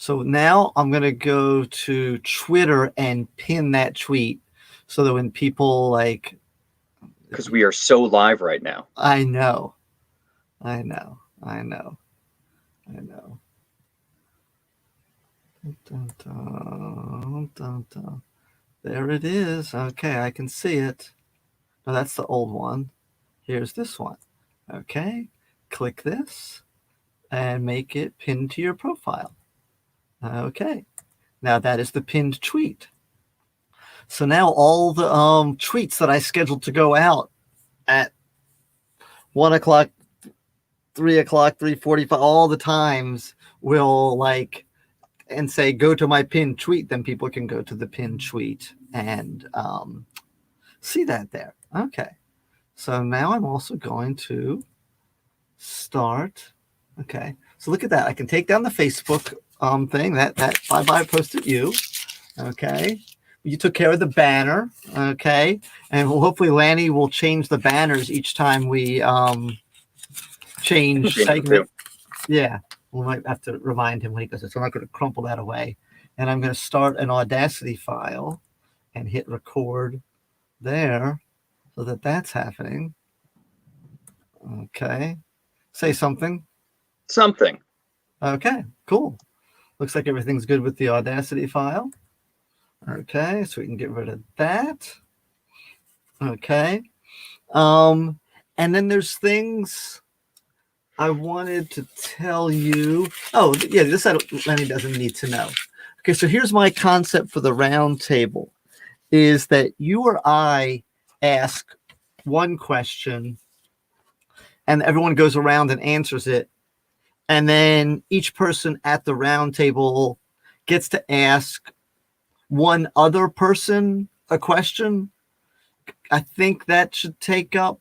So now I'm going to go to Twitter and pin that tweet so that when people like... Because we are so live right now. I know. Dun, dun, dun, dun. There it is. Okay, I can see it. No, that's the old one. Here's this one. Okay, click this and make it pinned to your profile. Okay, now that is the pinned tweet. So now all the tweets that I scheduled to go out at 1 o'clock, 3 o'clock, 3:45, all the times will like and say go to my pinned tweet. Then people can go to the pinned tweet and see that there. Okay, so now I'm also going to start. Okay, so look at that. I can take down the Facebook thing that I posted you. Okay, you took care of the banner. Okay, and hopefully Lanny will change the banners each time we change segment. Yeah, we might have to remind him when he goes. So I'm not going to crumple that away, and I'm going to start an Audacity file and hit record there so that that's happening. Okay, say something. Okay, cool. Looks like everything's good with the Audacity file. Okay, so we can get rid of that. Okay. And then there's things I wanted to tell you. Oh, yeah, this Lenny doesn't need to know. Okay, so here's my concept for the roundtable is that you or I ask one question and everyone goes around and answers it. And then each person at the round table gets to ask one other person a question. I think that should take up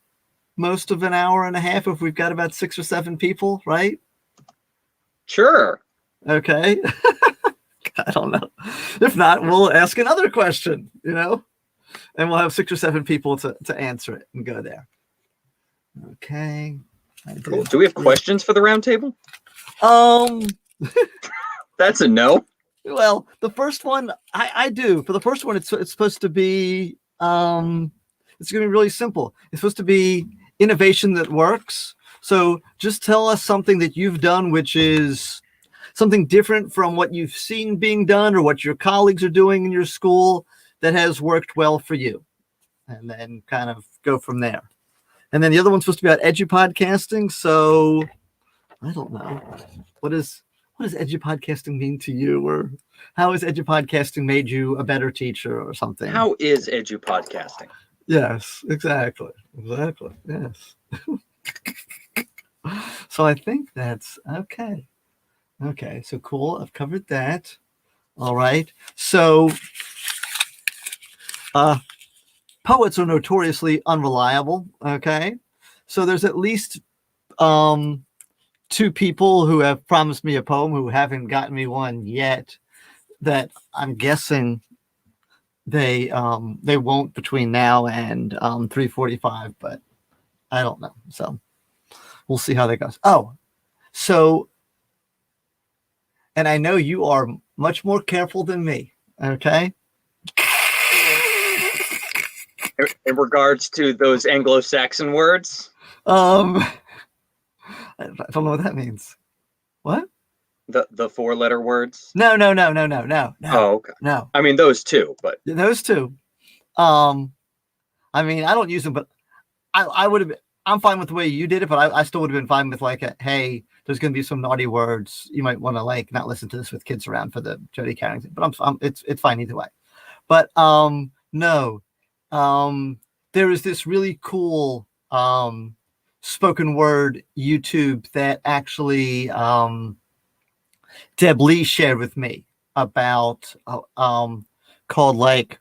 most of an hour and a half if we've got about 6 or 7 people, right? Sure. Okay. I don't know. If not, we'll ask another question, and we'll have 6 or 7 people to answer it and go there. Okay. Cool. Do we have questions for the roundtable? That's a no. Well, the first one I do. For the first one, it's supposed to be it's going to be really simple. It's supposed to be innovation that works. So just tell us something that you've done, which is something different from what you've seen being done or what your colleagues are doing in your school that has worked well for you, and then kind of go from there. And then the other one's supposed to be about edupodcasting. So I don't know. What does edupodcasting mean to you? Or how has edupodcasting made you a better teacher or something? How is edupodcasting? Yes, exactly. Yes. So I think that's okay. Okay, so cool. I've covered that. All right. So poets are notoriously unreliable. Okay. So there's at least 2 people who have promised me a poem who haven't gotten me one yet that I'm guessing they won't between now and 3:45, but I don't know. So we'll see how that goes. Oh, so, and I know you are much more careful than me. Okay. In regards to those Anglo-Saxon words? I don't know what that means. What? The 4-letter words? No. Oh, okay. No. I mean, those 2, but those 2. I mean, I don't use them, but I would have. I'm fine with the way you did it, but I still would have been fine with like hey, there's going to be some naughty words. You might want to like not listen to this with kids around for the Jody Carrington, but it's fine either way. But no, there is this really cool spoken word YouTube that actually Deb Lee shared with me about called like,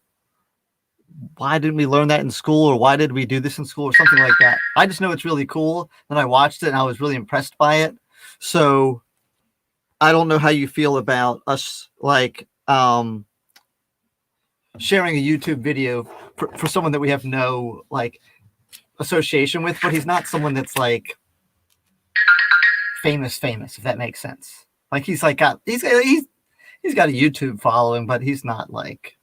why didn't we learn that in school, or why did we do this in school, or something like that. I just know it's really cool. And I watched it and I was really impressed by it. So I don't know how you feel about us like sharing a YouTube video for someone that we have no like association with, but he's not someone that's like famous, if that makes sense. Like he's like he's he's got a YouTube following, but he's not like.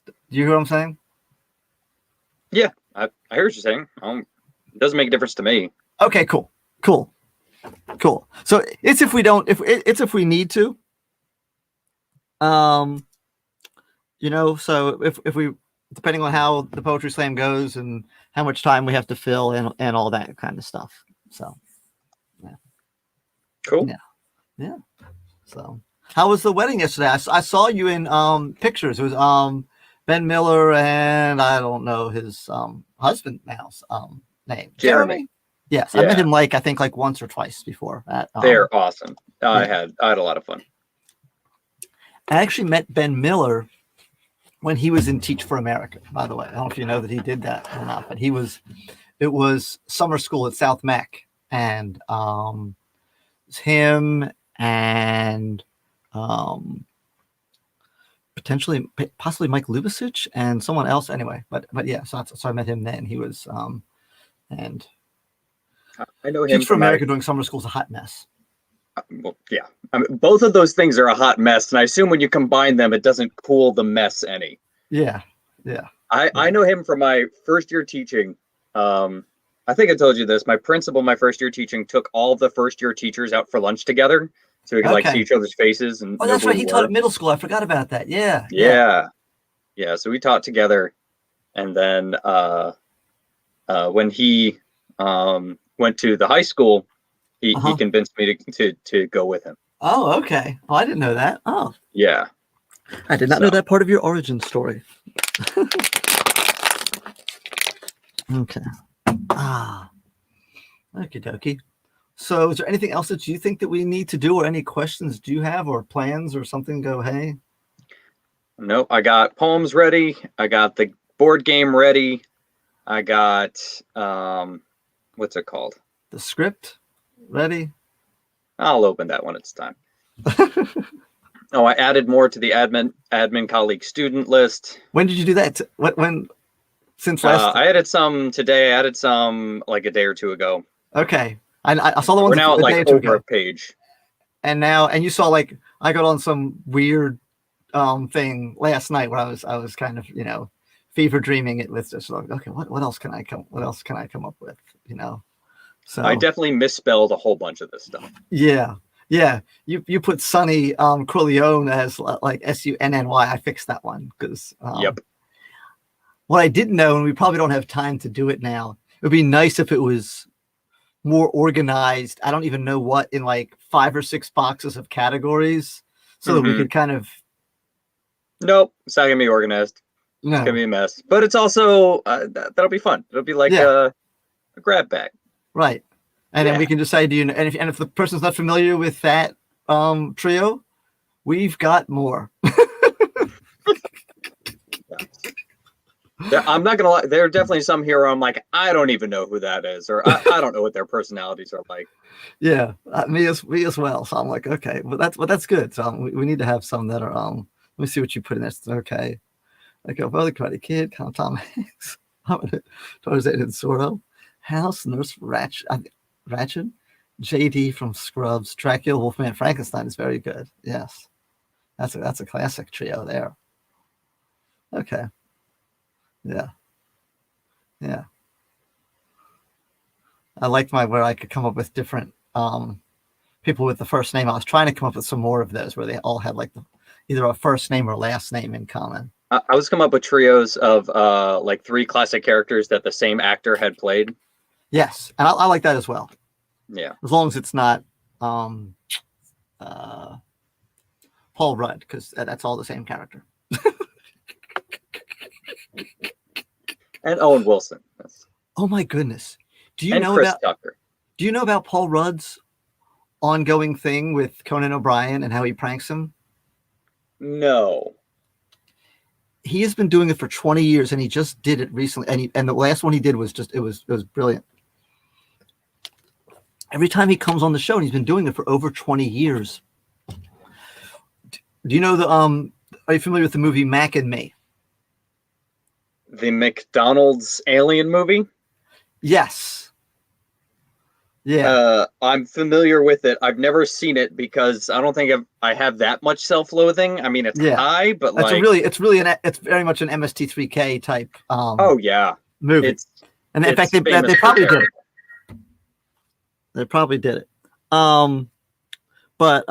Do you hear what I'm saying? Yeah, I hear what you're saying. It doesn't make a difference to me. Okay, cool. So it's if we don't, if we need to. So if we, depending on how the poetry slam goes and how much time we have to fill and all that kind of stuff. So, yeah. Cool. Yeah. So, how was the wedding yesterday? I saw you in pictures. It was Ben Miller and I don't know his husband now's name. Jeremy. Yes, yeah. I met him I think once or twice before. They're awesome. I had a lot of fun. I actually met Ben Miller when he was in Teach for America, by the way. I don't know if you know that he did that or not, but it was summer school at South Mech, and it was him and possibly Mike Lubasich and someone else anyway. But yeah, so I met him then. He was and I know him Teach for America doing summer school is a hot mess. Well, yeah. I mean, both of those things are a hot mess, and I assume when you combine them, it doesn't cool the mess any. Yeah. I know him from my first year teaching. I think I told you this. My principal, my first year teaching, took all the first year teachers out for lunch together, so we could see each other's faces. And that's right. He taught at middle school. I forgot about that. Yeah. So we taught together, and then when he went to the high school, he convinced me to go with him. Oh, okay. Oh, I didn't know that. Oh, yeah. I did not know that part of your origin story. Okay. Okie dokie. So is there anything else that you think that we need to do, or any questions do you have, or plans or something? Go, hey. No, I got poems ready. I got the board game ready. I got, what's it called? The script ready. I'll open that when it's time. Oh, I added more to the admin colleague student list. When did you do that? When? Since last? I added some today. I added some like a day or two ago. Okay. I saw the ones. We're now at like over a page. And you saw I got on some weird thing last night where I was kind of fever dreaming it with just okay, what else can I come up with, So I definitely misspelled a whole bunch of this stuff. Yeah. You put Sonny Corleone as like Sunny. I fixed that one because yep. What I didn't know, and we probably don't have time to do it now, it would be nice if it was more organized. I don't even know what, in like 5 or 6 boxes of categories, so that we could kind of. Nope, it's not gonna be organized. No. It's gonna be a mess, but it's also that'll be fun. It'll be like a grab bag, right? And then we can decide. And if the person's not familiar with that trio, we've got more. I'm not gonna lie. There are definitely some here where I'm like, I don't even know who that is, or I don't know what their personalities are like. Yeah, me as well. So I'm like, okay, but that's good. So we need to have some that are. Let me see what you put in this. Okay, like a well, the Karate Kid, Tom Hanks, Tarzan and Sordo, House Nurse Ratchet, JD from Scrubs, Dracula, Wolfman, Frankenstein is very good. Yes, that's a classic trio there. Okay. Yeah. I liked where I could come up with different people with the first name. I was trying to come up with some more of those where they all had like either a first name or last name in common. I was coming up with trios of like 3 classic characters that the same actor had played. Yes, and I like that as well. Yeah, as long as it's not Paul Rudd, because that's all the same character. And Owen Wilson. Oh my goodness! Do you know Chris about Tucker? Do you know about Paul Rudd's ongoing thing with Conan O'Brien and how he pranks him? No. He has been doing it for 20 years, and he just did it recently. And the last one he did was it was brilliant. Every time he comes on the show, and he's been doing it for over 20 years. Do you know are you familiar with the movie Mac and Me? The McDonald's alien movie? Yes. Yeah. I'm familiar with it. I've never seen it because I don't think I have that much self-loathing. I mean, it's Yeah. high, but It's like, it's very much an MST3K type oh yeah, movie. And in fact, it's they probably did it. They probably did it. But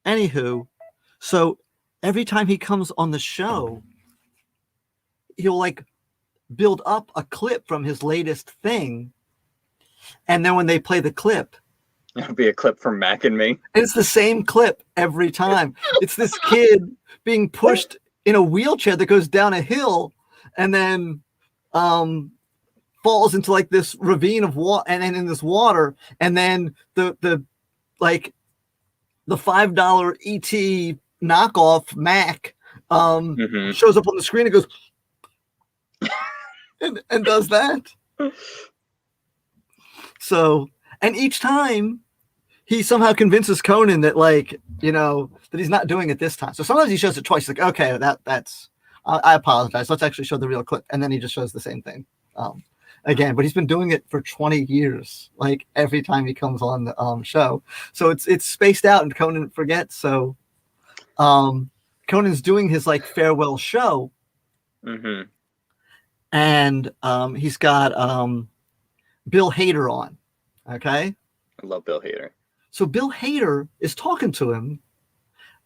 anywho, so every time he comes on the show, he'll like build up a clip from his latest thing, and then when they play the clip, It'll be a clip from Mac and Me. it's the same clip every time. It's this kid being pushed in a wheelchair that goes down a hill, and then falls into like this ravine of water, and then in this water, and then the like the $5 ET knockoff Mac shows up on the screen and goes and does that. So, and each time he somehow convinces Conan that, like, you know, that he's not doing it this time. So sometimes he shows it twice. He's like, okay, that's I apologize. Let's actually show the real clip. And then he just shows the same thing again. But he's been doing it for 20 years, like every time he comes on the show. So it's spaced out and Conan forgets. So Conan's doing his like farewell show. Mm-hmm. And he's got Bill Hader on. Okay. I love Bill Hader. So Bill Hader is talking to him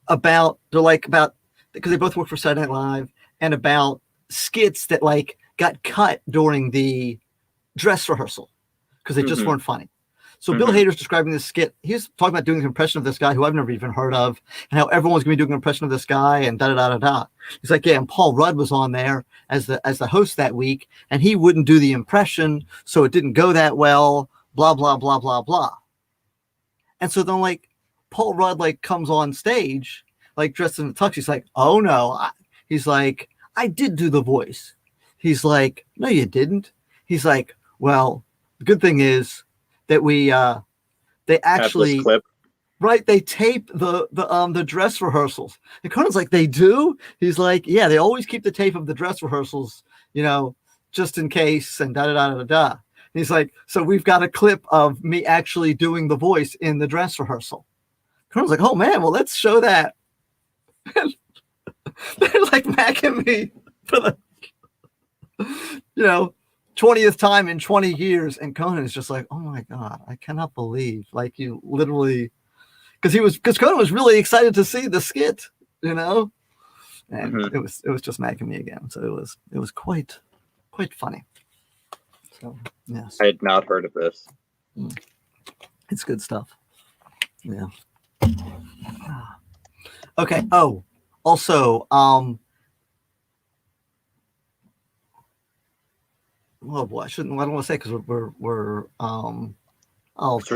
about because they both work for Saturday Night Live, and about skits that like got cut during the dress rehearsal because they just weren't funny. So Bill Hader's describing this skit. He's talking about doing an impression of this guy who I've never even heard of, and how everyone's going to be doing an impression of this guy, and da da da da da. He's like, yeah, and Paul Rudd was on there as the host that week, and he wouldn't do the impression, so it didn't go that well. Blah blah blah blah blah. And so then like Paul Rudd like comes on stage like dressed in a tux. He's like, oh no. He's like, I did do the voice. He's like, no, you didn't. He's like, well, the good thing is that they actually clip. Right, they tape the dress rehearsals. And Conan's like, they do? He's like, yeah, they always keep the tape of the dress rehearsals, you know, just in case, and da da da da da. He's like, so we've got a clip of me actually doing the voice in the dress rehearsal. Conan's like, oh man, well, let's show that. They're like Mac and Me for the, 20th time in 20 years. And Conan is just like, oh my God, I cannot believe, like, you literally, because Conan was really excited to see the skit, and it was just Mac and Me again. So it was quite funny. So, yes. I had not heard of this. It's good stuff. Yeah. Okay. Oh, also, oh boy, I don't want to say because we're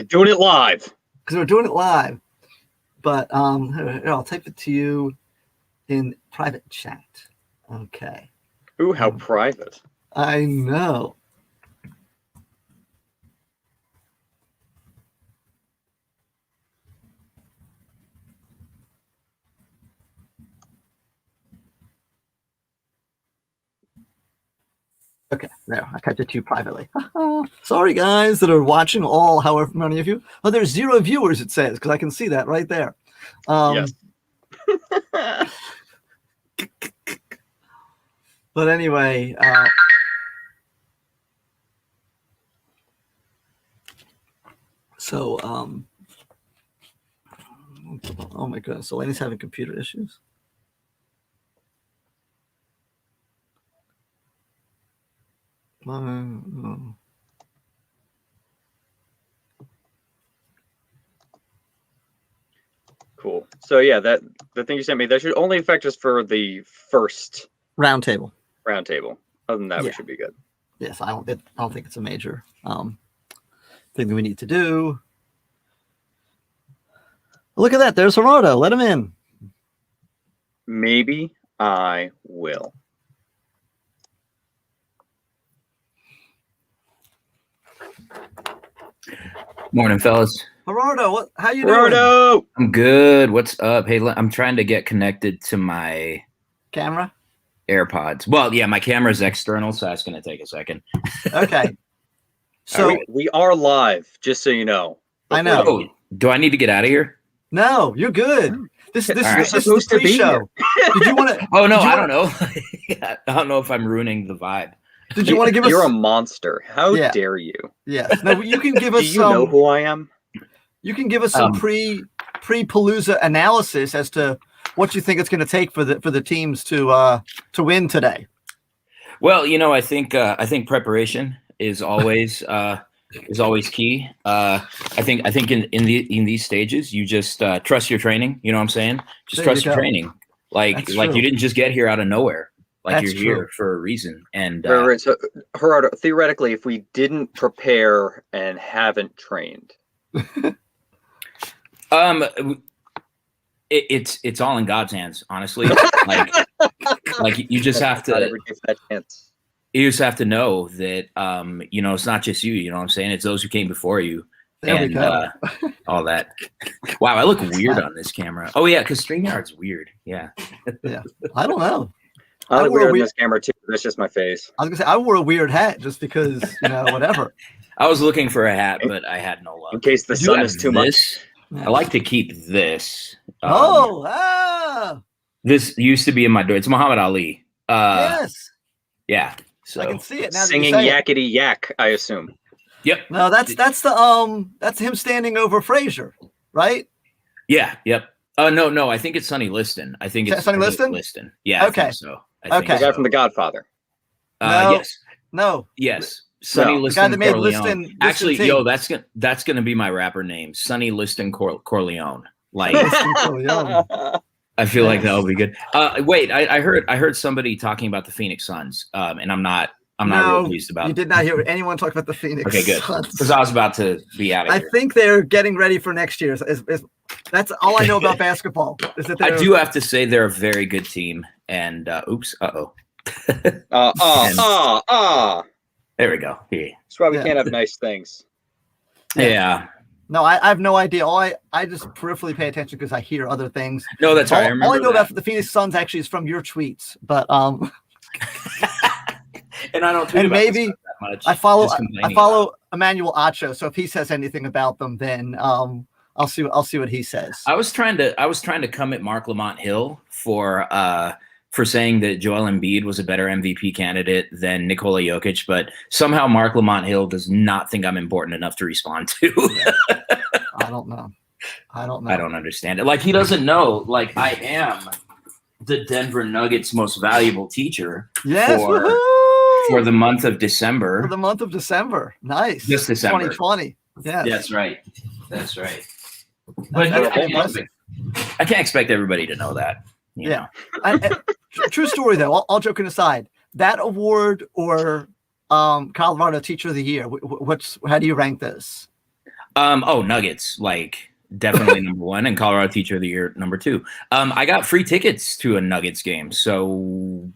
doing it live. Because we're doing it live. But here, I'll type it to you in private chat. Okay. Ooh, how private. I know. Okay, there. I typed it to you privately. Sorry, guys that are watching, however many of you. Oh, there's 0 viewers, it says, because I can see that right there. Yes. But anyway, oh my goodness, Elaine's having computer issues. Cool. So yeah, the thing you sent me, that should only affect us for the first roundtable. Other than that, we should be good. Yes, I don't think it's a major thing that we need to do. Look at that. There's Gerardo. Let him in. Maybe I will. Morning, fellas. Gerardo, how you doing? I'm good. What's up? Hey, I'm trying to get connected to my camera. AirPods. Well, yeah, my camera's external, so that's going to take a second. Okay. So we are live, just so you know. I know. Oh, do I need to get out of here? No, you're good. This is the supposed to be pre-show. Did you want to? Oh no, I don't know. I don't know if I'm ruining the vibe. Did you want to give us? You're a monster. How dare you? Yes. No, you can give us. Do you know who I am? You can give us some pre-Palooza analysis as to what you think it's going to take for the teams to win today. Well, you know, I think preparation is always key. I think in these stages, you just trust your training. You know what I'm saying? Just trust your training. Like you didn't just get here out of nowhere. Like you're here for a reason. And right. So, Gerardo, theoretically, if we didn't prepare and haven't trained, it's all in God's hands, honestly. like you just have to. You just have to know that, you know, it's not just you. You know what I'm saying? It's those who came before you, and all that. Wow, I look weird on this camera. Oh yeah, because StreamYard's weird. Yeah. Yeah. I don't know. I look weird on this camera too. That's just my face. I was gonna say I wore a weird hat just because, you know, whatever. I was looking for a hat, but I had no luck. In case the sun is too much. I like to keep this. This used to be in my door. It's Muhammad Ali. Yes. Yeah. So I can see it now. Singing yakety yak, I assume. Yep. No, that's him standing over Frazier, right? Yeah. Yep. No. I think it's Sonny Liston. I think it's Sonny Liston. Liston. Yeah. Okay. I think so. The guy from The Godfather. Yes. No. Yes. Sonny Liston. The guy that made Corleone. Liston. Actually, that's gonna be my rapper name, Sonny Liston Corleone. Like, I feel like that would be good. Wait, I heard somebody talking about the Phoenix Suns, and I'm not real pleased about it. You did not hear anyone talk about the Phoenix Okay, good. Suns. Because I was about to be out of here. I think they're getting ready for next year. That's all I know about basketball. Is that I do have to say they're a very good team. And there we go. Yeah. That's why we can't have nice things. Yeah. No, I have no idea. I just peripherally pay attention because I hear other things. No, that's right. All I know about the Phoenix Suns actually is from your tweets, but and I don't tweet about maybe that much. I follow Emmanuel Acho, so if he says anything about them, then I'll see what he says. I was trying to come at Mark Lamont Hill for saying that Joel Embiid was a better MVP candidate than Nikola Jokic, but somehow Mark Lamont Hill does not think I'm important enough to respond to. I don't know. I don't understand it. Like, he doesn't know, like, I am the Denver Nuggets most valuable teacher for the month of December. For the month of December. Nice. Just December. 2020. Yeah. That's right. But I can't expect everybody to know that. You know? True story though. All joking aside, that award or Colorado Teacher of the Year, how do you rank this? Nuggets, like definitely number one, and Colorado Teacher of the Year number two. I got free tickets to a Nuggets game, so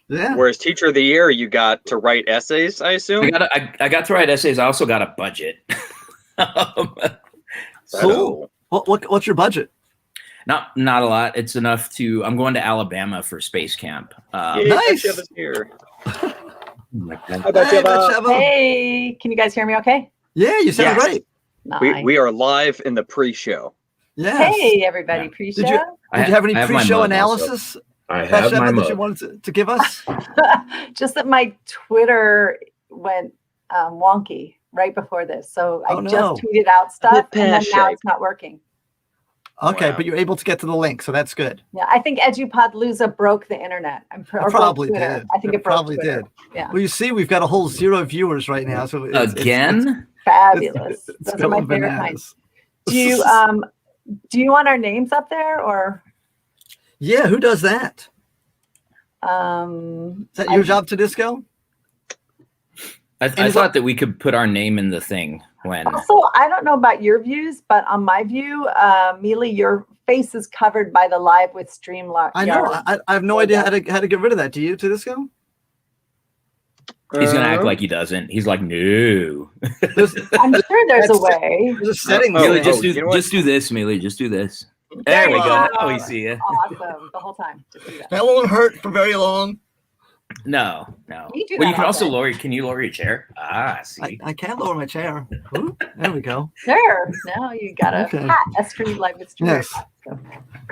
yeah. Whereas Teacher of the Year, you got to write essays, I assume. I got to write essays. I also got a budget. Cool. What's your budget? Not a lot. It's enough to. I'm going to Alabama for space camp. Nice. Here. Hey, can you guys hear me? Okay. Yeah, you sound great. Nice. We are live in the pre-show. Yes. Hey, everybody, pre-show. Did you have any pre-show analysis? I have my that you wanted to give us. Just that my Twitter went wonky right before this, so I just tweeted out stuff, and then now it's not working. Okay, but you're able to get to the link, so that's good. Yeah, I think EduPodLOOZA broke the internet. Probably did. I think it probably Twitter. did. Yeah. Well, you see, we've got a whole 0 viewers right now. So it's fabulous. It's Those are my favorite kinds. Do you want our names up there or? Yeah, who does that? Is that your job, Tedisco? I thought that we could put our name in the thing when. Also, I don't know about your views, but on my view, Mealy, your face is covered by the live with StreamYard. I know. I have no idea how to get rid of that. Do you, Tedisco? He's gonna act like he doesn't. He's like, no. I'm sure there's a way. There's a setting. Mealy, just do this, Mealy. Just do this. There we go. Now we see you. Awesome. The whole time. Just do that. That won't hurt for very long. No. You do Well, that you can all also day. lower. Can you lower your chair? Ah, see. I can't lower my chair. Ooh, there we go. There. Now you got a Okay. hat. A street life. It's true. Yes.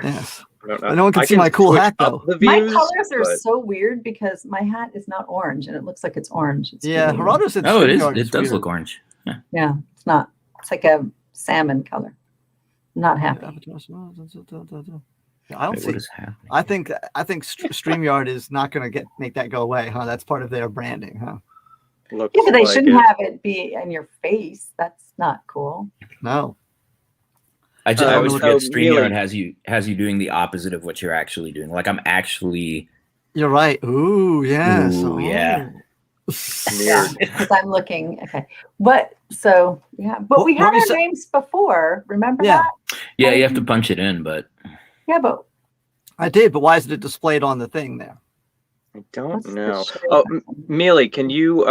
Yes. I don't know. But no one can see my cool switch hat, up though. The My views, colors are but- so weird because my hat is not orange and it looks like it's orange. It's Yeah, really weird. Gerardo said Oh, it is. StreamYard It does weird. look orange. Yeah. Yeah, it's not. It's like a salmon color. I'm not happy. Yeah, I don't Wait, see. what is happening? I think StreamYard is not going to make that go away, huh? That's part of their branding, huh? Looks Yeah, but they like shouldn't it. have it be in your face. That's not cool. No. I always so forget StreamYard Neely- has you doing the opposite of what you're actually doing. Like I'm actually. You're right. Ooh, yes. Ooh, yeah. Yeah, because I'm looking. Okay, but so yeah, but we had our names before. Remember Yeah. that? Yeah, you have to punch it in, but. Yeah, but I did, but why isn't it displayed on the thing there? I don't what's the know. show Oh, button? Mealy, can you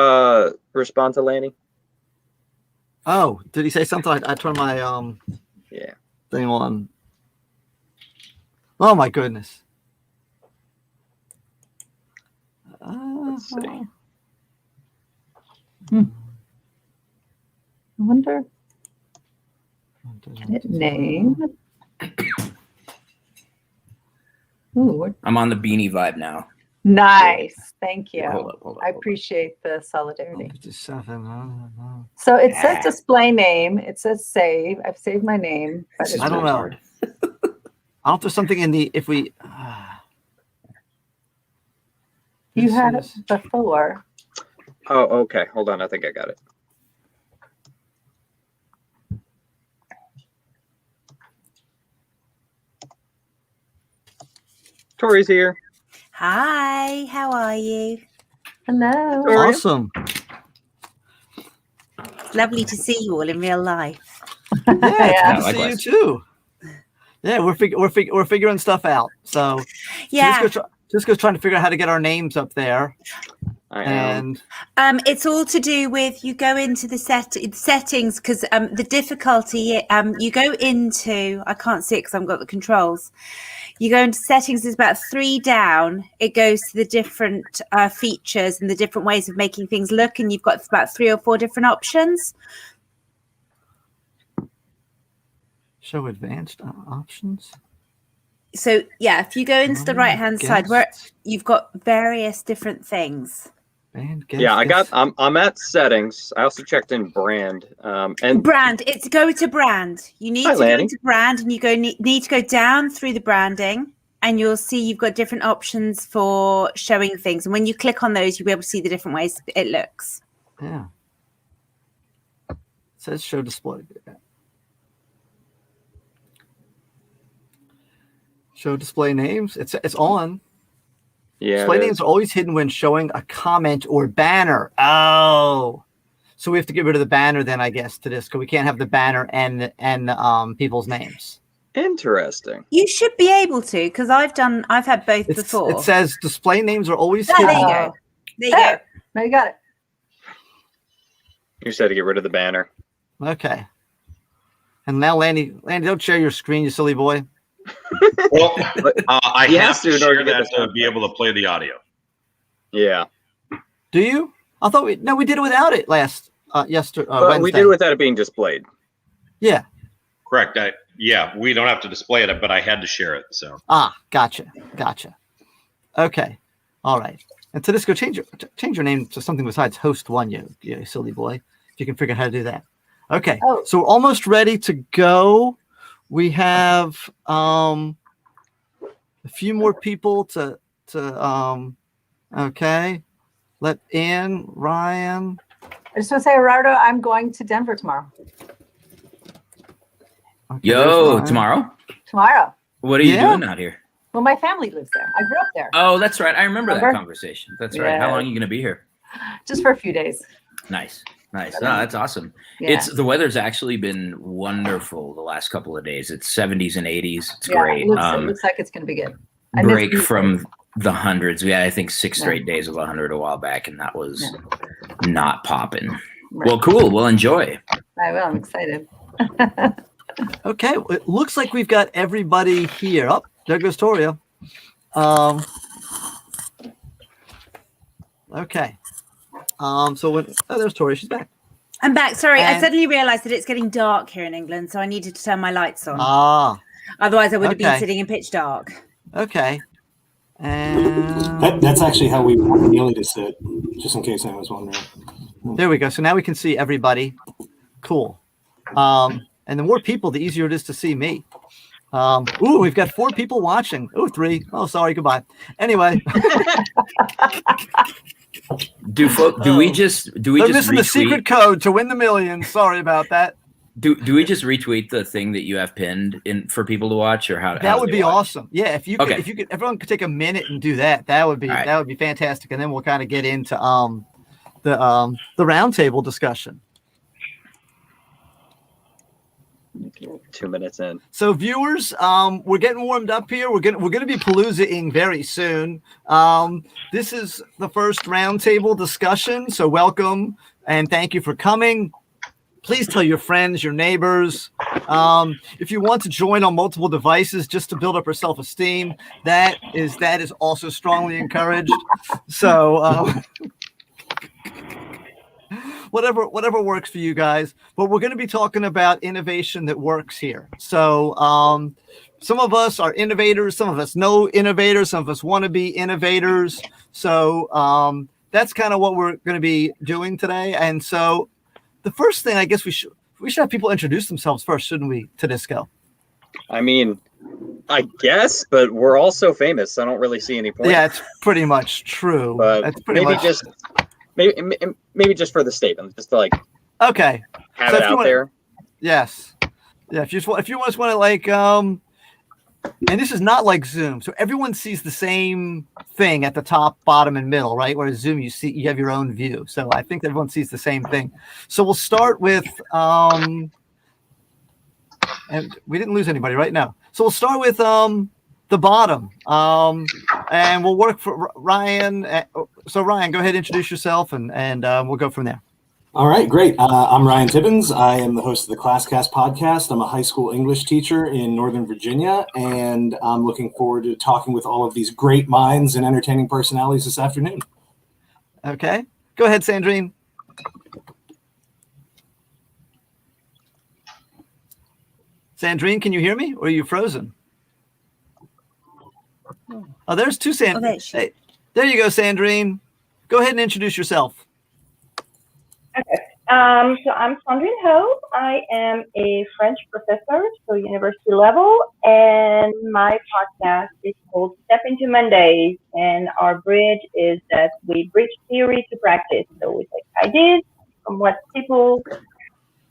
respond to Lanny? Oh, did he say something? I turned my Yeah. thing on. Oh my goodness. Let's see. I wonder. Edit name. Ooh, I'm on the beanie vibe now. nice. Thank you. Hold up. I appreciate the solidarity. 57. So it says display name. It says save. I've saved my name. But This is I don't really know. hard. I don't know if there's something in the if we. you This had is- it before. Oh, okay. Hold on. I think I got it. Tori's here. Hi, how are you? Hello. Tori. Awesome. Lovely to see you all in real life. Yeah, it's Yeah, good to see likewise. you too. Yeah, we're figuring stuff out. So Yeah, Cisco's trying to figure out how to get our names up there, I am. and it's all to do with you go into the settings because the difficulty you go into I can't see it because I've got the controls. You go into settings, there's about 3 down. It goes to the different features and the different ways of making things look, and you've got about 3 or 4 different options. show advanced options. So yeah, if you go into the right hand side where Guests, you've got various different things. band Yeah, guests. I'm at settings. I also checked in brand. And Brand, it's go to brand. You need Hi, to go Lanny. into brand and you need to go down through the branding and you'll see you've got different options for showing things. And when you click on those, you'll be able to see the different ways it looks. Yeah. It says show display. Show display names. It's on. yeah, Display it names is. are always hidden when showing a comment or banner. Oh. So we have to get rid of the banner then, I guess, to this, because we can't have the banner and people's names. Interesting. You should be able to because I've had both before. It says display names are always Oh, there hidden. you go. There you There. go. No, you got it. You said to get rid of the banner. Okay. And now, Landy, don't share your screen, you silly boy. Well, I He have has to to in order share to get that the to be able to play the audio. Yeah. Do you? I thought we did it without it last yesterday. But Wednesday. we did it without it being displayed. Yeah. Correct. Yeah, we don't have to display it, but I had to share it. So Gotcha. Okay. All right. And to this, go change your name to something besides host one, you silly boy. If you can figure out how to do that. Okay. Oh. So we're almost ready to go. We have a few more people to okay. Let in Ryan. I just want to say, Gerardo, I'm going to Denver tomorrow. Okay, there's Yo, Ryan. tomorrow? Tomorrow. What are you Yeah. doing out here? Well, my family lives there. I grew up there. Oh, that's right. I remember that Remember? conversation. That's right. How Yeah. long are you going to be here? Just for a few days. Nice. No, that's awesome. Yeah. The weather's actually been wonderful the last couple of days. It's 70s and 80s. It's Yeah, great. It looks like it's going to be good. I miss Break Houston. from the hundreds. We had, I think, 6 Yeah. straight days of 100 a while back, and that was not popping. Right. Well, cool. Well, enjoy. I will. I'm excited. Okay, it looks like we've got everybody here. Oh, there goes Toria. Okay. There's Tori. She's back. I'm back. Sorry, I And- suddenly realised that it's getting dark here in England, so I needed to turn my lights on. Ah. Otherwise, I would have been Okay. sitting in pitch dark. Okay. And That's actually how we want Neely to sit, just in case anyone's wondering. there we go. So now we can see everybody. Cool. And the more people, the easier it is to see me. Ooh, we've got 4 people watching. Ooh, 3. Oh, sorry. Goodbye. Anyway. Do we just They're missing retweet? the secret code to win the millions. Sorry about that. Do we just retweet the thing that you have pinned in for people to watch, or how? That would be awesome. Yeah, if you Okay. could, everyone could take a minute and do that. That would be All right. that would be fantastic. And then we'll kind of get into the roundtable discussion. 2 minutes in. So viewers, we're getting warmed up here. We're gonna be palooza-ing very soon. This is the first roundtable discussion. So welcome and thank you for coming. Please tell your friends, your neighbors. If you want to join on multiple devices just to build up your self-esteem, that is also strongly encouraged. So whatever works for you guys. But we're going to be talking about innovation that works here. So some of us are innovators, some of us know innovators, some of us want to be innovators. So that's kind of what we're going to be doing today. And so the first thing, I guess we should have people introduce themselves first, shouldn't we, to Disco? I mean, I guess, but we're all so famous, so I don't really see any point. Yeah, it's pretty much true. But That's pretty maybe much maybe just for the statement, just to like okay. have So it if you out wanna- there. Yes. Yeah. If you just want to like, and this is not like Zoom, so everyone sees the same thing at the top, bottom, and middle, right? Whereas Zoom, you have your own view. So I think everyone sees the same thing. So we'll start with, and we didn't lose anybody right now. So we'll start with the bottom, and we'll work for Ryan. So Ryan, go ahead, introduce yourself, and we'll go from there. All right, great. I'm Ryan Tibbins. I am the host of the ClassCast podcast. I'm a high school English teacher in Northern Virginia, and I'm looking forward to talking with all of these great minds and entertaining personalities this afternoon. Okay. Go ahead, Sandrine. Sandrine, can you hear me? Or are you frozen? Oh, there's 2 Sandrine. Hey, there you go, Sandrine. Go ahead and introduce yourself. Okay. So I'm Sandrine Ho. I am a French professor, so university level, and my podcast is called Step Into Mondays. And our bridge is that we bridge theory to practice. So we take ideas from what people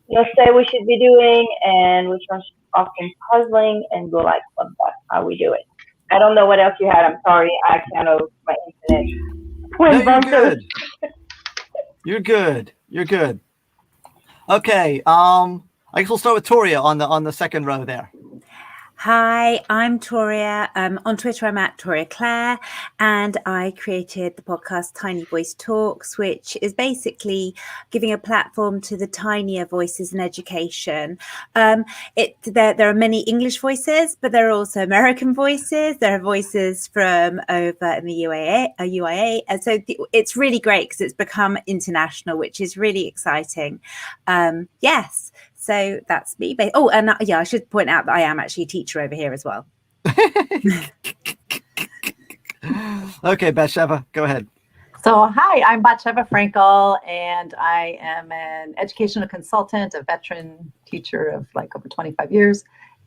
say we should be doing, and which are often puzzling, and go like, well, that's how we do it. I don't know what else you had. I'm sorry. I kind of my internet went No, bonkers. You're good. You're good. Okay. I guess we'll start with Toria on the second row there. Hi, I'm Toria. On Twitter, I'm at Toria Claire, and I created the podcast Tiny Voice Talks, which is basically giving a platform to the tinier voices in education. There are many English voices, but there are also American voices. There are voices from over in the UAE. And so it's really great because it's become international, which is really exciting. Yes. So that's me. Oh, and yeah, I should point out that I am actually a teacher over here as well. Okay, Bathsheba, go ahead. So, hi, I'm Bathsheba Frankel, and I am an educational consultant, a veteran teacher of like over 25 years.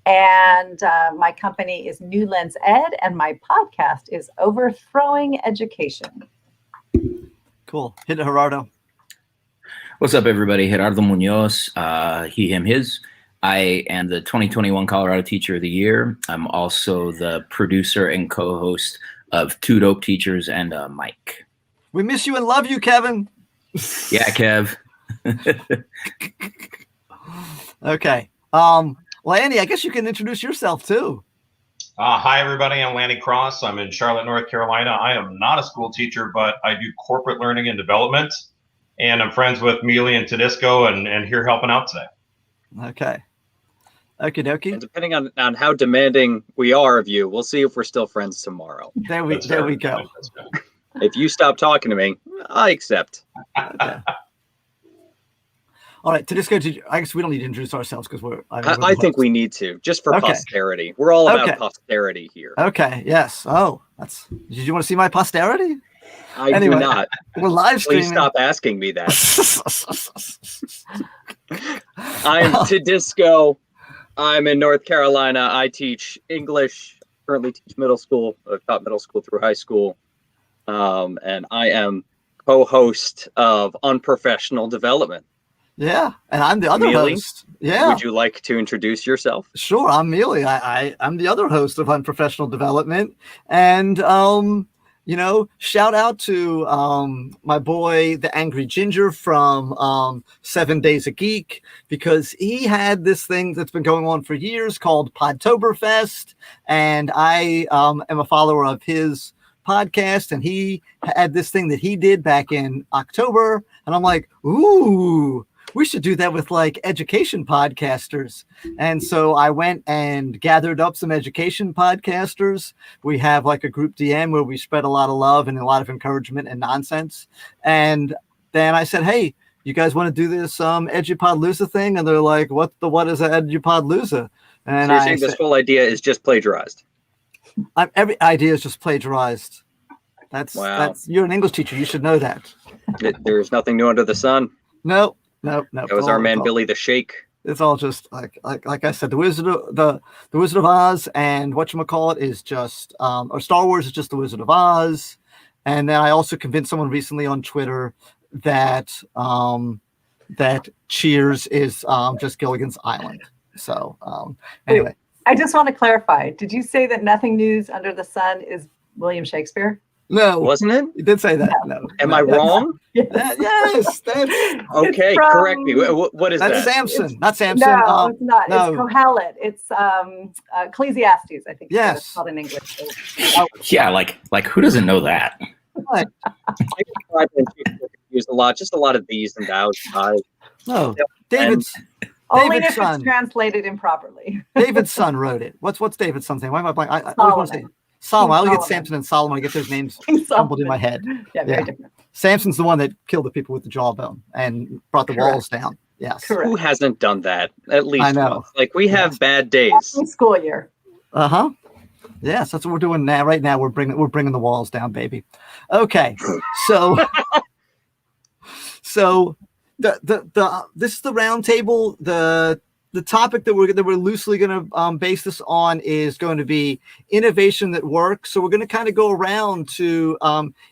And my company is New Lens Ed, and my podcast is Overthrowing Education. Cool. Hit it, Gerardo. What's up, everybody? Gerardo Munoz, he, him, his. I am the 2021 Colorado Teacher of the Year. I'm also the producer and co-host of Two Dope Teachers and Mike. We miss you and love you, Kevin. Yeah, Kev. Okay. Well, Andy, I guess you can introduce yourself too. Hi, everybody. I'm Lanny Cross. I'm in Charlotte, North Carolina. I am not a school teacher, but I do corporate learning and development. And I'm friends with Mealy and Tedisco and here helping out today. Okay. Okie dokie. And depending on how demanding we are of you, we'll see if we're still friends tomorrow. There we go. That's fair. If you stop talking to me, I accept. Okay. All right, Tedisco, I guess we don't need to introduce ourselves because I think we need to, just for Okay. posterity. We're all about posterity here. Okay, yes. Oh, did you want to see my posterity? I do not. We're live streaming. Please stop asking me that. I'm Tedisco. I'm in North Carolina. I teach English, currently teach middle school. I've taught middle school through high school. And I am co-host of Unprofessional Development. Yeah, and I'm the other host. Yeah. Would you like to introduce yourself? Sure, I'm Mealy. I'm the other host of Unprofessional Development. And, shout out to my boy, the Angry Ginger from 7 Days a Geek, because he had this thing that's been going on for years called Podtoberfest. And I am a follower of his podcast, and he had this thing that he did back in October. And I'm like, ooh, we should do that with like education podcasters. And so I went and gathered up some education podcasters. We have like a group DM where we spread a lot of love and a lot of encouragement and nonsense. And then I said, hey, you guys want to do this Edupodlooza thing? And they're like, what is an Edupodlooza? And so you're saying this whole idea is just plagiarized? Every idea is just plagiarized. That's you're an English teacher. You should know that. There's nothing new under the sun. No. That was our man Billy the Shake. It's all just like I said, the Wizard of Oz, and whatchamacallit is just or Star Wars is just the Wizard of Oz. And then I also convinced someone recently on Twitter that that Cheers is just Gilligan's Island. So anyway. I just want to clarify. Did you say that nothing new under the sun is William Shakespeare? No. Wasn't it? You did say that. No. Am I wrong? Yes. Yes. Okay, correct me. What is that? That's Samson. Not Samson. No, it's not. No. It's Kohelet. It's Ecclesiastes, I think. Yes. It's called in English. Yeah, like who doesn't know that? Right. Use a lot, just a lot of these and thous. No. Only if David's son. it's translated improperly. David's son wrote it. What's David's son's name? Why am I blank? I always want to say Solomon. I always get Samson and Solomon. I get those names jumbled in my head. Yeah, very different. Samson's the one that killed the people with the jawbone and brought the walls down. Yes. Correct. Who hasn't done that? At least I know. once. Like we have bad days. School year. Uh-huh. Yes, that's what we're doing now. Right now, we're bringing the walls down, baby. Okay, so this is the roundtable. The topic that we're loosely going to base this on is going to be innovation that works. So we're going to kind of go around to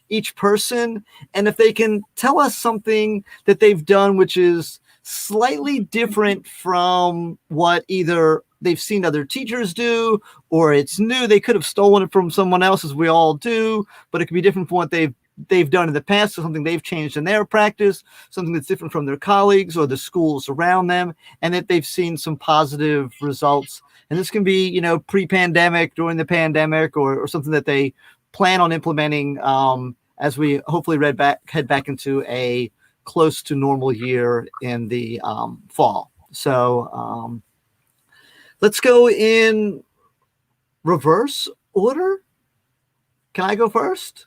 each person, and if they can tell us something that they've done which is slightly different from what either they've seen other teachers do, or it's new. They could have stolen it from someone else, as we all do, but it could be different from what they've done in the past, so something they've changed in their practice, something that's different from their colleagues or the schools around them, and that they've seen some positive results. And this can be, pre-pandemic, during the pandemic, or something that they plan on implementing as we hopefully head back into a close to normal year in the fall. So let's go in reverse order. Can I go first?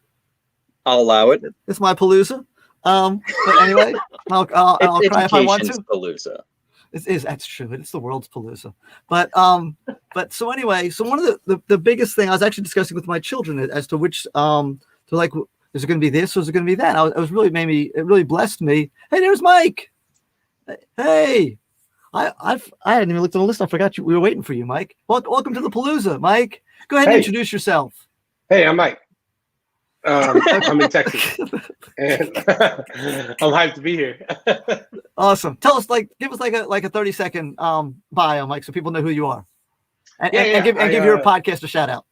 I'll allow it. It's my palooza. But anyway, I'll cry if I want to. Palooza. That's true. It's the world's palooza. But so anyway, so one of the biggest thing I was actually discussing with my children as to which they're like, is it going to be this or is it going to be that? It really blessed me. Hey, there's Mike. Hey, I hadn't even looked on the list. I forgot we were waiting for you, Mike. Welcome to the palooza, Mike. Go ahead and introduce yourself. Hey, I'm Mike. I'm in Texas, and I'm hyped to be here. Awesome. Tell us, give us like a 30-second bio, Mike, so people know who you are, and give your podcast a shout out.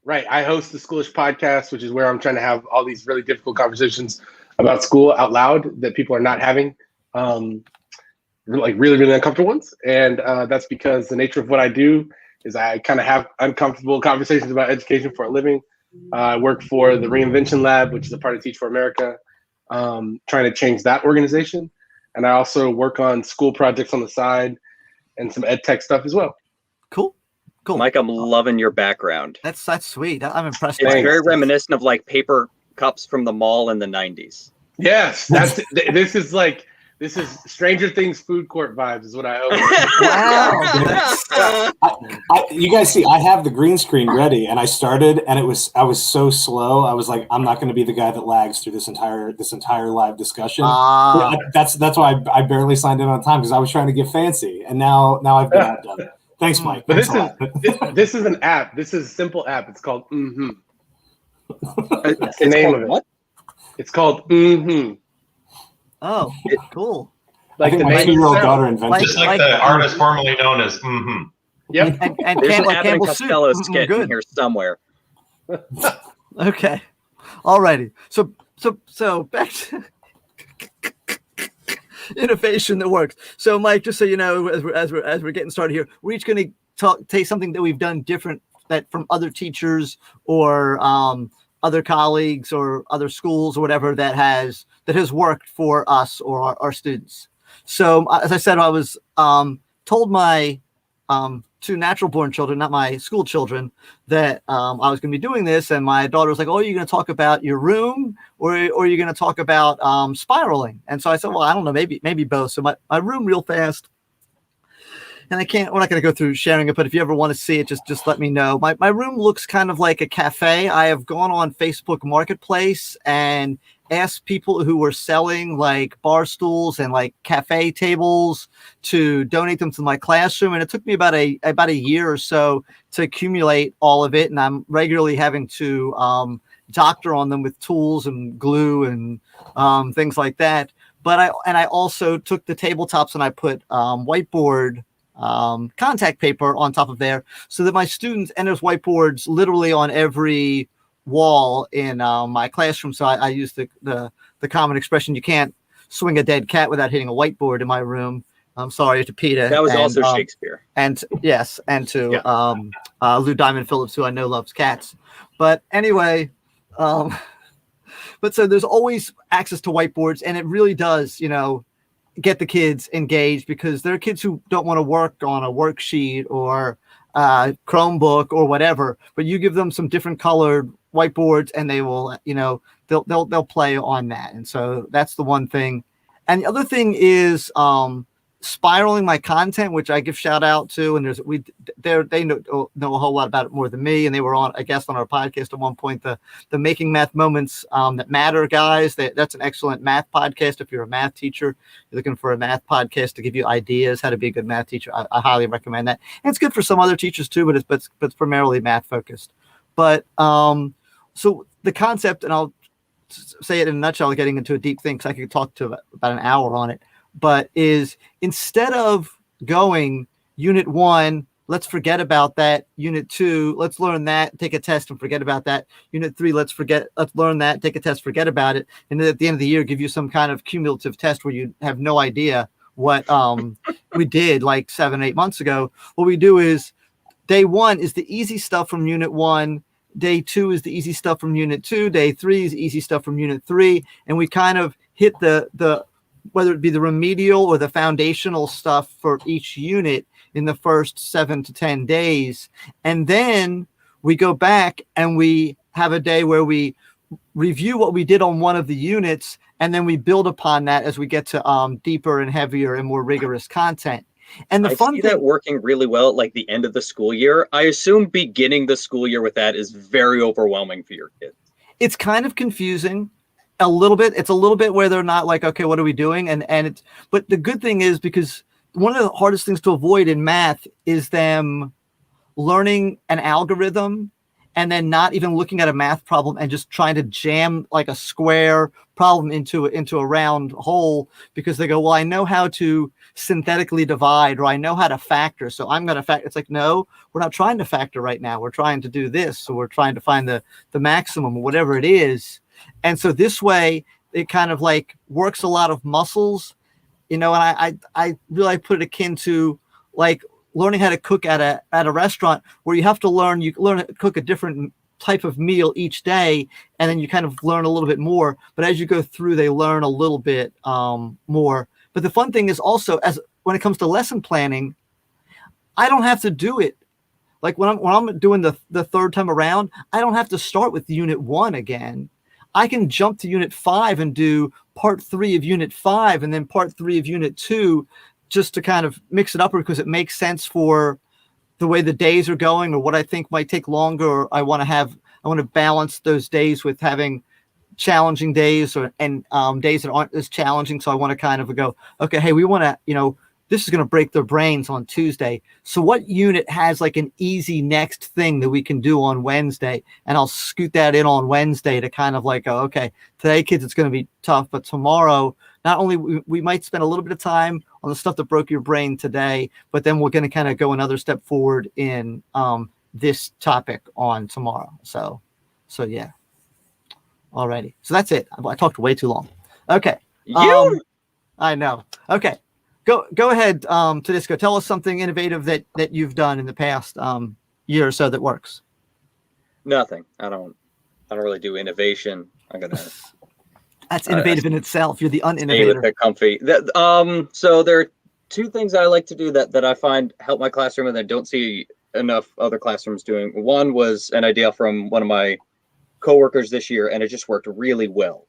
Right, I host the Schoolish podcast, which is where I'm trying to have all these really difficult conversations about school out loud that people are not having, like really, really uncomfortable ones. And that's because the nature of what I do is I kind of have uncomfortable conversations about education for a living. I work for the Reinvention Lab, which is a part of Teach for America, trying to change that organization. And I also work on school projects on the side and some ed tech stuff as well. Cool. Mike, I'm loving your background. That's sweet. I'm impressed. It's very reminiscent of like paper cups from the mall in the 90s. Yes, this is Stranger Things food court vibes is what I hope. You guys see, I have the green screen ready, and I started, and I was so slow. I was like, I'm not going to be the guy that lags through this entire live discussion. That's why I barely signed in on time, because I was trying to get fancy, and now I've been outdone. Thanks, Mike. But this is an app. This is a simple app. It's called Mm-hmm. That's the name of it. What? It's called Mm-hmm. Oh, cool. Like the 2-year-old daughter invented just like the artist formerly known as Mm-hmm. Yep. And there's an Abbott and Costello skit in here somewhere. Okay. Alrighty. So back to innovation that works. So Mike, just so you know, as we're getting started here, we're each going to take something that we've done different that from other teachers or other colleagues or other schools or whatever that has worked for us or our students. So as I said, I was told my 2 natural born children, not my school children, that I was going to be doing this. And my daughter was like, oh, are you going to talk about your room or are you going to talk about spiraling? And so I said, well, I don't know, maybe both. So my room real fast. And we're not going to go through sharing it, but if you ever want to see it, just let me know. My room looks kind of like a cafe. I have gone on Facebook Marketplace and asked people who were selling like bar stools and like cafe tables to donate them to my classroom. And it took me about a year or so to accumulate all of it. And I'm regularly having to doctor on them with tools and glue and things like that. But I also took the tabletops and I put whiteboard contact paper on top of there so that my students, and there's whiteboards literally on every wall in my classroom. So I use the common expression, you can't swing a dead cat without hitting a whiteboard in my room. I'm sorry to Peter. That was also Shakespeare. And yes, and to Lou Diamond Phillips, who I know loves cats. But anyway, but so there's always access to whiteboards, and it really does, get the kids engaged, because there are kids who don't want to work on a worksheet or Chromebook or whatever, but you give them some different colored whiteboards and they will, they'll play on that. And so that's the one thing. And the other thing is spiraling my content, which I give shout out to. And they know a whole lot about it more than me. And they were on, I guess, on our podcast at one point, the Making Math Moments That Matter guys. That's an excellent math podcast. If you're a math teacher, you're looking for a math podcast to give you ideas how to be a good math teacher, I highly recommend that. And it's good for some other teachers too, but it's primarily math focused. But so the concept, and I'll say it in a nutshell, getting into a deep thing, because I could talk to about an hour on it, but is instead of going unit 1, let's forget about that. Unit 2, let's learn that, take a test and forget about that. Unit 3, let's learn that, take a test, forget about it. And then at the end of the year, give you some kind of cumulative test where you have no idea what we did like 7-8 months ago. What we do is day 1 is the easy stuff from unit 1. Day 2 is the easy stuff from unit 2. Day 3 is easy stuff from unit 3. And we kind of hit the whether it be the remedial or the foundational stuff for each unit in the first 7 to 10 days. And then we go back and we have a day where we review what we did on one of the units, and then we build upon that as we get to deeper and heavier and more rigorous content. And I see that working really well at like the end of the school year. I assume beginning the school year with that is very overwhelming for your kids. It's kind of confusing. A little bit. It's a little bit where they're not like, okay, what are we doing? But the good thing is, because one of the hardest things to avoid in math is them learning an algorithm and then not even looking at a math problem and just trying to jam like a square problem into a round hole, because they go, well, I know how to synthetically divide, or I know how to factor, so I'm going to factor. It's like, no, we're not trying to factor right now. We're trying to do this. So we're trying to find the maximum or whatever it is. And so this way, it kind of like works a lot of muscles, and I really put it akin to like learning how to cook at a restaurant, where you have to learn how to cook a different type of meal each day, and then you kind of learn a little bit more. But as you go through, they learn a little bit more. But the fun thing is also, when it comes to lesson planning, I don't have to do it. Like when I'm doing the third time around, I don't have to start with unit 1 again. I can jump to Unit 5 and do part 3 of Unit 5 and then part 3 of Unit 2 just to kind of mix it up because it makes sense for the way the days are going or what I think might take longer. Or I want to balance those days with having challenging days and days that aren't as challenging. So I want to kind of go, okay, hey, we want to, this is going to break their brains on Tuesday. So what unit has like an easy next thing that we can do on Wednesday? And I'll scoot that in on Wednesday to kind of like, okay, today, kids, it's going to be tough, but tomorrow, not only we might spend a little bit of time on the stuff that broke your brain today, but then we're going to kind of go another step forward in this topic on tomorrow. So yeah. Alrighty. So that's it. I talked way too long. Okay. I know. Okay. Go ahead, Tedisco. Tell us something innovative that you've done in the past year or so that works. Nothing. I don't really do innovation. That's innovative in itself. You're the uninnovator. Stay with it comfy. So there are two things I like to do that I find help my classroom and I don't see enough other classrooms doing. One was an idea from one of my coworkers this year, and it just worked really well.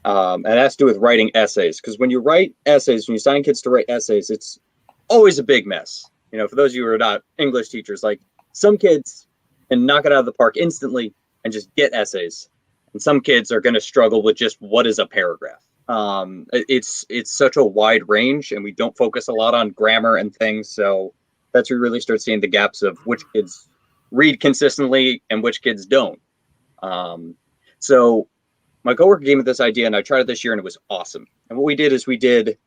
And it has to do with writing essays, because when you write essays, when you assign kids to write essays, it's always a big mess. For those of you who are not English teachers, like some kids can knock it out of the park instantly and just get essays, and some kids are going to struggle with just what is a paragraph. It's such a wide range, and we don't focus a lot on grammar and things, so that's where you really start seeing the gaps of which kids read consistently and which kids don't. So my coworker gave me this idea and I tried it this year and it was awesome. And what we did is we did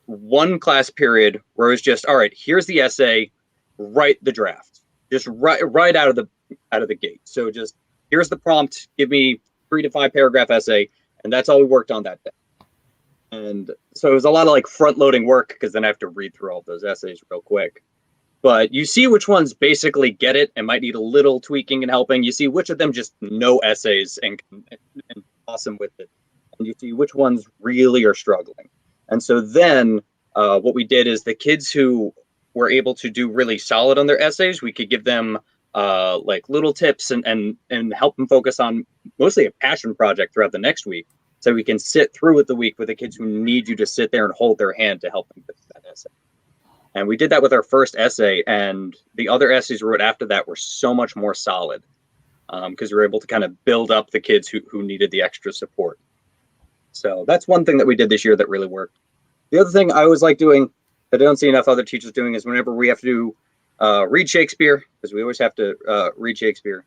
one class period where it was just, all right, here's the essay, write the draft, just right out of the gate. So just here's the prompt, give me 3 to 5 paragraph essay. And that's all we worked on that day. And so it was a lot of like front loading work because then I have to read through all those essays real quick. But you see which ones basically get it and might need a little tweaking and helping. You see which of them just know essays and awesome with it. And you see which ones really are struggling. And so then what we did is the kids who were able to do really solid on their essays, we could give them like little tips and help them focus on mostly a passion project throughout the next week. So we can sit through with the week with the kids who need you to sit there and hold their hand to help them with that essay. And we did that with our first essay, and the other essays we wrote after that were so much more solid because we were able to kind of build up the kids who needed the extra support. So that's one thing that we did this year that really worked. The other thing I always like doing that I don't see enough other teachers doing is whenever we have to read Shakespeare, because we always have to read Shakespeare,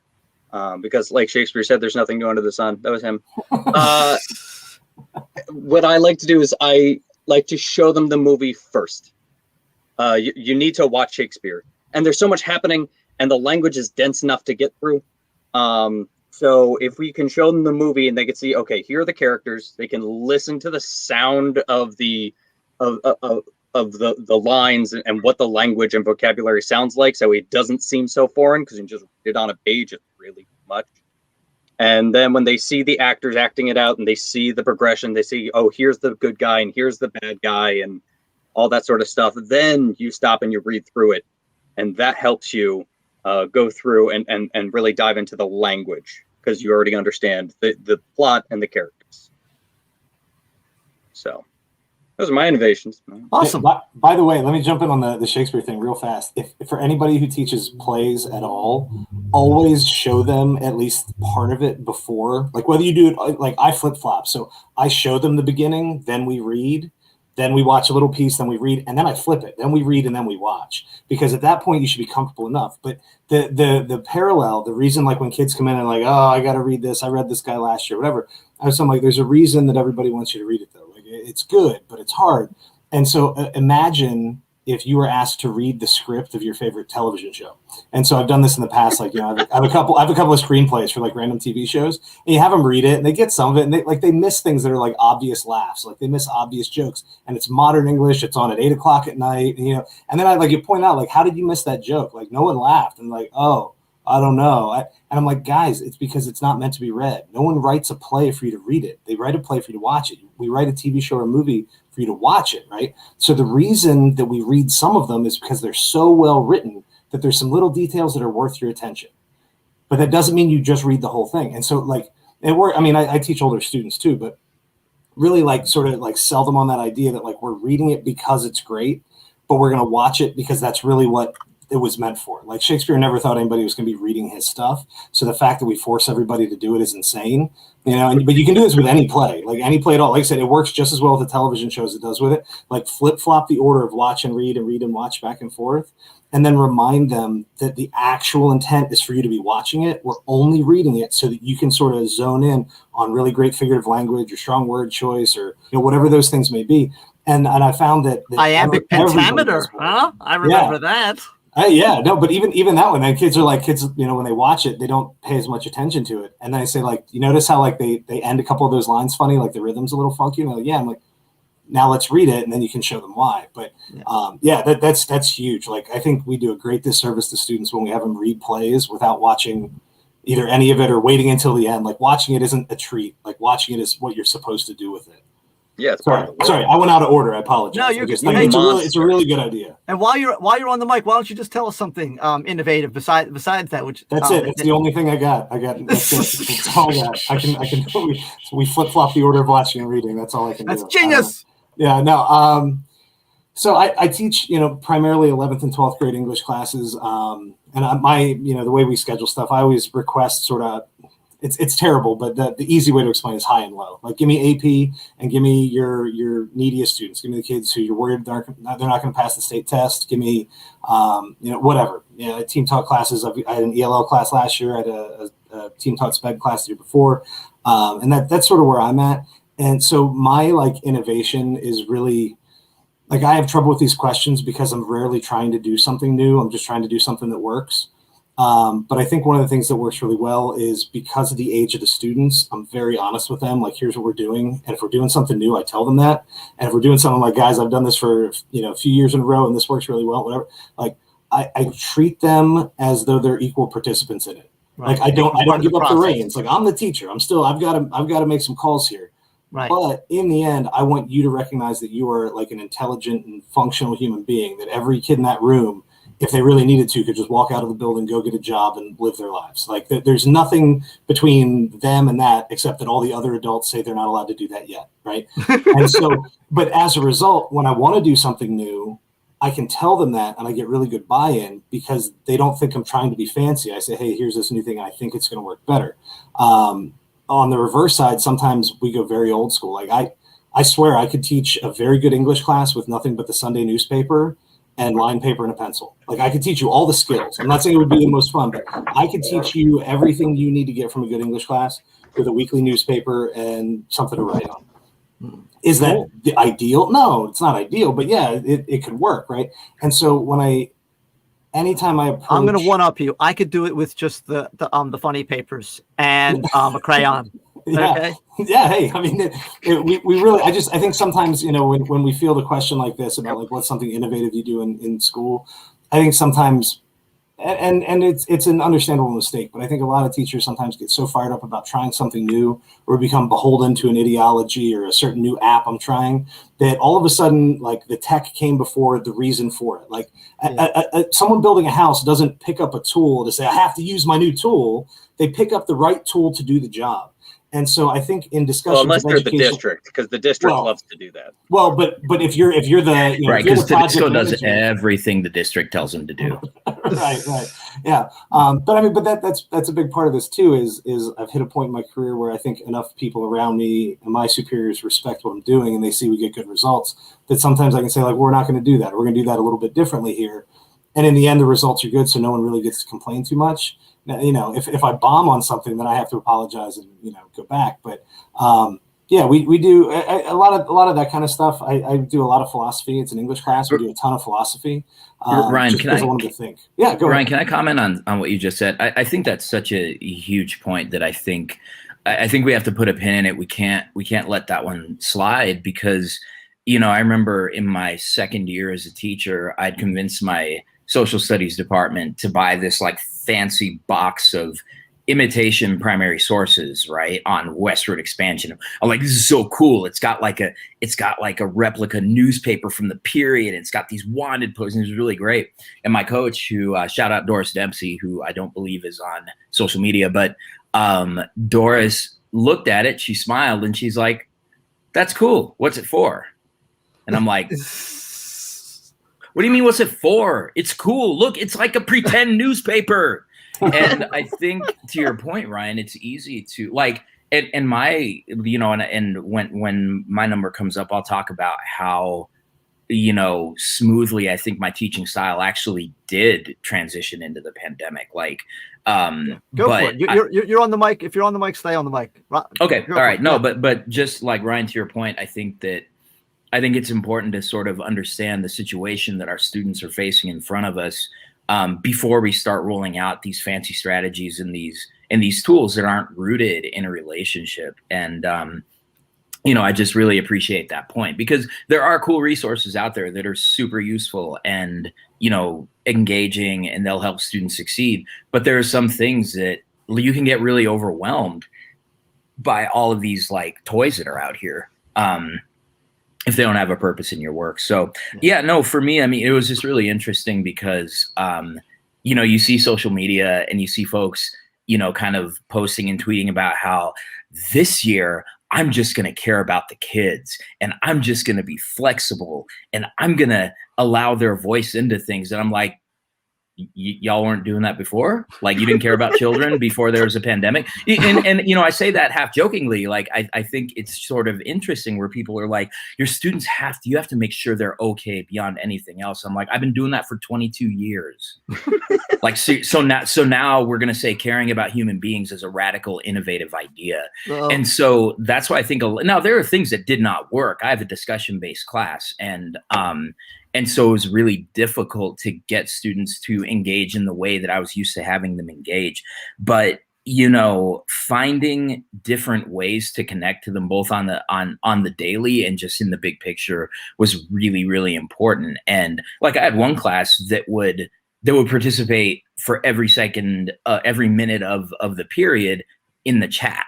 because like Shakespeare said, there's nothing new under the sun. That was him. What I like to do is I like to show them the movie first. You need to watch Shakespeare, and there's so much happening and the language is dense enough to get through. So if we can show them the movie and they can see, okay, here are the characters, they can listen to the sound of the lines and what the language and vocabulary sounds like, so it doesn't seem so foreign, because you can just read it on a page, it's really much. And then when they see the actors acting it out and they see the progression, they see, oh, here's the good guy and here's the bad guy and all that sort of stuff, then you stop and you read through it. And that helps you go through and really dive into the language, because you already understand the plot and the characters. So those are my innovations. Awesome. By the way, let me jump in on the Shakespeare thing real fast. If for anybody who teaches plays at all, always show them at least part of it before. Like whether you do it, like I flip-flop. So I show them the beginning, then we read, then we watch a little piece, then we read, and then I flip it. Then we read and then we watch. Because at that point you should be comfortable enough. But the parallel, the reason like when kids come in and like, oh, I got to read this. I read this guy last year, whatever. I was like, there's a reason that everybody wants you to read it though. Like it's good, but it's hard. And so imagine if you were asked to read the script of your favorite television show. And so I've done this in the past. Like, you know, I have a couple of screenplays for like random TV shows, and you have them read it and they get some of it. And they miss things that are like obvious laughs. Like they miss obvious jokes, and it's modern English. It's on at 8:00 at night, you know, and then you point out like, how did you miss that joke? Like no one laughed. And like, oh, I don't know. And I'm like, guys, it's because it's not meant to be read. No one writes a play for you to read it. They write a play for you to watch it. We write a TV show or a movie for you to watch it, right? So the reason that we read some of them is because they're so well written that there's some little details that are worth your attention. But that doesn't mean you just read the whole thing. And so like I mean, I teach older students too, but really like sort of like sell them on that idea that like we're reading it because it's great, but we're going to watch it because that's really what it was meant for. Like Shakespeare never thought anybody was going to be reading his stuff. So the fact that we force everybody to do it is insane, you know, but you can do this with any play, like any play at all. Like I said, it works just as well with the television shows it does with it. Like flip flop the order of watch and read and watch back and forth. And then remind them that the actual intent is for you to be watching it. We're only reading it so that you can sort of zone in on really great figurative language or strong word choice or, you know, whatever those things may be. And I found that iambic pentameter, huh? I remember that. Yeah, no, but even that one, and kids, you know, when they watch it, they don't pay as much attention to it. And then I say, like, you notice how like they end a couple of those lines funny, like the rhythm's a little funky. And they're like, yeah, I'm like, now let's read it, and then you can show them why. But that's huge. Like I think we do a great disservice to students when we have them read plays without watching either any of it or waiting until the end. Like watching it isn't a treat. Like watching it is what you're supposed to do with it. Yeah, sorry, I went out of order. I apologize. No, it's a really good idea. And while you're on the mic, why don't you just tell us something innovative besides that? Which that's it. It's the only thing I got. That's all I got. I can. We flip flop the order of watching and reading. That's all I can do. That's genius. Yeah, no. So I teach, you know, primarily 11th and 12th grade English classes. And the way we schedule stuff, I always request sort of, it's terrible, but the easy way to explain is high and low. Like give me AP and give me your neediest students. Give me the kids who you're worried they're not going to pass the state test. Give me, whatever. You know, team taught classes. I had an ELL class last year. I had a team taught SPED class the year before. And that's sort of where I'm at. And so my like innovation is really like I have trouble with these questions because I'm rarely trying to do something new. I'm just trying to do something that works. But I think one of the things that works really well is because of the age of the students, I'm very honest with them. Like, here's what we're doing. And if we're doing something new, I tell them that. And if we're doing something like, guys, I've done this for, you know, a few years in a row and this works really well, whatever, like I treat them as though they're equal participants in it. Right. Like I don't give up the reins. Like I'm the teacher. I've got to make some calls here. Right. But in the end, I want you to recognize that you are like an intelligent and functional human being, that every kid in that room, if they really needed to, could just walk out of the building, go get a job and live their lives. Like there's nothing between them and that, except that all the other adults say they're not allowed to do that yet. Right. And so, but as a result, when I want to do something new, I can tell them that and I get really good buy-in because they don't think I'm trying to be fancy. I say, hey, here's this new thing. And I think it's going to work better. On the reverse side, sometimes we go very old school. Like I swear I could teach a very good English class with nothing but the Sunday newspaper and line paper and a pencil. Like I could teach you all the skills. I'm not saying it would be the most fun, but I could teach you everything you need to get from a good English class with a weekly newspaper and something to write on. Is that the ideal? No, it's not ideal, but yeah, it could work, right? And so anytime I approach, I'm going to one up you. I could do it with just the funny papers and a crayon. Yeah. Okay. Yeah. Hey, I mean, we really, I think sometimes, you know, when we field a question like this about like what's something innovative you do in school, I think sometimes, and it's an understandable mistake, but I think a lot of teachers sometimes get so fired up about trying something new or become beholden to an ideology or a certain new app I'm trying that all of a sudden, like the tech came before the reason for it. Like someone building a house doesn't pick up a tool to say, I have to use my new tool. They pick up the right tool to do the job. And so I think in discussions, well, unless they're the district, because the district loves to do that. Well, but if you're the right, because Tedisco does everything the district tells him to do. right, yeah. But that's a big part of this too. Is I've hit a point in my career where I think enough people around me and my superiors respect what I'm doing, and they see we get good results. That sometimes I can say like, we're not going to do that. We're going to do that a little bit differently here, and in the end, the results are good, so no one really gets to complain too much. You know, if I bomb on something, then I have to apologize and, you know, go back. But yeah, we do a lot of that kind of stuff. I do a lot of philosophy. It's an English class. We do a ton of philosophy. Ryan, I wanted to think. Yeah, go Ryan, ahead. can I comment on what you just said? I think that's such a huge point that I think we have to put a pin in it. We can't let that one slide because, you know, I remember in my second year as a teacher, I'd convinced my social studies department to buy this like fancy box of imitation primary sources, right, on westward expansion. I'm like, this is so cool. It's got like a replica newspaper from the period. It's got these wanted postings. It was really great. And my coach, who shout out Doris Dempsey, who I don't believe is on social media, but Doris looked at it, she smiled, and she's like, "That's cool. What's it for?" And I'm like, "What do you mean, what's it for? It's cool. Look, it's like a pretend newspaper." And I think, to your point, Ryan, it's easy to like, and my, you know, and when my number comes up, I'll talk about how, you know, smoothly I think my teaching style actually did transition into the pandemic. Like, go for it. You're on the mic. If you're on the mic, stay on the mic. Okay. All right. No, but just like Ryan, to your point, I think it's important to sort of understand the situation that our students are facing in front of us before we start rolling out these fancy strategies and these tools that aren't rooted in a relationship. And you know, I just really appreciate that point, because there are cool resources out there that are super useful and, you know, engaging, and they'll help students succeed. But there are some things that you can get really overwhelmed by all of these like toys that are out here if they don't have a purpose in your work. So yeah, no, for me, I mean, it was just really interesting because, you know, you see social media and you see folks, you know, kind of posting and tweeting about how this year I'm just going to care about the kids, and I'm just going to be flexible, and I'm going to allow their voice into things. And I'm like, y'all weren't doing that before? Like, you didn't care about children before there was a pandemic? And you know, I say that half jokingly. Like, I think it's sort of interesting where people are like, your students you have to make sure they're okay beyond anything else. I'm like, I've been doing that for 22 years. Like, so now we're going to say caring about human beings is a radical, innovative idea. And so that's why I think, now there are things that did not work. I have a discussion-based class, and so it was really difficult to get students to engage in the way that I was used to having them engage. But, you know, finding different ways to connect to them both on the daily and just in the big picture was really, really important. And like, I had one class that would participate for every second, every minute of the period in the chat.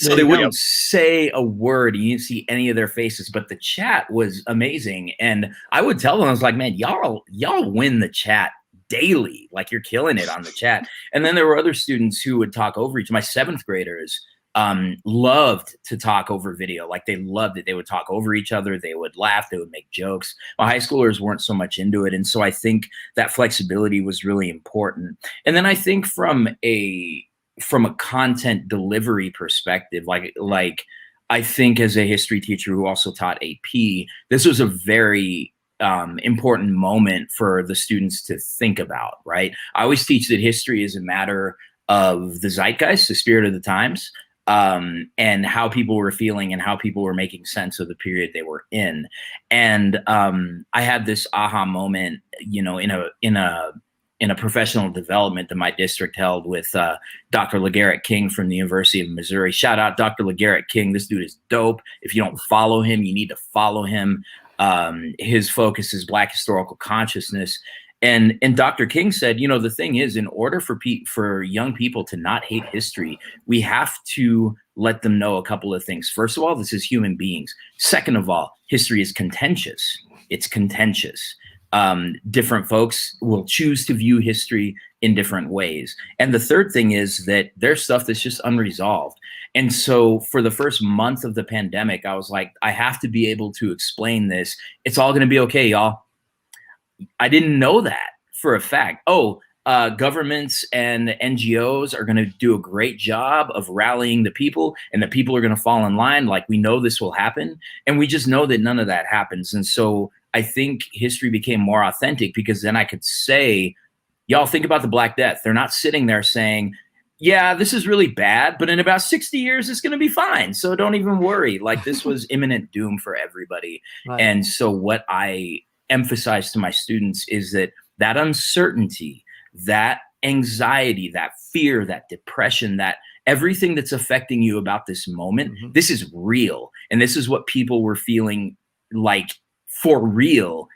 So they wouldn't say a word. You didn't see any of their faces, but the chat was amazing. And I would tell them, I was like, man, y'all win the chat daily. Like, you're killing it on the chat. And then there were other students who would talk over my 7th graders loved to talk over video. Like, they loved it. They would talk over each other. They would laugh. They would make jokes. My high schoolers weren't so much into it. And so I think that flexibility was really important. And then I think from a content delivery perspective, like I think as a history teacher who also taught AP, this was a very important moment for the students to think about, right? I always teach that history is a matter of the zeitgeist, the spirit of the times, and how people were feeling and how people were making sense of the period they were in. And I had this aha moment, you know, in a professional development that my district held with Dr. LeGarrette King from the University of Missouri. Shout out Dr. LeGarrette King. This dude is dope. If you don't follow him, you need to follow him. His focus is Black historical consciousness. And Dr. King said, you know, the thing is, in order for young people to not hate history, we have to let them know a couple of things. First of all, this is human beings. Second of all, history is contentious. It's contentious. Different folks will choose to view history in different ways. And the third thing is that there's stuff that's just unresolved. And so for the first month of the pandemic, I was like, I have to be able to explain this. It's all going to be okay, y'all. I didn't know that for a fact. Governments and NGOs are going to do a great job of rallying the people, and the people are going to fall in line. Like, we know this will happen. And we just know that none of that happens. And so I think history became more authentic, because then I could say, y'all, think about the Black Death. They're not sitting there saying, yeah, this is really bad, but in about 60 years, it's going to be fine. So don't even worry. Like, this was imminent doom for everybody. Right. And so what I emphasize to my students is that uncertainty, that anxiety, that fear, that depression, that everything that's affecting you about this moment, this is real. And this is what people were feeling like for real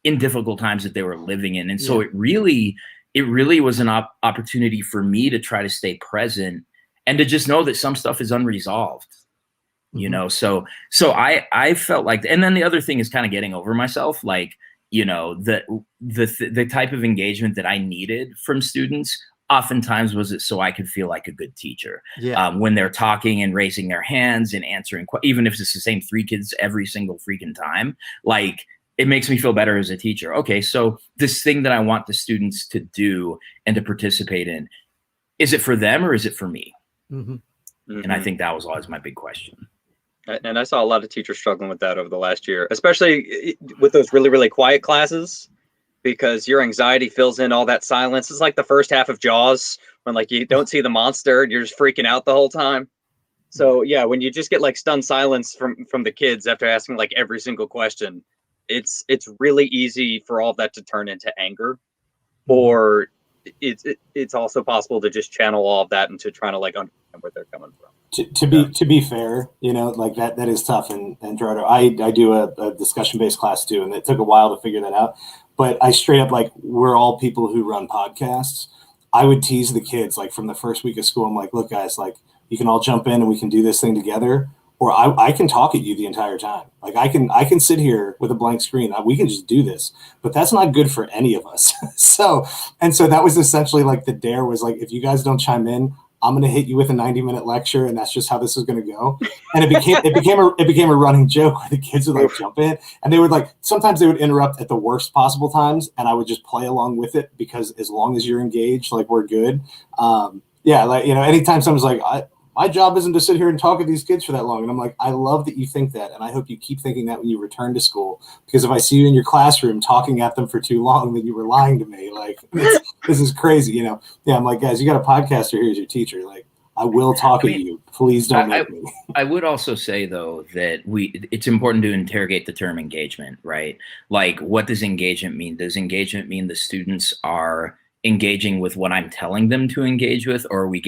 in difficult times that they were living in. And so it really was an opportunity for me to try to stay present and to just know that some stuff is unresolved, you know? So I felt like, and then the other thing is kind of getting over myself. Like, you know, the type of engagement that I needed from students oftentimes was it so I could feel like a good teacher. Yeah. When they're talking and raising their hands and answering, even if it's the same 3 kids every single freaking time, like, it makes me feel better as a teacher. Okay, so this thing that I want the students to do and to participate in, is it for them or is it for me? Mm-hmm. Mm-hmm. And I think that was always my big question. And I saw a lot of teachers struggling with that over the last year, especially with those really, really quiet classes, because your anxiety fills in all that silence. It's like the first half of Jaws when like you don't see the monster and you're just freaking out the whole time. So yeah, when you just get like stunned silence from the kids after asking like every single question, it's really easy for all of that to turn into anger, or it's also possible to just channel all of that into trying to like understand where they're coming from. To be fair, you know, like that is tough. And Gerardo, I do a discussion-based class too, and it took a while to figure that out. But I straight up, like, we're all people who run podcasts. I would tease the kids like from the first week of school. I'm like, look, guys, like, you can all jump in and we can do this thing together, or I can talk at you the entire time. Like, I can sit here with a blank screen. We can just do this, but that's not good for any of us. So that was essentially like the dare was like, if you guys don't chime in, I'm going to hit you with a 90-minute lecture, and that's just how this is going to go. And it became a running joke where the kids would like jump in, and they would like, sometimes they would interrupt at the worst possible times, and I would just play along with it, because as long as you're engaged, like, we're good. Yeah, like, you know, anytime someone's like, my job isn't to sit here and talk to these kids for that long. And I'm like, I love that you think that. And I hope you keep thinking that when you return to school, because if I see you in your classroom talking at them for too long, then you were lying to me. Like, this is crazy, you know? Yeah. I'm like, guys, you got a podcaster here as your teacher. Like, I will talk at you. Please don't make me. I would also say, though, that it's important to interrogate the term engagement, right? Like, what does engagement mean? Does engagement mean the students are engaging with what I'm telling them to engage with, or are we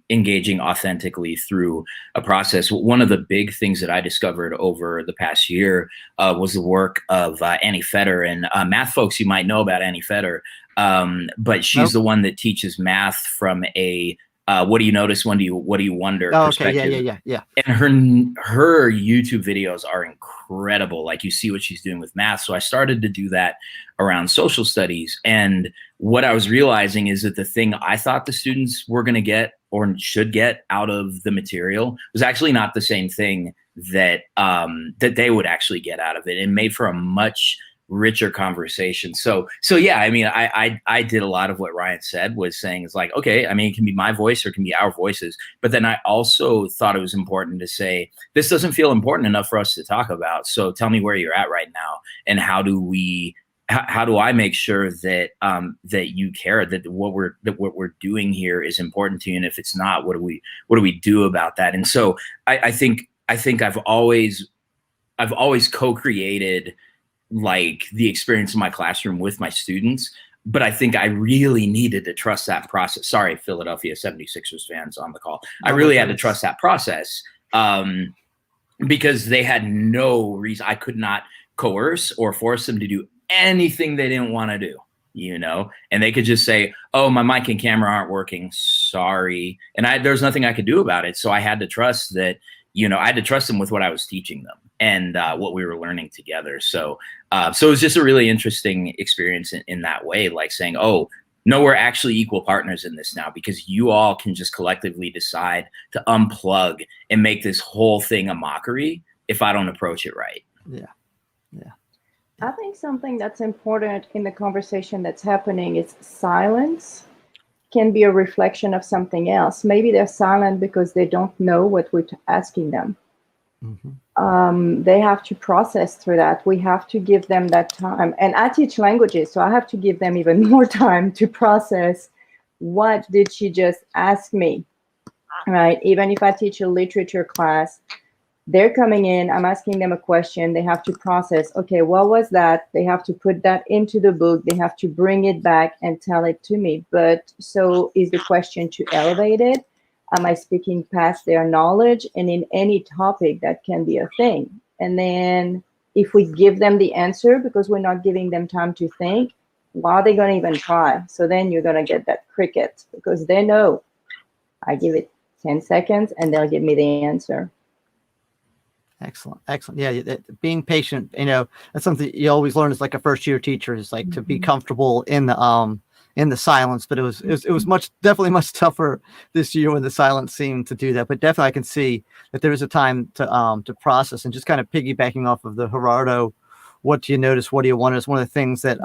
engaging authentically through a process? One of the big things that I discovered over the past year was the work of Annie Fetter. And math folks, you might know about Annie Fetter, but she's the one that teaches math from a what do you notice? What do you wonder? Oh, okay. Yeah. And her YouTube videos are incredible. Like, you see what she's doing with math. So I started to do that around social studies. And what I was realizing is that the thing I thought the students were going to get or should get out of the material was actually not the same thing that that they would actually get out of it, and made for a much richer conversation. So yeah, I mean, I did a lot of what Ryan said, was saying, it's like, okay, I mean, it can be my voice or it can be our voices, but then I also thought it was important to say, this doesn't feel important enough for us to talk about. So tell me where you're at right now, and how do I make sure that that you care, that what we're doing here is important to you, and if it's not, what do we do about that? And so I think I've always co-created like the experience in my classroom with my students, but I think I really needed to trust that process. Sorry, Philadelphia 76ers fans on the call. I really had to trust that process because they had no reason. I could not coerce or force them to do anything they didn't want to do, you know, and they could just say, oh, my mic and camera aren't working, sorry. And there's nothing I could do about it. So I had to trust that, you know, I had to trust them with what I was teaching them and what we were learning together. So it was just a really interesting experience in that way, like saying, oh, no, we're actually equal partners in this now, because you all can just collectively decide to unplug and make this whole thing a mockery if I don't approach it right. Yeah. I think something that's important in the conversation that's happening is silence can be a reflection of something else. Maybe they're silent because they don't know what we're asking them. Mm-hmm. They have to process through that. We have to give them that time. And I teach languages, so I have to give them even more time to process, what did she just ask me, right? Even if I teach a literature class, they're coming in, I'm asking them a question, they have to process, okay, what was that? They have to put that into the book, they have to bring it back and tell it to me. But so is the question to elevate it? Am I speaking past their knowledge? And in any topic, that can be a thing. And then if we give them the answer because we're not giving them time to think, why are they going to even try? So then you're going to get that cricket, because they know I give it 10 seconds and they'll give me the answer. Excellent. Yeah, being patient, you know, that's something you always learn as like a first year teacher, is like to be comfortable in the in the silence, but it was definitely much tougher this year when the silence seemed to do that. But definitely I can see that there is a time to process, and just kind of piggybacking off of the Gerardo, what do you notice? What do you want? Is one of the things that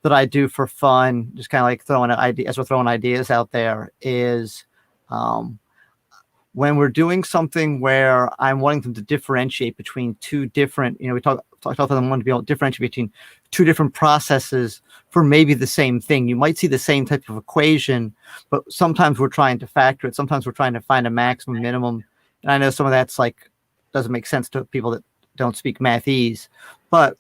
that I do for fun, just kind of like throwing ideas, as we're throwing ideas out there, is when we're doing something where I'm wanting them to differentiate between two different, we talked about them wanting to be able to differentiate between two different processes for maybe the same thing. You might see the same type of equation, but sometimes we're trying to factor it. Sometimes we're trying to find a maximum, minimum. And I know some of that's like, doesn't make sense to people that don't speak mathese. But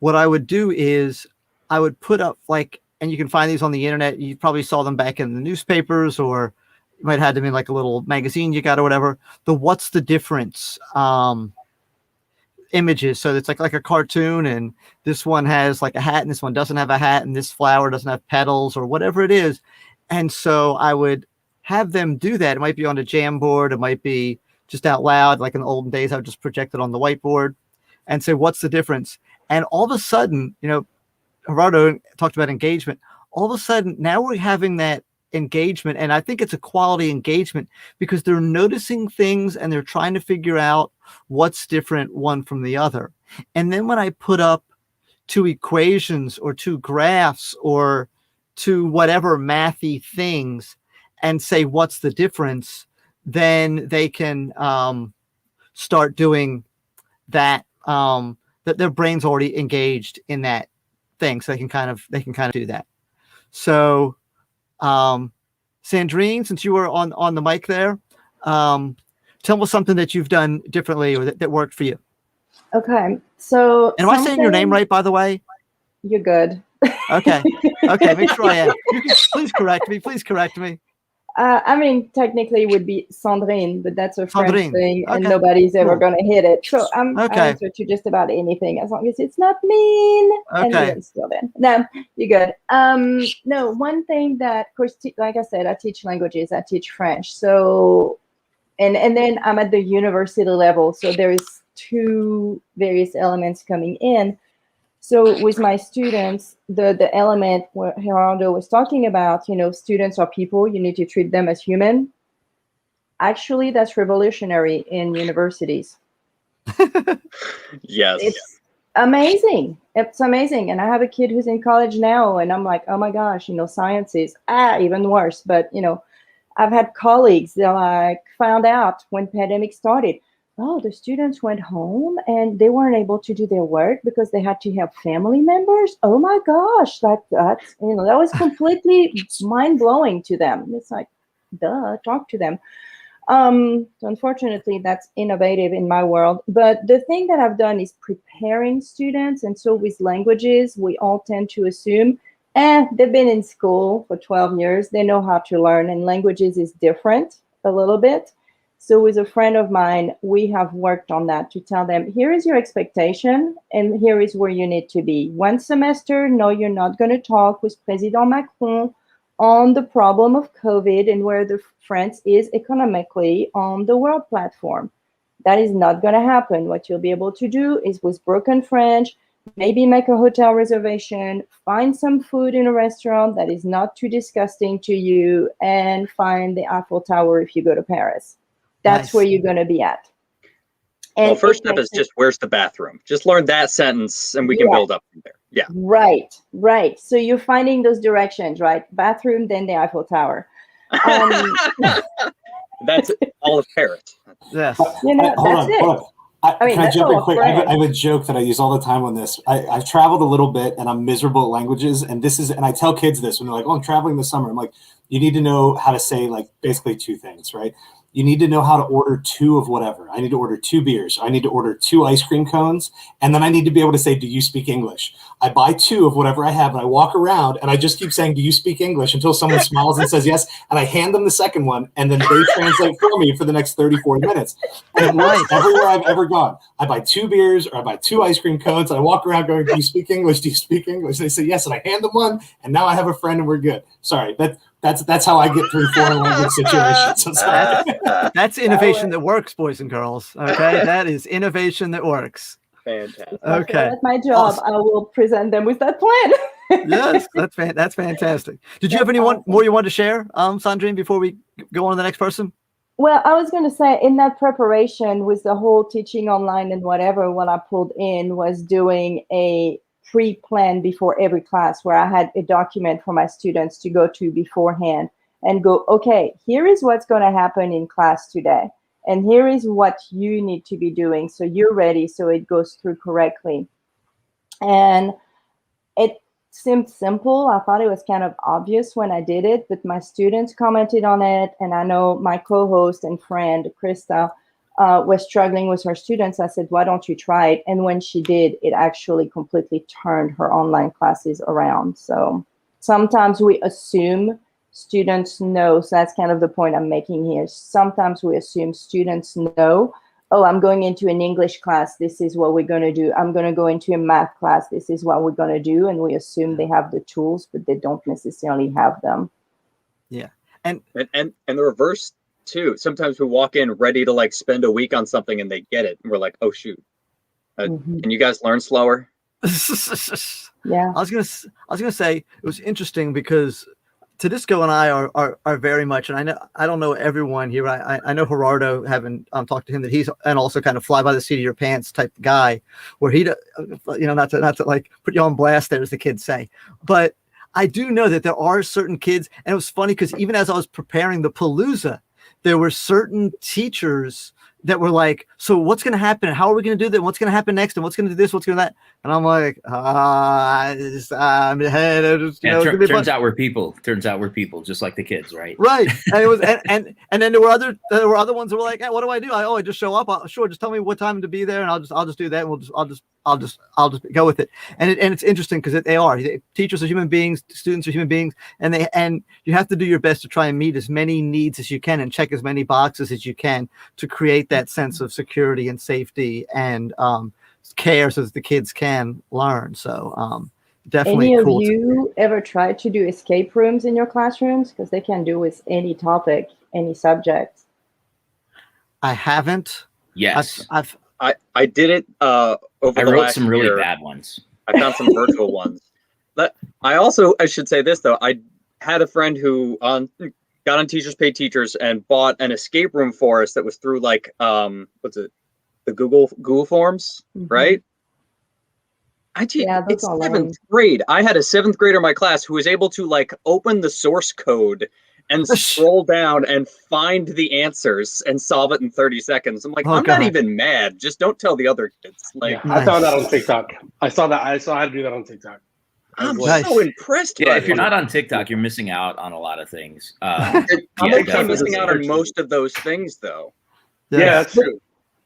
what I would do is I would put up and you can find these on the internet. You probably saw them back in the newspapers, or you might have had them in like a little magazine you got or whatever. The what's the difference images. So it's like a cartoon, and this one has like a hat and this one doesn't have a hat, and this flower doesn't have petals, or whatever it is. And so I would have them do that. It might be on a Jamboard. It might be just out loud. Like in the olden days, I would just project it on the whiteboard and say, what's the difference? And all of a sudden, Gerardo talked about engagement. All of a sudden, now we're having that engagement, and I think it's a quality engagement because they're noticing things and they're trying to figure out what's different one from the other. And then when I put up two equations or two graphs or two whatever mathy things and say what's the difference, then they can start doing that. That their brain's already engaged in that thing, so they can kind of do that. So Sandrine, since you were on the mic there, tell us something that you've done differently or that worked for you. Okay, so am I saying your name right, by the way? You're good. Okay, make sure I am. Please correct me. I mean, technically it would be Sandrine, but that's a French thing, and okay. Nobody's ever going to hit it. So I answer to just about anything as long as it's not mean. Okay. And still then. No, you're good. No, one thing that, of course, like I said, I teach languages. I teach French. So, and then I'm at the university level. So there is two various elements coming in. So with my students, the element what Gerardo was talking about, students are people, you need to treat them as human. Actually, that's revolutionary in universities. Yes. It's amazing. It's amazing. And I have a kid who's in college now, and I'm like, oh my gosh, science is even worse. But, I've had colleagues that found out when pandemic started, oh, the students went home and they weren't able to do their work because they had to help family members. Oh my gosh, that's that was completely mind blowing to them. It's like, duh, talk to them. So unfortunately, that's innovative in my world. But the thing that I've done is preparing students. And so with languages, we all tend to assume, they've been in school for 12 years. They know how to learn, and languages is different a little bit. So with a friend of mine, we have worked on that to tell them, here is your expectation, and here is where you need to be. One semester, no, you're not going to talk with President Macron on the problem of COVID and where the France is economically on the world platform. That is not going to happen. What you'll be able to do is with broken French, maybe make a hotel reservation, find some food in a restaurant that is not too disgusting to you, and find the Eiffel Tower if you go to Paris. That's nice. Where you're going to be at. And well, first step is just, where's the bathroom? Just learn that sentence and we can build up from there. Yeah. Right. So you're finding those directions, right? Bathroom, then the Eiffel Tower. That's all of Paris. Yes. That's it. Can I jump in quick? I have a joke that I use all the time on this. I've traveled a little bit and I'm miserable at languages. And I tell kids this when they're like, oh, I'm traveling this summer. I'm like, you need to know how to say basically two things, right? You need to know how to order two of whatever. I need to order 2 beers. I need to order 2 ice cream cones. And then I need to be able to say, do you speak English? I buy 2 of whatever I have and I walk around and I just keep saying, do you speak English? Until someone smiles and says yes. And I hand them the second one and then they translate for me for the next 30, 40 minutes. And it works everywhere I've ever gone. I buy 2 beers or I buy 2 ice cream cones. And I walk around going, do you speak English? Do you speak English? They say yes. And I hand them one and now I have a friend and we're good. Sorry, that's how I get through foreign language situations. That's innovation that works, boys and girls. Okay, that is innovation that works. Fantastic. Okay, that's my job. Awesome. I will present them with that plan. Yes, that's fantastic. Did you have anyone more you wanted to share, Sandrine, before we go on to the next person? Well, I was going to say, in that preparation with the whole teaching online and whatever, what I pulled in was doing a pre-plan before every class where I had a document for my students to go to beforehand and go, okay, here is what's going to happen in class today. And here is what you need to be doing so you're ready, so it goes through correctly. And it seemed simple. I thought it was kind of obvious when I did it, but my students commented on it. And I know my co-host and friend, Krista, was struggling with her students. I said, why don't you try it? And when she did, it actually completely turned her online classes around. So sometimes we assume students know. So that's kind of the point I'm making here. Sometimes we assume students know, oh, I'm going into an English class, this is what we're going to do. I'm going to go into a math class, this is what we're going to do. And we assume they have the tools, but they don't necessarily have them. Yeah. And the reverse too. Sometimes we walk in ready to like spend a week on something and they get it. And we're like, oh, shoot. Can you guys learn slower? Yeah. I was going to say, it was interesting because Tedisco and I are very much, and I don't know everyone here. I know Gerardo, having talked to him, that he's and also kind of fly by the seat of your pants type guy, where he, not to like put you on blast there, as the kids say, but I do know that there are certain kids, and it was funny because even as I was preparing the Palooza, there were certain teachers that were like, so what's going to happen? And how are we going to do that? What's going to happen next? And what's going to do this? What's going to that? And I'm like, I'm ahead. Turns out we're people, just like the kids, right? Right. And it was, and then there were other ones that were like, hey, what do I do? I just show up. Sure. Just tell me what time to be there. And I'll just do that. And I'll just go with it. And it's interesting because they are teachers are human beings, students are human beings, and you have to do your best to try and meet as many needs as you can and check as many boxes as you can to create that sense of security and safety and care so that the kids can learn. So definitely. Any of you ever tried to do escape rooms in your classrooms? Because they can do with any topic, any subject. I haven't. Yes. I did it over I the wrote last some really year. bad ones. I found some virtual ones. But I should say this though. I had a friend who got on Teachers Pay Teachers and bought an escape room for us that was through like what's it, the Google Forms, right? It's seventh grade. I had a 7th grader in my class who was able to like open the source code and scroll down and find the answers and solve it in 30 seconds. I'm like, I'm not even mad. Just don't tell the other kids. Like, yeah, I found that on TikTok. I saw how to do that on TikTok. I'm so impressed. Yeah, if you're not on TikTok, you're missing out on a lot of things. I'm missing out on most of those things, though. Yeah, that's true.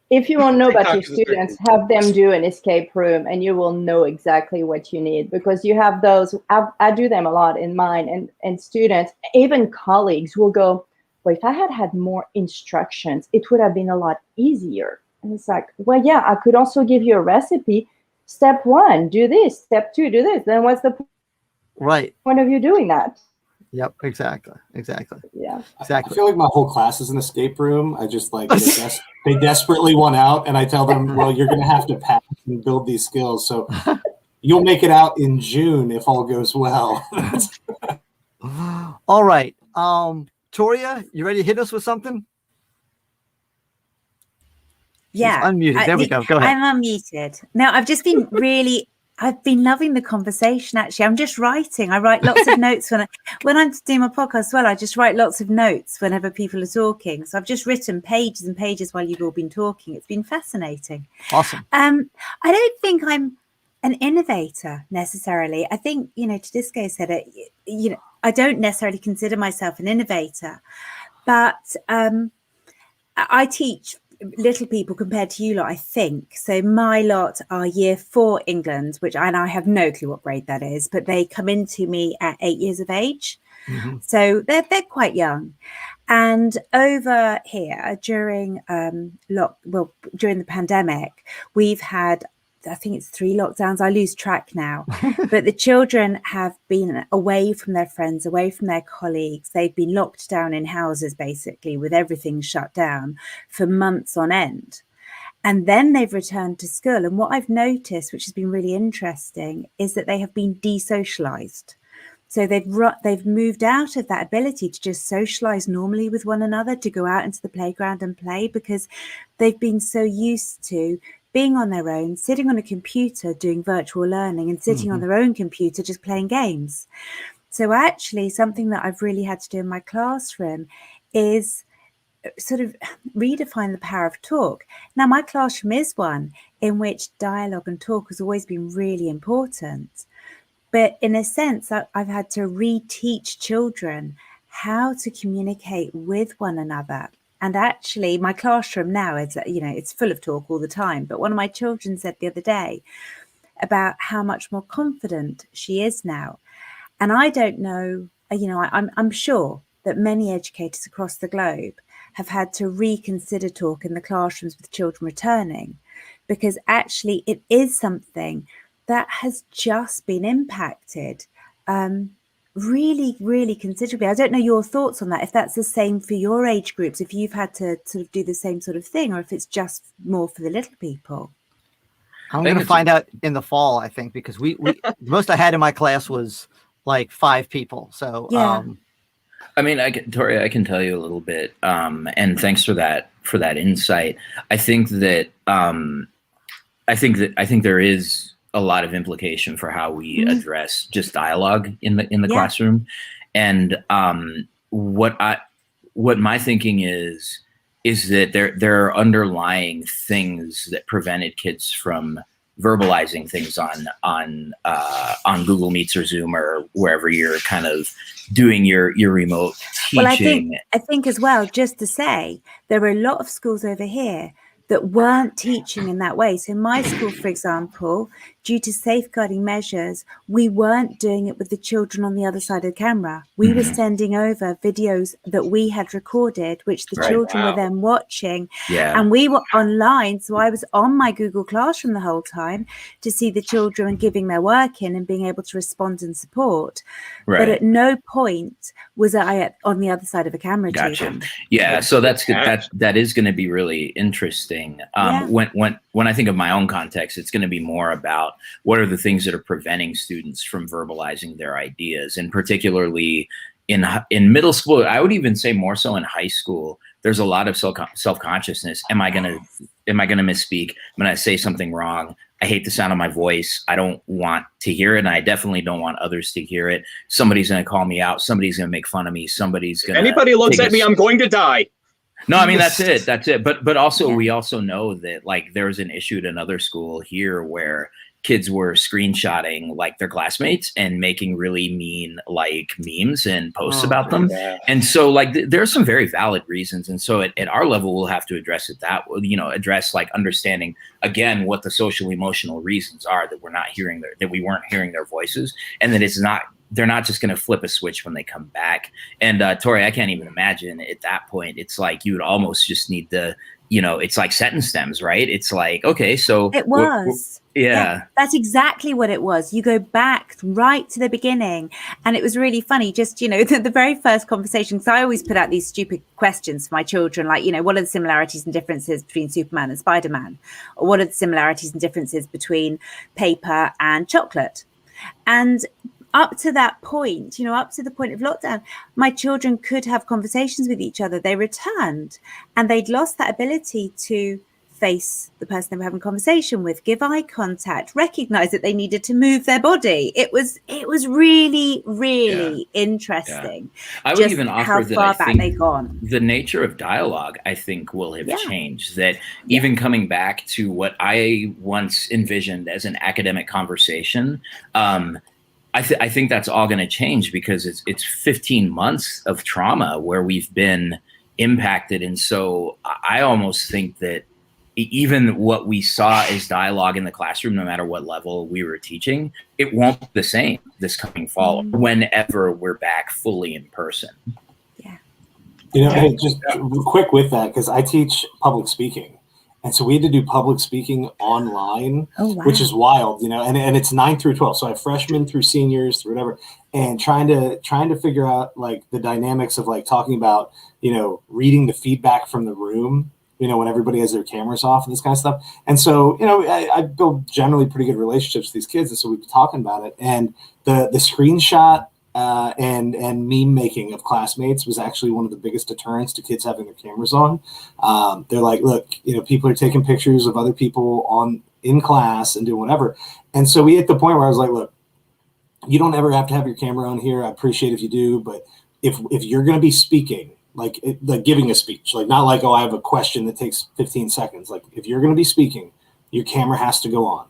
If you want to know about your students, have them do an escape room and you will know exactly what you need, because you have those, I do them a lot in mine, and students, even colleagues will go, well, if I had more instructions, it would have been a lot easier. And it's like, well, yeah, I could also give you a recipe. Step 1, do this. Step 2, do this. Then what's the point of you doing that? Yep, exactly. Yeah, exactly. I feel like my whole class is an escape room. I just like they desperately want out, and I tell them, well, you're going to have to pass and build these skills. So you'll make it out in June if all goes well. All right, Toria, you ready to hit us with something? Yeah, she's unmuted. There we go. Go ahead. I'm unmuted. No, I've been loving the conversation, actually. I'm just writing. I write lots of notes when I'm doing my podcast as well. I just write lots of notes whenever people are talking. So I've just written pages and pages while you've all been talking. It's been fascinating. Awesome. I don't think I'm an innovator necessarily. I think, Tedisco said it, I don't necessarily consider myself an innovator, but I teach little people compared to you lot, I think. So my lot are year 4 England, and I have no clue what grade that is, but they come into me at 8 years of age. Mm-hmm. So they're quite young. And over here during during the pandemic, we've had, I think it's 3 lockdowns. I lose track now. But the children have been away from their friends, away from their colleagues. They've been locked down in houses, basically, with everything shut down for months on end. And then they've returned to school. And what I've noticed, which has been really interesting, is that they have been desocialized. So they've moved out of that ability to just socialize normally with one another, to go out into the playground and play, because they've been so used to being on their own, sitting on a computer doing virtual learning, and sitting on their own computer just playing games. So actually, something that I've really had to do in my classroom is sort of redefine the power of talk. Now, my classroom is one in which dialogue and talk has always been really important. But in a sense, I've had to reteach children how to communicate with one another. And actually, my classroom now is, it's full of talk all the time. But one of my children said the other day about how much more confident she is now. And I don't know, I'm sure that many educators across the globe have had to reconsider talk in the classrooms with children returning, because actually it is something that has just been impacted really, really considerably. I don't know your thoughts on that, if that's the same for your age groups, if you've had to sort of do the same sort of thing, or if it's just more for the little people. I'm going to find out in the fall, I think, because we the most I had in my class was like 5 people. So, yeah. I mean, Tori, I can tell you a little bit, and thanks for that insight. I think that there is a lot of implication for how we address just dialogue in the classroom, and what my thinking is that there are underlying things that prevented kids from verbalizing things on Google Meets or Zoom or wherever you're kind of doing your remote teaching. Well, I think as well, just to say, there are a lot of schools over here that weren't teaching in that way. So in my school, for example, due to safeguarding measures, we weren't doing it with the children on the other side of the camera. We were sending over videos that we had recorded, which the children were then watching. Yeah. And we were online. So I was on my Google Classroom the whole time to see the children giving their work in and being able to respond and support. Right. But at no point was I on the other side of a camera. Gotcha. To them. Yeah. So that's good. That is going to be really interesting. When I think of my own context, it's going to be more about what are the things that are preventing students from verbalizing their ideas, and particularly in middle school. I would even say more so in high school. There's a lot of self-consciousness. Am I gonna misspeak? I'm gonna say something wrong. I hate the sound of my voice. I don't want to hear it, and I definitely don't want others to hear it. Somebody's gonna call me out. Somebody's gonna make fun of me. Somebody's gonna. Anybody looks at me, I'm going to die. No, I mean, that's it. But also, we also know that like there was an issue at another school here where kids were screenshotting like their classmates and making really mean like memes and posts about them. Yeah. And so like there are some very valid reasons. And so at our level, we'll have to address it address like understanding again what the social emotional reasons are that we're not hearing that we weren't hearing their voices, and that they're not just going to flip a switch when they come back. And Tori, I can't even imagine at that point. It's like you would almost just need to, it's like sentence stems, right? It's like, okay, so it was. Yeah, that's exactly what it was. You go back right to the beginning, and it was really funny. Just the very first conversation. So I always put out these stupid questions for my children, like what are the similarities and differences between Superman and Spider-Man, or what are the similarities and differences between paper and chocolate, and up to that point, up to the point of lockdown, my children could have conversations with each other. They returned, and they'd lost that ability to face the person they were having a conversation with, give eye contact, recognize that they needed to move their body. It was really, really interesting. Yeah. I would even offer how that far I back think they've gone. The nature of dialogue, I think, will have changed. That even coming back to what I once envisioned as an academic conversation, I think that's all going to change because it's 15 months of trauma where we've been impacted. And so I almost think that even what we saw as dialogue in the classroom, no matter what level we were teaching, it won't be the same this coming fall whenever we're back fully in person. Yeah. Hey, just quick with that, because I teach public speaking. And so we had to do public speaking online, which is wild, and it's 9 through 12. So I have freshmen through seniors through whatever, and trying to figure out like the dynamics of like talking about, reading the feedback from the room when everybody has their cameras off and this kind of stuff. And so, I build generally pretty good relationships with these kids. And so we've been talking about it. And the screenshot and meme making of classmates was actually one of the biggest deterrents to kids having their cameras on. They're like, look, people are taking pictures of other people in class and doing whatever. And so we hit the point where I was like, look, you don't ever have to have your camera on here. I appreciate if you do, but if you're going to be speaking, like giving a speech, like not like, oh, I have a question that takes 15 seconds. Like if you're going to be speaking, your camera has to go on.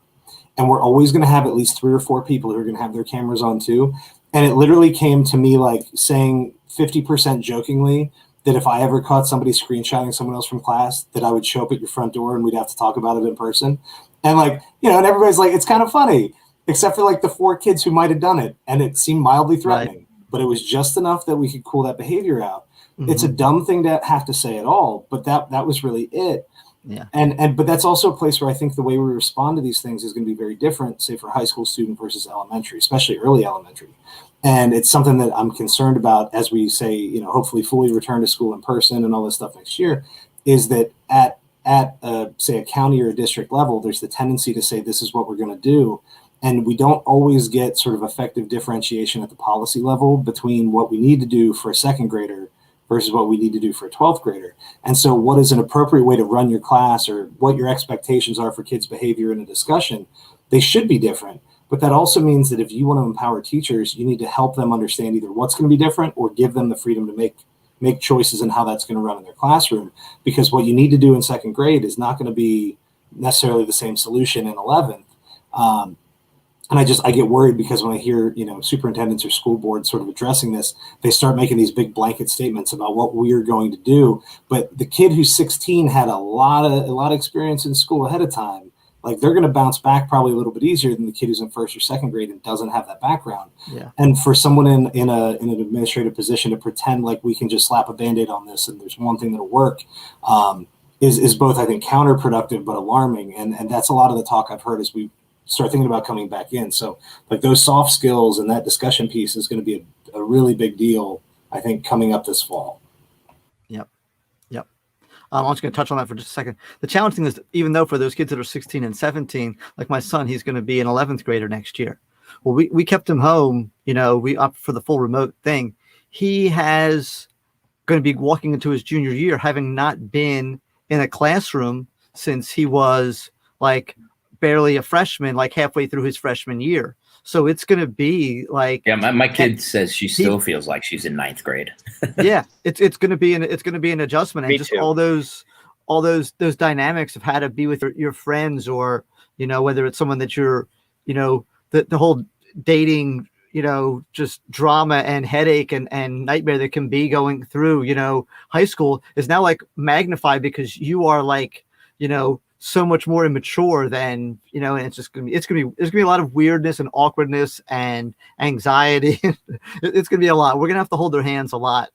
And we're always going to have at least 3 or 4 people who are going to have their cameras on too. And it literally came to me like saying 50% jokingly that if I ever caught somebody screenshotting someone else from class, that I would show up at your front door and we'd have to talk about it in person. And and everybody's like, it's kind of funny, except for like the 4 kids who might have done it. And it seemed mildly threatening, right. But it was just enough that we could cool that behavior out. Mm-hmm. It's a dumb thing to have to say at all, but that was really it. Yeah. But that's also a place where I think the way we respond to these things is going to be very different, say for a high school student versus elementary, especially early elementary. And it's something that I'm concerned about as we say, hopefully fully return to school in person and all this stuff next year, is that at say a county or a district level, there's the tendency to say, this is what we're going to do. And we don't always get sort of effective differentiation at the policy level between what we need to do for a second grader versus what we need to do for a 12th grader. And so what is an appropriate way to run your class or what your expectations are for kids' behavior in a discussion, they should be different. But that also means that if you want to empower teachers, you need to help them understand either what's going to be different or give them the freedom to make choices in how that's going to run in their classroom. Because what you need to do in second grade is not going to be necessarily the same solution in 11th. And I get worried because when I hear, superintendents or school boards sort of addressing this, they start making these big blanket statements about what we're going to do. But the kid who's 16 had a lot of experience in school ahead of time. Like they're going to bounce back probably a little bit easier than the kid who's in first or second grade and doesn't have that background. Yeah. And for someone in an administrative position to pretend like we can just slap a Band-Aid on this and there's one thing that'll work is both, I think, counterproductive but alarming. And that's a lot of the talk I've heard as we start thinking about coming back in. So like those soft skills and that discussion piece is going to be a really big deal, I think, coming up this fall. Yep. I'm just going to touch on that for just a second. The challenge thing is, even though for those kids that are 16 and 17, like my son, he's going to be an 11th grader next year. Well, we kept him home, we opted for the full remote thing. He has going to be walking into his junior year, having not been in a classroom since he was like barely a freshman, like halfway through his freshman year. So it's going to be like, yeah, my kid says she still feels like she's in 9th grade. Yeah, it's going to be an adjustment, and just all those dynamics of how to be with your friends, or whether it's someone that you're, the whole dating, just drama and headache and nightmare that can be going through, high school is now like magnified because you are like, so much more immature than, and it's going to be a lot of weirdness and awkwardness and anxiety. It's going to be a lot. We're going to have to hold their hands a lot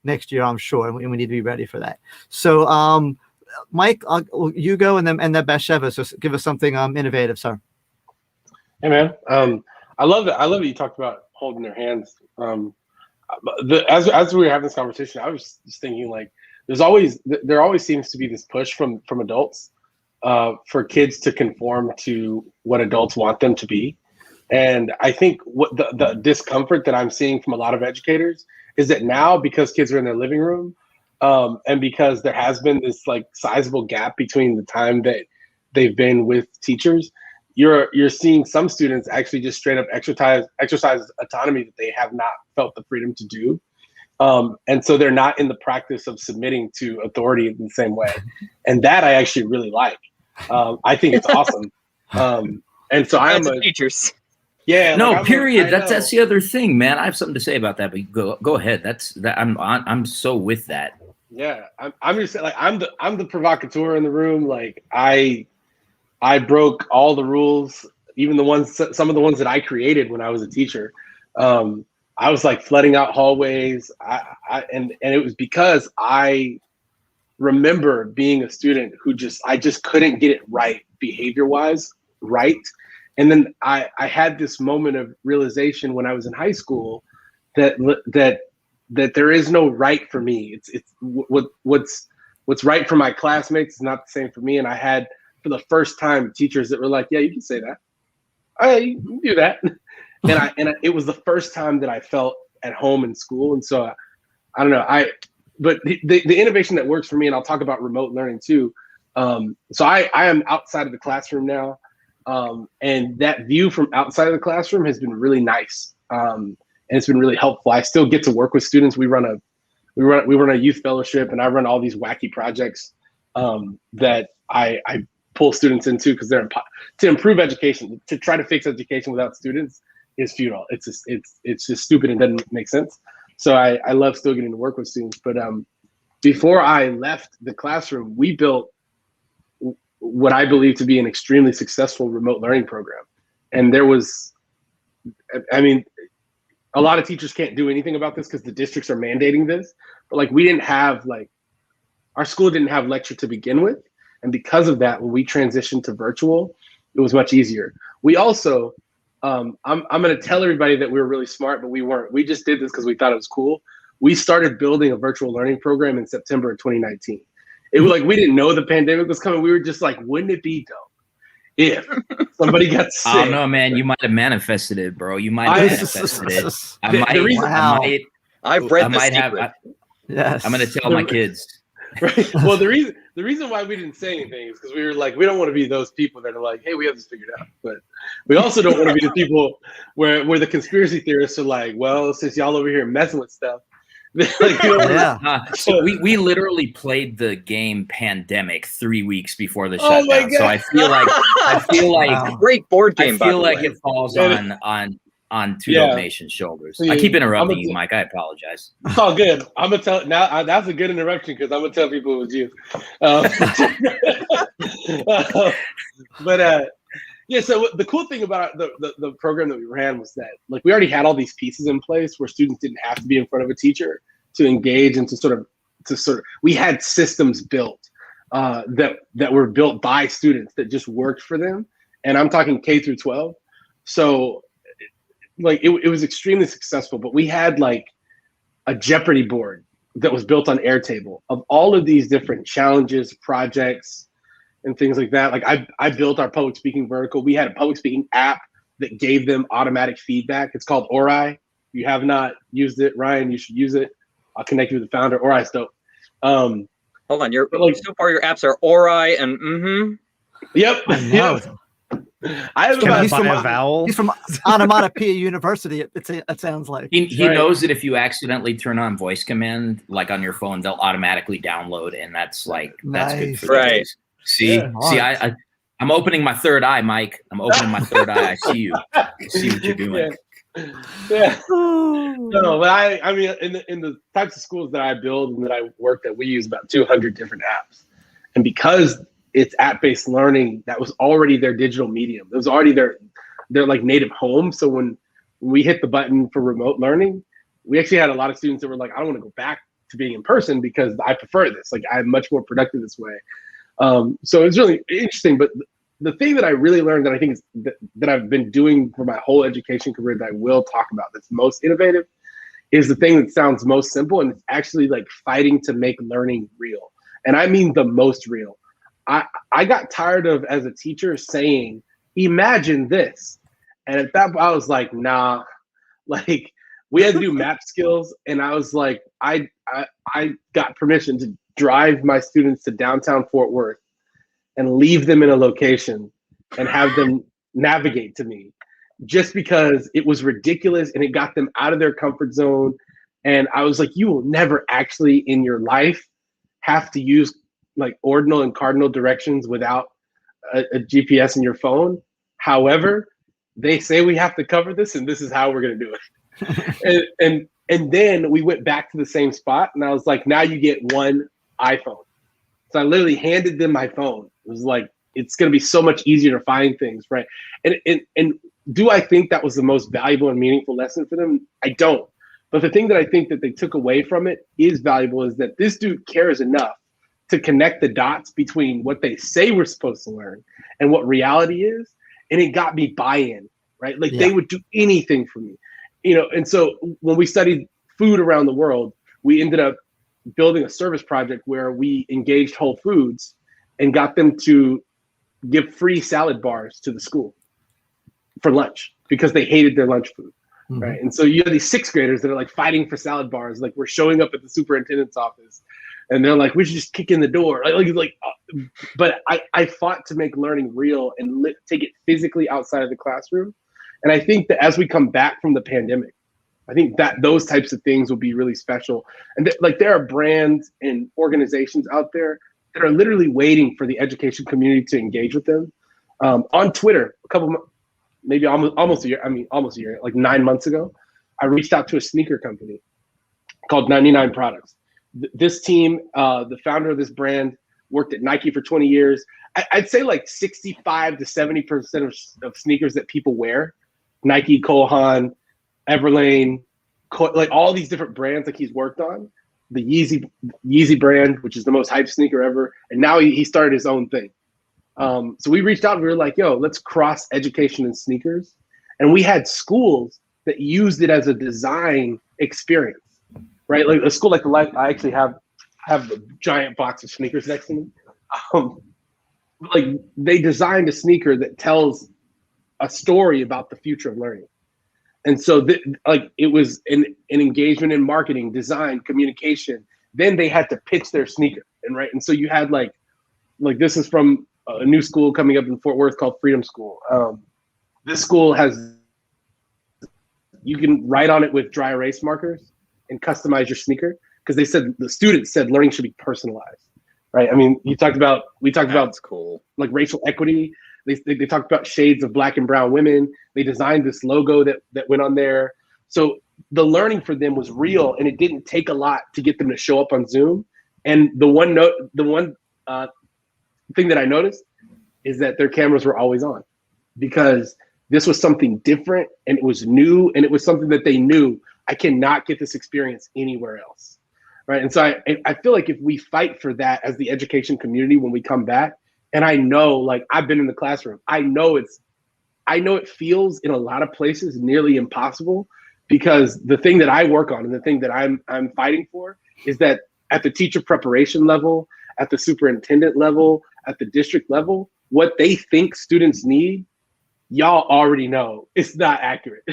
next year, I'm sure. And we need to be ready for that. So, Mike, you go and then Bathsheba. So give us something innovative, sir. Hey, man. I love that. I love that you talked about holding their hands. As we were having this conversation, I was just thinking like, there always seems to be this push from adults for kids to conform to what adults want them to be. And I think what the discomfort that I'm seeing from a lot of educators is that now, because kids are in their living room, and because there has been this like sizable gap between the time that they've been with teachers, you're seeing some students actually just straight up exercise autonomy that they have not felt the freedom to do. And so they're not in the practice of submitting to authority in the same way. And that I actually really like. I think it's awesome. And so I'm a teachers. Yeah. No, like period. That's the other thing, man. I have something to say about that, but go ahead. I'm so with that. Yeah. I'm just like, I'm the provocateur in the room. Like I broke all the rules, even some of the ones that I created when I was a teacher. I was like flooding out hallways. And it was because I remember being a student who I just couldn't get it right behavior wise. Right. And then I had this moment of realization when I was in high school that there is no right for me. It's what's what's right for my classmates is not the same for me. And I had, for the first time, teachers that were like, yeah, you can say that. You can do that. And it was the first time that I felt at home in school. And so I don't know, but the innovation that works for me, and I'll talk about remote learning too. So I am outside of the classroom now. And that view from outside of the classroom has been really nice. And it's been really helpful. I still get to work with students. We run a youth fellowship, and I run all these wacky projects that I pull students into because they're to improve education. To try to fix education without students is futile. It's just stupid and doesn't make sense. So I love still getting to work with students. But before I left the classroom, we built what I believe to be an extremely successful remote learning program. And there was, I mean, a lot of teachers can't do anything about this because the districts are mandating this, but like we didn't have our school didn't have lecture to begin with. And because of that, when we transitioned to virtual, it was much easier. We also, I'm gonna tell everybody that we were really smart, but we weren't. We just did this because we thought it was cool. We started building a virtual learning program in September of 2019. It was like, we didn't know the pandemic was coming. We were just like, wouldn't it be dope if somebody got sick? I don't know, man. You might have manifested it, bro. You might have manifested it. I've read the secret. Yes. I'm going to tell my kids. Right. Well, the reason why we didn't say anything is because we were like, we don't want to be those people that are like, hey, we have this figured out. But we also don't want to be the people where the conspiracy theorists are like, well, since y'all over here messing with stuff. So we literally played the game Pandemic 3 weeks before the shutdown. So I feel like wow. Great board game. I feel like it falls on Two Dope Nation's shoulders. I keep interrupting you, Mike. I apologize. It's all good. I'm gonna tell now. That's a good interruption because I'm gonna tell people it was you. Yeah. So the cool thing about the program that we ran was that like we already had all these pieces in place where students didn't have to be in front of a teacher to engage and to sort of we had systems built that were built by students that just worked for them. And I'm talking K through 12. So like it was extremely successful, but we had like a Jeopardy board that was built on Airtable of all of these different challenges, projects, and things like that. Like I built our public speaking vertical. We had a public speaking app that gave them automatic feedback. It's called Ori. If you have not used it, Ryan, you should use it. I'll connect you with the founder. Ori's dope. Hold on, so far your apps are Ori and Yep. Yep. I have he's from Onomatopoeia University. It sounds like he knows that if you accidentally turn on voice command, like on your phone, they'll automatically download, and that's like that's good for right. See, I'm opening my third eye, Mike. I'm opening my third eye. I see you. I see what you're doing. Yeah. No, but I mean, in the types of schools that I build and that I work at, we use about 200 different apps, and because it's app-based learning, that was already their digital medium. It was already their like native home. So when we hit the button for remote learning, we actually had a lot of students that were like, I don't want to go back to being in person because I prefer this. Like I'm much more productive this way. So it's really interesting. But the thing that I really learned that I think is that I've been doing for my whole education career that I will talk about that's most innovative is the thing that sounds most simple, and it's actually like fighting to make learning real. And I mean the most real. I got tired of, as a teacher, saying, imagine this. And at that point, I was like, nah, like we had to do math skills. And I was like, I got permission to drive my students to downtown Fort Worth and leave them in a location and have them navigate to me just because it was ridiculous and it got them out of their comfort zone. And I was like, you will never actually in your life have to use like ordinal and cardinal directions without a GPS in your phone. However, they say we have to cover this and this is how we're going to do it. and then we went back to the same spot and I was like, now you get one iPhone. So I literally handed them my phone. It was like, it's going to be so much easier to find things, right? And do I think that was the most valuable and meaningful lesson for them? I don't. But the thing that I think that they took away from it is valuable is that this dude cares enough to connect the dots between what they say we're supposed to learn and what reality is. And it got me buy-in, right? Like they would do anything for me, you know? And so when we studied food around the world, we ended up building a service project where we engaged Whole Foods and got them to give free salad bars to the school for lunch because they hated their lunch food. Right. And so you have these sixth graders that are like fighting for salad bars. Like, we're showing up at the superintendent's office and they're like, we should just kick in the door. But I fought to make learning real and take it physically outside of the classroom. And I think that as we come back from the pandemic, I think that those types of things will be really special. And there are brands and organizations out there that are literally waiting for the education community to engage with them. On Twitter, maybe almost a year, like 9 months ago, I reached out to a sneaker company called 99 Products. This team, the founder of this brand, worked at Nike for 20 years. I'd say like 65 to 70% of sneakers that people wear, Nike, Cole Haan, Everlane, like all these different brands like he's worked on, the Yeezy brand, which is the most hyped sneaker ever. And now he started his own thing. So we reached out and we were like, yo, let's cross education and sneakers. And we had schools that used it as a design experience, right? Like a school like the Life, I actually have a giant box of sneakers next to me. Like they designed a sneaker that tells a story about the future of learning. And so it was an engagement in marketing, design, communication. Then they had to pitch their sneaker. And so you had like this is from a new school coming up in Fort Worth called Freedom School. This school you can write on it with dry erase markers and customize your sneaker, because the students said learning should be personalized, right? I mean, we talked about cool, like racial equity. They talked about shades of Black and brown women. They designed this logo that went on there. So the learning for them was real, and it didn't take a lot to get them to show up on Zoom. And the one thing that I noticed is that their cameras were always on, because this was something different and it was new, and it was something that they knew, I cannot get this experience anywhere else, right? And so I feel like if we fight for that as the education community when we come back, and I know, like, I've been in the classroom, I know it feels in a lot of places nearly impossible, because the thing that I work on and the thing that I'm fighting for is that at the teacher preparation level, at the superintendent level, at the district level, what they think students need, y'all already know it's not accurate.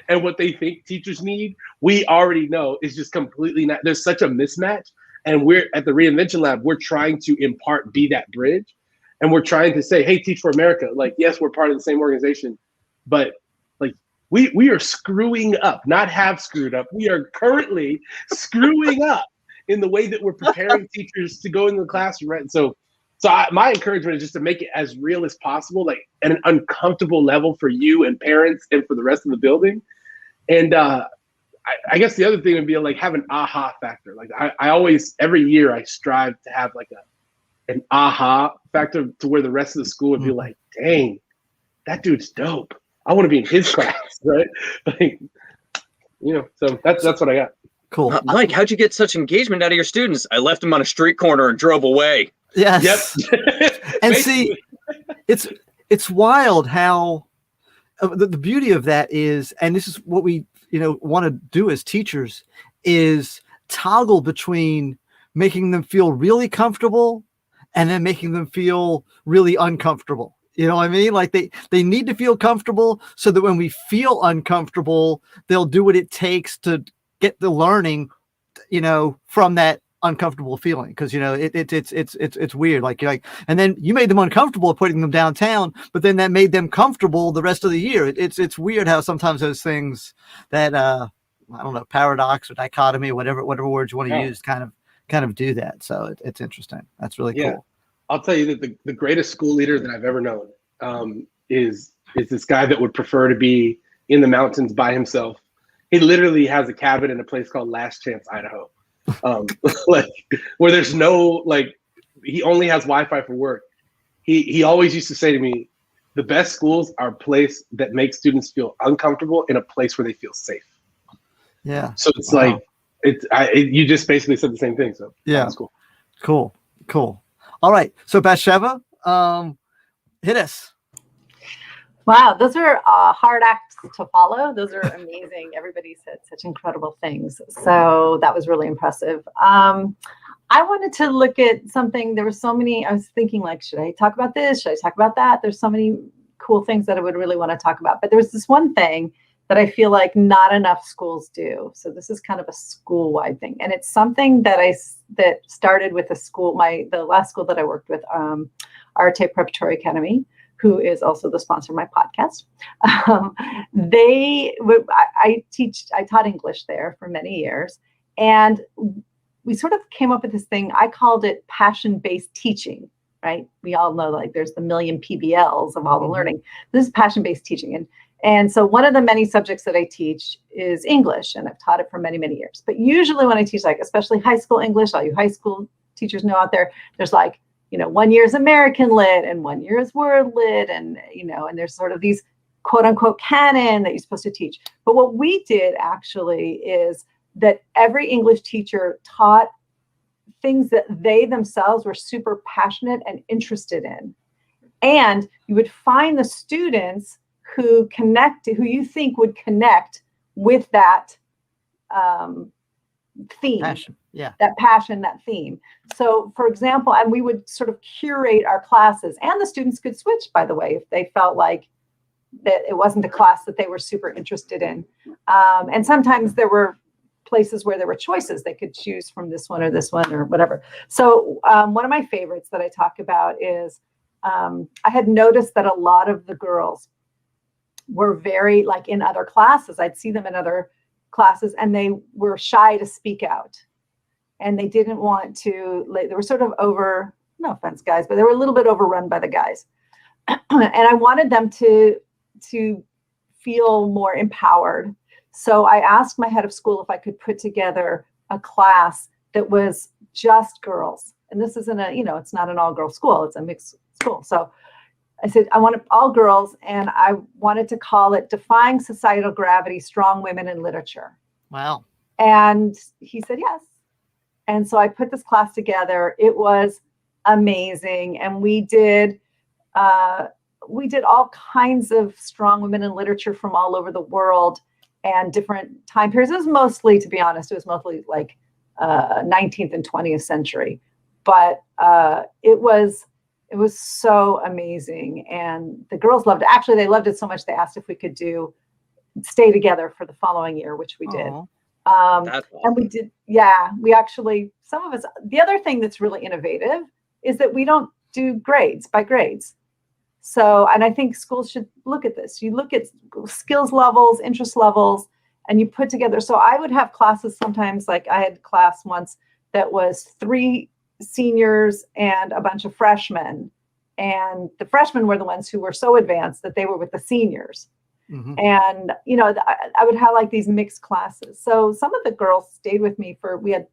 And what they think teachers need, we already know is just completely not. There's such a mismatch. And we're at the Reinvention Lab, we're trying to in part be that bridge. And we're trying to say, hey, Teach for America, like, yes, we're part of the same organization, but like we are screwing up, not have screwed up. We are currently screwing up in the way that we're preparing teachers to go into the classroom, right? So my encouragement is just to make it as real as possible, like at an uncomfortable level for you and parents and for the rest of the building. And I guess the other thing would be like have an aha factor. Like I always, every year I strive to have like an aha factor to where the rest of the school would be like, dang, that dude's dope. I want to be in his class, right? Like, so that's what I got. Cool. Mike, how'd you get such engagement out of your students? I left them on a street corner and drove away. Yes. Yep. And see, it's wild how the beauty of that is, and this is what we want to do as teachers, is toggle between making them feel really comfortable and then making them feel really uncomfortable. You know what I mean? Like they need to feel comfortable so that when we feel uncomfortable, they'll do what it takes to get the learning, from that uncomfortable feeling. Because it's weird. Like, and then you made them uncomfortable putting them downtown, but then that made them comfortable the rest of the year. It's weird how sometimes those things that I don't know, paradox or dichotomy or whatever words you want to use kind of do that. So it's interesting. That's really cool. I'll tell you that the greatest school leader that I've ever known is this guy that would prefer to be in the mountains by himself. He literally has a cabin in a place called Last Chance, Idaho, where there's no, he only has Wi-Fi for work. He always used to say to me, the best schools are a place that makes students feel uncomfortable in a place where they feel safe. Yeah. So it's you just basically said the same thing. So yeah, that's cool. Cool. All right. So Bathsheba, hit us. Wow, those are hard acts to follow. Those are amazing. Everybody said such incredible things. So that was really impressive. I wanted to look at something. There were so many, I was thinking like, should I talk about this? Should I talk about that? There's so many cool things that I would really want to talk about. But there was this one thing that I feel like not enough schools do. So this is kind of a school-wide thing. And it's something that that started with a school, the last school that I worked with, Arte Preparatory Academy, who is also the sponsor of my podcast. I taught English there for many years. And we sort of came up with this thing. I called it passion-based teaching, right? We all know like there's the million PBLs of all the learning. This is passion-based teaching. And so one of the many subjects that I teach is English, and I've taught it for many, many years. But usually when I teach, like especially high school English, all you high school teachers know out there, there's like, 1 year is American Lit and 1 year is World Lit, and and there's sort of these quote unquote canon that you're supposed to teach. But what we did actually is that every English teacher taught things that they themselves were super passionate and interested in. And you would find the students who you think would connect with that theme. Passion. Yeah. That passion, that theme. So for example, and we would sort of curate our classes, and the students could switch, by the way, if they felt like that it wasn't a class that they were super interested in. And sometimes there were places where there were choices. They could choose from this one or whatever. So one of my favorites that I talk about is I had noticed that a lot of the girls were very, like in other classes, I'd see them in other classes, and they were shy to speak out. And they didn't want to, they were sort of no offense, guys, but they were a little bit overrun by the guys. And I wanted them to feel more empowered. So I asked my head of school if I could put together a class that was just girls. And this isn't it's not an all-girl school, it's a mixed school. So I said, I want all girls, and I wanted to call it Defying Societal Gravity, Strong Women in Literature. Wow. And he said yes. And so I put this class together. It was amazing. And we did all kinds of strong women in literature from all over the world and different time periods. It was mostly, to be honest, like 19th and 20th century. But it was so amazing. And the girls loved it. Actually, they loved it so much they asked if we could stay together for the following year, which we did. And we did, we actually, some of us, the other thing that's really innovative is that we don't do grades by grades. So, and I think schools should look at this. You look at skills levels, interest levels, and you put together. So I would have classes sometimes, like I had class once that was 3 seniors and a bunch of freshmen. And the freshmen were the ones who were so advanced that they were with the seniors. Mm-hmm. And, I would have like these mixed classes. So some of the girls stayed with me we did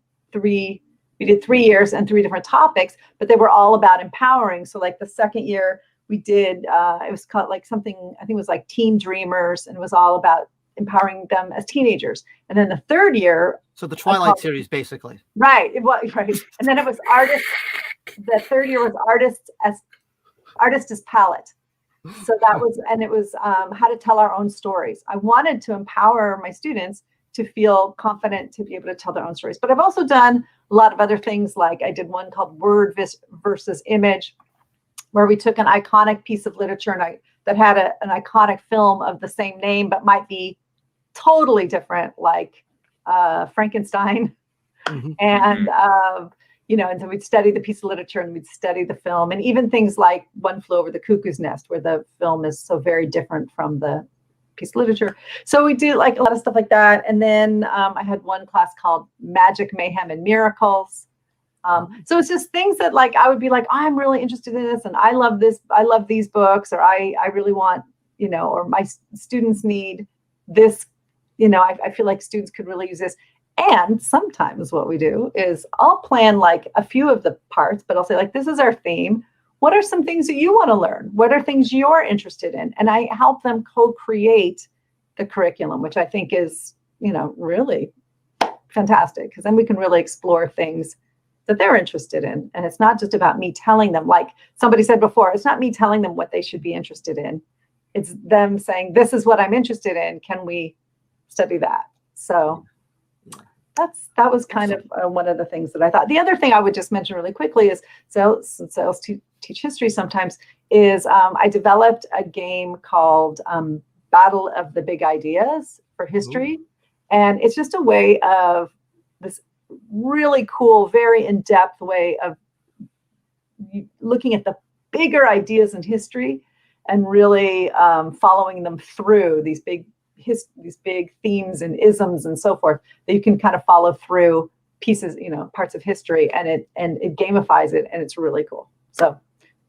3 years and 3 different topics, but they were all about empowering. So like the second year we did, it was called like something, I think it was like Teen Dreamers, and it was all about empowering them as teenagers. And then the third year. So the Twilight series, basically. Right. It was, right. And then it was artists. The third year was artist as palette. So that was, and it was how to tell our own stories. I wanted to empower my students to feel confident to be able to tell their own stories. But I've also done a lot of other things. Like I did one called Word versus Image, where we took an iconic piece of literature that had an iconic film of the same name, but might be totally different, like Frankenstein. Mm-hmm. And, and so we'd study the piece of literature and we'd study the film, and even things like One Flew Over the Cuckoo's Nest, where the film is so very different from the piece of literature. So we do like a lot of stuff like that. And then I had one class called Magic, Mayhem, and Miracles. So it's just things that like, I would be like, oh, I'm really interested in this, and I love this. I love these books, or I really want, or my students need this, I feel like students could really use this. And sometimes what we do is I'll plan like a few of the parts, but I'll say like, this is our theme. What are some things that you want to learn? What are things you're interested in? And I help them co-create the curriculum, which I think is, really fantastic, because then we can really explore things that they're interested in. And it's not just about me telling them, like somebody said before, it's not me telling them what they should be interested in. it's them saying, this is what I'm interested in. Can we study that? So that was kind of one of the things that I thought. The other thing I would just mention really quickly is, since I also teach history sometimes, is I developed a game called Battle of the Big Ideas for history. Ooh. And it's just a way of this really cool, very in-depth way of looking at the bigger ideas in history and really following them through these big themes and isms and so forth, that you can kind of follow through pieces, parts of history, and it gamifies it, and it's really cool. So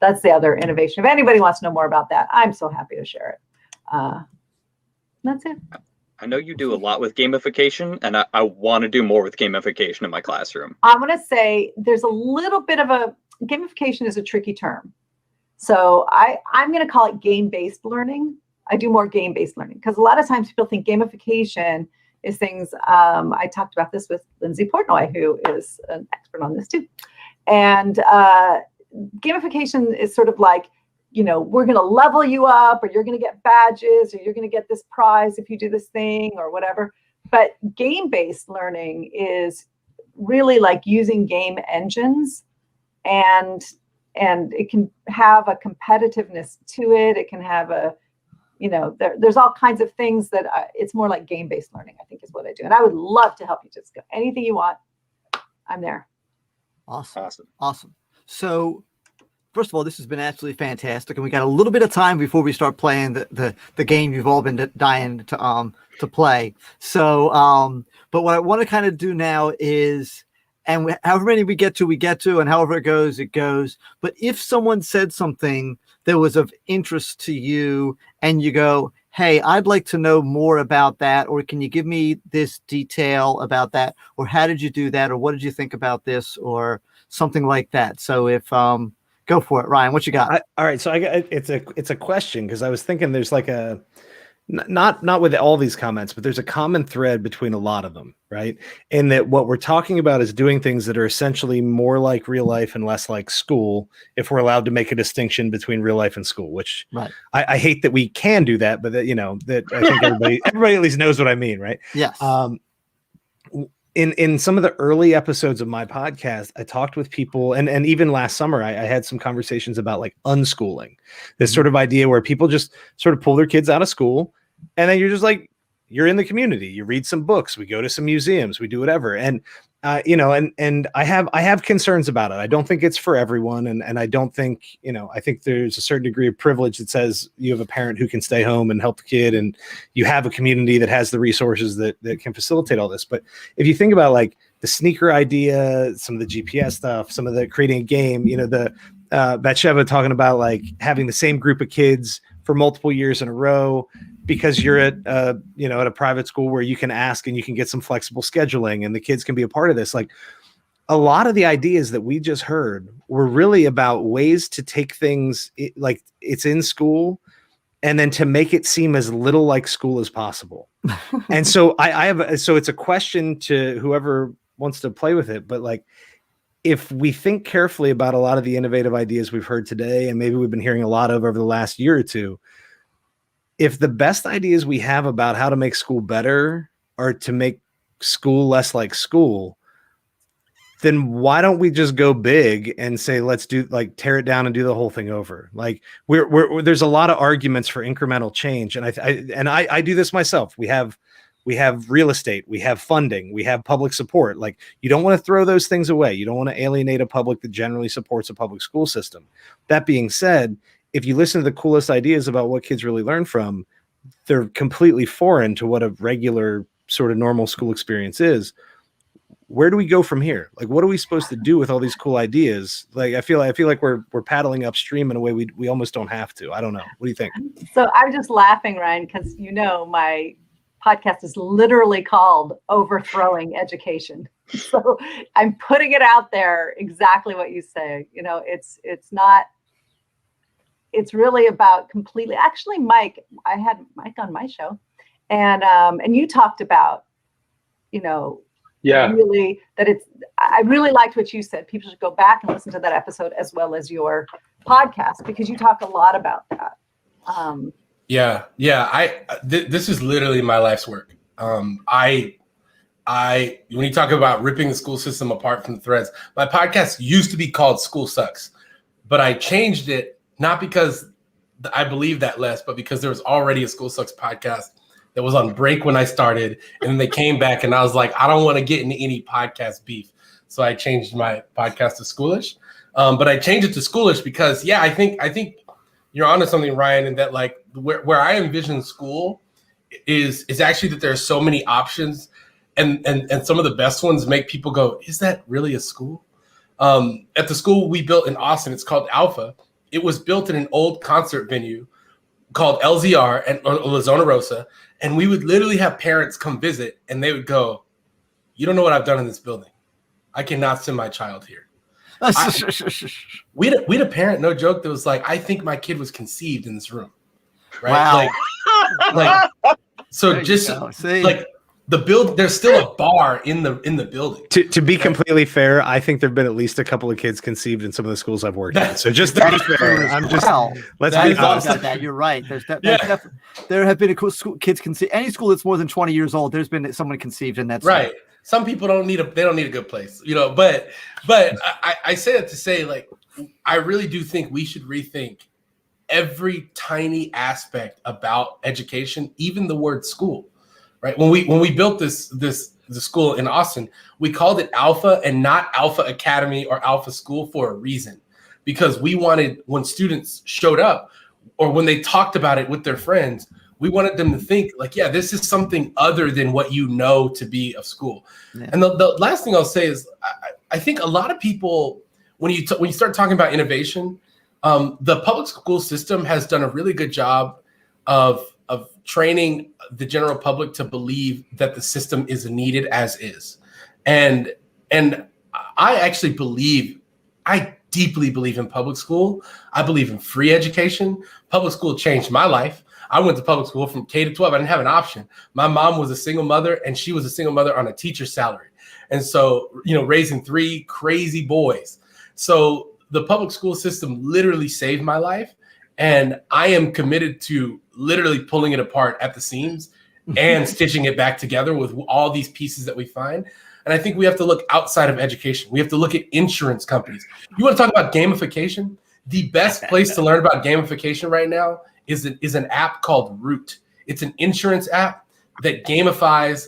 that's the other innovation. If anybody wants to know more about that, I'm so happy to share it. That's it. I know you do a lot with gamification, and I want to do more with gamification in my classroom. I'm going to say there's a little bit of gamification is a tricky term. So I'm going to call it game-based learning. I do more game-based learning because a lot of times people think gamification is things. I talked about this with Lindsay Portnoy, who is an expert on this too. And gamification is sort of like, we're going to level you up, or you're going to get badges, or you're going to get this prize if you do this thing or whatever. But game-based learning is really like using game engines, and it can have a competitiveness to it. It can have there's all kinds of things that it's more like game-based learning, I think, is what I do. And I would love to help you. Just go anything you want. I'm there. Awesome. So, first of all, this has been absolutely fantastic, and we got a little bit of time before we start playing the game you've all been dying to play. So, but what I want to kind of do now is, and however many we get to, and however it goes. But if someone said something that was of interest to you, and you go, hey, I'd like to know more about that, or can you give me this detail about that, or how did you do that, or what did you think about this, or something like that. So if go for it, Ryan. What you got? All right. So it's a question, because I was thinking there's like a not with all these comments, but there's a common thread between a lot of them, right? In that what we're talking about is doing things that are essentially more like real life and less like school, if we're allowed to make a distinction between real life and school, which right. I hate that we can do that, but that, that I think everybody at least knows what I mean, right? Yes. In some of the early episodes of my podcast, I talked with people, and even last summer, I had some conversations about like unschooling, this sort of idea where people just sort of pull their kids out of school, and then you're just like, you're in the community, you read some books, we go to some museums, we do whatever. And, and I have concerns about it. I don't think it's for everyone. And I don't think, I think there's a certain degree of privilege that says you have a parent who can stay home and help the kid, and you have a community that has the resources that can facilitate all this. But if you think about like the sneaker idea, some of the GPS stuff, some of the creating a game, the Bathsheba talking about like having the same group of kids for multiple years in a row, because you're at a private school where you can ask and you can get some flexible scheduling and the kids can be a part of this. Like a lot of the ideas that we just heard were really about ways to take things like it's in school and then to make it seem as little like school as possible. And so so it's a question to whoever wants to play with it, but like, if we think carefully about a lot of the innovative ideas we've heard today, and maybe we've been hearing a lot of over the last year or two, if the best ideas we have about how to make school better are to make school less like school, then why don't we just go big and say, let's do like tear it down and do the whole thing over? Like there's a lot of arguments for incremental change. And I do this myself. We have real estate, we have funding, we have public support. Like you don't want to throw those things away. You don't want to alienate a public that generally supports a public school system. That being said, if you listen to the coolest ideas about what kids really learn from, they're completely foreign to what a regular sort of normal school experience is. Where do we go from here? Like, what are we supposed to do with all these cool ideas? Like, I feel like we're paddling upstream in a way we almost don't have to. I don't know. What do you think? So I'm just laughing, Ryan, because my podcast is literally called Overthrowing Education. So I'm putting it out there exactly what you say. It's really about completely. Actually, Mike, I had Mike on my show, and you talked about, really that it's. I really liked what you said. People should go back and listen to that episode as well as your podcast, because you talk a lot about that. Yeah. This is literally my life's work. When you talk about ripping the school system apart from the threads, my podcast used to be called School Sucks, but I changed it not because I believe that less, but because there was already a School Sucks podcast that was on break when I started, and then they came back, and I was like, I don't want to get into any podcast beef, so I changed my podcast to Schoolish. But I changed it to Schoolish because, I think you're onto something, Ryan, in that like where I envision school is actually that there are so many options, and some of the best ones make people go, is that really a school? At the school we built in Austin, it's called Alpha. It was built in an old concert venue called LZR and La Zona Rosa, and we would literally have parents come visit, and they would go, "You don't know what I've done in this building. I cannot send my child here." We had a parent, no joke, that was like, "I think my kid was conceived in this room." Right? Wow. So just like the build, there's still a bar in the building. To be completely fair, I think there've been at least a couple of kids conceived in some of the schools I've worked at. So just to be fair, let's be honest. About that. You're right. There have been kids conceived. Any school that's more than 20 years old, there's been someone conceived in that school. Right. Some people don't need a good place, but I say that to say, like, I really do think we should rethink every tiny aspect about education, even the word school. Right. When we built the school in Austin, we called it Alpha and not Alpha Academy or Alpha School for a reason, because we wanted, when students showed up or when they talked about it with their friends, we wanted them to think like, yeah, this is something other than what you know to be a school. Yeah. And the last thing I'll say is I think a lot of people, when you start talking about innovation, the public school system has done a really good job of training the general public to believe that the system is needed as is. And I actually I deeply believe in public school. I believe in free education. Public school changed my life. I went to public school from K to 12. I didn't have an option. My mom was a single mother, and she was a single mother on a teacher's salary. And so, raising 3 crazy boys. So the public school system literally saved my life. And I am committed to literally pulling it apart at the seams and stitching it back together with all these pieces that we find. And I think we have to look outside of education. We have to look at insurance companies. You want to talk about gamification? The best place to learn about gamification right now is an app called Root. It's an insurance app that gamifies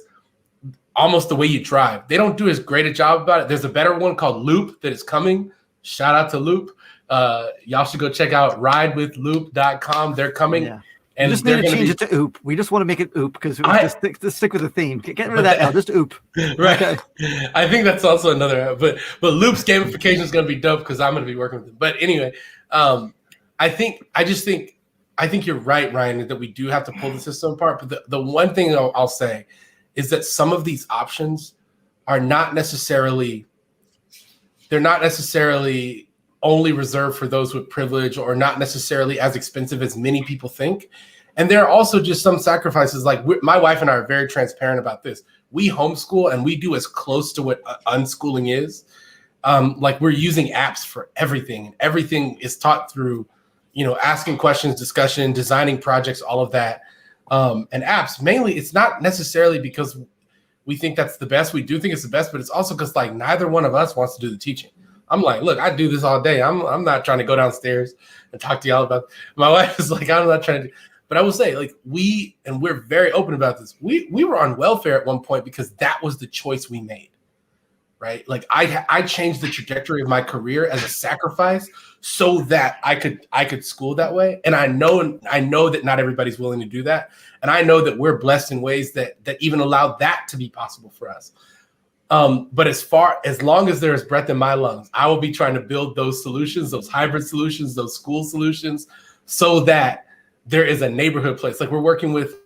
almost the way you drive. They don't do as great a job about it. There's a better one called Loop that is coming. Shout out to Loop. Y'all should go check out ridewithloop.com. They're coming. Yeah. And we just need to change it to OOP. We just want to make it OOP because just stick with the theme. Get rid of that now. Just OOP. Right. Okay. I think that's also another. But Loop's gamification is going to be dope because I'm going to be working with it. But anyway, I think you're right, Ryan, that we do have to pull the system apart. But the one thing I'll say is that some of these options are not necessarily only reserved for those with privilege, or not necessarily as expensive as many people think. And there are also just some sacrifices. Like my wife and I are very transparent about this. We homeschool and we do as close to what unschooling is. Like we're using apps for everything, and everything is taught through, asking questions, discussion, designing projects, all of that. And apps, mainly, it's not necessarily because we think that's the best. We do think it's the best, but it's also because like neither one of us wants to do the teaching. I'm like, look, I do this all day. I'm not trying to go downstairs and talk to y'all about it. My wife is like, I'm not trying to. But I will say, like, we're very open about this. We were on welfare at one point because that was the choice we made, right? Like I changed the trajectory of my career as a sacrifice so that I could school that way. And I know that not everybody's willing to do that. And I know that we're blessed in ways that even allow that to be possible for us. But as long as there is breath in my lungs, I will be trying to build those solutions, those hybrid solutions, those school solutions, so that there is a neighborhood place. Like we're working with,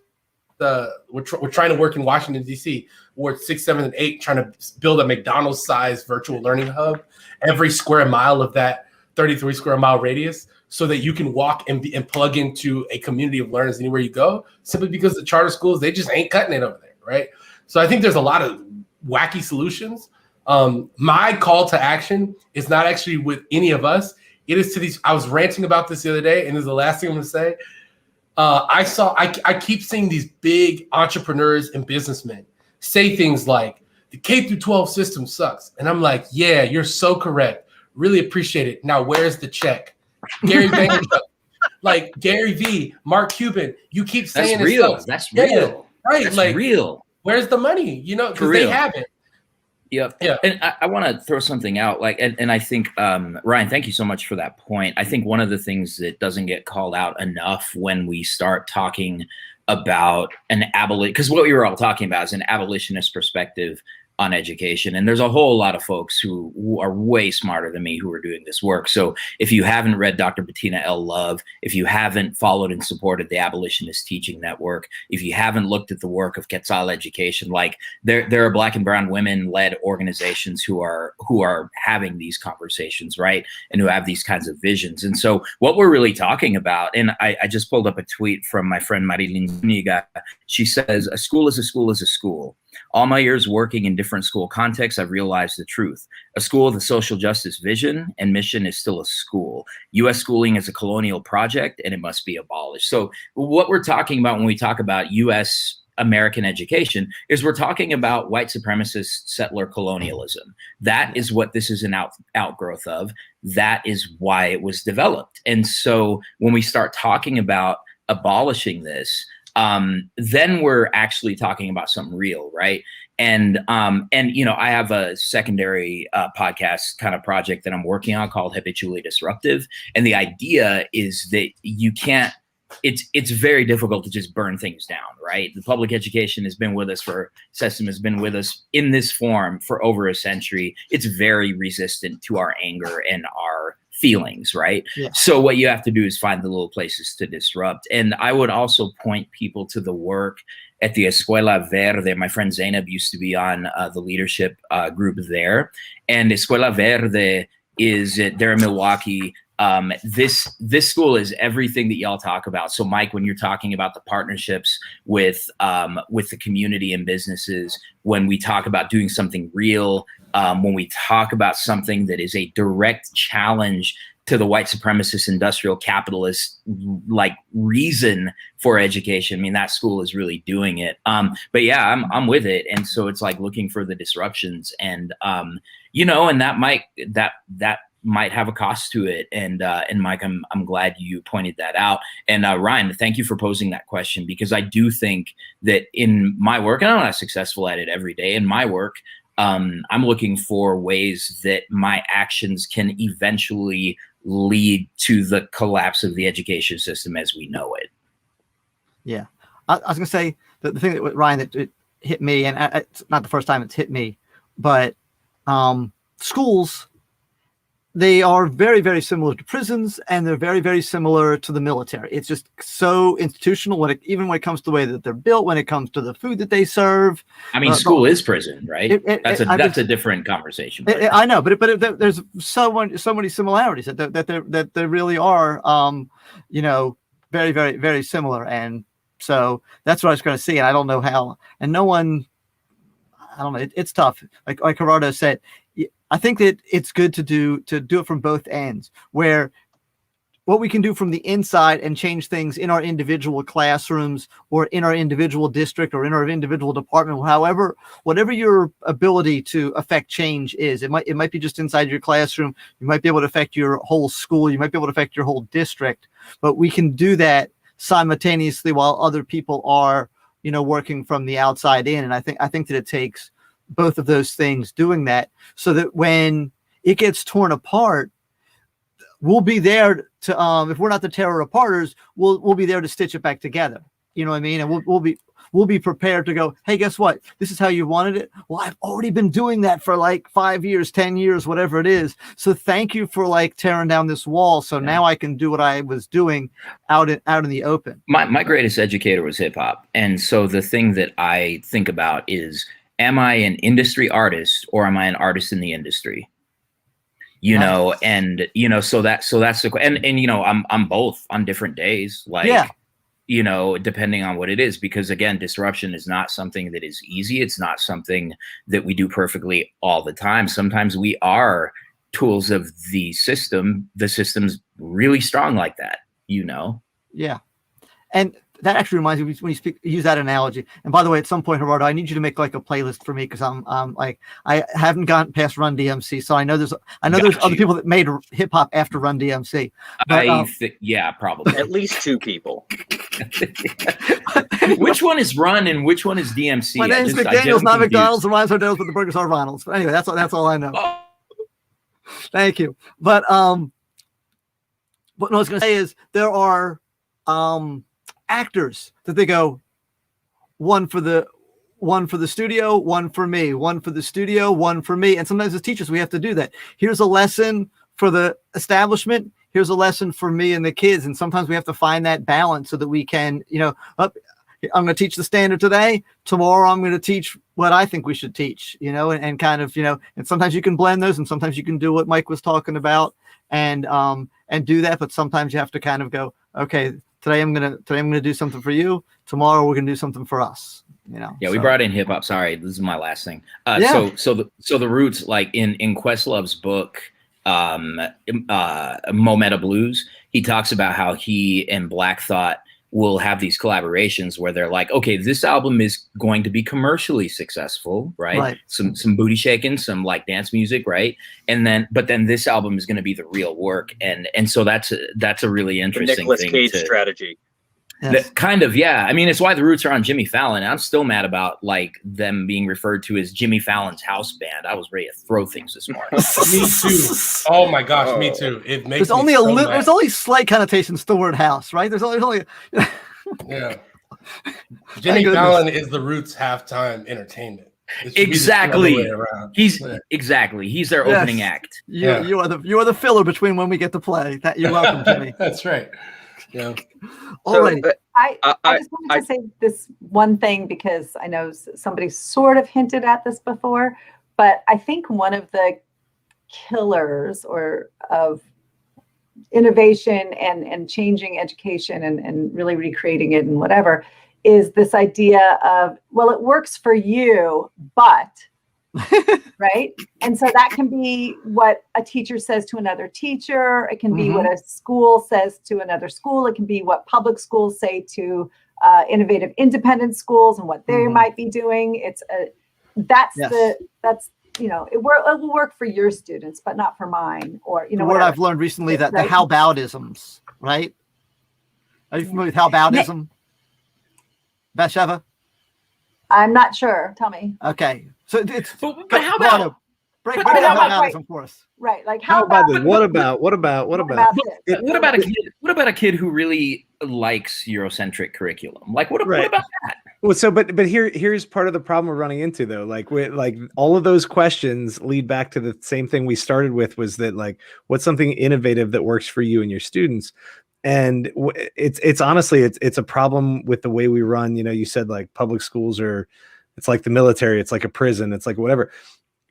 we're trying to work in Washington, D.C., Ward 6, 7, and 8, trying to build a McDonald's-sized virtual learning hub every square mile of that 33 square mile radius, so that you can walk and plug into a community of learners anywhere you go, simply because the charter schools, they just ain't cutting it over there, right? So I think there's a lot of wacky solutions. My call to action is not actually with any of us. It is to these. I was ranting about this the other day, and this is the last thing I'm going to say. I keep seeing these big entrepreneurs and businessmen say things like the K through 12 system sucks. And I'm like, yeah, you're so correct. Really appreciate it. Now, where's the check? Gary Vaynerchuk, like Gary V, Mark Cuban, you keep saying that's real. That's real. Right. That's like real. Where's the money? You know, because they haven't. Yep. Yeah. And I want to throw something out, like, and I think, Ryan, thank you so much for that point. I think one of the things that doesn't get called out enough when we start talking about an abolition, because what we were all talking about is an abolitionist perspective on education. And there's a whole lot of folks who are way smarter than me who are doing this work. So if you haven't read Dr. Bettina L. Love, if you haven't followed and supported the Abolitionist Teaching Network, if you haven't looked at the work of Quetzal Education, like there are Black and brown women-led organizations who are having these conversations, right? And who have these kinds of visions. And so what we're really talking about, and I just pulled up a tweet from my friend Marilyn Zuniga. She says, a school is a school is a school. All my years working in different school contexts, I've realized the truth. A school with a social justice vision and mission is still a school. U.S. schooling is a colonial project, and it must be abolished. So what we're talking about when we talk about U.S. American education is we're talking about white supremacist settler colonialism. That is what this is an outgrowth of. That is why it was developed. And so when we start talking about abolishing this, then we're actually talking about something real, right? And you know, I have a secondary podcast kind of project that I'm working on called Habitually Disruptive, and the idea is that you can't. It's very difficult to just burn things down, right? The public education has been with us system has been with us in this form for over a century. It's very resistant to our anger and our feelings, right? Yeah. So what you have to do is find the little places to disrupt. And I would also point people to the work at the Escuela Verde. My friend Zainab used to be on the leadership group there. And Escuela Verde is there in Milwaukee. This school is everything that y'all talk about. So Mike, when you're talking about the partnerships with the community and businesses, when we talk about doing something real, when we talk about something that is a direct challenge to the white supremacist industrial capitalist like reason for education, I mean, that school is really doing it. But yeah, I'm with it. And so it's like looking for the disruptions, and you know, and that might have a cost to it. And Mike, I'm glad you pointed that out. And Ryan, thank you for posing that question, because I do think that in my work, and I'm not successful at it every day, in my work, I'm looking for ways that my actions can eventually lead to the collapse of the education system as we know it. Yeah. I was going to say that the thing that with Ryan that it hit me, and it's not the first time it's hit me, but schools, they are very, very similar to prisons, and they're very, very similar to the military. It's just so institutional even when it comes to the way that they're built, when it comes to the food that they serve. I mean, school is prison, right? That's a different conversation. I know, but there's so many similarities that there really are, you know, very, very, very similar. And so that's what I was going to see. And I don't know how, and no one, I don't know. It's tough. Like Gerardo said, I think that it's good to do it from both ends, where what we can do from the inside and change things in our individual classrooms or in our individual district or in our individual department, however, whatever your ability to affect change is. It might be just inside your classroom. You might be able to affect your whole school. You might be able to affect your whole district, but we can do that simultaneously while other people are, you know, working from the outside in. And I think that it takes both of those things doing that, so that when it gets torn apart, we'll be there to, if we're not the terror aparters, we'll be there to stitch it back together. You know what I mean? And we'll be prepared to go, hey, guess what? This is how you wanted it. Well, I've already been doing that for like 5 years, 10 years, whatever it is. So thank you for like tearing down this wall. So now I can do what I was doing out in the open. My greatest educator was hip hop. And so the thing that I think about is, am I an industry artist or am I an artist in the industry? You know, and you know, so that's the, and you know, I'm both on different days, like, yeah, you know, depending on what it is, because again, disruption is not something that is easy. It's not something that we do perfectly all the time. Sometimes we are tools of the system. The system's really strong like that, you know? Yeah. And that actually reminds me when you use that analogy. And by the way, at some point, Gerardo, I need you to make like a playlist for me because I'm like I haven't gotten past Run DMC, so I know there's other people that made hip hop after Run DMC. But, yeah, probably at least 2 people. Which one is Run and which one is DMC? My name's McDaniel's, not McDonald's. The rhymes are Daniels, but the burgers are Ronald's. But anyway, that's all I know. Oh. Thank you. But what I was going to say is there are actors that they go one for the studio, one for me, one for the studio, one for me. And sometimes as teachers, we have to do that. Here's a lesson for the establishment. Here's a lesson for me and the kids. And sometimes we have to find that balance so that we can, I'm going to teach the standard today. Tomorrow, I'm going to teach what I think we should teach, and kind of, and sometimes you can blend those and sometimes you can do what Mike was talking about and do that. But sometimes you have to kind of go, okay, today I'm gonna do something for you. Tomorrow we're gonna do something for us. Yeah, we brought in hip hop. Sorry, this is my last thing. So the roots, like in Questlove's book, Mo Meta Blues, he talks about how he and Black Thought will have these collaborations where they're like, okay, this album is going to be commercially successful, right? Some booty shaking, some like dance music, right? But then this album is going to be the real work, and so that's a really interesting Nicolas thing. Cage strategy. Yes. Kind of, yeah. I mean, it's why the Roots are on Jimmy Fallon. I'm still mad about like them being referred to as Jimmy Fallon's house band. I was ready to throw things this morning. Me too. Oh my gosh, me too. It makes there's only there's only slight connotations to the word house, right? There's only yeah. Jimmy Fallon is the Roots halftime entertainment. Exactly. He's their opening act. You are the filler between when we get to play. You're welcome, Jimmy. That's right. Yeah. All right. I just wanted to say this one thing because I know somebody sort of hinted at this before, but I think one of the killers of innovation and changing education and really recreating it and whatever is this idea of, well, it works for you, but right. And so that can be what a teacher says to another teacher. It can be what a school says to another school. It can be what public schools say to innovative independent schools and what they might be doing. It will work for your students, but not for mine. Or the word I've learned recently that the how aboudisms, right? Are you familiar with how aboudism? Bathsheba? I'm not sure. Tell me. Okay. So it's but how about break it down aboudism for us? Right. Like how about this? What about what about a kid who really likes Eurocentric curriculum? Like what about that? Well, so but here's part of the problem we're running into though. Like all of those questions lead back to the same thing we started with, was that like what's something innovative that works for you and your students? And it's honestly it's a problem with the way we run. You said like public schools it's like the military, it's like a prison, it's like whatever.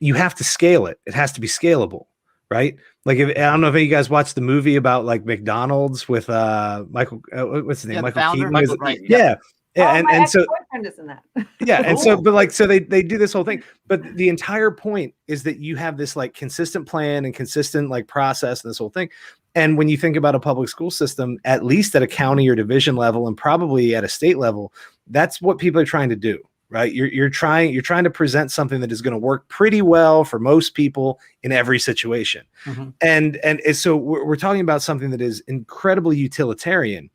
You have to scale it. It has to be scalable, right? Like I don't know if you guys watched the movie about like McDonald's with Michael, what's his name? Michael Keaton. Right. Yeah. Yeah, and so boyfriend is in that. Yeah, and so they do this whole thing, but the entire point is that you have this like consistent plan and consistent like process and this whole thing. And when you think about a public school system, at least at a county or division level, and probably at a state level, that's what people are trying to do, right? You're trying to present something that is going to work pretty well for most people in every situation. And so we're talking about something that is incredibly utilitarian.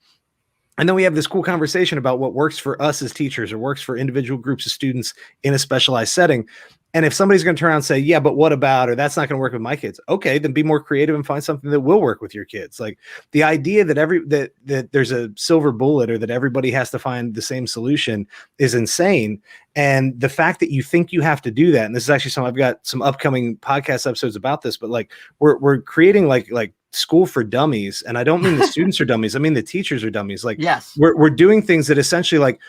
And then we have this cool conversation about what works for us as teachers or works for individual groups of students in a specialized setting. And if somebody's going to turn around and say, yeah, but what about, or that's not going to work with my kids. Okay, then be more creative and find something that will work with your kids. Like the idea that that there's a silver bullet or that everybody has to find the same solution is insane. And the fact that you think you have to do that, and this is actually I've got some upcoming podcast episodes about this, but like we're creating like school for dummies. And I don't mean the students are dummies. I mean the teachers are dummies. Like yes, we're doing things that essentially like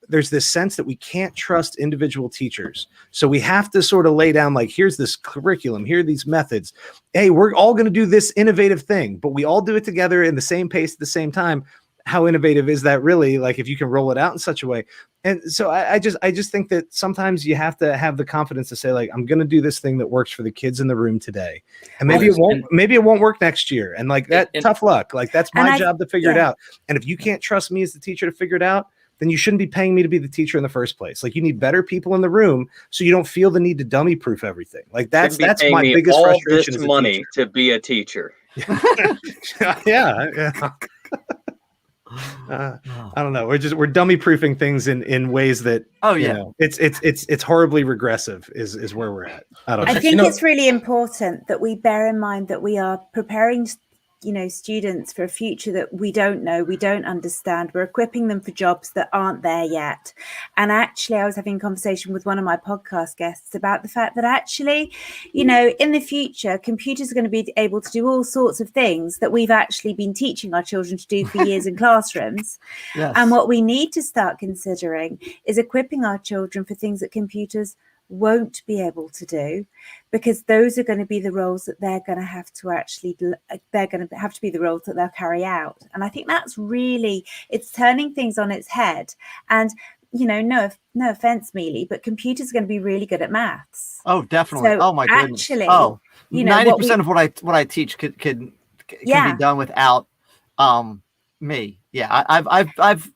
there's this sense that we can't trust individual teachers. So we have to sort of lay down like, here's this curriculum, here are these methods. Hey, we're all going to do this innovative thing, but we all do it together in the same pace at the same time. how innovative is that really? Like, if you can roll it out in such a way. And so I just think that sometimes you have to have the confidence to say, like, I'm going to do this thing that works for the kids in the room today. And maybe it won't work next year. And like that, tough luck. Like, that's my job to figure it out. And if you can't trust me as the teacher to figure it out, then you shouldn't be paying me to be the teacher in the first place. Like, you need better people in the room so you don't feel the need to dummy proof everything. Like, that's my biggest frustration as a money teacher. to be a teacher. Yeah. I don't know. We're dummy proofing things in ways that it's horribly regressive is where we're at. I think it's really important that we bear in mind that we are preparing students for a future that we don't know, we don't understand. We're equipping them for jobs that aren't there yet. And actually, I was having a conversation with one of my podcast guests about the fact that actually, in the future, computers are going to be able to do all sorts of things that we've actually been teaching our children to do for years in classrooms. Yes. And what we need to start considering is equipping our children for things that computers won't be able to do, because those are going to be the roles that they're going to have to be the roles that they'll carry out. And I think that's really, it's turning things on its head. And no offense, Mealy, but computers are going to be really good at maths. Oh, definitely. So oh my goodness. Actually, 90% of what I teach can be done without me. Yeah, I've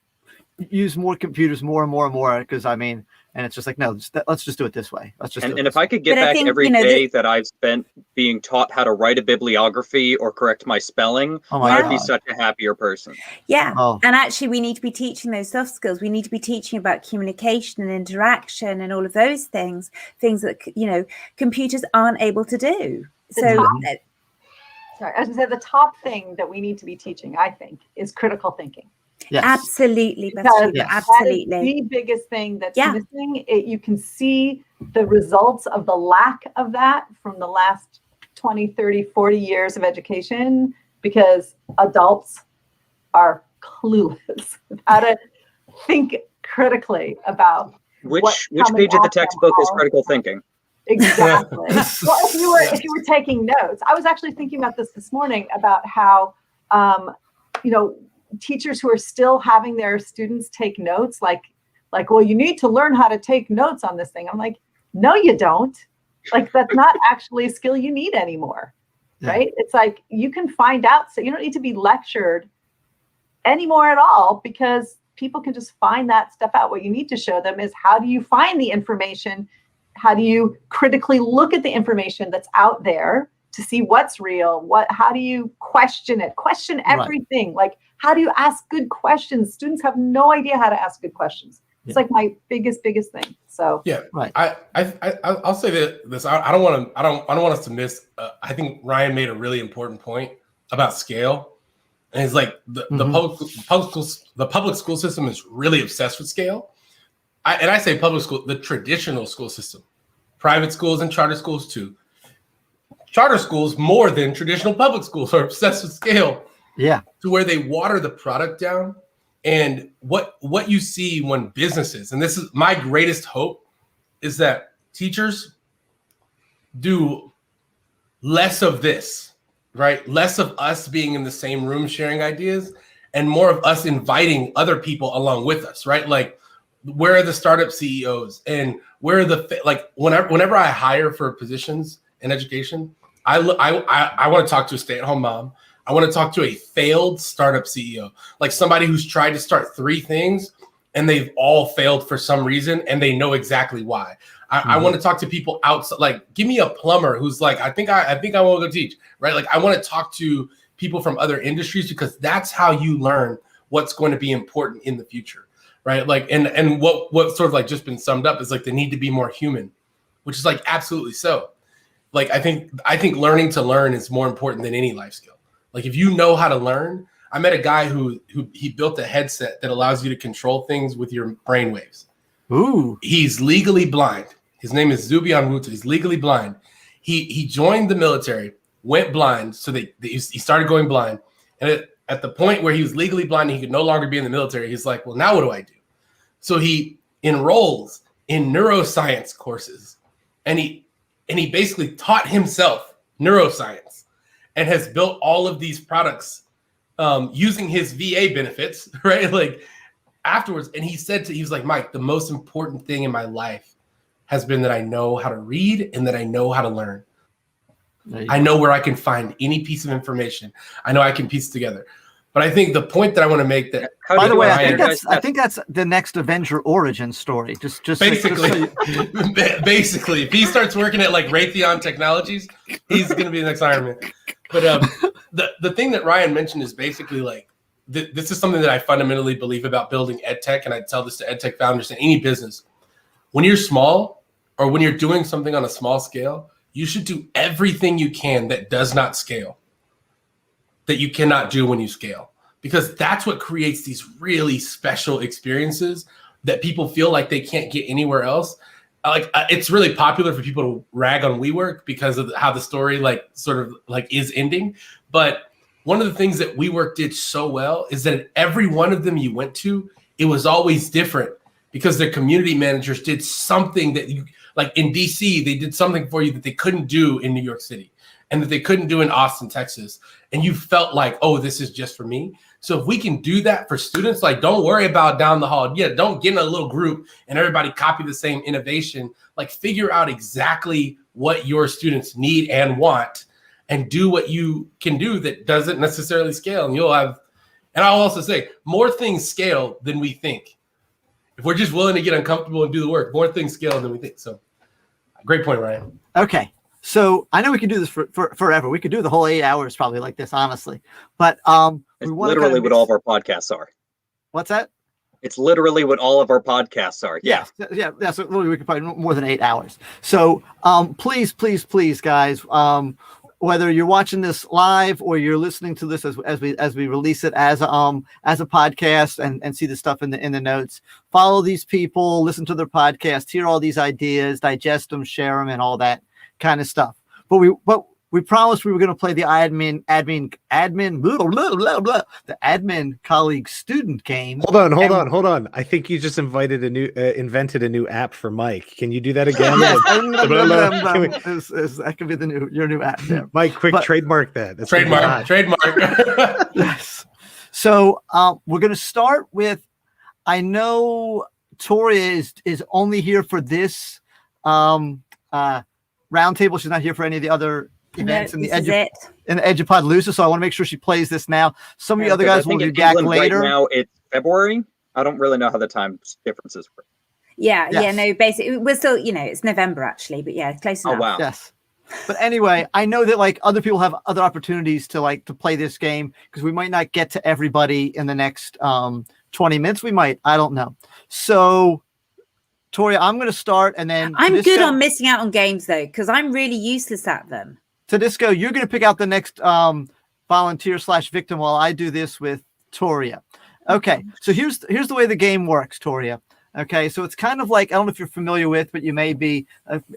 used more computers more and more because and it's just like, no, let's just do it this way. And if I could get back every day that I've spent being taught how to write a bibliography or correct my spelling, I'd be such a happier person. Yeah. Oh. And actually, we need to be teaching those soft skills. We need to be teaching about communication and interaction and all of those things that, computers aren't able to do. Sorry, I was going to say the top thing that we need to be teaching, I think, is critical thinking. Yes. Absolutely. Absolutely. That is the biggest thing that's missing. You can see the results of the lack of that from the last 20, 30, 40 years of education, because adults are clueless how to think critically about which page of the textbook is critical thinking. Exactly. Well, if you were taking notes, I was actually thinking about this morning about how teachers who are still having their students take notes, like, well, you need to learn how to take notes on this thing. I'm like, no, you don't. Like, that's not actually a skill you need anymore, right? It's like, you can find out, so you don't need to be lectured anymore at all, because people can just find that stuff out. What you need to show them is, how do you find the information? How do you critically look at the information that's out there to see what's real? How do you question it? Question everything. Right. Like, how do you ask good questions? Students have no idea how to ask good questions. It's like my biggest thing. So right. I'll say this. I don't want us to miss. I think Ryan made a really important point about scale, and it's like the public school system is really obsessed with scale. I say public school, the traditional school system, private schools and charter schools too. Charter schools, more than traditional public schools, are obsessed with scale. Yeah. To where they water the product down. And what you see when businesses, and this is my greatest hope, is that teachers do less of this, right? Less of us being in the same room sharing ideas, and more of us inviting other people along with us, right? Like, where are the startup CEOs, and where are whenever I hire for positions in education, I want to talk to a stay-at-home mom. I want to talk to a failed startup CEO, like somebody who's tried to start 3 things and they've all failed for some reason, and they know exactly why. I want to talk to people outside. Like, give me a plumber who's like, I think I want to go teach, right? Like, I want to talk to people from other industries, because that's how you learn what's going to be important in the future, right? Like, and what sort of like just been summed up is like the need to be more human, which is like absolutely so. Like, I think learning to learn is more important than any life skill. Like, if you know how to learn, I met a guy who built a headset that allows you to control things with your brainwaves. Ooh. He's legally blind. His name is Zubian Wuta. He's legally blind. He joined the military, went blind, so he started going blind. And at the point where he was legally blind, he could no longer be in the military. He's like, well, now what do I do? So he enrolls in neuroscience courses, and he basically taught himself neuroscience, and has built all of these products using his VA benefits, right? Like afterwards. And he was like, Mike, the most important thing in my life has been that I know how to read and that I know how to learn. I know where I can find any piece of information. I know I can piece it together. But I think the point that I want to make that, by the way, I think that's the next Avenger origin story. Just basically, basically, if he starts working at like Raytheon Technologies, he's going to be the next Iron Man. But the thing that Ryan mentioned is basically like this is something that I fundamentally believe about building EdTech, and I tell this to EdTech founders in any business. When you're small or when you're doing something on a small scale, you should do everything you can that does not scale, that you cannot do when you scale, because that's what creates these really special experiences that people feel like they can't get anywhere else. Like it's really popular for people to rag on WeWork because of how the story like sort of like is ending. But one of the things that WeWork did so well is that every one of them you went to, it was always different because their community managers did something that you, like in DC, they did something for you that they couldn't do in New York City and that they couldn't do in Austin, Texas. And you felt like, oh, this is just for me. So if we can do that for students, like don't worry about down the hall. Yeah, don't get in a little group and everybody copy the same innovation. Like figure out exactly what your students need and want and do what you can do that doesn't necessarily scale. And you'll have, and I'll also say, more things scale than we think. If we're just willing to get uncomfortable and do the work, more things scale than we think. So great point, Ryan. Okay. So I know we could do this for forever. We could do the whole 8 hours probably like this, honestly. But it's literally what all of our podcasts are. What's that? It's literally what all of our podcasts are. Yeah. Yeah. So we could probably more than 8 hours. So please, guys, whether you're watching this live or you're listening to this as we release it as a podcast and see the stuff in the notes, follow these people, listen to their podcast, hear all these ideas, digest them, share them, and all that kind of stuff. But we promised we were going to play the admin colleague student game. Hold on. I think you just invented a new app for Mike. Can you do that again? That could be your new app. Yeah. Mike, quick trademark that. That's trademark. Yes. So we're going to start with. I know Tori is only here for this roundtable. She's not here for any of the other events in the Edupodlooza, so I want to make sure she plays this now. Some of the other guys will be back later. Right now it's February. I don't really know how the time differences work. Yeah, no, basically we're still, it's November actually, but yeah, close enough. Oh wow. Yes. But anyway, I know that like other people have other opportunities to play this game because we might not get to everybody in the next 20 minutes. We might, I don't know. So Tori, I'm going to start, and then I'm good on missing out on games though, because I'm really useless at them. Tedisco, you're going to pick out the next volunteer/victim while I do this with Toria. Okay, so here's the way the game works, Toria. Okay, so it's kind of like, I don't know if you're familiar with, but you may be.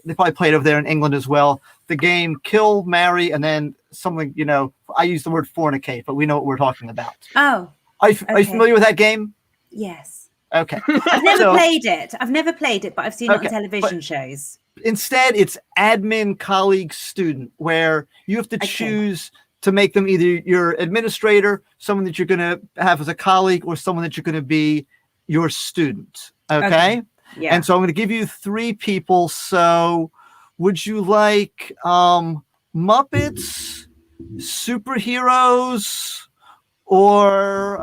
They probably played over there in England as well. The game kill, marry, and then something. I use the word fornicate, but we know what we're talking about. Oh, are you familiar with that game? Yes. Okay. I've never played it, but I've seen it on television shows. Instead, it's admin, colleague, student, where you have to choose to make them either your administrator, someone that you're going to have as a colleague, or someone that you're going to be your student. Okay? Yeah. And so I'm going to give you 3 people. So would you like Muppets, superheroes, or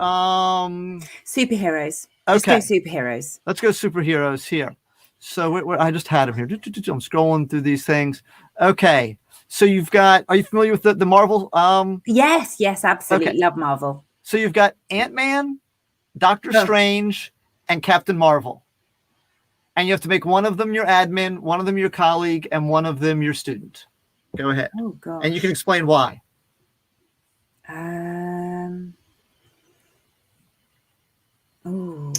superheroes? Okay. Let's go superheroes. Let's go superheroes here. So I just had them here. I'm scrolling through these things. Okay. So you've got, are you familiar with the Marvel? Yes, absolutely. Okay. Love Marvel. So you've got Ant-Man, Doctor Strange, and Captain Marvel. And you have to make one of them your admin, one of them your colleague, and one of them your student. Go ahead. Oh, God. And you can explain why. Oh,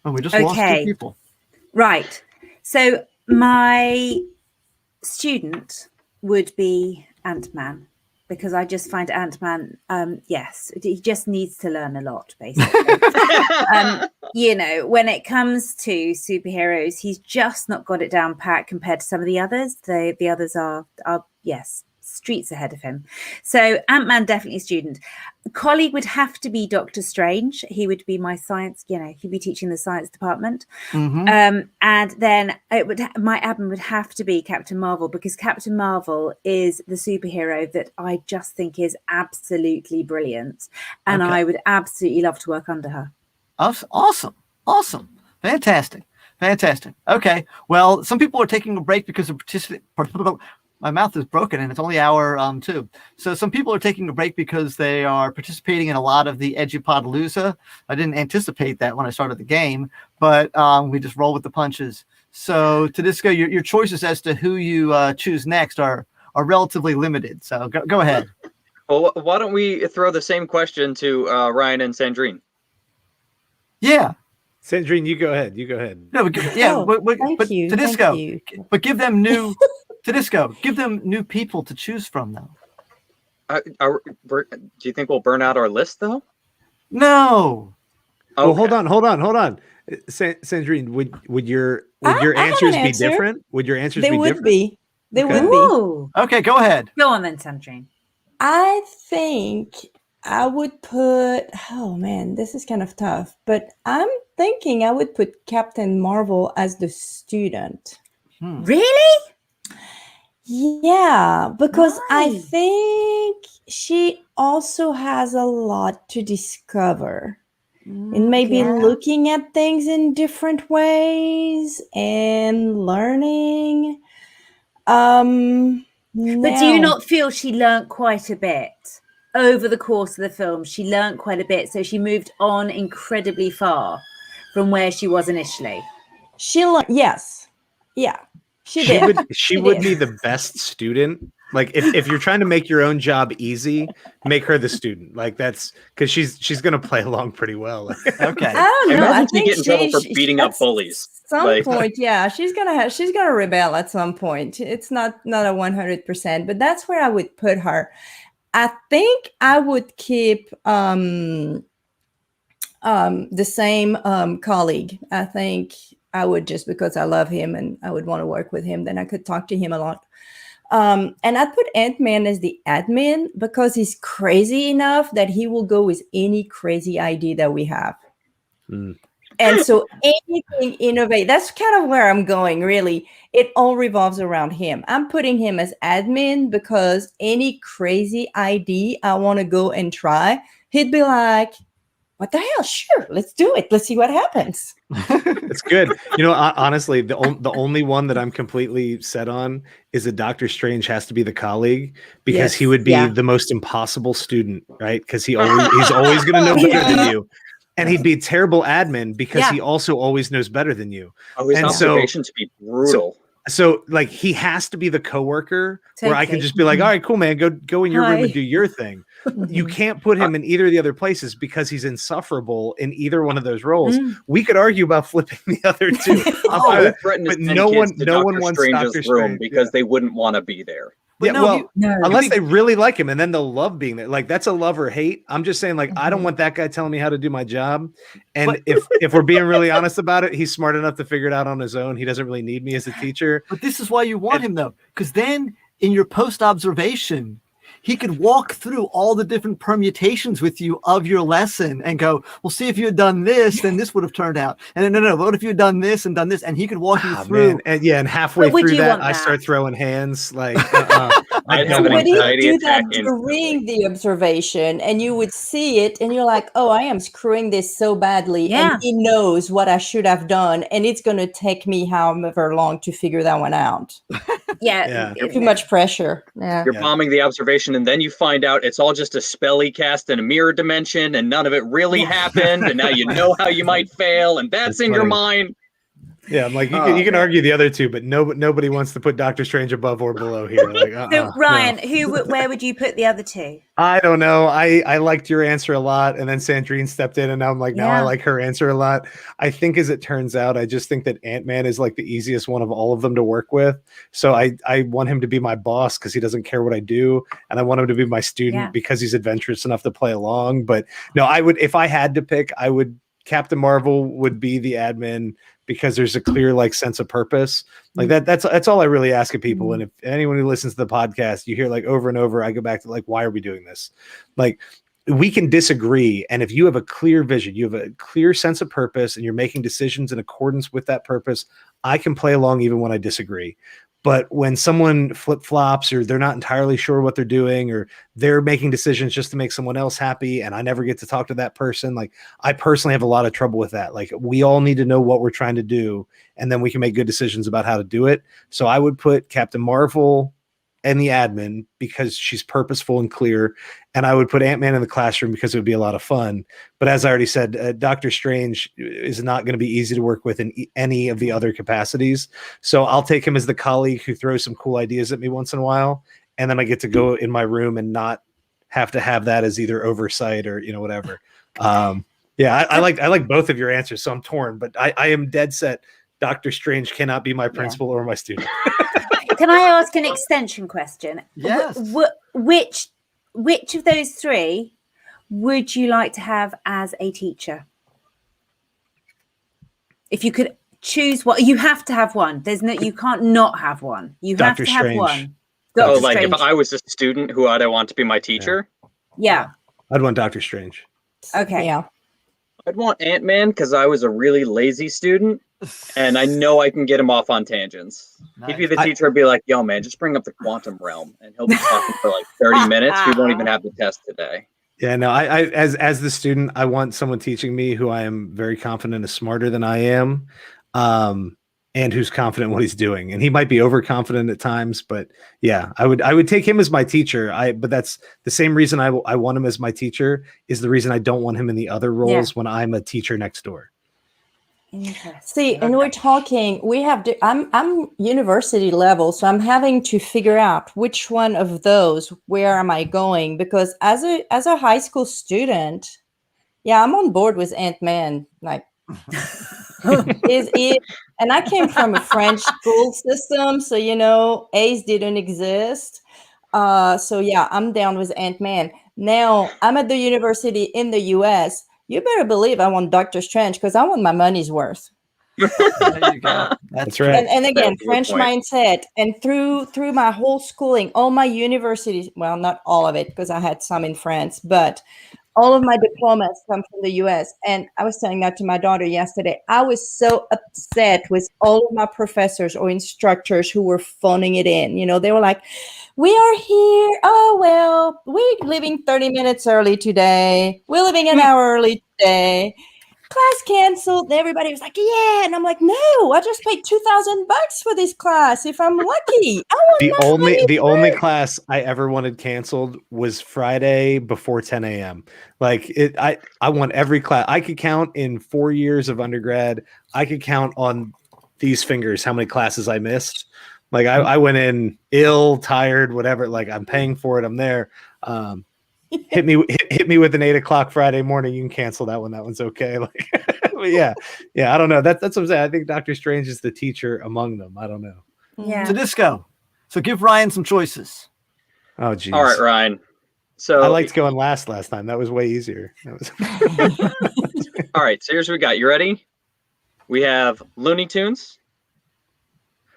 we just lost 2 people. Right. So my student would be Ant-Man, because I just find Ant-Man, he just needs to learn a lot, basically. When it comes to superheroes, he's just not got it down pat compared to some of the others. The others are yes, streets ahead of him. So Ant-Man, definitely student. A colleague would have to be Doctor Strange. He would be my science, he'd be teaching the science department. Mm-hmm. And then my admin would have to be Captain Marvel, because Captain Marvel is the superhero that I just think is absolutely brilliant. And I would absolutely love to work under her. Awesome. Fantastic. Okay. Well, some people are taking a break because of my mouth is broken and it's only hour 2. So some people are taking a break because they are participating in a lot of the Edupodlooza. I didn't anticipate that when I started the game, but we just roll with the punches. So Tedisco, your choices as to who you choose next are relatively limited. So go ahead. Well, why don't we throw the same question to Ryan and Sandrine? Yeah. Sandrine, you go ahead. No, but Thank you. Tedisco, but give them new Tedisco, give them new people to choose from, though. Do you think we'll burn out our list, though? No. Okay. Well, hold on. Sandrine, would your answers be different? Would your answers be different? They would be. Okay, go ahead. Go on then, Sandrine. I think I would put, oh man, this is kind of tough, but I'm thinking I would put Captain Marvel as the student. Really? Yeah, because I think she also has a lot to discover. And maybe looking at things in different ways and learning. But do you not feel she learnt quite a bit over the course of the film? She learnt quite a bit, so she moved on incredibly far from where she was initially. She learned, yes, yeah, she did. She would be the best student. Like if you're trying to make your own job easy, make her the student. Like that's because she's gonna play along pretty well. Okay. I don't know. I think get in trouble for beating up bullies. Some point, yeah, she's gonna rebel at some point. It's not a 100%, but that's where I would put her. I think I would keep the same colleague. I think I would, just because I love him and I would want to work with him. Then I could talk to him a lot. And I'd put Ant-Man as the admin because he's crazy enough that he will go with any crazy idea that we have. And so anything innovate, that's kind of where I'm going, really. It all revolves around him. I'm putting him as admin because any crazy idea I want to go and try, he'd be like, what the hell? Sure, let's do it. Let's see what happens. It's good. Honestly, the only one that I'm completely set on is that Doctor Strange has to be the colleague, because he would be the most impossible student, right? Because he's always going to know better than you. And he'd be a terrible admin because he also always knows better than you. Oh, his observations be brutal. So like he has to be the coworker where I can just be like, all right, cool, man, go in your room and do your thing. You can't put him in either of the other places because he's insufferable in either one of those roles. We could argue about flipping the other two. But no one wants Strange's room because they wouldn't want to be there. Unless they really like him, and then they'll love being there. Like that's a love or hate. I'm just saying, like, I don't want that guy telling me how to do my job. And if we're being really honest about it, he's smart enough to figure it out on his own. He doesn't really need me as a teacher. But this is why you want him, though, because then in your post observation, he could walk through all the different permutations with you of your lesson and go, well, see, if you had done this, then this would have turned out. And then, no, what if you had done this and done this? And he could walk you through. Man. And halfway through that, I start throwing hands like, I'd have an anxiety attack during the observation, and you would see it and you're like, oh, I am screwing this so badly. And he knows what I should have done. And it's going to take me however long to figure that one out. Too much pressure. You're bombing the observation, and then you find out it's all just a spell he cast in a mirror dimension, and none of it really happened, and now you know how you might fail, and that's in your mind. Yeah, I'm like, you can argue the other two, but nobody wants to put Doctor Strange above or below here. Like, so Ryan, where would you put the other two? I don't know. I liked your answer a lot, and then Sandrine stepped in, and now I'm like, now I like her answer a lot. I think, as it turns out, I just think that Ant-Man is like the easiest one of all of them to work with. So I want him to be my boss because he doesn't care what I do, and I want him to be my student because he's adventurous enough to play along. But no, I would, if I had to pick, Captain Marvel would be the admin, because there's a clear like sense of purpose. Like that's all I really ask of people. And if anyone who listens to the podcast, you hear like over and over, I go back to like, why are we doing this? Like, we can disagree. And if you have a clear vision, you have a clear sense of purpose, and you're making decisions in accordance with that purpose, I can play along even when I disagree. But when someone flip-flops, or they're not entirely sure what they're doing, or they're making decisions just to make someone else happy, and I never get to talk to that person, like, I personally have a lot of trouble with that. Like, we all need to know what we're trying to do, and then we can make good decisions about how to do it. So I would put Captain Marvel and the admin because she's purposeful and clear, and I would put Ant-Man in the classroom because it would be a lot of fun. But as I already said, Doctor Strange is not going to be easy to work with in any of the other capacities. So I'll take him as the colleague who throws some cool ideas at me once in a while, and then I get to go in my room and not have to have that as either oversight or, you know, whatever. Yeah, I like both of your answers, so I'm torn, but I am dead set. Doctor Strange cannot be my principal or my student. Can I ask an extension question? Yes. Which of those three would you like to have as a teacher? If you could choose one, you have to have one. There's no, you can't not have one. You have Dr. to have Strange. one. Oh, Dr. like Strange. if I was a student, who would I want to be my teacher? Yeah. I'd want Doctor Strange. Okay. Yeah. I'd want Ant-Man because I was a really lazy student, and I know I can get him off on tangents. He'd be the teacher. I'd be like, yo, man, just bring up the quantum realm, and he'll be talking for like 30 minutes. We won't even have the test today. Yeah, no, I as the student, I want someone teaching me who I am very confident is smarter than I am, and who's confident in what he's doing. And he might be overconfident at times, but yeah, I would take him as my teacher. But that's the same reason I want him as my teacher is the reason I don't want him in the other roles when I'm a teacher next door. See, and we're talking, I'm university level, so I'm having to figure out which one of those, where am I going? Because as a high school student, yeah, I'm on board with Ant-Man. Like, and I came from a French school system, so, you know, A's didn't exist. So yeah, I'm down with Ant-Man. Now I'm at the university in the US. You better believe I want Doctor Strange because I want my money's worth. There you go. That's right. And again, French mindset. And through my whole schooling, all my universities, well, not all of it because I had some in France, but all of my diplomas come from the US. And I was telling that to my daughter yesterday. I was so upset with all of my professors or instructors who were phoning it in. You know, they were like, we are here. Oh, well, we're leaving 30 minutes early today. We're leaving an hour early today. Class canceled. And everybody was like, yeah. And I'm like, no, I just paid $2,000 for this class. If I'm lucky, the only class I ever wanted canceled was Friday before 10 a.m. Like I want every class. I could count in 4 years of undergrad. I could count on these fingers how many classes I missed. Like I went in ill, tired, whatever. Like I'm paying for it. I'm there. Hit me with an 8 o'clock Friday morning. You can cancel that one. That one's okay. Like, but yeah. I don't know. That's what I'm saying. I think Doctor Strange is the teacher among them. I don't know. Yeah. So Disco. So give Ryan some choices. Oh, geez. All right, Ryan. So I liked going last time. That was way easier. All right. So here's what we got. You ready? We have Looney Tunes.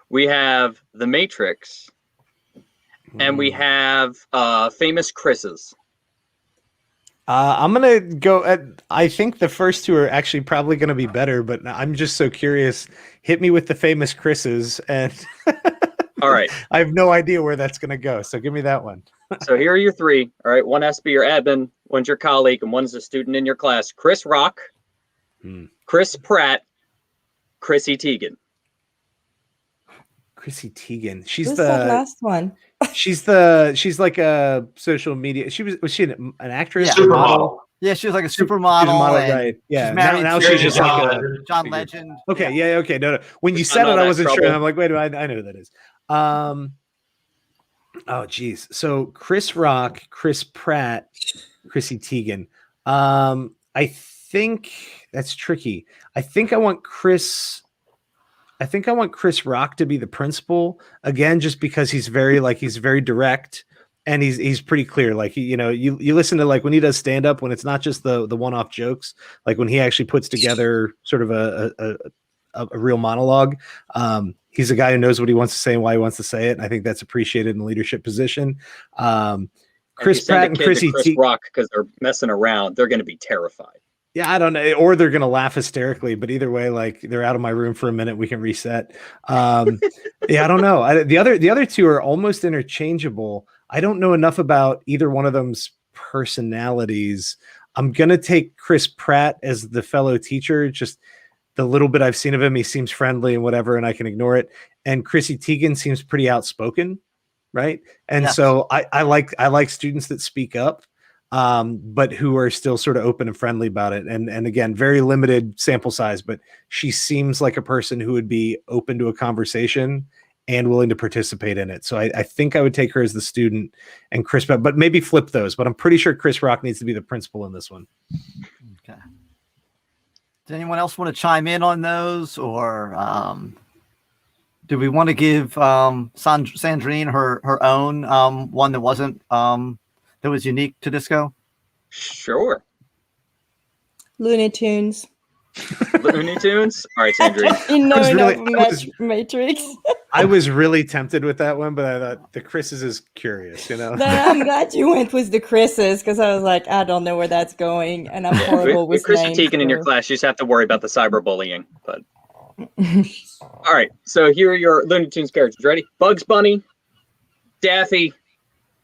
We have The Matrix. And we have Famous Chris's. I'm gonna go I think the first two are actually probably gonna be better, but I'm just so curious. Hit me with the Famous Chris's, and all right, I have no idea where that's gonna go. So give me that one. So here are your three. All right, one has to be your admin, one's your colleague, and one's a student in your class. Chris Rock, Chris Pratt, Chrissy Teigen. Chrissy Teigen. She's Who's the that last one. She's like a social media. Was she an actress? Yeah. Supermodel? Yeah, she was like a supermodel. Right. Yeah. She's married now to she's just like John Legend. Okay. Yeah. Okay. No. When you said it, I wasn't sure. And I'm like, wait, I know who that is. Oh, geez. So Chris Rock, Chris Pratt, Chrissy Teigen. I think that's tricky. I think I want Chris Rock to be the principal again, just because he's very direct and he's pretty clear. Like, you listen to like when he does stand up, when it's not just the one-off jokes, like when he actually puts together sort of a real monologue. He's a guy who knows what he wants to say and why he wants to say it. And I think that's appreciated in a leadership position. Chris Pratt and Chrissy Chris Rock because they're messing around, they're going to be terrified. Yeah, I don't know, or they're going to laugh hysterically. But either way, like they're out of my room for a minute, we can reset. Yeah, I don't know. The other two are almost interchangeable. I don't know enough about either one of them's personalities. I'm going to take Chris Pratt as the fellow teacher. Just the little bit I've seen of him, he seems friendly and whatever, and I can ignore it. And Chrissy Teigen seems pretty outspoken, right? And so I like students that speak up, but who are still sort of open and friendly about it. And again, very limited sample size, but she seems like a person who would be open to a conversation and willing to participate in it. So I think I would take her as the student and Chris, but maybe flip those. But I'm pretty sure Chris Rock needs to be the principal in this one. Okay. Does anyone else want to chime in on those, or do we want to give Sandrine her own one that wasn't that was unique to Disco? Sure. Looney Tunes. Looney Tunes. All right, Sandrine. Matrix. I was really tempted with that one, but I thought the Chris's is curious, you know. But I'm glad you went with the Chris's because I was like, I don't know where that's going, and I'm horrible with Chris names. Teigen in your class, you just have to worry about the cyberbullying. But all right, so here are your Looney Tunes characters. Ready? Bugs Bunny, Daffy,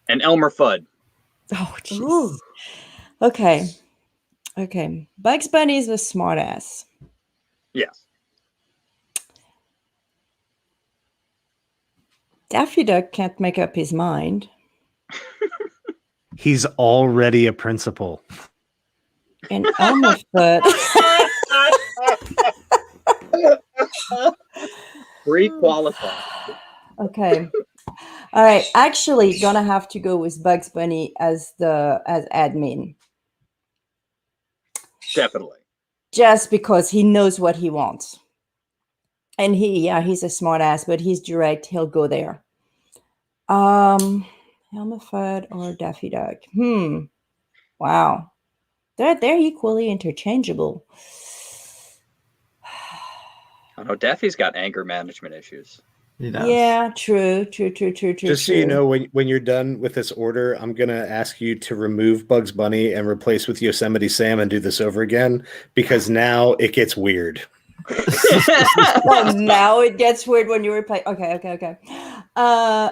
and Elmer Fudd. Oh, jeez. Okay. Bugs Bunny is a smartass. Yes. Daffy Duck can't make up his mind. He's already a principal. And Elmer Fudd. Pre-qualified. Okay. All right. Actually, gonna have to go with Bugs Bunny as admin. Definitely. Just because he knows what he wants. And he's a smart ass, but he's direct. He'll go there. Elmer Fudd or Daffy Duck? Wow. They're equally interchangeable. I know Daffy's got anger management issues. Yeah, true. Just so you know, when you're done with this order, I'm going to ask you to remove Bugs Bunny and replace with Yosemite Sam and do this over again, because now it gets weird. Well, now it gets weird when you replay. Okay.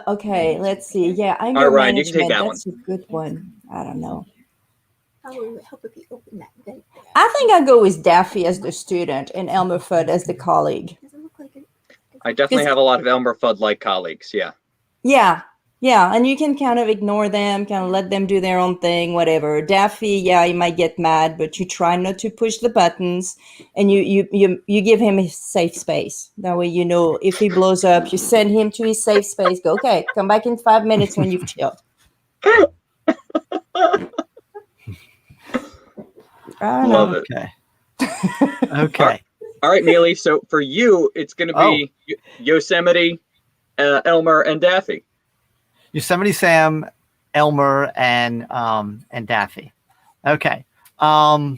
Okay, let's see. Yeah, anger All right, Ryan, management. you can take that That's a good one. I don't know. How will it help if you open that? I think I'll go with Daffy as the student and Elmer Fudd as the colleague. Doesn't look like it. I definitely have a lot of Elmer Fudd-like colleagues, yeah. Yeah, and you can kind of ignore them, kind of let them do their own thing, whatever. Daffy, you might get mad, but you try not to push the buttons, and you give him a safe space. That way, you know, if he blows up, you send him to his safe space. Go, okay, come back in 5 minutes when you've chilled. Love it. Okay. All right, Mealy. So for you, it's going to be Yosemite, Elmer, and Daffy. Yosemite Sam, Elmer, and Daffy. Okay. Well,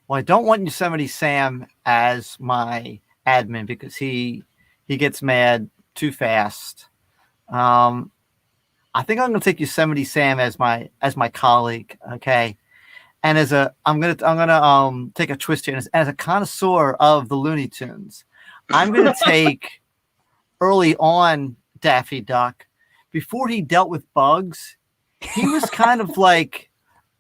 I don't want Yosemite Sam as my admin because he gets mad too fast. I think I'm going to take Yosemite Sam as my colleague. Okay. And I'm gonna take a twist here. As a connoisseur of the Looney Tunes, I'm gonna take early on Daffy Duck. Before he dealt with bugs, he was kind of like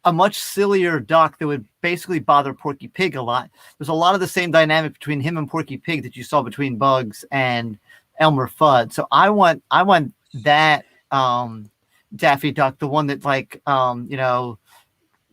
a much sillier duck that would basically bother Porky Pig a lot. There's a lot of the same dynamic between him and Porky Pig that you saw between Bugs and Elmer Fudd. So I want that Daffy Duck, the one that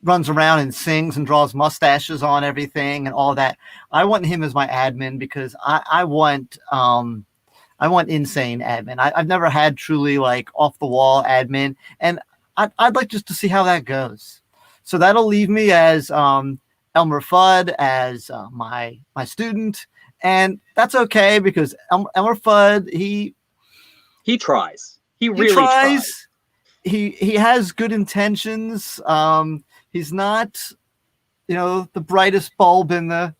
runs around and sings and draws mustaches on everything and all that. I want him as my admin because I want insane admin. I've never had truly like off the wall admin, and I'd like just to see how that goes. So that'll leave me as Elmer Fudd as my student, and that's okay because Elmer Fudd he tries. He really tries. He has good intentions. He's not the brightest bulb in the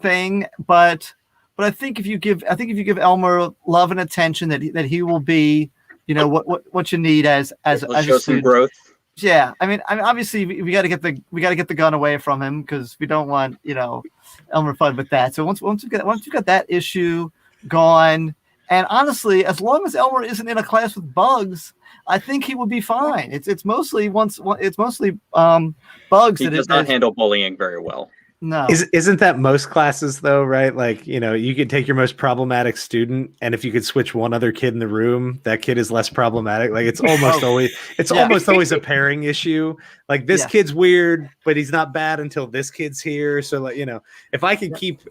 thing, but I think if you give Elmer love and attention, that he will be, what you need as Let's a show some student. growth. Yeah, I mean, obviously we got to get the gun away from him, because we don't want Elmer Fudd with that. So once you've got that issue gone, and honestly, as long as Elmer isn't in a class with bugs, I think he will be fine. It's mostly bugs. He does not handle bullying very well. No. Isn't that most classes though, right? Like, you could take your most problematic student, and if you could switch one other kid in the room, that kid is less problematic. Like it's almost always a pairing issue. Like this kid's weird, but he's not bad until this kid's here. So like, if I could keep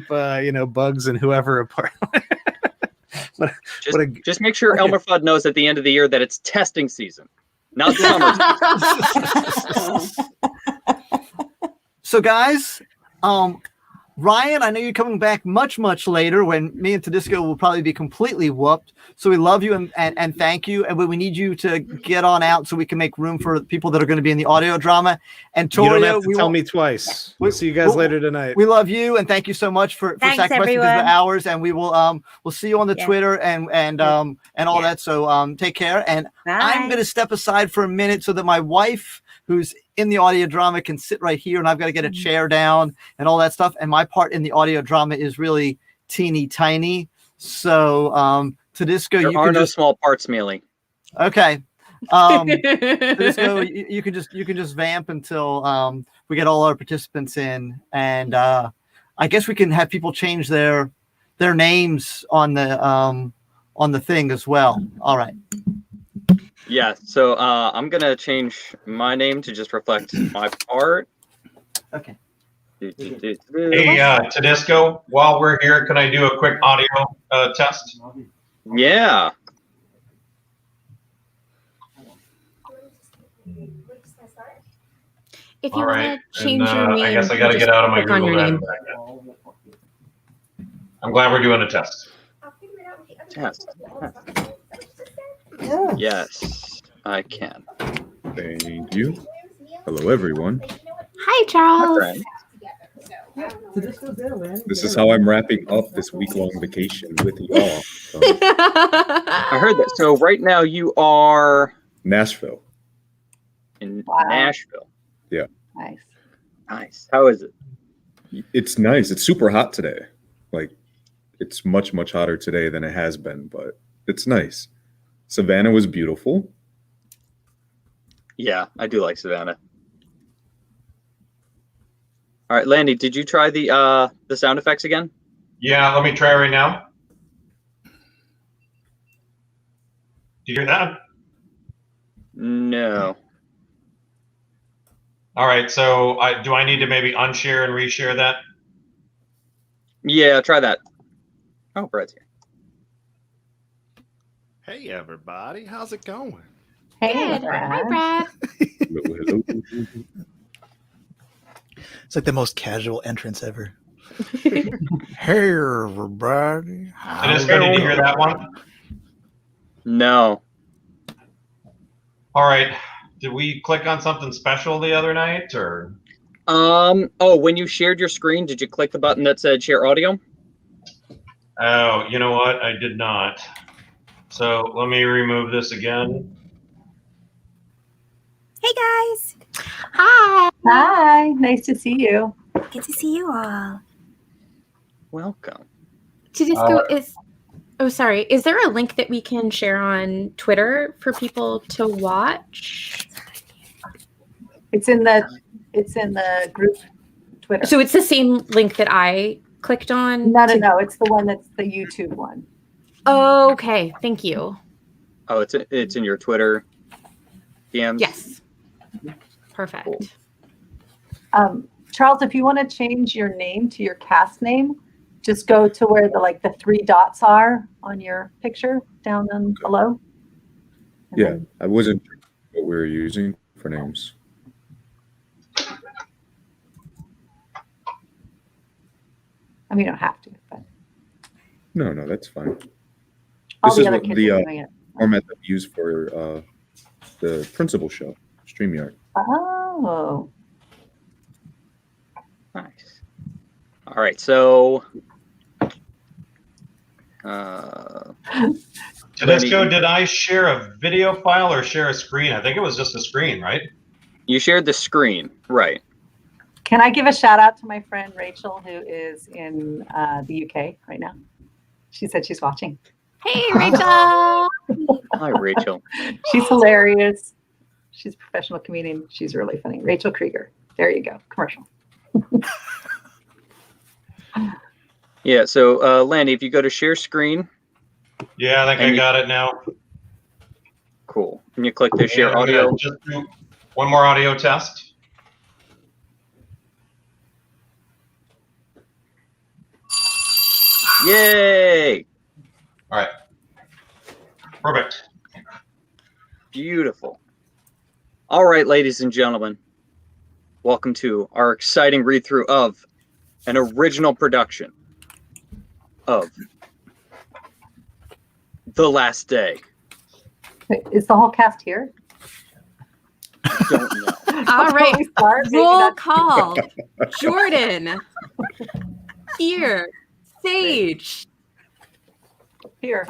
bugs and whoever apart. Just make sure Elmer Fudd knows at the end of the year that it's testing season, not summer season. So guys, Ryan, I know you're coming back much, much later when me and Tedisco will probably be completely whooped. So we love you and thank you. And we need you to get on out so we can make room for people that are going to be in the audio drama. And Toria, you don't have to tell me twice. We'll see you guys later tonight. We love you and thank you so much for sacrificing the hours. And we will we'll see you on the Twitter and all that. So take care. And Bye. I'm going to step aside for a minute so that my wife, who's in the audio drama, can sit right here, and I've got to get a chair down and all that stuff. And my part in the audio drama is really teeny tiny. So Tedisco, there are no small parts, Mealy. Okay. Tedisco, you can just vamp until we get all our participants in, and I guess we can have people change their names on the thing as well. All right. Yeah, so I'm going to change my name to just reflect my part. Okay. Hey, Tedisco, while we're here, can I do a quick audio test? Yeah. If you want to change your name, I guess I got to get out of my Google Doc. I'm glad we're doing a test. Test. Yes, I can. Thank you. Hello, everyone. Hi, Charles. This is how I'm wrapping up this week-long vacation with y'all. I heard that. So right now you are Nashville. In Nashville. Yeah. Nice. How is it? It's nice. It's super hot today. Like, it's much, much hotter today than it has been, but it's nice. Savannah was beautiful. Yeah, I do like Savannah. All right, Landy, did you try the sound effects again? Yeah, let me try right now. Do you hear that? No. All right, so do I need to maybe unshare and reshare that? Yeah, try that. Oh, Brad's here. Hey, everybody. How's it going? Hey, Hi, Brad. Hello. It's like the most casual entrance ever. Hey, everybody. Did you hear that one? No. All right. Did we click on something special the other night, or? Oh, when you shared your screen, did you click the button that said share audio? Oh, you know what? I did not. So let me remove this again. Hey guys. Hi. Hi. Nice to see you. Good to see you all. Welcome. Tedisco sorry. Is there a link that we can share on Twitter for people to watch? It's in the group Twitter. So it's the same link that I clicked on? No. It's the one that's the YouTube one. Oh, okay. Thank you. Oh, it's in your Twitter DMs? Yes. Perfect. Cool. Charles, if you want to change your name to your cast name, just go to where the 3 dots are on your picture down below. Yeah, I wasn't sure what we were using for names. I mean, you don't have to, but No, that's fine. all This the is other what kids the are doing it. format that we use for the principal show, StreamYard. Oh. Nice. All right, so Tedesco, did I share a video file or share a screen? I think it was just a screen, right? You shared the screen, right? Can I give a shout out to my friend Rachel, who is in the UK right now? She said she's watching. Hey, Rachel. Hi, Rachel. She's hilarious. She's a professional comedian. She's really funny. Rachel Krieger. There you go. Commercial. Yeah, so Landy, if you go to share screen. Yeah, I think I got it now. Cool. And you click the share I'm gonna audio. just do one more audio test. Yay! All right. Perfect. Beautiful. All right, ladies and gentlemen, welcome to our exciting read-through of an original production of The Last Day. Wait, is the whole cast here? Don't know. All right. Maybe Roll not. call. Jordan. Here. Sage. Here.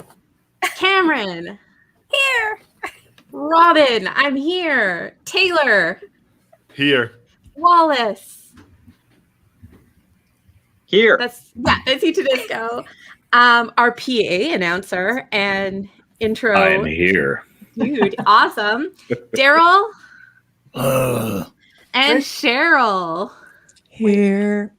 Cameron. Here. Robin. I'm here. Taylor. Here. Wallace. Here. That's you to disco. Our PA announcer and intro. I'm here. Dude, awesome. Daryl and Cheryl. Here.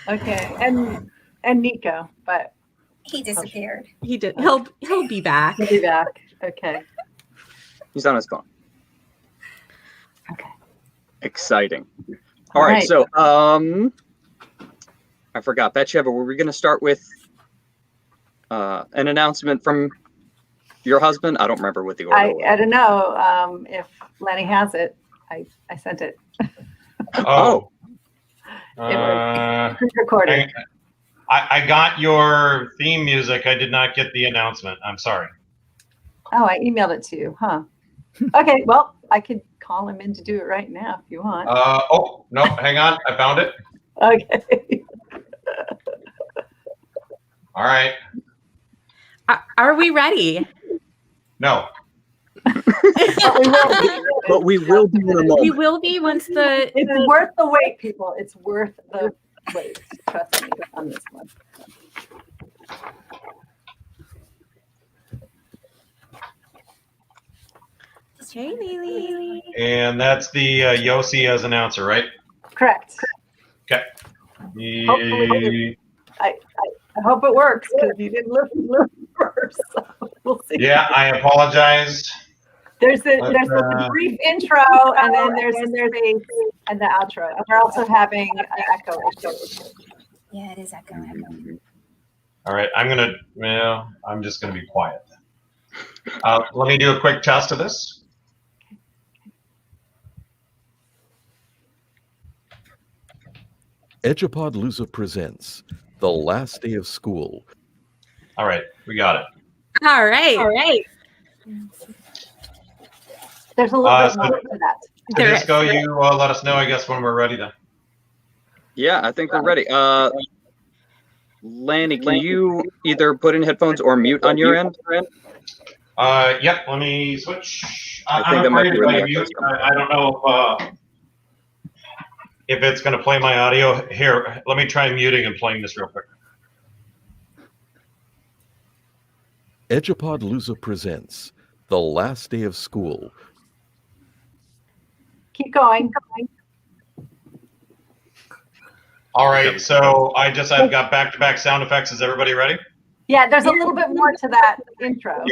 Okay, and Nico, but He disappeared. He did. He'll be back. he'll be back. Okay. He's on his phone. Okay. Exciting. All right, so I forgot. Betsheva, were we going to start with an announcement from your husband? I don't remember what the order was. I don't know if Lenny has it. I sent it. Oh. It was pre-recorded. I got your theme music. I did not get the announcement. I'm sorry. Oh, I emailed it to you, huh? Okay, well, I could call him in to do it right now if you want. Oh, no, hang on. I found it. Okay. All right. Are we ready? No. But we will be in a moment. We will be once the. It's worth the wait, people. It's worth the wait. Trust me on this one. Hey, Lily. And that's the Yossi as announcer, right? Correct. Okay. Hopefully, I hope it works because you didn't listen first. So we'll see. Yeah, I apologize. There's a brief intro, and then there's a and the outro. And we're also having an echo issue. Yeah, it is echoing. All right, I'm just gonna be quiet. Let me do a quick test of this. Edupodlooza presents The Last Day of School. All right, we got it. All right. There's a little bit more to that. Disco, you let us know, I guess, when we're ready to. Yeah, I think we're ready. Lanny, can you either put in headphones or mute on your end? Yep, let me switch. I think I'm that might afraid be if I really mute, I don't know if it's going to play my audio. Here, let me try muting and playing this real quick. Edupodlooza presents The Last Day of School. Keep going. All right, so I've got back-to-back sound effects. Is everybody ready? Yeah, there's a little bit more to that intro.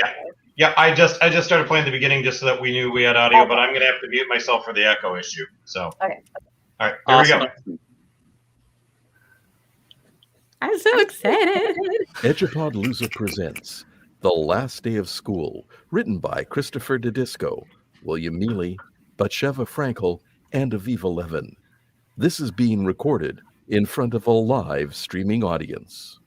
Yeah. I just started playing the beginning just so that we knew we had audio, but I'm going to have to mute myself for the echo issue. So. Okay. All right, here we go. I'm so excited. Edupodlooza presents The Last Day of School, written by Christopher Didisco, William Neely, Betsheva Frankel, and Aviva Levin. This is being recorded in front of a live streaming audience.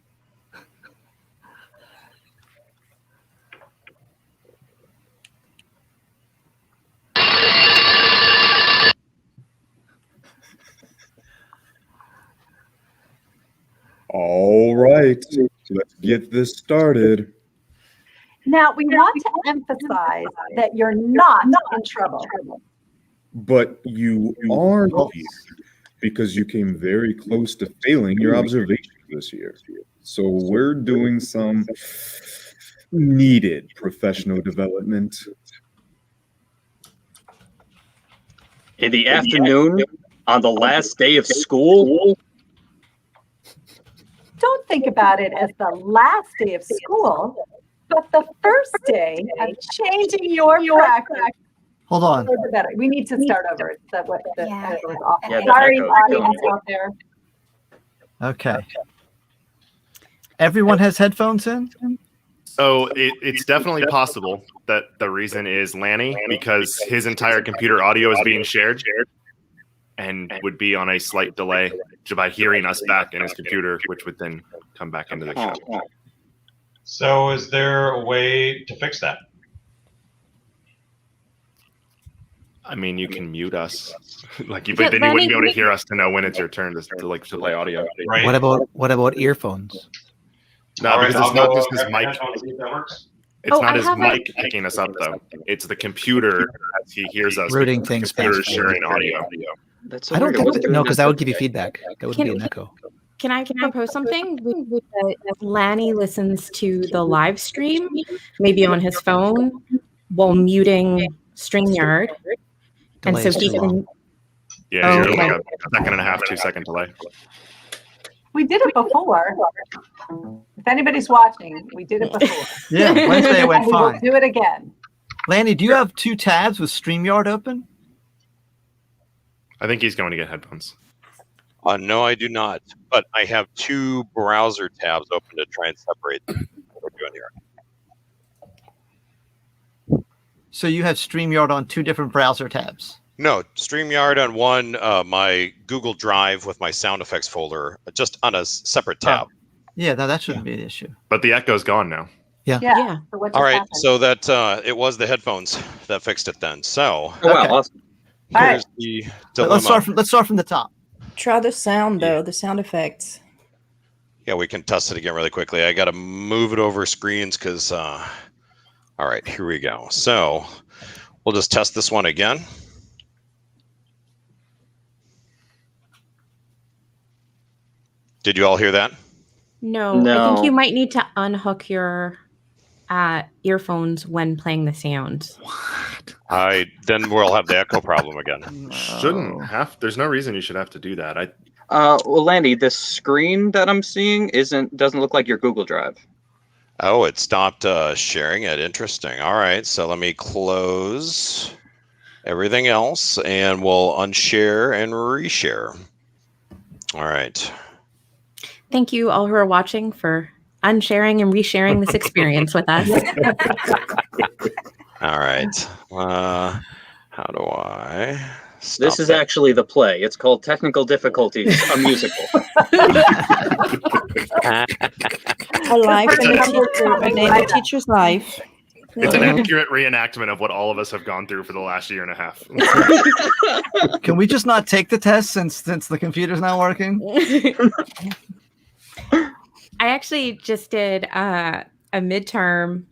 right, let's get this started. Now, we want to emphasize that you're not in trouble. But you are here because you came very close to failing your observation this year. So we're doing some needed professional development. In the afternoon, on the last day of school? Don't think about it as the last day of school, but the first day of changing your practice. Hold on. We need to start over. That was awful. Yeah, the Sorry, echo is audience going. out there. Okay. Everyone has headphones in? So it's definitely possible that the reason is Lanny, because his entire computer audio is being shared and would be on a slight delay by hearing us back in his computer, which would then come back into the show. So is there a way to fix that? I mean, you can mute us, but then you wouldn't be able to hear us to know when it's your turn to play audio. Right. What about earphones? No, because it's not just his mic. It's Oh, not I his have mic picking us up though. It's the computer as he hears us. Routing because things the computer is back. sharing audio. That's I don't think no, because that would give you feedback. That would Can- be an echo. Can I propose something? Lanny listens to the live stream, maybe on his phone, while muting StreamYard. And so Delay's he too long. can. Yeah, you're okay. like a second and a half, 2 second delay. We did it before. If anybody's watching, we did it before. Yeah, Wednesday it went And we will fine. do it again. Lanny, do you have 2 tabs with StreamYard open? I think he's going to get headphones. No, I do not. But I have 2 browser tabs open to try and separate them. What we're doing here. So you have StreamYard on 2 different browser tabs. No, StreamYard on one, my Google Drive with my sound effects folder, just on a separate tab. Yeah, no, that shouldn't be an issue. But the echo's gone now. Yeah. So what just All right, happened? so that it was the headphones that fixed it then. So Oh, wow, Okay. awesome. All right. here's the But dilemma. let's start from the top. Try the sound though, the sound effects. Yeah, we can test it again really quickly. I got to move it over screens because, all right, here we go. So we'll just test this one again. Did you all hear that? No, I think you might need to unhook your earphones when playing the sounds. Then we'll have the echo problem again. Shouldn't have. There's no reason you should have to do that. Well, Landy, the screen that I'm seeing doesn't look like your Google Drive. Oh, it stopped sharing it. Interesting. All right, so let me close everything else and we'll unshare and reshare. All right. Thank you all who are watching for unsharing and resharing this experience with us. All right. How do I stop This is that? actually the play. It's called Technical Difficulties, a musical. A life in a teacher's life. It's an accurate reenactment of what all of us have gone through for the last year and a half. Can we just not take the test since the computer's not working? I actually just did a midterm,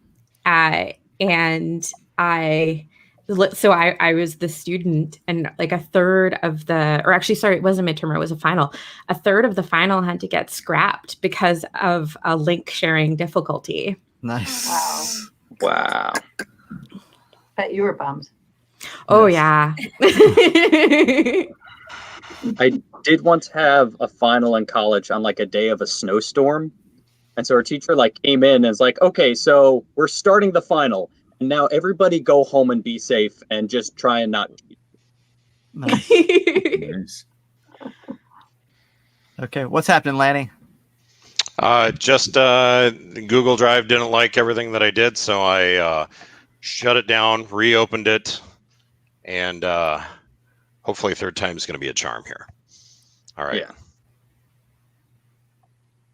and I was the student, and like a third of it wasn't a midterm, it was a final. A third of the final had to get scrapped because of a link sharing difficulty. Nice. Wow. Bet you were bummed. Oh yeah. I did once have a final in college on like a day of a snowstorm. And so our teacher came in and was like, okay, so we're starting the final. And now everybody go home and be safe and just try and not cheat. Nice. Okay, what's happening, Lanny? Just Google Drive didn't like everything that I did, so I shut it down, reopened it, and hopefully third time is going to be a charm here. All right. Yeah.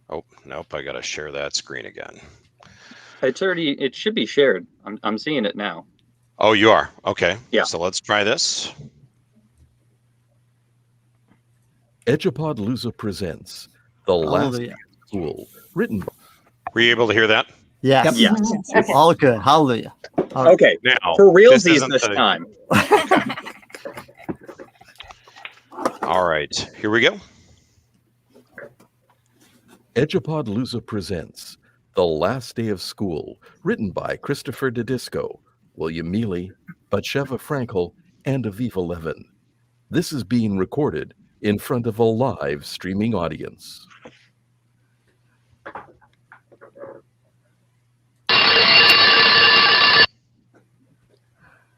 Oh, nope, I got to share that screen again. It should be shared. I'm seeing it now. Oh, you are? Okay. Yeah. So let's try this. Edupodlooza presents The Last yeah. Day of School, written. Were you able to hear that? Yes. Yes. It's all good. Hallelujah. All right. Okay. Now, For realsies isn't this the- time. All right, here we go. Edupodlooza presents The Last Day of School, written by Christopher Didisco, William Mealy, Batsheva Frankel, and Aviva Levin. This is being recorded in front of a live streaming audience.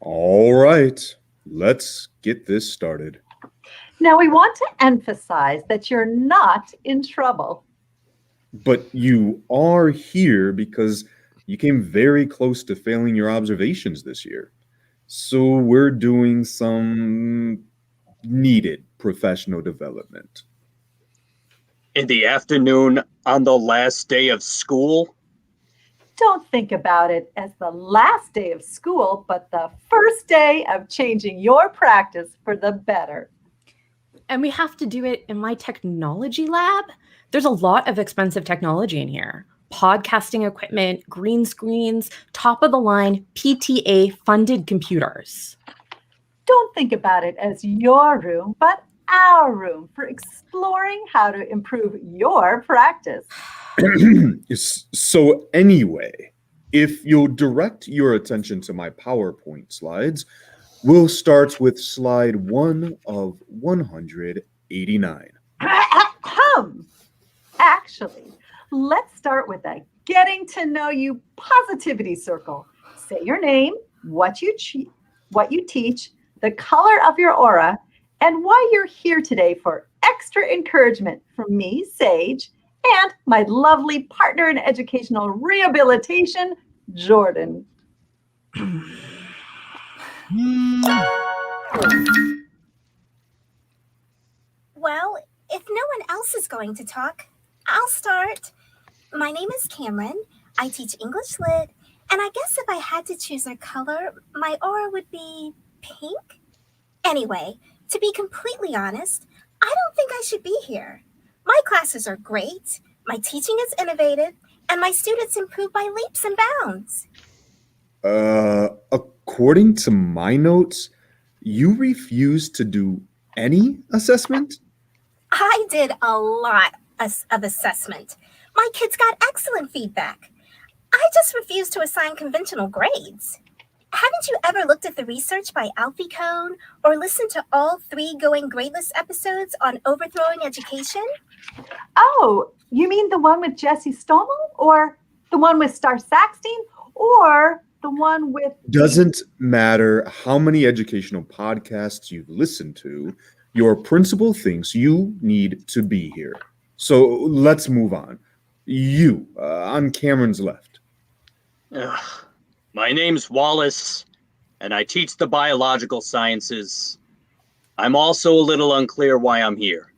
All right, let's get this started. Now, we want to emphasize that you're not in trouble. But you are here because you came very close to failing your observations this year. So we're doing some needed professional development. In the afternoon on the last day of school? Don't think about it as the last day of school, but the first day of changing your practice for the better. And we have to do it in my technology lab. There's a lot of expensive technology in here. Podcasting equipment, green screens, top of the line PTA funded computers. Don't think about it as your room, but our room for exploring how to improve your practice. So anyway, if you'll direct your attention to my PowerPoint slides, we'll start with slide 1 of 189. Actually, let's start with a getting to know you positivity circle. Say your name, what you teach, the color of your aura, and why you're here today for extra encouragement from me, Sage, and my lovely partner in educational rehabilitation, Jordan. Well, if no one else is going to talk, I'll start. My name is Cameron. I teach English Lit, and I guess if I had to choose a color, my aura would be pink. Anyway, to be completely honest, I don't think I should be here. My classes are great, my teaching is innovative, and my students improve by leaps and bounds. According to my notes, you refused to do any assessment? I did a lot of assessment. My kids got excellent feedback. I just refused to assign conventional grades. Haven't you ever looked at the research by Alfie Kohn or listened to all 3 Going Gradeless episodes on overthrowing education? Oh, you mean the one with Jesse Stommel, or the one with Star Saxton, or the one with... Doesn't matter how many educational podcasts you've listened to, your principal thinks you need to be here. So let's move on. You, on Cameron's left. My name's Wallace, and I teach the biological sciences. I'm also a little unclear why I'm here.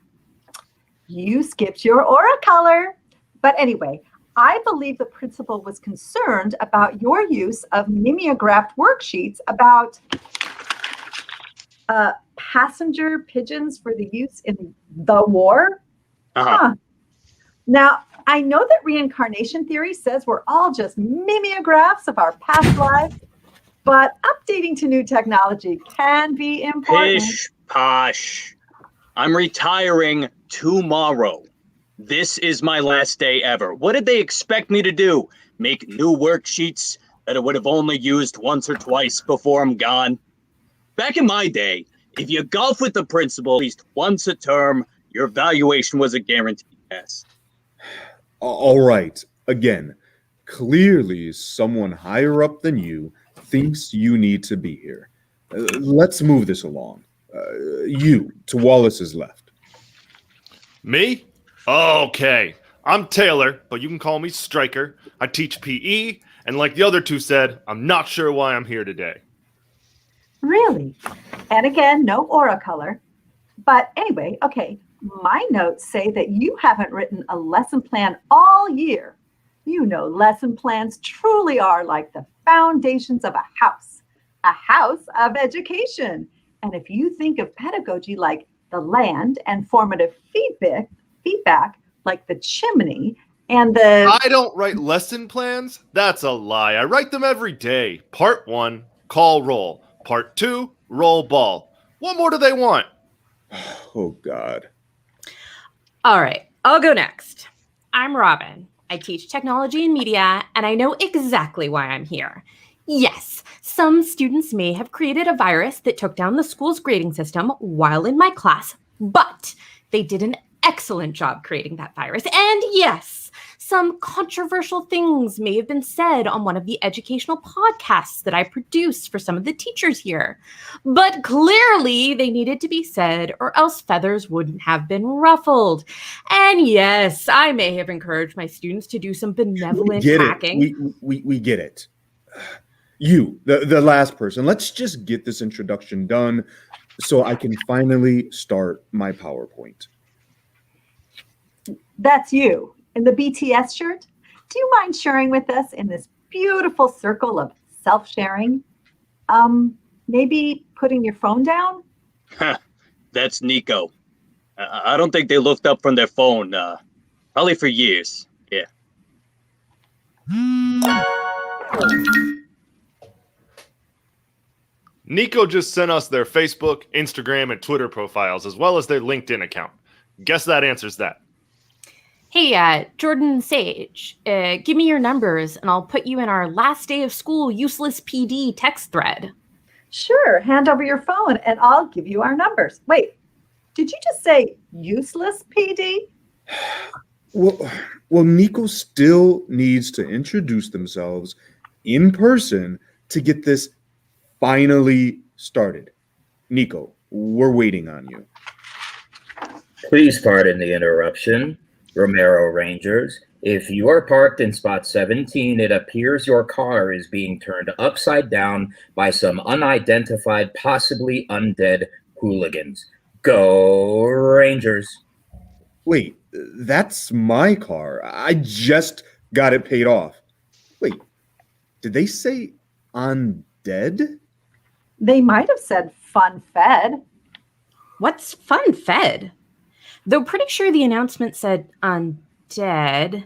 You skipped your aura color. But anyway, I believe the principal was concerned about your use of mimeographed worksheets about passenger pigeons for the use in the war. Now, I know that reincarnation theory says we're all just mimeographs of our past lives, but updating to new technology can be important. Pish posh. I'm retiring tomorrow. This is my last day ever. What did they expect me to do? Make new worksheets that I would have only used once or twice before I'm gone? Back in my day, if you golf with the principal at least once a term, your evaluation was a guaranteed pass. All right, again, clearly someone higher up than you thinks you need to be here. Let's move this along. You, to Wallace's left. Me? Okay. I'm Taylor, but you can call me Striker. I teach PE, and like the other two said, I'm not sure why I'm here today. Really? And again, no aura color. But anyway, okay, my notes say that you haven't written a lesson plan all year. You know, lesson plans truly are like the foundations of a house of education. And if you think of pedagogy like the land and formative feedback, like the chimney and the... I don't write lesson plans. That's a lie. I write them every day. Part 1, call roll. Part 2, roll ball. What more do they want? Oh, God. All right, I'll go next. I'm Robin. I teach technology and media, and I know exactly why I'm here. Yes, some students may have created a virus that took down the school's grading system while in my class, but they did an excellent job creating that virus. And yes, some controversial things may have been said on one of the educational podcasts that I produced for some of the teachers here. But clearly they needed to be said or else feathers wouldn't have been ruffled. And yes, I may have encouraged my students to do some benevolent hacking. We get it. You, the last person. Let's just get this introduction done so I can finally start my PowerPoint. That's you in the BTS shirt. Do you mind sharing with us in this beautiful circle of self-sharing? Maybe putting your phone down? That's Nico. I don't think they looked up from their phone, probably for years. Yeah. Nico just sent us their Facebook, Instagram, and Twitter profiles, as well as their LinkedIn account. Guess that answers that. Hey, Jordan Sage, give me your numbers and I'll put you in our last day of school useless PD text thread. Sure, hand over your phone and I'll give you our numbers. Wait, did you just say useless PD? Well, Nico still needs to introduce themselves in person to get this finally started. Nico, we're waiting on you. Please pardon the interruption. Romero Rangers, if you are parked in spot 17, it appears your car is being turned upside down by some unidentified, possibly undead hooligans. Go Rangers. Wait, that's my car. I just got it paid off. Wait, did they say undead? They might have said fun-fed. What's fun-fed? Though pretty sure the announcement said undead.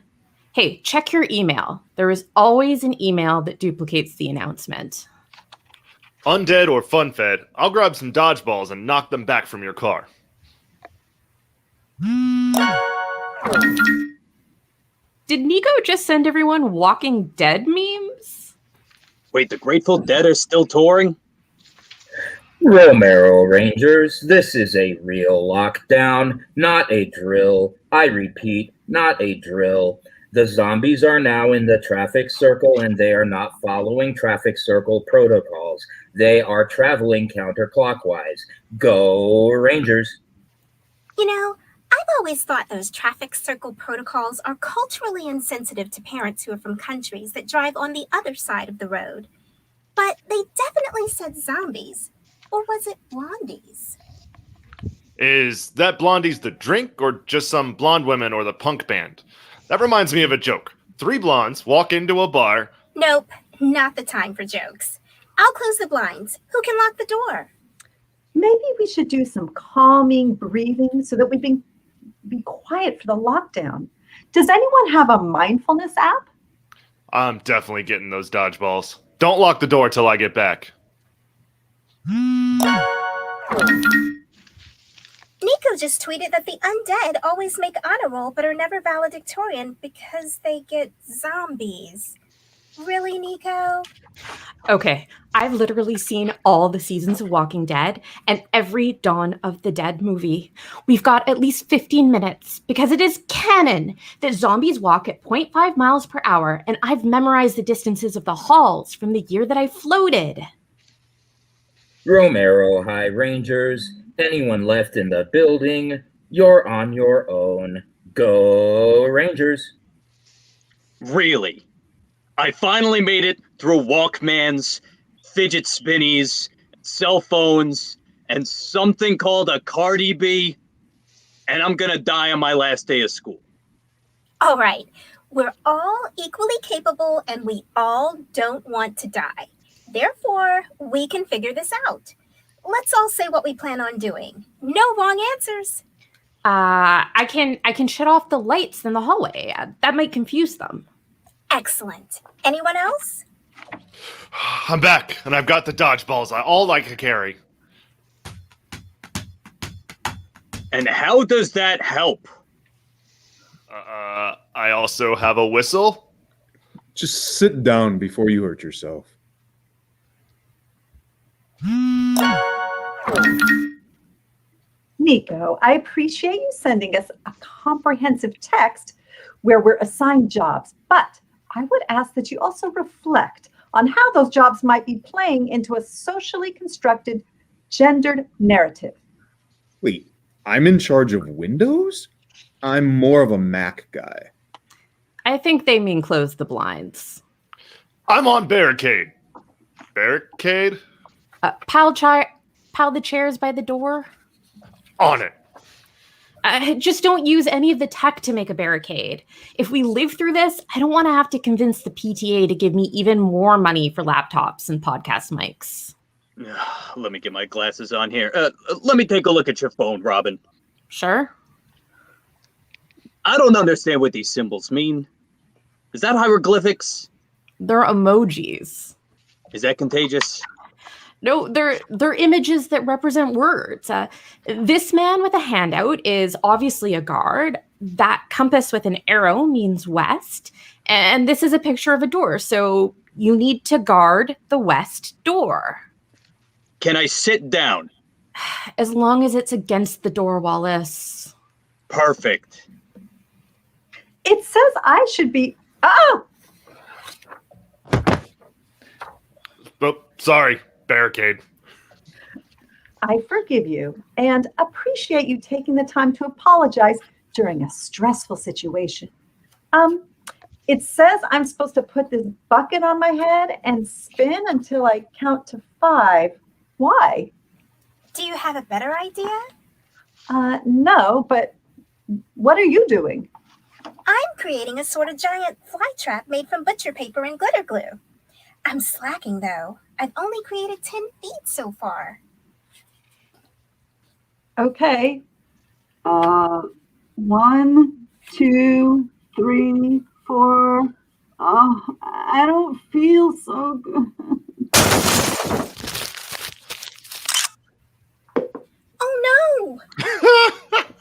Hey, check your email. There is always an email that duplicates the announcement. Undead or fun-fed, I'll grab some dodgeballs and knock them back from your car. Did Nico just send everyone Walking Dead memes? Wait, the Grateful Dead are still touring? Romero Rangers, this is a real lockdown, not a drill. I repeat, not a drill. The zombies are now in the traffic circle and they are not following traffic circle protocols. They are traveling counterclockwise. Go Rangers. You know, I've always thought those traffic circle protocols are culturally insensitive to parents who are from countries that drive on the other side of the road. But they definitely said zombies. Or was it blondies? Is that blondies the drink or just some blonde women or the punk band? That reminds me of a joke. 3 blondes walk into a bar. Nope, not the time for jokes. I'll close the blinds. Who can lock the door? Maybe we should do some calming breathing so that we can be quiet for the lockdown. Does anyone have a mindfulness app? I'm definitely getting those dodgeballs. Don't lock the door till I get back. Nico just tweeted that the undead always make honor roll but are never valedictorian because they get zombies. Really, Nico? Okay, I've literally seen all the seasons of Walking Dead and every Dawn of the Dead movie. We've got at least 15 minutes because it is canon that zombies walk at 0.5 miles per hour, and I've memorized the distances of the halls from the year that I floated. Romero High Rangers, anyone left in the building, you're on your own. Go Rangers. Really? I finally made it through Walkmans, fidget spinnies, cell phones, and something called a Cardi B, and I'm gonna die on my last day of school. All right, we're all equally capable and we all don't want to die. Therefore, we can figure this out. Let's all say what we plan on doing. No wrong answers. I can shut off the lights in the hallway. That might confuse them. Excellent. Anyone else? I'm back, and I've got the dodgeballs. All I can carry. And how does that help? I also have a whistle. Just sit down before you hurt yourself. Nico, I appreciate you sending us a comprehensive text where we're assigned jobs, but I would ask that you also reflect on how those jobs might be playing into a socially constructed gendered narrative. Wait, I'm in charge of Windows? I'm more of a Mac guy. I think they mean close the blinds. I'm on barricade. Barricade? Pile the chairs by the door. On it. Just don't use any of the tech to make a barricade. If we live through this, I don't want to have to convince the PTA to give me even more money for laptops and podcast mics. Let me get my glasses on here. Let me take a look at your phone, Robin. Sure. I don't understand what these symbols mean. Is that hieroglyphics? They're emojis. Is that contagious? No, they're images that represent words. This man with a handout is obviously a guard. That compass with an arrow means west. And this is a picture of a door. So you need to guard the west door. Can I sit down? As long as it's against the door, Wallace. Perfect. It says I should be... Oh! Oh, sorry. Barricade. I forgive you and appreciate you taking the time to apologize during a stressful situation. It says I'm supposed to put this bucket on my head and spin until I count to 5. Why? Do you have a better idea? No, but what are you doing? I'm creating a sort of giant fly trap made from butcher paper and glitter glue. I'm slacking, though. I've only created 10 feet so far. Okay. 1, 2, 3, 4. Oh, I don't feel so good. Oh,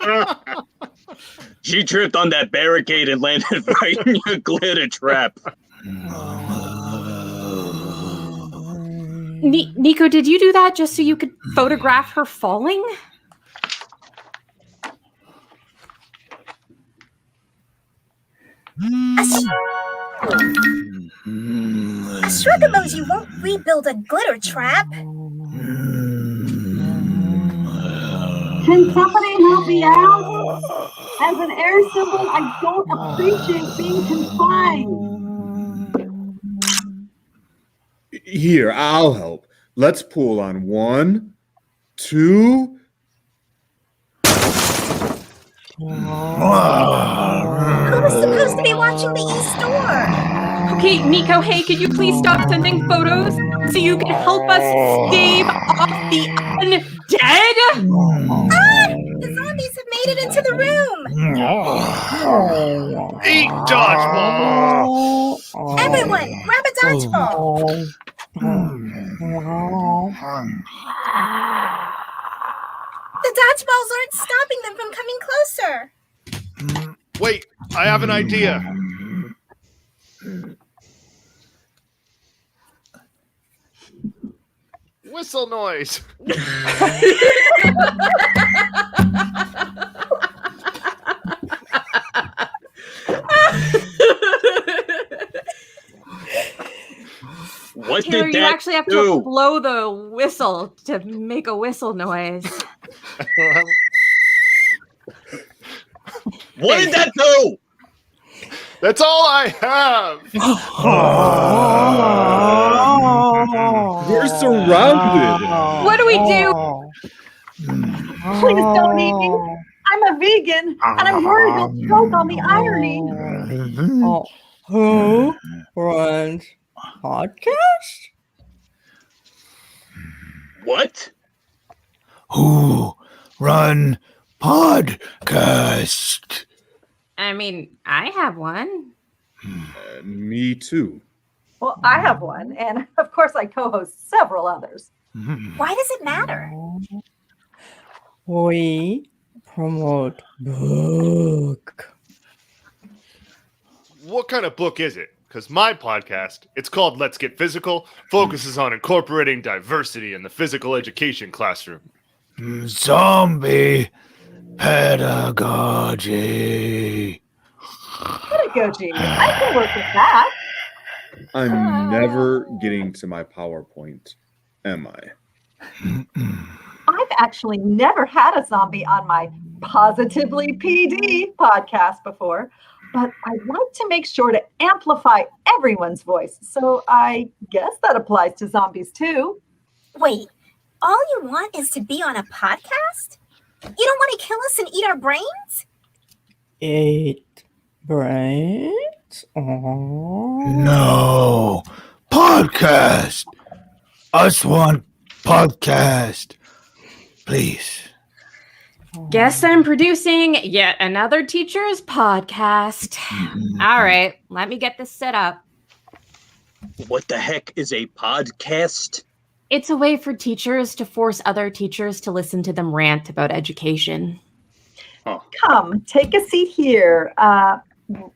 no! She tripped on that barricade and landed right in your glitter trap. Nico, did you do that just so you could photograph her falling? A shrug emoji won't rebuild a glitter trap. Can somebody help me out? As an air symbol, I don't appreciate being confined. Here, I'll help. Let's pull on 1, 2. Who was supposed to be watching the east door? Okay, Nico, hey, could you please stop sending photos so you can help us stave off the undead? The zombies have made it into the room! Eat dodgeball! Everyone, grab a dodgeball! The dodgeballs aren't stopping them from coming closer! Wait, I have an idea. Whistle noise. What Taylor, did you that actually have do? to blow the whistle to make a whistle noise. What did that do? That's all I have. We're surrounded. What do we do? Please don't eat me. I'm a vegan, and I'm worried you'll choke on the irony. Who runs podcast? What? Who run podcast? I mean, I have one. Me too. Well, I have one, and of course, I co-host several others. Why does it matter? We promote book. What kind of book is it? Because my podcast, it's called Let's Get Physical, focuses on incorporating diversity in the physical education classroom. Zombie pedagogy. Pedagogy. I can work with that. I'm never getting to my PowerPoint, am I? I've actually never had a zombie on my Positively PD podcast before, but I'd like to make sure to amplify everyone's voice. So I guess that applies to zombies too. Wait, all you want is to be on a podcast? You don't want to kill us and eat our brains? Eat brains? Oh. No. Podcast. Us want podcast. Please. Guess I'm producing yet another teacher's podcast. All right, let me get this set up. What the heck is a podcast? It's a way for teachers to force other teachers to listen to them rant about education. Come, take a seat here.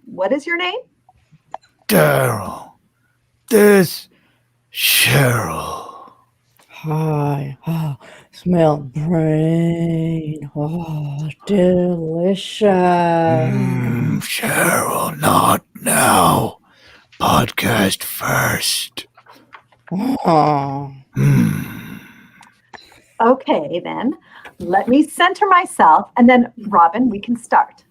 What is your name? Daryl. This Cheryl. Hi. Oh, smell brain. Oh, delicious. Cheryl, not now. Podcast first. Oh. Okay, then. Let me center myself, and then, Robin, we can start.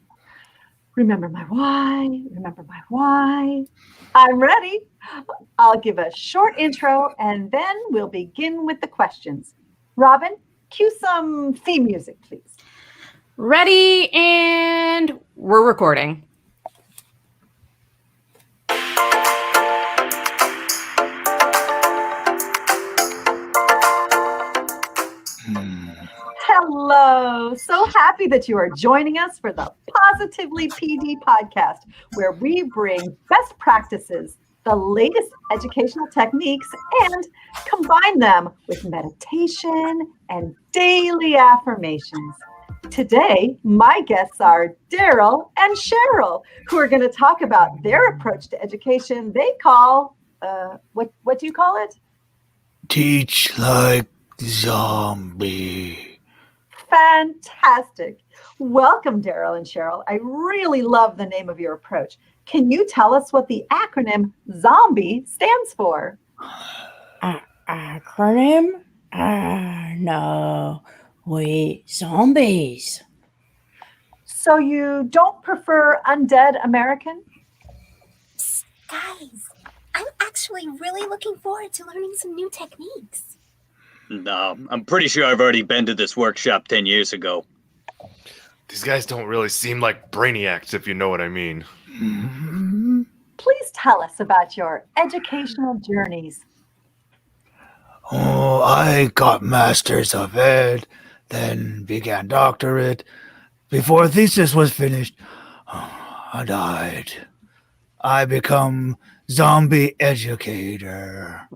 Remember my why, remember my why. I'm ready. I'll give a short intro, and then we'll begin with the questions. Robin, cue some theme music, please. Ready, and we're recording. Hello. So happy that you are joining us for the Positively PD podcast, where we bring best practices, the latest educational techniques, and combine them with meditation and daily affirmations. Today, my guests are Daryl and Cheryl, who are going to talk about their approach to education they call, what do you call it? Teach like zombie. Fantastic. Welcome, Daryl and Cheryl. I really love the name of your approach. Can you tell us what the acronym ZOMBIE stands for? Acronym? No. We zombies. So you don't prefer undead American? Guys, I'm actually really looking forward to learning some new techniques. No, I'm pretty sure I've already been to this workshop 10 years ago. These guys don't really seem like brainiacs, if you know what I mean. Please tell us about your educational journeys. Oh, I got Masters of Ed, then began doctorate. Before thesis was finished, I died. I become zombie educator.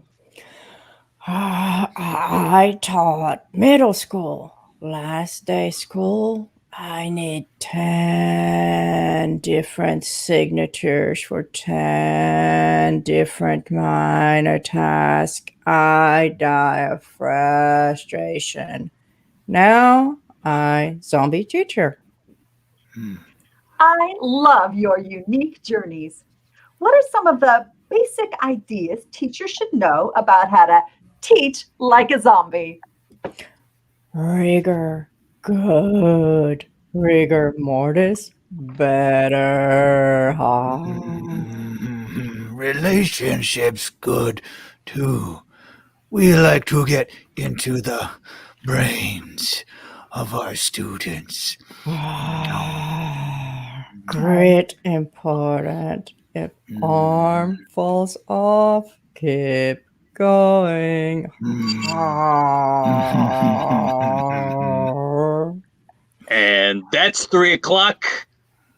I taught middle school. Last day school, I need 10 different signatures for 10 different minor tasks. I die of frustration. Now I zombie teacher. I love your unique journeys. What are some of the basic ideas teachers should know about how to teach like a zombie? Rigor, good. Rigor mortis, better. Relationships good too. We like to get into the brains of our students. Great important. If arm falls off, keep going. And that's 3 o'clock.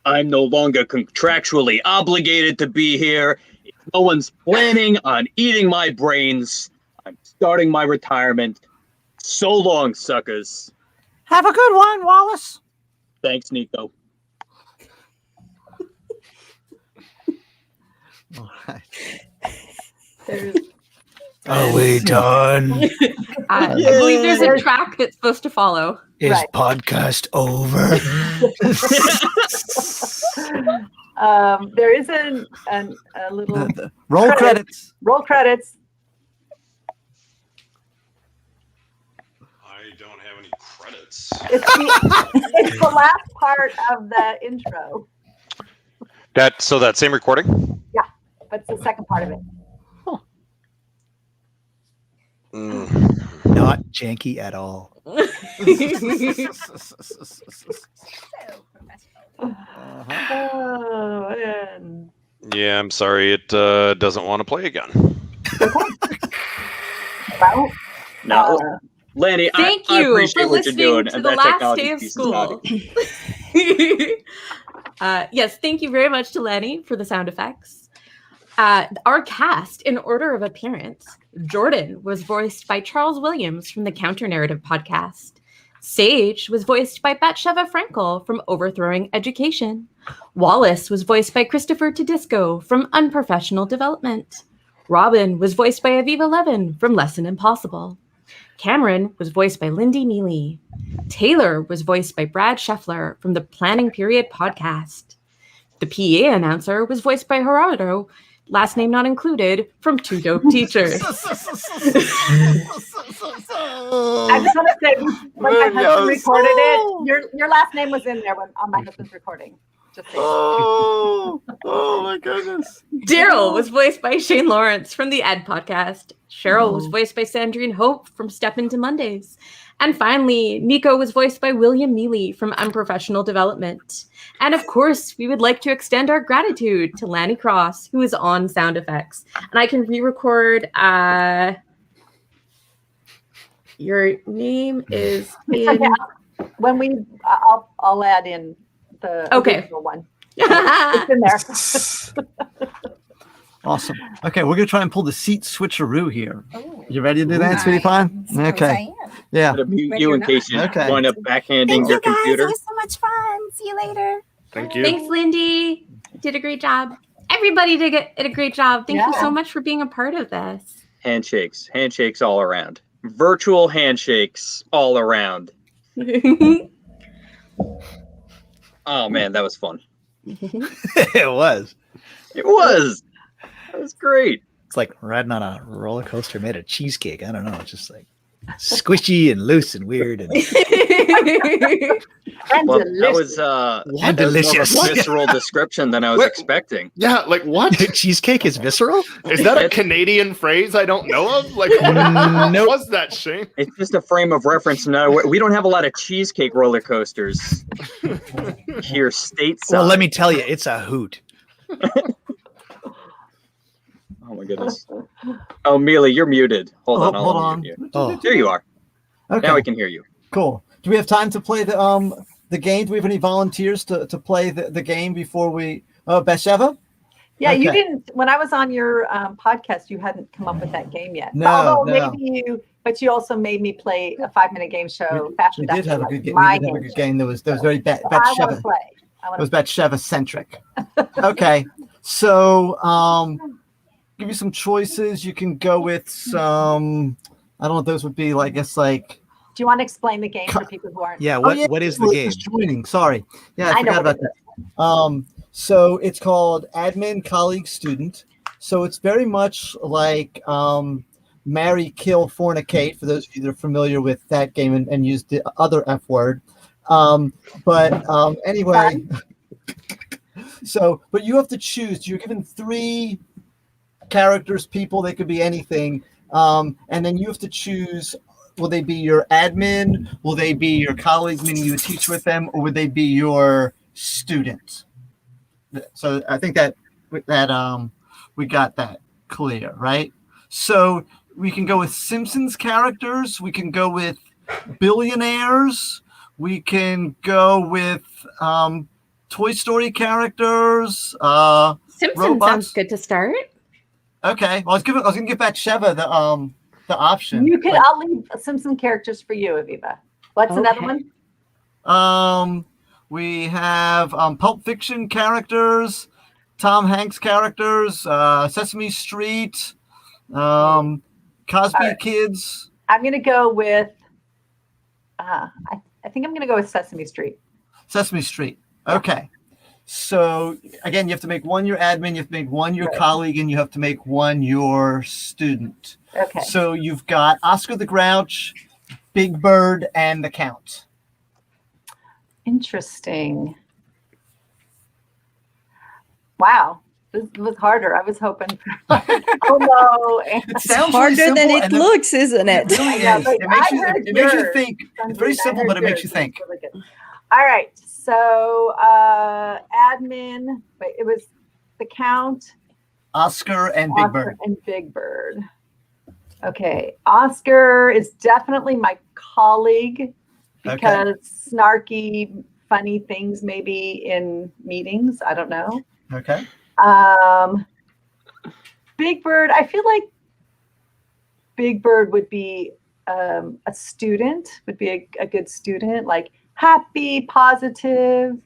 I'm no longer contractually obligated to be here. If no one's planning on eating my brains, I'm starting my retirement. So long, suckers. Have a good one, Wallace. Thanks, Nico. All right. Are we done? I believe there's a track that's supposed to follow. Is podcast over? There is a little roll credits. Roll credits. I don't have any credits. It's the last part of the intro. That same recording? Yeah, but it's the second part of it. Not janky at all. Oh, man. Yeah, I'm sorry. It doesn't want to play again. Well, no, Lanny, Thank I you appreciate for what you're doing. listening to And the that last technology day of piece is not school. Yes, thank you very much to Lenny for the sound effects. Our cast, in order of appearance, Jordan was voiced by Charles Williams from the Counter Narrative podcast. Sage was voiced by Batsheva Frankel from Overthrowing Education. Wallace was voiced by Christopher Tedisco from Unprofessional Development. Robin was voiced by Aviva Levin from Lesson Impossible. Cameron was voiced by Lindy Neely. Taylor was voiced by Brad Scheffler from the Planning Period podcast. The PA announcer was voiced by Gerardo, last name not included, from Two Dope Teachers. I just want to say, when my husband recorded it, your last name was in there on my husband's recording. Just saying. Oh my goodness. Daryl was voiced by Shane Lawrence from the Ed podcast. Cheryl was voiced by Sandrine Hope from Step Into Mondays. And finally, Nico was voiced by William Neely from Unprofessional Development. And of course, we would like to extend our gratitude to Lanny Cross, who is on sound effects. And I can re-record. Your name is in... When we, I'll add in the original one. It's in there. Awesome. Okay, we're gonna try and pull the seat switcheroo here. You ready to do that, sweetie pie? Okay. Yeah. I'm gonna mute you in case you wind up backhanding your computer. It was so much fun. See you later. Thank you. Thanks, Lindy. Did a great job. Everybody did a great job. Thank you so much for being a part of this. Handshakes all around. Virtual handshakes all around. Oh man, that was fun. It was. It was. That was great. It's like riding on a roller coaster made of cheesecake. I don't know. It's just like squishy and loose and weird. And well, that was and delicious. More of a visceral description than I was expecting. Yeah, like what? Cheesecake is visceral? Is that a Canadian phrase I don't know of? Like, what was that, Shane? It's just a frame of reference. No, we don't have a lot of cheesecake roller coasters here stateside. Well, let me tell you, it's a hoot. Oh my goodness. Oh, Mealy, you're muted. Hold on. Hold on. There you are. Okay. Now we can hear you. Cool. Do we have time to play the game? Do we have any volunteers to play the game before we? Batsheva? Yeah, Okay. you didn't. When I was on your podcast, you hadn't come up with that game yet. No, Although no. maybe but you also made me play a 5-minute game show. We did have a good game. We did have a good game. That was very I want to Batsheva. play. It was Batsheva centric. Okay, so give you some choices. You can go with some. I don't know what those would be. Like, I guess like. Do you want to explain the game for people who aren't? Yeah. What is the game? Just joining. Sorry. Yeah, I I know forgot what about that. So it's called Admin Colleague Student. So it's very much like Marry, Kill, Fornicate, for those of you that are familiar with that game and use the other F word. Anyway, but you have to choose. You're given 3 characters, people, they could be anything. And then you have to choose, will they be your admin? Will they be your colleagues, meaning you would teach with them? Or would they be your student? So I think that we got that clear, right? So we can go with Simpsons characters. We can go with billionaires. We can go with Toy Story characters. Simpson robots. sounds good to start. Okay. Well, I was going to give back Sheva the option. You can. I'll leave Simpson characters for you, Aviva. What's another one? We have Pulp Fiction characters, Tom Hanks characters, Sesame Street, Cosby Kids. I'm going to go with. I think I'm going to go with Sesame Street. Sesame Street. Okay. So again, you have to make one your admin, you have to make one your colleague, and you have to make one your student. Okay. So you've got Oscar the Grouch, Big Bird, and the Count. Interesting. Wow. This was harder. I was hoping for oh no. It's harder than it looks, isn't it? It really is. It makes you think. It's very simple, but it makes you think. Really good. All right. So admin, wait, it was the Count, Oscar, and Big Bird. And Big Bird. Okay. Oscar is definitely my colleague because snarky, funny things maybe in meetings. I don't know. Okay. Big Bird, I feel like Big Bird would be a student, would be a good student, like happy, positive,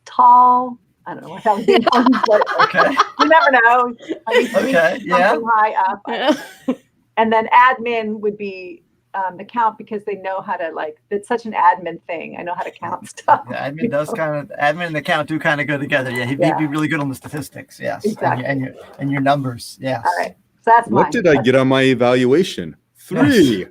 tall. I don't know what that would be. Okay. You never know. Okay, yeah. High up. And then admin would be the Count because they know how to it's such an admin thing. I know how to count stuff. Yeah, admin and the Count do kind of go together. Yeah, he'd be really good on the statistics. Yes, exactly. and your numbers. Yes. All right, so that's What mine. did I get on my evaluation? 3.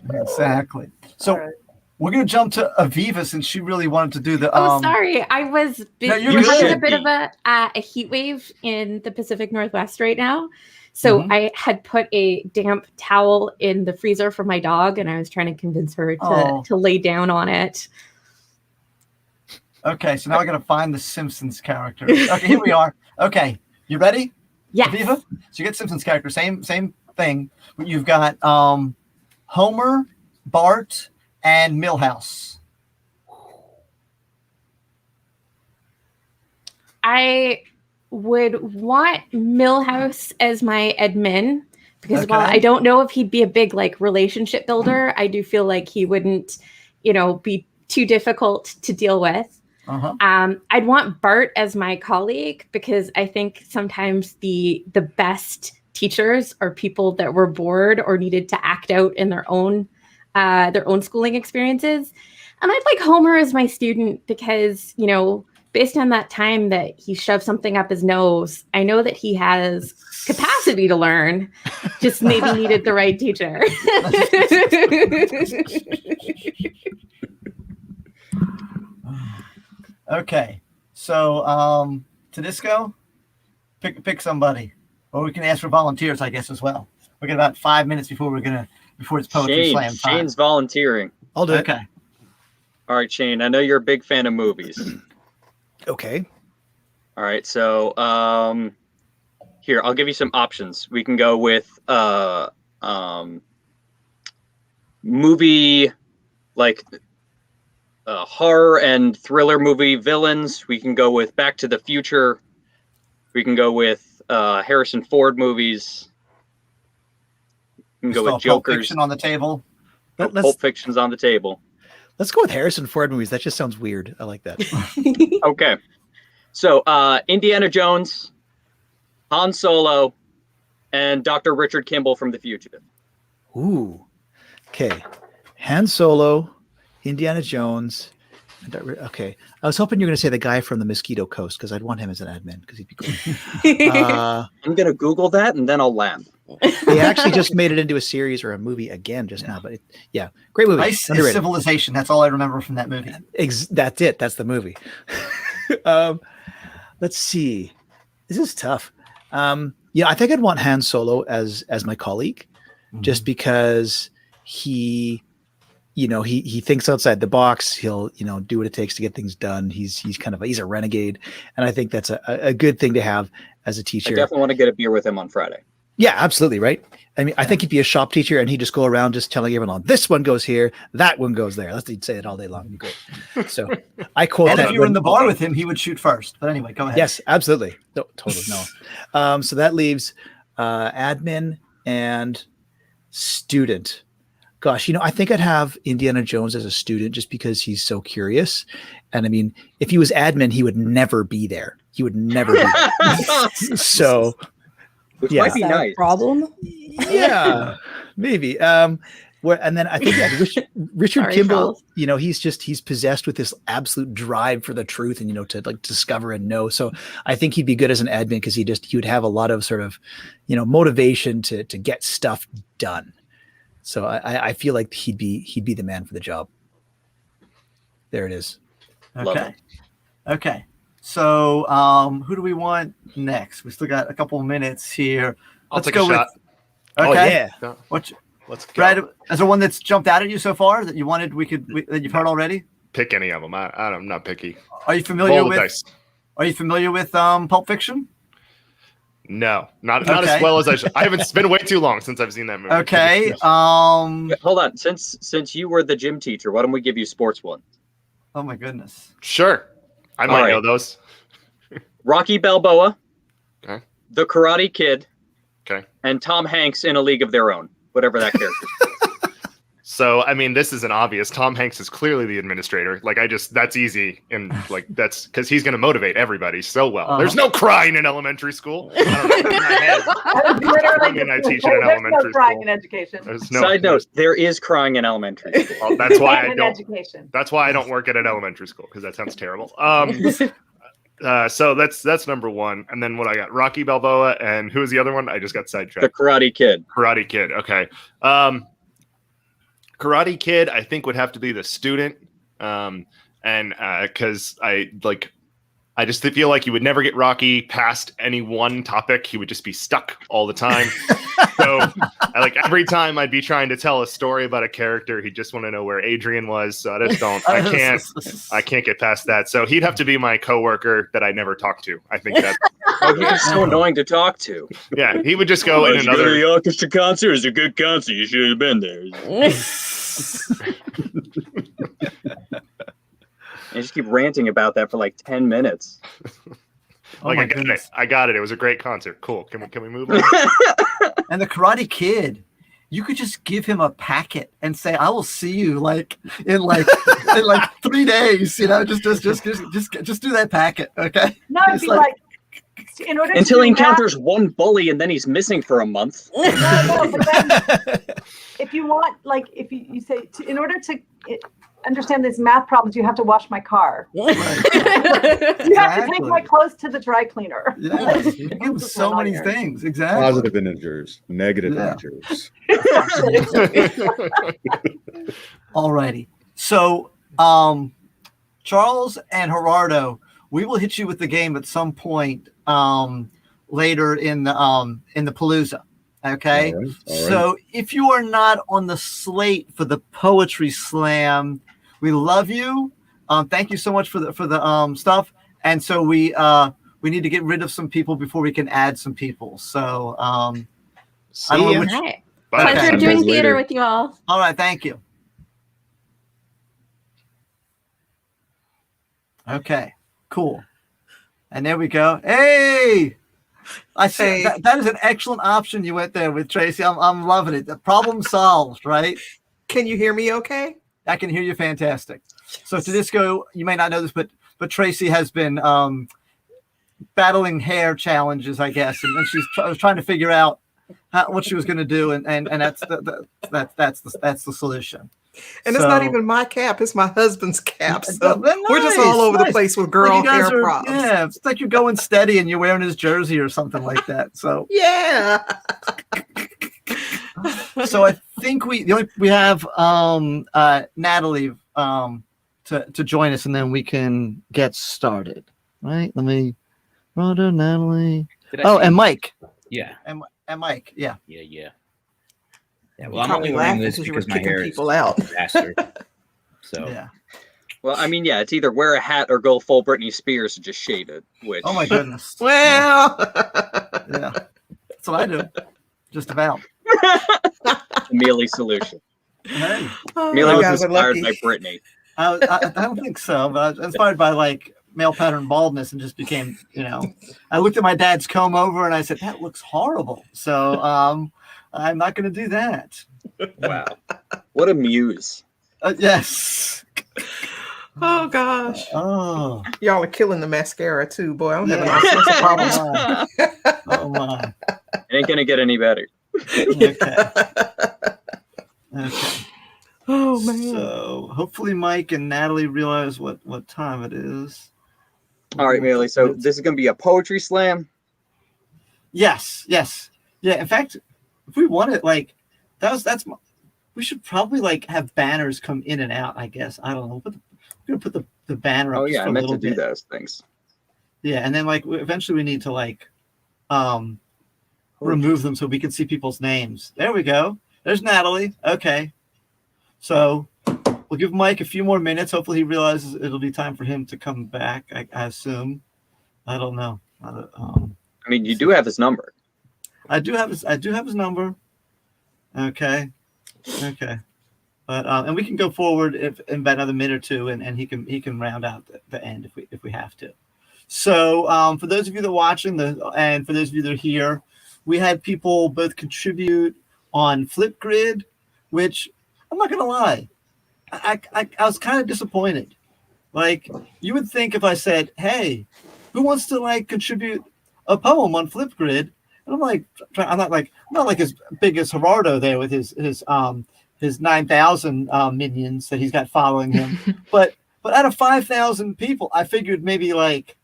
Exactly. So we're going to jump to Aviva since she really wanted to do the. Sorry, I was having a bit of a heat wave in the Pacific Northwest right now. So I had put a damp towel in the freezer for my dog, and I was trying to convince her to lay down on it. Okay, so now I got to find the Simpsons characters. Okay, here we are. Okay, you ready? Yeah. Aviva? So you get Simpsons character, same thing. But you've got Homer, Bart, and Milhouse. I would want Milhouse as my admin because while I don't know if he'd be a big relationship builder, I do feel like he wouldn't, be too difficult to deal with. I'd want Bart as my colleague because I think sometimes the best teachers are people that were bored or needed to act out in their own schooling experiences. And I'd like Homer as my student because, based on that time that he shoved something up his nose, I know that he has capacity to learn, just maybe needed the right teacher. Okay, so Tedisco, pick somebody, or we can ask for volunteers, I guess, as well. We got about 5 minutes before it's poetry slam time. Shane's volunteering. I'll do it. Okay. All right, Shane. I know you're a big fan of movies. Okay. All right, so here I'll give you some options. We can go with movie horror and thriller movie villains. We can go with Back to the Future. We can go with Harrison Ford movies. We can go with Jokers. Pulp Fiction on the table. Pulp Fiction's on the table. Let's go with Harrison Ford movies. That just sounds weird. I like that. Okay. So Indiana Jones, Han Solo, and Dr. Richard Kimball from The Fugitive. Ooh. Okay. Han Solo, Indiana Jones. Okay. I was hoping you were going to say the guy from the Mosquito Coast because I'd want him as an admin because he'd be cool. I'm going to Google that and then I'll laugh. They actually just made it into a series or a movie again just now. But great movie. Ice is Civilization. That's all I remember from that movie. That's it. That's the movie. Let's see. This is tough. I think I'd want Han Solo as my colleague just because he thinks outside the box. He'll, do what it takes to get things done. He's a renegade. And I think that's a good thing to have as a teacher. I definitely want to get a beer with him on Friday. Yeah, absolutely. Right. I mean, I think he'd be a shop teacher and he'd just go around just telling everyone, this one goes here, that one goes there. He'd say it all day long. It'd be great. So I quote And that. if you were in the bar with him, he would shoot first. But anyway, go ahead. Yes, absolutely. No, totally. No. So that leaves admin and student. Gosh, I think I'd have Indiana Jones as a student just because he's so curious. And I mean, if he was admin, he would never be there. He would never be there. So, which yeah. might be nice. Problem? Yeah, maybe. And then I think Richard Sorry, Kimball, Charles. he's possessed with this absolute drive for the truth and, to like discover and know. So I think he'd be good as an admin because he would have a lot of sort of, motivation to get stuff done. So I feel like he'd be the man for the job. There it is. Okay. So who do we want next? We still got a couple of minutes here. I'll Let's take go a shot. Okay. Oh, yeah. Let's go. Brad, is there one that's jumped out at you so far that you wanted that you've heard already? Pick any of them. I'm not picky. Are you familiar Roll the with? dice. Are you familiar with Pulp Fiction? No, not as well as I should. It's been way too long since I've seen that movie. Okay. Hold on. Since you were the gym teacher, why don't we give you sports one? Oh my goodness. Sure. I might know those. Rocky Balboa. Okay. The Karate Kid. Okay. And Tom Hanks in A League of Their Own, whatever that character is. So, I mean, this isn't obvious. Tom Hanks is clearly the administrator. Like, that's easy. And, like, that's because he's going to motivate everybody so well. There's no crying in elementary school. I don't know. In my head. I mean, I teach in an elementary crying school. in education. Side note, there is crying in elementary school. Well, that's why And I in don't. education. That's why I don't work at an elementary school, because that sounds terrible. So that's number one. And then what I got? Rocky Balboa, and who was the other one? I just got sidetracked. The Karate Kid. Karate Kid. Okay. Karate Kid, I think would have to be the student. And because I just feel like you would never get Rocky past any one topic. He would just be stuck all the time. So every time I'd be trying to tell a story about a character, he'd just want to know where Adrian was. So I can't get past that. So he'd have to be my coworker that I never talked to. I think that. He's so annoying to talk to. Yeah, he would just go in Did you go to the orchestra concert? It was a good concert. You should have been there. I just keep ranting about that for like 10 minutes. I got it. It was a great concert. Cool. Can we move on? And the Karate Kid, you could just give him a packet and say, "I will see you in 3 days." Just do that packet, okay? No, it'd be like in order Until to he do encounters one bully and then he's missing for a month. No, but then if you want, if you say, in order to understand these math problems, you have to wash my car. You have to take my clothes to the dry cleaner. Yeah, you give so many things. Exactly. Positive integers, negative integers. Alrighty. So, Charles and Gerardo, we will hit you with the game at some point later in the Palooza. Okay. All right. So if you are not on the slate for the poetry slam, we love you. Thank you so much for the stuff. And so we need to get rid of some people before we can add some people. So I don't know which. Right. Okay. Pleasure doing theater with you all. All right, thank you. Okay, cool. And there we go. Hey, I see that is an excellent option you went there with, Tracy. I'm loving it. The problem solved, right? Can you hear me okay? I can hear you fantastic. So Tedisco, you may not know this, but Tracy has been battling hair challenges, I guess, and she's trying to figure out what she was going to do, and that's the solution. And it's not even my cap; it's my husband's cap. So Nice, we're just all over the place with girl hair props. Yeah, it's like you're going steady and you're wearing his jersey or something like that. So yeah. So I think we have Natalie to join us, and then we can get started. Right? Let me. Rhoda, Natalie. And Mike. Yeah. And Mike. Yeah. Yeah. Well, I'm only wearing this because my hair is faster. So yeah. Well, I mean, yeah, it's either wear a hat or go full Britney Spears and just shave it. Which Oh my goodness. Well. Yeah. That's what I do. just about. Mealy solution. Hey. Mealy was inspired by Britney. I don't think so, but I was inspired by like male pattern baldness and just became, I looked at my dad's comb over and I said, that looks horrible. So I'm not going to do that. Wow. What a muse. Yes. Oh gosh. Oh. Y'all are killing the mascara too, boy. I'm having all sorts of problems. Oh my. It ain't going to get any better. Okay. Oh man. So hopefully Mike and Natalie realize what time it is. All right, Mealy. So this is going to be a poetry slam. Yes. Yeah. In fact, if we want it, like we should probably like have banners come in and out. I guess I don't know. We're gonna put the banner up. Oh just yeah, for I a meant to little do bit. those things. Yeah, and then like eventually we need to like remove them so we can see people's names. There we go. There's Natalie. Okay. So we'll give Mike a few more minutes. Hopefully he realizes it'll be time for him to come back. I assume. I don't know. I mean, you do have his number. I do have his number. Okay. But and we can go forward in about another minute or two, and he can round out the end if we have to. So for those of you that are watching and for those of you that are here, we had people both contribute on Flipgrid, which I'm not gonna lie, I was kind of disappointed. Like you would think if I said, "Hey, who wants to like contribute a poem on Flipgrid?" And I'm not like as big as Gerardo there with his 9,000 minions that he's got following him. but out of 5,000 people, I figured maybe like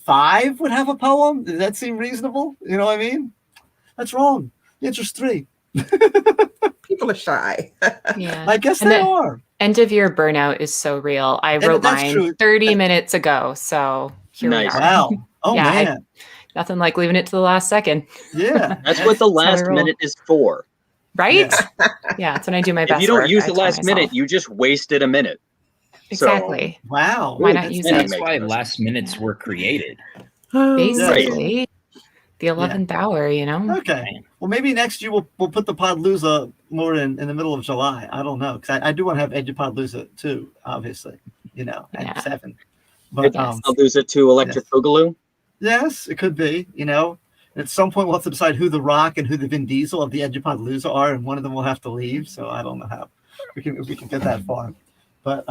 5 would have a poem. Does that seem reasonable? You know what I mean? That's wrong. The answer's 3. People are shy. Yeah. I guess they are. End of year burnout is so real. I wrote mine true. 30 minutes ago. So here we are. Wow. Oh man. Nothing like leaving it to the last second. Yeah. That's what the last minute is for. Right? Yeah, that's when I do my best. If you don't work, use I the tell last myself. minute, you just wasted a minute. Exactly. Wow. Why not use it? That's why last minutes were created. Basically, the 11th hour, Okay. Well, maybe next year we'll put the Podlooza more in the middle of July. I don't know, because I do want to have Edupodlooza too, obviously. At 7. But Podlooza to Electric Boogaloo. Yes, it could be. At some point we'll have to decide who the Rock and who the Vin Diesel of the Edupodlooza are, and one of them will have to leave. So I don't know how we can get that far. But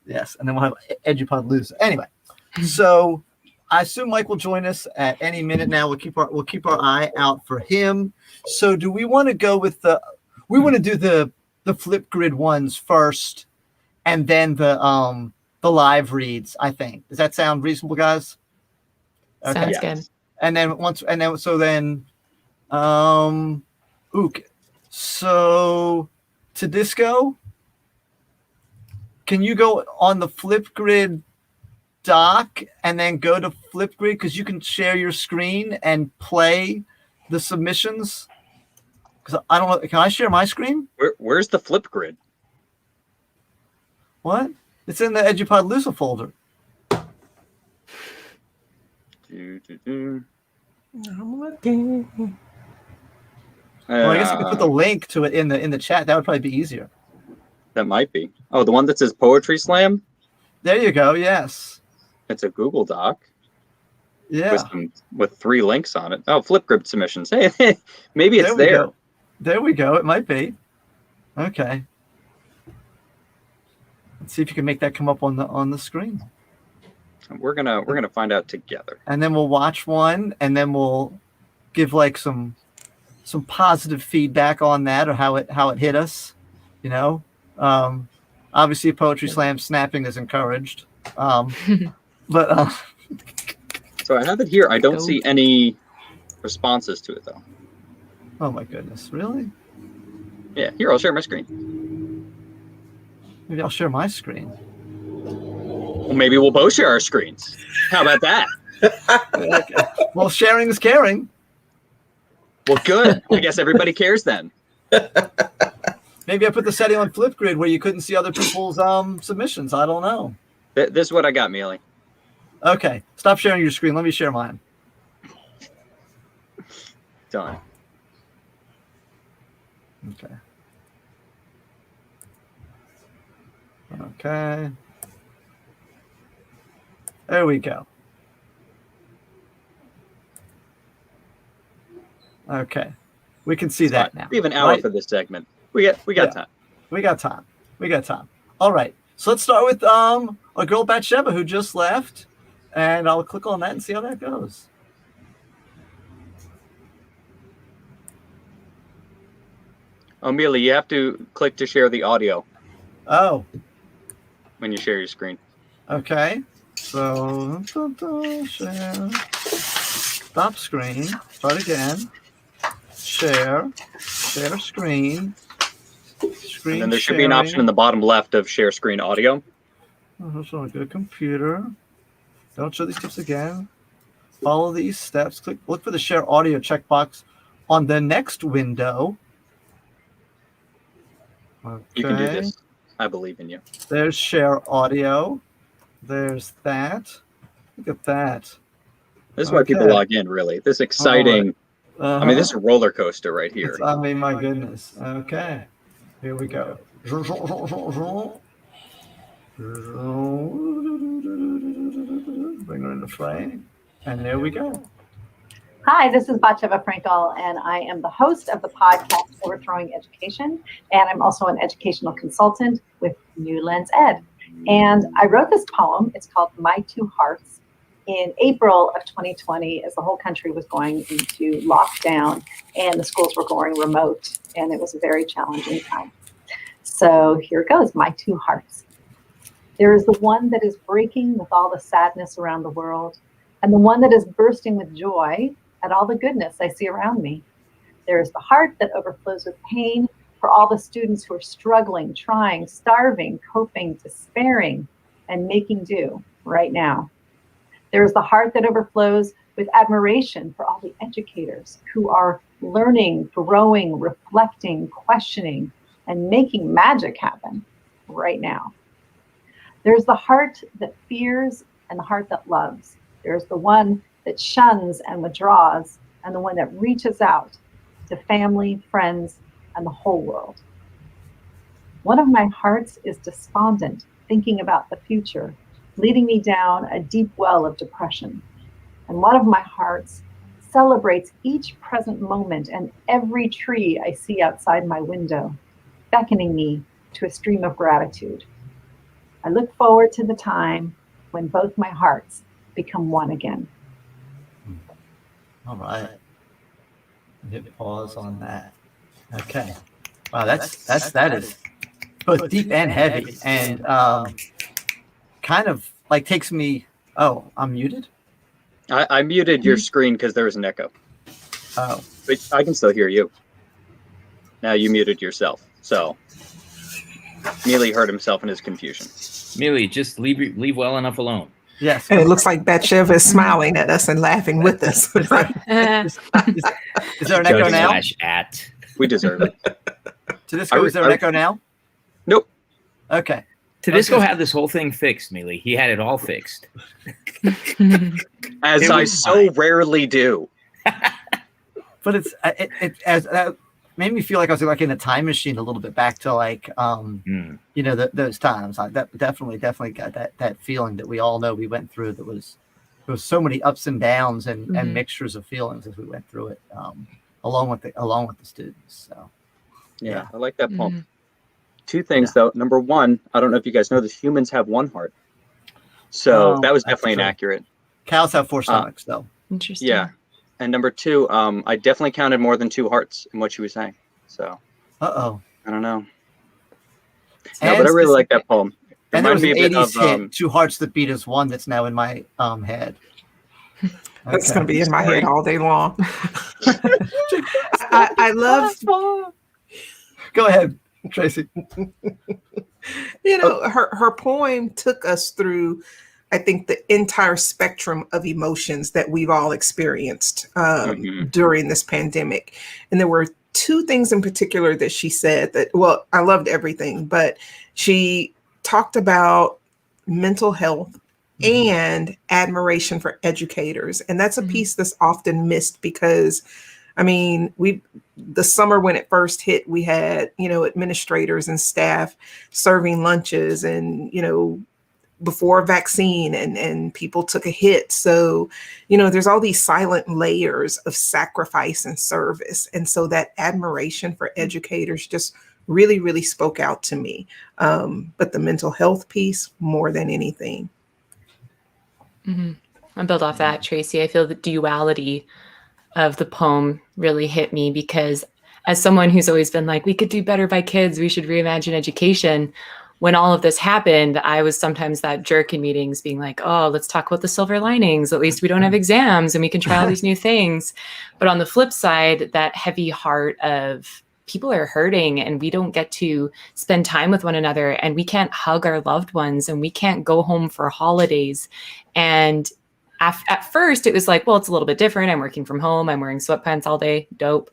yes, and then we'll have Edupodlooza. Anyway, so I assume Mike will join us at any minute now. We'll keep our eye out for him. So do we want to go with we want to do the Flipgrid ones first, and then the live reads, I think. Does that sound reasonable, guys? Sounds good. And then so Tedisco, can you go on the Flipgrid doc and then go to Flipgrid, because you can share your screen and play the submissions? Because I don't know, can I share my screen? Where's the Flipgrid? What? It's in the Edupodlooza folder. I'm looking. Well, I guess you could put the link to it in the chat. That would probably be easier. That might be. Oh, the one that says Poetry Slam? There you go. Yes. It's a Google Doc. Yeah. With 3 links on it. Oh, Flipgrid submissions. Hey, maybe it's there. There we go. It might be. Okay. Let's see if you can make that come up on the screen. We're gonna find out together. And then we'll watch one, and then we'll give like some positive feedback on that, or how it hit us. Obviously Poetry Slam snapping is encouraged. But so I have it here. I don't see any responses to it though. Oh my goodness, really? Yeah, here, I'll share my screen. Maybe I'll share my screen. Well, maybe we'll both share our screens. How about that? Okay. Well, sharing is caring. Well, good. I guess everybody cares then. Maybe I put the setting on Flipgrid where you couldn't see other people's submissions. I don't know. This is what I got, Mealy. Okay. Stop sharing your screen. Let me share mine. Done. Okay. Okay. There we go. Okay. We can see that now. We have an hour for this segment. We got time. We got time. We got time. All right. So let's start with a girl, Bathsheba, who just left. And I'll click on that and see how that goes. Amelia, you have to click to share the audio. Oh. When you share your screen. Okay. So share. Stop screen. Start again. Share screen. Screen And then there should be an option in the bottom left of share screen audio. So go computer. Don't show these tips again. Follow these steps. Look for the share audio checkbox on the next window. Okay. You can do this. I believe in you. There's share audio. There's that. Look at that. This is why people log in, really. This exciting. I mean, this is a roller coaster right here. I mean, my goodness. Okay. Here we go. Bring her in the frame. And there we go. Hi, this is Bathsheba Frankel, and I am the host of the podcast Overthrowing Education, and I'm also an educational consultant with EDUPODLOOZA-Add. And I wrote this poem. It's called My Two Hearts in April of 2020, as the whole country was going into lockdown and the schools were going remote, and it was a very challenging time. So here goes, My Two Hearts. There is the one that is breaking with all the sadness around the world, and the one that is bursting with joy at all the goodness I see around me. There is the heart that overflows with pain for all the students who are struggling, trying, starving, coping, despairing, and making do right now. There is the heart that overflows with admiration for all the educators who are learning, growing, reflecting, questioning, and making magic happen right now. There's the heart that fears and the heart that loves. There's the one that shuns and withdraws, and the one that reaches out to family, friends, and the whole world. One of my hearts is despondent, thinking about the future, leading me down a deep well of depression. And one of my hearts celebrates each present moment and every tree I see outside my window, beckoning me to a stream of gratitude. I look forward to the time when both my hearts become one again. All right. Hit pause on that. Okay. Wow, that is both deep and heavy, and kind of like takes me. Oh, I'm muted. I muted your screen because there was an echo. Oh, but I can still hear you. Now you muted yourself, so Mealy hurt himself in his confusion. Mealy, just leave well enough alone. Yes. And it looks like Bathsheba is smiling at us and laughing with us. Is there an echo now? At. We deserve it. Tedisco, is there an echo now? Nope. Okay. Tedisco had this whole thing fixed, Mealy. He had it all fixed. As I so rarely do. But it made me feel like I was like in a time machine a little bit back to like you know, those times. That definitely got that feeling that we all know we went through. There was so many ups and downs and mixtures of feelings as we went through it, along with the students. So yeah, I like that poem. Two things though. Number one, I don't know if you guys know this, humans have one heart. So that was definitely inaccurate. Cows have four stomachs though. Interesting. Yeah. And number two, I definitely counted more than two hearts in what she was saying. So I don't know. No, but I really like that poem. And there was an Reminded me a 80s bit of, hit, Two Hearts That Beat as One, that's now in my head. That's going to be in my head all day long. I love. Go ahead, Tracy. You know, her poem took us through, I think, the entire spectrum of emotions that we've all experienced during this pandemic. And there were two things in particular that she said that, well, I loved everything, but she talked about mental health and admiration for educators. And that's a piece that's often missed because I mean, the summer when it first hit, we had, administrators and staff serving lunches and, before a vaccine, and people took a hit. So, there's all these silent layers of sacrifice and service. And so that admiration for educators just really, really spoke out to me. But the mental health piece more than anything. Mm-hmm. I'll build off that, Tracy. I feel the duality of the poem really hit me, because as someone who's always been like, we could do better by kids, we should reimagine education. When all of this happened, I was sometimes that jerk in meetings being like, oh, let's talk about the silver linings. At least we don't have exams and we can try all these new things. But on the flip side, that heavy heart of people are hurting and we don't get to spend time with one another, and we can't hug our loved ones, and we can't go home for holidays. And at first it was like, well, it's a little bit different. I'm working from home. I'm wearing sweatpants all day. Dope.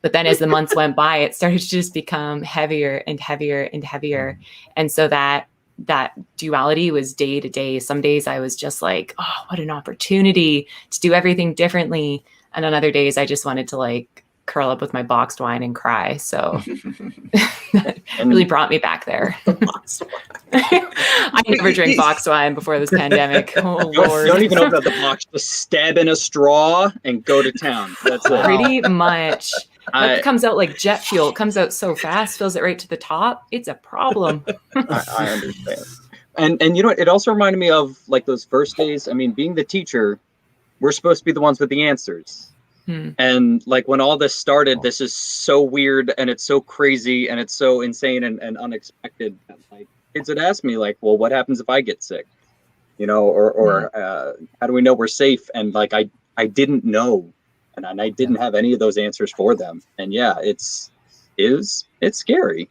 But then as the months went by, it started to just become heavier and heavier and heavier. And so that duality was day to day. Some days I was just like, oh, what an opportunity to do everything differently. And on other days I just wanted to like curl up with my boxed wine and cry. So that really brought me back there. I never drank boxed wine before this pandemic. Oh, Lord. Don't even open up the box. Just stab in a straw and go to town. That's it. Pretty much. It comes out like jet fuel. It comes out so fast, fills it right to the top. It's a problem. I understand. And you know what? It also reminded me of like those first days. I mean, being the teacher, we're supposed to be the ones with the answers. And like when all this started, this is so weird and it's so crazy and it's so insane and unexpected. Like kids would ask me like, well, what happens if I get sick? Or how do we know we're safe? And like, I didn't know. And I didn't have any of those answers for them. And yeah, it's scary.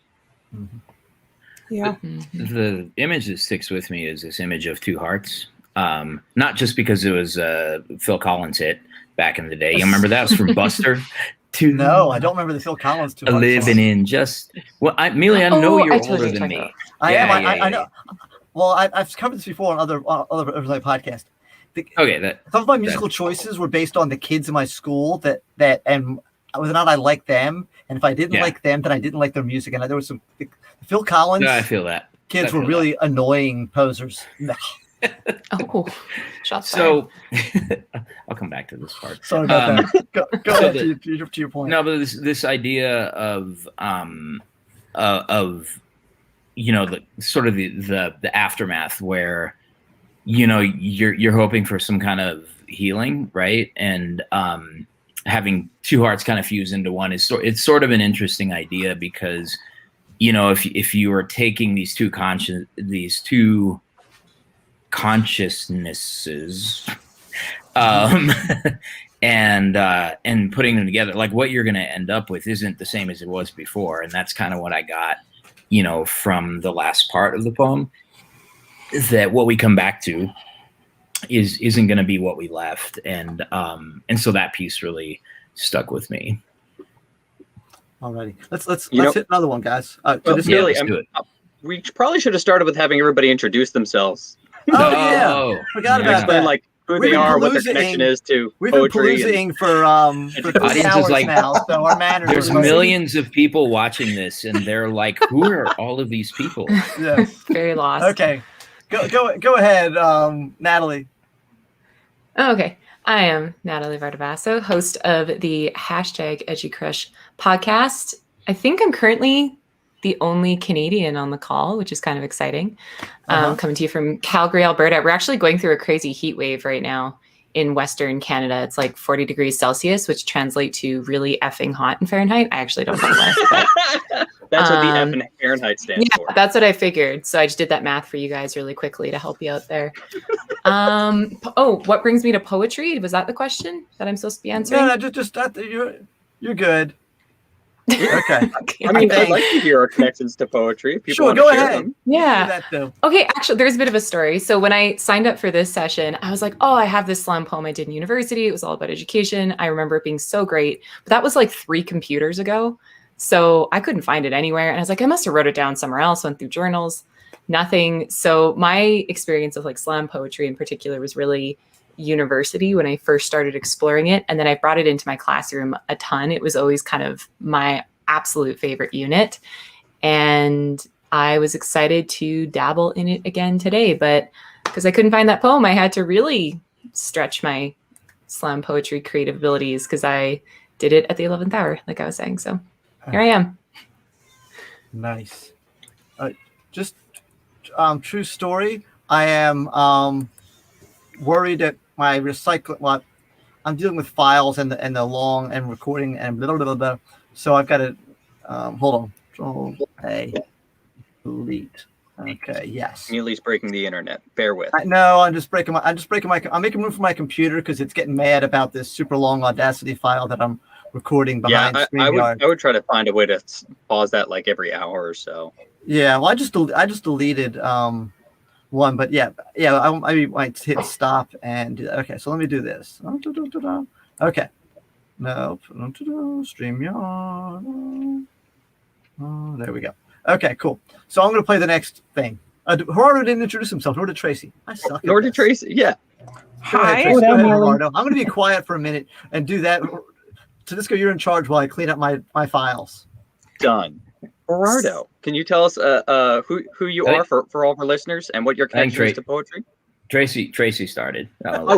Yeah. The image that sticks with me is this image of two hearts. Not just because it was Phil Collins hit back in the day. You remember that was from Buster? No, I don't remember the Phil Collins two. Living in just Amelia, I know you're older than me. I know. Well, I've covered this before on other podcasts. Some of my musical choices were based on the kids in my school that and whether or not I liked them, and if I didn't like them, then I didn't like their music. And there was some Phil Collins. Yeah, I feel that kids were really annoying posers. Oh, shots fired. I'll come back to this part. Sorry about that. Go ahead to your point. No, but this idea of the sort of the aftermath where you're hoping for some kind of healing, right? And having two hearts kind of fuse into one it's sort of an interesting idea, because if you are taking these two consciousnesses and putting them together, like what you're going to end up with isn't the same as it was before. And that's kind of what I got from the last part of the poem, is that what we come back to isn't going to be what we left. And so that piece really stuck with me. Alrighty, let's hit another one, guys. We probably should have started with having everybody introduce themselves. Oh yeah, forgot about that. Like who they are, what their connection is to we've poetry. We've been perusing for 3 hours like, now, so our manners. There's millions of people watching this, and they're like, "Who are all of these people?" Yeah, very lost. Okay, go ahead, Natalie. Oh, okay. I am Natalie Vardabasso, host of the #EduCrush podcast. I think I'm currently the only Canadian on the call, which is kind of exciting. Coming to you from Calgary, Alberta. We're actually going through a crazy heat wave right now in Western Canada. It's like 40 degrees Celsius, which translate to really effing hot in Fahrenheit. I actually don't know why. That's what the F in Fahrenheit stands for. Yeah, that's what I figured. So I just did that math for you guys really quickly to help you out there. What brings me to poetry? Was that the question that I'm supposed to be answering? No, just that you're good. Okay. I mean, I'd like to hear our connections to poetry. Sure, go ahead. Yeah. Okay, actually, there's a bit of a story. So when I signed up for this session, I was like, oh, I have this slam poem I did in university. It was all about education. I remember it being so great. But that was like 3 computers ago. So I couldn't find it anywhere. And I was like, I must have wrote it down somewhere else, went through journals, nothing. So my experience of like slam poetry in particular was really, university when I first started exploring it. And then I brought it into my classroom a ton. It was always kind of my absolute favorite unit. And I was excited to dabble in it again today, but because I couldn't find that poem, I had to really stretch my slam poetry creative abilities because I did it at the 11th hour, like I was saying. So here I am. Nice. Just true story. I am worried that my recycling. Well, I'm dealing with files and the long and recording and blah, blah, blah, blah. So I've got to hold on. Control A, delete. Okay. Yes. Neely's breaking the internet. Bear with. No, I'm making room for my computer because it's getting mad about this super long Audacity file that I'm recording behind StreamYard. I would try to find a way to pause that like every hour or so. Yeah, well, I just deleted one, but yeah, I might hit stop and do that. Okay, so let me do this. Okay, no, StreamYard. Oh, there we go. Okay, cool. So I'm going to play the next thing. Gerardo didn't introduce himself, nor did Tracy. I suck. Nor did Tracy. Yeah. Hi. Go ahead, Gerardo. I'm going to be quiet for a minute and do that. Tedisco, you're in charge while I clean up my files. Done. Gerardo, can you tell us who you are for all of our listeners and what your connection is to poetry? Tracy started.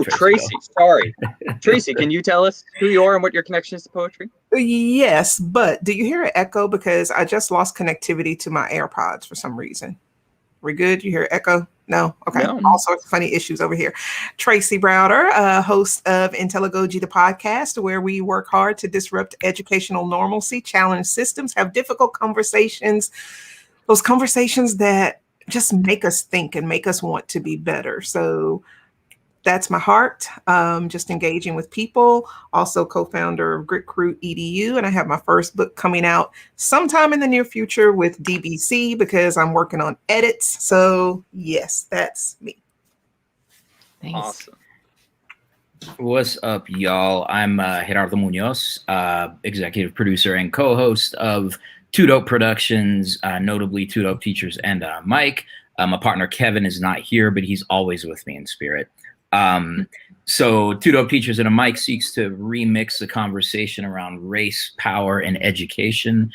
Tracy. Sorry. Tracy, can you tell us who you are and what your connection is to poetry? Yes, but do you hear an echo? Because I just lost connectivity to my AirPods for some reason. We good? You hear echo? No? Okay. No. All sorts of funny issues over here. Tracy Browder, host of Intelligogy, the podcast, where we work hard to disrupt educational normalcy, challenge systems, have difficult conversations, those conversations that just make us think and make us want to be better. So that's my heart. Just engaging with people. Also co-founder of Grit Crew EDU. And I have my first book coming out sometime in the near future with DBC because I'm working on edits. So yes, that's me. Thanks. Awesome. What's up, y'all? I'm Gerardo Munoz, executive producer and co-host of Two Dope Productions, notably Two Dope Teachers and Mike. My partner Kevin is not here, but he's always with me in spirit. So Two Dope Teachers and a Mic seeks to remix the conversation around race, power, and education.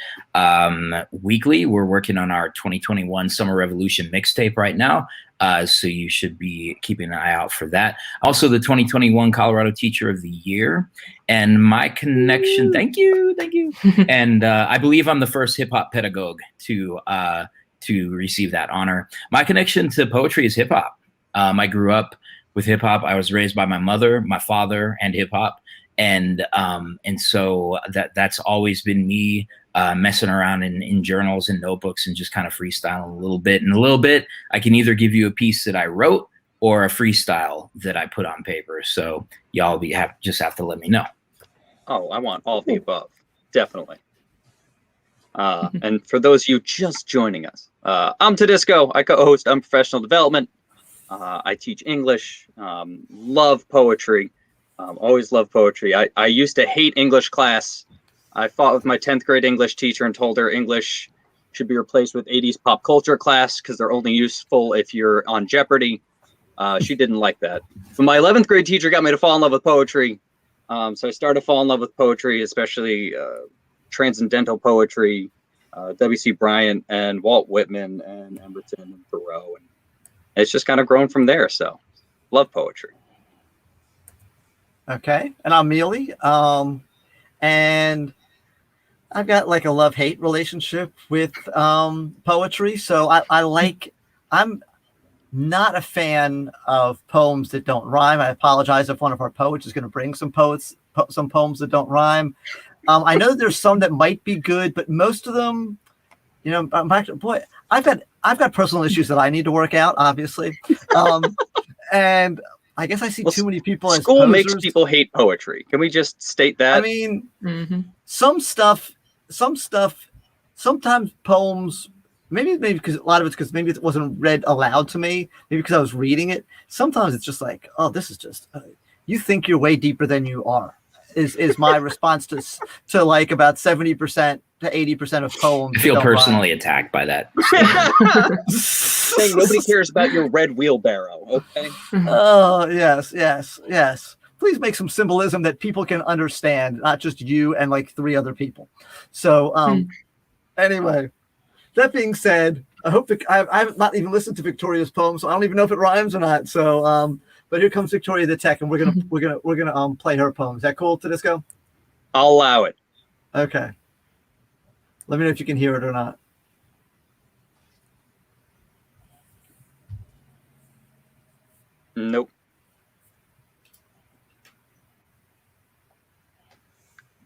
Weekly, we're working on our 2021 Summer Revolution mixtape right now. So you should be keeping an eye out for that. Also, the 2021 Colorado Teacher of the Year. And my connection, thank you. And I believe I'm the first hip hop pedagogue to receive that honor. My connection to poetry is hip hop. I grew up with hip hop. I was raised by my mother, my father, and hip hop. And so that's always been me messing around in journals and notebooks and just kind of freestyling a little bit. And a little bit, I can either give you a piece that I wrote or a freestyle that I put on paper. So y'all just have to let me know. Oh, I want all of the above. Definitely. And for those of you just joining us, I'm Tedisco. I co-host Unprofessional Development. I teach English, love poetry, always love poetry. I used to hate English class. I fought with my 10th grade English teacher and told her English should be replaced with 80s pop culture class because they're only useful if you're on Jeopardy. She didn't like that. But my 11th grade teacher got me to fall in love with poetry. So I started to fall in love with poetry, especially transcendental poetry, W.C. Bryant and Walt Whitman and Emerson and Thoreau. And it's just kind of grown from there. So love poetry. Okay. And I'm Mealy. And I've got like a love-hate relationship with poetry. So I'm not a fan of poems that don't rhyme. I apologize if one of our poets is going to bring some poems that don't rhyme. I know there's some that might be good, but most of them, I've got personal issues that I need to work out, obviously. And I guess I see too many people as school posers. Makes people hate poetry. Can we just state that? I mean, some stuff, sometimes poems, maybe because a lot of it's because maybe it wasn't read aloud to me, maybe because I was reading it. Sometimes it's just like, oh, this is just, you think you're way deeper than you are, is my response to like about 70% to 80% of poems. I feel that don't personally rhyme. attacked by that. Saying nobody cares about your red wheelbarrow, okay? Oh, yes, yes, yes. Please make some symbolism that people can understand, not just you and like 3 other people. So, anyway, that being said, I hope I've not even listened to Victoria's poem, so I don't even know if it rhymes or not. So, but here comes Victoria the Tech, and we're gonna play her poem. Is that cool, Tedisco? I'll allow it. Okay. Let me know if you can hear it or not. Nope.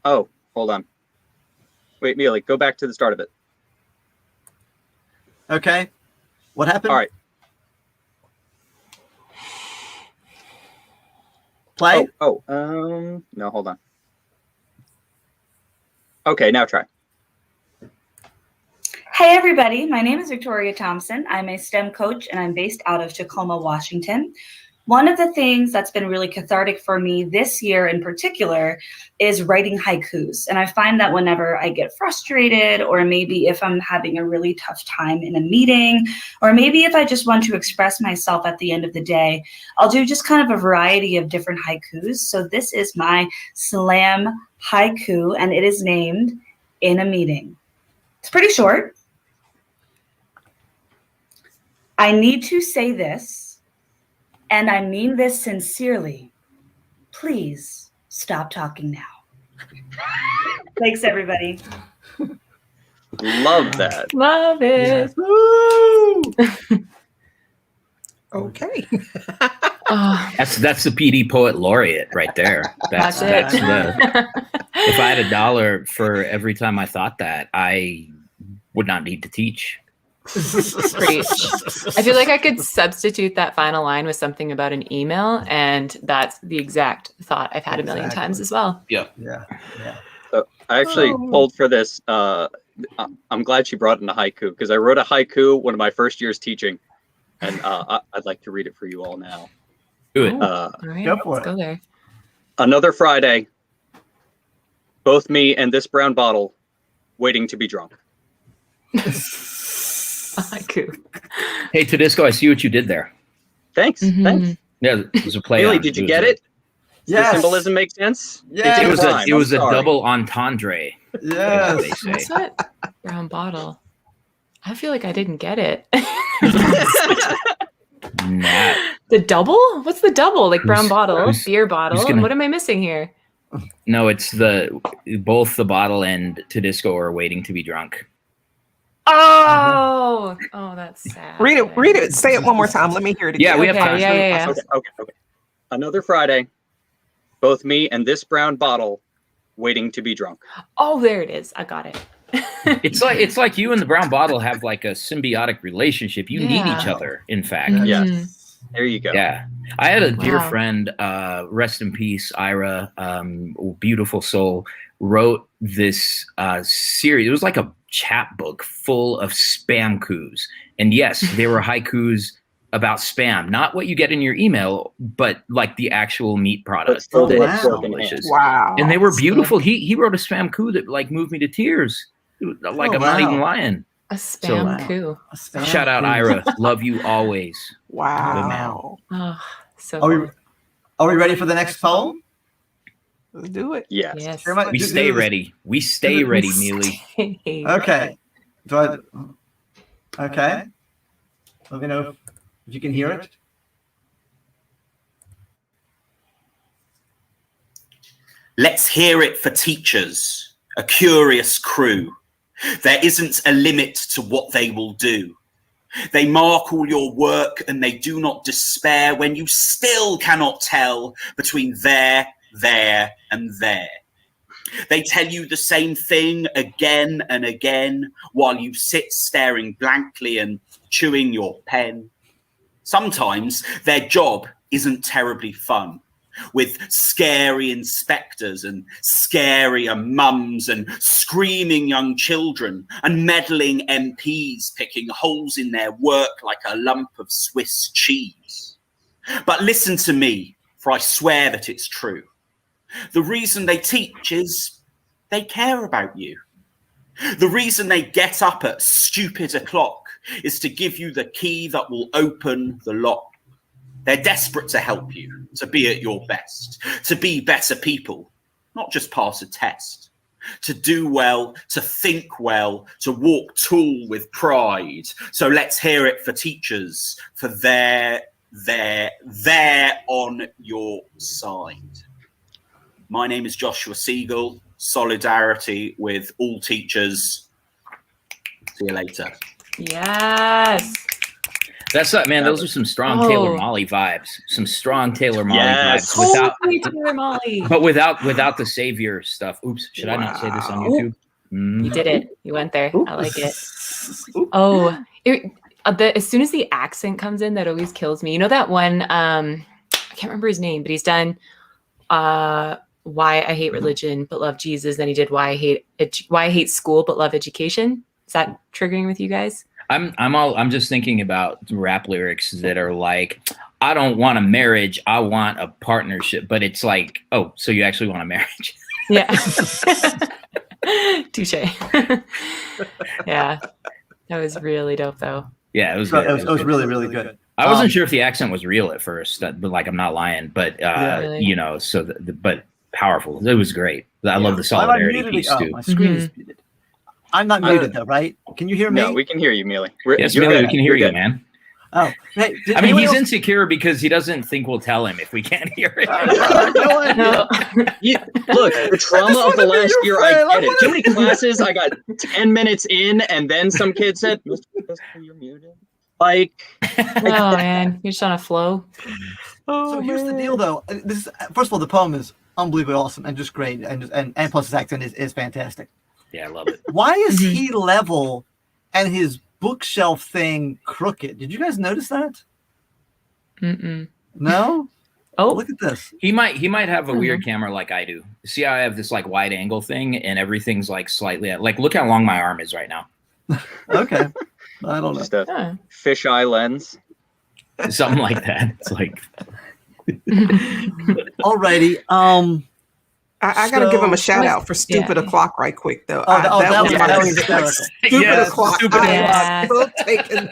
Oh, hold on. Wait, Mealy, go back to the start of it. Okay. What happened? All right. Play? No, hold on. Okay, now try. Hey everybody, my name is Victoria Thompson. I'm a STEM coach and I'm based out of Tacoma, Washington. One of the things that's been really cathartic for me this year in particular is writing haikus. And I find that whenever I get frustrated, or maybe if I'm having a really tough time in a meeting, or maybe if I just want to express myself at the end of the day, I'll do just kind of a variety of different haikus. So this is my slam haiku, and it is named In a Meeting. It's pretty short. I need to say this, and I mean this sincerely. Please stop talking now. Thanks, everybody. Love that. Love it. Okay. That's the PD Poet Laureate right there. That's That's it. if I had $1 for every time I thought that, I would not need to teach. Preach. I feel like I could substitute that final line with something about an email, and that's the exact thought I've had a million times as well. Yeah. Yeah. So I actually pulled for this. I'm glad she brought in a haiku, because I wrote a haiku one of my first years teaching, and I'd like to read it for you all now. Do it. All right, let's go there. Another Friday, both me and this brown bottle waiting to be drunk. Haiku. Hey, Tedisco, I see what you did there. Thanks. Thanks. Yeah, it was a play. Really, on did you it. get it? Does Yes. the symbolism make sense? Yeah. It was a double entendre. Yes. They say. What's that brown bottle? I feel like I didn't get it. Nah. The double? What's the double? Like brown bottle, beer bottle. who's And gonna- what am I missing here? No, it's both the bottle and Tedisco are waiting to be drunk. Oh, that's sad. Read it. Say it one more time. Let me hear it again. Yeah, we have time. Yeah. Okay. Another Friday, both me and this brown bottle waiting to be drunk. Oh, there it is. I got it. It's like you and the brown bottle have like a symbiotic relationship. You need each Yeah. other, in fact. Yes. There you go. Yeah. I had a dear Wow. friend, rest in peace, Ira, beautiful soul, wrote this series. It was like a chapbook full of spam coups. And yes, there were haikus about spam, not what you get in your email, but like the actual meat product. still that did it's work in delicious. Wow. And they were beautiful. He wrote a spam coup that like moved me to tears. Like I'm not even lying. A spam coup. Shout out Ira. Love you always. Wow. Oh, so Are we ready for the next poem? Let's do it. Yes. We stay ready. We stay ready, Mealy. Okay. Okay. Let me know if you can hear it. Let's hear it for teachers, a curious crew. There isn't a limit to what they will do. They mark all your work and they do not despair when you still cannot tell between there, and there. They tell you the same thing again and again while you sit staring blankly and chewing your pen. Sometimes their job isn't terribly fun, with scary inspectors and scarier mums and screaming young children and meddling MPs picking holes in their work like a lump of Swiss cheese. But listen to me, for I swear that it's true. The reason they teach is they care about you. The reason they get up at stupid o'clock is to give you the key that will open the lock. They're desperate to help you, to be at your best, to be better people, not just pass a test. To do well, to think well, to walk tall with pride. So let's hear it for teachers, for they're on your side. My name is Joshua Siegel. Solidarity with all teachers. See you later. Yes. That's it, man. Those are some strong Taylor Molly vibes. Some strong Taylor Molly vibes. Taylor Molly. But without the savior stuff. Oops. Should I not say this on YouTube? You did it. You went there. I like it. Oh, as soon as the accent comes in, that always kills me. You know that one? I can't remember his name, but he's done Why I Hate Religion but Love Jesus. Then he did Why I Hate School but Love Education. Is that triggering with you guys? I'm just thinking about rap lyrics that are like, I don't want a marriage, I want a partnership. But it's like, oh, so you actually want a marriage? Yeah. Touche. Yeah. That was really dope though. Yeah, it was good. It was really, really good. I wasn't sure if the accent was real at first, but like, I'm not lying, but Really? you know, so but powerful. It was great. I love the solidarity piece too. My screen is muted. I'm not muted though, right? Can you hear me? No, we can hear you, Mealy. Yes, Mealy, we can hear you, man. Oh, hey, I mean, he's insecure because he doesn't think we'll tell him if we can't hear it. Look, the trauma of the last year, I get it. Too many classes. I got 10 minutes in, and then some kid said, "Mr. you're muted." Like, oh man, you're just on a flow. So here's the deal, though. This is, first of all, the poem is unbelievably awesome and just great, and plus his accent is fantastic. Yeah, I love it. Why is he level and his bookshelf thing crooked? Did you guys notice that? Mm-mm. No? Oh, look at this. He might have a weird camera like I do. See how I have this like wide angle thing and everything's like slightly like, look how long my arm is right now. Okay. I don't know. Just a fisheye lens. Something like that. It's like alrighty. I gotta give him a shout out for Stupid O'Clock right quick though. That was hysterical. Stupid O'Clock. Stupid I O'Clock. was so taken.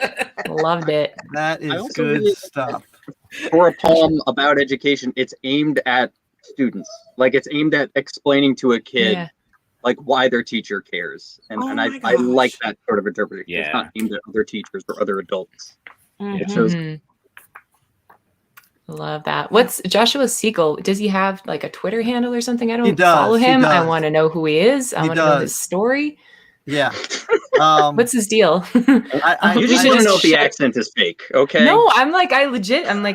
Loved it. That is also good really- stuff. For a poem about education, it's aimed at students. Like it's aimed at explaining to a kid like why their teacher cares. And, I like that sort of interpretation. It's not aimed at other teachers or other adults. It shows Love that. What's Joshua Siegel? Does he have like a Twitter handle or something? I don't does, follow he him. I does. want to know who he is. I He want to know does. his story. Yeah. What's his deal? You just want to know if the accent is fake, okay? No, I'm like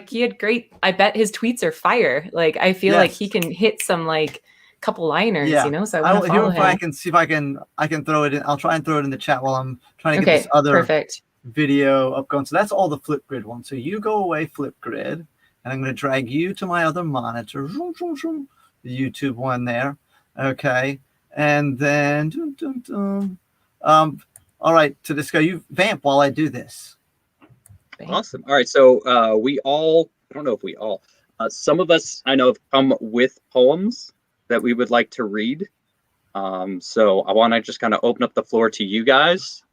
he had great. I bet his tweets are fire. Like I feel like he can hit some like couple liners, you know. So I want to follow him. I can see if I can throw it in. I'll try and throw it in the chat while I'm trying to get this other perfect video up going. So that's all the Flipgrid one. So you go away, Flipgrid, and I'm going to drag you to my other monitor. Zoom, zoom, zoom, the YouTube one there. Okay, and then all right, to this guy, you vamp while I do this. Awesome. All right, so we all, I don't know if we all, some of us I know have come with poems that we would like to read. So I want to just kind of open up the floor to you guys,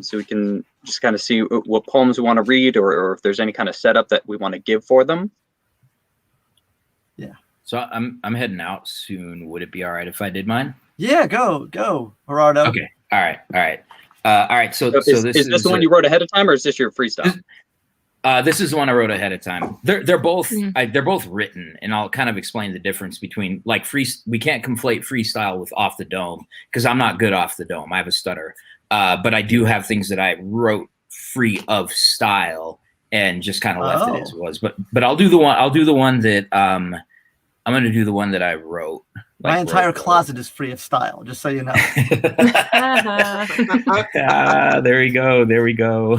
so we can just kind of see what poems we want to read, or if there's any kind of setup that we want to give for them. Yeah. So I'm heading out soon. Would it be all right if I did mine? Yeah, go, Gerardo. Okay. All right. So is this the one you wrote ahead of time, or is this your freestyle? This is the one I wrote ahead of time. They're both they're both written, and I'll kind of explain the difference between like we can't conflate freestyle with off the dome because I'm not good off the dome. I have a stutter, but I do have things that I wrote free of style and just kind of left it as it was. But I'll do the one that I'm going to do the one that I wrote. My entire closet is free of style, just so you know. There we go.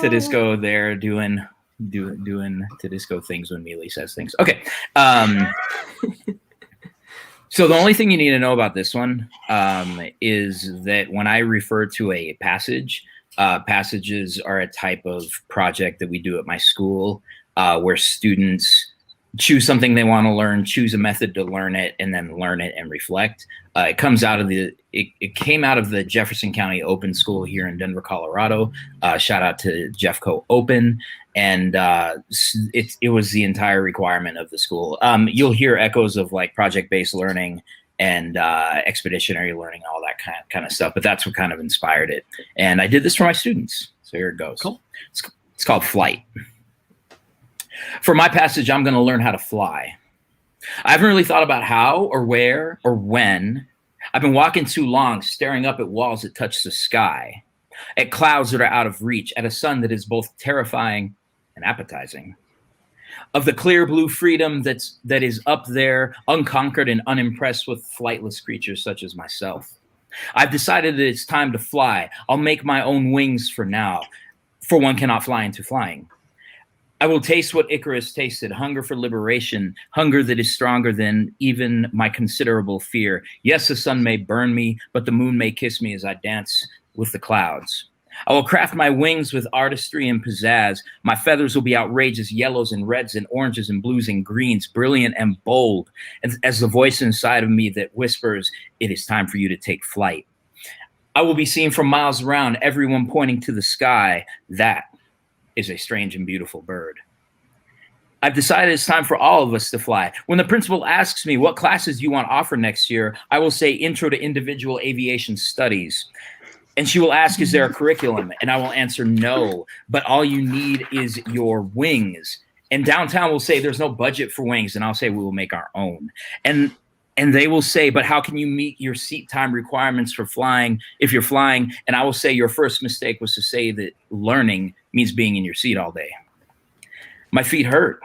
Tedisco there doing Tedisco things when Mealy says things. Okay. So the only thing you need to know about this one is that when I refer to a passage, passages are a type of project that we do at my school where students choose something they want to learn, choose a method to learn it, and then learn it and reflect. It comes out of it came out of the Jefferson County Open School here in Denver, Colorado. Shout out to Jeffco Open. And it was the entire requirement of the school. You'll hear echoes of like project-based learning and expeditionary learning, all that kind of stuff. But that's what kind of inspired it. And I did this for my students. So here it goes. Cool. It's called Flight. For my passage, I'm going to learn how to fly. I haven't really thought about how or where or when. I've been walking too long, staring up at walls that touch the sky, at clouds that are out of reach, at a sun that is both terrifying and appetizing. Of the clear blue freedom that is up there, unconquered and unimpressed with flightless creatures such as myself. I've decided that it's time to fly. I'll make my own wings for now, for one cannot fly into flying. I will taste what Icarus tasted, hunger for liberation, hunger that is stronger than even my considerable fear. Yes, the sun may burn me, but the moon may kiss me as I dance with the clouds. I will craft my wings with artistry and pizzazz. My feathers will be outrageous yellows and reds and oranges and blues and greens, brilliant and bold, as the voice inside of me that whispers, it is time for you to take flight. I will be seen from miles around, everyone pointing to the sky. That is a strange and beautiful bird. I've decided it's time for all of us to fly. When the principal asks me, what classes do you want to offer next year? I will say Intro to Individual Aviation Studies. And she will ask, is there a curriculum? And I will answer no, but all you need is your wings. And downtown will say there's no budget for wings. And I'll say we will make our own. And they will say, but how can you meet your seat time requirements for flying if you're flying? And I will say your first mistake was to say that learning means being in your seat all day. My feet hurt.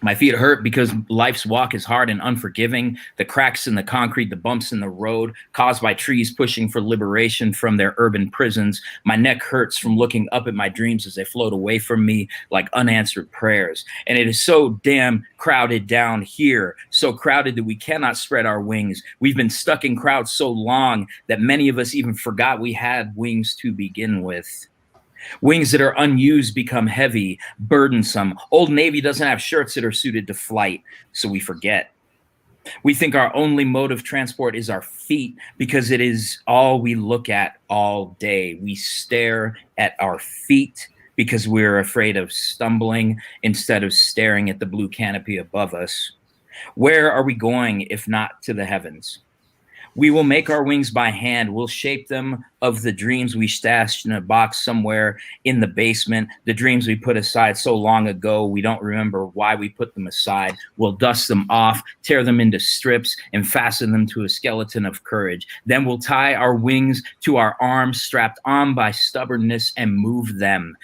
My feet hurt because life's walk is hard and unforgiving. The cracks in the concrete, the bumps in the road caused by trees pushing for liberation from their urban prisons. My neck hurts from looking up at my dreams as they float away from me like unanswered prayers. And it is so damn crowded down here, so crowded that we cannot spread our wings. We've been stuck in crowds so long that many of us even forgot we had wings to begin with. Wings that are unused become heavy, burdensome. Old Navy doesn't have shirts that are suited to flight, so we forget. We think our only mode of transport is our feet because it is all we look at all day. We stare at our feet because we're afraid of stumbling instead of staring at the blue canopy above us. Where are we going if not to the heavens? We will make our wings by hand. We'll shape them of the dreams we stashed in a box somewhere in the basement, the dreams we put aside so long ago we don't remember why we put them aside. We'll dust them off, tear them into strips, and fasten them to a skeleton of courage. Then we'll tie our wings to our arms, strapped on by stubbornness, and move them.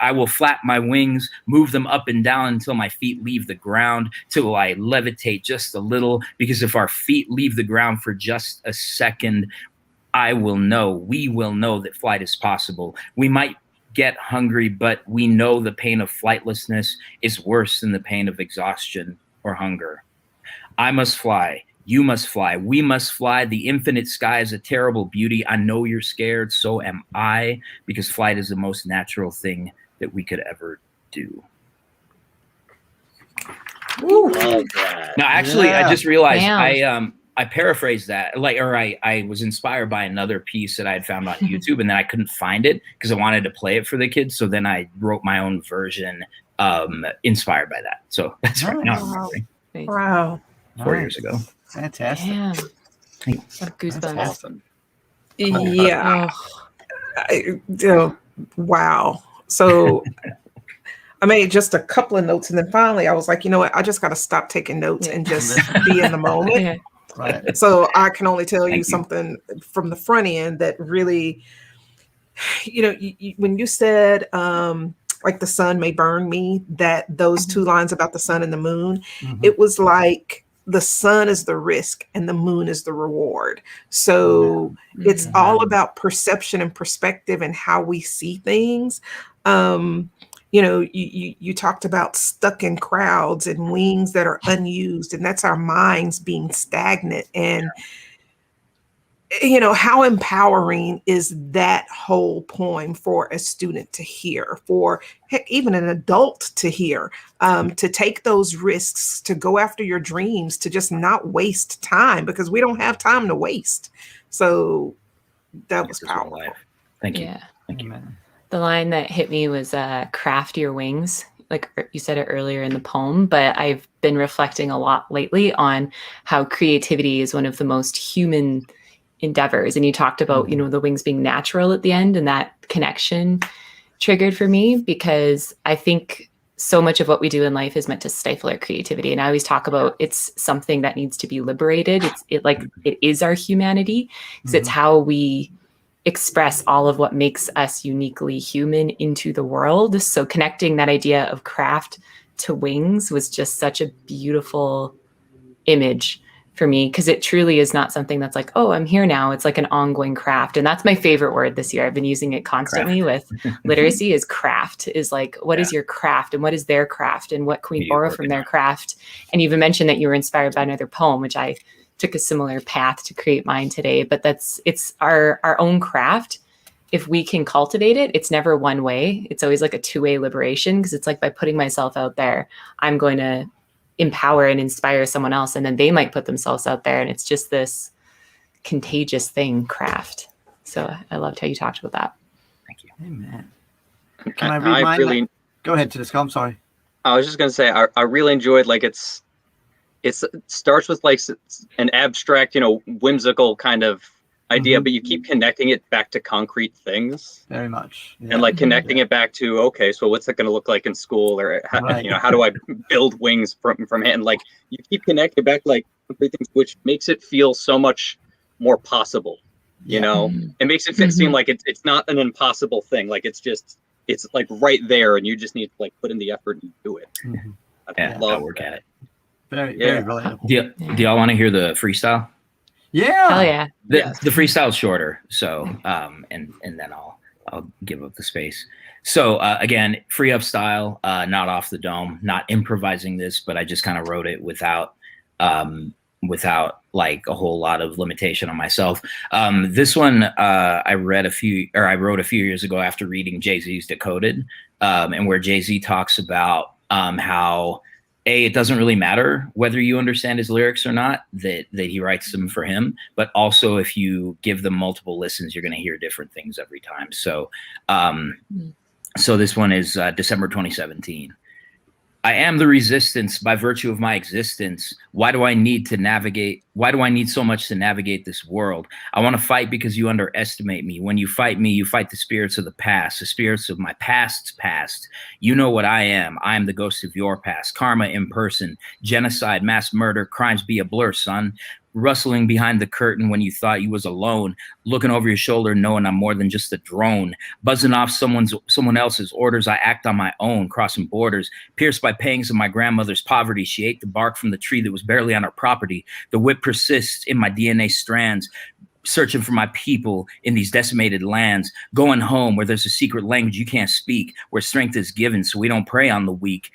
I will flap my wings, move them up and down until my feet leave the ground, till I levitate just a little, because if our feet leave the ground for just a second, we will know that flight is possible. We might get hungry, but we know the pain of flightlessness is worse than the pain of exhaustion or hunger. I must fly. You must fly. We must fly. The infinite sky is a terrible beauty. I know you're scared. So am I, because flight is the most natural thing that we could ever do. Love that. Now, actually, I just realized I paraphrased that, I was inspired by another piece that I had found on YouTube, and then I couldn't find it because I wanted to play it for the kids. So then I wrote my own version, inspired by that. So that's right now. Wow. 4 years ago. Fantastic. Yeah. Goosebumps. Awesome. Yeah. Wow. So I made just a couple of notes, and then finally I was like, you know what? I just got to stop taking notes and just be in the moment. Yeah. Right. So I can only tell you something from the front end that really, when you said, like the sun may burn me, that those two lines about the sun and the moon, it was like the sun is the risk and the moon is the reward. So it's all about perception and perspective and how we see things. You talked about stuck in crowds and wings that are unused, and that's our minds being stagnant. And you know, how empowering is that whole poem for a student to hear, for heck, even an adult to hear, to take those risks, to go after your dreams, to just not waste time, because we don't have time to waste. So that was powerful. Thank you. Yeah. Thank you. The line that hit me was craft your wings. Like you said it earlier in the poem, but I've been reflecting a lot lately on how creativity is one of the most human endeavors. And you talked about, you know, the wings being natural at the end, and that connection triggered for me, because I think so much of what we do in life is meant to stifle our creativity. And I always talk about it's something that needs to be liberated. It is our humanity, because it's how we express all of what makes us uniquely human into the world. So connecting that idea of craft to wings was just such a beautiful image for me, because it truly is not something that's like, oh, I'm here now. It's like an ongoing craft. And that's my favorite word this year. I've been using it constantly with literacy, is craft, is like, what is your craft and what is their craft and what can we borrow from their craft? And you even mentioned that you were inspired by another poem, which I took a similar path to create mine today, but it's our own craft. If we can cultivate it, it's never one way. It's always like a two-way liberation, because it's like, by putting myself out there, I'm going to empower and inspire someone else, and then they might put themselves out there, and it's just this contagious thing, craft. So I loved how you talked about that. Thank you. Amen. Can I read mine? Go ahead, Tedesco. I'm sorry. I was just gonna say I really enjoyed, like, it starts with like an abstract, you know, whimsical kind of idea, but you keep connecting it back to concrete things. Very much. Yeah. And like connecting it back to, okay, so what's it going to look like in school, or how, you know, how do I build wings from hand? Like, you keep connecting back like concrete things, which makes it feel so much more possible. You know, it makes it seem like it's not an impossible thing. Like, it's like right there, and you just need to like put in the effort and do it. Yeah, I'll work at it. Very relatable. Do y'all want to hear the freestyle? Yeah. Hell yeah. The freestyle is shorter, so and then I'll give up the space. So again, free up style, not off the dome, not improvising this, but I just kind of wrote it without like a whole lot of limitation on myself. This one I wrote a few years ago after reading Jay-Z's Decoded, and where Jay-Z talks about how it doesn't really matter whether you understand his lyrics or not, that he writes them for him, but also if you give them multiple listens, you're going to hear different things every time. So, so this one is December 2017. I am the resistance by virtue of my existence. Why do I need so much to navigate this world? I want to fight because you underestimate me. When you fight me, you fight the spirits of the past, the spirits of my past's past. You know what I am. I am the ghost of your past. Karma in person, genocide, mass murder, crimes be a blur, son. Rustling behind the curtain when you thought you was alone, looking over your shoulder, knowing I'm more than just a drone, buzzing off someone else's orders. I act on my own, crossing borders, pierced by pangs of my grandmother's poverty. She ate the bark from the tree that was barely on her property. The whip persists in my DNA strands, searching for my people in these decimated lands, going home where there's a secret language you can't speak, where strength is given so we don't prey on the weak.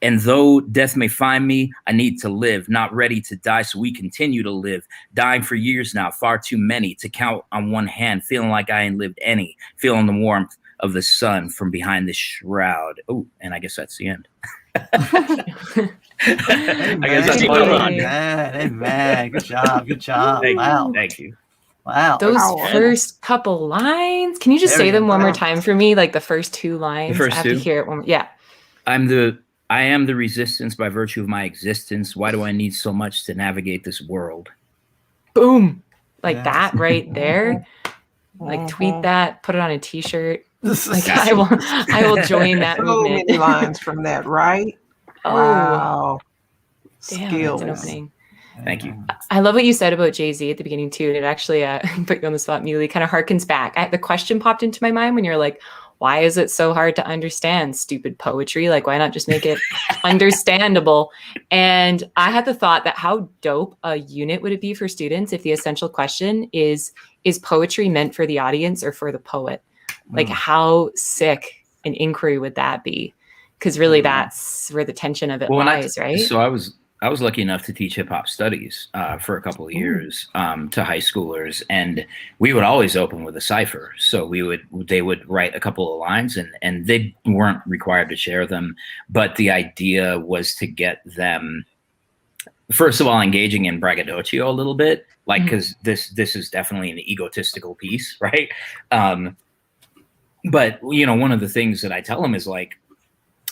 And though death may find me, I need to live, not ready to die, so we continue to live. Dying for years now, far too many to count on one hand, feeling like I ain't lived any, feeling the warmth of the sun from behind this shroud. Oh, and I guess that's the end. Amen. Amen. Good job. Good job. Wow. Thank you. Wow. Those first couple lines, can you just say them one more time for me? Like the first two lines. The first I have two? to hear it one more. Yeah. I am the resistance by virtue of my existence. Why do I need so much to navigate this world? Boom. Like that right there. Like tweet that, put it on a t-shirt. Like I will join that so movement. many lines from that, right? Oh. Wow. Damn, Skills. that's an opening. Thank you. I love what you said about Jay-Z at the beginning too. And it actually put you on the spot, Muley. Kind of harkens back. The question popped into my mind when you're like, why is it so hard to understand stupid poetry? Like, why not just make it understandable? And I had the thought that how dope a unit would it be for students if the essential question is poetry meant for the audience or for the poet? Like, how sick an inquiry would that be? Because really that's where the tension of it lies, right? So I was lucky enough to teach hip hop studies for a couple of years to high schoolers, and we would always open with a cipher. So they would write a couple of lines, and they weren't required to share them, but the idea was to get them, first of all, engaging in braggadocio a little bit, like, because this is definitely an egotistical piece, right? But one of the things that I tell them is like,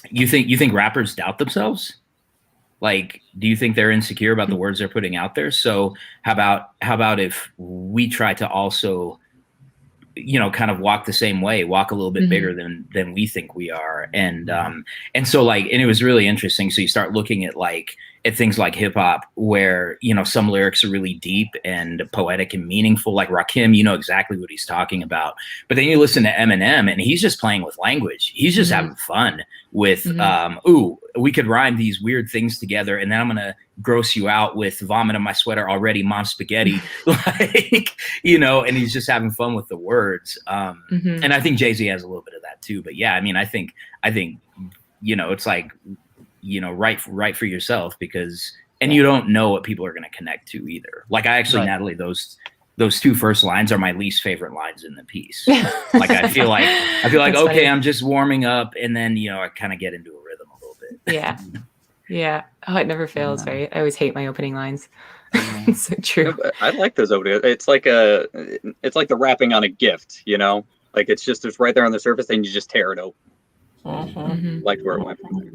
you think rappers doubt themselves? Like, do you think they're insecure about the words they're putting out there? So how about if we try to also, kind of walk the same way, walk a little bit bigger than we think we are. And so like, and it was really interesting. So you start looking at things like hip hop where, some lyrics are really deep and poetic and meaningful, like Rakim, exactly what he's talking about. But then you listen to Eminem and he's just playing with language. He's just having fun with, we could rhyme these weird things together, and then I'm going to gross you out with vomit on my sweater already, mom spaghetti, and he's just having fun with the words. And I think Jay-Z has a little bit of that too, but yeah, I mean, I think, it's like, write for yourself, because, and you don't know what people are going to connect to either. Like I actually, Natalie, those two first lines are my least favorite lines in the piece. Like, I feel like, okay, funny. I'm just warming up. And then, I kind of get into a rhythm a little bit. Yeah. Yeah. Oh, it never fails, right? I always hate my opening lines. It's so true. I like those openings. It's like the wrapping on a gift, like it's right there on the surface, and you just tear it open. Like where it went from there.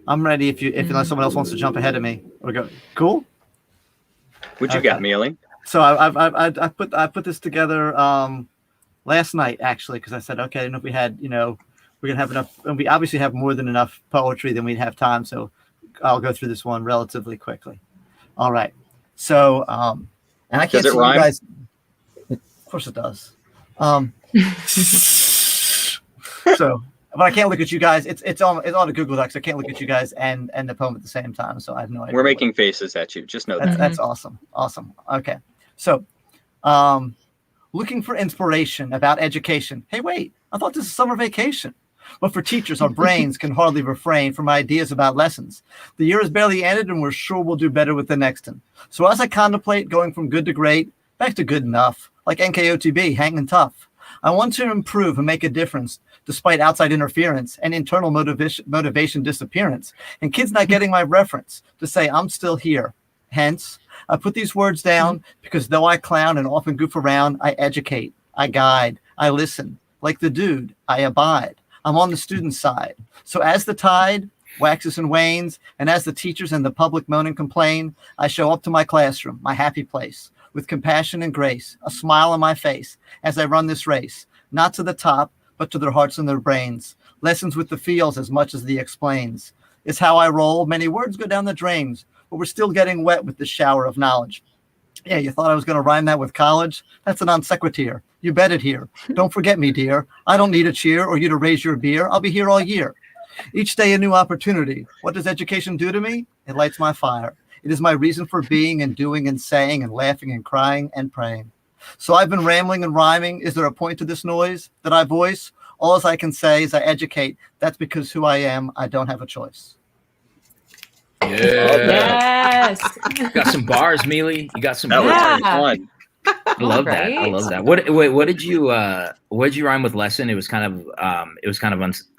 I'm ready if unless someone else wants to jump ahead of me. Or go. Cool. What you got, Mealy? So I put this together last night, actually, because I said, okay, and if we had, we're gonna have enough, and we obviously have more than enough poetry than we'd have time. So I'll go through this one relatively quickly. All right. So and I can't see you guys. Of course it does. So, but I can't look at you guys. It's on a Google Docs. I can't look at you guys and the poem at the same time. So I have no idea. We're making faces at you. Just know that. That's awesome. Awesome. Okay. So, looking for inspiration about education. Hey, wait! I thought this is summer vacation. But for teachers, our brains can hardly refrain from ideas about lessons. The year is barely ended, and we're sure we'll do better with the next one. So as I contemplate going from good to great, back to good enough, like NKOTB, hanging tough, I want to improve and make a difference despite outside interference and internal motivation disappearance, and kids not getting my reference to say I'm still here. Hence, I put these words down because though I clown and often goof around, I educate, I guide, I listen. Like the dude, I abide. I'm on the student side. So as the tide waxes and wanes, and as the teachers and the public moan and complain, I show up to my classroom, my happy place, with compassion and grace, a smile on my face as I run this race, not to the top, but to their hearts and their brains. Lessons with the feels as much as the explains. It's how I roll. Many words go down the drains, but we're still getting wet with the shower of knowledge. Yeah, you thought I was going to rhyme that with college? That's a non sequitur. You bet it here. Don't forget me, dear. I don't need a cheer or you to raise your beer. I'll be here all year. Each day a new opportunity. What does education do to me? It lights my fire. It is my reason for being and doing and saying and laughing and crying and praying. So I've been rambling and rhyming. Is there a point to this noise that I voice? All as I can say is I educate. That's because who I am, I don't have a choice. Yeah. Yes. You got some bars, Mealy. You got some that bars. Was fun. I love that. I love that. What did you rhyme with lesson? It was kind of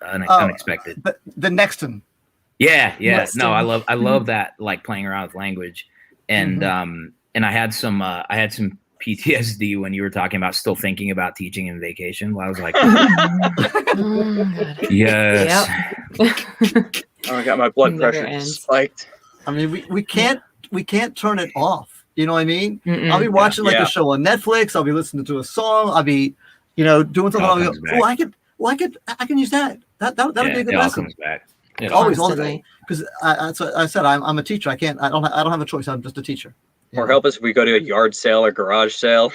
unexpected. The next one. Yeah. Lesson. No, I love that, like playing around with language. And and I had some PTSD when you were talking about still thinking about teaching and vacation. Well, I was like, yes. Yep. Oh, I got my blood pressure spiked. I mean, we can't turn it off. You know what I mean? I'll be watching a show on Netflix. I'll be listening to a song. I'll be, doing something. I'll go, I can use that. That'll be a good lesson. Comes back. Always, all day. Because I said I'm a teacher. I don't have a choice. I'm just a teacher. Or help us if we go to a yard sale or garage sale.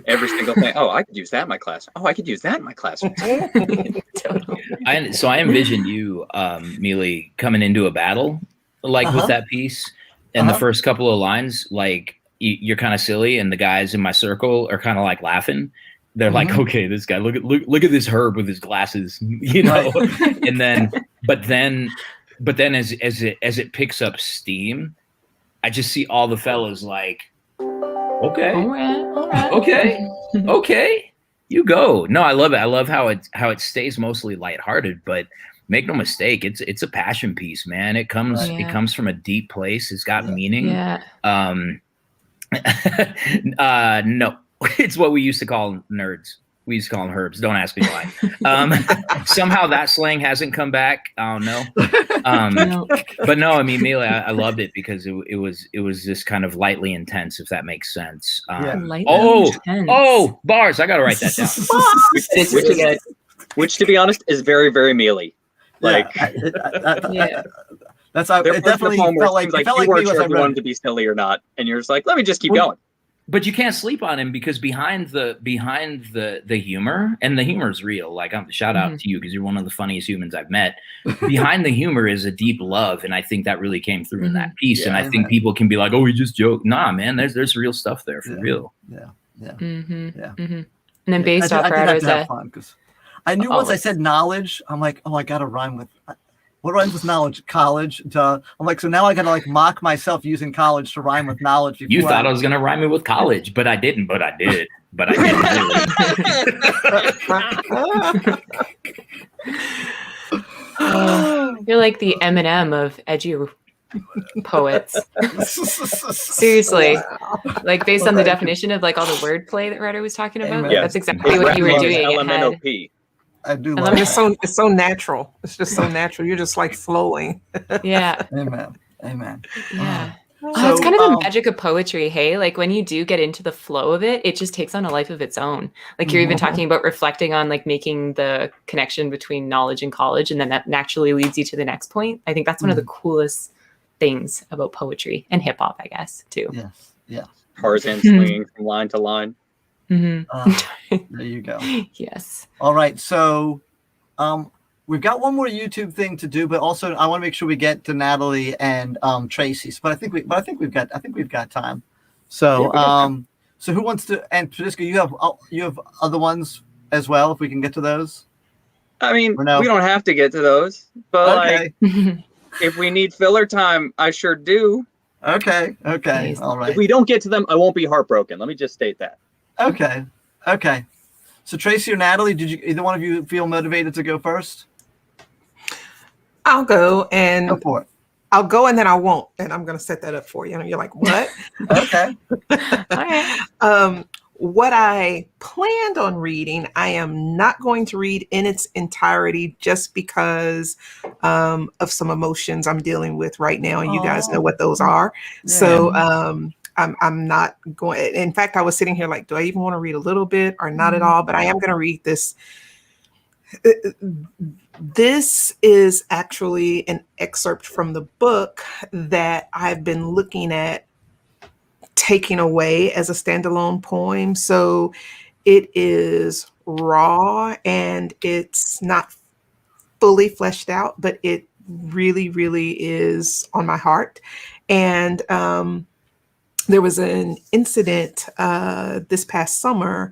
Every single thing. Oh, I could use that in my class. Oh, I could use that in my classroom. So I envisioned you, Mealy, coming into a battle with that piece. And the first couple of lines, like you're kind of silly, and the guys in my circle are kind of like laughing. They're like, okay, this guy, look at this Herb with his glasses, Right. And then, but then But then as it picks up steam, I just see all the fellas like, okay, all right. okay, you go. No, I love it. I love how it stays mostly lighthearted, but make no mistake, it's a passion piece, man. It comes from a deep place. It's got meaning. Yeah. No, it's what we used to call nerds. We used to call them herbs. Don't ask me why. Somehow that slang hasn't come back. I don't know. But no, I mean, Mealy, I loved it because it was just kind of lightly intense, if that makes sense. Bars. I got to write that down. which, to be honest, is very, very Mealy. Like, that's it. Definitely felt like you weren't sure if you wanted to be silly or not, and you're just like, let me just keep going. But you can't sleep on him because behind the humor, and the humor is real. Like, shout out to you because you're one of the funniest humans I've met. Behind the humor is a deep love, and I think that really came through in that piece. And I think people can be like, "Oh, we just joke." Nah, man, there's real stuff there for real. Yeah. And then based off because I knew once I said knowledge, I'm like, oh, I got to rhyme with. What rhymes with knowledge? College. Duh. I'm like, so now I gotta like mock myself using college to rhyme with knowledge. You thought I was gonna rhyme it with college, but I didn't. But I did. But I didn't. You're like the Eminem of edgy poets. Seriously, like based on the definition of like all the wordplay that Ryder was talking about. That's exactly what you were doing. LMNOP. I do. It's so natural. It's just so natural. You're just like flowing. Yeah. Amen. Yeah. It's kind of the magic of poetry, hey? Like when you do get into the flow of it, it just takes on a life of its own. Like you're even talking about reflecting on like making the connection between knowledge and college, and then that naturally leads you to the next point. I think that's one of the coolest things about poetry and hip hop, I guess, too. Yeah. Tarzan swinging from line to line. There you go. Yes. All right. So we've got one more YouTube thing to do, but also I want to make sure we get to Natalie and Tracy's. But I think we've got time. So so who wants to? And Tedisco, you have other ones as well. If we can get to those. I mean, we don't have to get to those, but like, if we need filler time, I sure do. Okay. All right. If we don't get to them, I won't be heartbroken. Let me just state that. Okay. So Tracy or Natalie, did you either one of you feel motivated to go first? I'll go and go for it. I'll go and then I won't, and I'm going to set that up for you. And you're like, what? Okay. All right. What I planned on reading, I am not going to read in its entirety just because of some emotions I'm dealing with right now, and you guys know what those are. Yeah. So I'm not going. In fact, I was sitting here like, do I even want to read a little bit or not at all? But I am going to read this. This is actually an excerpt from the book that I've been looking at taking away as a standalone poem. So it is raw and it's not fully fleshed out, but it really, really is on my heart. And there was an incident this past summer.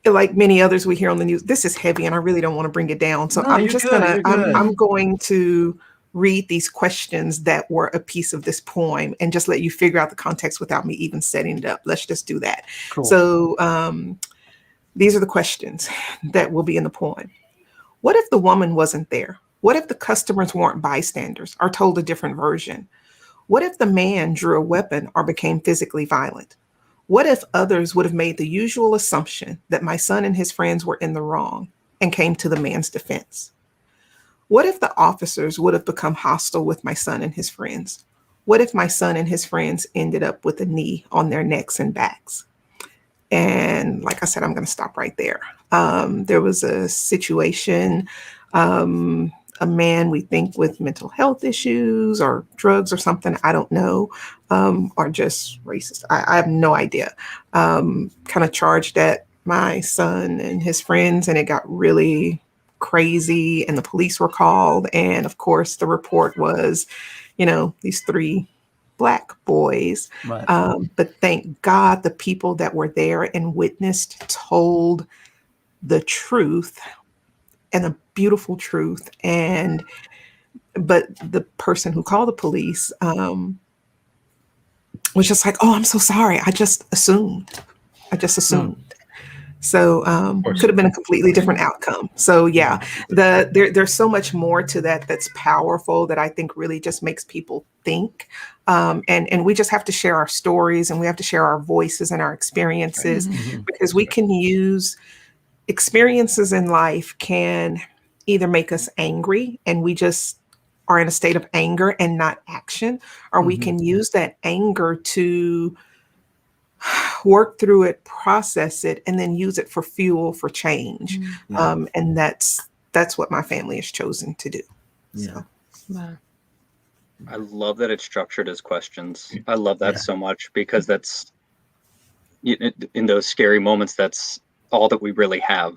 Like many others we hear on the news, this is heavy and I really don't want to bring it down. So I'm just I'm going to read these questions that were a piece of this poem and just let you figure out the context without me even setting it up. Let's just do that. Cool. So these are the questions that will be in the poem. What if the woman wasn't there? What if the customers weren't bystanders or told a different version? What if the man drew a weapon or became physically violent? What if others would have made the usual assumption that my son and his friends were in the wrong and came to the man's defense? What if the officers would have become hostile with my son and his friends? What if my son and his friends ended up with a knee on their necks and backs? And like I said, I'm going to stop right there. There was a situation, a man we think with mental health issues or drugs or something, I don't know, or just racist. I have no idea. Kind of charged at my son and his friends, and it got really crazy and the police were called. And of course, the report was, these 3 Black boys. Right. But thank God the people that were there and witnessed told the truth a beautiful truth. But the person who called the police was just like, oh, I'm so sorry. I just assumed. So could have been a completely different outcome. So yeah, there's so much more to that that's powerful that I think really just makes people think. And we just have to share our stories, and we have to share our voices and our experiences, because we can use experiences in life can either make us angry and we just are in a state of anger and not action, or we can use that anger to work through it, process it, and then use it for fuel for change. And that's what my family has chosen to do. Yeah. Wow. I love that it's structured as questions. I love that so much, because that's, in those scary moments, that's all that we really have.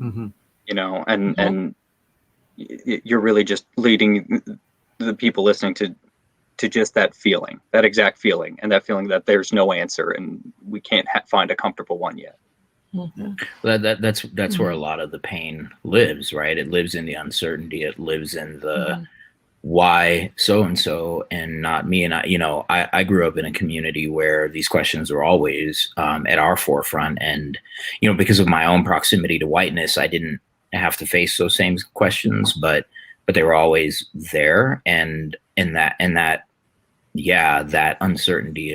You know, and you're really just leading the people listening to just that feeling, that exact feeling, and that feeling that there's no answer and we can't find a comfortable one yet. That's where a lot of the pain lives, right? It lives in the uncertainty. It lives in the why so-and-so and not me. And I grew up in a community where these questions were always at our forefront. And, because of my own proximity to whiteness, I didn't have to face those same questions, but they were always there. And that uncertainty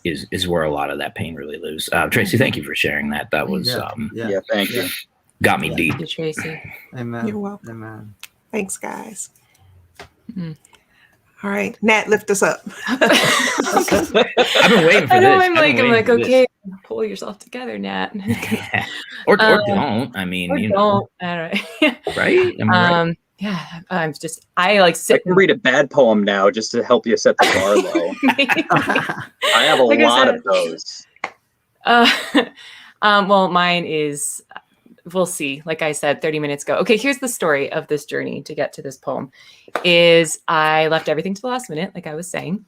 is where a lot of that pain really lives. Tracy, thank you for sharing that. That was thank you. Got me deep. Thank you, Tracy. Amen. You're welcome. Amen. Thanks, guys. All right, Nat, lift us up. I've been waiting for I know. this. I'm like, okay, pull yourself together, Nat. or don't. I mean, or don't. All right. Right? Am I right? Yeah, I sit. I can read a bad poem now just to help you set the bar low. I have a lot of those. Well, mine is, we'll see. Like I said 30 minutes ago. Okay, here's the story of this journey to get to this poem. Is I left everything to the last minute, like I was saying.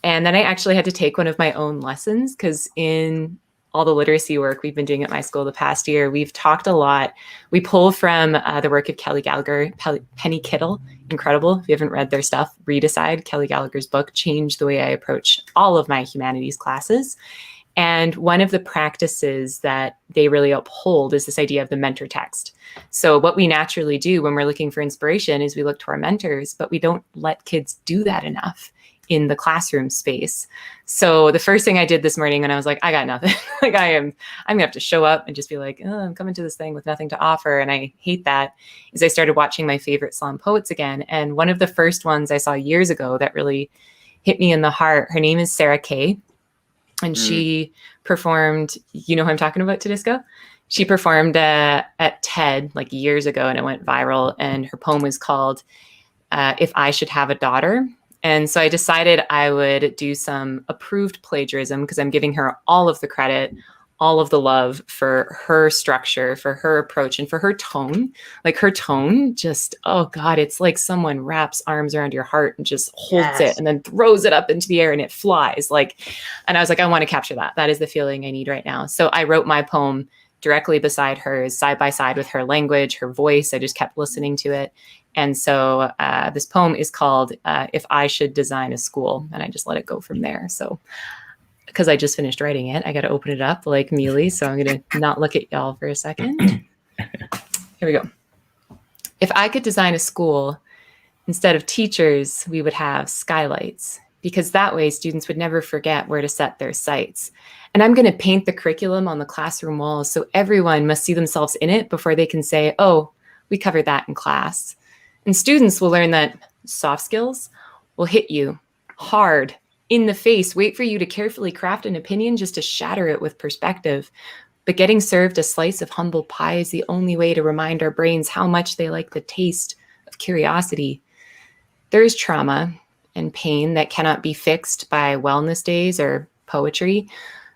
And then I actually had to take one of my own lessons, because in all the literacy work we've been doing at my school the past year, we've talked a lot. We pull from the work of Kelly Gallagher, Penny Kittle, incredible. If you haven't read their stuff, read Aside. Kelly Gallagher's book changed the way I approach all of my humanities classes. And one of the practices that they really uphold is this idea of the mentor text. So what we naturally do when we're looking for inspiration is we look to our mentors, but we don't let kids do that enough in the classroom space. So the first thing I did this morning when I was like, I got nothing, like I'm gonna have to show up and just be like, oh, I'm coming to this thing with nothing to offer. And I hate that, is I started watching my favorite slam poets again. And one of the first ones I saw years ago that really hit me in the heart, her name is Sarah Kay. And she performed, you know who I'm talking about, Tedisco? She performed at TED like years ago, and it went viral. And her poem was called If I Should Have a Daughter. And so I decided I would do some approved plagiarism, because I'm giving her all of the credit, all of the love for her structure, for her approach, and for her tone. Like her tone just, oh God, it's like someone wraps arms around your heart and just holds it and then throws it up into the air and it flies. And I was like, I want to capture that. That is the feeling I need right now. So I wrote my poem directly beside hers, side by side with her language, her voice. I just kept listening to it. And so this poem is called If I Should Design a School, and I just let it go from there. So because I just finished writing it, I got to open it up like Mealy. So I'm going to not look at y'all for a second. Here we go. If I could design a school, instead of teachers, we would have skylights, because that way students would never forget where to set their sights. And I'm going to paint the curriculum on the classroom walls, so everyone must see themselves in it before they can say, oh, we covered that in class. And students will learn that soft skills will hit you hard in the face, wait for you to carefully craft an opinion just to shatter it with perspective. But getting served a slice of humble pie is the only way to remind our brains how much they like the taste of curiosity. There is trauma and pain that cannot be fixed by wellness days or poetry.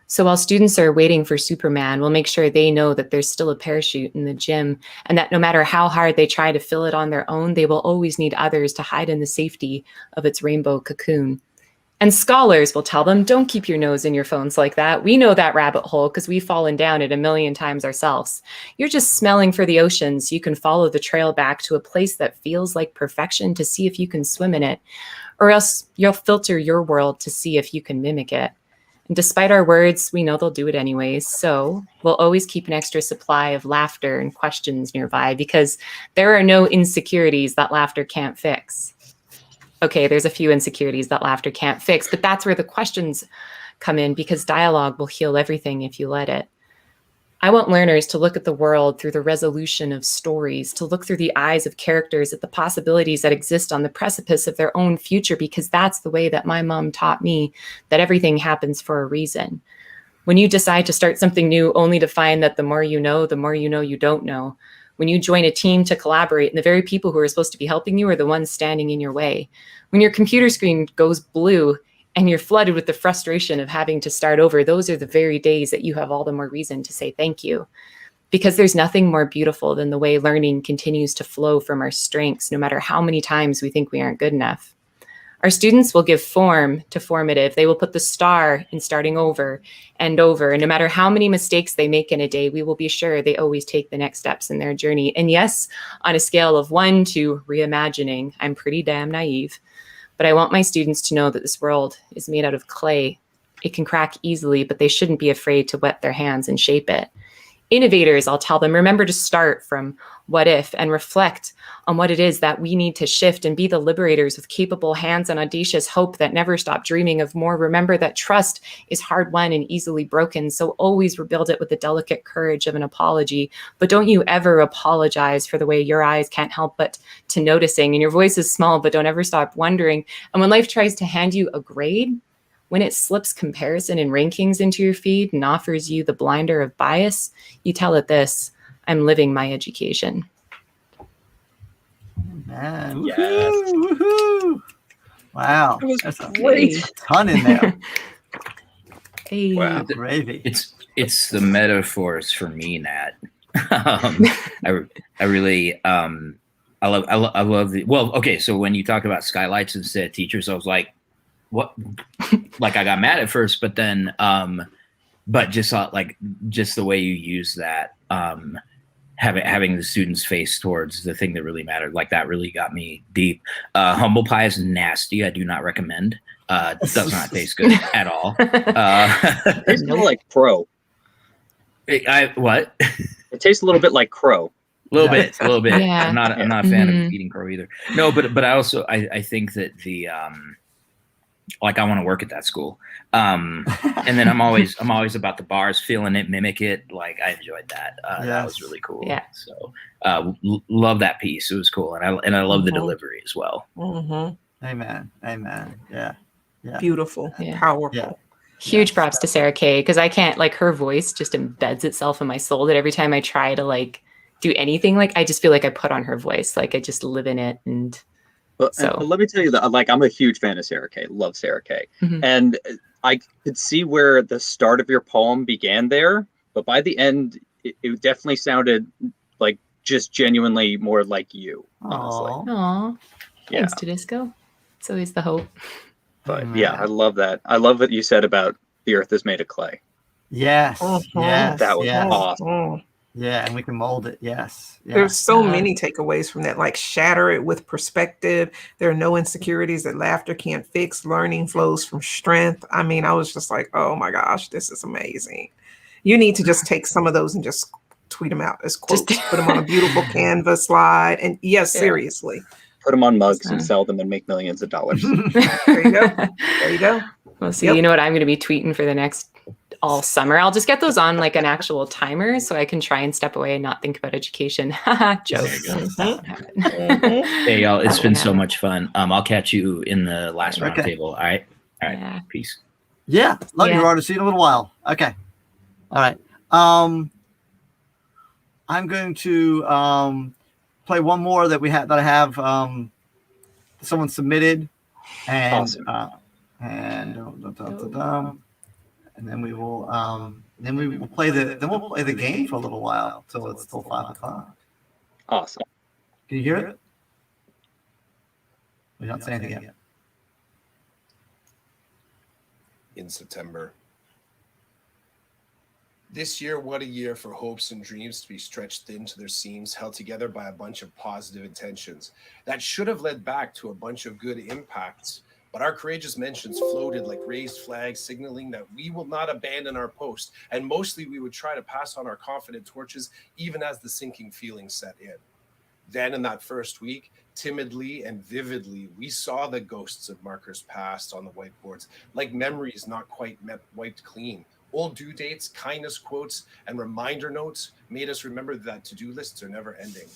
So while students are waiting for Superman, we'll make sure they know that there's still a parachute in the gym, and that no matter how hard they try to fill it on their own, they will always need others to hide in the safety of its rainbow cocoon. And scholars will tell them, don't keep your nose in your phones like that. We know that rabbit hole because we've fallen down it a million times ourselves. You're just smelling for the ocean so you can follow the trail back to a place that feels like perfection to see if you can swim in it, or else you'll filter your world to see if you can mimic it. And despite our words, we know they'll do it anyways. So we'll always keep an extra supply of laughter and questions nearby because there are no insecurities that laughter can't fix. Okay, there's a few insecurities that laughter can't fix, but that's where the questions come in because dialogue will heal everything if you let it. I want learners to look at the world through the resolution of stories, to look through the eyes of characters at the possibilities that exist on the precipice of their own future, because that's the way that my mom taught me that everything happens for a reason. When you decide to start something new only to find that the more you know you don't know. When you join a team to collaborate and the very people who are supposed to be helping you are the ones standing in your way. When your computer screen goes blue and you're flooded with the frustration of having to start over, those are the very days that you have all the more reason to say thank you. Because there's nothing more beautiful than the way learning continues to flow from our strengths, no matter how many times we think we aren't good enough. Our students will give form to formative. They will put the star in starting over and over. And no matter how many mistakes they make in a day, we will be sure they always take the next steps in their journey. And yes, on a scale of 1 to reimagining, I'm pretty damn naive. But I want my students to know that this world is made out of clay. It can crack easily, but they shouldn't be afraid to wet their hands and shape it. Innovators, I'll tell them, remember to start from what if and reflect on what it is that we need to shift and be the liberators with capable hands and audacious hope that never stop dreaming of more. Remember that trust is hard won and easily broken, so always rebuild it with the delicate courage of an apology. But don't you ever apologize for the way your eyes can't help but to noticing, and your voice is small, but don't ever stop wondering. And when life tries to hand you a grade, when it slips comparison and rankings into your feed and offers you the blinder of bias, you tell it this: I'm living my education. Man, Yes. woohoo! Wow, that's great. a ton in there. Hey, wow, gravy. It's the metaphors for me, Nat. I really I love the, well, okay, so when you talk about skylights instead of teachers, I was like, what? Like I got mad at first, but then but just just the way you use that, having the students face towards the thing that really mattered, like that really got me deep. Humble pie is nasty. I do not recommend. Does not taste good at all. It tastes more like crow. What? It tastes a little bit like crow. A little bit. Yeah. I'm not a fan of eating crow either. No, but I also I think that the like I want to work at that school. And then I'm always about the bars, feeling it, mimic it. Like I enjoyed that. That was really cool. Yeah. So love that piece. It was cool, and I love the delivery as well. Mm-hmm. Amen. Yeah. Beautiful. Yeah. Powerful. Yeah. Huge props to Sarah Kay, because I can't, like, her voice just embeds itself in my soul that every time I try to like do anything, like I just feel like I put on her voice, like I just live in it. And But, so and let me tell you that, like, I'm a huge fan of Sarah Kay. Love Sarah Kay. And I could see where the start of your poem began there, but by the end, it definitely sounded like just genuinely more like you, honestly. Aw. Thanks, Tedisco. It's always the hope. But yeah, I love that. I love what you said about the earth is made of clay. Yes. Yes. That was yes. awesome. Yeah, and we can mold it. Yes. There's so many takeaways from that, like shatter it with perspective. There are no insecurities that laughter can't fix. Learning flows from strength. I mean, I was just like, oh my gosh, this is amazing. You need to just take some of those and just tweet them out as quotes. Put them on a beautiful Canva slide. And yes, seriously. Put them on mugs and sell them and make millions of dollars. There you go. There you go. Well, see, you know what I'm going to be tweeting for the next all summer. I'll just get those on like an actual timer so I can try and step away and not think about education. Joke. Hey, y'all, it's been so much fun. I'll catch you in the last round table. All right. Peace. Yeah. Love you, Rhoda. See you in a little while. Okay. All right. I'm going to play one more that I have someone submitted, and awesome. And then we will play the game for a little while till it's till 5 o'clock. Awesome. Can you hear it? We don't say anything yet. in September. This year, what a year for hopes and dreams to be stretched thin to their seams, held together by a bunch of positive intentions. That should have led back to a bunch of good impacts, but our courageous mentions floated like raised flags, signaling that we will not abandon our post, and mostly we would try to pass on our confident torches even as the sinking feelings set in. Then in that first week, timidly and vividly, we saw the ghosts of markers passed on the whiteboards, like memories not quite wiped clean. Old due dates, kindness quotes, and reminder notes made us remember that to-do lists are never ending.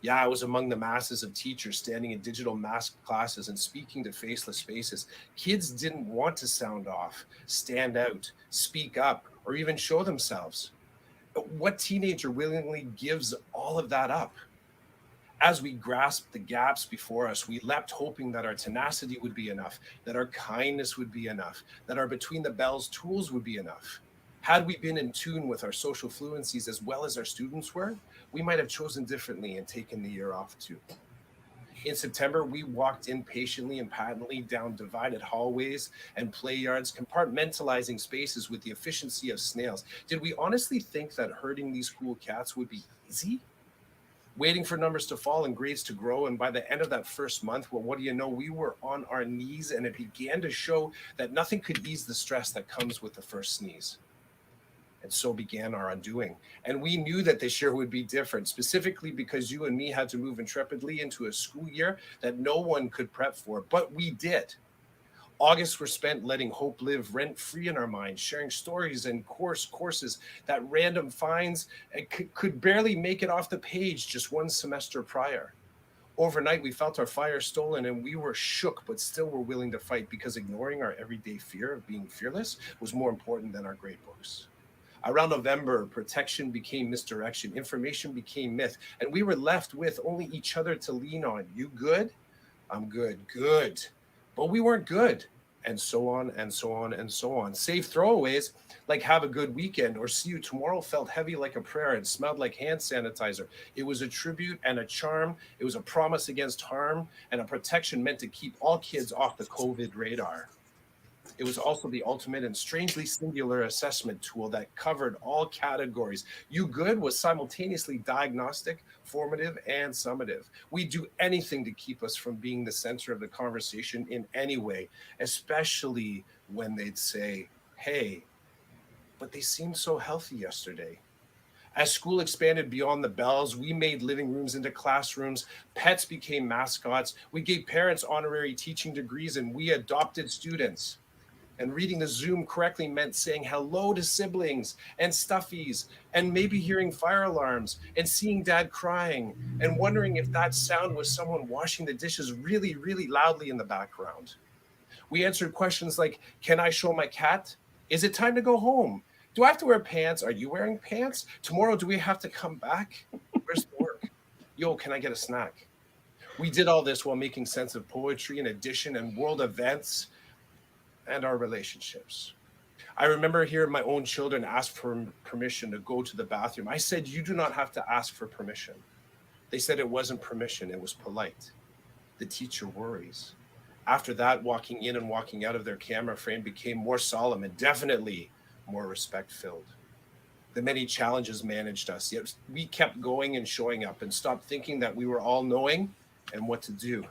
Yeah, I was among the masses of teachers standing in digital mask classes and speaking to faceless faces. Kids didn't want to sound off, stand out, speak up, or even show themselves. What teenager willingly gives all of that up? As we grasped the gaps before us, we leapt hoping that our tenacity would be enough, that our kindness would be enough, that our between the bells tools would be enough. Had we been in tune with our social fluencies as well as our students were, we might have chosen differently and taken the year off too. In September, we walked impatiently and patently down divided hallways and play yards, compartmentalizing spaces with the efficiency of snails. Did we honestly think that herding these cool cats would be easy? Waiting for numbers to fall and grades to grow, and by the end of that first month, well, what do you know? We were on our knees, and it began to show that nothing could ease the stress that comes with the first sneeze. And so began our undoing. And we knew that this year would be different, specifically because you and me had to move intrepidly into a school year that no one could prep for, but we did. August were spent letting hope live rent-free in our minds, sharing stories and courses that random finds could barely make it off the page just one semester prior. Overnight, we felt our fire stolen and we were shook, but still were willing to fight because ignoring our everyday fear of being fearless was more important than our grade books. Around November, protection became misdirection, information became myth, and we were left with only each other to lean on. You good? I'm good. Good. But we weren't good, and so on and so on and so on. Save throwaways like have a good weekend or see you tomorrow felt heavy like a prayer and smelled like hand sanitizer. It was a tribute and a charm. It was a promise against harm and a protection meant to keep all kids off the COVID radar. It was also the ultimate and strangely singular assessment tool that covered all categories. You good was simultaneously diagnostic, formative, and summative. We'd do anything to keep us from being the center of the conversation in any way, especially when they'd say, hey, but they seemed so healthy yesterday. As school expanded beyond the bells, we made living rooms into classrooms, pets became mascots, we gave parents honorary teaching degrees, and we adopted students. And reading the Zoom correctly meant saying hello to siblings and stuffies and maybe hearing fire alarms and seeing dad crying and wondering if that sound was someone washing the dishes really, really loudly in the background. We answered questions like, can I show my cat? Is it time to go home? Do I have to wear pants? Are you wearing pants? Tomorrow, do we have to come back? Where's the work? Yo, can I get a snack? We did all this while making sense of poetry and addition and world events and our relationships. I remember hearing my own children ask for permission to go to the bathroom. I said, you do not have to ask for permission. They said it wasn't permission, it was polite. The teacher worries. After that, walking in and walking out of their camera frame became more solemn and definitely more respect-filled. The many challenges managed us, yet we kept going and showing up and stopped thinking that we were all knowing and what to do,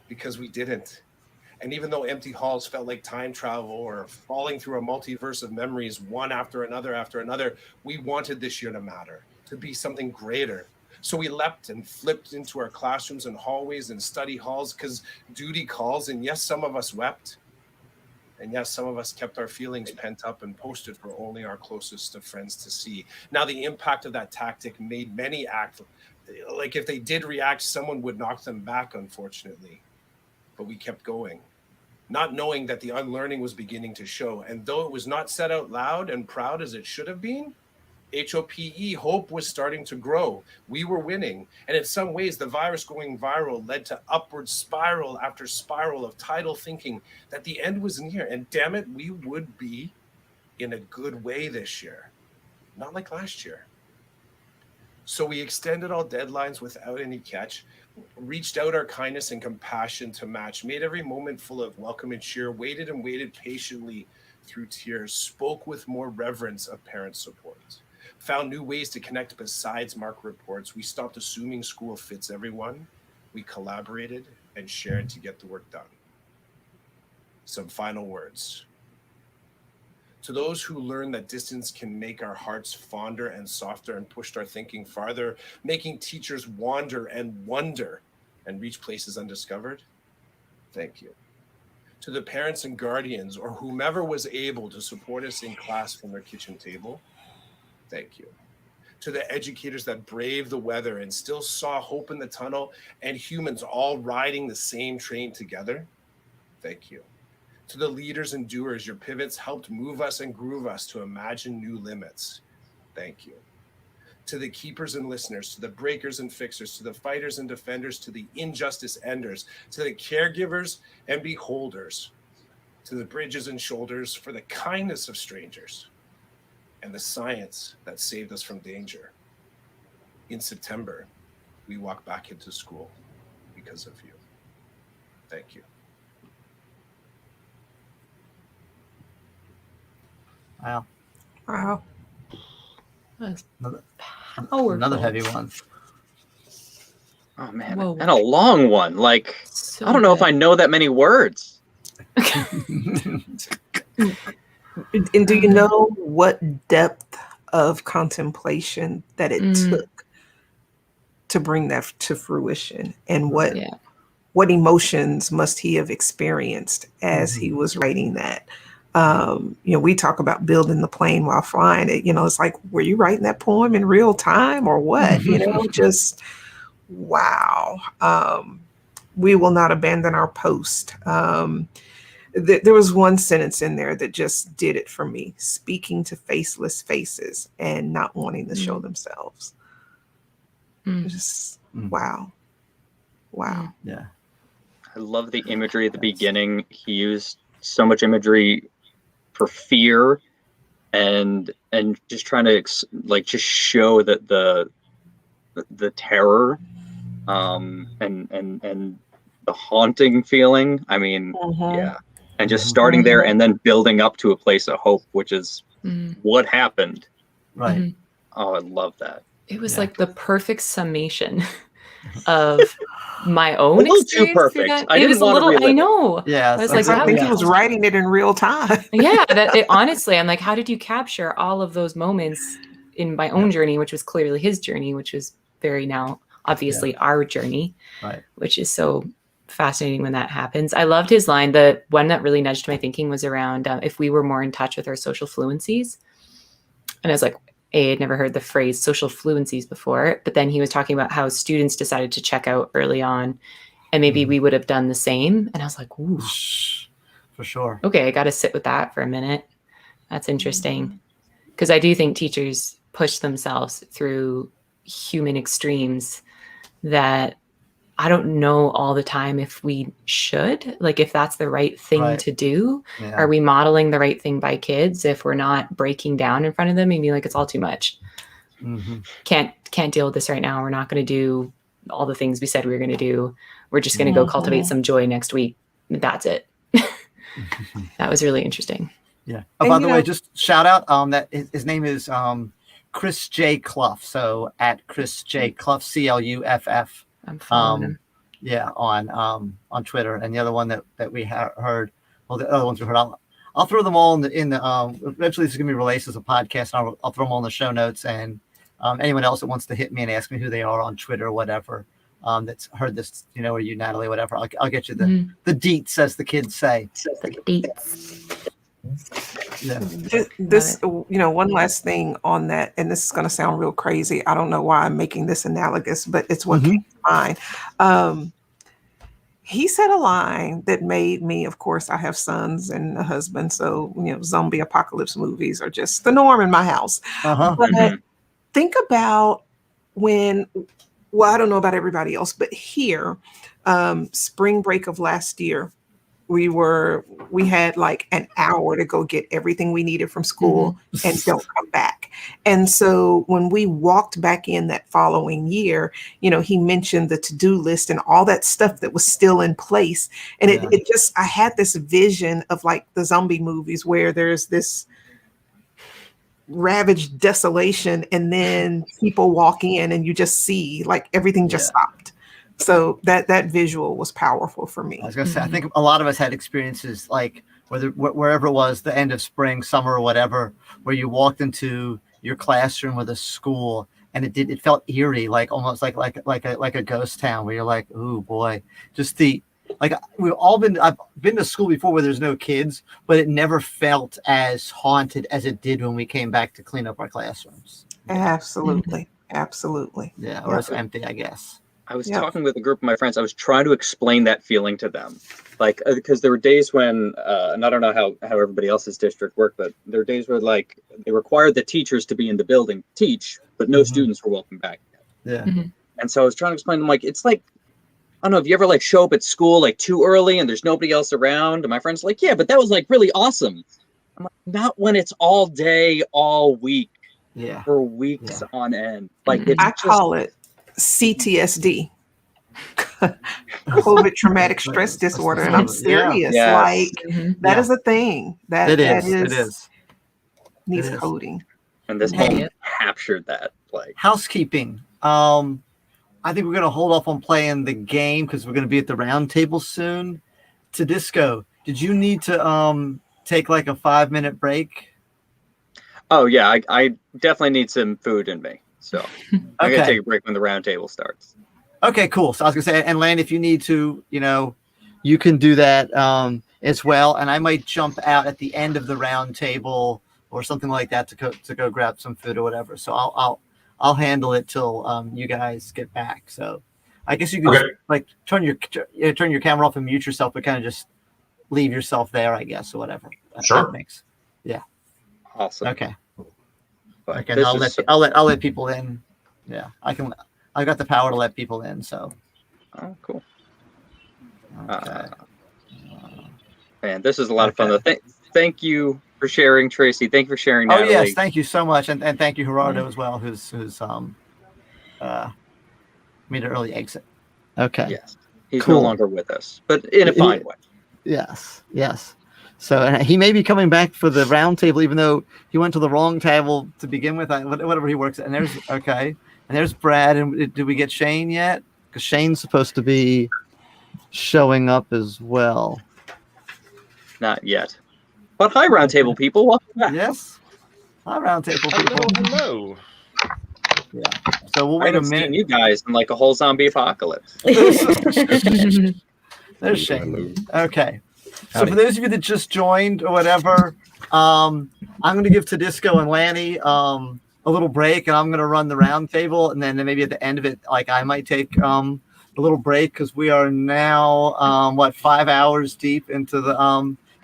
because we didn't. And even though empty halls felt like time travel or falling through a multiverse of memories, one after another, we wanted this year to matter, to be something greater. So we leapt and flipped into our classrooms and hallways and study halls because duty calls. And yes, some of us wept. And yes, some of us kept our feelings pent up and posted for only our closest of friends to see. Now, the impact of that tactic made many act like if they did react, someone would knock them back, unfortunately. But we kept going, not knowing that the unlearning was beginning to show. And though it was not said out loud and proud as it should have been, HOPE, hope was starting to grow. We were winning. And in some ways, the virus going viral led to upward spiral after spiral of tidal thinking that the end was near. And damn it, we would be in a good way this year, not like last year. So we extended all deadlines without any catch. reached out our kindness and compassion to match, made every moment full of welcome and cheer, waited and waited patiently through tears, spoke with more reverence of parent support, found new ways to connect besides mark reports. We stopped assuming school fits everyone. We collaborated and shared to get the work done. Some final words. To those who learn that distance can make our hearts fonder and softer and pushed our thinking farther, making teachers wander and wonder and reach places undiscovered, thank you. To the parents and guardians or whomever was able to support us in class from their kitchen table, thank you. To the educators that braved the weather and still saw hope in the tunnel and humans all riding the same train together, thank you. To the leaders and doers, your pivots helped move us and groove us to imagine new limits. Thank you. To the keepers and listeners, to the breakers and fixers, to the fighters and defenders, to the injustice enders, to the caregivers and beholders, to the bridges and shoulders for the kindness of strangers and the science that saved us from danger. In September, we walk back into school because of you. Thank you. Wow. Wow. That's Another heavy one. Oh man, Whoa. and a long one. Like So I don't know if good. I know that many words. And do you know what depth of contemplation that it took to bring that to fruition, and what emotions must he have experienced as he was writing that? We talk about building the plane while flying it. It's like, were you writing that poem in real time or what? Just wow. We will not abandon our post. There was one sentence in there that just did it for me: speaking to faceless faces and not wanting to show themselves. Just wow. Yeah. I love the imagery at the beginning. He used so much imagery for fear and just trying to just show that the terror and the haunting feeling. I mean, yeah. And just starting there and then building up to a place of hope, which is what happened. Right. Oh, I love that. It was like the perfect summation of my own A little too experience. perfect. I It didn't was a want to little. relive I it. know. Yeah. I was like, I think he was writing it in real time. Yeah. Honestly, I'm like, how did you capture all of those moments in my own journey, which was clearly his journey, which was very now obviously our journey, right? Which is so fascinating when that happens. I loved his line. The one that really nudged my thinking was around if we were more in touch with our social fluencies. And I was like, I had never heard the phrase social fluencies before, but then he was talking about how students decided to check out early on, and maybe we would have done the same. And I was like, ooh, for sure. Okay, I got to sit with that for a minute. That's interesting. Because I do think teachers push themselves through human extremes that I don't know all the time if we should, like if that's the right thing to do. Yeah. Are we modeling the right thing by kids if we're not breaking down in front of them and be like, it's all too much. Can't deal with this right now. We're not going to do all the things we said we were going to do. We're just going to go cultivate some joy next week. That's it. That was really interesting. Yeah. Oh, by the way, just shout out that his name is Chris J. Clough. So at Chris J. Clough, CLUFF. I'm following him. Yeah, on Twitter. And the other one that we heard, well, the other ones we heard, I'll throw them all in the eventually this is gonna be released as a podcast, and I'll throw them all in the show notes. And anyone else that wants to hit me and ask me who they are on Twitter or whatever, that's heard this, or you, Natalie, whatever, I'll get you the deets, as the kids say. The deets. Yeah. This one last thing on that, and this is going to sound real crazy. I don't know why I'm making this analogous, but it's what came to mind. He said a line that made me, of course, I have sons and a husband, so zombie apocalypse movies are just the norm in my house. But think about when, well, I don't know about everybody else, but here, spring break of last year, we had like an hour to go get everything we needed from school and don't come back. And so when we walked back in that following year, he mentioned the to-do list and all that stuff that was still in place. And it just, I had this vision of like the zombie movies where there's this ravaged desolation and then people walk in and you just see like everything just stopped. So that visual was powerful for me. I was gonna say, I think a lot of us had experiences like wherever it was, the end of spring, summer, or whatever, where you walked into your classroom with a school and it felt eerie, like almost like a ghost town, where you're like, oh boy, just like I've been to school before where there's no kids, but it never felt as haunted as it did when we came back to clean up our classrooms. Absolutely. Absolutely. Yeah. Or it's empty, I guess. I was talking with a group of my friends. I was trying to explain that feeling to them, like, because there were days when, and I don't know how everybody else's district worked, but there were days where like they required the teachers to be in the building to teach, but no students were welcome back. Yeah. And so I was trying to explain to them, like, it's like, I don't know if you ever like show up at school like too early and there's nobody else around. And my friend's like, yeah, but that was like really awesome. I'm like, not when it's all day, all week, for weeks on end. Like I call it CTSD, COVID traumatic stress disorder, and I'm serious. Like that is a thing. It is. Needs coding. And this home captured that. Like housekeeping. I think we're going to hold off on playing the game because we're going to be at the Roundtable soon. To Disco, did you need to take like a 5-minute break? Oh yeah, I definitely need some food in me. So I'm going to take a break when the Roundtable starts. Okay, cool. So I was going to say, and Land, if you need to, you can do that as well. And I might jump out at the end of the Roundtable or something like that to go grab some food or whatever. So I'll handle it till you guys get back. So I guess you can just, like turn your camera off and mute yourself, but kind of just leave yourself there, I guess, or whatever. Sure. Awesome. Okay. Okay. I'll let people in. Yeah, I got the power to let people in. So. Oh, cool. Okay. Man, this is a lot of fun. Though. Thank you for sharing, Tracy. Thank you for sharing, Natalie. Oh yes, thank you so much, and thank you, Gerardo, as well, who's made an early exit. Okay. Yes, he's no longer with us, but in a fine way. Yes. So and he may be coming back for the Roundtable, even though he went to the wrong table to begin with. Whatever he works at. And there's Brad. And did we get Shane yet? Because Shane's supposed to be showing up as well. Not yet. But hi, Roundtable people. Welcome back. Yes. Hi, Roundtable people. Hello. Yeah. So we'll wait a minute. Seen you guys in like a whole zombie apocalypse. There's Shane. Okay. So for those of you that just joined or whatever, I'm going to give to Disco and Lanny a little break, and I'm going to run the Roundtable, and then maybe at the end of it, like I might take a little break because we are now 5 hours deep into the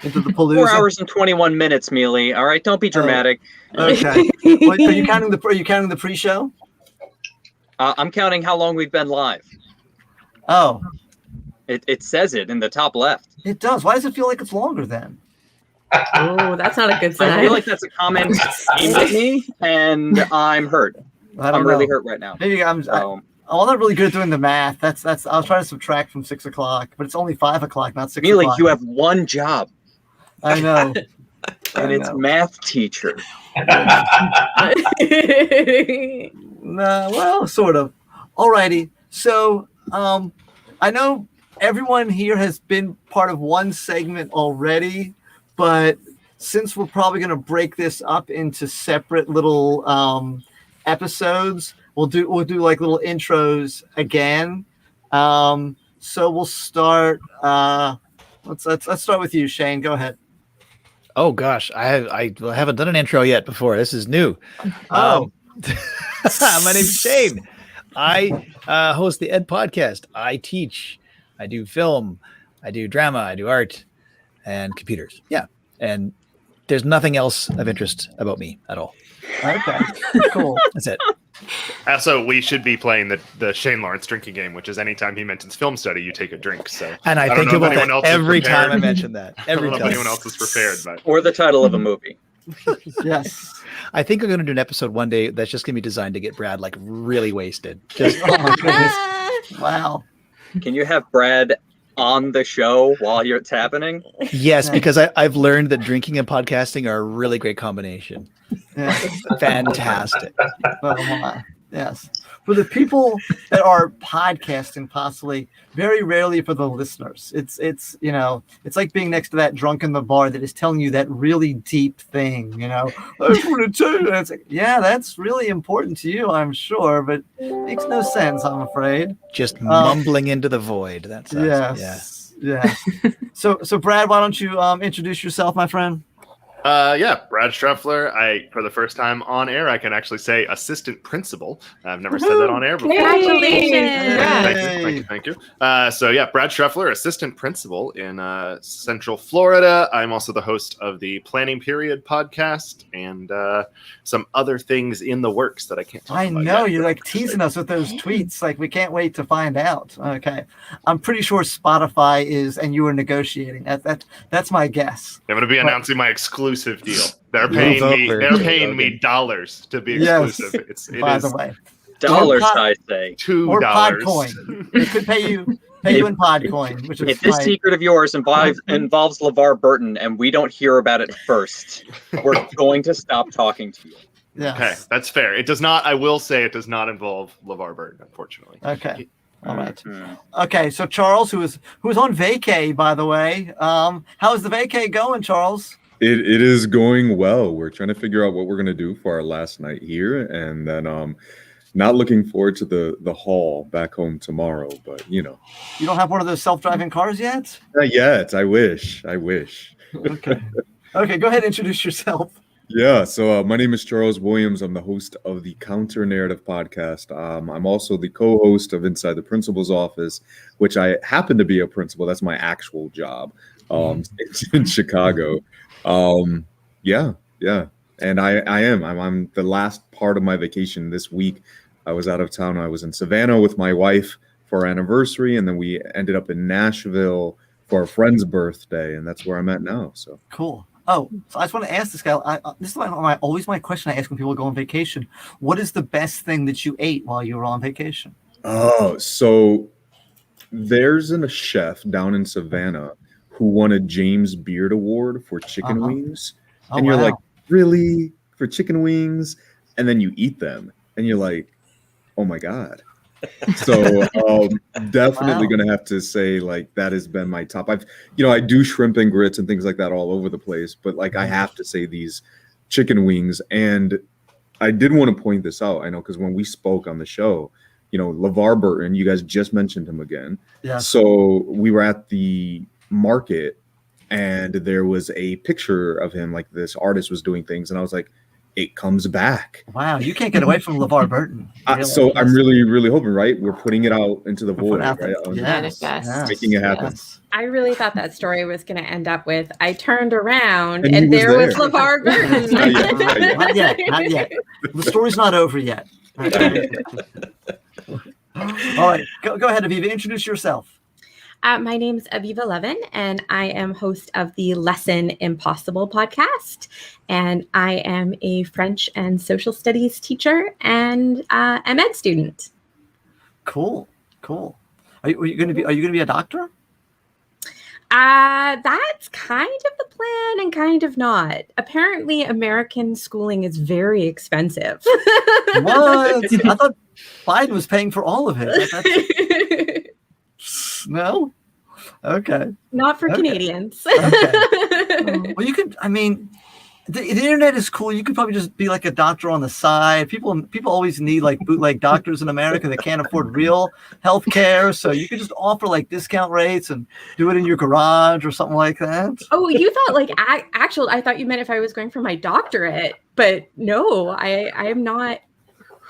Palooza. 4 hours and 21 minutes, Mealy. All right, don't be dramatic. Okay. Wait, are you counting the pre-show? I'm counting how long we've been live. Oh. It says it in the top left. It does. Why does it feel like it's longer then? Oh, that's not a good sign. I feel like that's a comment aimed at me, and I'm hurt. I'm really hurt right now. Maybe I'm not really good at doing the math. That's. I was trying to subtract from 6 o'clock, but it's only 5 o'clock, not 6 Mealy, o'clock. you have one job. I know. And it's math teacher. No, well, sort of. Alrighty. So, I know everyone here has been part of one segment already, but since we're probably going to break this up into separate little episodes, we'll do like little intros again. So we'll start. Let's start with you, Shane. Go ahead. Oh gosh, I haven't done an intro yet before. This is new. Oh. My name's Shane. I host the Ed podcast. I teach. I do film. I do drama. I do art and computers. Yeah. And there's nothing else of interest about me at all. Okay. Cool. That's it. Also, we should be playing the Shane Lawrence drinking game, which is anytime he mentions film study, you take a drink. So, and I think about that every time I mention that. Every time. Anyone else is prepared, but or the title of a movie. Yes. I think I'm going to do an episode one day that's just going to be designed to get Brad like really wasted. Just oh my goodness. Wow. Can you have Brad on the show while it's happening? Yes, because I've learned that drinking and podcasting are a really great combination. Yeah. Fantastic. Yes. For the people that are podcasting, possibly very rarely for the listeners. It's it's like being next to that drunk in the bar that is telling you that really deep thing. I just want to tell you that. It's like, yeah, that's really important to you, I'm sure, but it makes no sense, I'm afraid. Just mumbling into the void. That's yes. Yeah. So Brad, why don't you introduce yourself, my friend? Brad Streffler. For the first time on air, I can actually say assistant principal. I've never said that on air before. Congratulations! Thank you. Brad Streffler, assistant principal in Central Florida. I'm also the host of the Planning Period podcast and some other things in the works that I can't talk about. I know you're like teasing us with those tweets. Like we can't wait to find out. Okay, I'm pretty sure Spotify is, and you were negotiating. That's my guess. I'm going to be announcing my exclusive deal. They're paying me dollars to be exclusive. Yes. By the way, dollars, I say $2 or Podcoin. They could pay you in Podcoin. Which is if this secret of yours involves LeVar Burton and we don't hear about it first, we're going to stop talking to you. Yes. Okay, that's fair. It does not. I will say it does not involve LeVar Burton, unfortunately. Okay. All right. Okay. So Charles, who is on vacay, by the way, how is the vacay going, Charles? It is going well. We're trying to figure out what we're going to do for our last night here, and then not looking forward to the haul back home tomorrow. But you don't have one of those self-driving cars yet. Not yet. I wish. Okay. Okay. Go ahead. Introduce yourself. Yeah. So my name is Charles Williams. I'm the host of the Counter Narrative podcast. I'm also the co-host of Inside the Principal's Office, which I happen to be a principal. That's my actual job in Chicago. Yeah. And I'm the last part of my vacation this week. I was out of town. I was in Savannah with my wife for our anniversary, and then we ended up in Nashville for a friend's birthday, and that's where I'm at now. So cool. Oh, so I just want to ask this guy. This is always my question I ask when people go on vacation. What is the best thing that you ate while you were on vacation? Oh, so there's a chef down in Savannah who won a James Beard Award for chicken wings. And you're like, really? For chicken wings? And then you eat them and you're like, oh my God. So definitely going to have to say like that has been my top. I do shrimp and grits and things like that all over the place, but like I have to say these chicken wings. And I did want to point this out. I know because when we spoke on the show, LeVar Burton, you guys just mentioned him again. Yeah. So we were at the market and there was a picture of him, like this artist was doing things, and I was like, it comes back. Wow, you can't get away from LeVar Burton. So I'm really, really hoping, right? We're putting it out into the void, right? Making it happen. Yes. I really thought that story was going to end up with, I turned around and there was LeVar Burton. Not yet. The story's not over yet. Okay. All right, go ahead, Aviva. Introduce yourself. My name is Aviva Levin, and I am host of the Lesson Impossible podcast. And I am a French and social studies teacher and a med student. Cool. Are you going to be a doctor? That's kind of the plan and kind of not. Apparently, American schooling is very expensive. What? I thought Biden was paying for all of it. No? Okay. Not for Canadians. Okay. Well, you could, the internet is cool. You could probably just be like a doctor on the side. People always need like bootleg doctors in America that can't afford real health care. So you could just offer like discount rates and do it in your garage or something like that. Oh, you thought like I thought you meant if I was going for my doctorate, but no, I am not.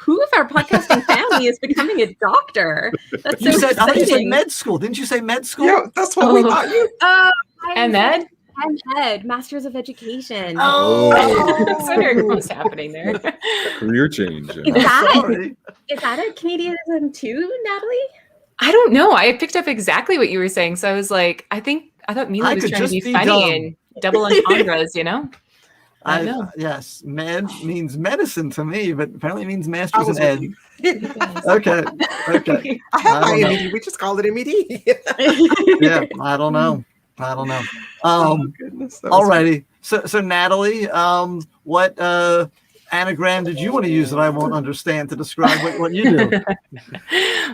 Who of our podcasting family is becoming a doctor? That's so exciting. I thought you said med school. Didn't you say med school? Yeah, that's what we thought you. And med? Head, Masters of Education. Oh. I was wondering what was happening there. A career change. Is that a Canadianism too, Natalie? I don't know. I picked up exactly what you were saying. So I was like, I thought Mila was could trying to just be be funny dumb. and double entendres, you know? I don't know. Yes, med means medicine to me, but apparently it means masters in ed. Okay. I have my don't know. MED. We just call it MED. Yeah, I don't know. Goodness, that was Alrighty. So Natalie, what anagram did you want to use that I won't understand to describe what you do?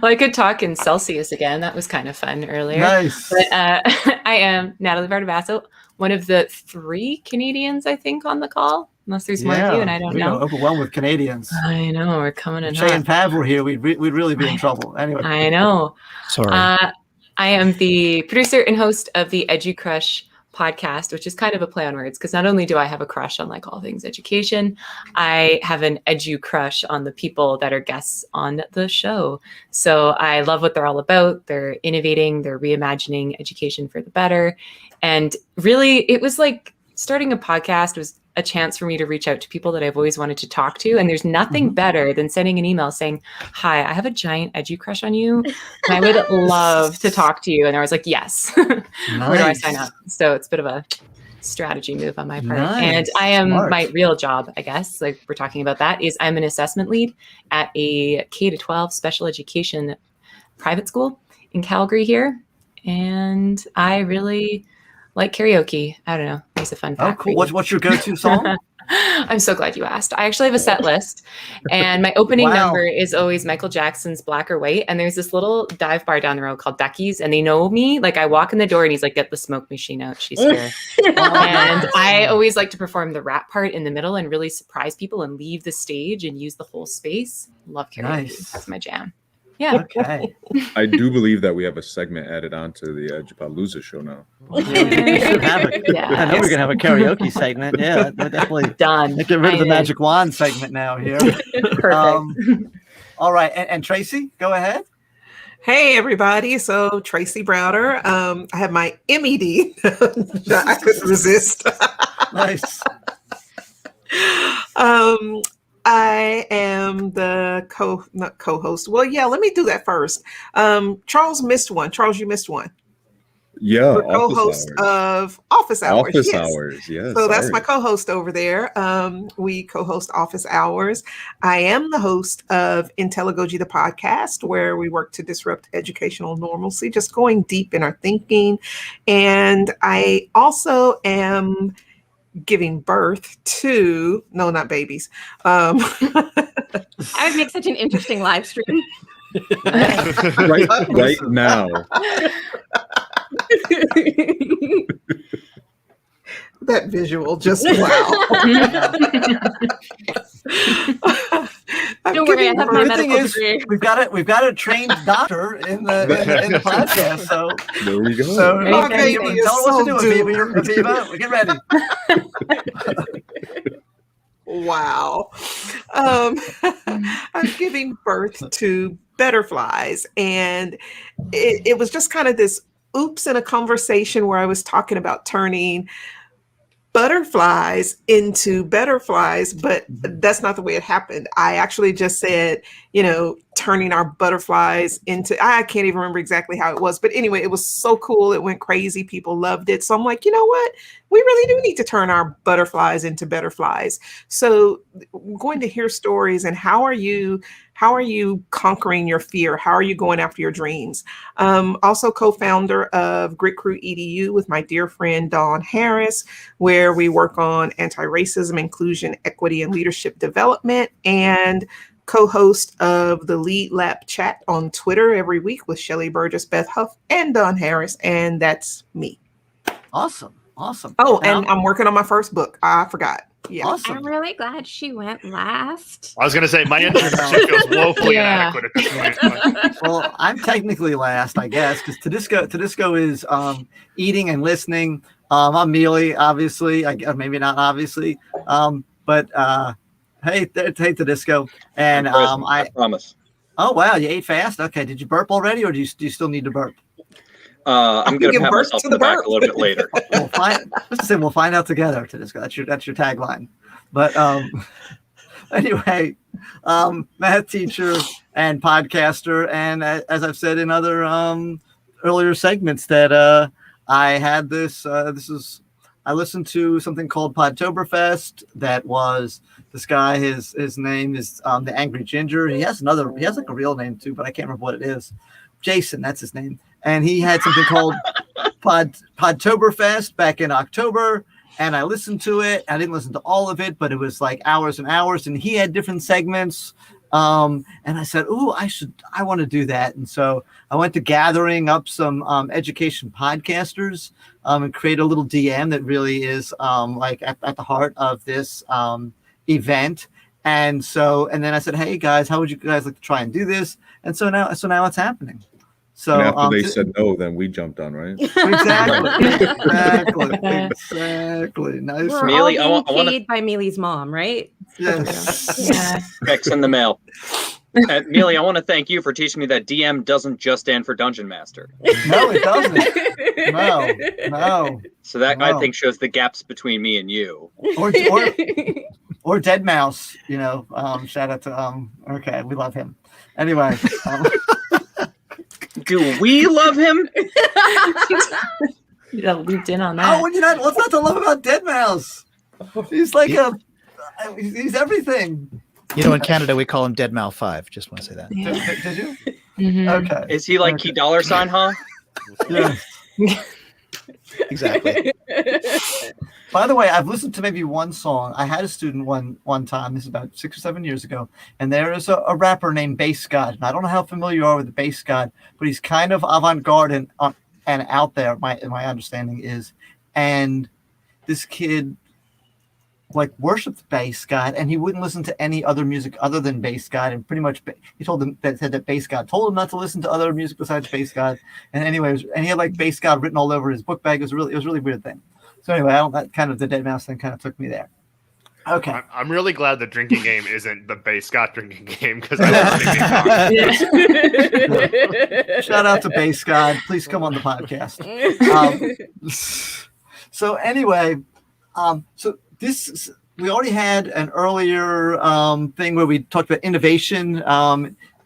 Well, I could talk in Celsius again. That was kind of fun earlier. Nice. But I am Natalie Vardabasso, one of the 3 Canadians, I think, on the call. Unless there's more of you, and I don't know. Overwhelmed with Canadians. I know, we're coming in Shay and hot. Pav were here, we'd really be in trouble. Anyway. I know. Sorry. I am the producer and host of the EduCrush podcast, which is kind of a play on words, because not only do I have a crush on like all things education, I have an edu crush on the people that are guests on the show. So I love what they're all about. They're innovating, they're reimagining education for the better. And really, it was like starting a podcast was a chance for me to reach out to people that I've always wanted to talk to. And there's nothing better than sending an email saying, hi, I have a giant edu crush on you, and I would love to talk to you. And I was like, yes. Where do I sign up? So it's a bit of a strategy move on my part. And I am my real job, I guess, like we're talking about that, is I'm an assessment lead at a K-12 special education private school in Calgary here. And I really like karaoke. I don't know. It's a fun fact. Oh, cool. What's your go-to song? I'm so glad you asked. I actually have a set list, and my opening number is always Michael Jackson's Black or White. And there's this little dive bar down the road called Ducky's, and they know me. Like I walk in the door and he's like, get the smoke machine out. She's here. And I always like to perform the rap part in the middle and really surprise people and leave the stage and use the whole space. Love karaoke. Nice. That's my jam. Yeah. Okay. I do believe that we have a segment added onto the EDUPODLOOZA show now. We should have it. I know we're gonna have a karaoke segment. Yeah, definitely done. Get rid of the magic wand segment now here. Perfect. All right, and Tracy, go ahead. Hey everybody, so Tracy Browder. I have my MED. I couldn't resist. Nice. I am the co-host. Well, yeah, let me do that first. Charles missed one. Charles, you missed one. Yeah, the co-host of Office Hours. Office Hours, yes. So that's my co-host over there. We co-host Office Hours. I am the host of Intelligogy, the podcast, where we work to disrupt educational normalcy, just going deep in our thinking. And I also am giving birth to not babies. I would make such an interesting live stream. right now. That visual, just wow. Don't worry, I have my medical degree. We've got a trained doctor in the podcast, so there we go. So my baby is tell us what to do, doomed. Aviva. Get ready. Wow. I'm giving birth to butterflies, and it was just kind of this oops in a conversation where I was talking about turning butterflies into betterflies, but that's not the way it happened. I actually just said, turning our butterflies into, I can't even remember exactly how it was, but anyway, it was so cool. It went crazy. People loved it. So I'm like, you know what? We really do need to turn our butterflies into betterflies. So we're going to hear stories, and how are you conquering your fear? How are you going after your dreams? Also co-founder of Grit Crew EDU with my dear friend Dawn Harris, where we work on anti-racism, inclusion, equity, and leadership development, and co-host of the Lead Lab Chat on Twitter every week with Shelley Burgess, Beth Huff, and Dawn Harris, and that's me. Awesome. Oh, and I'm working on my first book. I forgot. Yeah. Awesome. I'm really glad she went last. I was going to say, my internship feels woefully inadequate at this point. Well, I'm technically last, I guess, because Tedisco is eating and listening. I'm Mealy, obviously. Maybe not obviously. But hey, Tedisco. And I promise. Oh, wow. You ate fast? Okay. Did you burp already, or do you still need to burp? I'm gonna pat myself on the back a little bit later. We'll find out together. That's your tagline. But anyway, math teacher and podcaster, and as I've said in other earlier segments, that I had this. I listened to something called Podtoberfest. That was this guy. His name is the Angry Ginger. He has like a real name too, but I can't remember what it is. Jason, that's his name. And he had something called Podtoberfest back in October. And I listened to it. I didn't listen to all of it, but it was like hours and hours. And he had different segments. And I said, "Ooh, I want to do that." And so I went to gathering up some education podcasters and create a little DM that really is like at the heart of this event. And then I said, "Hey guys, how would you guys like to try and do this?" And so now it's happening. So and after they said no, then we jumped on, right? Exactly. Nice. We're Mealy, all being I wanna- paid by Mealy's mom, right? Yes. Yeah. Checks in the mail. Mealy, I want to thank you for teaching me that DM doesn't just stand for Dungeon Master. No, it doesn't. No. So that I think shows the gaps between me and you. Or Dead Mouse. Shout out to okay, we love him. Anyway. Do we love him? You got looped in on that. Oh, what's not to love about Dead Mouse? He's like he's everything. In Canada we call him Dead Mal 5. Just want to say that. Did you? Mm-hmm. Okay. Is he like Key Dollar Sign, huh? Yeah. Exactly. By the way, I've listened to maybe one song. I had a student one time. This is about 6 or 7 years ago, and there is a rapper named Bass God. And I don't know how familiar you are with the Bass God, but he's kind of avant-garde and out there. My understanding is, and this kid like worshipped Bass God, and he wouldn't listen to any other music other than Bass God. And pretty much, he said that Bass God told him not to listen to other music besides Bass God. And anyways, and he had like Bass God written all over his book bag. It was a really weird thing. So anyway, that kind of the Dead Mouse thing kind of took me there. Okay. I'm really glad the drinking game isn't the Bay Scott drinking game because I love drinking. Shout out to Bay Scott. Please come on the podcast. So anyway, so we already had an earlier thing where we talked about innovation.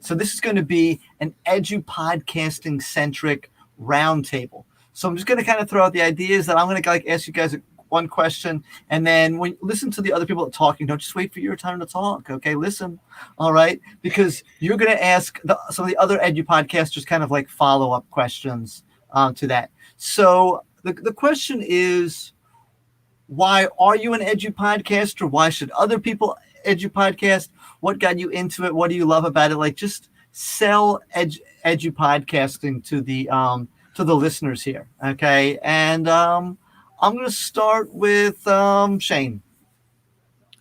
So this is going to be an Edupodcasting centric roundtable. So I'm just going to kind of throw out the ideas that I'm going to ask you guys one question, and then when you listen to the other people talking, don't just wait for your turn to talk. Okay, listen, all right, because you're going to ask some of the other Edupodcasters kind of like follow-up questions to that. So the question is, why are you an Edupodcaster? Why should other people Edupodcast? What got you into it? What do you love about it? Like, just sell Edupodcasting to the listeners here, okay? And I'm going to start with Shane.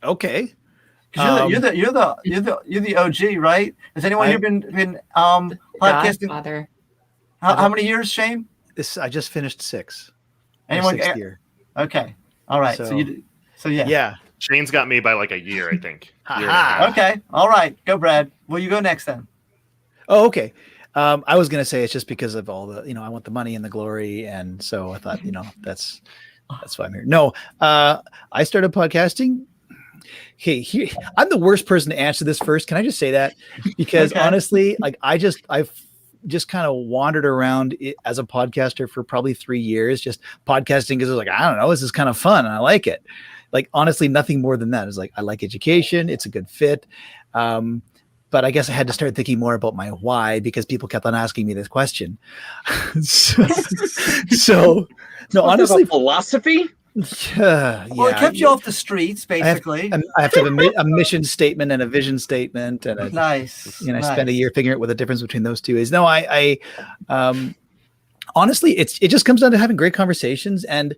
Okay. You're the OG, right? Has anyone here been podcasting? Godfather. How many years, Shane? I just finished 6. Anyone? 6th year. Okay. All right. So yeah. Yeah. Shane's got me by like a year, I think. Okay. All right. Go, Brad. Well, you go next then. Oh, okay. I was going to say it's just because of all the, I want the money and the glory. And so I thought, that's why I'm here. No, I started podcasting. Okay. I'm the worst person to answer this first. Can I just say that? Because honestly, like I've just kind of wandered around as a podcaster for probably 3 years, just podcasting because I was like, I don't know, this is kind of fun and I like it. Like, honestly, nothing more than that. It's like, I like education. It's a good fit. But I guess I had to start thinking more about my why because people kept on asking me this question. so no, honestly, philosophy. Yeah. Well, it kept you off the streets, basically. I have to have a mission statement and a vision statement, and nice. I spent a year figuring out what the difference between those two is. No, I honestly, it just comes down to having great conversations, and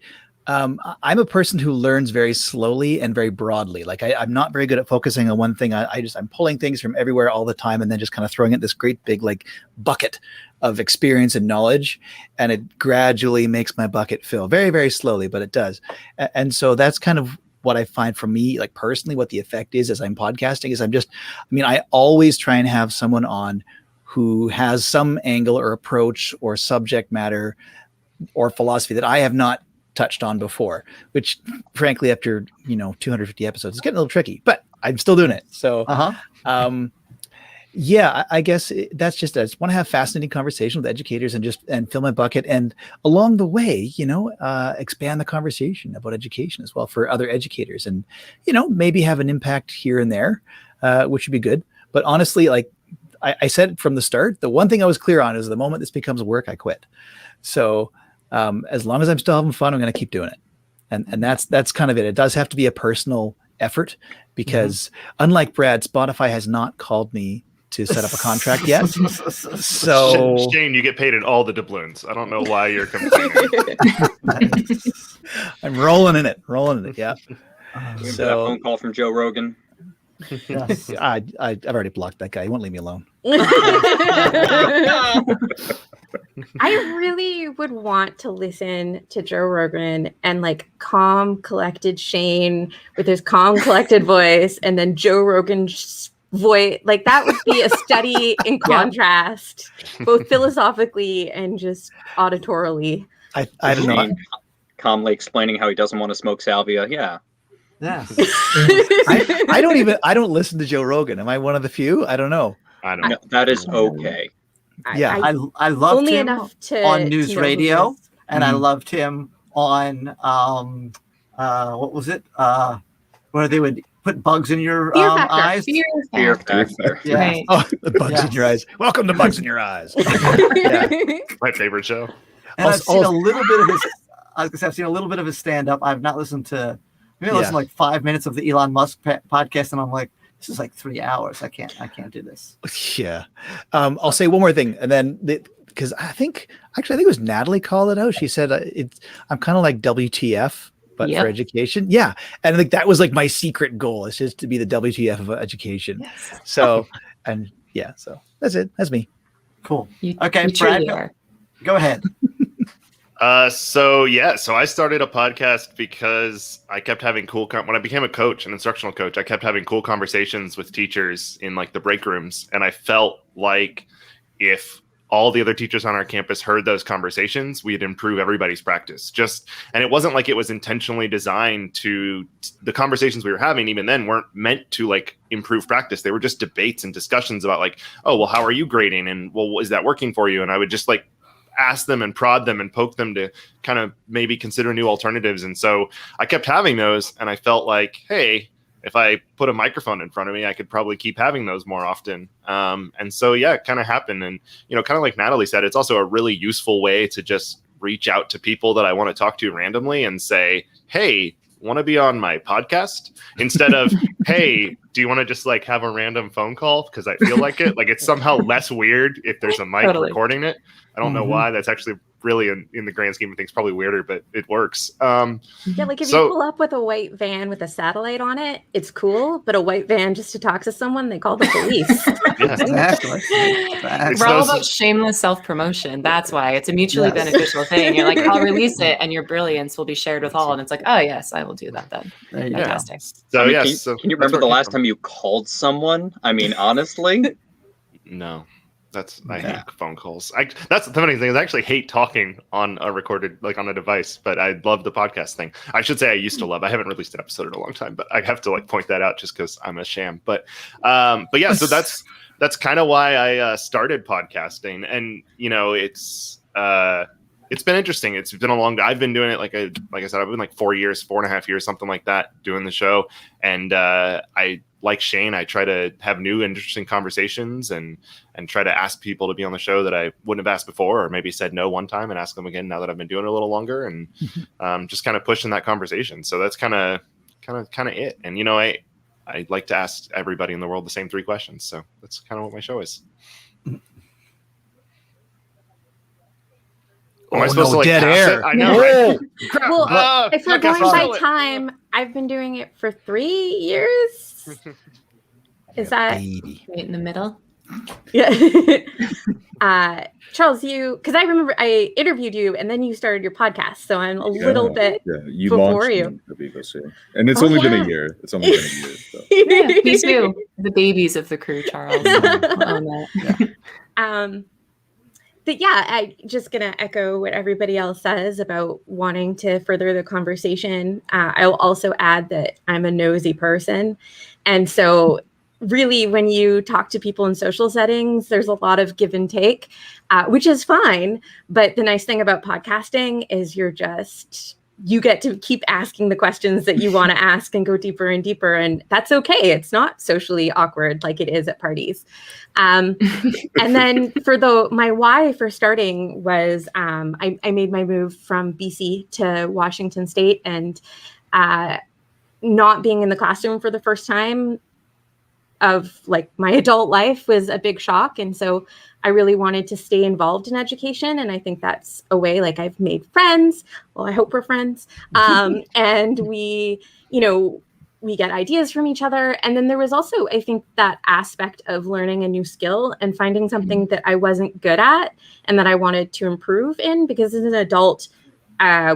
I'm a person who learns very slowly and very broadly. Like I'm not very good at focusing on one thing. I'm pulling things from everywhere all the time and then just kind of throwing it in this great big like bucket of experience and knowledge. And it gradually makes my bucket fill very, very slowly, but it does. And so that's kind of what I find for me, like personally, what the effect is as I'm podcasting is I always try and have someone on who has some angle or approach or subject matter or philosophy that I have not touched on before, which frankly, after 250 episodes, is getting a little tricky, but I'm still doing it. So, yeah, I guess that's just, I just want to have fascinating conversation with educators and fill my bucket. And along the way, expand the conversation about education as well for other educators and, maybe have an impact here and there, which would be good. But honestly, like I said from the start, the one thing I was clear on is the moment this becomes work, I quit. So as long as I'm still having fun, I'm going to keep doing it. And that's kind of it. It does have to be a personal effort because unlike Brad, Spotify has not called me to set up a contract yet. So Shane, you get paid in all the doubloons. I don't know why you're complaining. I'm rolling in it. Yeah. That phone call from Joe Rogan. Yes. I've already blocked that guy. He won't leave me alone. I really would want to listen to Joe Rogan and like calm, collected Shane with his calm, collected voice, and then Joe Rogan's voice. Like that would be a study in contrast, both philosophically and just auditorily. I don't know. Calmly explaining how he doesn't want to smoke salvia. Yeah. I don't listen to Joe Rogan. Am I one of the few? I don't know. I don't know. That is okay. Yeah. I loved only him enough to, on News to know Radio, and I Mhm. loved him on what was it? Where they would put bugs in your Fear Factor. eyes. Fear Factor. Yeah. Right. Oh, the bugs in your eyes. Welcome to Bugs in Your Eyes. My favorite show. And I've seen a little bit of his. I've seen a little bit of his stand-up. I've not listened to. Maybe I listened to like 5 minutes of the Elon Musk podcast, and I'm like, this is like 3 hours. I can't do this. Yeah. I'll say one more thing, and then because I think it was Natalie called it out. She said I'm kind of like WTF, but for education. Yeah, and like that was like my secret goal. It's just to be the WTF of education. Yes. So and yeah, so that's it. That's me. Cool. You Brad, truly are. go ahead. So I started a podcast because I kept having when I became a coach, an instructional coach, I kept having cool conversations with teachers in like the break rooms. And I felt like if all the other teachers on our campus heard those conversations, we'd improve everybody's practice. And it wasn't like it was intentionally designed to, the conversations we were having even then weren't meant to like improve practice. They were just debates and discussions about like, oh, well, how are you grading? And well, is that working for you? And I would just like ask them and prod them and poke them to kind of maybe consider new alternatives. And so I kept having those, and I felt like, hey, if I put a microphone in front of me, I could probably keep having those more often. And so, yeah, it kind of happened. And, kind of like Natalie said, it's also a really useful way to just reach out to people that I want to talk to randomly and say, hey, want to be on my podcast? Instead of, hey, do you want to just like have a random phone call? Because I feel like it. Like it's somehow less weird if there's a mic recording it. I don't know why. That's actually really in the grand scheme of things probably weirder, but it works. Yeah, like if you pull up with a white van with a satellite on it, it's cool. But a white van just to talk to someone, they call the police. Exactly. We're all about shameless self-promotion. That's why it's a mutually beneficial thing. You're like, I'll release it, and your brilliance will be shared with all. And it's like, oh yes, I will do that then. Fantastic. So can you remember the last time you called someone? I mean, honestly. No. I hate phone calls. That's the funny thing is I actually hate talking on a recorded, like on a device, but I love the podcast thing. I should say I used to love. I haven't released an episode in a long time, but I have to like point that out just because I'm a sham. But yeah, so that's kind of why I started podcasting, and it's been interesting. It's been a long. I've been doing it like I said, I've been like 4.5 years, something like that, doing the show, and I. Like Shane, I try to have new, interesting conversations and try to ask people to be on the show that I wouldn't have asked before, or maybe said no one time and ask them again now that I've been doing it a little longer, and just kind of pushing that conversation. So that's kind of it. And I like to ask everybody in the world the same 3 questions. So that's kind of what my show is. Am I supposed to like dead air? It? I know, right? Well, if we're going by time, I've been doing it for 3 years. Is that right in the middle? Yeah. Charles, because I remember I interviewed you and then you started your podcast, so I'm a little bit you before launched you. And it's only been a year. It's only been a year. So. Yeah, me too. The babies of the crew, Charles. But yeah, I just gonna echo what everybody else says about wanting to further the conversation. I'll also add that I'm a nosy person. And so really when you talk to people in social settings, there's a lot of give and take, which is fine. But the nice thing about podcasting is you get to keep asking the questions that you want to ask and go deeper and deeper. And that's okay. It's not socially awkward like it is at parties. And then for my why for starting was I made my move from BC to Washington State, and not being in the classroom for the first time of like my adult life was a big shock. And so I really wanted to stay involved in education. And I think that's a way, like, I've made friends. Well, I hope we're friends. And we get ideas from each other. And then there was also, I think, that aspect of learning a new skill and finding something that I wasn't good at and that I wanted to improve in, because as an adult,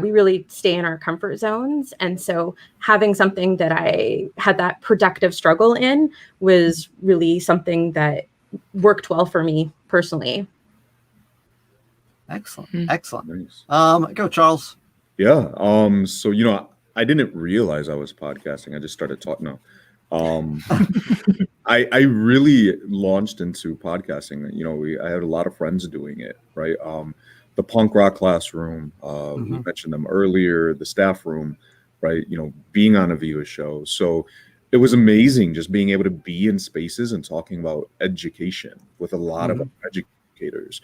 we really stay in our comfort zones. And so having something that I had that productive struggle in was really something that worked well for me personally. Excellent. Excellent. Go, Charles. Yeah. So, I didn't realize I was podcasting. I just started talking now. I really launched into podcasting. I had a lot of friends doing it, right? The punk rock classroom, we mentioned them earlier, the staff room, right? Being on a Viva show. So it was amazing just being able to be in spaces and talking about education with a lot of educators.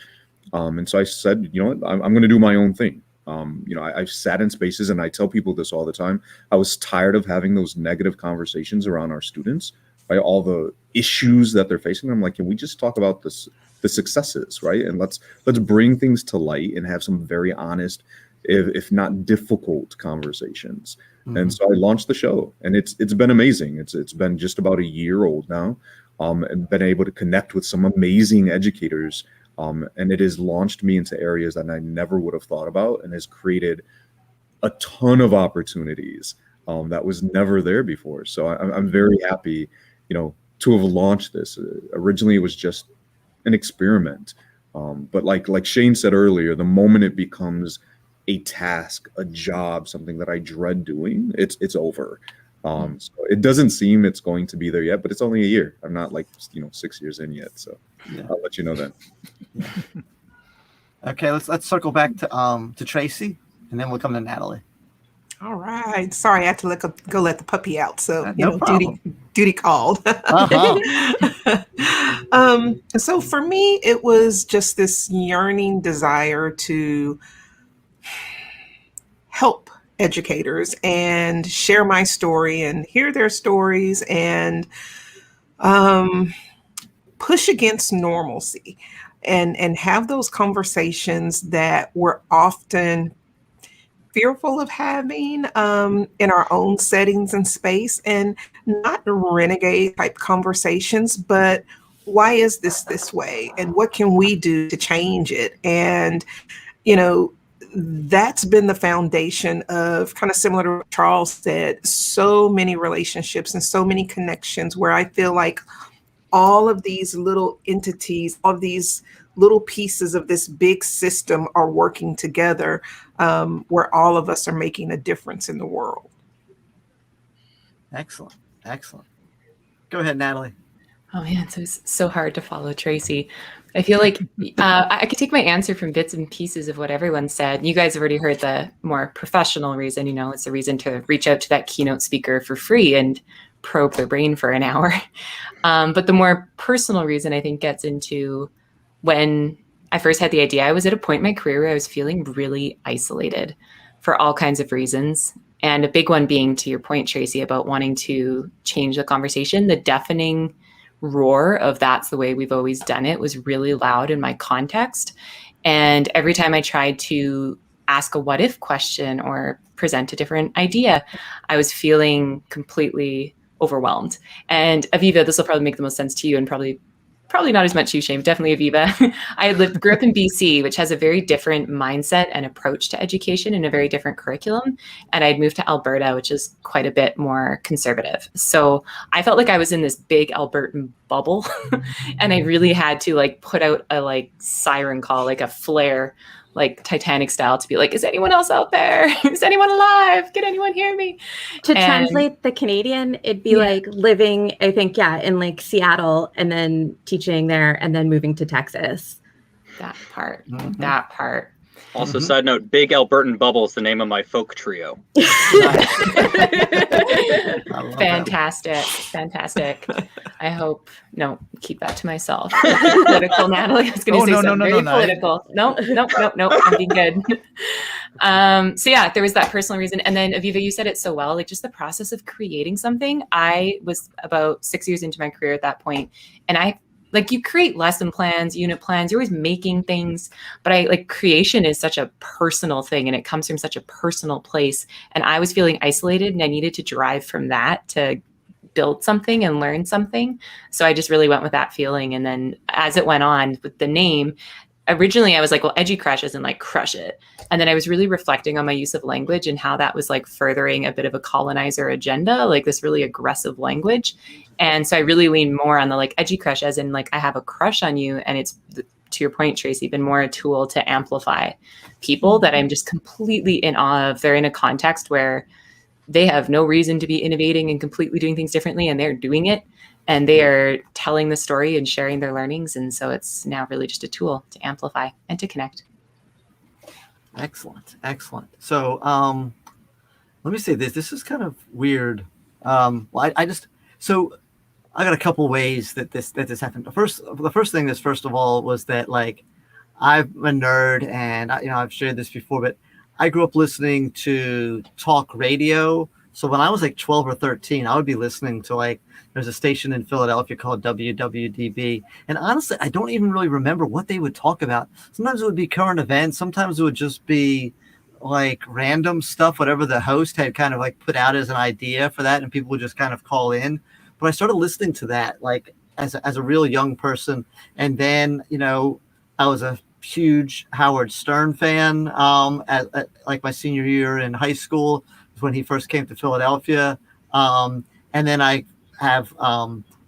And so I said, I'm going to do my own thing. I've sat in spaces, and I tell people this all the time. I was tired of having those negative conversations around our students, right? All the issues that they're facing. I'm like, can we just talk about the successes, right? And let's bring things to light and have some very honest, if not difficult, conversations. And so I launched the show, and it's been amazing. It's been just about a year old now, and been able to connect with some amazing educators. And it has launched me into areas that I never would have thought about, and has created a ton of opportunities that was never there before. So I'm very happy, to have launched this. Originally, it was just an experiment. But like Shane said earlier, the moment it becomes a task, a job, something that I dread doing, it's over. So it doesn't seem it's going to be there yet, but it's only a year. I'm not 6 years in yet. So I'll let you know then. Okay, let's circle back to Tracy, and then we'll come to Natalie. All right. Sorry, I had to go let the puppy out. So No duty called. So for me, it was just this yearning desire to help educators and share my story and hear their stories and push against normalcy and have those conversations that we're often fearful of having in our own settings and space, and not renegade type conversations, but why is this way, and what can we do to change it? And that's been the foundation of, kind of similar to what Charles said, so many relationships and so many connections where I feel like all of these little entities, all of these little pieces of this big system are working together, where all of us are making a difference in the world. Excellent. Go ahead, Natalie. Oh man, so it's so hard to follow Tracy. I feel like I could take my answer from bits and pieces of what everyone said. You guys have already heard the more professional reason. It's a reason to reach out to that keynote speaker for free and probe their brain for an hour. But the more personal reason, I think, gets into when I first had the idea. I was at a point in my career where I was feeling really isolated for all kinds of reasons. And a big one being, to your point, Tracy, about wanting to change the conversation. The deafening roar of "that's the way we've always done it" was really loud in my context. And every time I tried to ask a what if question or present a different idea, I was feeling completely overwhelmed. And Aviva, this will probably make the most sense to you and probably probably not as much you, Shane, definitely Aviva. I grew up in BC, which has a very different mindset and approach to education and a very different curriculum. And I'd moved to Alberta, which is quite a bit more conservative. So I felt like I was in this big Albertan bubble and I really had to like put out a like siren call, like a flare, like Titanic style, to be like, is anyone else out there? Is anyone alive? Can anyone hear me? To translate the Canadian, it'd be like living, I think, in like Seattle and then teaching there and then moving to Texas. That part. Mm-hmm. That part. Also, side note, Big Albertan Bubble is the name of my folk trio. Fantastic. Fantastic. I hope, no, keep that to myself. Political, Natalie. I was going to say something very political. No. I'm being good. So yeah, there was that personal reason. And then Aviva, you said it so well, like just the process of creating something. I was about 6 years into my career at that point, and like you create lesson plans, unit plans, you're always making things, but creation is such a personal thing and it comes from such a personal place. And I was feeling isolated and I needed to drive from that to build something and learn something. So I just really went with that feeling. And then as it went on with the name, originally I was like, well, EduCrush isn't like crush it. And then I was really reflecting on my use of language and how that was like furthering a bit of a colonizer agenda, like this really aggressive language. And so I really lean more on the like EduCrush, as in like I have a crush on you. And it's, to your point, Tracy, been more a tool to amplify people that I'm just completely in awe of. They're in a context where they have no reason to be innovating and completely doing things differently, and they're doing it. And they are telling the story and sharing their learnings. And so it's now really just a tool to amplify and to connect. Excellent. So let me say this. This is kind of weird. I got a couple ways that this happened. The first thing is, first of all, was that like I'm a nerd, and I've shared this before, but I grew up listening to talk radio. So when I was like 12 or 13, I would be listening to like, there's a station in Philadelphia called WWDB. And honestly, I don't even really remember what they would talk about. Sometimes it would be current events. Sometimes it would just be like random stuff, whatever the host had kind of like put out as an idea for that. And people would just kind of call in. But I started listening to that like as a real young person. And then, I was a huge Howard Stern fan at like my senior year in high school when he first came to Philadelphia. And then I have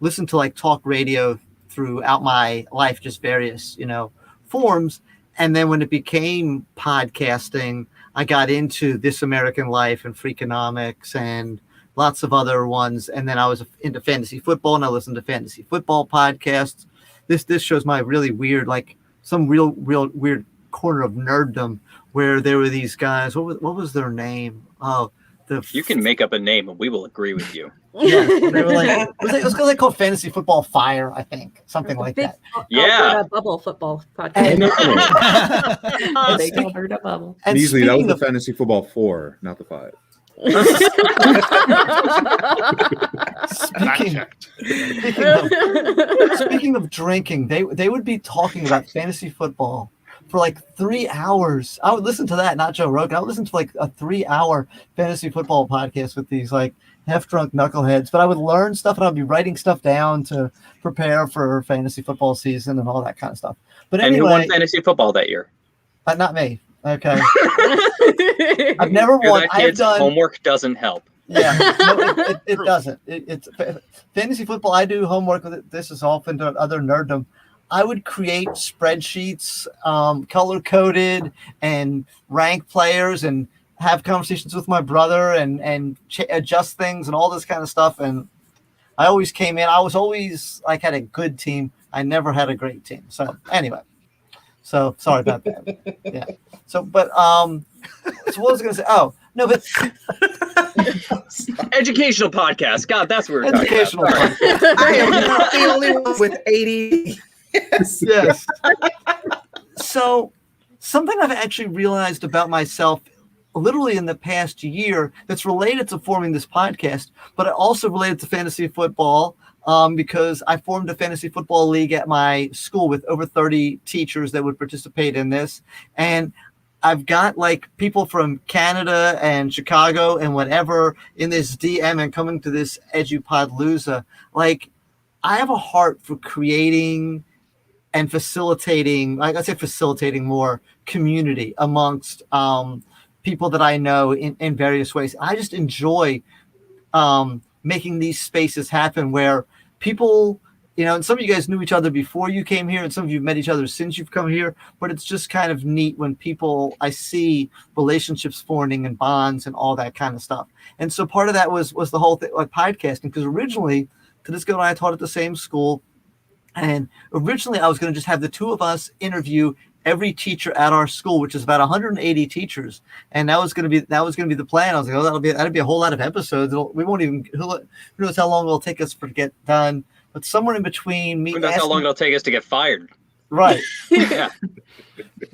listened to like talk radio throughout my life, just various, forms. And then when it became podcasting, I got into This American Life and Freakonomics and lots of other ones. And then I was into fantasy football, and I listened to fantasy football podcasts. This shows my really weird, like some real weird corner of nerddom where there were these guys. What was their name? Oh, you can make up a name and we will agree with you. Yeah, they were like, it was like called Fantasy Football Fire, I think, something like that. Alberta Bubble football podcast. Alberta Bubble. And easily, that was the Fantasy Football 4, not the 5. Speaking of drinking, they would be talking about fantasy football for like 3 hours. I would listen to that, not Joe Rogan. I would listen to like a 3-hour fantasy football podcast with these like half-drunk knuckleheads. But I would learn stuff, and I'd be writing stuff down to prepare for fantasy football season and all that kind of stuff. But anyway, and who won fantasy football that year? Not me. Okay. I've never won. I've done homework doesn't help. Yeah, no, it doesn't. It's fantasy football. I do homework with it. This is often to other nerddom. I would create spreadsheets, color coded, and rank players, and have conversations with my brother, and adjust things and all this kind of stuff. And I always came in. I was always like had a good team. I never had a great team. So anyway. So sorry about that. Yeah. So, but so what was I going to say? Oh no, but educational podcast. God, that's what we're educational talking about. Podcast. I am not the only one with 80. Yes. So something I've actually realized about myself literally in the past year that's related to forming this podcast, but also related to fantasy football. Because I formed a fantasy football league at my school with over 30 teachers that would participate in this. And I've got like people from Canada and Chicago and whatever in this DM and coming to this EduPodLOOZA. Like I have a heart for creating and facilitating, like I say, facilitating more community amongst people that I know in various ways. I just enjoy making these spaces happen where people, you know, and some of you guys knew each other before you came here, and some of you met each other since you've come here, but it's just kind of neat when people, I see relationships forming and bonds and all that kind of stuff. And so part of that was the whole thing, like podcasting, because originally, Tedisco and I taught at the same school. And originally I was going to just have the two of us interview every teacher at our school, which is about 180 teachers. And that was going to be the plan. I was like, oh, that'd be a whole lot of episodes. We won't even, who knows how long it'll take us to get done. But somewhere in between me, who knows how long it'll take us to get fired. Right. Yeah.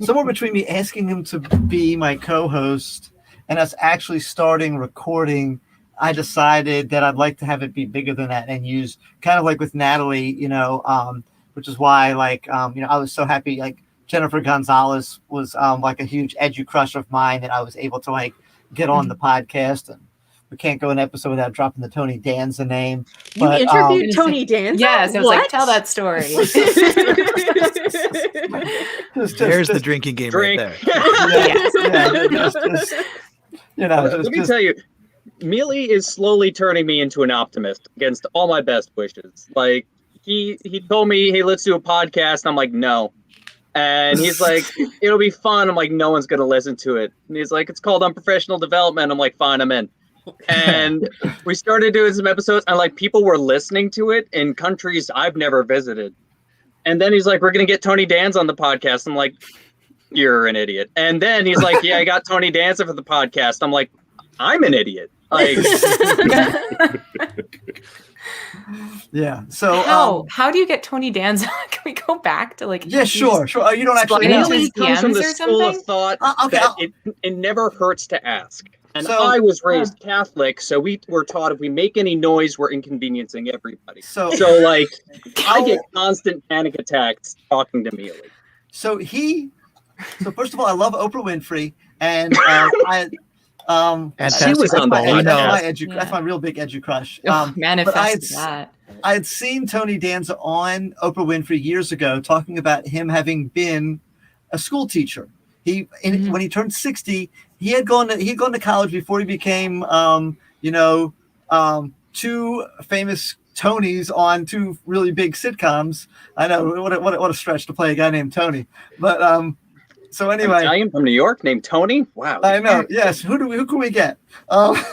Somewhere between me asking him to be my co-host and us actually starting recording, I decided that I'd like to have it be bigger than that and use kind of like with Natalie, you know, which is why like, you know, I was so happy. Like Jennifer Gonzalez was like a huge edu crush of mine that I was able to like get on the podcast. And we can't go an episode without dropping the Tony Danza name. You interviewed Tony Danza? Yes, I was like, tell that story. There's the drinking game drink. right there. You know, let me tell you, Mealy is slowly turning me into an optimist against all my best wishes. Like he told me, hey, let's do a podcast. I'm like, no. And he's like, it'll be fun. I'm like, no one's gonna listen to it. And he's like, it's called Unprofessional Development. I'm like, fine, I'm in. And we started doing some episodes, and like people were listening to it in countries I've never visited. And then he's like, we're gonna get Tony Danza on the podcast. I'm like, you're an idiot. And then he's like, yeah, I got Tony Danza for the podcast. I'm like, I'm an idiot. Like, yeah. So how do you get Tony Danza? Can we go back to like? Yeah, sure. You don't actually know. Mealy comes from the school of thought that it never hurts to ask. And I was raised Catholic, so we were taught if we make any noise, we're inconveniencing everybody. So like, I get constant panic attacks talking to Mealy. So first of all, I love Oprah Winfrey, and she was on that's my real big edu crush. Manifest that. I had seen Tony Danza on Oprah Winfrey years ago talking about him having been a school teacher. When he turned 60, he had gone to college before he became two famous Tonys on two really big sitcoms. I know what a stretch to play a guy named Tony, but so anyway, an Italian from New York named Tony. Wow, I know. Yes, who can we get? But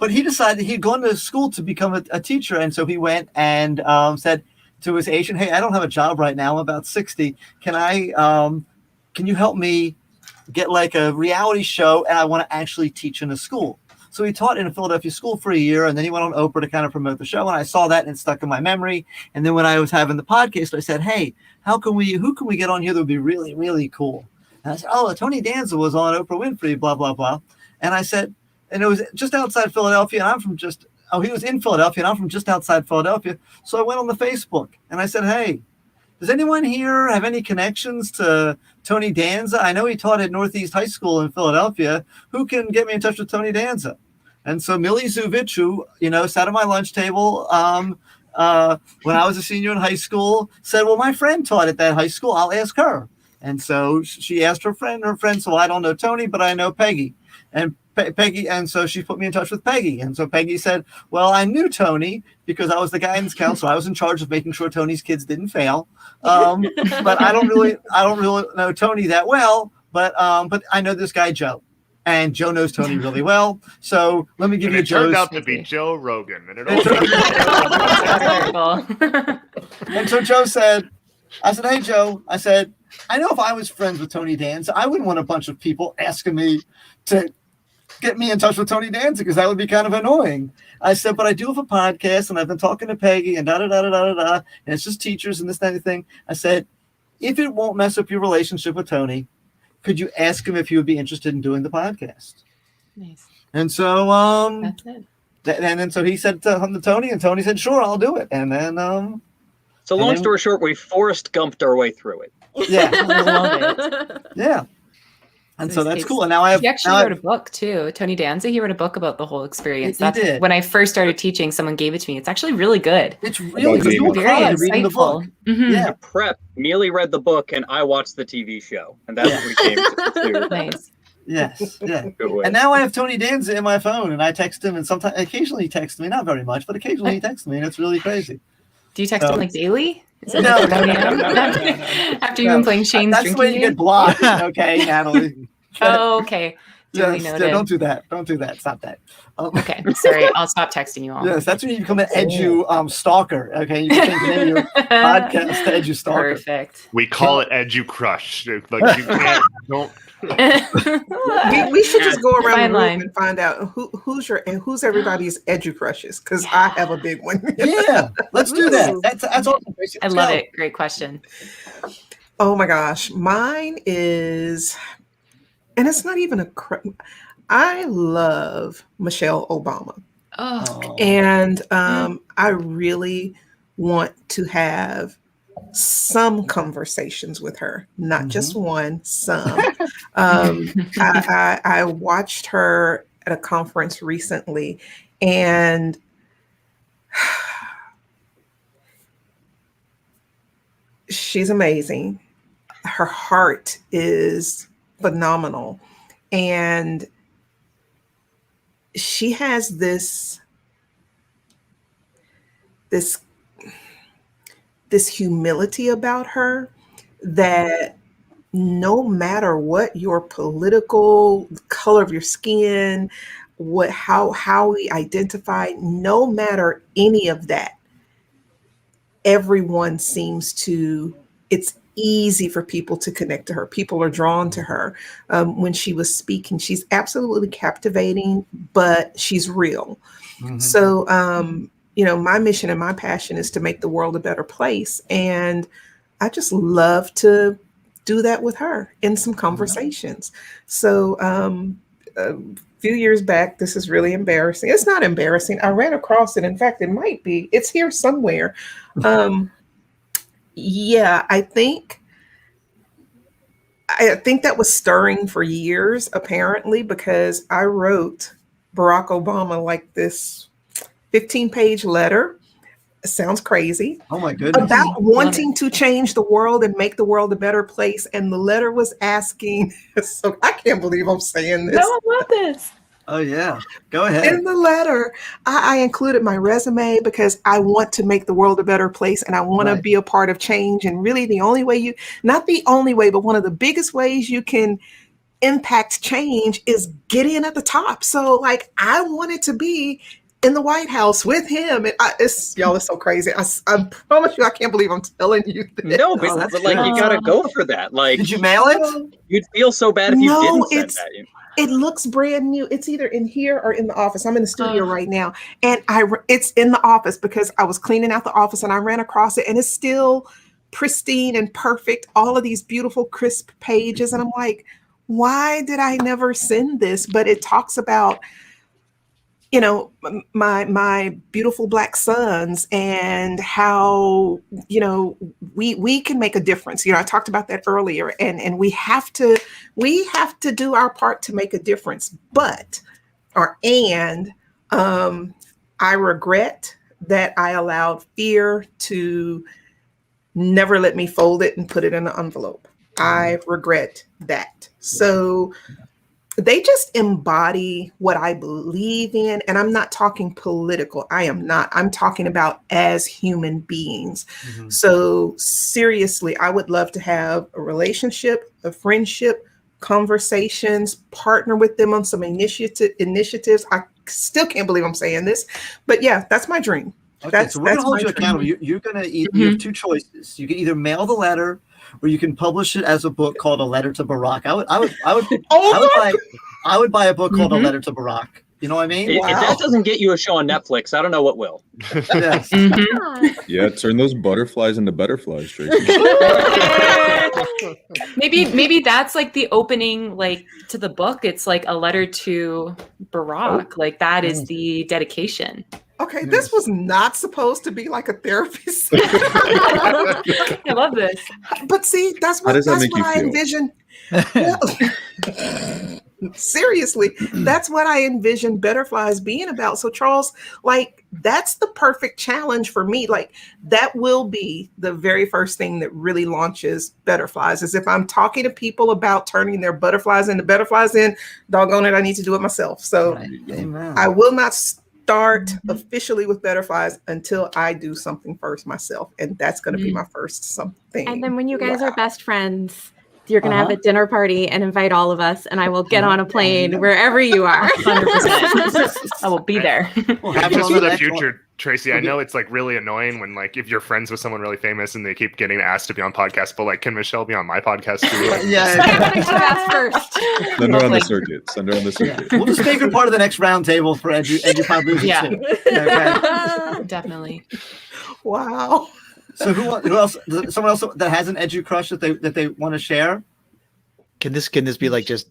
he decided he'd gone to school to become a teacher, and so he went and said to his agent, "Hey, I don't have a job right now. I'm about 60. Can you help me get like a reality show? And I want to actually teach in a school." So he taught in a Philadelphia school for a year, and then he went on Oprah to kind of promote the show. And I saw that and it stuck in my memory. And then when I was having the podcast, I said, "Hey, who can we get on here that would be really, really cool?" And I said, "Oh, Tony Danza was on Oprah Winfrey, blah, blah, blah." And I said, and it was just outside Philadelphia. And he was in Philadelphia and I'm from just outside Philadelphia. So I went on the Facebook and I said, "Hey, does anyone here have any connections to Tony Danza? I know he taught at Northeast High School in Philadelphia. Who can get me in touch with Tony Danza?" And so Millie Zuvich, who, sat at my lunch table when I was a senior in high school, said, "Well, my friend taught at that high school. I'll ask her." And so she asked her friend, so I don't know Tony, but I know Peggy. And Peggy, and so she put me in touch with Peggy. And so Peggy said, "Well, I knew Tony because I was the guidance counselor. I was in charge of making sure Tony's kids didn't fail. But I don't really know Tony that well. But I know this guy Joe, and Joe knows Tony really well. So let me give you Joe's." It turned out to be Joe Rogan, and And so Joe said, I said, "Hey, Joe," I said, "I know if I was friends with Tony Danza, I wouldn't want a bunch of people asking me to get me in touch with Tony Danza because that would be kind of annoying." I said, "But I do have a podcast and I've been talking to Peggy and and it's just teachers and this and everything." I said, "If it won't mess up your relationship with Tony, could you ask him if he would be interested in doing the podcast?" Nice. And so that's it. And then so he said to Tony, and Tony said, "Sure, I'll do it." And then so long story short, we Forrest Gumped our way through it. Yeah. Yeah. And so that's cool. And now I have. He actually wrote a book too. Tony Danza. He wrote a book about the whole experience. He That's did. when I first started teaching. Someone gave it to me. It's actually really good. It's really good. You were very crying reading the insightful. book. Mhm. To prep, Mealy read the book and I watched the TV show, and that's what we came to. Nice. Yes, yeah. Good way. And now I have Tony Danza in my phone, and I text him, and sometimes, occasionally he texts me, not very much, but occasionally he texts me, and it's really crazy. Do you text him like daily? Is it No, like no, 1 no, a.m.? no, no, no, no. After you've been playing Shane's That's the way you drinking get blocked, okay, Natalie? Oh, okay. Duly Yes, noted. don't do that. Don't do that. Stop that. Okay, sorry. I'll stop texting you all. Yes, that's when you become an edu stalker. Okay, you can change the name of your podcast to edu stalker. Perfect. We call it Edu Crush. Like you can't don't. We should just go around Fine the room line. and find out who's everybody's edu crushes, because I have a big one. Yeah, let's do that. That's awesome. I love it. Great question. Oh my gosh, mine is, and it's not even I love Michelle Obama. Oh. And I really want to have some conversations with her, not just one, some. I watched her at a conference recently, and she's amazing. Her heart is phenomenal. And she has this humility about her that no matter what your political color of your skin, how we identify, no matter any of that, everyone seems to, it's easy for people to connect to her. People are drawn to her. When she was speaking, she's absolutely captivating, but she's real. Mm-hmm. So, my mission and my passion is to make the world a better place. And I just love to do that with her in some conversations. So a few years back, this is really embarrassing. It's not embarrassing. I ran across it. In fact, it might be. It's here somewhere. Yeah, I think that was stirring for years, apparently, because I wrote Barack Obama like this 15-page letter. It sounds crazy. Oh my goodness. About wanting to change the world and make the world a better place. And the letter was asking, so I can't believe I'm saying this. No, I love this. Oh yeah, go ahead. In the letter, I included my resume because I want to make the world a better place and I want to be a part of change. And really the only way not the only way, but one of the biggest ways you can impact change is get in at the top. So like I wanted to be in the White House with him. And y'all are so crazy. I promise you, I can't believe I'm telling you this. No, but like you gotta go for that. Like, did you mail it? You'd feel so bad if you didn't send that. It looks brand new. It's either in here or in the office. I'm in the studio right now, and it's in the office because I was cleaning out the office and I ran across it, and it's still pristine and perfect. All of these beautiful, crisp pages, and I'm like, why did I never send this? But it talks about, my beautiful Black sons and how, we can make a difference. I talked about that earlier, and we have to do our part to make a difference. I regret that I allowed fear to never let me fold it and put it in an envelope. I regret that. So they just embody what I believe in. And I'm not talking political. I am not. I'm talking about as human beings. Mm-hmm. So seriously, I would love to have a relationship, a friendship, conversations, partner with them on some initiatives. I still can't believe I'm saying this, but yeah, that's my dream. Okay, so we're going to hold you accountable. You're going to you have two choices. You can either mail the letter, or you can publish it as a book called A Letter to Barack. I would buy a book called A Letter to Barack. You know what I mean? If that doesn't get you a show on Netflix, I don't know what will. Yes. Yeah, turn those butterflies into butterflies, Tracy. Maybe that's like the opening, like to the book. It's like a letter to Barack. Like that is the dedication. Okay, this was not supposed to be like a therapy session. I love this. But see, that's what I envision. Seriously, that's what I envision Butterflies being about. So Charles, like, that's the perfect challenge for me. Like, that will be the very first thing that really launches Butterflies, is if I'm talking to people about turning their butterflies into butterflies, then doggone it, I need to do it myself. So I will not start officially with Butterflies until I do something first myself. And that's going to be my first something. And then when you guys are best friends, you're going to have a dinner party and invite all of us, and I will get on a plane wherever you are. 100%. I will be there. Just for the future, Tracy, I know it's like really annoying when like if you're friends with someone really famous and they keep getting asked to be on podcasts, but like, can Michelle be on my podcast too? Like, first. Send her on the circuit. Send her on the circuit. We'll just make her part of the next roundtable for EDUPODLOOZA too. Okay. Definitely. Wow. So who else? Someone else that has an edu crush that they want to share? Can this be like just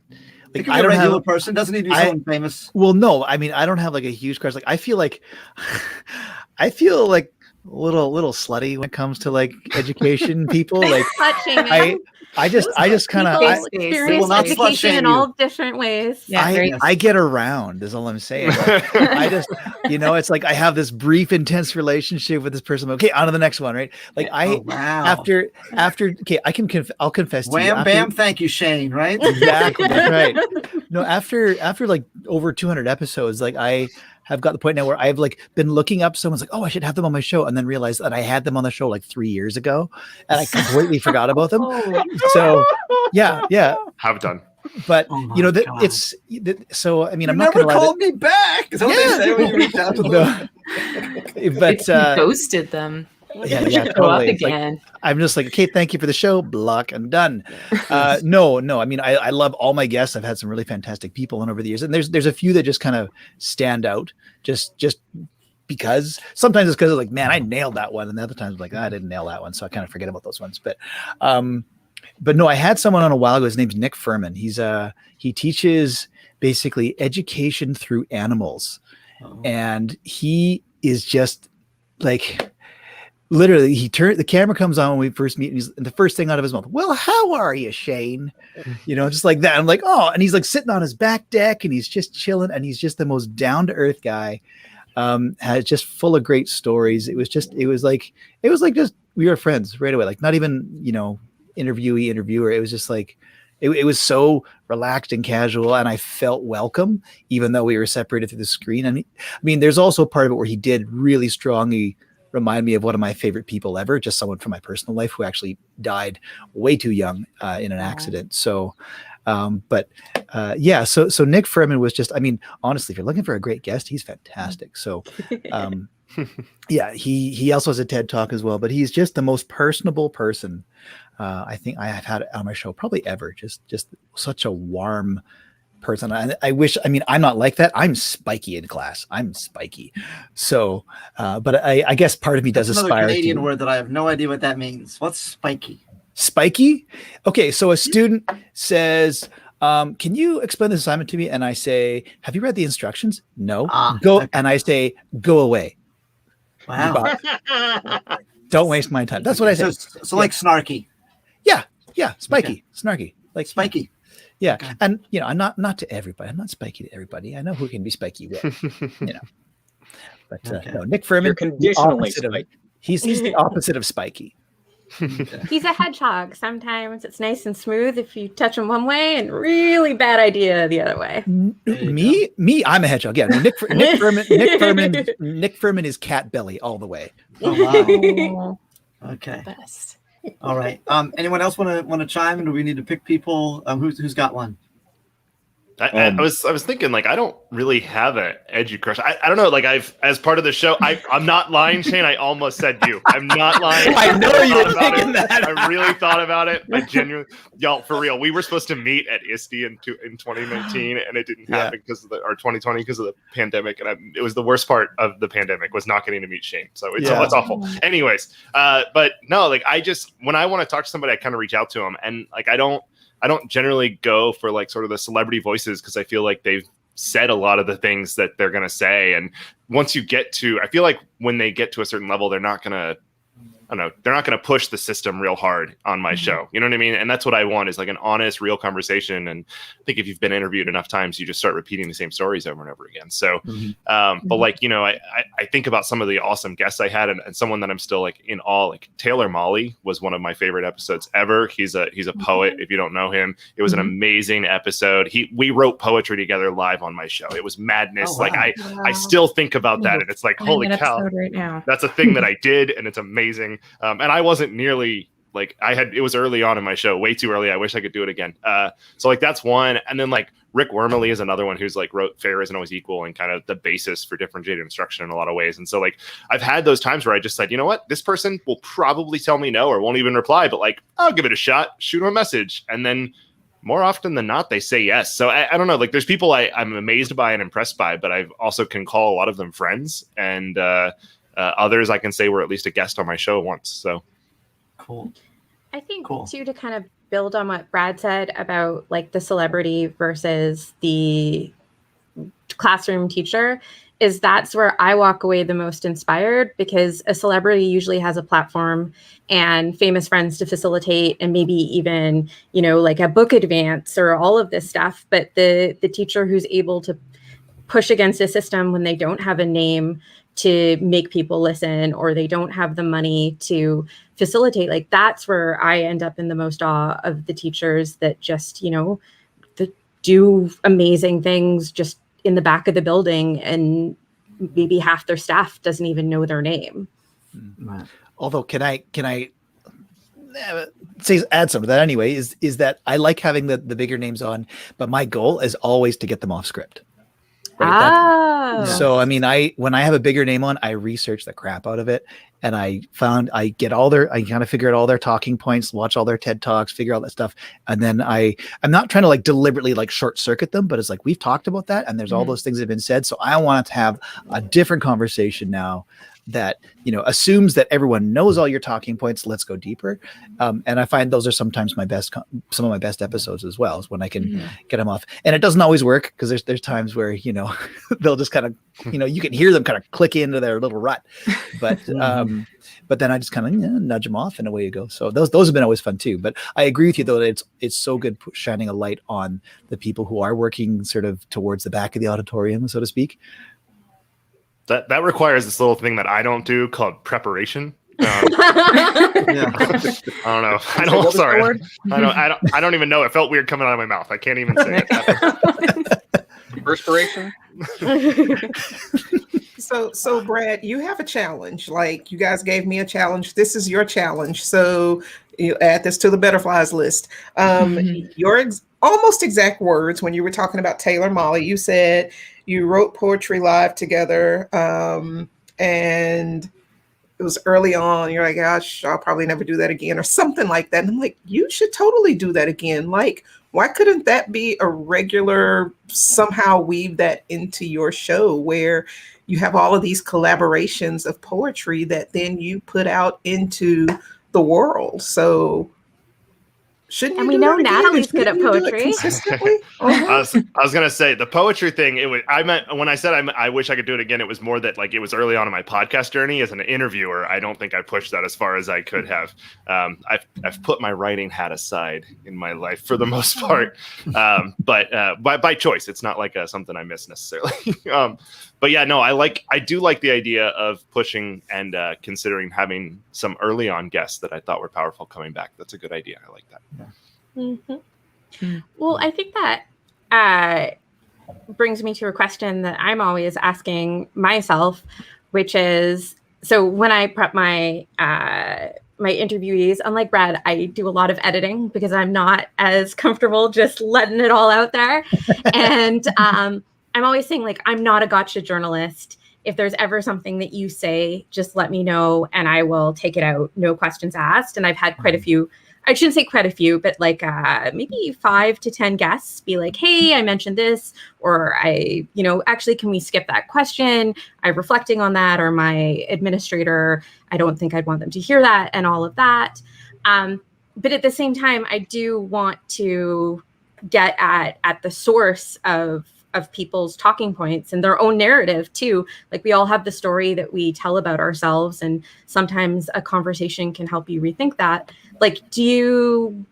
like I don't have a regular person? Doesn't need to be someone famous. Well, no, I mean I don't have like a huge crush. Like I feel like a little slutty when it comes to like education people. Like I just kind of experience education in all different ways. I get around is all I'm saying. Like, I just, it's like I have this brief, intense relationship with this person. Okay, on to the next one, right? Like after, okay, I'll confess to you. Wham, bam, thank you, Shane. Right? Exactly. That's right. No, after like over 200 episodes, like I have got the point now where I've like been looking up someone's like, oh, I should have them on my show, and then realized that I had them on the show like 3 years ago, and I completely forgot about them. So yeah. Have done. But it's so. I mean, I'm not never gonna called me back. Is that what they say when you reach out to them? But you ghosted them. Yeah, Go up totally. again. Like, I'm just like, okay, thank you for the show. Block and done. No. I mean, I love all my guests. I've had some really fantastic people on over the years, and there's a few that just kind of stand out. Just because sometimes it's because like, man, I nailed that one, and the other times like, I didn't nail that one, so I kind of forget about those ones. But no, I had someone on a while ago. His name's Nick Furman. He teaches basically education through animals, and he is just like. Literally, the camera comes on when we first meet, and the first thing out of his mouth, well, how are you, Shane? Just like that. I'm like, oh, and he's like sitting on his back deck, and he's just chilling, and he's just the most down to earth guy. Had just full of great stories. It was like just we were friends right away. Like not even interviewee interviewer. It was just like it was so relaxed and casual, and I felt welcome, even though we were separated through the screen. And I mean, there's also part of it where he did really strongly remind me of one of my favorite people ever, just someone from my personal life who actually died way too young in an accident. So, so Nick Furman was just, I mean, honestly, if you're looking for a great guest, he's fantastic. So, he also has a TED Talk as well, but he's just the most personable person I think I have had on my show probably ever. Just such a warm person. I wish, I mean, I'm not like that. I'm spiky in class. I'm spiky. So, but I guess part of me does aspire to. Another Canadian word that I have no idea what that means. What's spiky? Spiky? Okay, so a student says, can you explain this assignment to me? And I say, have you read the instructions? No. Go. Okay. And I say, go away. Wow. Don't waste my time. That's what I say. So like snarky. Yeah. Spiky. Okay. Snarky. Like spiky. Yeah. Okay. And I'm not to everybody. I'm not spiky to everybody. I know who can be spiky with. But no, Nick Furman. You're conditionally spiky. He's the opposite of spiky. He's a hedgehog. Sometimes it's nice and smooth if you touch him one way, and really bad idea the other way. Me, I'm a hedgehog. Yeah, Nick Furman is cat belly all the way. Oh wow. Okay. Best. All right. Anyone else want to chime in? Do we need to pick people? Who's got one? I was thinking like I don't really have an edgy crush. I don't know. Like as part of the show, I'm not lying, Shane. I almost said you. I'm not lying. I know you were thinking that. I really thought about it. I genuinely, y'all, for real. We were supposed to meet at ISTE in 2019, and it didn't happen because of or 2020 because of the pandemic. And it was the worst part of the pandemic was not getting to meet Shane. So it's awful. Anyways, but no, like when I want to talk to somebody, I kind of reach out to them, and like I don't generally go for like sort of the celebrity voices because I feel like they've said a lot of the things that they're going to say. And once you get to, I feel like when they get to a certain level, they're not going to don't know, they're not going to push the system real hard on my show. You know what I mean? And that's what I want, is like an honest, real conversation. And I think if you've been interviewed enough times, you just start repeating the same stories over and over again. So, but like, you know, I think about some of the awesome guests I had, and someone that I'm still like in awe, like Taylor Molly was one of my favorite episodes ever. He's a poet. If you don't know him, it was an amazing episode. We wrote poetry together live on my show. It was madness. Oh, wow. Like I still think about that, and it's like, holy cow, right now. that's a thing that I did, and it's amazing. And I wasn't nearly like, it was early on in my show, way too early. I wish I could do it again. So like that's one. And then like Rick Wormley is another one who's like wrote Fair Isn't Always Equal and kind of the basis for differentiated instruction in a lot of ways. And so like I've had those times where I just said, you know what, this person will probably tell me no or won't even reply, but like I'll give it a shot, shoot them a message, and then more often than not, they say yes. So I don't know, like there's people I'm amazed by and impressed by, but I also can call a lot of them friends, and others I can say were at least a guest on my show once. So cool. I think too, to kind of build on what Brad said about like the celebrity versus the classroom teacher, is that's where I walk away the most inspired, because a celebrity usually has a platform and famous friends to facilitate, and maybe even, you know, like a book advance or all of this stuff. But the teacher who's able to push against a system when they don't have a name to make people listen, or they don't have the money to facilitate, like that's where I end up in the most awe of the teachers that just, you know, that do amazing things just in the back of the building, and maybe half their staff doesn't even know their name. Although, can I say add some to that anyway? Is that I like having the bigger names on, but my goal is always to get them off script. Right? So I mean, when I have a bigger name on, I research the crap out of it, and I kind of figure out all their talking points, watch all their TED Talks, figure out that stuff, and then I'm not trying to like deliberately like short circuit them, but it's like we've talked about that, and there's all those things that have been said, so I want to have a different conversation now that, you know, assumes that everyone knows all your talking points. Let's go deeper. And I find those are sometimes some of my best episodes as well, is when I can get them off. And it doesn't always work, because there's times where, you know, they'll just kind of, you know, you can hear them kind of click into their little rut, but then I just kind of nudge them off and away you go. So those have been always fun too. But I agree with you though, that it's so good shining a light on the people who are working sort of towards the back of the auditorium, so to speak. That requires this little thing that I don't do called preparation. I don't know. I don't even know. It felt weird coming out of my mouth. I can't even say it. Perspiration. So Brad, you have a challenge. Like, you guys gave me a challenge. This is your challenge. So you add this to the butterflies list. Your almost exact words when you were talking about Taylor Molly, you said you wrote poetry live together, and it was early on. You're like, gosh, I'll probably never do that again, or something like that. And I'm like, you should totally do that again. Like, why couldn't that be a regular, somehow weave that into your show where you have all of these collaborations of poetry that then you put out into the world? So shouldn't you? And we know Natalie's good at poetry. Consistently? I was gonna say the poetry thing. I meant when I said I wish I could do it again. It was more that like it was early on in my podcast journey as an interviewer. I don't think I pushed that as far as I could have. I've put my writing hat aside in my life for the most part, but by choice. It's not like something I miss necessarily. But yeah, no, I do like the idea of pushing and considering having some early on guests that I thought were powerful coming back. That's a good idea. I like that. Well, I think that brings me to a question that I'm always asking myself, which is, so when I prep my interviewees, unlike Brad, I do a lot of editing because I'm not as comfortable just letting it all out there. And I'm always saying, like, I'm not a gotcha journalist. If there's ever something that you say, just let me know and I will take it out. No questions asked. And I've had quite a few, I shouldn't say quite a few, but like maybe 5 to 10 guests be like, hey, I mentioned this, or actually, can we skip that question? I'm reflecting on that, or my administrator, I don't think I'd want them to hear that, and all of that. But at the same time, I do want to get at the source of of people's talking points and their own narrative too. Like we all have the story that we tell about ourselves, and sometimes a conversation can help you rethink that. Like, do you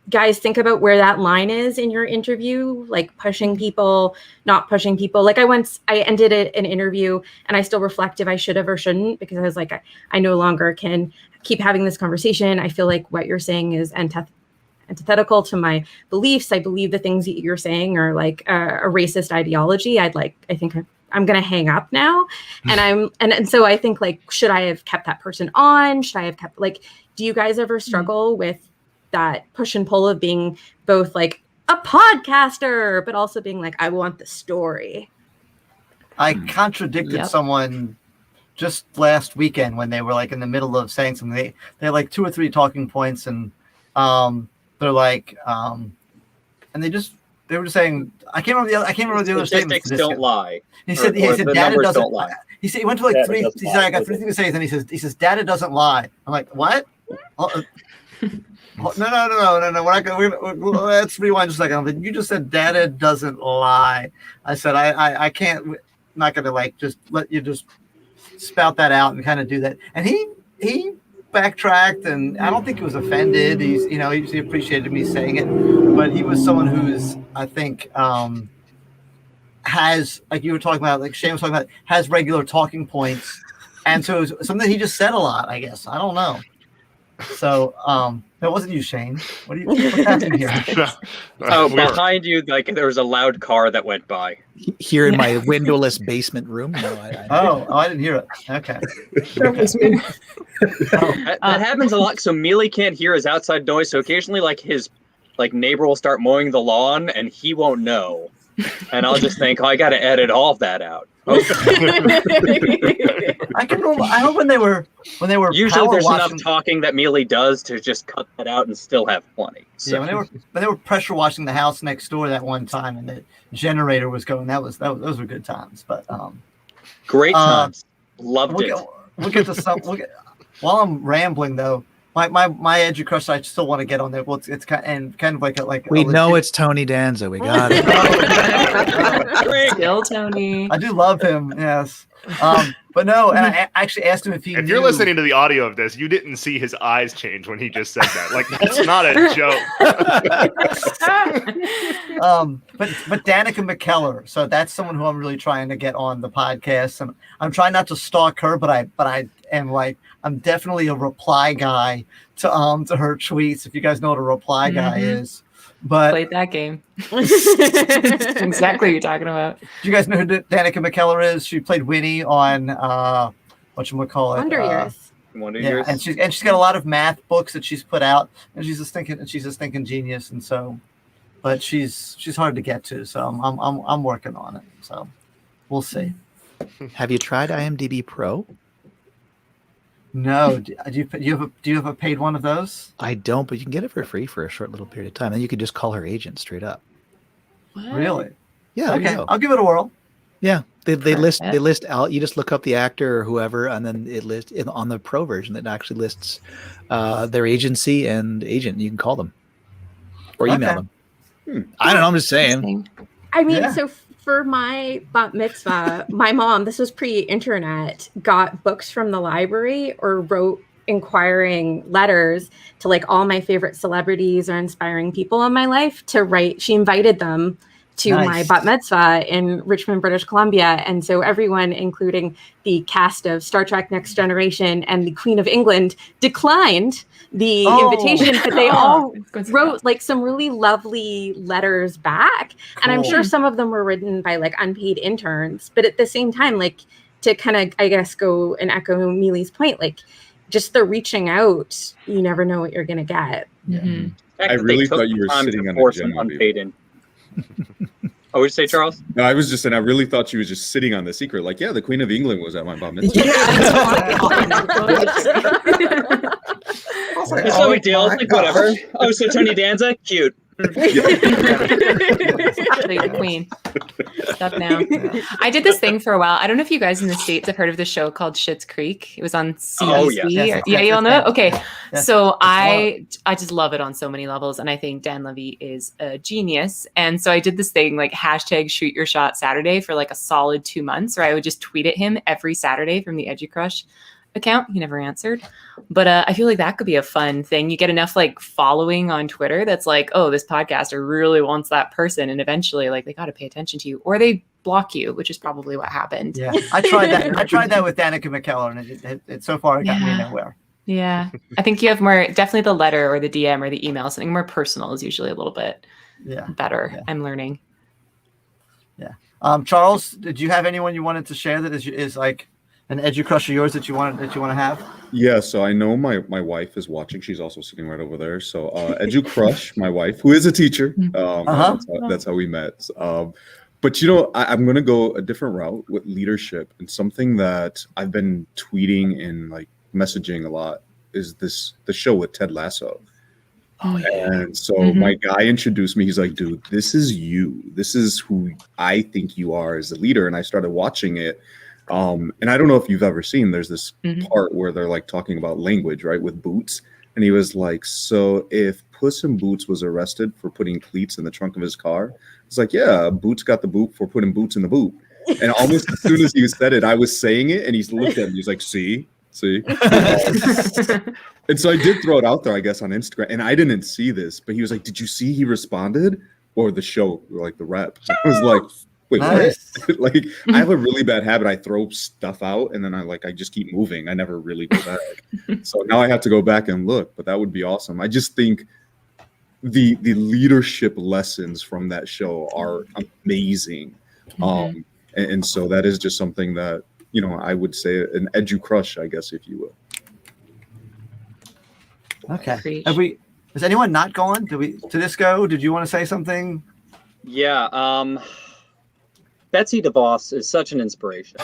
guys think about where that line is in your interview, like pushing people, not pushing people? Like I ended an interview and I still reflect if I should have or shouldn't, because I was like, I no longer can keep having this conversation. I feel like what you're saying is antithetical to my beliefs. I believe the things that you're saying are like a racist ideology. I think I'm going to hang up now. And so I think, like, should I have kept that person on? Should I have kept, like, do you guys ever struggle with that push and pull of being both like a podcaster, but also being like, I want the story? I contradicted someone just last weekend when they were like in the middle of saying something. They had like 2 or 3 talking points, and they're like, and they were just saying, I can't remember the other statements. Statistics don't lie. He said data doesn't lie. He said he went to like 3. He said I got 3 things to say, and he says data doesn't lie. I'm like, what? No. We're not gonna. Let's rewind just a second. You just said data doesn't lie. I said I can't. Not gonna like just let you just spout that out and kind of do that. And he backtracked, and I don't think he was offended. He appreciated me saying it, but he was someone who's, I think, has, like you were talking about, like Shane was talking about, has regular talking points, and so it was something he just said a lot. I guess I don't know. So that wasn't you, Shane. What's happening here? Behind you, like there was a loud car that went by. Here in my windowless basement room. No, I didn't hear it. Okay. That happens a lot. So Mealy can't hear his outside noise. So occasionally, like his neighbor will start mowing the lawn, and he won't know. And I'll just think, I got to edit all of that out. I can remember. I hope when they were usually there's washing, enough talking that Mealy does to just cut that out and still have plenty. So. Yeah, when they were pressure washing the house next door that one time, and the generator was going. Those were good times. But great times. Loved it. We'll get to some. While I'm rambling though. My edgy crush, I still want to get on there. Well, it's kind of like we know it's Tony Danza. We got it. Still Tony. I do love him. Yes. But no, and I actually asked him if he. If you're listening to the audio of this, you didn't see his eyes change when he just said that. Like, that's not a joke. But Danica McKellar. So that's someone who I'm really trying to get on the podcast, and I'm trying not to stalk her, but I am like, I'm definitely a reply guy to her tweets. If you guys know what a reply guy is. But played that game. Exactly what you're talking about. Do you guys know who Danica McKellar is? She played Winnie on whatchamacallit? Wonder Years. Wonder Years. And she's got a lot of math books that she's put out, and she's a stinking genius. And so, but she's hard to get to. So I'm working on it. So we'll see. Have you tried IMDb Pro? No. Do you have a paid one of those? I don't, but you can get it for free for a short little period of time. And you can just call her agent straight up. What? Really? Yeah. Okay. I'll give it a whirl. Yeah. They list out. You just look up the actor or whoever, and then it lists on the Pro version. It actually lists their agency and agent. You can call them or email them. I don't know. I'm just saying. I mean, so for my bat mitzvah, my mom, this was pre-internet, got books from the library or wrote inquiring letters to like all my favorite celebrities or inspiring people in my life to write. She invited them to my bat mitzvah in Richmond, British Columbia. And so everyone, including the cast of Star Trek Next Generation and the Queen of England, declined the invitation, but they all wrote like some really lovely letters back. Cool. And I'm sure some of them were written by like unpaid interns, but at the same time, like to kind of, I guess, go and echo Mealy's point, like just the reaching out, you never know what you're going to get. Mm-hmm. I really thought you were sitting on the gem. Unpaid in. Oh, would you say, Charles? No, I was just saying, I really thought she was just sitting on the secret. Like, yeah, the Queen of England was at my bat mitzvah. It's no big deal. It's like, whatever. Oh, so Tony Danza? Cute. The queen. Stop now. I did this thing for a while. I don't know if you guys in the States have heard of the show called Schitt's Creek. It was on CBC. Oh, yes. Yeah, you all know it? Okay. Yes. So I just love it on so many levels. And I think Dan Levy is a genius. And so I did this thing like hashtag shoot your shot Saturday for like a solid 2 months, where I would just tweet at him every Saturday from the EduCrush account. He never answered. But I feel like that could be a fun thing. You get enough like following on Twitter that's like, oh, this podcaster really wants that person. And eventually like they got to pay attention to you, or they block you, which is probably what happened. Yeah, I tried that. I tried that with Danica McKellar, and it so far it got me nowhere. Yeah. I think you have more, definitely the letter or the DM or the email, something more personal is usually a little bit better. Yeah. I'm learning. Yeah. Charles, did you have anyone you wanted to share that is like an EduCrush of yours that you want to have? Yeah, so I know my wife is watching. She's also sitting right over there. So EduCrush, my wife, who is a teacher. That's how we met. But I'm going to go a different route with leadership, and something that I've been tweeting and like messaging a lot is the show with Ted Lasso. Oh, yeah. And so my guy introduced me. He's like, dude, this is you. This is who I think you are as a leader. And I started watching it. And I don't know if you've ever seen, there's this part where they're like talking about language, right, with Boots. And he was like, so if Puss in Boots was arrested for putting cleats in the trunk of his car, it's like, yeah, Boots got the boot for putting boots in the boot. And almost as soon as he said it, I was saying it, and he's looked at me. He's like, see. And so I did throw it out there, I guess, on Instagram. And I didn't see this, but he was like, did you see he responded? Or the show, like the rep. I was like, wait, nice. What? Like, I have a really bad habit. I throw stuff out, and then I just keep moving. I never really go back. So now I have to go back and look, but that would be awesome. I just think the leadership lessons from that show are amazing. And so that is just something that, I would say an EduCrush, I guess, if you will. Okay. Is anyone not going? To this go? Did you want to say something? Yeah. Betsy DeVos is such an inspiration.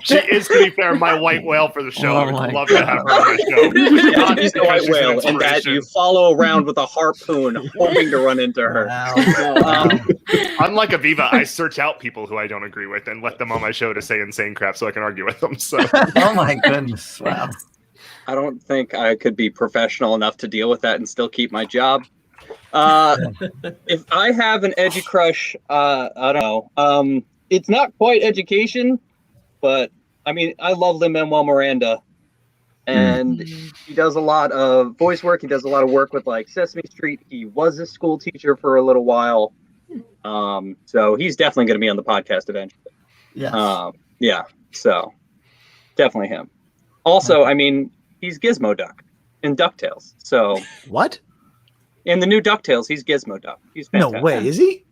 She is, to be fair, my white whale for the show. I would love to have her on the show. Yeah, she's the white whale, and that you follow around with a harpoon, hoping to run into her. Wow. Unlike Aviva, I search out people who I don't agree with and let them on my show to say insane crap so I can argue with them. So. Oh my goodness! Wow. I don't think I could be professional enough to deal with that and still keep my job. If I have an EduCrush, I don't know. It's not quite education, but I mean, I love Lin-Manuel Miranda, and he does a lot of voice work. He does a lot of work with like Sesame Street. He was a school teacher for a little while. So he's definitely going to be on the podcast eventually. Yeah. So definitely him. Also, I mean, he's Gizmo Duck in DuckTales. So what? In the new DuckTales, he's Gizmo Duck. He's fantastic. No way, is he?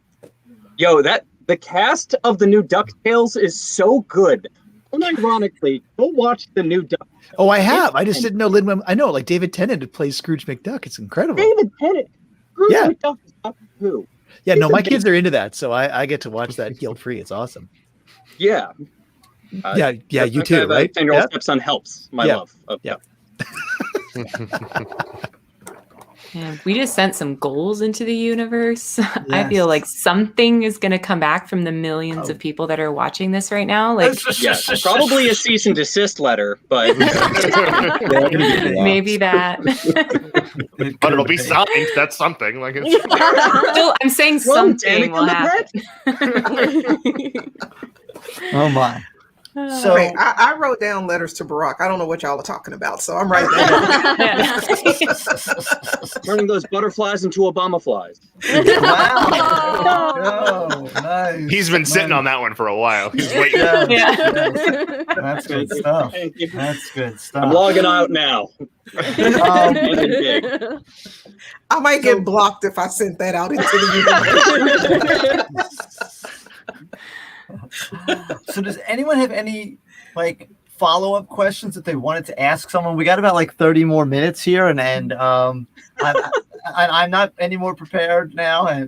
Yo, the cast of the new DuckTales is so good. Unironically, go watch the new Duck. Oh, I have. I just didn't know Lin-Manuel. I know, like David Tennant plays Scrooge McDuck. It's incredible. David Tennant. Scrooge McDuck is Doctor Who. Yeah, no, my kids are into that, so I get to watch that guilt-free. It's awesome. Yeah. Yeah, you too, right? 10-year-old stepson helps my love. Yeah. Yeah, we just sent some goals into the universe. Yes. I feel like something is going to come back from the millions of people that are watching this right now. Like, probably a cease and desist letter, but maybe that. But it'll be signed. That's something. Like, still, I'm saying something will happen. Oh my. So wait, I wrote down letters to Barack. I don't know what y'all are talking about, so I'm writing that down. Turning those butterflies into Obama flies. Wow. Oh, nice. He's been sitting on that one for a while. He's waiting. That's good stuff. That's good stuff. I'm logging out now. I might get blocked if I sent that out into the universe. So does anyone have any like follow-up questions that they wanted to ask someone? We got about like 30 more minutes here, and I'm not any more prepared now, I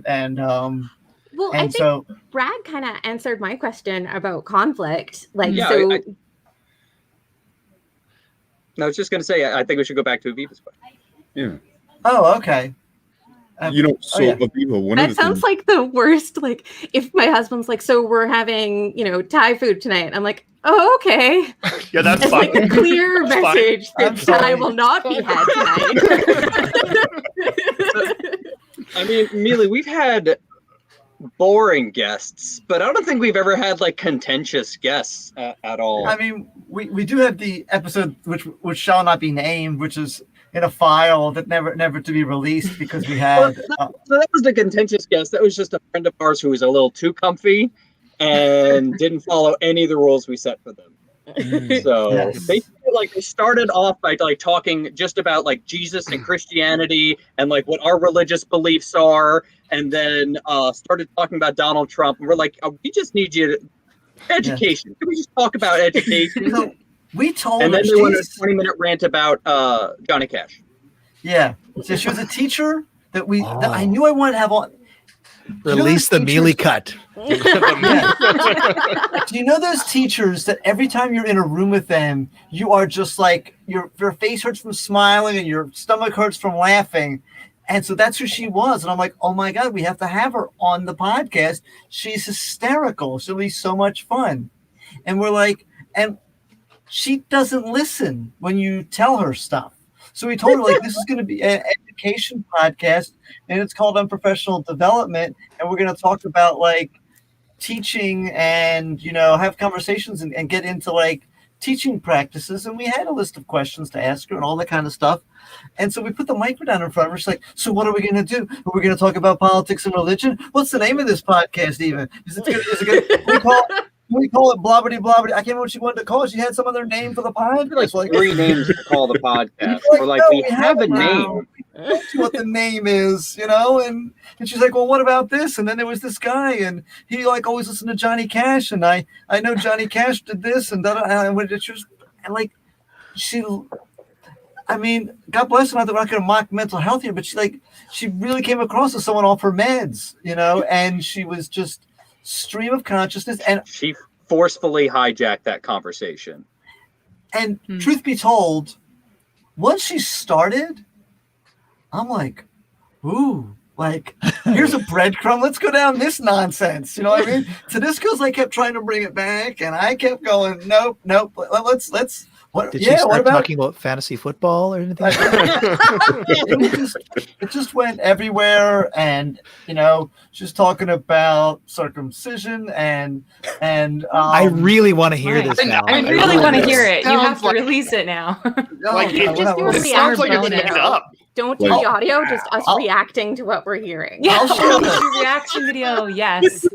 think so Brad kind of answered my question about conflict. Like, I was just going to say, I think we should go back to Aviva's question. Yeah. Oh, okay. So Aviva, one of That the sounds things, like the worst. Like if my husband's like, so we're having, Thai food tonight. I'm like, oh, okay. Yeah, that's it's fine. like a clear That's fine. message that I will not be had tonight. I mean, Mealy, we've had boring guests, but I don't think we've ever had like contentious guests at all. I mean, we do have the episode which shall not be named, which is in a file that never to be released because we had. So that was the contentious guest. That was just a friend of ours who was a little too comfy and didn't follow any of the rules we set for them. So they started off by like talking just about like Jesus and Christianity and like what our religious beliefs are, and then started talking about Donald Trump. And we're like, we just need you to education. Can we just talk about education? We told and her then they went on a 20-minute rant about Johnny Cash. Yeah, so she was a teacher that I knew I wanted to have on. Release the mealy cut. Do you know those teachers that every time you're in a room with them, you are just like your face hurts from smiling and your stomach hurts from laughing? And so that's who she was. And I'm like, oh my God, we have to have her on the podcast. She's hysterical. She'll be so much fun. And we're like, and she doesn't listen when you tell her stuff. So we told her, like, this is going to be an education podcast, and it's called Unprofessional Development, and we're going to talk about, like, teaching and, have conversations and get into, like, teaching practices. And we had a list of questions to ask her and all that kind of stuff. And so we put the microphone in front of her. She's like, so what are we going to do? Are we going to talk about politics and religion? What's the name of this podcast even? Is it good? We call it blobbity blobbity. I can't remember what she wanted to call it. She had some other name for the podcast. Like 3 names to call the podcast. We're like, we have a name. We told you what the name is, and she's like, well, what about this? And then there was this guy, and he like always listened to Johnny Cash, and I know Johnny Cash did this, and I mean, God bless her. Not that we're not going to mock mental health here, but she really came across as someone off her meds, and she was just stream of consciousness, and she forcefully hijacked that conversation. And truth be told, once she started, I'm like, ooh, like, here's a breadcrumb. Let's go down this nonsense. You know what I mean? Tedisco's kept trying to bring it back, and I kept going, nope. Let's. What? Did she start talking about fantasy football or anything? It just went everywhere, and she's talking about circumcision and I really want to hear this now. I really want to hear it. You have to release it now. It sounds like it's made up. Don't do the audio, just us reacting to what we're hearing. Yeah, I'll do reaction video. Yes.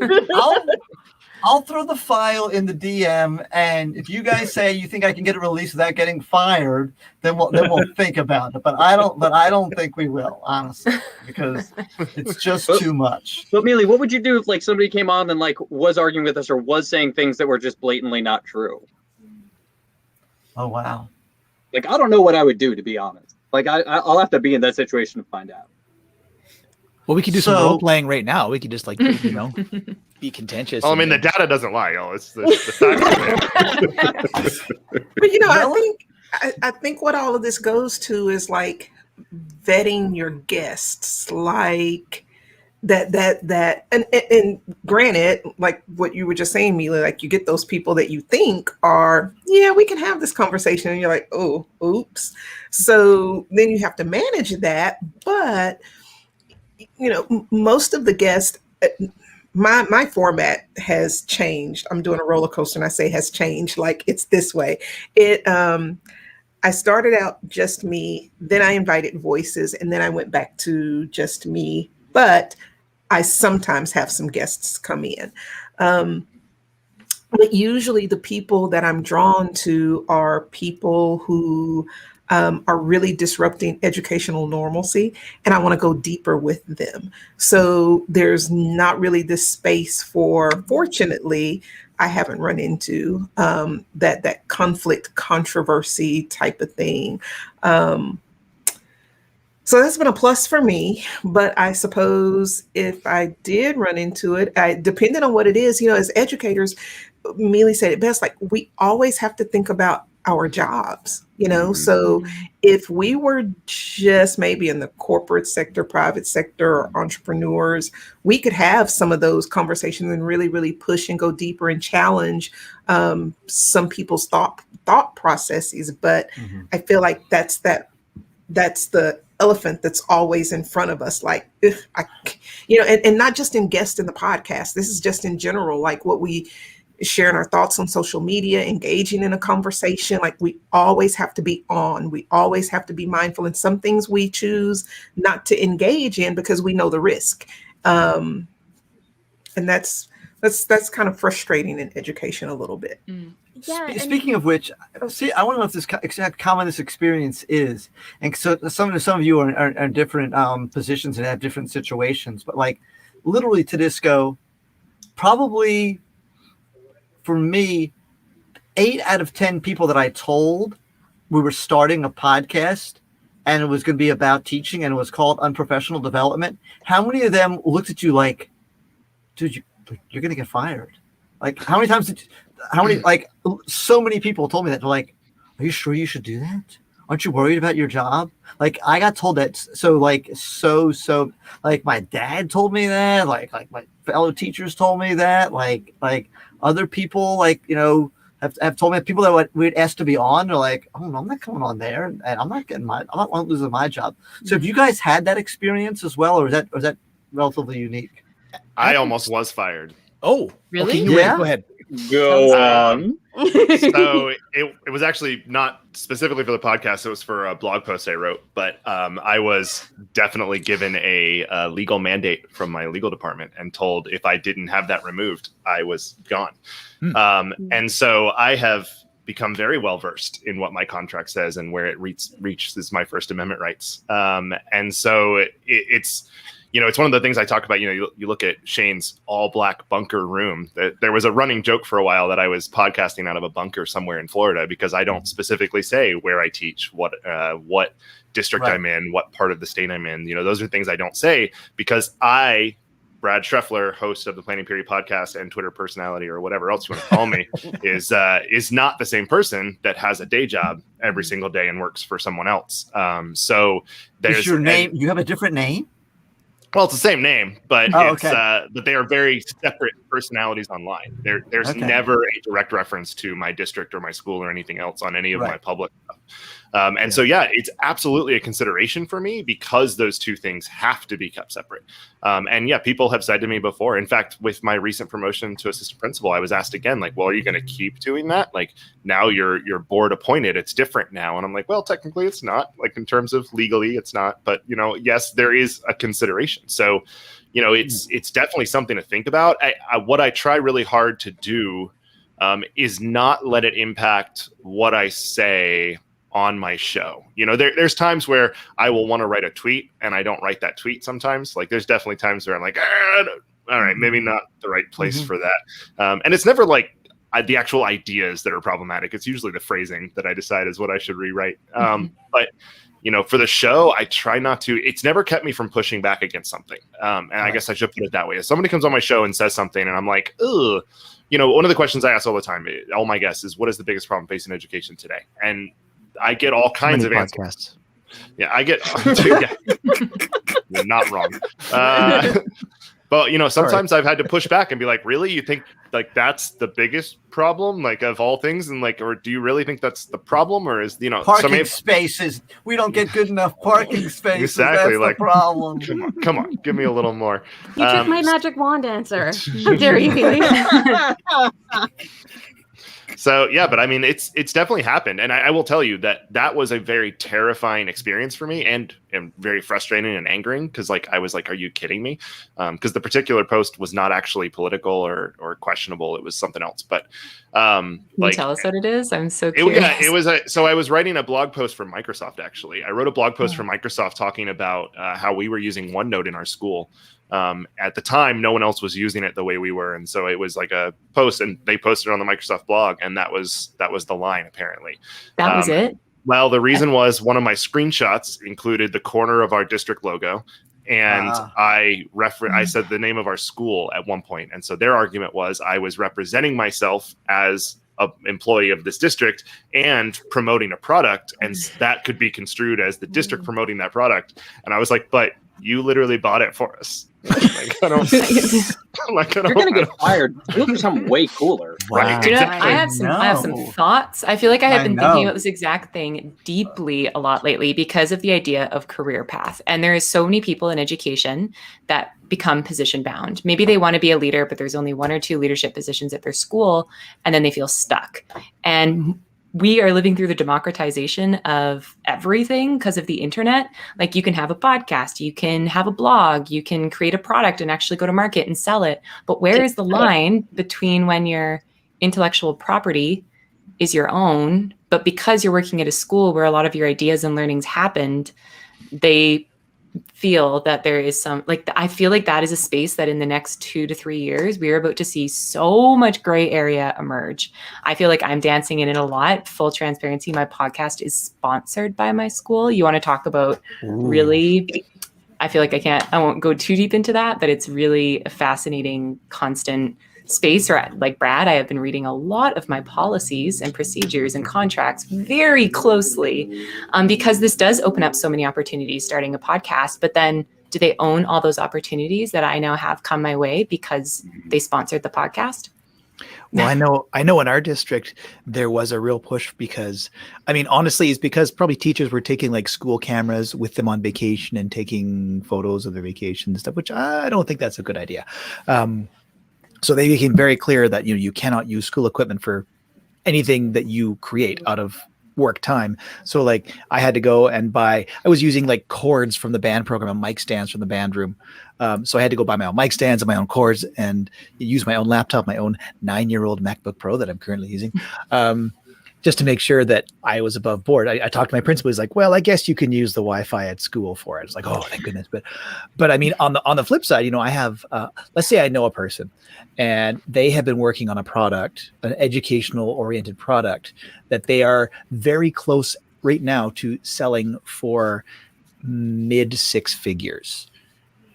I'll throw the file in the DM, and if you guys say you think I can get it released without getting fired, then we'll think about it. But I don't think we will, honestly, because it's just too much. But Mealy, what would you do if somebody came on and was arguing with us or was saying things that were just blatantly not true? Oh wow. I don't know what I would do, to be honest. I'll have to be in that situation to find out. Well, we could do some role playing right now. We could just be contentious. Well, I mean, the data doesn't lie, y'all. It's the facts. But I think what all of this goes to is vetting your guests, that and granted, like what you were just saying, Mila, you get those people that you think are, we can have this conversation, and you're like, oh, oops. So then you have to manage that, but most of the guests, my format has changed. I'm doing a roller coaster, and I say has changed. It's this way. I started out just me, then I invited voices, and then I went back to just me. But I sometimes have some guests come in. But usually the people that I'm drawn to are people who are really disrupting educational normalcy, and I want to go deeper with them. So there's not really this space fortunately, I haven't run into that conflict, controversy type of thing. So that's been a plus for me, but I suppose if I did run into it, depending on what it is, as educators, Mealy said it best, we always have to think about our jobs, you know? So if we were just maybe in the corporate sector, private sector, or entrepreneurs, we could have some of those conversations and really, really push and go deeper and challenge some people's thought processes. But I feel like that's the elephant that's always in front of us. Like, and not just in guests in the podcast, this is just in general, like what we sharing our thoughts on social media, engaging in a conversation. Like, we always have to be on, we always have to be mindful. And some things we choose not to engage in because we know the risk. And that's kind of frustrating in education a little bit. Yeah, speaking of which, see, I want to know if this exact common this experience is, and so some of you are in different positions and have different situations, but like literally to Disco, probably for me, 8 out of 10 people that I told we were starting a podcast and it was going to be about teaching and it was called Unprofessional Development, how many of them looked at you like, dude, you're going to get fired? Like, how many times like, so many people told me that. They're like, are you sure you should do that? Aren't you worried about your job? Like, I got told that. So like my dad told me that, like my fellow teachers told me that, like other people, like, you know, have told me, people that we'd asked to be on, they're like, oh no, I'm not coming on there, and I'm not losing my job. So have you guys had that experience as well, or is that relatively unique? I almost was fired. Oh, really? Okay, Go ahead. Go on. So it was actually not specifically for the podcast. It was for a blog post I wrote, but I was definitely given a legal mandate from my legal department and told if I didn't have that removed, I was gone. And so I have become very well versed in what my contract says and where it reaches my First Amendment rights. And so it's, you know, it's one of the things I talk about. You know, you look at Shane's all black bunker room. There was a running joke for a while that I was podcasting out of a bunker somewhere in Florida because I don't specifically say where I teach, what district I'm in, what part of the state I'm in. You know, those are things I don't say because Brad Schreffler, host of the Planning Period podcast and Twitter personality or whatever else you want to call me, is not the same person that has a day job every single day and works for someone else. So there's your name. You have a different name? Well, it's the same name, but okay. But they are very separate personalities online. There's never a direct reference to my district or my school or anything else on any of my public stuff. And so, it's absolutely a consideration for me because those two things have to be kept separate. And people have said to me before, in fact, with my recent promotion to assistant principal, I was asked again, like, well, are you going to keep doing that? Like, now you're board appointed. It's different now. And I'm like, well, technically it's not, like, in terms of legally, it's not. But, you know, yes, there is a consideration. So, you know, it's definitely something to think about. What I try really hard to do is not let it impact what I say on my show. You know, there's times where I will want to write a tweet and I don't write that tweet sometimes. Like, there's definitely times where I'm like, all right, maybe not the right place for that. And it's never like the actual ideas that are problematic. It's usually the phrasing that I decide is what I should rewrite. But, you know, for the show, I try not to. It's never kept me from pushing back against something. And I guess I should put it that way. If somebody comes on my show and says something and I'm like, ugh, you know, one of the questions I ask all the time, all my guests, is what is the biggest problem facing education today? And I get all kinds of answers. Yeah, I get. You're not wrong. But, you know, sometimes I've had to push back and be like, really? You think like that's the biggest problem, like, of all things? And like, or do you really think that's the problem? Or is, you know, parking spaces? We don't get good enough parking spaces. Exactly. That's like the problem. Come on. Give me a little more. You took my magic wand answer. How dare you, Haley? So, but I mean, it's definitely happened. And I will tell you that was a very terrifying experience for me and very frustrating and angering because, like, I was like, are you kidding me? Because the particular post was not actually political or questionable. It was something else. But Can you tell us what it is? I'm so curious. It was so I was writing a blog post for Microsoft, actually. I wrote a blog post for Microsoft talking about how we were using OneNote in our school. At the time, no one else was using it the way we were, and so it was like a post, and they posted it on the Microsoft blog, and that was the line. Apparently, that was it. Well, the reason was one of my screenshots included the corner of our district logo, and I said the name of our school at one point, and so their argument was I was representing myself as an employee of this district and promoting a product, and that could be construed as the district promoting that product. And I was like, but you literally bought it for us. Like, I don't, You're gonna get fired. Look for something way cooler. Right. You know, Exactly. I have some thoughts. I feel like I have been thinking know. about this exact thing deeply a lot lately because of the idea of career path. And there is so many people in education that become position bound. Maybe they want to be a leader, but there's only 1 or 2 leadership positions at their school, and then they feel stuck. And we are living through the democratization of everything because of the internet. Like, you can have a podcast, you can have a blog, you can create a product and actually go to market and sell it. But where is the line between when your intellectual property is your own, but because you're working at a school where a lot of your ideas and learnings happened, they feel that there is some, like, I feel like that is a space that in the next 2 to 3 years, we are about to see so much gray area emerge. I feel like I'm dancing in it a lot. Full transparency, my podcast is sponsored by my school. You want to talk about really, I feel like I won't go too deep into that, but it's really a fascinating, constant space. Or like Brad, I have been reading a lot of my policies and procedures and contracts very closely because this does open up so many opportunities starting a podcast. But then do they own all those opportunities that I now have come my way because they sponsored the podcast? Well, I know in our district, there was a real push because, I mean, honestly, it's because probably teachers were taking like school cameras with them on vacation and taking photos of their vacation and stuff, which I don't think that's a good idea. So they became very clear that, you cannot use school equipment for anything that you create out of work time. So like I had to go and I was using like cords from the band program and mic stands from the band room. So I had to go buy my own mic stands and my own cords and use my own laptop, my own 9-year-old MacBook Pro that I'm currently using. Just to make sure that I was above board. I talked to my principal. He's like, well, I guess you can use the Wi-Fi at school for it. It's like, oh, thank goodness. But I mean, on the flip side, I have, let's say I know a person and they have been working on a product, an educational oriented product that they are very close right now to selling for mid 6 figures,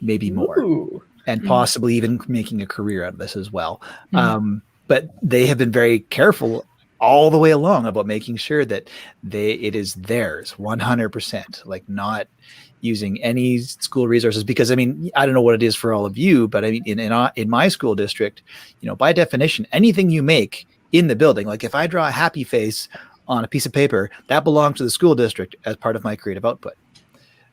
maybe more. Ooh. And possibly even making a career out of this as well. But they have been very careful all the way along about making sure that it is theirs 100%, like not using any school resources. Because I mean, I don't know what it is for all of you, but I mean, in my school district, by definition, anything you make in the building, like if I draw a happy face on a piece of paper, that belongs to the school district as part of my creative output.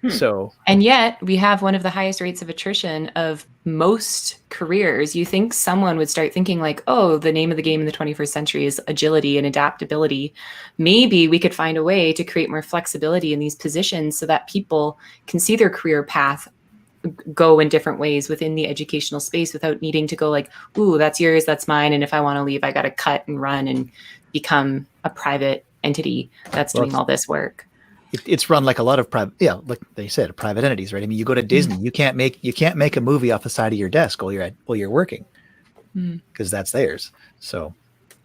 So, and yet we have one of the highest rates of attrition of most careers. You think someone would start thinking like, oh, the name of the game in the 21st century is agility and adaptability. Maybe we could find a way to create more flexibility in these positions so that people can see their career path go in different ways within the educational space without needing to go like, ooh, that's yours, that's mine. And if I want to leave, I got to cut and run and become a private entity that's doing all this work. It's run like a lot of private, like they said, private entities, right? I mean, you go to Disney, you can't make a movie off the side of your desk while you're working, because that's theirs. So,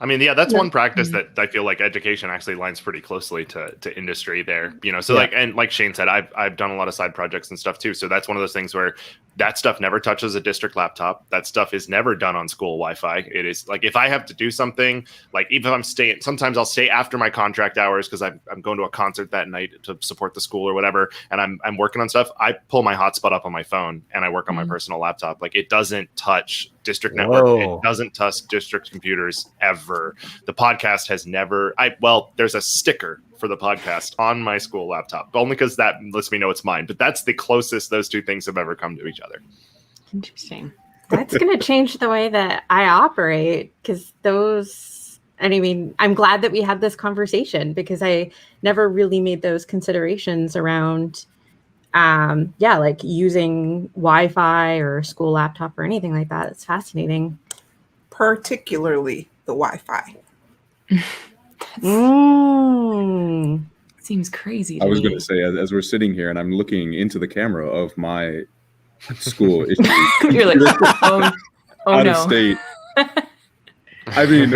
I mean, that's one practice that I feel like education actually lines pretty closely to industry there. So like Shane said, I've done a lot of side projects and stuff too. So that's one of those things where that stuff never touches a district laptop. That stuff is never done on school Wi-Fi. It is like, if I have to do something, like even if I'm staying, sometimes I'll stay after my contract hours because I'm going to a concert that night to support the school or whatever, and I'm working on stuff. I pull my hotspot up on my phone and I work on my personal laptop. Like, it doesn't touch district network. It doesn't touch district computers ever. The podcast has never. There's a sticker for the podcast on my school laptop, only because that lets me know it's mine. But that's the closest those two things have ever come to each other. Interesting. That's going to change the way that I operate, because I'm glad that we had this conversation, because I never really made those considerations around, like using Wi-Fi or a school laptop or anything like that. It's fascinating. Particularly the Wi-Fi. Seems crazy. I was going to say, as we're sitting here and I'm looking into the camera of my school issue, you're like, oh out no. of state. I mean,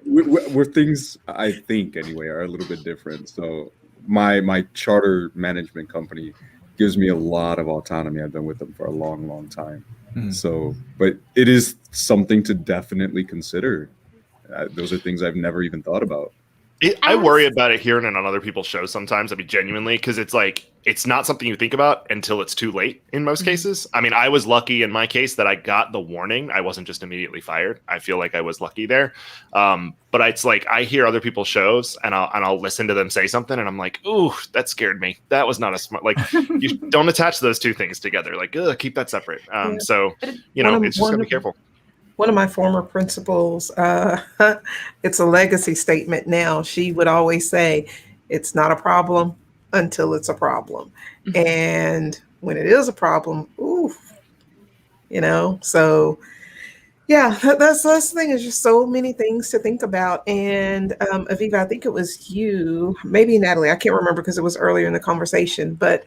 where things, I think anyway, are a little bit different. So my charter management company gives me a lot of autonomy. I've been with them for a long, long time. So, but it is something to definitely consider. Those are things I've never even thought about. I worry about it hearing it on other people's shows sometimes. I mean, genuinely, because it's like it's not something you think about until it's too late in most cases. I mean, I was lucky in my case that I got the warning. I wasn't just immediately fired. I feel like I was lucky there. But it's like I hear other people's shows and I'll listen to them say something and I'm like, ooh, that scared me. That was not a smart. Like, you don't attach those two things together. Like, keep that separate. So it's just gotta be careful. One of my former principals, it's a legacy statement now. She would always say, it's not a problem until it's a problem. And when it is a problem, oof, so yeah, that's the thing. Is just so many things to think about. And Aviva, I think it was you, maybe Natalie, I can't remember because it was earlier in the conversation, but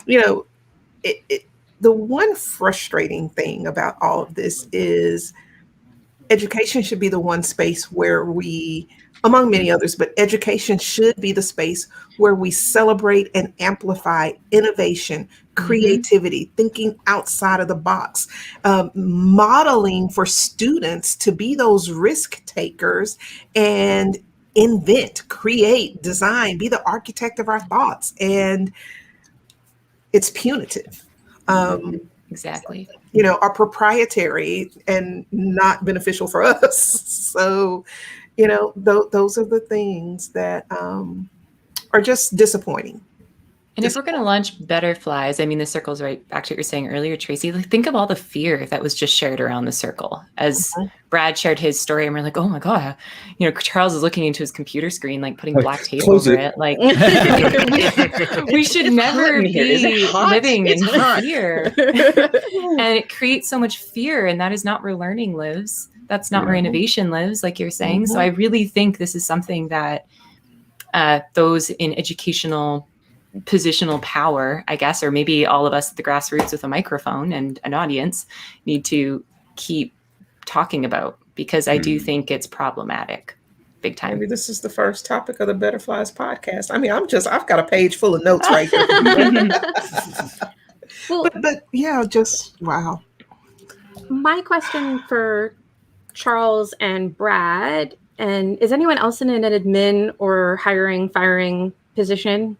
the one frustrating thing about all of this is education should be the one space where we, among many others, but education should be the space where we celebrate and amplify innovation, creativity, thinking outside of the box, modeling for students to be those risk takers and invent, create, design, be the architect of our thoughts. And it's punitive. Exactly. Are proprietary and not beneficial for us. So, those are the things that are just disappointing. And if we're going to launch better flies, I mean, the circle's right back to what you were saying earlier, Tracy. Like, think of all the fear that was just shared around the circle. As Brad shared his story, and we're like, oh my God, Charles is looking into his computer screen, like putting black tape over it. Like, we should never be living in fear. And it creates so much fear, and that is not where learning lives. That's not where innovation lives, like you're saying. So I really think this is something that those in educational positional power, I guess, or maybe all of us at the grassroots with a microphone and an audience need to keep talking about, because I do think it's problematic big time. Maybe this is the first topic of the Better Flies podcast. I mean, I've got a page full of notes right here. but yeah, just wow. My question for Charles and Brad, and is anyone else in an admin or hiring, firing position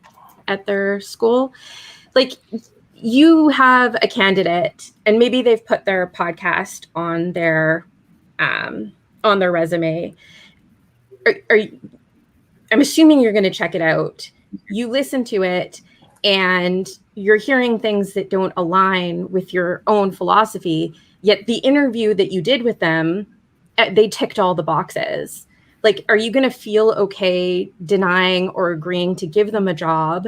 at their school? Like, you have a candidate and maybe they've put their podcast on their resume. I'm assuming you're going to check it out. You listen to it and you're hearing things that don't align with your own philosophy, yet the interview that you did with them, they ticked all the boxes. Like, are you going to feel okay denying or agreeing to give them a job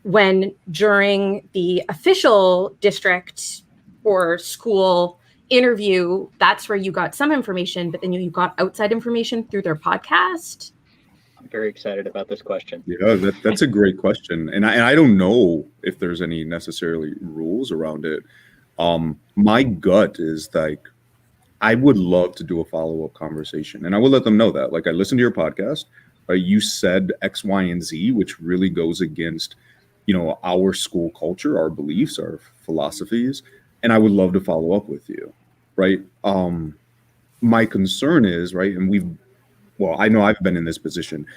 when during the official district or school interview, that's where you got some information, but then you got outside information through their podcast? I'm very excited about this question. Yeah, that's a great question. And I don't know if there's any necessarily rules around it. My gut is like, I would love to do a follow-up conversation, and I will let them know that. Like, I listened to your podcast. You said X, Y, and Z, which really goes against, our school culture, our beliefs, our philosophies, and I would love to follow up with you, right? My concern is, right, and I know I've been in this position.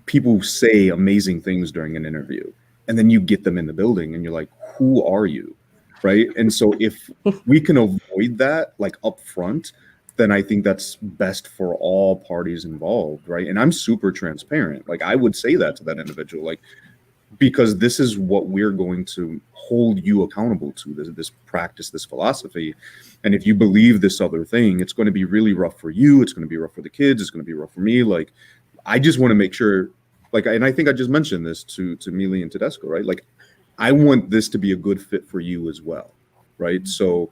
People say amazing things during an interview, and then you get them in the building, and you're like, who are you? Right. And so if we can avoid that, like up front, then I think that's best for all parties involved. Right. And I'm super transparent. Like, I would say that to that individual, like, because this is what we're going to hold you accountable to, this practice, this philosophy. And if you believe this other thing, it's going to be really rough for you. It's going to be rough for the kids. It's going to be rough for me. Like, I just want to make sure, like, and I think I just mentioned this to Mealy and Tedesco, right? Like, I want this to be a good fit for you as well, right? So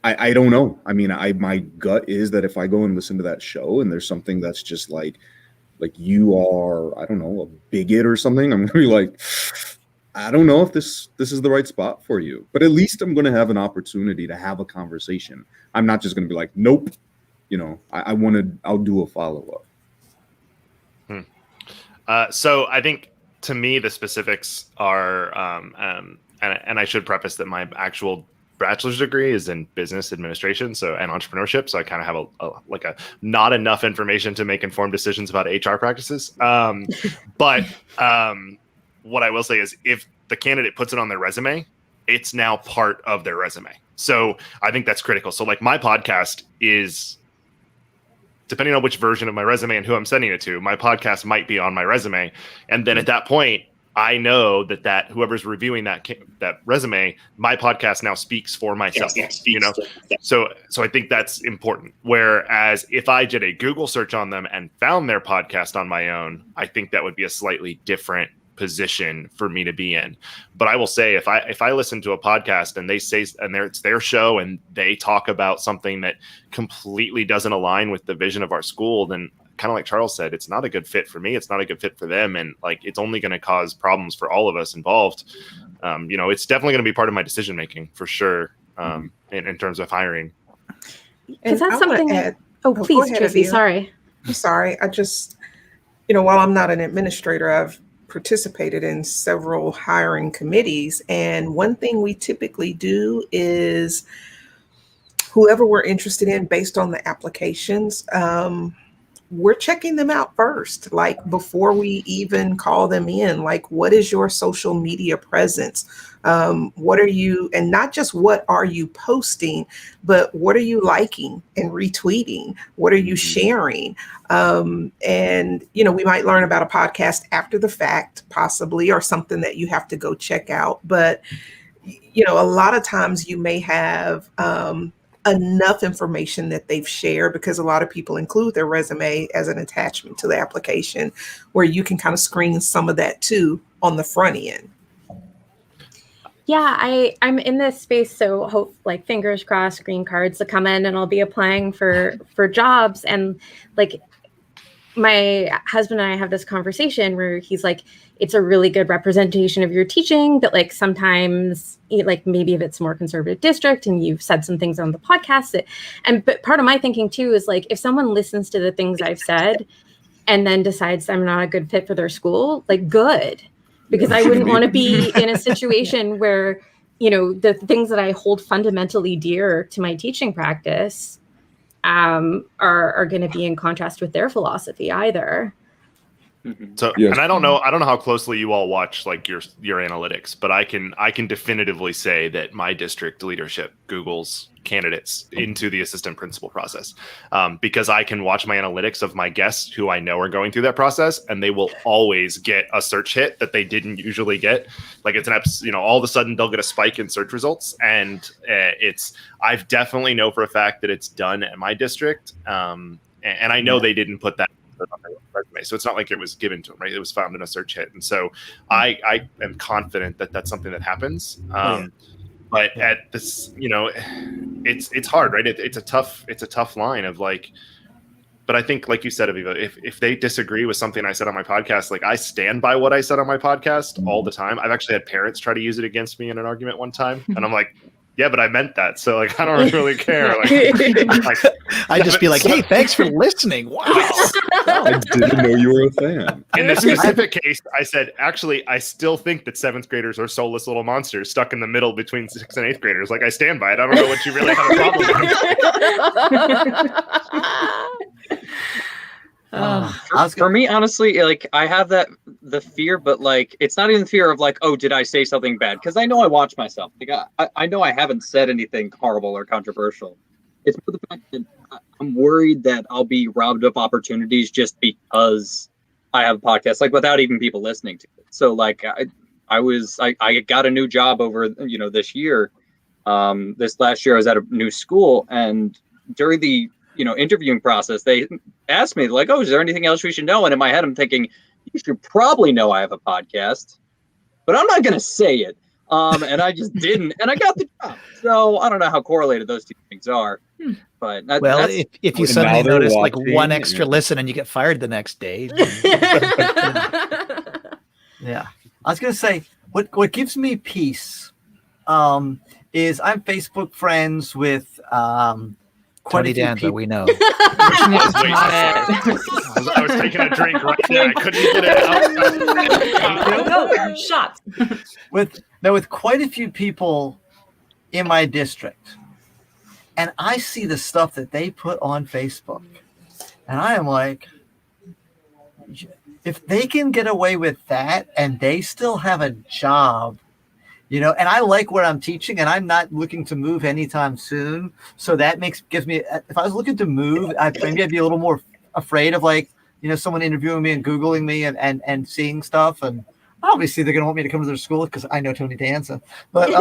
I don't know. I mean, my gut is that if I go and listen to that show and there's something that's just like you are, I don't know, a bigot or something, I'm gonna be like, I don't know if this is the right spot for you. But at least I'm gonna have an opportunity to have a conversation. I'm not just gonna be like, nope. I'll do a follow-up. So I think, to me, the specifics are, and I should preface that my actual bachelor's degree is in business administration and entrepreneurship, so I kind of have a not enough information to make informed decisions about HR practices. But what I will say is, if the candidate puts it on their resume, it's now part of their resume. So I think that's critical. So like my podcast is, depending on which version of my resume and who I'm sending it to, my podcast might be on my resume, and then at that point, I know that whoever's reviewing that resume, my podcast now speaks for myself, you know? So I think that's important. Whereas if I did a Google search on them and found their podcast on my own, I think that would be a slightly different position for me to be in. But I will say, if I listen to a podcast and they say, and it's their show and they talk about something that completely doesn't align with the vision of our school, then kind of like Charles said, it's not a good fit for me. It's not a good fit for them. And like, it's only going to cause problems for all of us involved. You know, it's definitely going to be part of my decision-making for sure. In terms of hiring. And is that something add, please, Tracy, sorry. I'm sorry. I just, you know, while I'm not an administrator, I've participated in several hiring committees. And one thing we typically do is whoever we're interested in based on the applications, we're checking them out first, like before we even call them in. Like, what is your social media presence? What are you, and not just what are you posting, but what are you liking and retweeting? What are you sharing? And, you know, we might learn about a podcast after the fact, possibly, or something that you have to go check out. But, you know, a lot of times you may have enough information that they've shared, because a lot of people include their resume as an attachment to the application, where you can kind of screen some of that too on the front end. Yeah, I'm in this space, so hope, like, fingers crossed, green cards to come in, and I'll be applying for jobs. And like, my husband and I have this conversation where he's like, it's a really good representation of your teaching, but like sometimes, like, maybe if it's a more conservative district and you've said some things on the podcast, but part of my thinking too is like, if someone listens to the things I've said and then decides I'm not a good fit for their school, like, good, because I wouldn't want to be in a situation where, you know, the things that I hold fundamentally dear to my teaching practice are going to be in contrast with their philosophy either. So, and I don't know how closely you all watch like your analytics, but I can definitively say that my district leadership Googles candidates into the assistant principal process, because I can watch my analytics of my guests who I know are going through that process, and they will always get a search hit that they didn't usually get. Like, it's all of a sudden they'll get a spike in search results, and I've definitely know for a fact that it's done at my district, and I know they didn't put that on their resume, so it's not like it was given to them, right? It was found in a search hit, and so I am confident that that's something that happens. But at this, you know, it's hard, right? It's a tough line of like. But I think, like you said, Aviva, if they disagree with something I said on my podcast, like, I stand by what I said on my podcast all the time. I've actually had parents try to use it against me in an argument one time, and I'm like, yeah, but I meant that. So like, I don't really care. Like, I'd just be like, hey, thanks for listening. Wow. I didn't know you were a fan. In this specific case, I said, actually, I still think that 7th graders are soulless little monsters stuck in the middle between 6th and 8th graders. Like, I stand by it. I don't know what you really have a problem with. For me, honestly, like, I have the fear, but like, it's not even fear of like, oh, did I say something bad? Because I know I watch myself. Like, I know I haven't said anything horrible or controversial. It's for the fact that I'm worried that I'll be robbed of opportunities just because I have a podcast, like, without even people listening to it. So like, I got a new job over, you know, this year. This last year I was at a new school, and during the, you know, interviewing process, they asked me like, oh, is there anything else we should know? And in my head, I'm thinking, you should probably know I have a podcast, but I'm not going to say it. And I just didn't, and I got the job. So I don't know how correlated those two things are. But if you suddenly notice like one extra listen and you get fired the next day. Yeah. I was going to say, what gives me peace is I'm Facebook friends with quite Tony Danza, we know. I was taking a drink right there. I couldn't get it out. Shot. With quite a few people in my district, and I see the stuff that they put on Facebook, and I am like, if they can get away with that and they still have a job, and I like where I'm teaching, and I'm not looking to move anytime soon. So that gives me, if I was looking to move, maybe I'd be a little more afraid of someone interviewing me and Googling me and seeing stuff. And obviously they're going to want me to come to their school because I know Tony Danza. But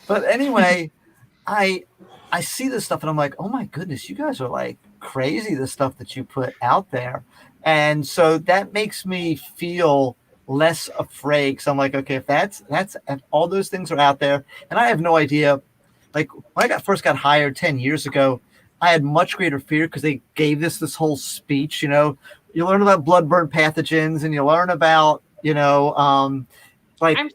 but anyway, I see this stuff and I'm like, oh my goodness, you guys are like crazy, the stuff that you put out there. And so that makes me feel less afraid, because I'm like, okay, if if all those things are out there, and I have no idea. Like when I first got hired 10 years ago, I had much greater fear because they gave this whole speech. You learn about bloodborne pathogens, and you learn about I'm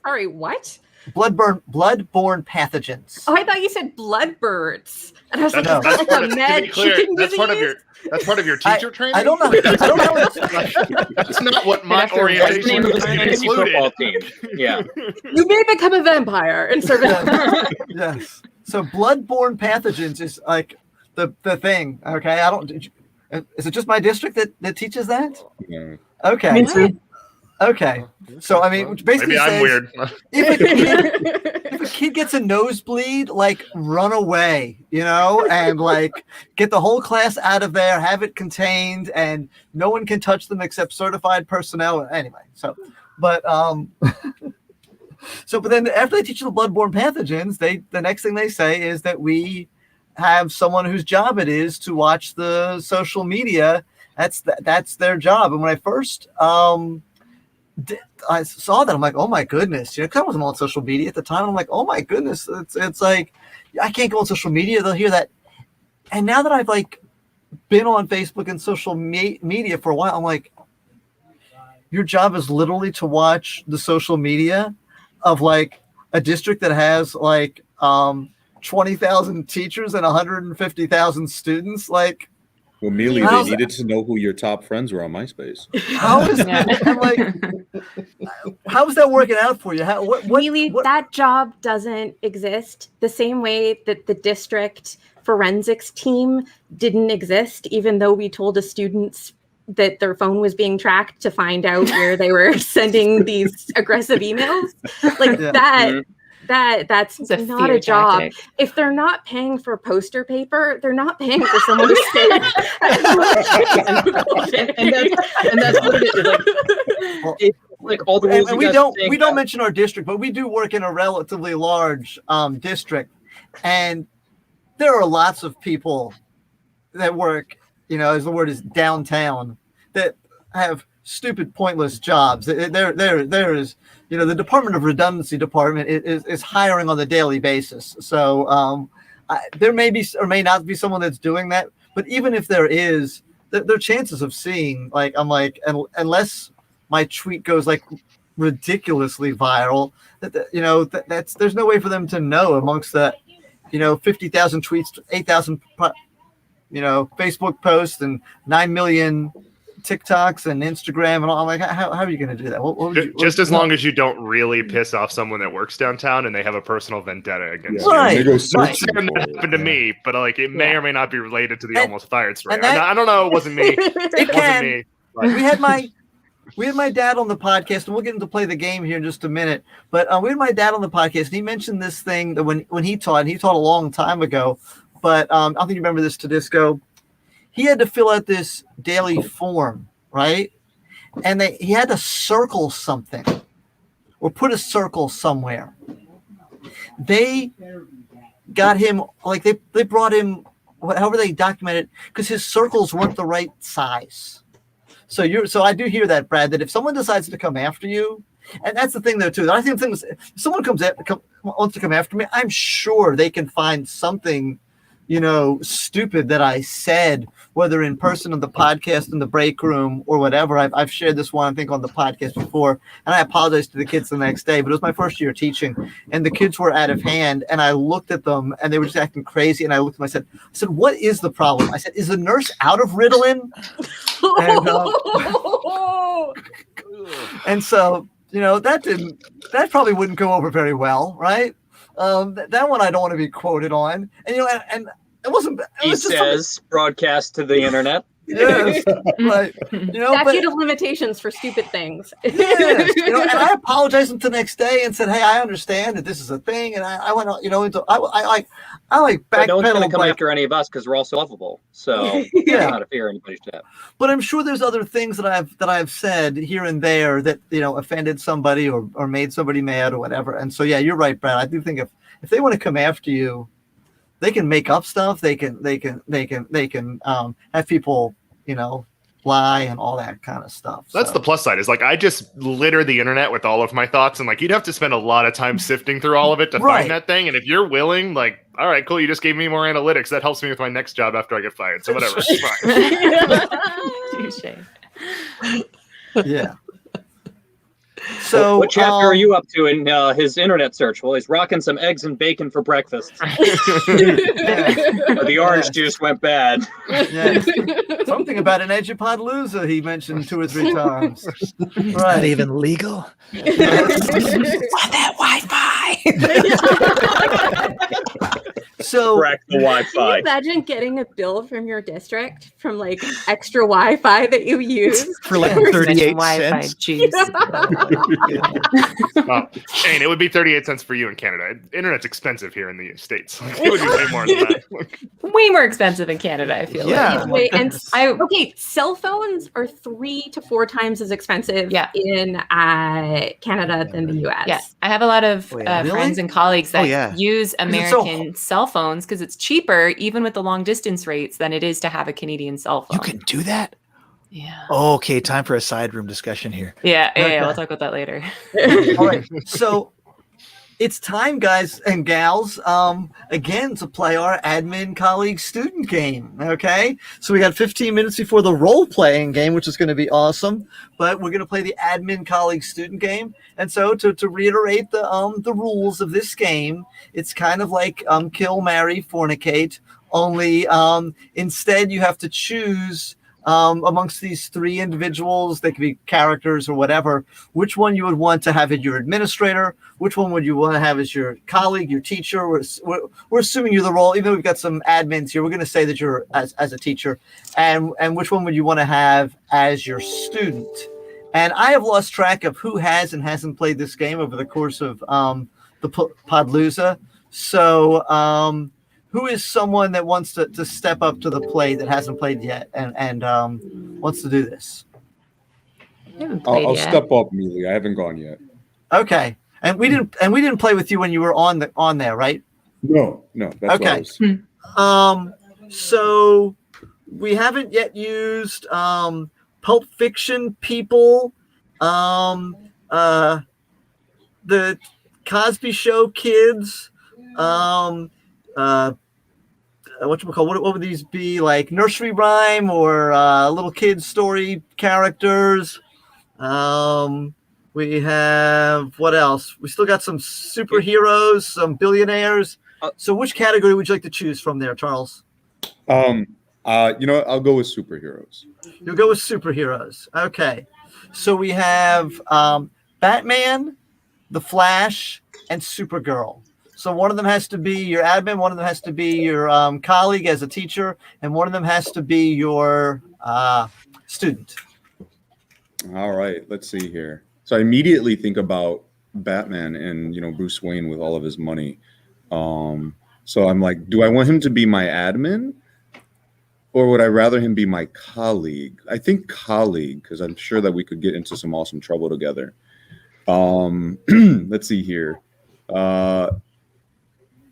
sorry, what? Bloodborne pathogens. Oh, I thought you said bloodbirds, and I was like, That's is that like a med chicken that's part of your teacher training. I don't know. That's not what my orientation included. Yeah, you may become a vampire and serve. Yes. So bloodborne pathogens is like the thing. Okay. Is it just my district that teaches that? Yeah. Okay. Me too. Okay. So I mean, which basically Maybe I'm says weird. If a kid gets a nosebleed, like run away, and like get the whole class out of there, have it contained, and no one can touch them except certified personnel. Anyway, but then after they teach you the bloodborne pathogens, the next thing they say is that we have someone whose job it is to watch the social media. That's their job. And when I first I saw that, I'm like, oh my goodness, I wasn't on social media at the time. I'm like, oh my goodness, it's like I can't go on social media. They'll hear that. And now that I've like been on Facebook and social media for a while, I'm like, your job is literally to watch the social media of like a district that has like 20,000 teachers and 150,000 students. Like, well, Mealy, they needed to know who your top friends were on MySpace. How is that working out for you? Mealy, that job doesn't exist the same way that the district forensics team didn't exist, even though we told the students that their phone was being tracked to find out where they were sending these aggressive emails. Like that's not a job. Tactic. If they're not paying for poster paper, they're not paying for someone to sit. and that's what it is. Like all the rules. And we don't mention our district, but we do work in a relatively large district, and there are lots of people that work, as the word is, downtown, that have stupid, pointless jobs. There is, the Department of Redundancy department is hiring on the daily basis. So there may be or may not be someone that's doing that. But even if there is, their chances of seeing, like, I'm like, unless my tweet goes like ridiculously viral, there's no way for them to know amongst that, 50,000 tweets, 8,000, Facebook posts, and 9 million TikToks and Instagram and all. I'm like, how are you going to do that? Just as long as you don't really piss off someone that works downtown and they have a personal vendetta against you. They go that happened to me, but like it may or may not be related to the almost fired spray. I don't know. It wasn't me. It wasn't me. But. We had my dad on the podcast, and we'll get him to play the game here in just a minute. But we had my dad on the podcast, and he mentioned this thing that when he taught a long time ago. But I don't think you remember this, Tedisco. He had to fill out this daily form, right? And he had to circle something or put a circle somewhere. They got him, like they brought him, however they documented, because his circles weren't the right size. So I do hear that, Brad, that if someone decides to come after you, and that's the thing though too, that I think if someone wants to come after me, I'm sure they can find something, stupid that I said, whether in person on the podcast in the break room or whatever. I've shared this one, I think, on the podcast before, and I apologize to the kids the next day, but it was my first year teaching, and the kids were out of hand, and I looked at them, and they were just acting crazy, and I looked at them, I said, what is the problem? I said, is the nurse out of Ritalin? And so, that probably wouldn't go over very well, right? That one I don't want to be quoted on. And and it wasn't. It was just says broadcast to the internet. Yes, right. Statute of limitations for stupid things. Yes, and I apologized the next day and said, "Hey, I understand that this is a thing," and I went, into I like But no one's going to backpedal. come after any of us because we're all so lovable. So Yeah. not a fear anybody should have. But I'm sure there's other things that I've said here and there that offended somebody or made somebody mad or whatever. And so yeah, you're right, Brad. I do think if they want to come after you, they can make up stuff. They can have people lie and all that kind of stuff. That's the plus side. Is like I just litter the internet with all of my thoughts, and like you'd have to spend a lot of time sifting through all of it to find that thing. And if you're willing, like, all right, cool, you just gave me more analytics. That helps me with my next job after I get fired. So whatever, it's fine. Touche. Yeah. So what chapter are you up to in his internet search? Well, he's rocking some eggs and bacon for breakfast. The orange juice went bad. Yes. Something about an Edupodlooza he mentioned 2 or 3 times. Right. Not even legal. On that Wi-Fi. So crack the Wi-Fi. Can you imagine getting a bill from your district from like extra Wi-Fi that you use for like 38 Wi-Fi cents? juice. Shane, it would be 38 cents for you in Canada. Internet's expensive here in the States. It would be way more than that. Way more expensive in Canada, I feel like. Wait, and okay, cell phones are 3 to 4 times as expensive in Canada than the US. Yeah, I have a lot of Really? friends and colleagues that use Because it's so- American cell phones because it's cheaper, even with the long distance rates, than it is to have a Canadian cell phone. You can do that? Yeah. Okay, time for a side room discussion here. Yeah, Okay. we'll talk about that later. All right. So it's time, guys and gals, again, to play our admin colleague student game. Okay. So we got 15 minutes before the role playing game, which is going to be awesome. But we're going to play the admin colleague student game. And so to reiterate the rules of this game, it's kind of like kill, marry, fornicate. Only instead you have to choose amongst these 3 individuals. They could be characters or whatever, which one you would want to have as your administrator, which one would you want to have as your colleague, your teacher. We're assuming you're the role, even though we've got some admins here, we're going to say that you're as a teacher, and which one would you want to have as your student. And I have lost track of who has and hasn't played this game over the course of the Podlooza. So who is someone that wants to step up to the plate that hasn't played yet and wants to do this? I'll step up, Mealy. I haven't gone yet. Okay, and we didn't play with you when you were on there, right? No, that's Okay. what I was. So we haven't yet used Pulp Fiction people, the Cosby Show kids, what would these be, like nursery rhyme or little kids story characters? We have, what else? We still got some superheroes, some billionaires. So which category would you like to choose from there, Charles? You know what? I'll go with superheroes. You'll go with superheroes. Okay. So we have Batman, The Flash, and Supergirl. So one of them has to be your admin, one of them has to be your colleague as a teacher, and one of them has to be your student. All right, let's see here. So I immediately think about Batman and Bruce Wayne with all of his money. So I'm like, do I want him to be my admin, or would I rather him be my colleague? I think colleague, because I'm sure that we could get into some awesome trouble together. Let's see here.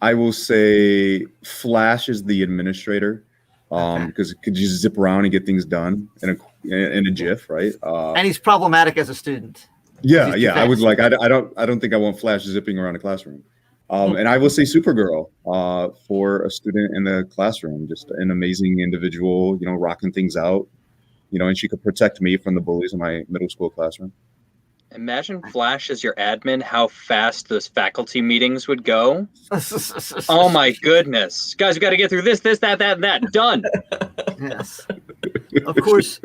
I will say Flash is the administrator, because it could just zip around and get things done in a jiff, right? And he's problematic as a student. Yeah. I would like. I don't think I want Flash zipping around a classroom. And I will say Supergirl for a student in the classroom, just an amazing individual, rocking things out, and she could protect me from the bullies in my middle school classroom. Imagine Flash as your admin, how fast those faculty meetings would go. Oh my goodness. Guys, we got to get through this, that, and that. Done. Yes. Of course,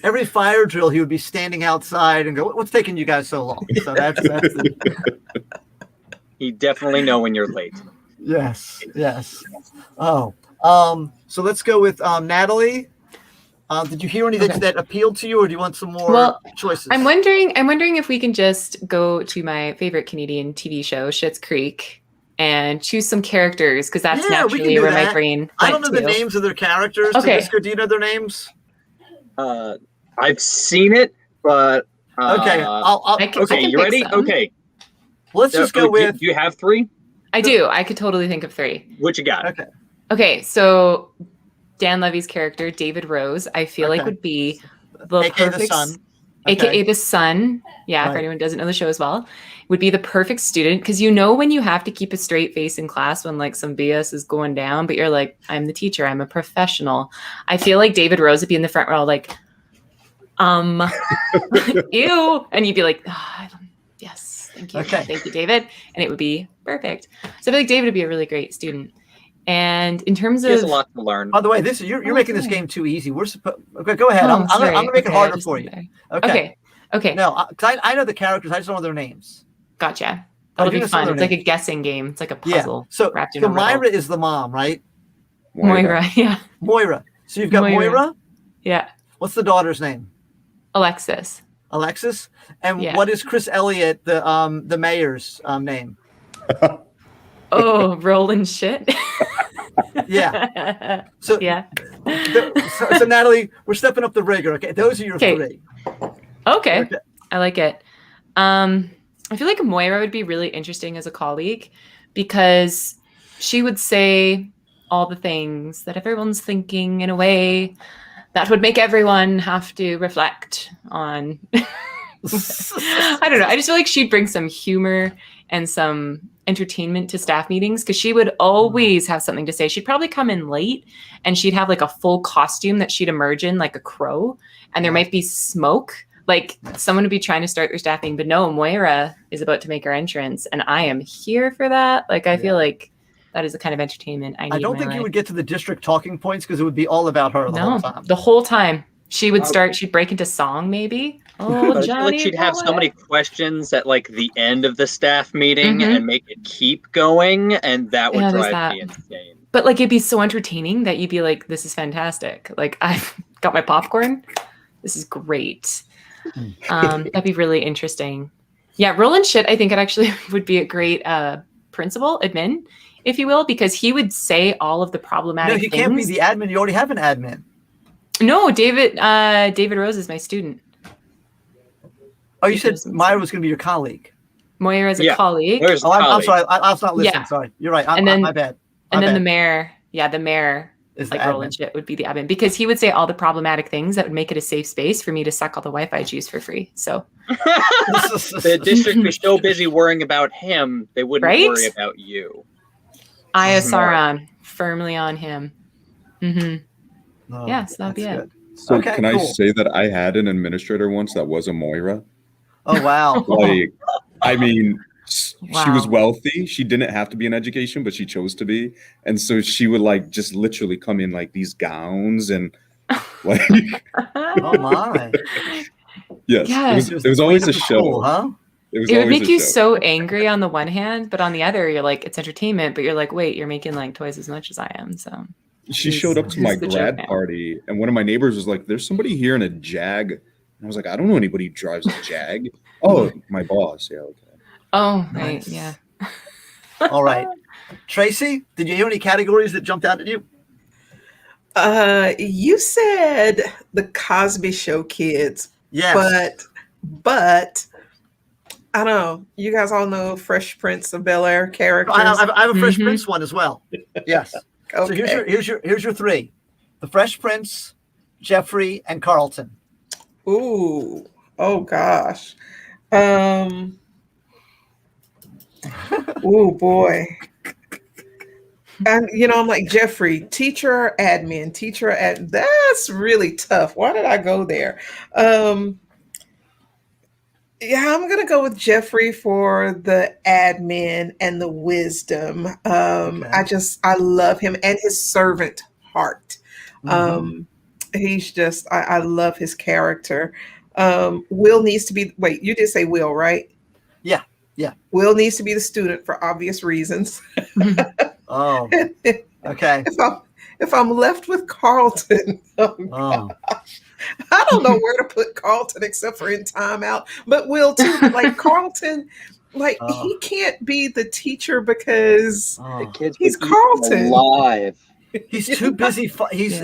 every fire drill, he would be standing outside and go, what's taking you guys so long? So that's He definitely know when you're late. Yes. Oh, so let's go with Natalie. Did you hear anything that appealed to you, or do you want some more choices? I'm wondering if we can just go to my favorite Canadian TV show, Schitt's Creek, and choose some characters, because that's naturally where my brain. I don't know the names of their characters. Okay. Tabisco, do you know their names? I've seen it, but okay. Okay, you ready? Okay. Let's just go with. Do you have 3? I do. I could totally think of 3. What you got? Okay. So Dan Levy's character, David Rose, I feel like would be the AKA perfect, the son. AKA the son. Yeah, for anyone who doesn't know the show as well, would be the perfect student, because when you have to keep a straight face in class when like some BS is going down, but you're like, I'm the teacher, I'm a professional. I feel like David Rose would be in the front row, like, ew, and you'd be like, yes, thank you, thank you, David, and it would be perfect. So I feel like David would be a really great student. And in terms of, there's a lot to learn. By the way, you're making this game too easy. We're supposed. Okay, go ahead. I'm gonna make it harder for you. Okay. No, because I know the characters. I just don't know their names. Gotcha. That'll be fun. It's like a guessing game. It's like a puzzle. So wrapped in a Myra riddle. is the mom, right? Moira. Yeah. Moira. So you've got Moira. Yeah. What's the daughter's name? Alexis. Alexis. And what is Chris Elliott, the mayor's name? Oh, rolling shit. Yeah. So so Natalie, we're stepping up the rigor. Okay, those are your 3. Okay. I like it. I feel like Moira would be really interesting as a colleague, because she would say all the things that everyone's thinking in a way that would make everyone have to reflect on. I don't know. I just feel like she'd bring some humor and some entertainment to staff meetings, because she would always have something to say. She'd probably come in late and she'd have like a full costume that she'd emerge in, like a crow, and there might be smoke. Like someone would be trying to start their staffing, but no, Moira is about to make her entrance, and I am here for that. Like I feel like that is the kind of entertainment I need. I don't think you would get to the district talking points, because it would be all about her the whole time. The whole time. She would start, she'd break into song maybe. Oh, But I feel Johnny like she'd have so boy. many questions at like the end of the staff meeting and make it keep going, and that would Yeah, there's drive that. me insane. But like it'd be so entertaining that you'd be like, this is fantastic. Like I've got my popcorn. This is great. That'd be really interesting. Yeah, Roland Shit, I think it actually would be a great principal, admin, if you will, because he would say all of the problematic No, he things. can't be the admin. You already have an admin. No, David Rose is my student. Oh, you said Myra was going to be your colleague. Moira is a colleague. I'm sorry. I was not listening. Sorry. You're right. My bad. And then the mayor, the mayor is like the Roland Shit would be the admin, because he would say all the problematic things that would make it a safe space for me to suck all the Wi-Fi juice for free. So The district was so busy worrying about him, they wouldn't worry about you. ISR firmly on him. Mm-hmm. Oh, yeah, so that'd be it. So can I say that I had an administrator once that was a Moira? Oh, wow. Like, I mean, she was Wow. wealthy. She didn't have to be in education, but she chose to be. And so she would like just literally come in like these gowns and like. Oh my. Yes. Yeah. It was always a show. Cool, huh? It was It would always make a you show. so angry on the one hand, but on the other, you're like, it's entertainment, but you're like, wait, you're making like twice as much as I am. So She showed up to my the joke grad now? party, and one of my neighbors was like, "There's somebody here in a Jag." And I was like, "I don't know anybody who drives a Jag." Oh, my boss. Yeah, okay. Oh, right, yeah. All right. Tracy, did you hear any categories that jumped out at you? You said the Cosby Show kids. Yes. But I don't know. You guys all know Fresh Prince of Bel-Air characters. I have a Fresh Prince one as well. Yes. So Okay. here's your 3: the Fresh Prince, Jeffrey, and Carlton. Ooh. Oh gosh. Oh boy. And I'm like, Jeffrey, teacher or admin, that's really tough. Why did I go there? Yeah, I'm gonna go with Jeffrey for the admin and the wisdom. I love him and his servant heart. He's just I love his character. Will needs to be you did say Will, right? Yeah. Yeah. Will needs to be the student for obvious reasons. Oh, okay. If I'm left with Carlton, gosh, I don't know where to put Carlton except for in timeout, but Will too. But like Carlton, like he can't be the teacher because The kids he's would eat him Carlton. alive. He's too busy. He's.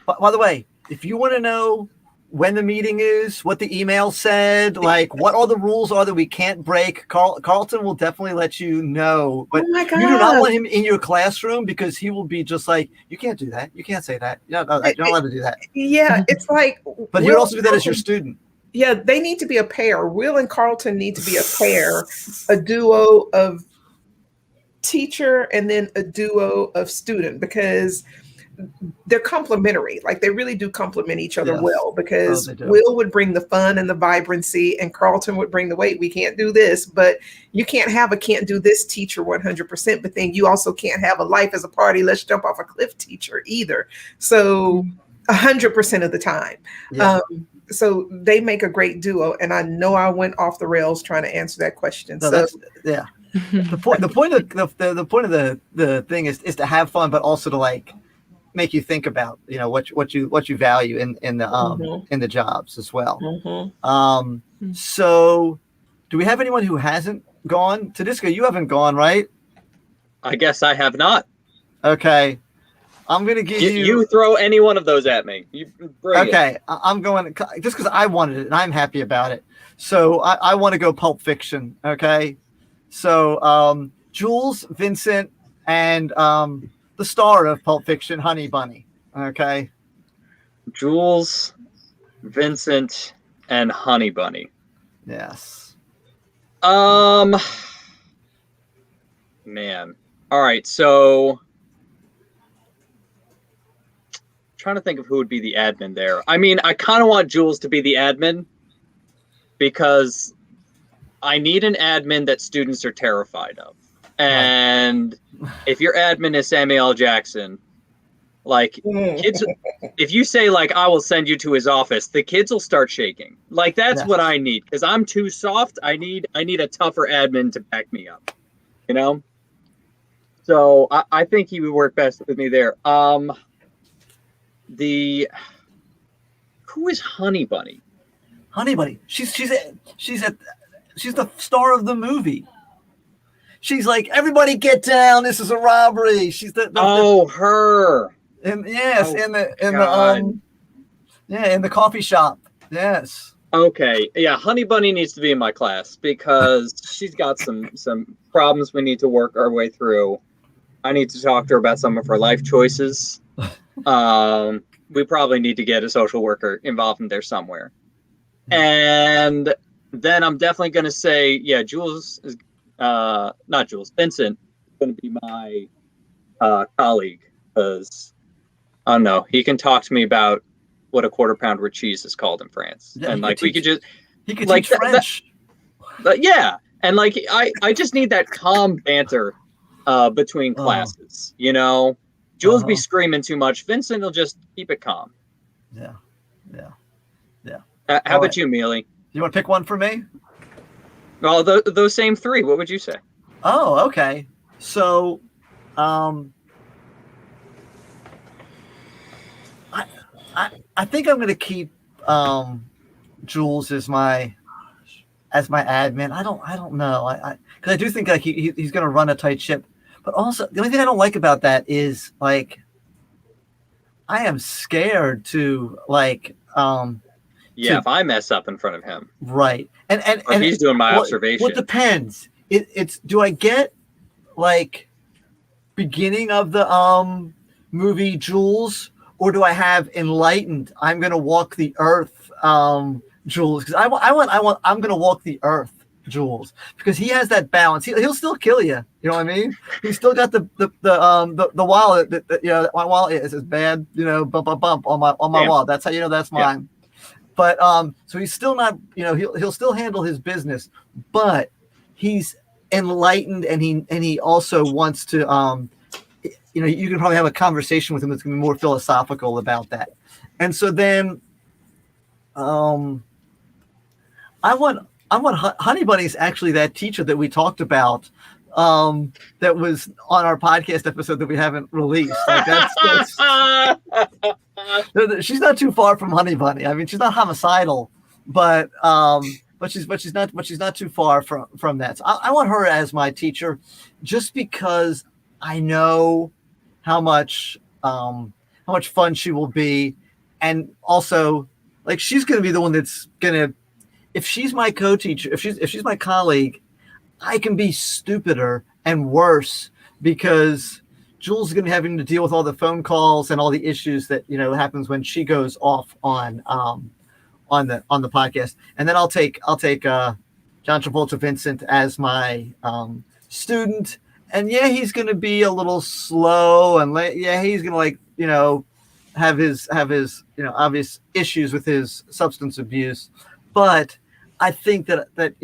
By the way, if you want to know when the meeting is, what the email said, like what all the rules are that we can't break, Carlton will definitely let you know. But Oh my you do not God. want him in your classroom because he will be just like, you can't do that. You can't say that. No, you're not allowed to do that. Yeah, it's like. But he would also do that as your student. Yeah, they need to be a pair. Will and Carlton need to be a pair, a duo of teacher and then a duo of student, because they're complementary. Like they really do complement each other Yes. well, because they do. Will would bring the fun and the vibrancy and Carlton would bring the wait, we can't do this, but you can't have a can't do this teacher 100%, but then you also can't have a life as a party, let's jump off a cliff teacher either. So 100% of the time. Yeah. So they make a great duo, and I know I went off the rails trying to answer that question. No, So yeah. The point of the thing is to have fun, but also to like make you think about what you value in the jobs as well. So do we have anyone who hasn't gone? Tedisco, you haven't gone, right? I guess I have not. Okay. I'm gonna give you throw any one of those at me. You bring okay. it. I'm going just because I wanted it and I'm happy about it. So I want to go Pulp Fiction. Okay. So Jules, Vincent, and the star of Pulp Fiction, Honey Bunny. Okay. Jules, Vincent, and Honey Bunny. Yes. Man. All right. So, trying to think of who would be the admin there. I mean, I kind of want Jules to be the admin because I need an admin that students are terrified of. And if your admin is Samuel L. Jackson, like kids, if you say like, I will send you to his office, the kids will start shaking. Like that's what I need because I'm too soft. I need a tougher admin to back me up, you know? So I think he would work best with me there. Who is Honey Bunny? Honey Bunny. She's the star of the movie. She's like, everybody get down. This is a robbery. She's the her. And yes, in the coffee shop. Yes. Okay. Yeah, Honey Bunny needs to be in my class because she's got some problems we need to work our way through. I need to talk to her about some of her life choices. We probably need to get a social worker involved in there somewhere. And then I'm definitely going to say, yeah, Jules is not Jules, Vincent is going to be my colleague because I don't know, he can talk to me about what a quarter pounder with cheese is called in France. Yeah, and like we could just he could like teach French. Yeah. And like I just need that calm banter between classes, you know. Jules be screaming too much. Vincent will just keep it calm. Yeah. How about you, Mealy? You want to pick one for me? Well, those same three. What would you say? Oh, okay. So, I think I'm going to keep Jules as my admin. I don't know. Because I do think like he's going to run a tight ship. But also, the only thing I don't like about that is like I am scared to like if I mess up in front of him, right? And he's doing my observation. Well, it depends. It's do I get like beginning of the movie Jules, or do I have enlightened? I'm gonna walk the earth, Jules, because I'm gonna walk the earth. Jules, because he has that balance. He'll still kill you. You know what I mean? He's still got the wallet that my wallet is bad. Bump on my wallet. That's how you know that's mine. But so he's still not. He'll still handle his business, but he's enlightened and he also wants to. You can probably have a conversation with him that's going to be more philosophical about that. And so then, I want Honey Bunny is actually that teacher that we talked about that was on our podcast episode that we haven't released. Like she's not too far from Honey Bunny. I mean, she's not homicidal, but she's not too far from that. So I want her as my teacher, just because I know how much fun she will be, and also like she's going to be the one that's going to. If she's my co-teacher, if she's my colleague, I can be stupider and worse because Jules is going to be having to deal with all the phone calls and all the issues that happens when she goes off on the podcast. And then I'll take John Travolta Vincent as my student. And yeah, he's going to be a little slow, and he's going to have his obvious issues with his substance abuse. But I think that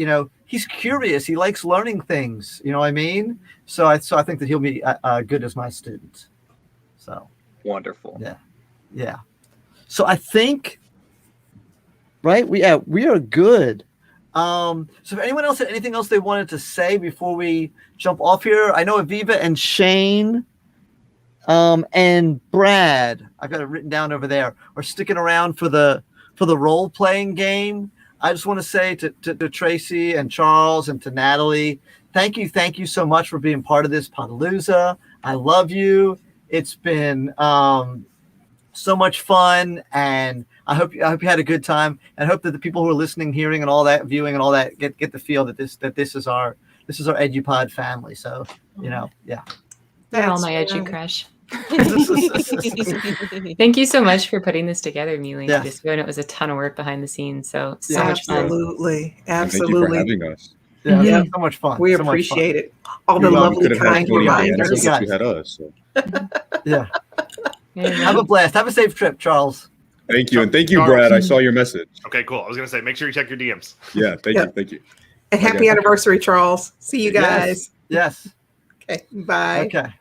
he's curious. He likes learning things. You know what I mean? So I think that he'll be good as my student. So wonderful. Yeah. So I think, right? We are good. So if anyone else had anything else they wanted to say before we jump off here, I know Aviva and Shane, and Brad, I've got it written down over there, are sticking around for the role playing game. I just want to say to Tracy and Charles and to Natalie, thank you so much for being part of this Podlooza. I love you. It's been so much fun, and I hope you had a good time. And I hope that the people who are listening, hearing, and all that, viewing, and all that get the feel that this is our EduPod family. So yeah. They're all my Edu crush. Thank you so much for putting this together, Mealy. Yeah. It was a ton of work behind the scenes, so much fun. Absolutely. Thank you for having us. Yeah, so much fun. We so appreciate it. All the lovely, kind reminders. You had us. So. Yeah. Have a blast. Have a safe trip, Charles. Thank you, and thank you, Brad. I saw your message. Okay, cool. I was gonna say, make sure you check your DMs. Yeah, thank you. And happy anniversary, Charles. See you guys. Yes. Okay. Bye.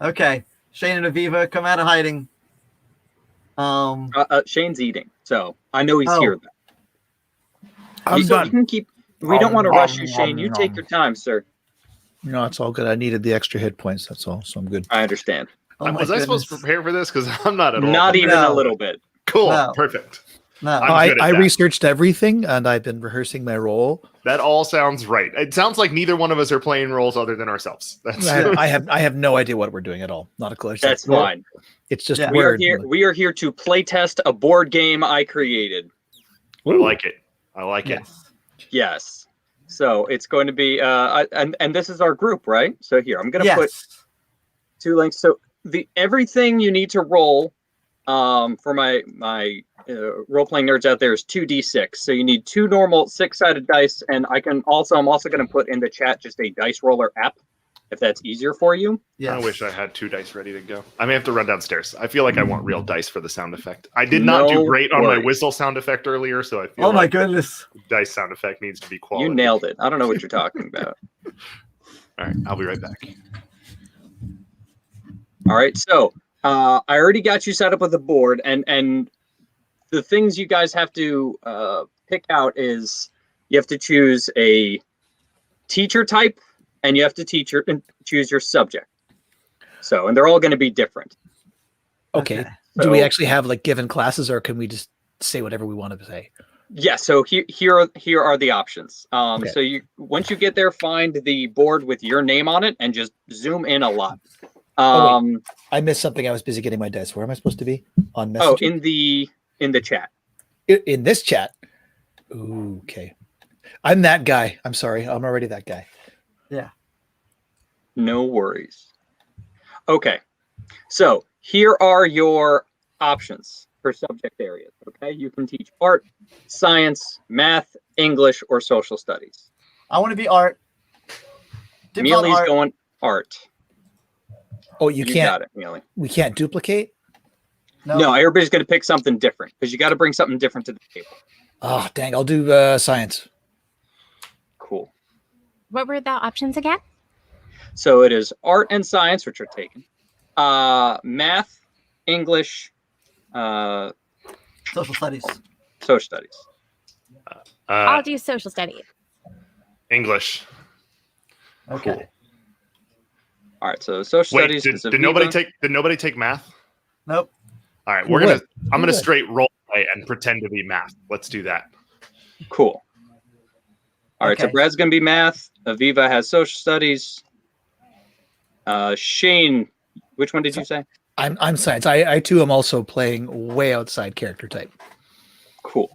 Okay. Shane and Aviva, come out of hiding. Shane's eating, so I know he's here. I'm done. You can keep. We don't want to rush you, Shane. You take your time, sir. No, it's all good. I needed the extra hit points. That's all. So I'm good. I understand. Was I supposed to prepare for this? Because I'm not at all. Not even a little bit. Cool. Perfect. No. I researched everything, and I've been rehearsing my role. That all sounds right. It sounds like neither one of us are playing roles other than ourselves. I have no idea what we're doing at all. Not a clue. That's fine. It's just weird. We are here to play test a board game I created. I like it. I like it. Yes. So it's going to be and this is our group, right? So here I'm going to put 2 links. So everything you need to roll for my role-playing nerds out there is 2d6. So you need 2 normal 6-sided dice, and I'm also going to put in the chat just a dice roller app, if that's easier for you. I wish I had 2 dice ready to go. I may have to run downstairs. I feel like I want real dice for the sound effect. I did not do great on my whistle sound effect earlier, so I feel my goodness. Dice sound effect needs to be quality. You nailed it. I don't know what you're talking about. All right, I'll be right back. All right, so I already got you set up with the board, and the things you guys have to pick out is you have to choose a teacher type, and you have to choose your subject. So, and they're all going to be different. Okay. Do we actually have like given classes, or can we just say whatever we want to say? Yeah. So here are the options. So once you get there, find the board with your name on it, and just zoom in a lot. I missed something. I was busy getting my dice. Where am I supposed to be? On message? Oh, in the chat. In this chat. Ooh, okay. I'm that guy. I'm sorry. I'm already that guy. Yeah. No worries. Okay. So here are your options for subject areas. Okay. You can teach art, science, math, English, or social studies. I want to be art. Mealy's going art. Oh, you can't. Got it, Mealy. We can't duplicate? No, everybody's going to pick something different because you got to bring something different to the table. Oh, dang. I'll do science. Cool. What were the options again? So it is art and science, which are taken. Math, English, social studies. Social studies. I'll do social studies. English. Okay. Cool. All right, so social Wait, studies. did nobody take math? Nope. All right, Who I'm gonna would? straight role play and pretend to be math. Let's do that. Cool. All right, so Brad's gonna be math. Aviva has social studies. Shane, which one did you say? I'm science. I too am also playing way outside character type. Cool.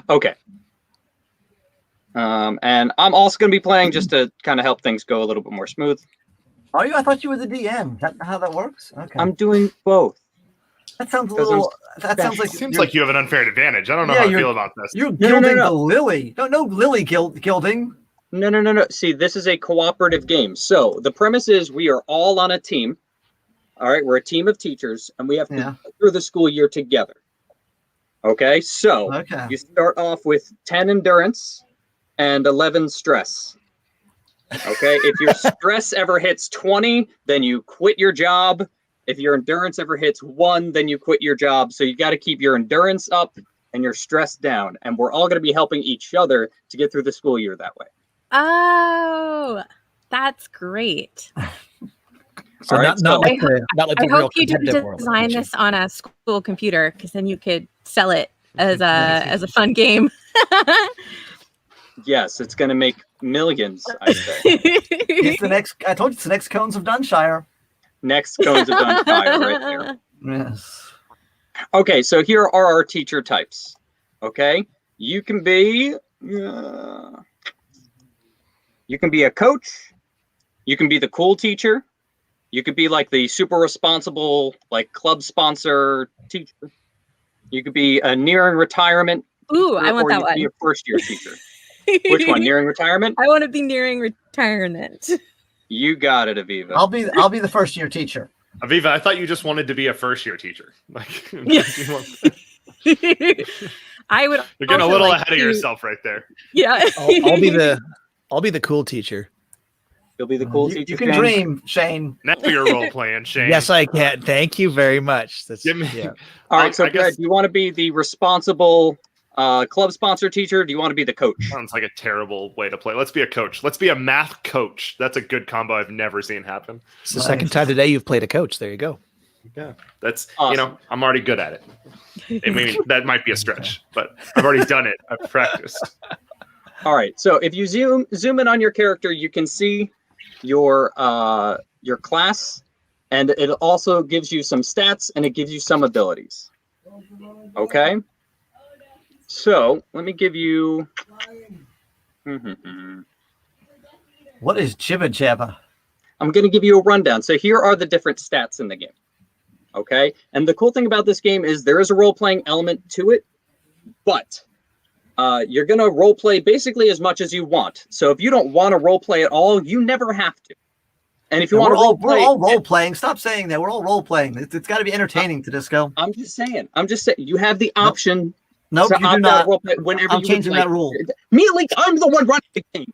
Okay. And I'm also going to be playing just to kind of help things go a little bit more smooth. Are you? I thought you were the DM. Is that how that works? Okay. I'm doing both. That sounds a little. That sounds like Seems like you have an unfair advantage. I don't know how I feel about this. You're gilding the lily. No lily gilding. No. See, this is a cooperative game. So the premise is we are all on a team. All right, we're a team of teachers, and we have to go through the school year together. Okay, so you start off with 10 endurance and 11 stress. Okay, if your stress ever hits 20, then you quit your job. If your endurance ever hits 1, then you quit your job. So you got to keep your endurance up and your stress down. And we're all going to be helping each other to get through the school year that way. Oh, that's great. So All right, not like I the real hope you didn't competitive world. design this on a school computer, because then you could sell it as a fun game. Yes, it's going to make millions, I say. It's the next. I told you it's the next Cones of Dunshire. Next Cones of Dunshire right there. Yes. Okay, so here are our teacher types. Okay, you can be a coach. You can be the cool teacher. You could be like the super responsible, like club sponsor teacher. You could be a nearing retirement. Ooh, I want that one. Be a first-year teacher. Which one? Nearing retirement? I want to be nearing retirement. You got it, Aviva. I'll be the first-year teacher. Aviva, I thought you just wanted to be a first-year teacher. Like, I would. You're getting a also little like ahead of yourself right there. Yeah. I'll be the cool teacher. You'll be the cool teacher. You can dream, Shane. Now you're role playing, Shane. Yes, I can. Thank you very much. That's All right, so Brad, do you want to be the responsible club sponsor teacher? Do you want to be the coach? Sounds like a terrible way to play. Let's be a coach. Let's be a math coach. That's a good combo I've never seen happen. It's the second time today you've played a coach. There you go. Yeah, that's awesome. I'm already good at it. I mean, that might be a stretch, but I've already done it. I've practiced. All right, so if you zoom in on your character, you can see your class, and it also gives you some stats and it gives you some abilities. Okay, so let me give you What is Jibba Jabba? I'm going to give you a rundown. So here are the different stats in the game. Okay, and the cool thing about this game is there is a role-playing element to it, but you're going to role play basically as much as you want. So if you don't want to role play at all, you never have to. And if you want to role play, we're all role playing. Stop saying that. We're all role playing. It's got to be entertaining to Disco. I'm just saying. You have the option. Nope, to you do opt out not. role play whenever I'm you changing would like. that rule. Me, like, I'm the one running the game.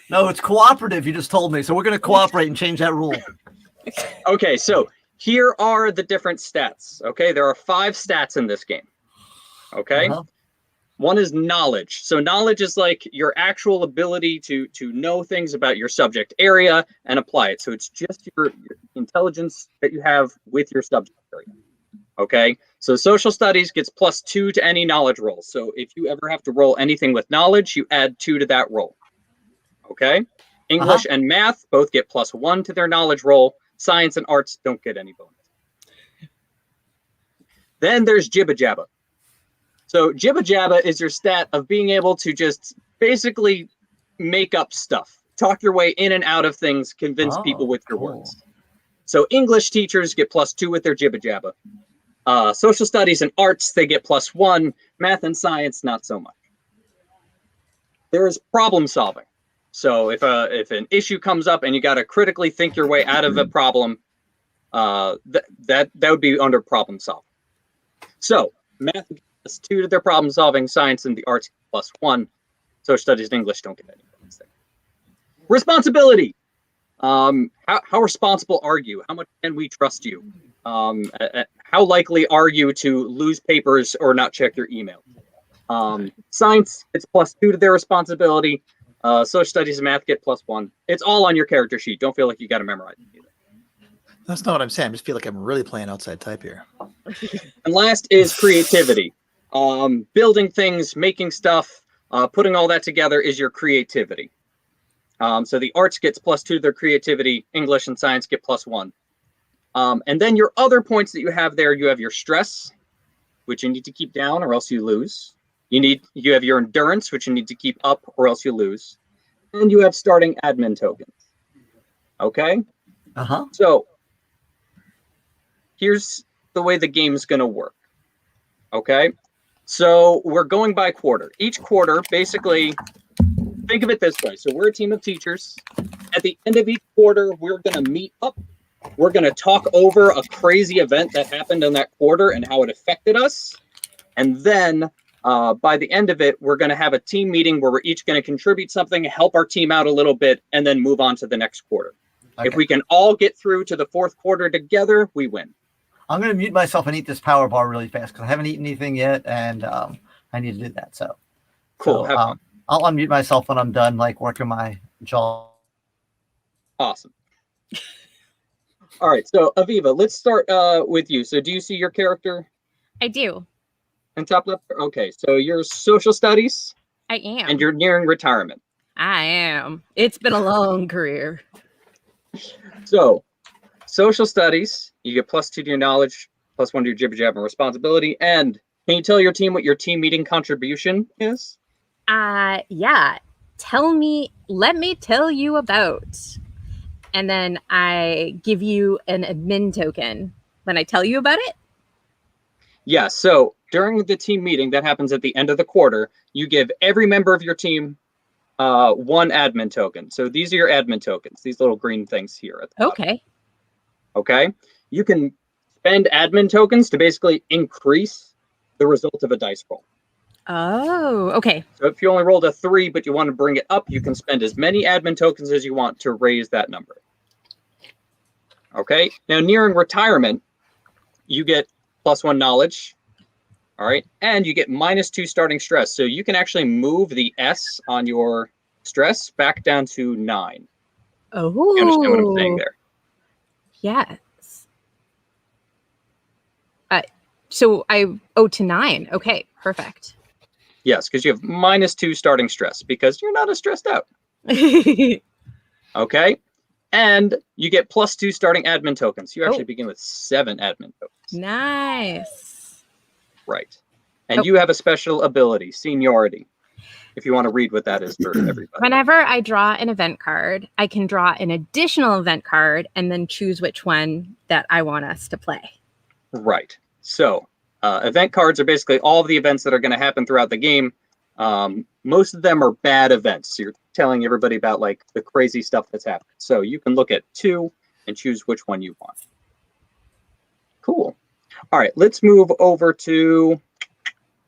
No, it's cooperative. You just told me, so we're going to cooperate and change that rule. Okay, so here are the different stats. Okay, there are 5 stats in this game. Okay. One is knowledge. So knowledge is like your actual ability to know things about your subject area and apply it. So it's just your intelligence that you have with your subject area. Okay. So social studies gets +2 to any knowledge roll. So if you ever have to roll anything with knowledge, you add 2 to that roll. Okay. English and math both get +1 to their knowledge roll. Science and arts don't get any bonus. Then there's Jibba Jabba. So Jibba Jabba is your stat of being able to just basically make up stuff, talk your way in and out of things, convince people with your words. So English teachers get +2 with their Jibba Jabba. Social studies and arts, they get +1. Math and science, not so much. There is problem solving. So if an issue comes up and you got to critically think your way out of a problem, that would be under problem solving. So math +2 to their problem solving, science and the arts +1. Social studies and English don't get any bonus there. Responsibility. How responsible are you? How much can we trust you? How likely are you to lose papers or not check your email? Science gets +2 to their responsibility. Social studies and math get +1. It's all on your character sheet. Don't feel like you got to memorize it either. That's not what I'm saying. I just feel like I'm really playing outside type here. And last is creativity. Building things, making stuff, putting all that together is your creativity. So the arts gets +2 to their creativity. English and science get +1. And then your other points that you have there, you have your stress, which you need to keep down or else you lose. You have your endurance, which you need to keep up or else you lose. And you have starting admin tokens. Okay? So here's the way the game's going to work. Okay? So we're going by quarter. Each quarter, basically, think of it this way. So we're a team of teachers. At the end of each quarter, we're going to meet up. We're going to talk over a crazy event that happened in that quarter and how it affected us. And then by the end of it, we're going to have a team meeting where we're each going to contribute something, help our team out a little bit, and then move on to the next quarter. If we can all get through to the fourth quarter together, we win. I'm going to mute myself and eat this power bar really fast because I haven't eaten anything yet, and I need to do that. So cool. I'll unmute myself when I'm done, like working my jaw. Awesome. All right. So Aviva, let's start with you. So do you see your character? I do. In top left? Okay. So you're social studies. I am. And you're nearing retirement. I am. It's been a long career. So social studies, you get +2 to your knowledge, +1 to your jibber jabber responsibility. And can you tell your team what your team meeting contribution is? Yeah. Let me tell you about. And then I give you an admin token when I tell you about it. Yeah. So during the team meeting that happens at the end of the quarter, you give every member of your team 1 admin token. So these are your admin tokens, these little green things here. At the bottom. Okay. You can spend admin tokens to basically increase the result of a dice roll. Oh, okay. So if you only rolled a 3, but you want to bring it up, you can spend as many admin tokens as you want to raise that number. Okay. Now, nearing retirement, you get +1 knowledge. All right. And you get -2 starting stress. So you can actually move the S on your stress back down to 9. Oh. You understand what I'm saying there? Yes. So to 9. Okay, perfect. Yes, because you have -2 starting stress because you're not as stressed out. Okay. And you get +2 starting admin tokens. You actually begin with 7 admin tokens. Nice. Right. And you have a special ability, seniority, if you want to read what that is for everybody. Whenever I draw an event card, I can draw an additional event card and then choose which one that I want us to play. Right. So event cards are basically all of the events that are going to happen throughout the game. Most of them are bad events. You're telling everybody about like the crazy stuff that's happened. So you can look at 2 and choose which one you want. Cool. All right, let's move over to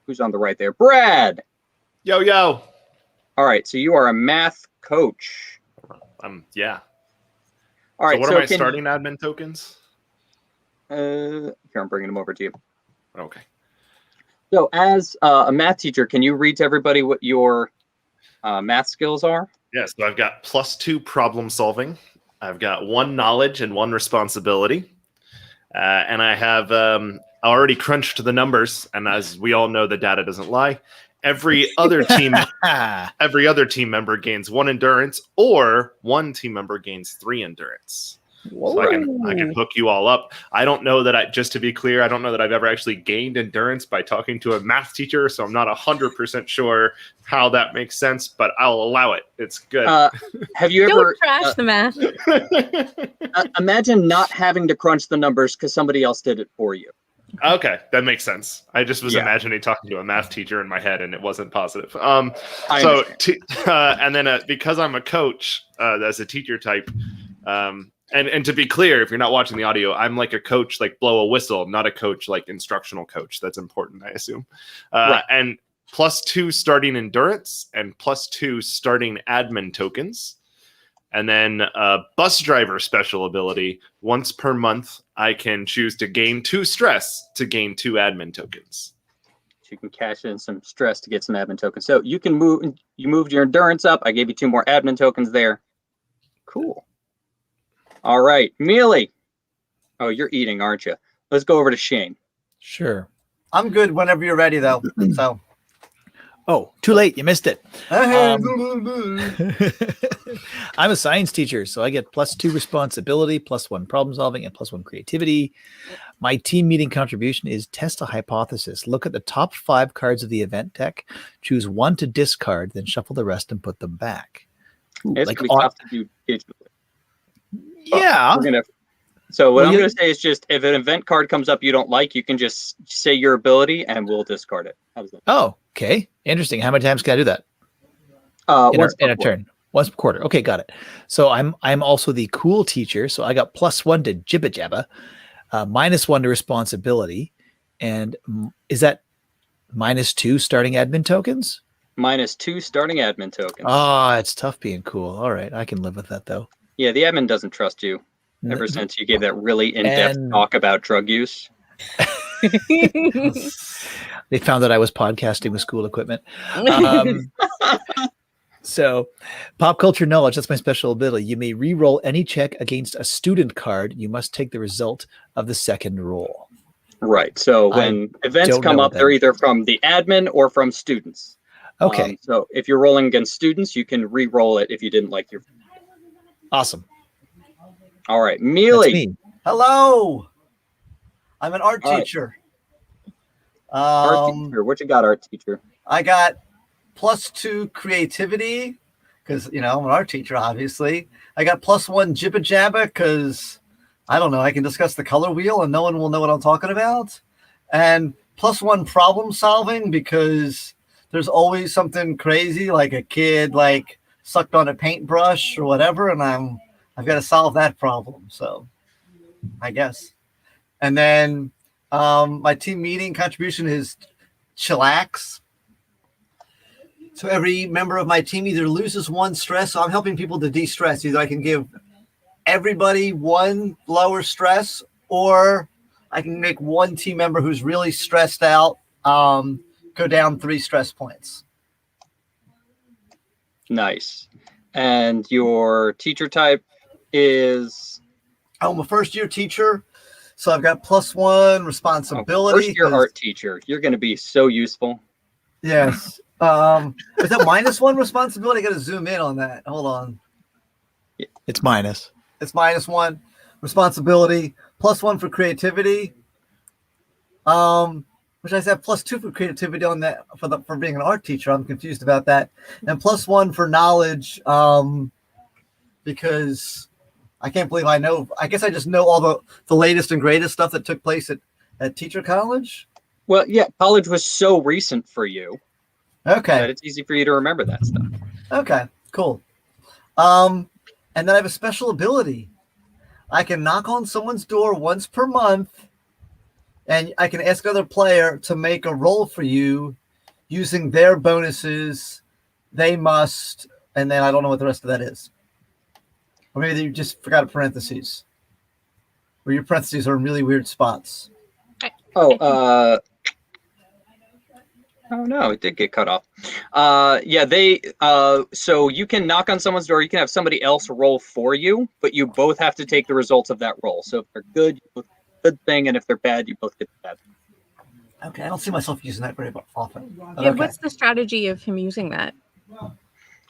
who's on the right there. Brad. Yo. All right, so you are a math coach. Yeah. All right. So what are my starting admin tokens? Here, I'm bringing them over to you. Okay. So as a math teacher, can you read to everybody what your math skills are? Yes. So I've got +2 problem solving. I've got 1 knowledge and 1 responsibility. And I have already crunched the numbers. And as we all know, the data doesn't lie. Every other team member gains 1 endurance, or 1 team member gains 3 endurance. Whoa. So I can hook you all up. I don't know that just to be clear, I don't know that I've ever actually gained endurance by talking to a math teacher, so I'm not 100% sure how that makes sense, but I'll allow it. It's good. Have you Don't ever trash the math? Imagine not having to crunch the numbers because somebody else did it for you. Okay, that makes sense. I just was imagining talking to a math teacher in my head, and it wasn't positive. And then because I'm a coach, as a teacher type, and to be clear, if you're not watching the audio, I'm like a coach, like blow a whistle, not a coach, like instructional coach. That's important, I assume. Right. And +2 starting endurance and +2 starting admin tokens. And then bus driver special ability. Once per month, I can choose to gain 2 stress to gain 2 admin tokens. you can cash in some stress to get some admin tokens. So you can move. You moved your endurance up. I gave you 2 more admin tokens there. Cool. All right, Mealy. Oh, you're eating, aren't you? Let's go over to Shane. Sure. I'm good whenever you're ready, though. So. Oh, too late. You missed it. I'm a science teacher, so I get +2 responsibility, +1 problem solving, and +1 creativity. My team meeting contribution is test a hypothesis. Look at the top 5 cards of the event deck, choose 1 to discard, then shuffle the rest and put them back. It's Like gonna be tough to do digitally. Yeah. So what I'm going to say is just if an event card comes up you don't like, you can just say your ability and we'll discard it. How does that? Oh, okay. Interesting. How many times can I do that? In a turn. Once per quarter. Okay, got it. So I'm also the cool teacher. So I got +1 to jibba jabba, -1 to responsibility. And is that -2 starting admin tokens? -2 starting admin tokens. Oh, it's tough being cool. All right. I can live with that though. Yeah, the admin doesn't trust you ever since you gave that really in-depth talk about drug use. They found that I was podcasting with school equipment. So pop culture knowledge, that's my special ability. You may re-roll any check against a student card. You must take the result of the second roll. Right. So when events come up, they're either from the admin or from students. Okay. So if you're rolling against students, you can re-roll it if you didn't like your. Awesome. All right, Mealy. Hello. I'm an art teacher. Art teacher. What you got, art teacher? I got +2 creativity because I'm an art teacher, obviously. I got +1 jibba jabba because I don't know. I can discuss the color wheel and no one will know what I'm talking about. And +1 problem solving because there's always something crazy like a kid sucked on a paintbrush or whatever, and I've got to solve that problem. So I guess. And then my team meeting contribution is chillax. So every member of my team either loses 1 stress. So I'm helping people to de-stress. Either I can give everybody 1 lower stress, or I can make 1 team member who's really stressed out go down 3 stress points. Nice. And your teacher type is? I'm a first-year teacher, so I've got +1 responsibility. First-year art teacher. You're going to be so useful. Yes. Is that -1 responsibility? I got to zoom in on that. Hold on. It's minus. It's -1 responsibility, +1 for creativity. Which I have +2 for creativity on that for being an art teacher. I'm confused about that, and +1 for knowledge because I can't believe I know. I guess I just know all the latest and greatest stuff that took place at teacher college. Well, yeah, college was so recent for you. Okay. That it's easy for you to remember that stuff. Okay, cool. And then I have a special ability. I can knock on someone's door once per month, and I can ask another player to make a roll for you using their bonuses. They must, and then I don't know what the rest of that is. Or maybe you just forgot a parentheses. Or your parentheses are in really weird spots. Oh no, it did get cut off. So you can knock on someone's door, you can have somebody else roll for you, but you both have to take the results of that roll. So if they're good, you both get the good thing, and if they're bad, you both get the bad thing. Okay, I don't see myself using that very often. Yeah, okay. What's the strategy of him using that?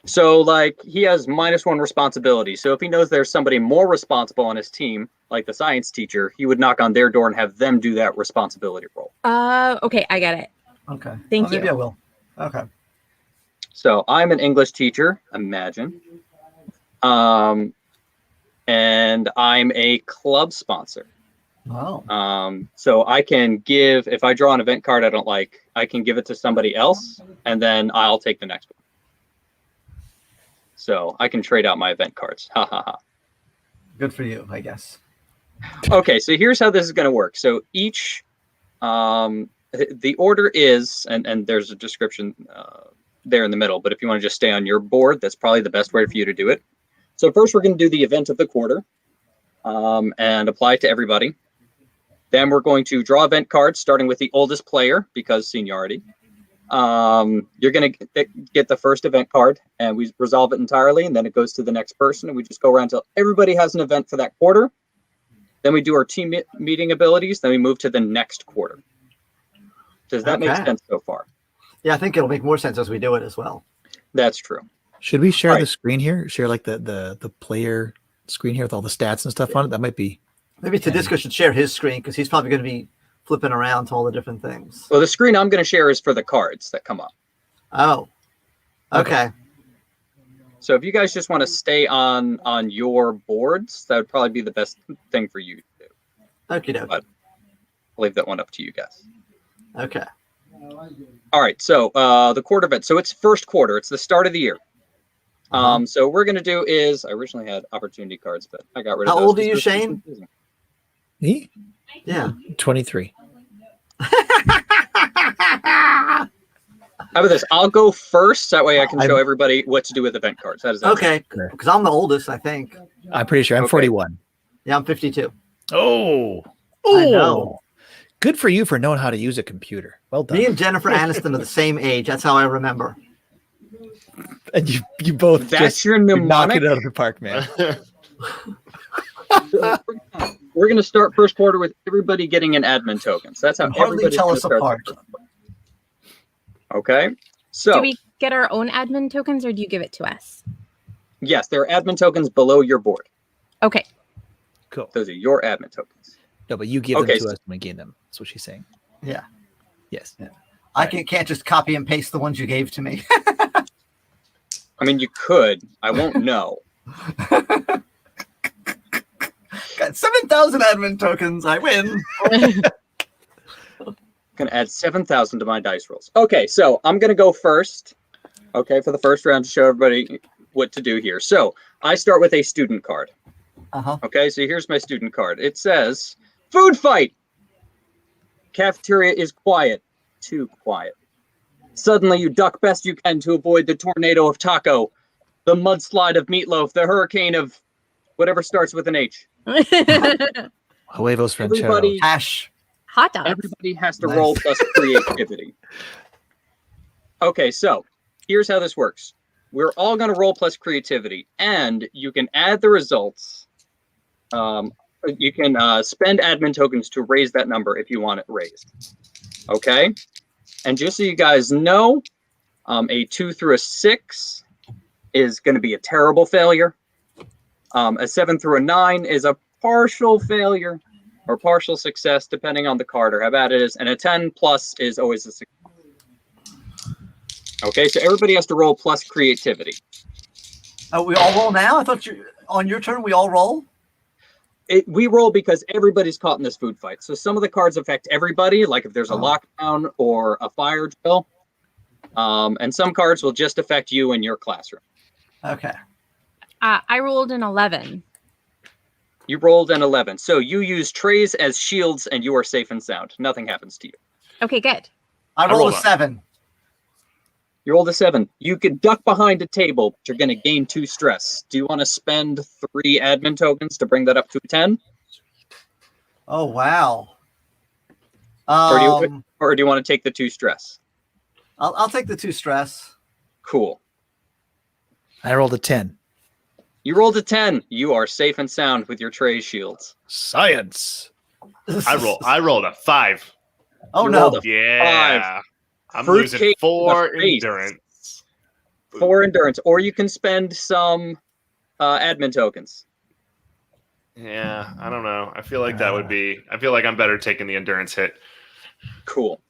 So he has -1 responsibility. So if he knows there's somebody more responsible on his team, like the science teacher, he would knock on their door and have them do that responsibility roll. Okay, I get it. Okay. Thank you. Maybe I will. Okay. So I'm an English teacher, imagine. And I'm a club sponsor. Wow. So I can give, if I draw an event card I don't like, I can give it to somebody else, and then I'll take the next one. So I can trade out my event cards. Ha ha ha. Good for you, I guess. Okay, so here's how this is going to work. So each, the order is, and there's a description there in the middle, but if you want to just stay on your board, that's probably the best way for you to do it. So first we're going to do the event of the quarter and apply it to everybody. Then we're going to draw event cards, starting with the oldest player because seniority. You're going to get the first event card, and we resolve it entirely, and then it goes to the next person, and we just go around until everybody has an event for that quarter. Then we do our team meeting abilities, then we move to the next quarter. Does that make sense so far? Yeah, I think it'll make more sense as we do it as well. That's true. Should we share the screen here? Share like the player screen here with all the stats and stuff on it? That might be... Maybe Tedisco should share his screen because he's probably going to be flipping around to all the different things. Well, the screen I'm going to share is for the cards that come up. Oh, okay. So if you guys just want to stay on your boards, that would probably be the best thing for you to do. Okay, but I'll leave that one up to you guys. Okay. All right. So the quarter event. So it's first quarter. It's the start of the year. So what we're going to do is, I originally had opportunity cards, but I got rid of those. How old are you, Shane? Me? Yeah. 23. How about this? I'll go first. That way I can show everybody what to do with event cards. How does that okay. Because I'm the oldest, I think. I'm pretty sure. I'm 41. Yeah, I'm 52. Oh. I know. Good for you for knowing how to use a computer. Well done. Me and Jennifer Aniston are the same age. That's how I remember. And you both That's your knock mnemonic? it out of the park, man. We're going to start first quarter with everybody getting an admin token. So that's how Hardly everybody tell us apart. Okay. So Do we get our own admin tokens or do you give it to us? yes, there are admin tokens below your board. Okay. Cool. Those are your admin tokens. No, but you give them to us when we gain them. That's what she's saying. Yeah. Yes. Yeah. I can't just copy and paste the ones you gave to me. I mean, you could. I won't know. Got 7,000 admin tokens. I win. Going to add 7,000 to my dice rolls. Okay, so I'm going to go first. Okay, for the first round to show everybody what to do here. So I start with a student card. Okay, so here's my student card. It says, food fight. Cafeteria is quiet. Too quiet. Suddenly you duck best you can to avoid the tornado of taco, the mudslide of meatloaf, the hurricane of whatever starts with an H. Huevos ranchero. Everybody, hash. Hot dogs. Everybody has to roll plus creativity. Okay, so here's how this works. We're all going to roll plus creativity, and you can add the results. You can spend admin tokens to raise that number if you want it raised. Okay? And just so you guys know, a 2 through a 6 is going to be a terrible failure. A 7 through a 9 is a partial failure or partial success, depending on the card or how bad it is. And a 10 plus is always a success. Okay, so everybody has to roll plus creativity. Oh, we all roll now? I thought on your turn we all roll? We roll because everybody's caught in this food fight. So some of the cards affect everybody, like if there's a lockdown or a fire drill. And some cards will just affect you in your classroom. Okay. I rolled an 11. You rolled an 11. So you use trays as shields and you are safe and sound. Nothing happens to you. Okay, good. I rolled a 7. You rolled a 7. You could duck behind a table, but you're going to gain 2 stress. Do you want to spend 3 admin tokens to bring that up to a 10? Oh, wow. Or do you want to take the 2 stress? I'll take the 2 stress. Cool. I rolled a 10. You rolled a 10. You are safe and sound with your tray shields. Science. I rolled a 5. Oh, You no. rolled a Yeah. 5. I'm Fruitcake losing 4 in the face. endurance. 4 endurance. Or you can spend some admin tokens. Yeah, I don't know. I feel like that would be. I feel like I'm better taking the endurance hit. Cool.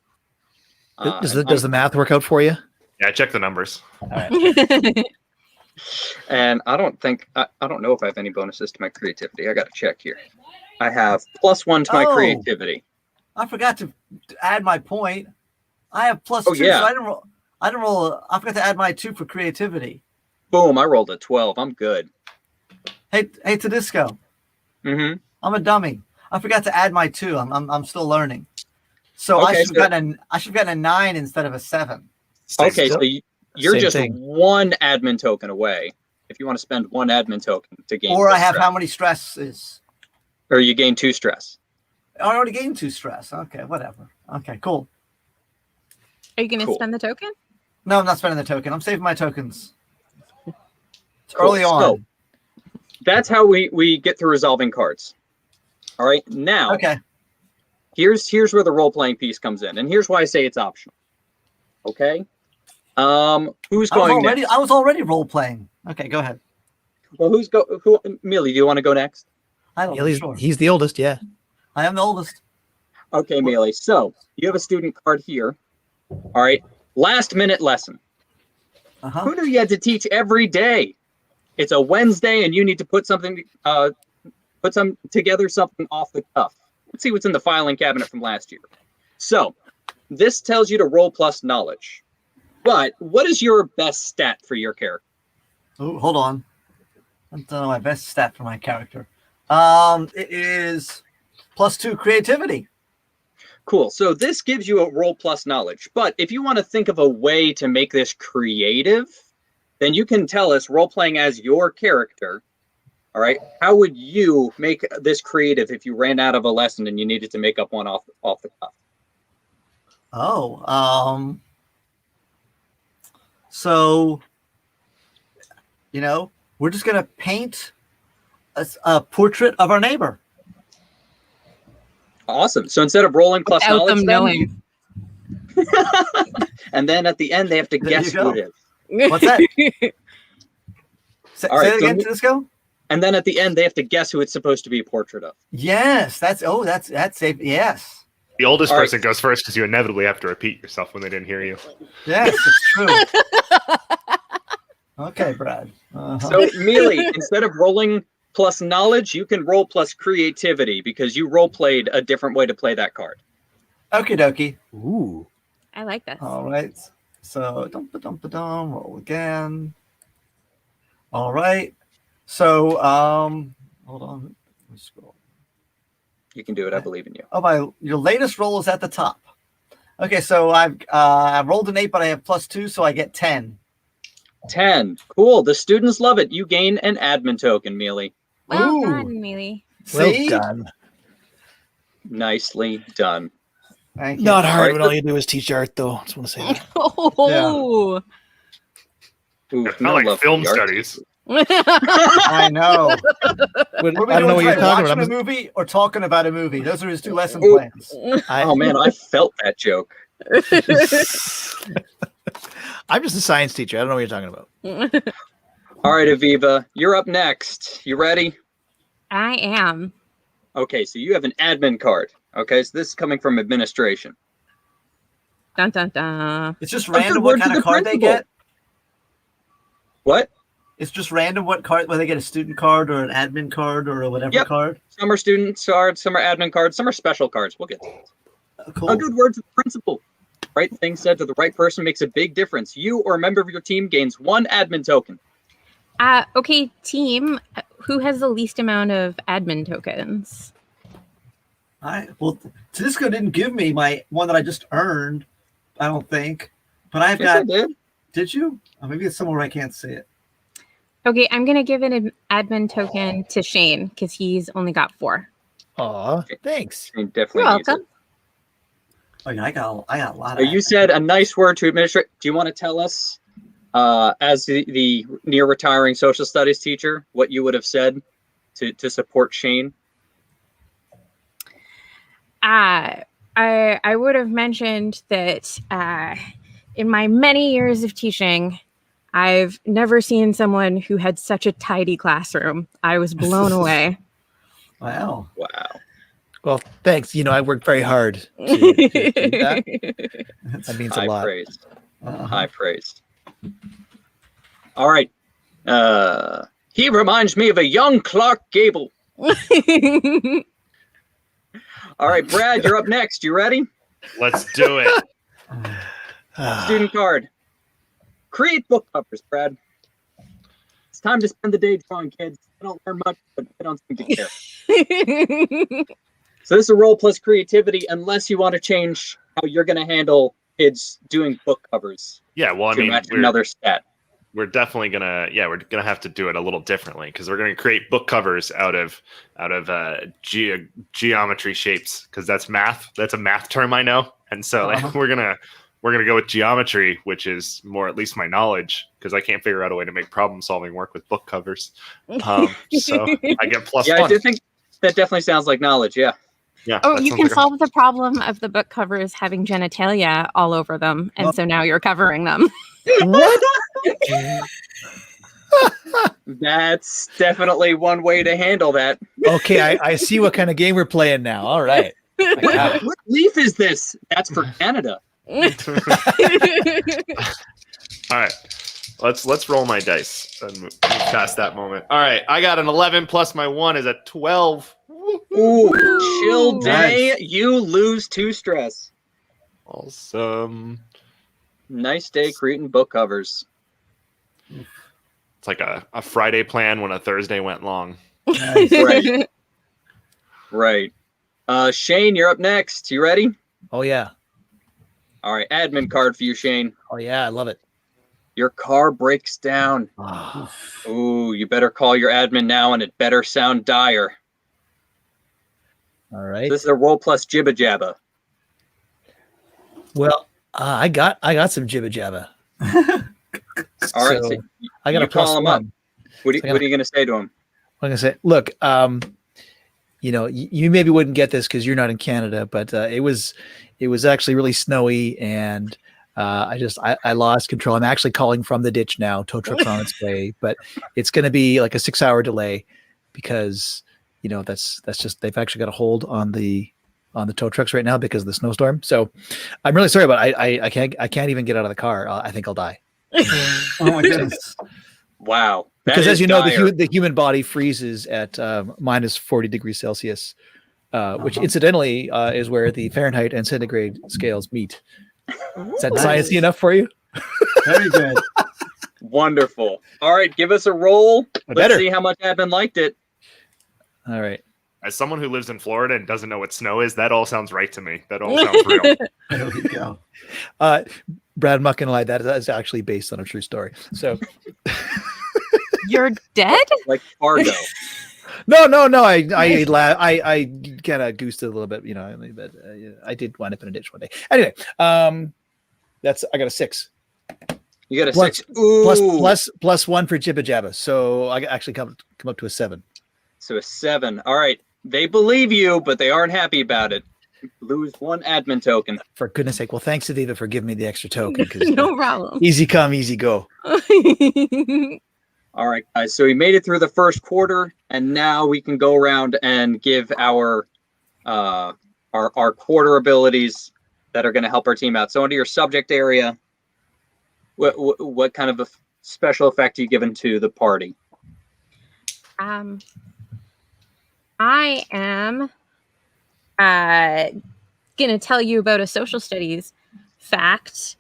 Does the math work out for you? Yeah, check the numbers. All right. And I don't know if I have any bonuses to my creativity. I got to check here. I have +1 to my creativity. I forgot to add my point. I have +2, yeah. so I didn't roll. I forgot to add my 2 for creativity. Boom! I rolled a 12. I'm good. Hey, Tedisco. Mm-hmm. I'm a dummy. I forgot to add my 2. I'm still learning. So Okay, I should have gotten a 9 instead of a 7. Okay, so you're Same just thing. 1 admin token away. If you want to spend 1 admin token to gain, Or I plus have stress. how many stresses? Or you gain 2 stress. I already gained 2 stress. Okay, whatever. Okay, cool. Are you going to spend the token? No, I'm not spending the token. I'm saving my tokens. It's Cool. early on. So, that's how we get through resolving cards. All right. Now, okay. Here's where the role-playing piece comes in, and here's why I say it's optional. Okay. Who's going next? I was already role-playing. Okay, go ahead. Well, Millie, do you want to go next? I don't know. Sure. He's the oldest, yeah. I am the oldest. Okay, Millie. So you have a student card here. All right. Last minute lesson. Who do you have to teach every day? It's a Wednesday, and you need to put something, together something off the cuff. Let's see what's in the filing cabinet from last year. So this tells you to roll plus knowledge. But what is your best stat for your character? Oh, hold on. I don't know my best stat for my character. It is +2 creativity. Cool. So this gives you a roll plus knowledge. But if you want to think of a way to make this creative, then you can tell us, role-playing as your character, all right, how would you make this creative if you ran out of a lesson and you needed to make up one off the cuff? Oh, so, we're just going to paint a portrait of our neighbor. Awesome. So instead of rolling plus Without knowledge, them knowing. and then at the end, they have to guess who it is. What's that? Say All right, it again, Disco? And then at the end, they have to guess who it's supposed to be a portrait of. Yes, that's safe. Yes. The oldest person goes first because you inevitably have to repeat yourself when they didn't hear you. Yes, it's true. Okay, Brad. So, Mealy, instead of rolling plus knowledge, you can roll plus creativity because you role played a different way to play that card. Okie dokie. Ooh. I like this. All right. So, roll again. All right. So, hold on. Let's scroll. You can do it. I believe in you. Oh, your latest roll is at the top. Okay, so I've rolled an 8, but I have +2, so I get 10. 10. Cool. The students love it. You gain an admin token, Mealy. Well done, Mealy. Well done. Nicely done. Thank you. Not hard when all you do is teach art, though. I just want to say that. Oh. Ooh, Not like film studies. I know. I don't know what you're talking about. Watching a movie or talking about a movie. Those are his 2 lesson plans. Oh, man, I felt that joke. I'm just a science teacher. I don't know what you're talking about. All right, Aviva, you're up next. You ready? I am. Okay, so you have an admin card. Okay, so this is coming from administration. Dun, dun, dun. It's just random what kind of card they get? What? It's just random what card, whether they get a student card or an admin card or a whatever card? Some are student cards, some are admin cards, some are special cards. We'll get to it. Cool. A good word to the principal. Right thing said to the right person makes a big difference. You or a member of your team gains 1 admin token. Okay, team. Who has the least amount of admin tokens? Well, Tedisco didn't give me my one that I just earned, I don't think. But I've got. I did. Did you? Oh, maybe it's somewhere I can't see it. Okay, I'm going to give an admin token to Shane because he's only got 4. Aw, thanks. Shane definitely You're needs welcome. Oh, yeah, I got a lot it. of You said a nice word to administrate. Do you want to tell us, as the near retiring social studies teacher, what you would have said to support Shane? I would have mentioned that in my many years of teaching, I've never seen someone who had such a tidy classroom. I was blown away. Wow. Well, thanks. I worked very hard to do that. That means a lot. Praised. High praise. All right. He reminds me of a young Clark Gable. All right, Brad, you're up next. You ready? Let's do it. Student card. Create book covers, Brad. It's time to spend the day drawing, kids. I don't learn much, but I don't seem to care. So this is a roll plus creativity, unless you want to change how you're going to handle kids doing book covers. Yeah, well, I to mean, match another stat. we're definitely gonna have to do it a little differently because we're gonna create book covers out of geometry shapes because that's math. That's a math term I know, and so we're gonna go with geometry, which is more at least my knowledge because I can't figure out a way to make problem solving work with book covers. So I get +1. Yeah, I do think that definitely sounds like knowledge. Yeah. Yeah. Oh, you can solve the problem of the book covers having genitalia all over them, and so now you're covering them. What? That's definitely one way to handle that. Okay, I see what kind of game we're playing now. All right. What leaf is this? That's for Canada. All right. Let's roll my dice and move past that moment. All right, I got an 11 plus my 1 is a 12. Ooh, chill day. Nice. You lose 2 stress. Awesome. Nice day creating book covers. It's like a Friday plan when a Thursday went long. Right. Right. Shane, you're up next. You ready? Oh, yeah. All right, admin card for you, Shane. Oh, yeah, I love it. Your car breaks down. Ooh, you better call your admin now, and it better sound dire. All right. This is a roll plus jibba jabba. Well, I got some jibba jabba. All right, So, so I got you a plus call him up. one. What are you going to say to him? I'm gonna say, look, you maybe wouldn't get this because you're not in Canada, but it was actually really snowy, and I lost control. I'm actually calling from the ditch now. Tow truck's on its way, but it's going to be like a 6-hour delay because that's just they've actually got a hold on the tow trucks right now because of the snowstorm. So I'm really sorry, but I can't even get out of the car. I think I'll die. Oh my goodness! Wow. Because as you know, the human body freezes at minus 40 degrees Celsius, which incidentally is where the Fahrenheit and centigrade scales meet. Is that sciencey enough for you? Very good. Wonderful. All right, give us a roll. Let's Better. see how much admin liked it. All right. As someone who lives in Florida and doesn't know what snow is, that all sounds right to me. That all sounds real. There we go. Brad, I'm not gonna lie, that is actually based on a true story. So You're dead? Like Fargo. no. I kind of goosed it a little bit, but I did wind up in a ditch one day. Anyway, I got a 6. You got a plus, 6. Ooh. plus 1 for jibba jabba, so I actually come up to a 7. So a 7. All right. They believe you, but they aren't happy about it. Lose 1 admin token. For goodness sake! Well, thanks to Viva for giving me the extra token. No problem. Easy come, easy go. All right, guys. So we made it through the first quarter, and now we can go around and give our quarter abilities that are going to help our team out. So under your subject area, what kind of a special effect are you giving to the party? I am going to tell you about a social studies fact,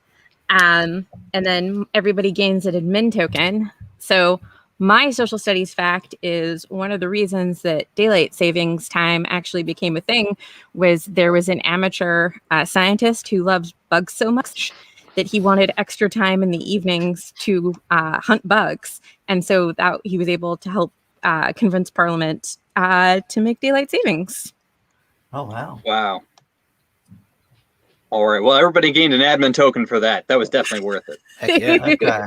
and then everybody gains an admin token. So my social studies fact is one of the reasons that daylight savings time actually became a thing was there was an amateur scientist who loves bugs so much that he wanted extra time in the evenings to hunt bugs. And so that he was able to help convince Parliament to make daylight savings. Oh, wow. Wow. All right. Well, everybody gained an admin token for that. That was definitely worth it. Heck yeah. Okay.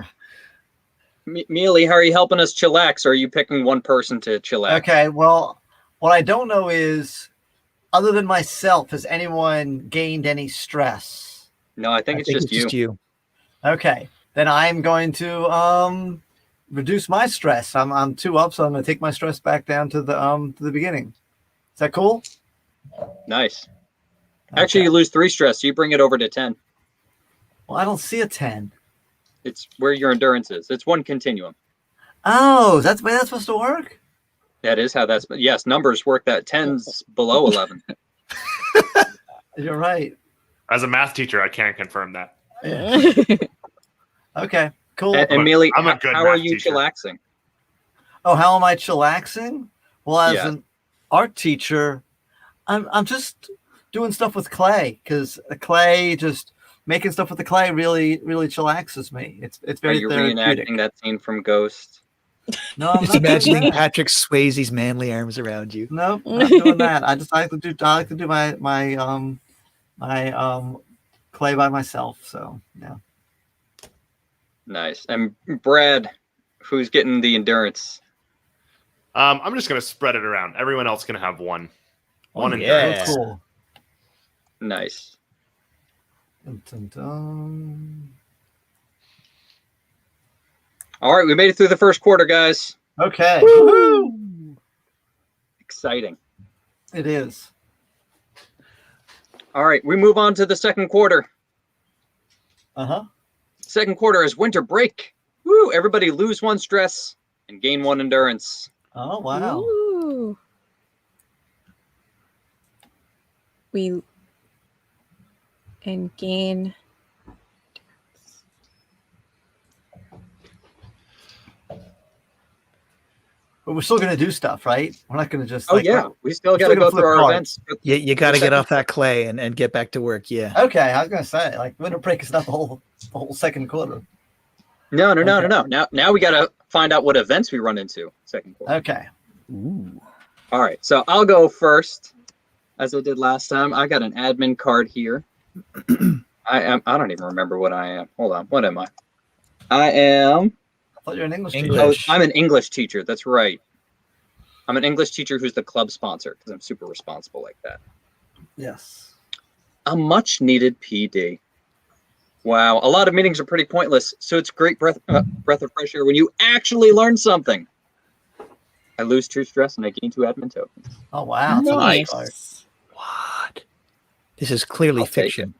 Mealy, how are you helping us chillax? Or are you picking one person to chillax? Okay. Well, what I don't know is, other than myself, has anyone gained any stress? No, I think it's just you. Okay. Then I'm going to reduce my stress. I'm 2 up, so I'm going to take my stress back down to the beginning. Is that cool? Nice. Actually, you lose 3 stress. So you bring it over to 10. Well, I don't see a 10. It's where your endurance is. It's one continuum. Oh, that's the way that's supposed to work? That is how that's. Yes, numbers work. That 10's below 11. You're right. As a math teacher, I can't confirm that. Yeah. Okay, cool. And Mealy, I'm a good how are math you teacher. chillaxing? Oh, how am I chillaxing? Well, as Yeah. an art teacher, I'm just doing stuff with clay because clay just making stuff with the clay really chillaxes me. It's Are very you therapeutic. reenacting that scene from Ghost? No, I'm Just not doing imagining that. Patrick Swayze's manly arms around you. No, not doing that. I like to do my clay by myself. So yeah. Nice. And Brad, who's getting the endurance? I'm just gonna spread it around. Everyone else can have one. One yeah. endurance. Cool. Nice. Dun, dun, dun. All right, we made it through the first quarter, guys. Okay. Woo-hoo! Exciting. It is. All right, we move on to the second quarter. Uh-huh. Second quarter is winter break. Woo! Everybody lose one stress and gain one endurance. Oh, wow. Ooh. We and gain. But we're still going to do stuff, right? We're not going to just. Oh, yeah. We still got to go through our events. You got to get off that clay and get back to work. Yeah. Okay, I was going to say, like, winter break is not the whole second quarter. No. Now we got to find out what events we run into second quarter. Okay. Ooh. All right, so I'll go first, as I did last time. I got an admin card here. I don't even remember what I am. Hold on, what am I? I thought you were an English teacher. teacher. I'm an English teacher. That's right. I'm an English teacher who's the club sponsor because I'm super responsible like that. Yes. A much needed PD. Wow, a lot of meetings are pretty pointless, so it's great breath of fresh air when you actually learn something. I lose 2 stress and I gain 2 admin tokens. Oh, wow. That's Nice. a nice card. What? This is clearly fiction.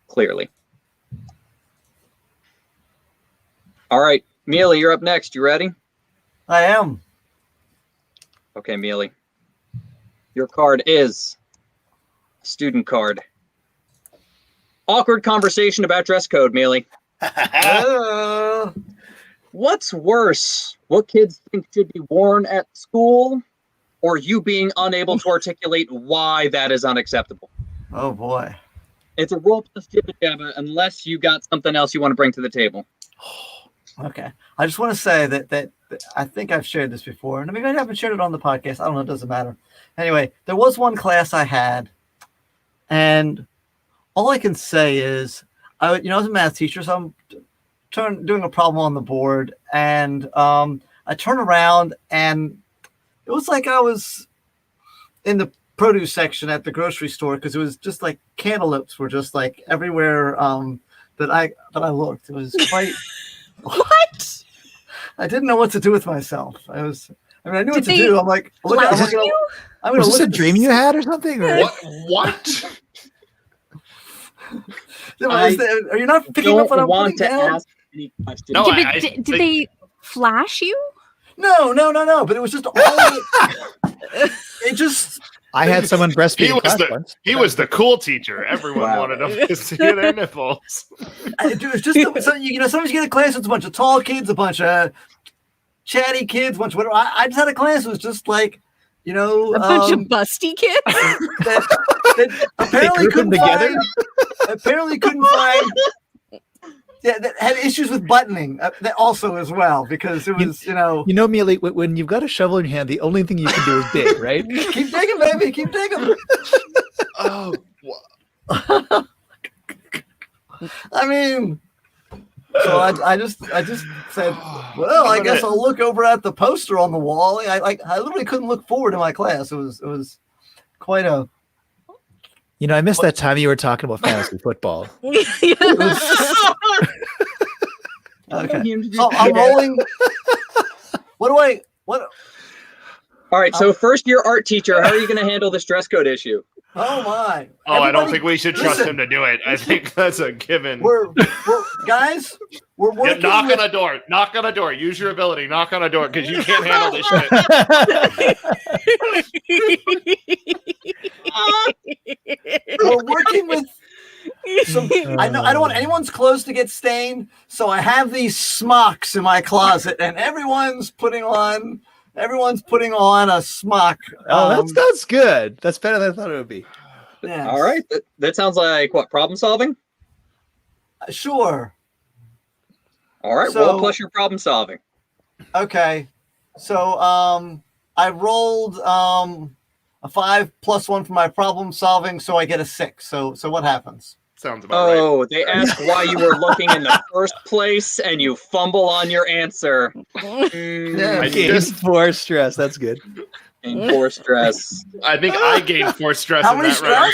Clearly. All right, Mealy, you're up next. You ready? I am. Okay, Mealy. Your card is a student card. Awkward conversation about dress code, Mealy. What's worse? What kids think should be worn at school, or you being unable to articulate why that is unacceptable? Oh, boy. It's a roll plus jibba jabba unless you got something else you want to bring to the table. Okay. I just want to say that I think I've shared this before, and maybe I haven't shared it on the podcast. I don't know. It doesn't matter. Anyway, there was one class I had, and all I can say is, I was a math teacher, so I'm doing a problem on the board, and I turn around, and it was like I was in the produce section at the grocery store, because it was just like cantaloupes were just like everywhere that I looked. It was quite. What? I didn't know what to do with myself. I knew Did what to they do. I'm like, flash you? Was this a dream you had or something? Or? What? Are you not picking up what I'm putting down? Ask any questions. No, Did they flash you? No. But it was just all. It just. I had someone breastfeeding class once. He was the cool teacher. Everyone wanted them to see their nipples. It was just sometimes you get a class with a bunch of tall kids, a bunch of chatty kids, a bunch of whatever. I just had a class that was just like, A bunch of busty kids that apparently couldn't find. Yeah, that had issues with buttoning. That also as well, because it was Mealy, when you've got a shovel in your hand, the only thing you can do is dig, right? Keep digging, baby. Keep digging. Oh, I mean, so I just said, well, I guess I'll look over at the poster on the wall. I literally couldn't look forward to my class. It was quite a. I missed that time you were talking about fantasy football. Okay. So I'm rolling. What? All right. So first year art teacher, how are you going to handle this dress code issue? Oh my! I don't think we should trust him to do it. I think that's a given. We're guys. We're working. Knock on a door. Knock on a door. Use your ability. Knock on a door because you can't handle this shit. We're working with some. I don't want anyone's clothes to get stained, so I have these smocks in my closet, and everyone's putting on a smock. Oh, that's good. That's better than I thought it would be. Yes. All right. That sounds like what? Problem solving? Sure. All right. So- roll plus your problem solving. Okay. So I rolled a 5 + 1 for my problem solving, so I get a 6. So what happens? Sounds about right. They ask why you were looking in the first place, and you fumble on your answer. I gained 4 stress. That's good. Gain 4 stress. I think I gained 4 stress How in many that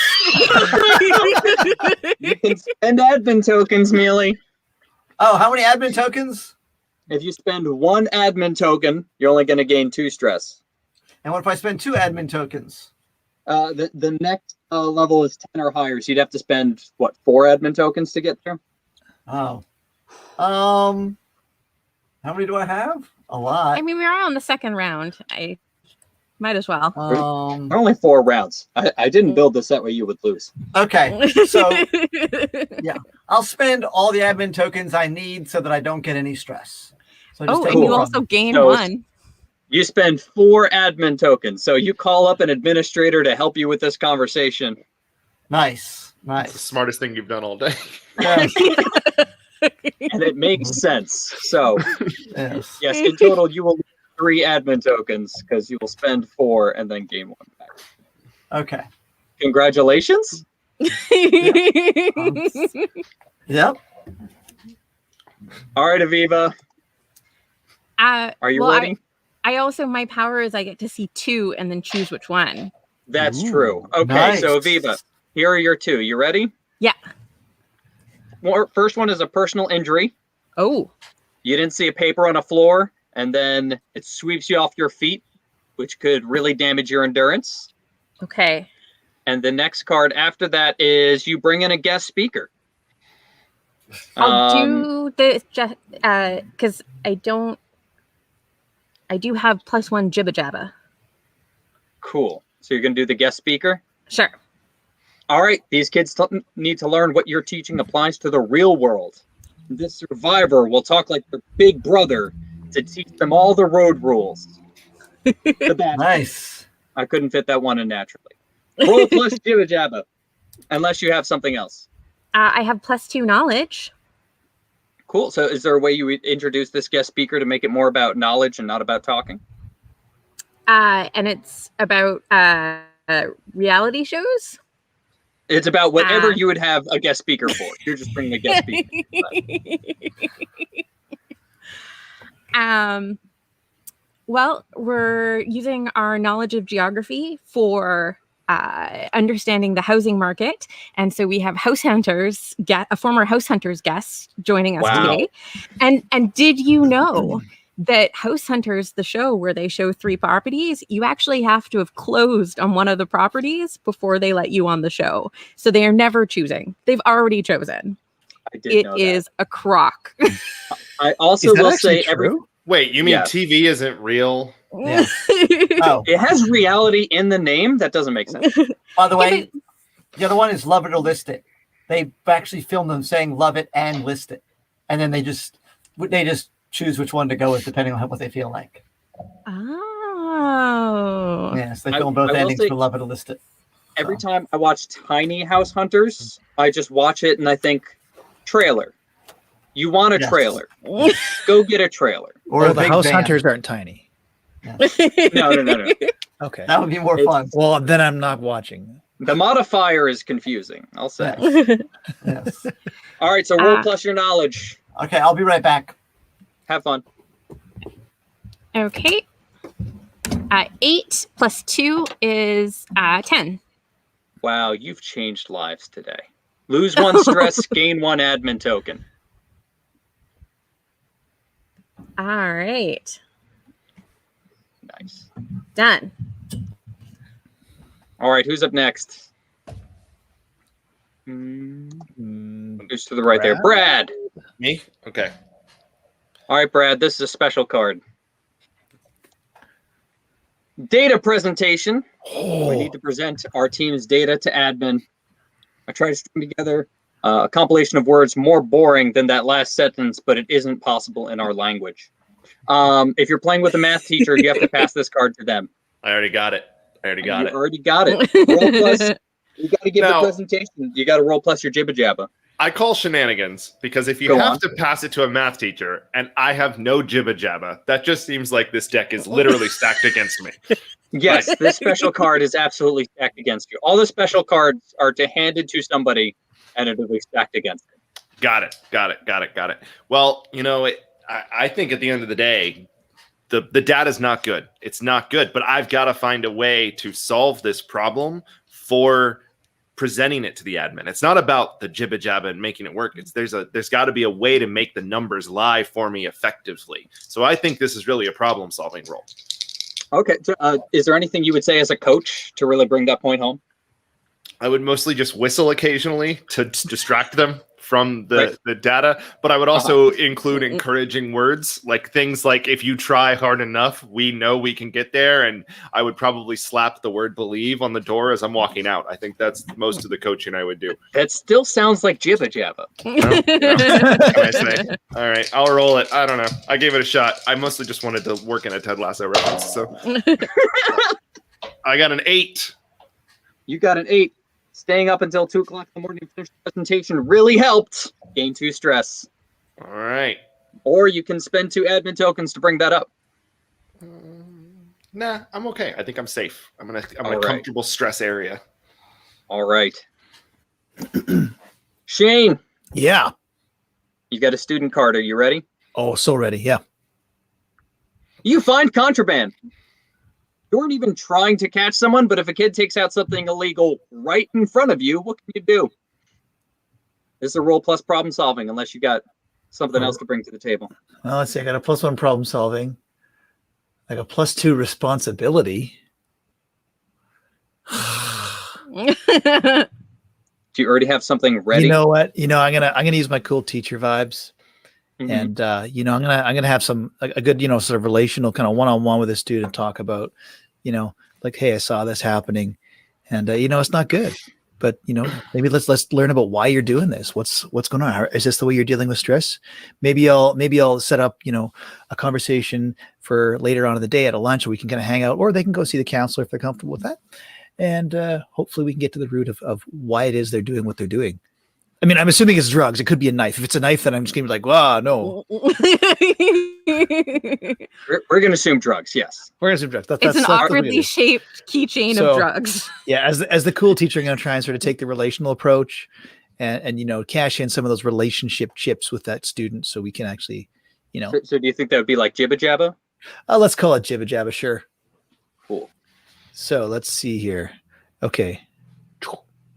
round. You can spend admin tokens, Mealy. Oh, how many admin tokens? If you spend 1 admin token, you're only going to gain 2 stress. And what if I spend 2 admin tokens? The next level is 10 or higher, so you'd have to spend, what, 4 admin tokens to get there? Oh. How many do I have? A lot. I mean, we're on the second round. I might as well. There are only 4 rounds. I didn't build this that way you would lose. Okay, so yeah, I'll spend all the admin tokens I need so that I don't get any stress. So just Oh, take and it you from also me. gain So 1. You spend 4 admin tokens, so you call up an administrator to help you with this conversation. Nice. It's the smartest thing you've done all day. Yes. And it makes sense. So, yes, in total, you will lose 3 admin tokens because you will spend 4 and then gain 1 back. Okay. Congratulations. Yep. All right, Aviva. Are you ready? I also, my power is I get to see 2 and then choose which one. That's true. Okay, nice. so Aviva, here are your 2. You ready? Yeah. First one is a personal injury. Oh. You didn't see a paper on a floor, and then it sweeps you off your feet, which could really damage your endurance. Okay. And the next card after that is you bring in a guest speaker. I'll do this just because I do have +1 jibba jabba. Cool. So you're going to do the guest speaker? Sure. All right. These kids need to learn what you're teaching applies to the real world. This survivor will talk like their big brother to teach them all the road rules. Nice. I couldn't fit that one in naturally. Roll plus jibba jabba, unless you have something else. I have +2 knowledge. Cool. So is there a way you would introduce this guest speaker to make it more about knowledge and not about talking? And it's about reality shows. It's about whatever you would have a guest speaker for. You're just bringing a guest speaker. Well, we're using our knowledge of geography for understanding the housing market, and so we have house hunters, a former house hunters guest joining us today. And did you know that House Hunters, the show where they show 3 properties, you actually have to have closed on one of the properties before they let you on the show. So they are never choosing. They've already chosen. It is a crock. I also will say Wait, you mean TV isn't real? Yeah. Oh. It has reality in the name? That doesn't make sense. By the way, the other one is Love It or List It. They actually filmed them saying love it and list it. And then they just choose which one to go with depending on what they feel like. Oh. Yes, they film both endings for Love It or List It. Every time I watch Tiny House Hunters, I just watch it and I think, trailer. You want a trailer. Go get a trailer. Or the house hunters aren't tiny. No. Okay. That would be more fun. Well, then I'm not watching. The modifier is confusing, I'll say. Yes. All right, so roll plus your knowledge. Okay, I'll be right back. Have fun. Okay. 8 + 2 is 10. Wow, you've changed lives today. Lose 1 stress, gain 1 admin token. All right. Nice. Done. All right, who's up next? Who's to the right there? Brad. Me? Okay. All right, Brad, this is a special card. Data presentation. We need to present our team's data to admin. I tried to string together a compilation of words more boring than that last sentence, but it isn't possible in our language. If you're playing with a math teacher, you have to pass this card to them. I already got it. You already got it. Roll plus You got to give the presentation. You got to roll plus your jibba jabba. I call shenanigans because if you have to pass it to a math teacher and I have no jibba jabba, that just seems like this deck is literally stacked against me. Yes, this special card is absolutely stacked against you. All the special cards are handed to somebody and it'll be stacked against them. Got it. Well, I think at the end of the day, the data's not good. It's not good, but I've got to find a way to solve this problem for presenting it to the admin. It's not about the jibba jabba and making it work. There's got to be a way to make the numbers lie for me effectively. So I think this is really a problem solving role. Okay. So, is there anything you would say as a coach to really bring that point home? I would mostly just whistle occasionally to distract them from the data, but I would also include encouraging words, like things like, if you try hard enough, we know we can get there. And I would probably slap the word believe on the door as I'm walking out. I think that's most of the coaching I would do. That still sounds like jibba jabba. What can I say? All right, I'll roll it. I don't know. I gave it a shot. I mostly just wanted to work in a Ted Lasso reference. So I got an 8. You got an 8. Staying up until 2 o'clock in the morning to finish the presentation really helped. Gain 2 stress. All right. Or you can spend 2 admin tokens to bring that up. Nah, I'm okay. I think I'm safe. I'm in a comfortable stress area. All right. Shane. Yeah. You got a student card. Are you ready? Oh, so ready. Yeah. You find contraband. You weren't even trying to catch someone, but if a kid takes out something illegal right in front of you, what can you do? This is a roll plus problem solving, unless you got something else to bring to the table. Well, let's see. I got a +1 problem solving. I got +2 responsibility. Do you already have something ready? You know what? I'm gonna use my cool teacher vibes. And I'm gonna have a good sort of relational kind of one-on-one with a student, talk about like, hey, I saw this happening, and it's not good, but maybe let's learn about why you're doing this. What's going on? Is this the way you're dealing with stress? Maybe I'll set up a conversation for later on in the day at a lunch where we can kind of hang out, or they can go see the counselor if they're comfortable with that, and hopefully we can get to the root of why it is they're doing what they're doing. I mean, I'm assuming it's drugs. It could be a knife. If it's a knife, then I'm just going to be like, wow, no. We're going to assume drugs, yes. We're going to assume drugs. It's an awkwardly shaped keychain of drugs. Yeah, as the cool teacher, I'm going to try and sort of take the relational approach and cash in some of those relationship chips with that student so we can actually, So do you think that would be like jibba jabba? Let's call it jibba jabba, sure. Cool. So let's see here. Okay.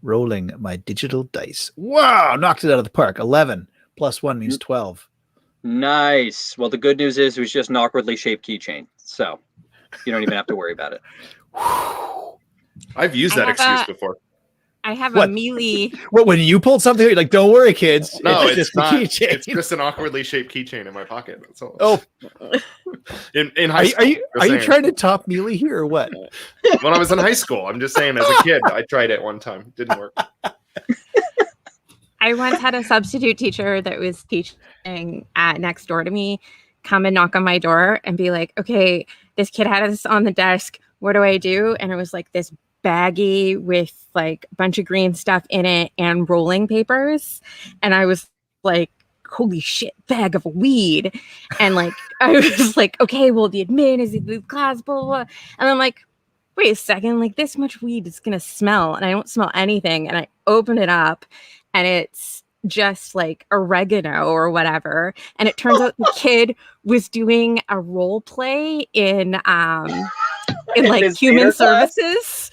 Rolling my digital dice. Wow, knocked it out of the park. 11 + 1 means 12. Nice. Well, the good news is it was just an awkwardly shaped keychain, so you don't even have to worry about it. I've used that excuse before. I have a melee. What, when you pulled something, you're like, don't worry, kids. No, it's just not. a keychain. It's just an awkwardly shaped keychain in my pocket. That's all. Oh. In high school. Are you trying to top melee here or what? When I was in high school, I'm just saying, as a kid, I tried it one time. Didn't work. I once had a substitute teacher that was teaching next door to me come and knock on my door and be like, okay, this kid had this on the desk. What do I do? And it was like this baggie with like a bunch of green stuff in it and rolling papers. And I was like, holy shit, bag of weed. And like, I was like, okay, well, the admin is in the class, blah, blah, blah. And I'm like, wait a second, like this much weed is going to smell. And I don't smell anything. And I open it up and it's just like oregano or whatever. And it turns out the kid was doing a role play in like human services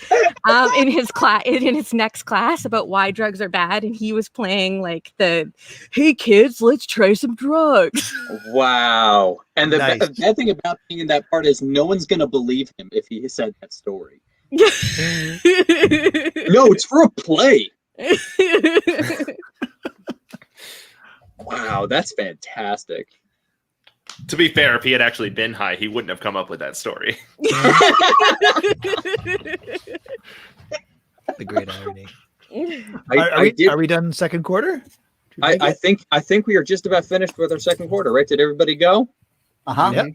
in his class, in his next class, about why drugs are bad. And he was playing like hey kids, let's try some drugs. Wow. And the bad thing about being in that part is no one's going to believe him if he said that story. No, it's for a play. Wow, that's fantastic. To be fair, if he had actually been high, he wouldn't have come up with that story. The great irony. Are we done second quarter? I think we are just about finished with our second quarter, right? Did everybody go? Yep.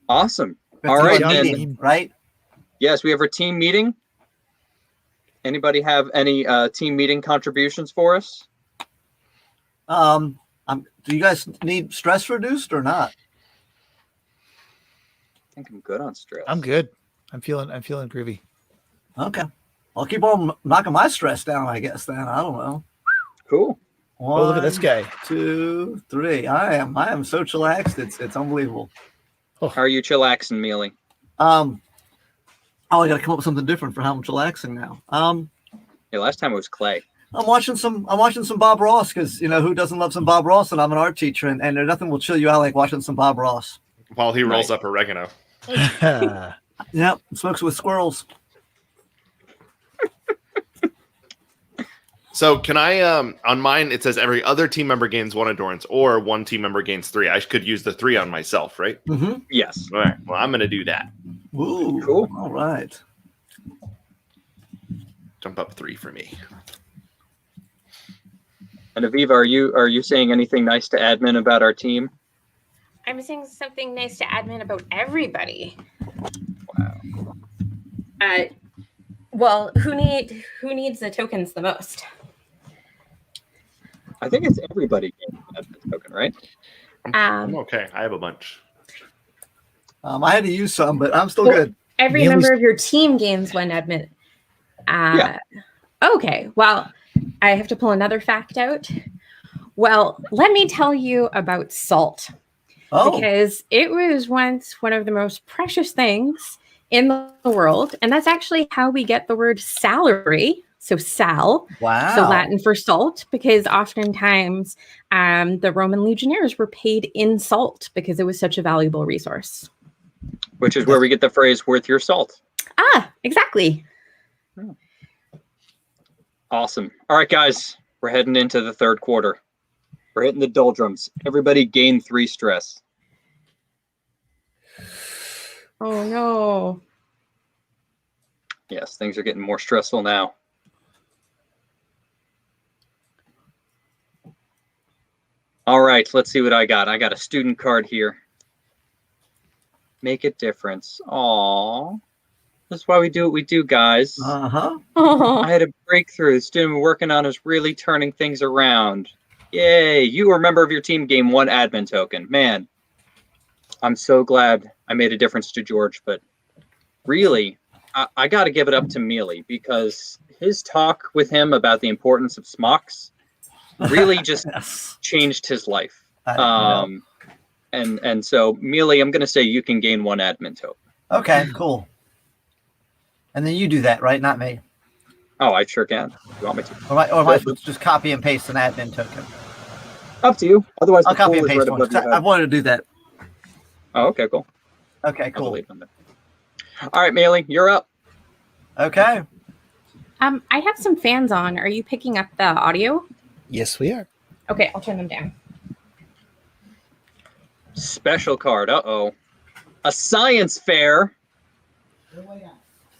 Awesome. That's All right, team, right? Yes, we have our team meeting. Anybody have any team meeting contributions for us? Do you guys need stress reduced or not? I think I'm good on stress. I'm good. I'm feeling groovy. Okay. I'll keep on knocking my stress down, I guess, then. I don't know. Cool. One, look at this guy. 2, 3. I am so chillaxed. It's unbelievable. How are you chillaxing, Mealy? I got to come up with something different for how I'm chillaxing now. Yeah, last time it was Clay. I'm watching some Bob Ross because who doesn't love some Bob Ross? And I'm an art teacher, and there's nothing will chill you out like watching some Bob Ross. While he rolls up oregano. Yep, smokes with squirrels. So can I, on mine, it says every other team member gains 1 endurance or 1 team member gains 3. I could use the 3 on myself, right? Mm-hmm. Yes. All right. Well, I'm going to do that. Ooh, cool. All right. Jump up 3 for me. And Aviva, are you saying anything nice to admin about our team? I'm saying something nice to admin about everybody. Wow. Well, who needs the tokens the most? I think it's everybody getting an admin token, right? I'm okay. I have a bunch. I had to use some, but I'm still good. Every member of your team gains 1 admin. Yeah. Okay. Well, I have to pull another fact out. Well, let me tell you about salt. Oh. Because it was once one of the most precious things in the world. And that's actually how we get the word salary. So sal. Wow. So Latin for salt, because oftentimes the Roman legionnaires were paid in salt because it was such a valuable resource. Which is where we get the phrase "worth your salt." Ah, exactly. Awesome. All right, guys, we're heading into the 3rd quarter. We're hitting the doldrums. Everybody gain 3 stress. Oh no. Yes, things are getting more stressful now. All right, let's see what I got. I got a student card here. Make a difference. Aw. That's why we do what we do, guys. Uh-huh. I had a breakthrough. The student we're working on is really turning things around. Yay. You, a member of your team, gain 1 admin token. Man, I'm so glad I made a difference to George, but really, I got to give it up to Mealy because his talk with him about the importance of smocks really just changed his life. And so, Mealy, I'm going to say you can gain 1 admin token. Okay, cool. And then you do that, right? Not me. Oh, I sure can. You want me to? Or am I supposed to just copy and paste an admin token? Up to you. Otherwise, I'll the copy pool and is paste right one. above your head. I wanted to do that. Oh, okay, cool. Okay, cool. All right, Mealy, you're up. Okay. I have some fans on. Are you picking up the audio? Yes, we are. Okay, I'll turn them down. Special card. Uh-oh. A science fair.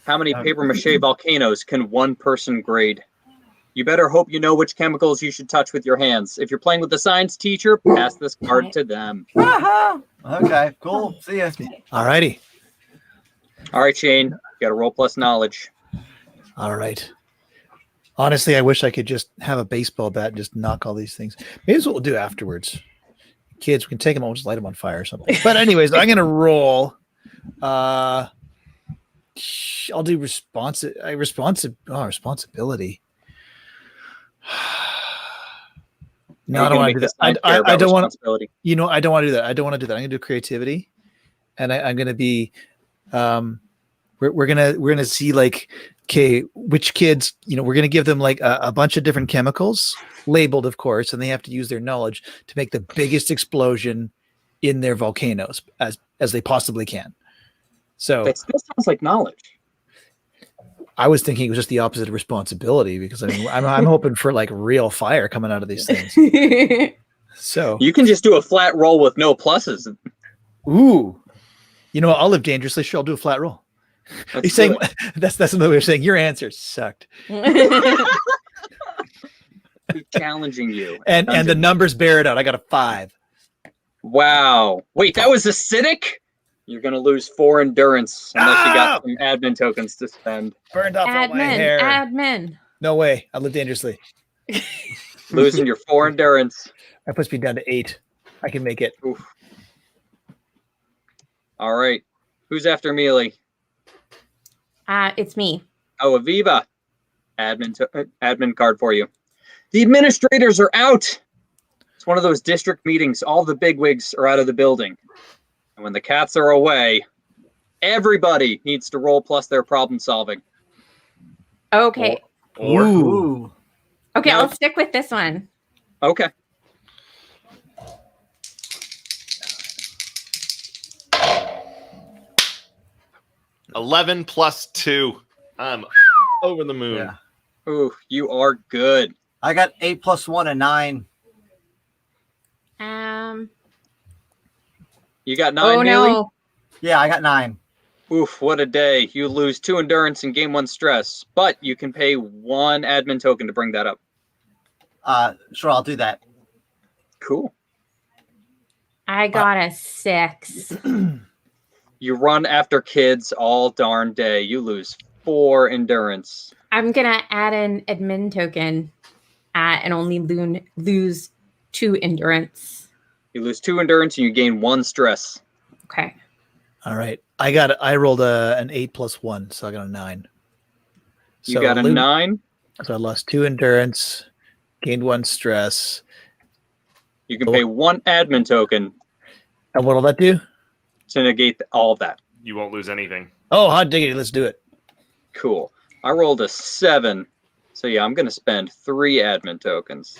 How many papier-mâché volcanoes can 1 person grade? You better hope you know which chemicals you should touch with your hands. If you're playing with the science teacher, pass this card to them. Okay, cool. See ya. All righty. All right, Shane. You got to roll plus knowledge. All right. Honestly, I wish I could just have a baseball bat and just knock all these things. Maybe that's what we'll do afterwards. Kids, we can take them and just light them on fire or something. But anyways, I'm going to roll. I'll do responsibility. No, I don't want to do that. I don't want to. You know, I don't want to do that. I don't want to do that. I'm going to do creativity, and I'm going to be. We're gonna see like, okay, which kids, we're gonna give them like a bunch of different chemicals labeled, of course, and they have to use their knowledge to make the biggest explosion in their volcanoes as they possibly can. So that still sounds like knowledge. I was thinking it was just the opposite of responsibility because I'm hoping for like real fire coming out of these things. So you can just do a flat roll with no pluses. Ooh, I'll live dangerously. Sure, I'll do a flat roll. He's saying that's another way of saying your answer sucked. Keep challenging you. And the numbers bear it out. I got a 5. Wow. Wait, that was acidic? You're going to lose 4 endurance unless you got some admin tokens to spend. Burned off all my hair. Admin. No way. I live dangerously. Losing your 4 endurance. That puts me down to 8. I can make it. Oof. All right. Who's after Mealy? It's me. Oh, Aviva. Admin card for you. The administrators are out. It's one of those district meetings. All the bigwigs are out of the building. And when the cats are away, everybody needs to roll plus their problem solving. Okay. Or Okay, I'll stick with this one. Okay. $11 plus 2. I'm over the moon. Yeah. Ooh, you are good. I got 8 plus 1 and 9. You got 9, Oh, Mealy? no. Yeah, I got 9. Oof, what a day. You lose 2 endurance and gain 1 stress, but you can pay 1 admin token to bring that up. Sure, I'll do that. Cool. I got a 6. You run after kids all darn day. You lose 4 endurance. I'm going to add an admin token and only lose 2 endurance. You lose 2 endurance and you gain 1 stress. Okay. All right. I rolled an 8 plus 1, so I got a 9. You got a 9? So I lost 2 endurance, gained 1 stress. You can pay 1 admin token. And what'll that do? To negate all of that. You won't lose anything. Oh, hot diggity. Let's do it. Cool. I rolled a 7. So yeah, I'm going to spend 3 admin tokens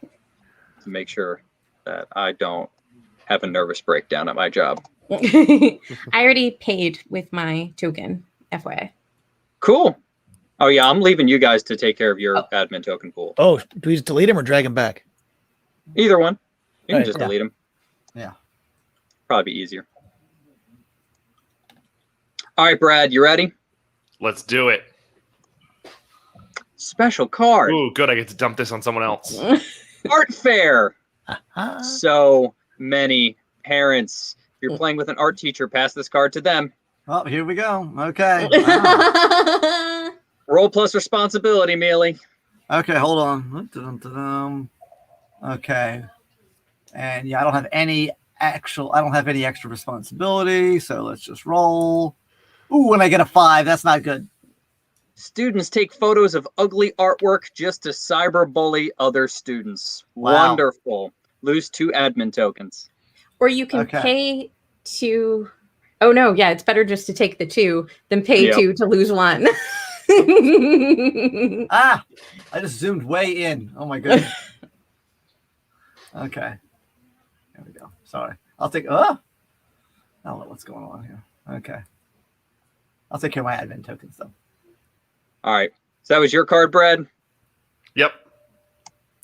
to make sure that I don't have a nervous breakdown at my job. I already paid with my token, FYI. Cool. Oh yeah, I'm leaving you guys to take care of your admin token pool. Oh, do we just delete him or drag him back? Either one. You can Right, just yeah. delete them. Yeah. Probably be easier. All right, Brad, you ready? Let's do it. Special card. Ooh, good. I get to dump this on someone else. Art fair. So many parents. If you're playing with an art teacher, pass this card to them. Oh, here we go. Okay. Wow. Roll plus responsibility, Mealy. Okay, hold on. Dun-dun-dun-dun. Okay. And yeah, I don't have any extra responsibility, so let's just roll. Ooh, and I get a 5. That's not good. Students take photos of ugly artwork just to cyberbully other students. Wow. Wonderful. Lose 2 admin tokens. Or you can Okay. pay to... Oh, no. Yeah, it's better just to take the 2 than pay Yep. 2 to lose 1. I just zoomed way in. Oh my goodness. Okay. There we go. Sorry. I'll take I don't know what's going on here. Okay. I'll take care of my admin tokens though. All right. So that was your card, Brad? Yep.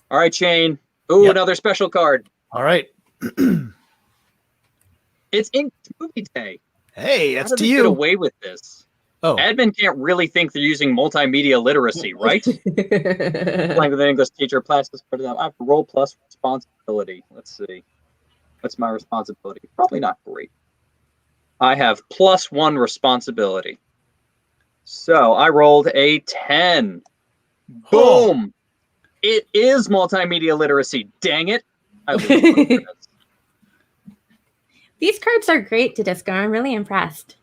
All right, Shane. Ooh, Yep. another special card. All right. It's Ink Movie Day. Hey, How that's do to they get you. away with this? Oh, Admin can't really think they're using multimedia literacy, right? Playing with an English teacher, classes for them. I have roll plus responsibility. Let's see. What's my responsibility? Probably not great. I have +1 responsibility. So I rolled a 10. Boom. It is multimedia literacy. Dang it. I lose 1 endurance. These cards are great, Disco. I'm really impressed.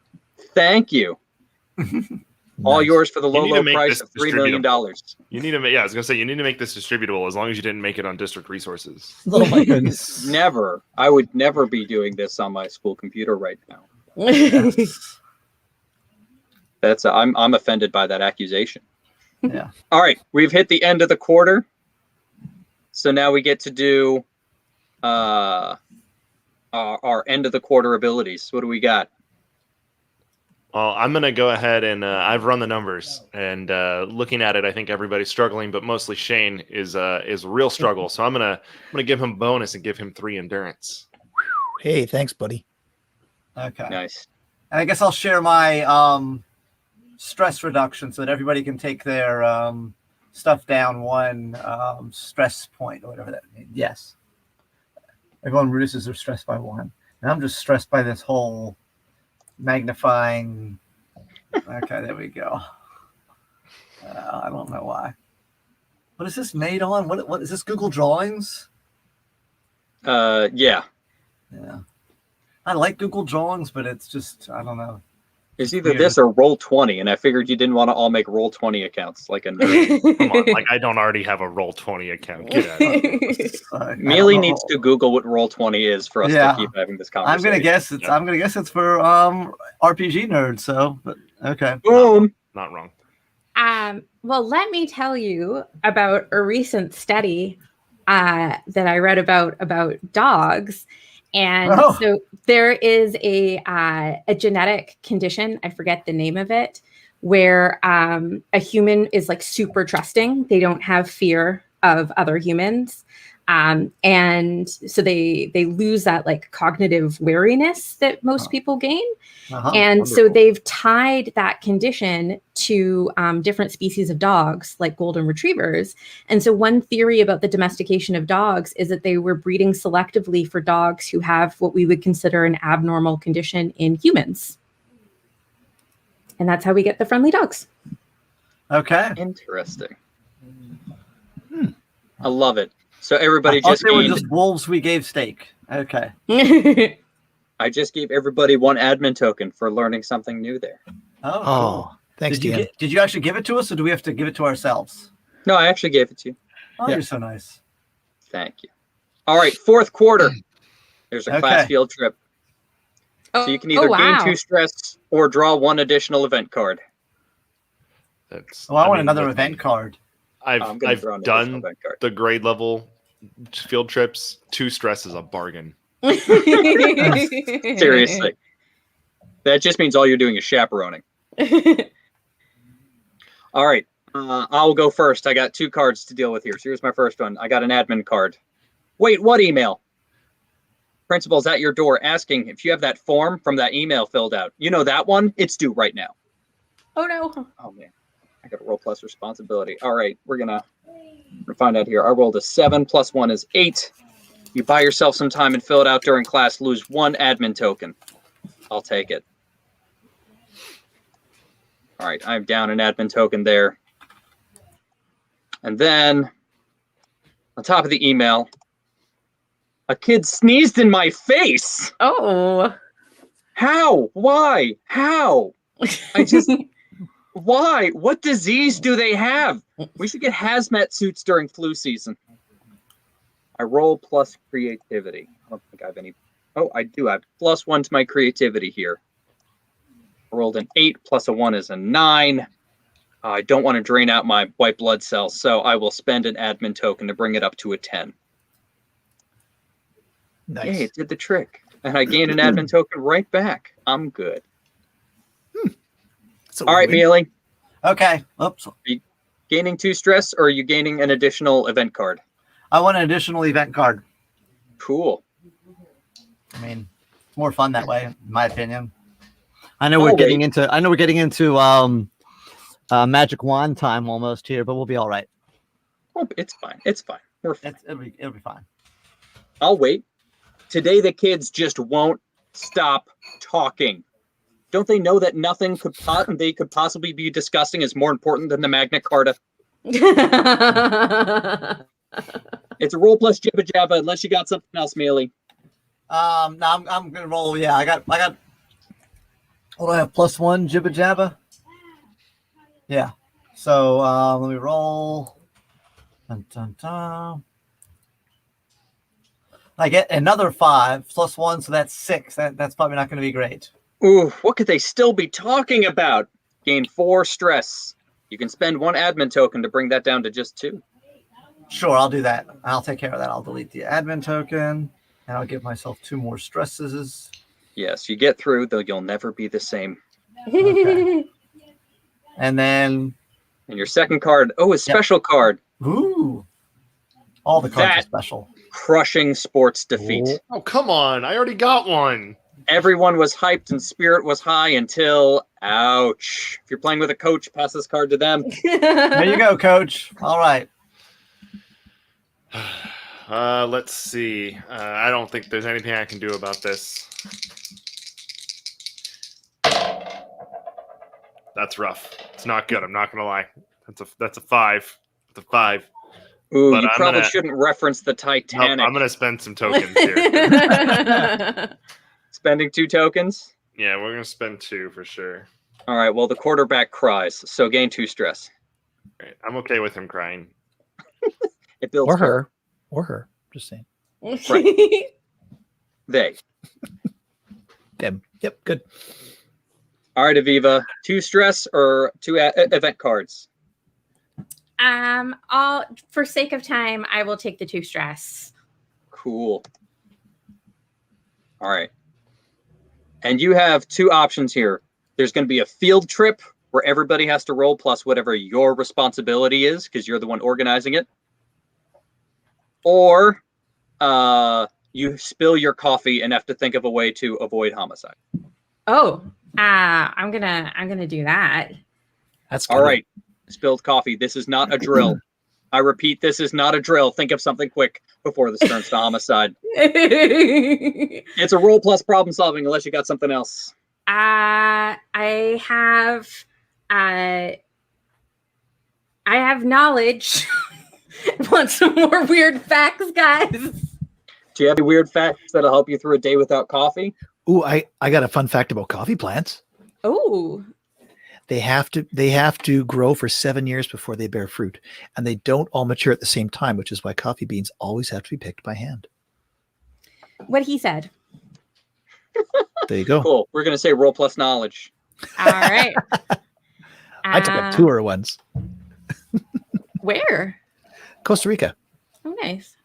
Thank you. All yours for the You low, need to low make price this of $3 million. You need to make, yeah, I was gonna say you need to make this distributable as long as you didn't make it on district resources. Oh my goodness. Never. I would never be doing this on my school computer right now. That's I'm offended by that accusation. Yeah. All right, we've hit the end of the quarter. So now we get to do our end of the quarter abilities. What do we got? Well, I'm gonna go ahead and I've run the numbers, and looking at it, I think everybody's struggling, but mostly Shane is real struggle. So I'm gonna give him bonus and give him 3 endurance. hey, thanks, buddy. Okay. Nice. And I guess I'll share my stress reduction so that everybody can take their stuff down 1 stress point or whatever that means. Yes. Everyone reduces their stress by 1. And I'm just stressed by this whole magnifying. Okay, there we go. I don't know why. What is this made on? What is this? Google Drawings? Yeah. Yeah. I like Google Drawings, but it's just, I don't know. It's either this or Roll20, and I figured you didn't want to all make Roll20 accounts like a nerd. Come on, like I don't already have a Roll20 account. Get out of here. Mealy needs to Google what Roll20 is for us to keep having this conversation. I'm gonna guess it's for RPG nerds. So, but okay. Boom. Not wrong. Well, let me tell you about a recent study that I read about dogs. And so there is a genetic condition, I forget the name of it, where a human is like super trusting. They don't have fear of other humans. And so they lose that like cognitive wariness that most people gain. And so they've tied that condition to different species of dogs, like golden retrievers. And so one theory about the domestication of dogs is that they were breeding selectively for dogs who have what we would consider an abnormal condition in humans. And that's how we get the friendly dogs. Okay. Interesting. I love it. So everybody I thought they were just wolves we gave steak. Okay. I just gave everybody one admin token for learning something new there. Oh, cool. Thanks, did you actually give it to us, or do we have to give it to ourselves? No, I actually gave it to you. Oh, you're so nice. Thank you. All right, fourth quarter. There's a class field trip. So you can either gain 2 stress or draw 1 additional event card. I want another event card. I've done the grade level field trips. 2 stress is a bargain. Seriously. That just means all you're doing is chaperoning. All right. I'll go first. I got 2 cards to deal with here. So here's my first one. I got an admin card. Wait, what email? Principal's at your door asking if you have that form from that email filled out. You know that one? It's due right now. Oh, no. Oh, man. I got a roll plus responsibility. All right. We're going to find out here. I rolled a 7 plus 1 is 8. You buy yourself some time and fill it out during class, lose 1 admin token. I'll take it. All right, I'm down an admin token there. And then on top of the email, a kid sneezed in my face. Oh. How? Why? How? I just... Why? What disease do they have? We should get hazmat suits during flu season. I roll plus creativity. I don't think I have any. Oh, I do have +1 to my creativity here. I rolled an 8 plus a 1 is a 9. I don't want to drain out my white blood cells, so I will spend an admin token to bring it up to a 10. Nice. Yay, it did the trick. And I gained an admin token right back. I'm good. All right, Mealy. Okay. Oops. Are you gaining 2 stress, or are you gaining an additional event card? I want an additional event card. Cool. I mean, it's more fun that way, in my opinion. I know we're getting into magic wand time almost here, but we'll be all right. Oh, it's fine. It's fine. We're fine. It'll be fine. I'll wait. Today the kids just won't stop talking. Don't they know that nothing they could possibly be discussing is more important than the Magna Carta? It's a roll plus jibba jabba, unless you got something else, Mealy. No, I'm gonna roll. Yeah, I got. What do I have? +1 jibba jabba. Yeah. So let me roll. Dun, dun, dun. I get another 5 +1, so that's 6. That's probably not going to be great. Ooh, what could they still be talking about? Gain 4 stress. You can spend 1 admin token to bring that down to just 2. Sure, I'll do that. I'll take care of that. I'll delete the admin token, and I'll give myself 2 more stresses. Yes, you get through, though you'll never be the same. Okay. And then... And your second card, a special card. Ooh. All the cards are special. Crushing sports defeat. Oh, come on. I already got one. Everyone was hyped and spirit was high until, ouch. If you're playing with a coach, pass this card to them. There you go, coach. All right. Let's see. I don't think there's anything I can do about this. That's rough. It's not good. I'm not gonna lie. That's a 5. It's a 5. Ooh, But you probably shouldn't reference the Titanic. Nope, I'm gonna spend some tokens here. Spending 2 tokens? Yeah, we're gonna spend 2 for sure. All right, well, the quarterback cries, so gain 2 stress. Right. I'm okay with him crying. It builds or her. Just saying. Right. They. Them. Yep. Good. All right, Aviva. 2 stress or 2 event cards? For sake of time, I will take the 2 stress. Cool. All right. And you have 2 options here. There's going to be a field trip where everybody has to roll plus whatever your responsibility is because you're the one organizing it. Or you spill your coffee and have to think of a way to avoid homicide. Oh, I'm gonna do that. That's all right. Spilled coffee. This is not a drill. I repeat, this is not a drill. Think of something quick before this turns to homicide. It's a roll plus problem solving unless you got something else. I have knowledge. Want some more weird facts, guys? Do you have any weird facts that'll help you through a day without coffee? Ooh, I got a fun fact about coffee plants. Oh. They have to grow for 7 years before they bear fruit, and they don't all mature at the same time, which is why coffee beans always have to be picked by hand. What he said. There you go. Cool. We're gonna say roll plus knowledge. All right. I took a tour once. Where? Costa Rica. Oh, nice.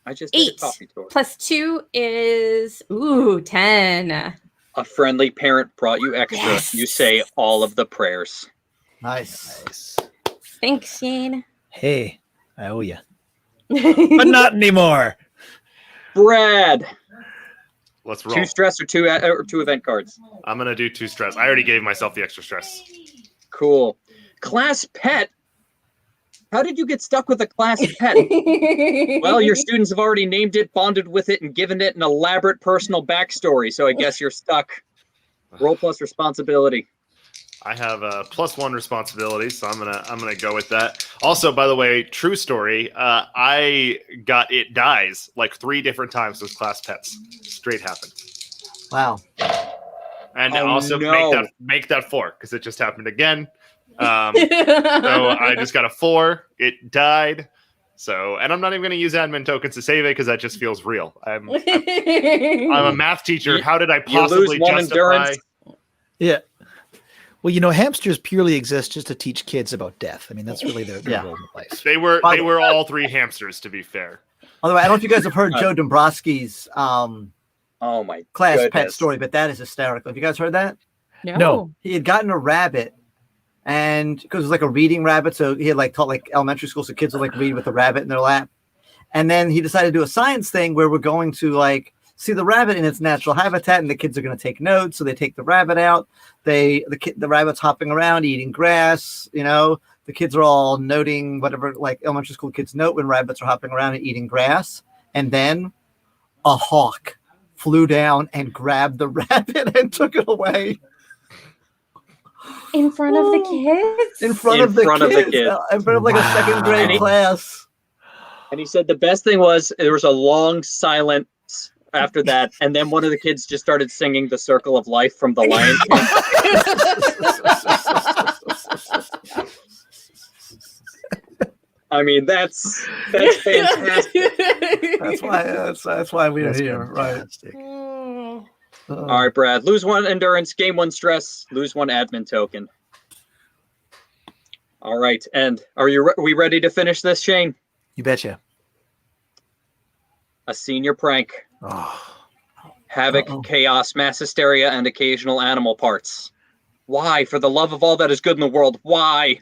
I just did 8 a coffee tour. plus 2 is 10. A friendly parent brought you extra. Yes. You say all of the prayers. Nice. Thanks, Shane. Hey, I owe you. But not anymore. Brad. Let's roll. 2 stress or 2 event cards? I'm gonna do 2 stress. I already gave myself the extra stress. Cool. Class pet. How did you get stuck with a class pet? Well, your students have already named it, bonded with it, and given it an elaborate personal backstory, so I guess you're stuck. Roll plus responsibility. I have a +1 responsibility, so I'm gonna go with that. Also, by the way, true story. I got it dies like 3 different times with class pets. Straight happened. Wow. And Oh, also no. make that 4 because it just happened again. So I just got a 4. It died. So, and I'm not even going to use admin tokens to save it because that just feels real. I'm a math teacher. How did I possibly justify? Yeah. Well, you know, hamsters purely exist just to teach kids about death. I mean, that's really their role in life. They were all 3 hamsters, to be fair. Although I don't know if you guys have heard Joe Dombrowski's oh my class goodness. pet story, but that is hysterical. Have you guys heard that? No. He had gotten a rabbit, and because it was like a reading rabbit, so he had like taught like elementary school, so kids would like read with the rabbit in their lap. And then he decided to do a science thing where we're going to like see the rabbit in its natural habitat, and the kids are going to take notes. So they take the rabbit out. The rabbit's hopping around eating grass. You know, the kids are all noting whatever like elementary school kids note when rabbits are hopping around and eating grass. And then a hawk flew down and grabbed the rabbit and took it away. In front of the kids? In front of the kids. In front of like a 2nd grade class. And he said the best thing was there was a long silence after that, and then one of the kids just started singing "The Circle of Life" from The Lion King. I mean, that's fantastic. That's why we're here, right? All right, Brad. Lose 1 endurance, gain 1 stress, lose 1 admin token. All right, and are we ready to finish this, Shane? You betcha. A senior prank. Havoc, chaos, mass hysteria, and occasional animal parts. Why? For the love of all that is good in the world, why?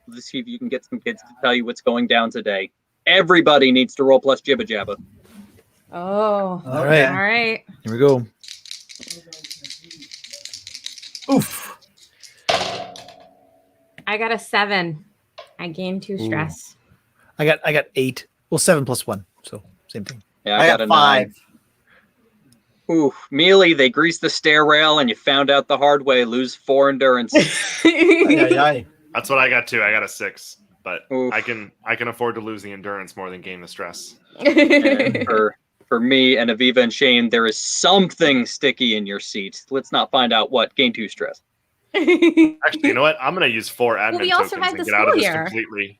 Let's see if you can get some kids to tell you what's going down today. Everybody needs to roll plus jibba jabba. Oh. All right. All right. Here we go. Oof. I got a 7. I gained 2 stress. I got 8. Well, 7 plus 1. So same thing. Yeah, I got a 5. Ooh, Mealy, they greased the stair rail and you found out the hard way. Lose 4 endurance. That's what I got too. I got a 6, but I can afford to lose the endurance more than gain the stress. And for me and Aviva and Shane, there is something sticky in your seat. Let's not find out what. Gain 2 stress. Actually, you know what? I'm going to use 4 admin we all tokens survived and the get out of school this year. completely.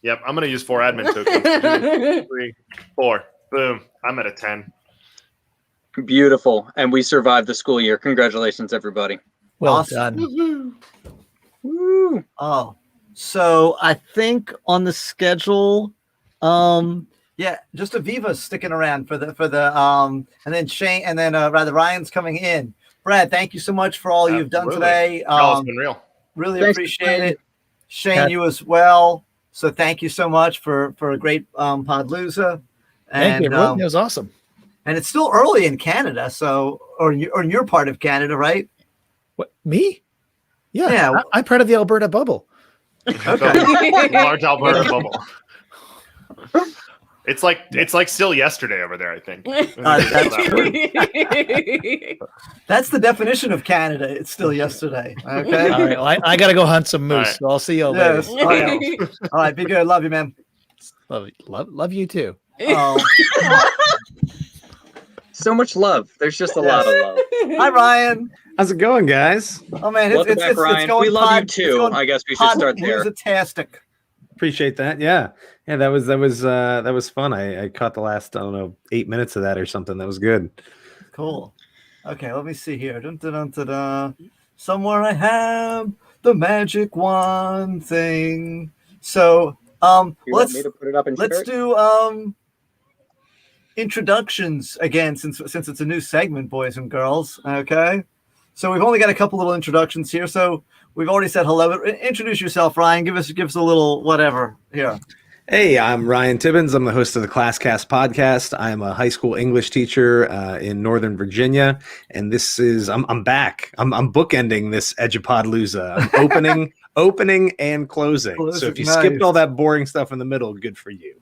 Yep, I'm going to use 4 admin tokens. 3, 4. Boom. I'm at a 10. Beautiful. And we survived the school year. Congratulations, everybody. Well done. Woo. Oh, so I think on the schedule, yeah, just Aviva's sticking around for the and then Shane, and then rather Ryan's coming in. Brad, thank you so much for all you've done today. It's been real. Really Thanks, appreciate it. Shane, Yeah. you as well. So thank you so much for a great Podlooza. Thank you, everyone. It was awesome. And it's still early in Canada, so or in your part of Canada, right? What, me? Yeah, Yeah. I'm part of the Alberta bubble. Okay. Large Alberta bubble. It's like still yesterday over there, I think. That's true. That's the definition of Canada. It's still yesterday. Okay. All right. Well, I got to go hunt some moose. All right. So I'll see you all Yes. later. All right. All right. Be good. Love you, man. Love you too. Oh. So much love. There's just a lot of love. Hi, Ryan. How's it going, guys? Oh man, Welcome back, Ryan. going We love you it's too. going I guess we should start there. Podlooza-tastic. Appreciate that. Yeah, that was fun. I caught the last 8 minutes of that or something. That was good. Cool. Okay, let me see here. Dun, dun, dun, dun, dun. Somewhere I have the magic wand thing. So You let's want me to put it up in let's shirt? do introductions again since it's a new segment, boys and girls. Okay. So we've only got a couple little introductions here. So we've already said hello. But introduce yourself, Ryan. Give us a little whatever here. Hey, I'm Ryan Tibbins. I'm the host of the ClassCast podcast. I'm a high school English teacher in Northern Virginia, and this is I'm back. I'm bookending this Edupodlooza. I'm opening and closing. So if you skipped all that boring stuff in the middle, good for you.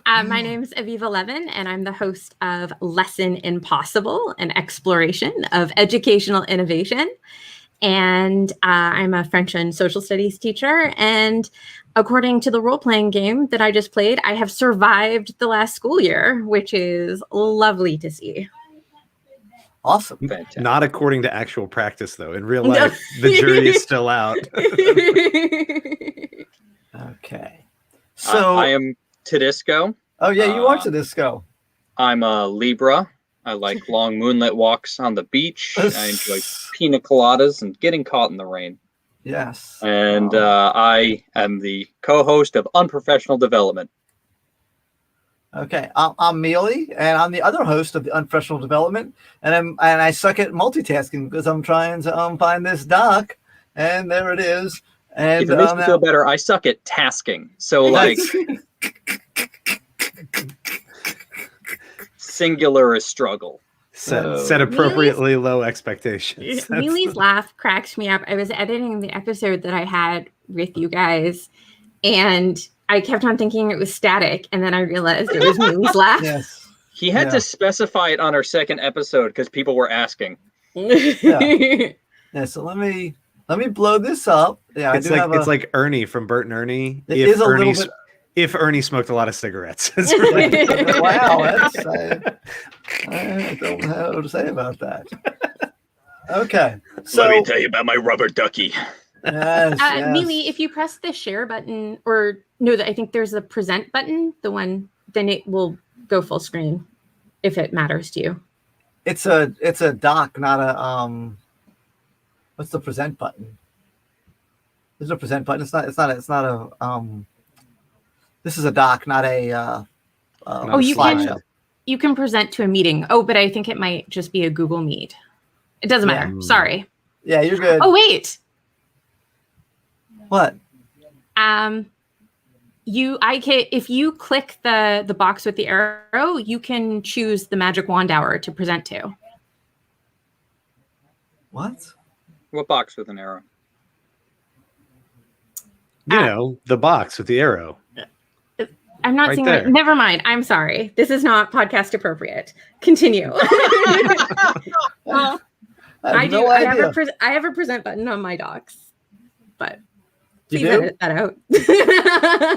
My name is Aviva Levin, and I'm the host of Lesson Impossible, an exploration of educational innovation. And I'm a French and social studies teacher. And according to the role-playing game that I just played, I have survived the last school year, which is lovely to see. Awesome. Fantastic. Not according to actual practice, though. In real life, the jury is still out. Okay. So I am Tedisco. Oh yeah, you are Tedisco. I'm a Libra. I like long moonlit walks on the beach. I enjoy pina coladas and getting caught in the rain. Yes. And I am the co-host of Unprofessional Development. Okay, I'm Mealy, and I'm the other host of the Unprofessional Development, and I suck at multitasking because I'm trying to find this doc, and there it is. And If it makes me feel better, I suck at tasking. So like singular is struggle. Set appropriately low expectations. Mealy's laugh cracks me up. I was editing the episode that I had with you guys, and I kept on thinking it was static, and then I realized it was Mealy's laugh. Yes. He had to specify it on our second episode because people were asking. Yeah. So let me blow this up. Yeah, It's like Ernie from Bert and Ernie. It is a little bit. If Ernie smoked a lot of cigarettes. Wow, I don't know what to say about that. Okay, so let me tell you about my rubber ducky. Yes, Mealy, if you press the share button, or no, I think there's a present button, then it will go full screen if it matters to you. It's a doc, not a what's the present button? There's no present button. It's not a this is a doc, not a you can present to a meeting. Oh, but I think it might just be a Google Meet. It doesn't matter. Sorry. Yeah, you're good. Oh, wait. What? If you click the box with the arrow, you can choose the magic wand hour to present to. What? What box with an arrow? You know, the box with the arrow. I'm not Right seeing there. it. Never mind. I'm sorry. This is not podcast appropriate. Continue. I do. no I have idea. I have a present button on my docs, but You please do? edit that out.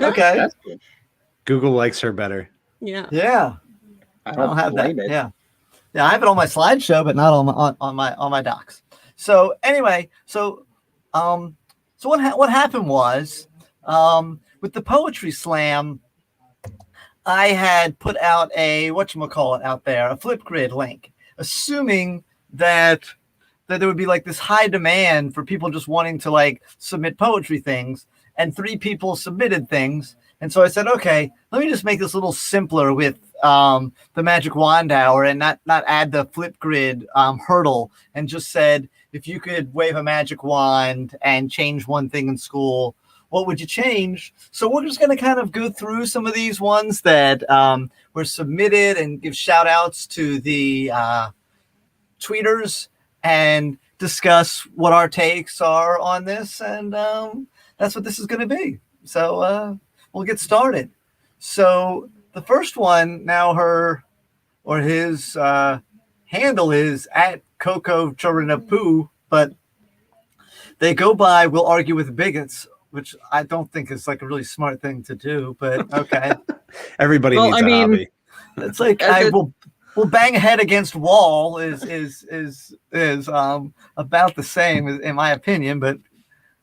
Okay. That's good. Google likes her better. Yeah. Yeah. I don't have that. blame it. Yeah. Yeah, I have it on my slideshow, but not on my docs. So anyway, so what happened was with the poetry slam, I had put out a whatchamacallit out there, a Flipgrid link, assuming that there would be like this high demand for people just wanting to like submit poetry things, and 3 people submitted things. And so I said, okay, let me just make this a little simpler with the Magic Wand Hour and not add the Flipgrid hurdle, and just said, if you could wave a magic wand and change one thing in school, what would you change? So we're just going to kind of go through some of these ones that were submitted and give shout outs to the tweeters and discuss what our takes are on this. And that's what this is going to be. So we'll get started. So the first one, now his handle is at Coco Children of Pooh, but they go by "We'll Argue with Bigots," which I don't think is like a really smart thing to do, but okay. Everybody needs a hobby. It's like we'll bang head against wall is about the same in my opinion, but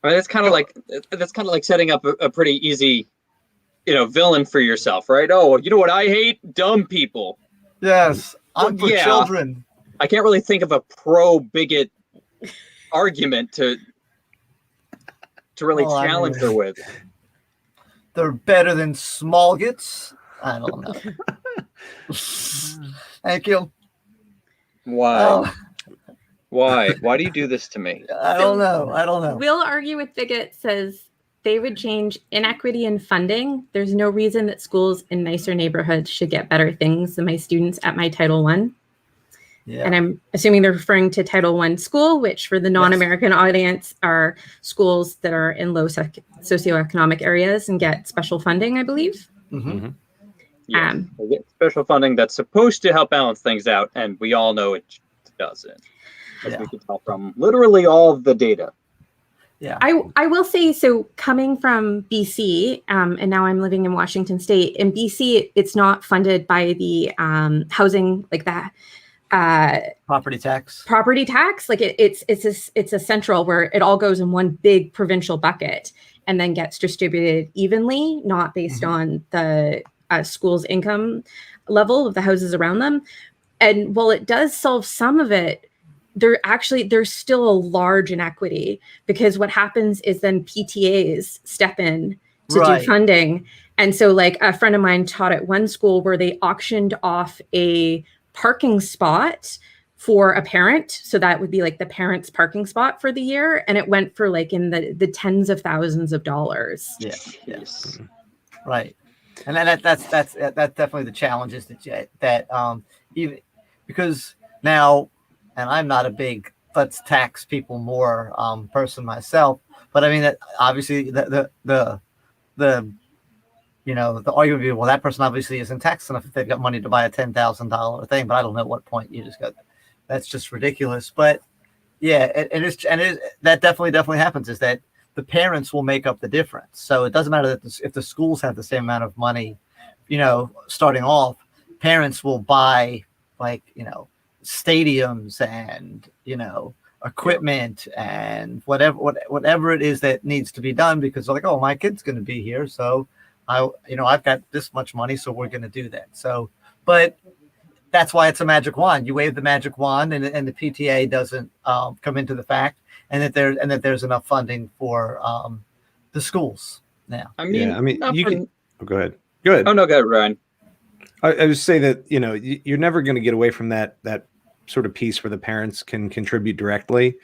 that's kind of like setting up a pretty easy, villain for yourself, right? Oh, you know what I hate? Dumb people. Yes, I'm for children. I can't really think of a pro-bigot argument to really challenge her with. They're better than smallgits. I don't know. Thank you. Why? Why do you do this to me? I don't know. We'll Argue with Bigot says they would change inequity in funding. There's no reason that schools in nicer neighborhoods should get better things than my students at my Title I. Yeah. And I'm assuming they're referring to Title I school, which for the non-American audience are schools that are in low socioeconomic areas and get special funding, I believe. Mm-hmm. Yeah, they get special funding that's supposed to help balance things out, and we all know it doesn't. As we can tell from literally all of the data. Yeah, I will say, so coming from BC, and now I'm living in Washington State. In BC, it's not funded by the housing, like that. Property tax. Like it's a central where it all goes in one big provincial bucket and then gets distributed evenly, not based on the school's income level of the houses around them. And while it does solve some of it, there's still a large inequity, because what happens is then PTAs step in to do funding. And so like a friend of mine taught at one school where they auctioned off a parking spot for a parent. So that would be like the parent's parking spot for the year. And it went for like in the tens of thousands of dollars. Yeah. Yes. Right. And then that's definitely the challenge is that even because now, and I'm not a big let's tax people more person myself, but I mean that obviously the argument would be, well, that person obviously isn't taxed enough if they've got money to buy a $10,000 thing, but I don't know at what point you just got. That's just ridiculous. But yeah, it is that definitely happens, is that the parents will make up the difference. So it doesn't matter that if the schools have the same amount of money, starting off, parents will buy stadiums and equipment and whatever it is that needs to be done, because they're like, oh, my kid's going to be here, so I've got this much money, so we're going to do that. So, but that's why it's a magic wand. You wave the magic wand, and the PTA doesn't come into the fact, and that there's enough funding for the schools now. You can go ahead. Good. Oh no, go ahead, Ryan. I would say that you're never going to get away from that sort of piece where the parents can contribute directly.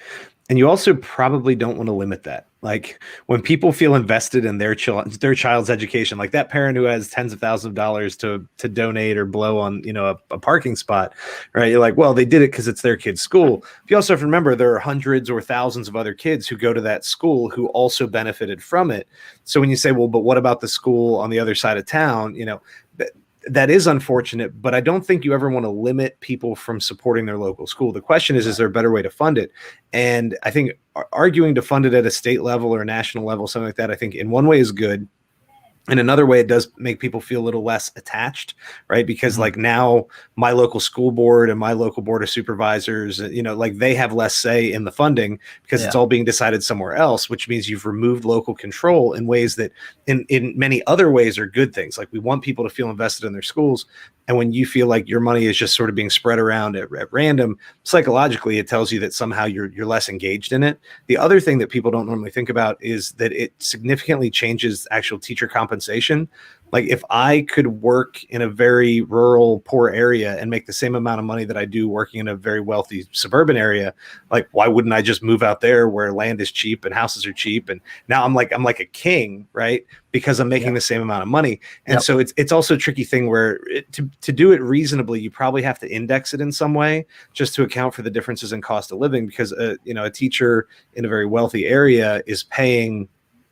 And you also probably don't want to limit that. Like when people feel invested in their child's education, like that parent who has tens of thousands of dollars to donate or blow on, a parking spot, right? You're like, well, they did it because it's their kid's school. But you also have to remember there are hundreds or thousands of other kids who go to that school who also benefited from it. So when you say, well, but what about the school on the other side of town? That is unfortunate, but I don't think you ever want to limit people from supporting their local school. The question is there a better way to fund it? And I think arguing to fund it at a state level or a national level, something like that, I think in one way is good. In another way, it does make people feel a little less attached, right? Because like now my local school board and my local board of supervisors, like they have less say in the funding because it's all being decided somewhere else, which means you've removed local control in ways that in many other ways are good things. Like we want people to feel invested in their schools. And when you feel like your money is just sort of being spread around at random, psychologically, it tells you that somehow you're less engaged in it. The other thing that people don't normally think about is that it significantly changes actual teacher compensation. Like if I could work in a very rural, poor area and make the same amount of money that I do working in a very wealthy suburban area, like why wouldn't I just move out there where land is cheap and houses are cheap? And now I'm like a king, right? Because I'm making the same amount of money. And so it's also a tricky thing where to do it reasonably, you probably have to index it in some way just to account for the differences in cost of living, because a teacher in a very wealthy area is paying,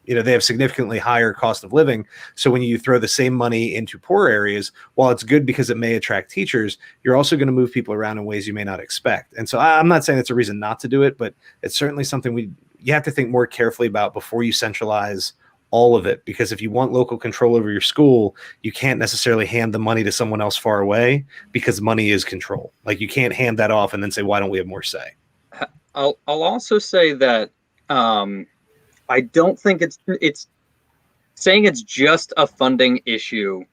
they have significantly higher cost of living. So when you throw the same money into poor areas, while it's good because it may attract teachers, you're also going to move people around in ways you may not expect. And so I'm not saying it's a reason not to do it, but it's certainly something you have to think more carefully about before you centralize all of it. Because if you want local control over your school, you can't necessarily hand the money to someone else far away, because money is control. Like you can't hand that off and then say, why don't we have more say? I'll also say that I don't think it's saying it's just a funding issue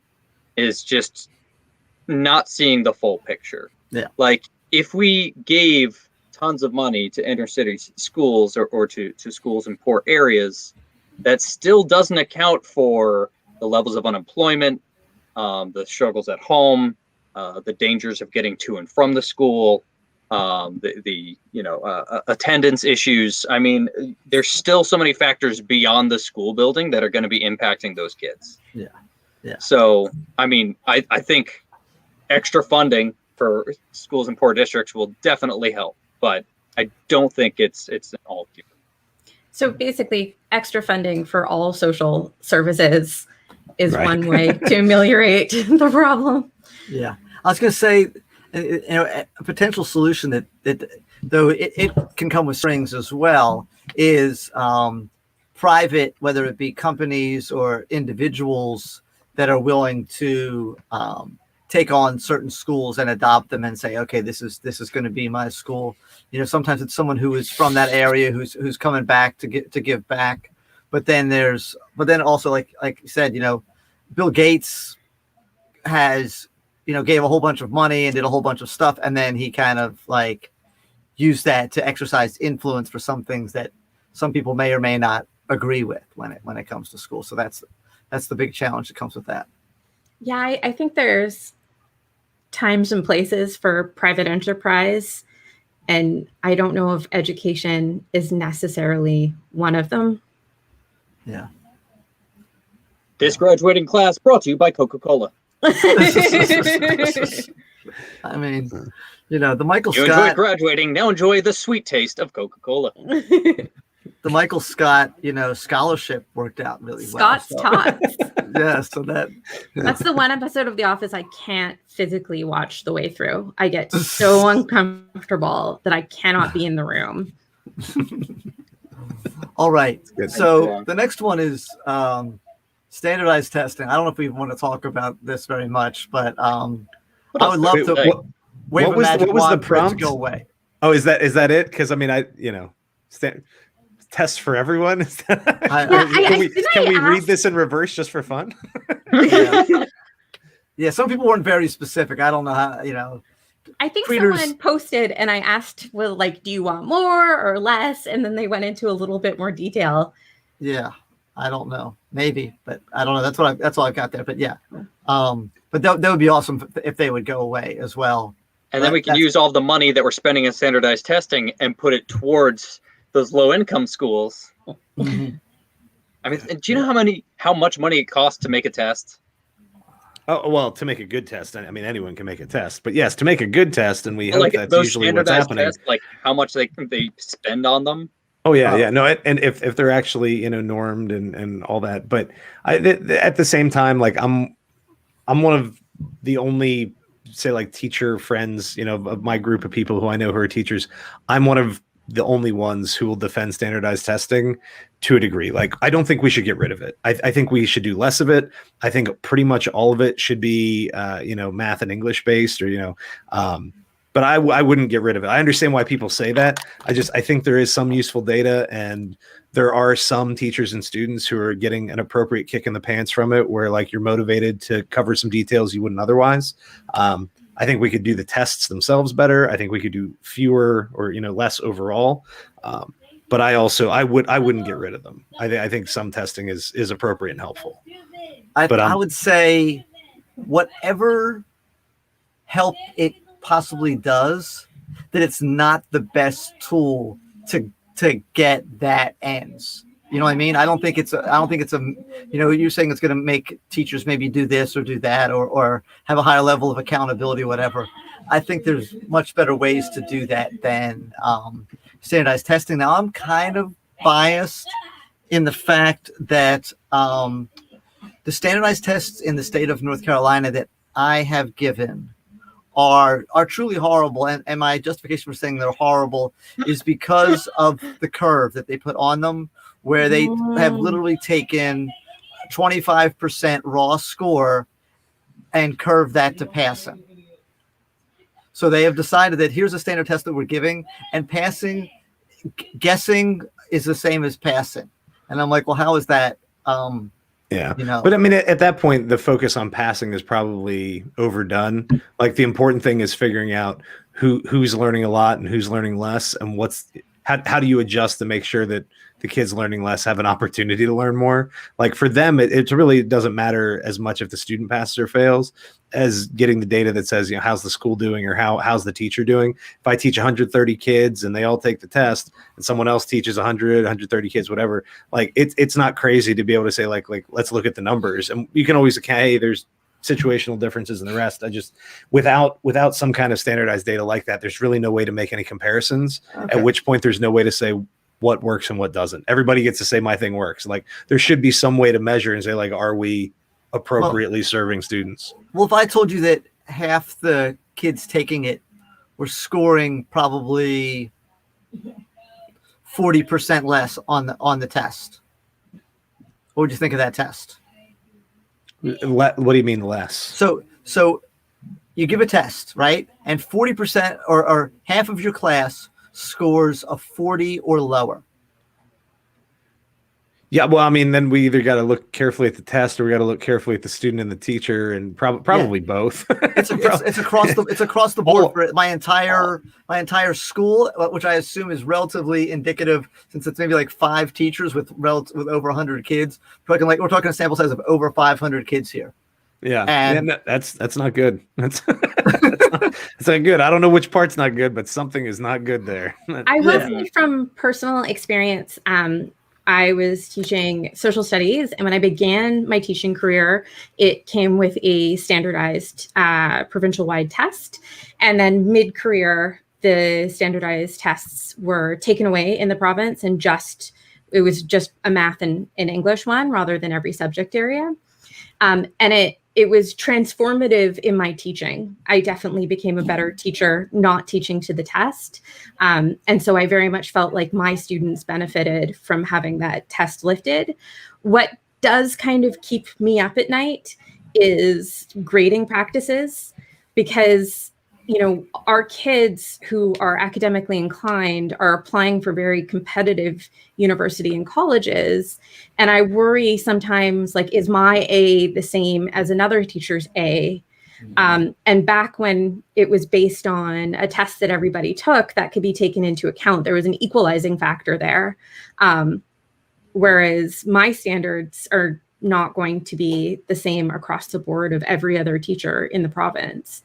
is just not seeing the full picture. Yeah. Like if we gave tons of money to inner city schools or to schools in poor areas, that still doesn't account for the levels of unemployment, the struggles at home, the dangers of getting to and from the school, the attendance issues. I mean, there's still so many factors beyond the school building that are going to be impacting those kids. Yeah. So, I mean, I think extra funding for schools in poor districts will definitely help, but I don't think it's an all cure. So basically, extra funding for all social services is one way to ameliorate the problem. Yeah. I was going to say, a potential solution that though it can come with strings as well is private, whether it be companies or individuals that are willing to take on certain schools and adopt them and say, okay, this is going to be my school. Sometimes it's someone who is from that area who's coming back to give back. But then also like you said, Bill Gates has, gave a whole bunch of money and did a whole bunch of stuff. And then he kind of like used that to exercise influence for some things that some people may or may not agree with when it comes to school. So that's the big challenge that comes with that. Yeah, I think there's times and places for private enterprise, and I don't know if education is necessarily one of them. Yeah. This graduating class brought to you by Coca-Cola. I mean, the Michael You Scott. enjoyed graduating, now enjoy the sweet taste of Coca-Cola. The Michael Scott, scholarship worked out really Scott's well. Tots. Yeah, so That's the one episode of The Office I can't physically watch the way through. I get so uncomfortable that I cannot be in the room. All right. So the next one is standardized testing. I don't know if we want to talk about this very much, but I would love to. What was the prompt? To go away. Oh, is that it? Because I mean, tests for everyone. Can we read this in reverse just for fun? Yeah, some people weren't very specific. I don't know how, I think readers... someone posted and I asked, well, like, do you want more or less? And then they went into a little bit more detail. Yeah, I don't know. Maybe, but I don't know. That's all I've got there. But yeah, but that would be awesome if they would go away as well. And then we can use all the money that we're spending in standardized testing and put it towards those low income schools. Mm-hmm. I mean, do you know how much money it costs to make a test? Oh, well, to make a good test, I mean, anyone can make a test. But yes, to make a good test, and we hope Like that's those usually what's standardized happening. tests, like how much they spend on them. Oh yeah. No, and if they're actually normed and all that, but at the same time, like I'm one of the only, say, like teacher friends, of my group of people who I know who are teachers. I'm one of the only ones who will defend standardized testing to a degree. Like, I don't think we should get rid of it. I think we should do less of it. I think pretty much all of it should be, math and English based, or, but I wouldn't get rid of it. I understand why people say that. I think there is some useful data, and there are some teachers and students who are getting an appropriate kick in the pants from it, where like you're motivated to cover some details you wouldn't otherwise. I think we could do the tests themselves better. I think we could do fewer or less overall. But I wouldn't get rid of them. I think some testing is appropriate and helpful. I would say whatever help it possibly does, that it's not the best tool to get that ends. You know what I mean? I don't think it's a you're saying it's going to make teachers maybe do this or do that or have a higher level of accountability or whatever. I think there's much better ways to do that than standardized testing. Now, I'm kind of biased in the fact that the standardized tests in the state of North Carolina that I have given are truly horrible, and my justification for saying they're horrible is because of the curve that they put on them, where they have literally taken 25% raw score and curved that to passing. So they have decided that here's a standard test that we're giving, and guessing is the same as passing. And I'm like, well, how is that? Yeah. But I mean, at that point, the focus on passing is probably overdone. Like, the important thing is figuring out who's learning a lot and who's learning less, and how do you adjust to make sure that the kids learning less have an opportunity to learn more. Like, for them, it really doesn't matter as much if the student passes or fails as getting the data that says, how's the school doing, or how's the teacher doing. If I teach 130 kids and they all take the test, and someone else teaches 130 kids, whatever, like it's not crazy to be able to say like let's look at the numbers, and you can always say, hey, there's situational differences and the rest. Without some kind of standardized data like that, there's really no way to make any comparisons. Okay. At which point there's no way to say what works and what doesn't. Everybody gets to say my thing works. Like, there should be some way to measure and say, like, are we appropriately serving students? Well, if I told you that half the kids taking it were scoring probably 40% less on the test, what would you think of that test? What do you mean less? So you give a test, right? And 40% or half of your class scores a 40 or lower. Yeah, well, I mean, then we either got to look carefully at the test, or we got to look carefully at the student and the teacher, and probably both. It's across the board for my entire school, which I assume is relatively indicative, since it's maybe like 5 teachers with over 100 kids. We're talking a sample size of over 500 kids here. Yeah, and that's not good. That's not good. I don't know which part's not good, but something is not good there. I will say from personal experience, I was teaching social studies, and when I began my teaching career, it came with a standardized provincial-wide test. And then mid-career, the standardized tests were taken away in the province, and it was just a math and an English one rather than every subject area. And it was transformative in my teaching. I definitely became a better teacher not teaching to the test. And so I very much felt like my students benefited from having that test lifted. What does kind of keep me up at night is grading practices, because our kids who are academically inclined are applying for very competitive university and colleges. And I worry sometimes, like, is my A the same as another teacher's A? And back when it was based on a test that everybody took, that could be taken into account. There was an equalizing factor there. Whereas my standards are not going to be the same across the board of every other teacher in the province.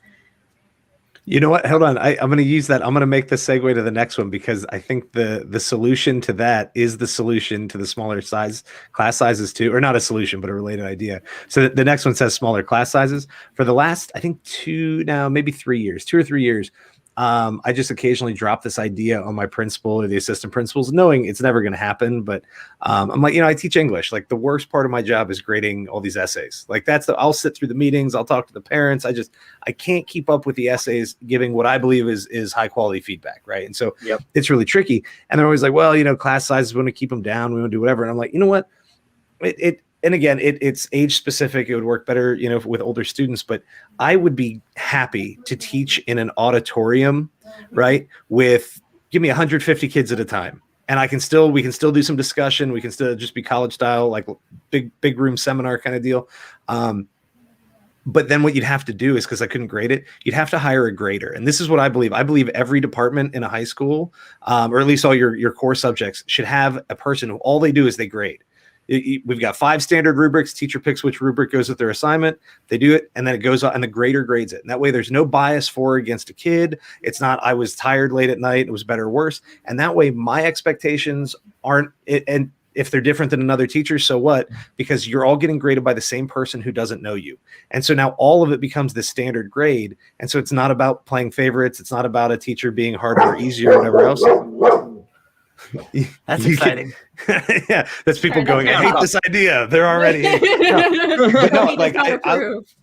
You know what? Hold on. I'm going to use that. I'm going to make the segue to the next one because I think the solution to that is the solution to the smaller class sizes too, or not a solution, but a related idea. So the next one says smaller class sizes. For the last, I think 2 or 3 years, I just occasionally drop this idea on my principal or the assistant principals, knowing it's never going to happen. But I'm like, I teach English. Like the worst part of my job is grading all these essays. Like I'll sit through the meetings. I'll talk to the parents. I can't keep up with the essays, giving what I believe is high quality feedback. Right. And so it's really tricky. And they're always like, well, class sizes, we want to keep them down. We want to do whatever. And I'm like, you know what? And again, it's age specific. It would work better, with older students, but I would be happy to teach in an auditorium, right? Give me 150 kids at a time. And we can still do some discussion. We can still just be college style, like big room seminar kind of deal. But then what you'd have to do is, because I couldn't grade it, you'd have to hire a grader. And this is what I believe. I believe every department in a high school, or at least all your core subjects, should have a person who all they do is they grade. We've got 5 standard rubrics. Teacher picks which rubric goes with their assignment. They do it, and then it goes on, and the grader grades it. And that way there's no bias for or against a kid. It's not, I was tired late at night, it was better or worse. And that way my expectations aren't, and if they're different than another teacher, so what? Because you're all getting graded by the same person who doesn't know you. And so now all of it becomes the standard grade. And so it's not about playing favorites. It's not about a teacher being harder or easier or whatever else. That's exciting. Yeah, that's people going, I hate this idea. They're already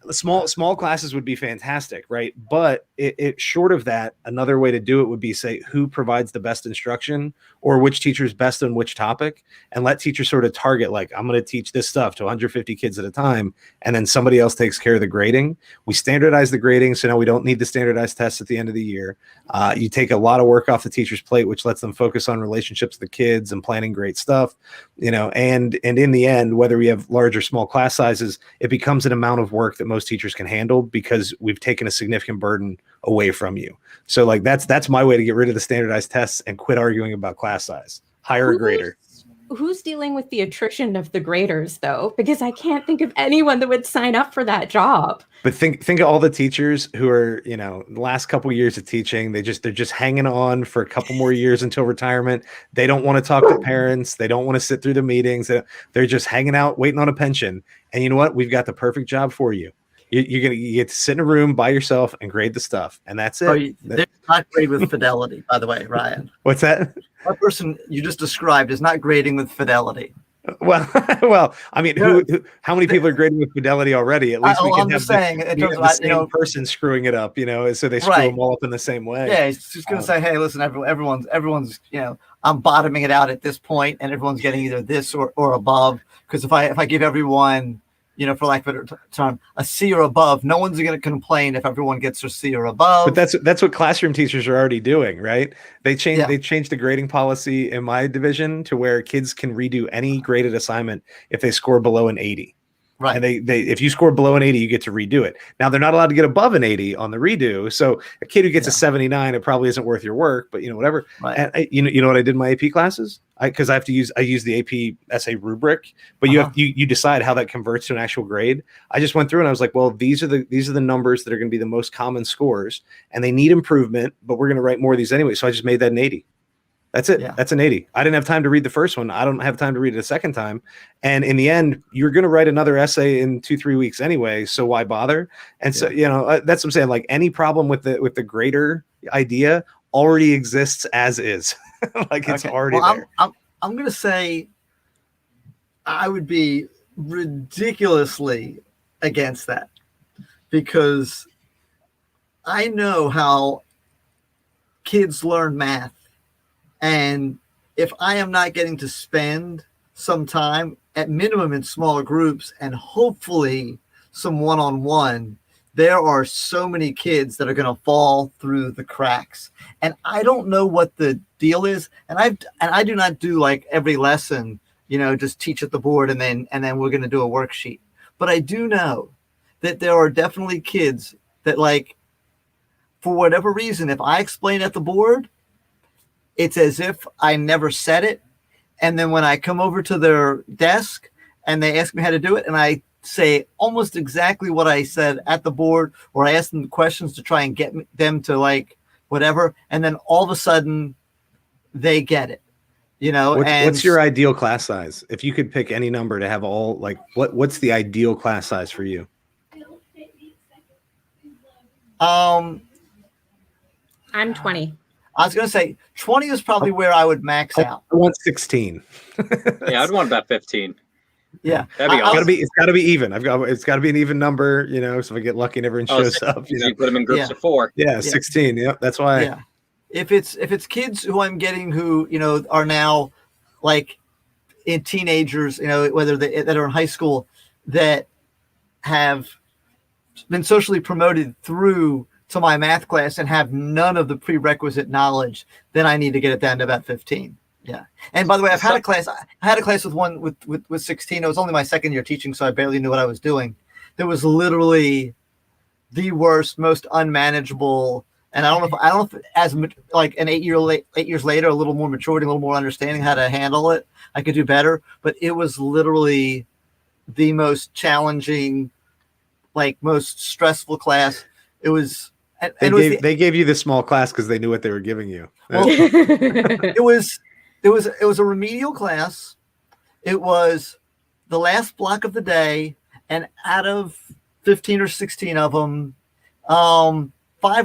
small classes would be fantastic, right? But it short of that, another way to do it would be say who provides the best instruction or which teacher's best on which topic, and let teachers sort of target, like, I'm going to teach this stuff to 150 kids at a time, and then somebody else takes care of the grading. We standardize the grading, so now we don't need the standardized tests at the end of the year. You take a lot of work off the teacher's plate, which lets them focus on relationships with the kids and planning great stuff, and in the end, whether we have large or small class sizes, it becomes an amount of work that most teachers can handle because we've taken a significant burden away from you. So like that's my way to get rid of the standardized tests and quit arguing about class size. Hire a grader. Who's dealing with the attrition of the graders though? Because I can't think of anyone that would sign up for that job. But think of all the teachers who are, the last couple of years of teaching, they're just hanging on for a couple more years until retirement. They don't want to talk to parents. They don't want to sit through the meetings. They're just hanging out, waiting on a pension. And you know what? We've got the perfect job for you. You get to sit in a room by yourself and grade the stuff, and that's it. They're not grade with fidelity, by the way, Ryan. What's that? That person you just described is not grading with fidelity. Well, I mean, how many people are grading with fidelity already? At least we can have the same person screwing it up, so they screw them all up in the same way. Yeah, he's just going to say, hey, listen, everyone's, I'm bottoming it out at this point, and everyone's getting either this or above. Because if I give everyone, for lack of a better term, a C or above, no one's going to complain if everyone gets a C or above. But that's what classroom teachers are already doing, right? They changed the grading policy in my division to where kids can redo any graded assignment if they score below an 80. Right. And they if you score below an 80, you get to redo it. Now they're not allowed to get above an 80 on the redo. So a kid who gets a 79, it probably isn't worth your work, but whatever. Right. And you know what I did in my AP classes? Because I use the AP essay rubric, but you decide how that converts to an actual grade. I just went through and I was like, well, these are the numbers that are going to be the most common scores, and they need improvement, but we're going to write more of these anyway. So I just made that an 80. That's it. Yeah. That's an 80. I didn't have time to read the first one. I don't have time to read it a second time. And in the end, you're going to write another essay in 2-3 weeks anyway. So why bother? And so, that's what I'm saying. Like any problem with the grader idea already exists as is. Like it's already there. I'm going to say I would be ridiculously against that because I know how kids learn math. And if I am not getting to spend some time at minimum in smaller groups and hopefully some one-on-one, there are so many kids that are going to fall through the cracks. And I don't know what the deal is. And I do not do like every lesson, just teach at the board and then we're going to do a worksheet. But I do know that there are definitely kids that, like, for whatever reason, if I explain at the board, it's as if I never said it. And then when I come over to their desk and they ask me how to do it and I say almost exactly what I said at the board, or I ask them questions to try and get them to like whatever, and then all of a sudden they get it. You know, what's your ideal class size? If you could pick any number to have all, like, what's the ideal class size for you? I'm 20. I was going to say 20 is probably where I would max out. I want 16. Yeah, I'd want about 15. Yeah, that'd be awesome. It's got to be even. It's got to be an even number, you know. So if I get lucky and everyone shows up, you put them in groups of 4. Yeah, 16. Yep, that's why. Yeah. If it's kids who I'm getting who, you know, are now like in teenagers, you know, whether that are in high school, that have been socially promoted through to my math class and have none of the prerequisite knowledge, then I need to get it down to about 15. Yeah. And by the way, I had a class with 16. It was only my second year teaching, so I barely knew what I was doing. There was literally the worst, most unmanageable. And I don't know if as like an 8 years later, a little more maturity, a little more understanding how to handle it, I could do better. But it was literally the most challenging, like most stressful class. It was. They gave you the small class because they knew what they were giving you. Well, it was a remedial class. It was the last block of the day, and out of 15 or 16 of them, 5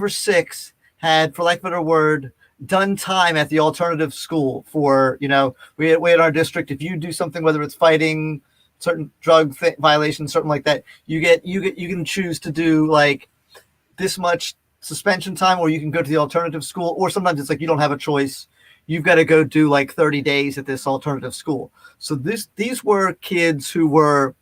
or 6 had, for lack of a better word, done time at the alternative school for, you know, we had our district. If you do something, whether it's fighting certain drug violations, something like that, you can choose to do like this much suspension time, or you can go to the alternative school, or sometimes it's like you don't have a choice. You've got to go do like 30 days at this alternative school. So these were kids who were,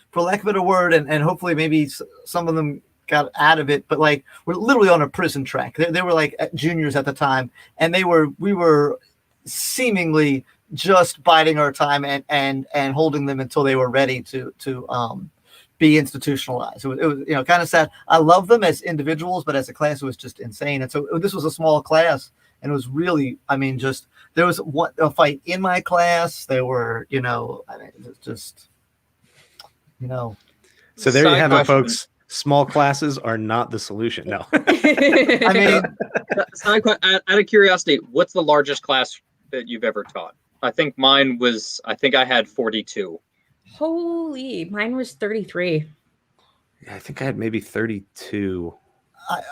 for lack of a better word, and hopefully maybe some of them got out of it, but like we're literally on a prison track. They were like juniors at the time, and we were seemingly just biding our time and holding them until they were ready to be institutionalized. It was you know, kind of sad. I love them as individuals, but as a class, it was just insane. And so this was a small class, and it was really, I mean, just there was a fight in my class. There were, you know, I mean, it was just, you know. So there you have it, folks. Small classes are not the solution. No. I mean, out of curiosity, what's the largest class that you've ever taught? I think mine was, I had 42. Holy, mine was 33. Yeah, I think I had maybe 32.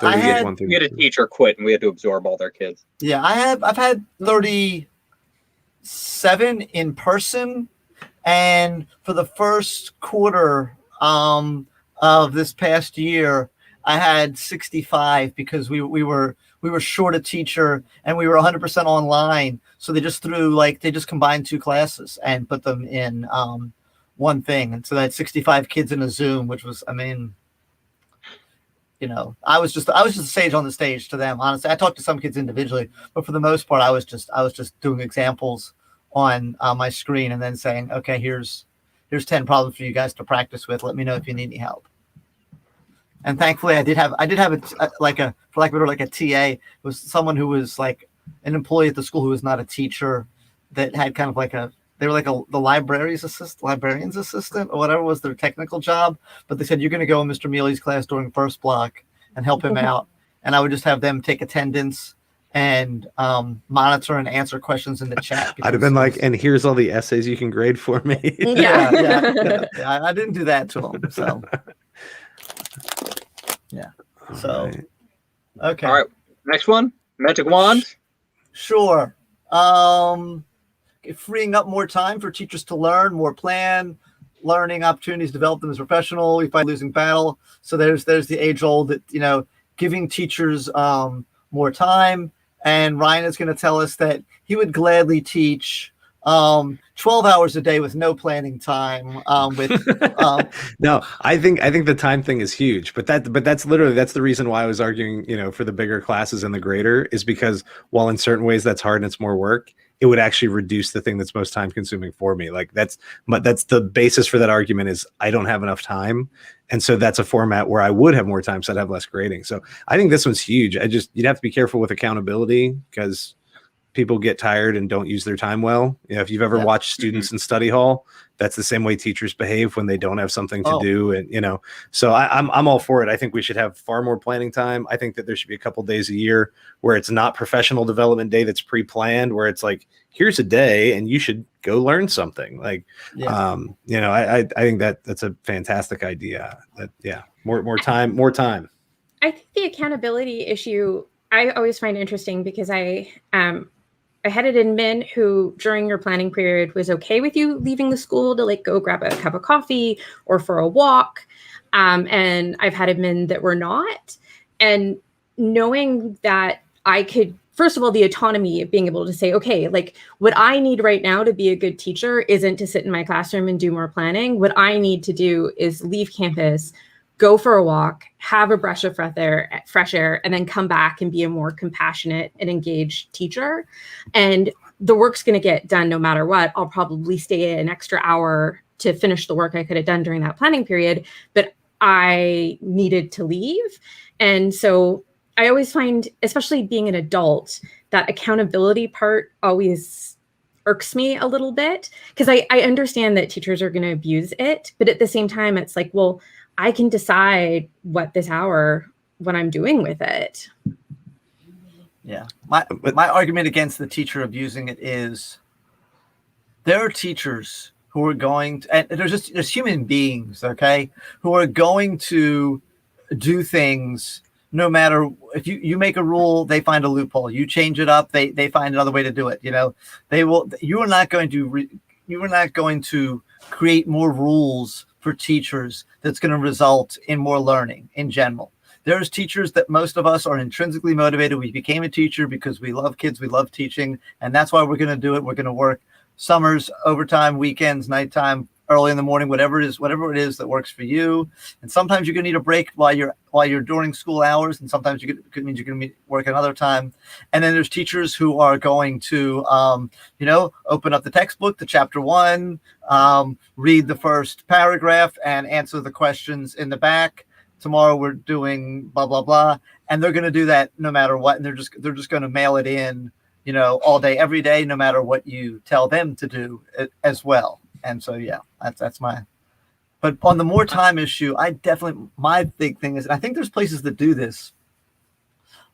We had a teacher quit, and we had to absorb all their kids. Yeah, I've had 37 in person, and for the first quarter of this past year, I had 65 because we were short a teacher and we were 100% online. So they just combined 2 classes and put them in one thing. And so I had 65 kids in a Zoom, which was, I mean, you know, I was just a sage on the stage to them. Honestly, I talked to some kids individually, but for the most part, I was just doing examples on my screen and then saying, okay, here's 10 problems for you guys to practice with. Let me know if you need any help. And thankfully, I did have for lack of a better, like a TA. It was someone who was like an employee at the school who was not a teacher, that had kind of like they were like the librarian's assistant, or whatever was their technical job. But they said, you're going to go in Mr. Mealy's class during first block and help him out. And I would just have them take attendance and monitor and answer questions in the chat. I'd have been like, and here's all the essays you can grade for me. Yeah. I didn't do that to them. So yeah. So right. Okay. All right. Next one. Magic wand. Sure. Freeing up more time for teachers to learn, more plan, learning opportunities, develop them as professional. We fight losing battle. So there's the age old that, you know, giving teachers more time. And Ryan is going to tell us that he would gladly teach 12 hours a day with no planning time. No, I think the time thing is huge, but that's the reason why I was arguing, you know, for the bigger classes and the greater, is because while in certain ways that's hard and it's more work, it would actually reduce the thing that's most time consuming for me. Like that's the basis for that argument, is I don't have enough time. And so that's a format where I would have more time, so I'd have less grading. So I think this one's huge. You'd have to be careful with accountability, because people get tired and don't use their time well. You know, if you've ever watched students in study hall, that's the same way teachers behave when they don't have something to do. And, you know, so I'm all for it. I think we should have far more planning time. I think that there should be a couple days a year where it's not professional development day that's pre-planned, where it's like, here's a day and you should go learn something. Like, you know, I think that's a fantastic idea. That, more time. I think the accountability issue I always find interesting because I had an admin who during your planning period was okay with you leaving the school to like go grab a cup of coffee or for a walk. And I've had admin that were not. And knowing that I could, first of all, the autonomy of being able to say, okay, like what I need right now to be a good teacher isn't to sit in my classroom and do more planning. What I need to do is leave campus, go for a walk, have a breath of fresh air, and then come back and be a more compassionate and engaged teacher. And the work's going to get done no matter what. I'll probably stay an extra hour to finish the work I could have done during that planning period, but I needed to leave. And so I always find, especially being an adult, that accountability part always irks me a little bit, because I understand that teachers are going to abuse it. But at the same time, it's like, well, I can decide what I'm doing with it. Yeah. My argument against the teacher abusing it is there are teachers who are going to, and there's human beings, okay, who are going to do things no matter if you make a rule, they find a loophole. You change it up, they find another way to do it. You know, you are not going to create more rules for teachers that's going to result in more learning in general. There's teachers that most of us are intrinsically motivated. We became a teacher because we love kids, we love teaching, and that's why we're going to do it. We're going to work summers, overtime, weekends, nighttime, early in the morning, whatever it is that works for you. And sometimes you're going to need a break while you're during school hours, and sometimes it means you're going to work another time. And then there's teachers who are going to, open up the textbook, the chapter 1, read the first paragraph, and answer the questions in the back. Tomorrow we're doing blah blah blah, and they're going to do that no matter what. And they're just going to mail it in, all day, every day, no matter what you tell them to do as well. And so, yeah, that's my. But on the more time issue, my big thing is, and I think there's places that do this.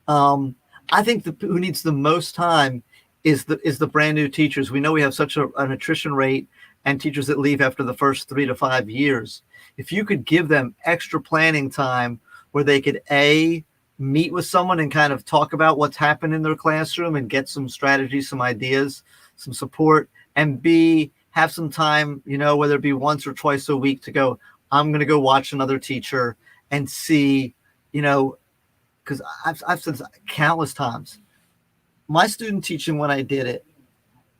I think who needs the most time is the brand new teachers. We know we have such an attrition rate, and teachers that leave after the first 3 to 5 years. If you could give them extra planning time where they could meet with someone and kind of talk about what's happened in their classroom and get some strategies, some ideas, some support, and B, have some time, whether it be once or twice a week to go, I'm going to go watch another teacher and see, because I've said countless times, my student teaching when I did it,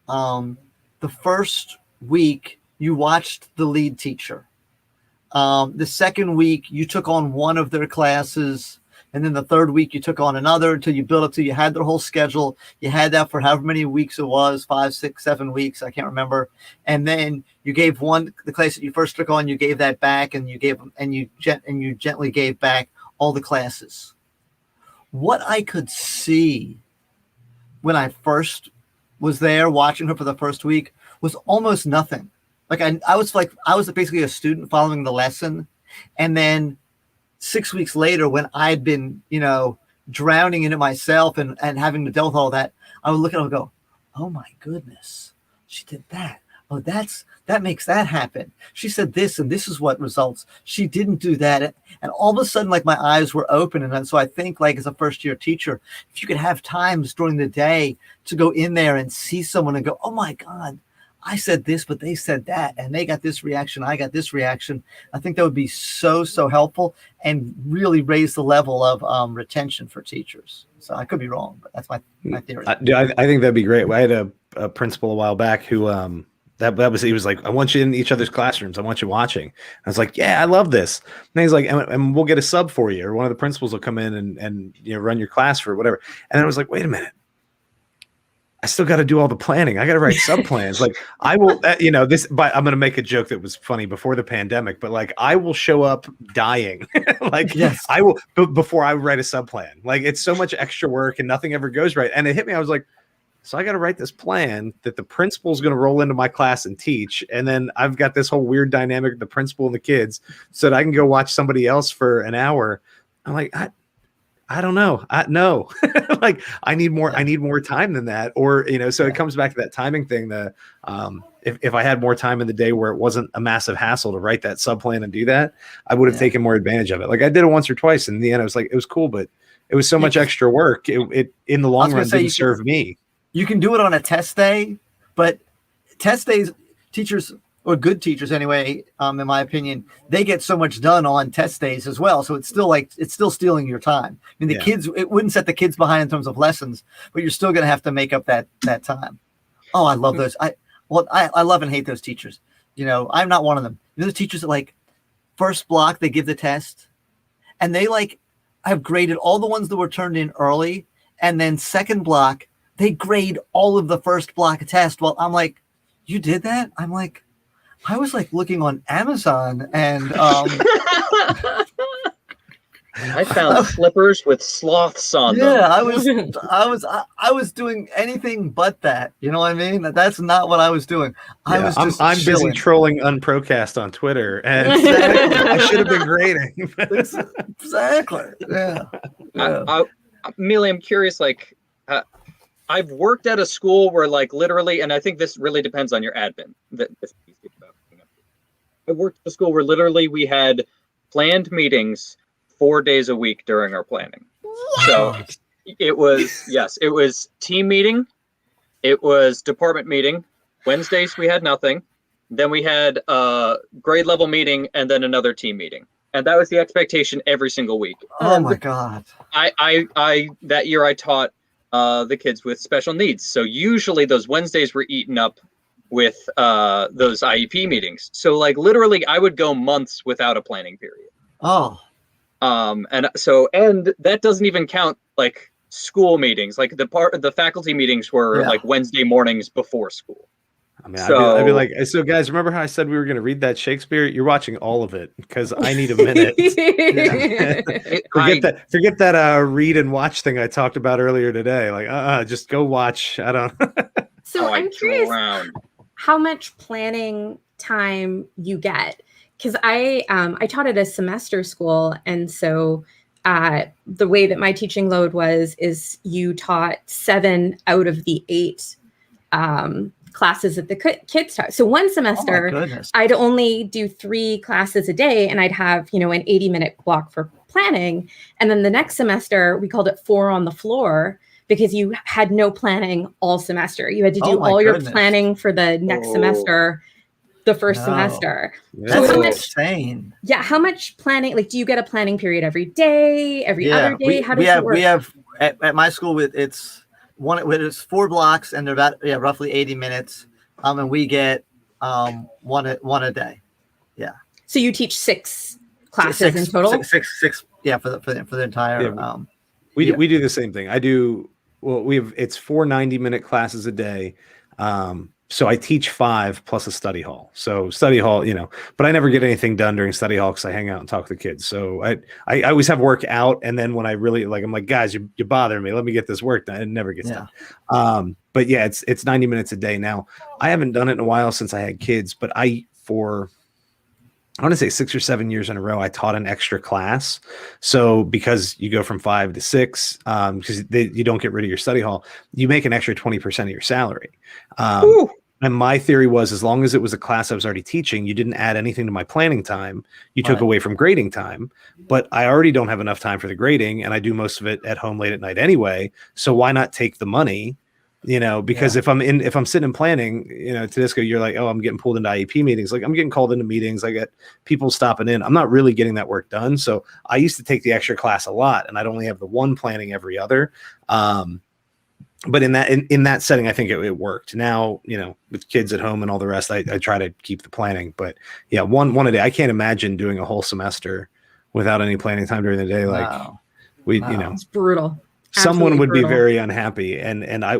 the first week you watched the lead teacher. The second week you took on one of their classes, and then the third week you took on another until you built up to you had their whole schedule. You had that for however many weeks it was, 5, 6, 7 weeks, I can't remember. And then you gave the class that you first took on, you gave that back, and you gently gave back all the classes. What I could see when I first was there watching her for the first week was almost nothing. Like I was basically a student following the lesson. And then 6 weeks later, when I'd been, drowning in it myself and having to deal with all that, I would look at her and go, oh my goodness, she did that. Oh, that makes that happen. She said this, and this is what results. She didn't do that. And all of a sudden, like, my eyes were open. And so I think, like, as a first-year teacher, if you could have times during the day to go in there and see someone and go, oh my God, I said this, but they said that, and they got this reaction, I got this reaction. I think that would be so helpful and really raise the level of retention for teachers. So I could be wrong, but that's my theory. I think that'd be great. I had a principal a while back who he was like, I want you in each other's classrooms. I want you watching. I was like, yeah, I love this. And he's like, and we'll get a sub for you, or one of the principals will come in and run your class for whatever. And I was like, wait a minute. I still got to do all the planning. I got to write sub plans. Like I will, this, but I'm going to make a joke that was funny before the pandemic, but like, I will show up dying. Like yes. I will, before I write a sub plan. Like it's so much extra work and nothing ever goes right. And it hit me. I was like, So I got to write this plan that the principal's going to roll into my class and teach. And then I've got this whole weird dynamic of the principal and the kids so that I can go watch somebody else for an hour. I'm like, I don't know. No, like I need more time than that. Or, so it comes back to that timing thing. If I had more time in the day where it wasn't a massive hassle to write that sub plan and do that, I would have taken more advantage of it. Like I did it once or twice. And in the end, I was like, it was cool, but it was so much extra work. It in the long run didn't serve me. You can do it on a test day, but test days, teachers, or good teachers anyway, in my opinion, they get so much done on test days as well. So it's still stealing your time. I mean, the kids, it wouldn't set the kids behind in terms of lessons, but you're still going to have to make up that time. Oh, I love those. I love and hate those teachers. I'm not one of them. Those teachers that first block, they give the test and they have graded all the ones that were turned in early. And then second block, they grade all of the first block of test. Well, I'm like, you did that? I'm like, I was looking on Amazon and I found slippers with sloths on them. Yeah, I was doing anything but that. You know what I mean? That's not what I was doing. I'm busy trolling Unprocast on Twitter, and I should have been grading. Exactly. Yeah. Amelia, I'm curious. I've worked at a school where literally, and I think this really depends on your admin. I worked at a school where literally we had planned meetings 4 days a week during our planning. So it was team meeting. It was department meeting. Wednesdays we had nothing. Then we had a grade level meeting and then another team meeting. And that was the expectation every single week. Oh my God. I that year I taught the kids with special needs. So usually those Wednesdays were eaten up with those IEP meetings. So literally I would go months without a planning period. Oh. And that doesn't even count school meetings. The faculty meetings were Wednesday mornings before school. I mean, I'd be like, so guys, remember how I said we were going to read that Shakespeare? You're watching all of it because I need a minute. Forget that read and watch thing I talked about earlier today. Just go watch. I don't. So I'm curious how much planning time you get, because I taught at a semester school, and so the way that my teaching load is you taught 7 out of the 8 classes that the kids taught. So one semester, I'd only do 3 classes a day, and I'd have an 80-minute block for planning. And then the next semester, we called it 4 on the floor, because you had no planning all semester. You had to do all your planning for the next semester, the first semester. That's insane. Yeah, how much planning? Do you get a planning period every day, every other day? How does it work? We have at my school it's 4 blocks and they're about roughly 80 minutes. And we get one a day. Yeah. So you teach 6 classes in total? Six. Yeah, for the entire. We do the same thing. It's 4 90-minute classes a day. So I teach 5 plus a study hall. So study hall, but I never get anything done during study hall because I hang out and talk to the kids. So I always have work out. And then when I really I'm like, guys, you're bothering me. Let me get this work done. It never gets done. But yeah, it's 90 minutes a day. Now I haven't done it in a while since I had kids, but I want to say 6 or 7 years in a row, I taught an extra class. So because you go from 5 to 6, because you don't get rid of your study hall, you make an extra 20% of your salary. And my theory was, as long as it was a class I was already teaching, you didn't add anything to my planning time. You took away from grading time, but I already don't have enough time for the grading, and I do most of it at home late at night anyway. So why not take the money? Because if I'm sitting and planning, Tedesco, you're like, oh, I'm getting pulled into IEP meetings. I'm getting called into meetings. I get people stopping in. I'm not really getting that work done. So I used to take the extra class a lot, and I'd only have the one planning every other. But in that setting, I think it worked. Now, with kids at home and all the rest, I try to keep the planning. But yeah, one a day. I can't imagine doing a whole semester without any planning time during the day. It's brutal. Someone would be very unhappy, and I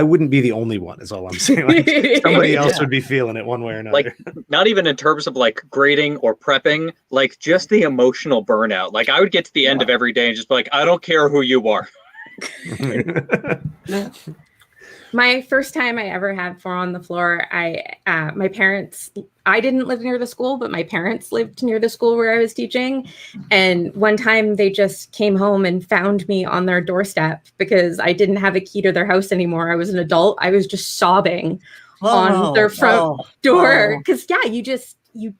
wouldn't be the only one, is all I'm saying. Somebody else would be feeling it one way or another. Not even in terms of grading or prepping, just the emotional burnout. I would get to the end of every day and just be like, I don't care who you are. My first time I ever had 4 on the floor, my parents, I didn't live near the school, but my parents lived near the school where I was teaching. And one time they just came home and found me on their doorstep because I didn't have a key to their house anymore. I was an adult. I was just sobbing on their front door. Because you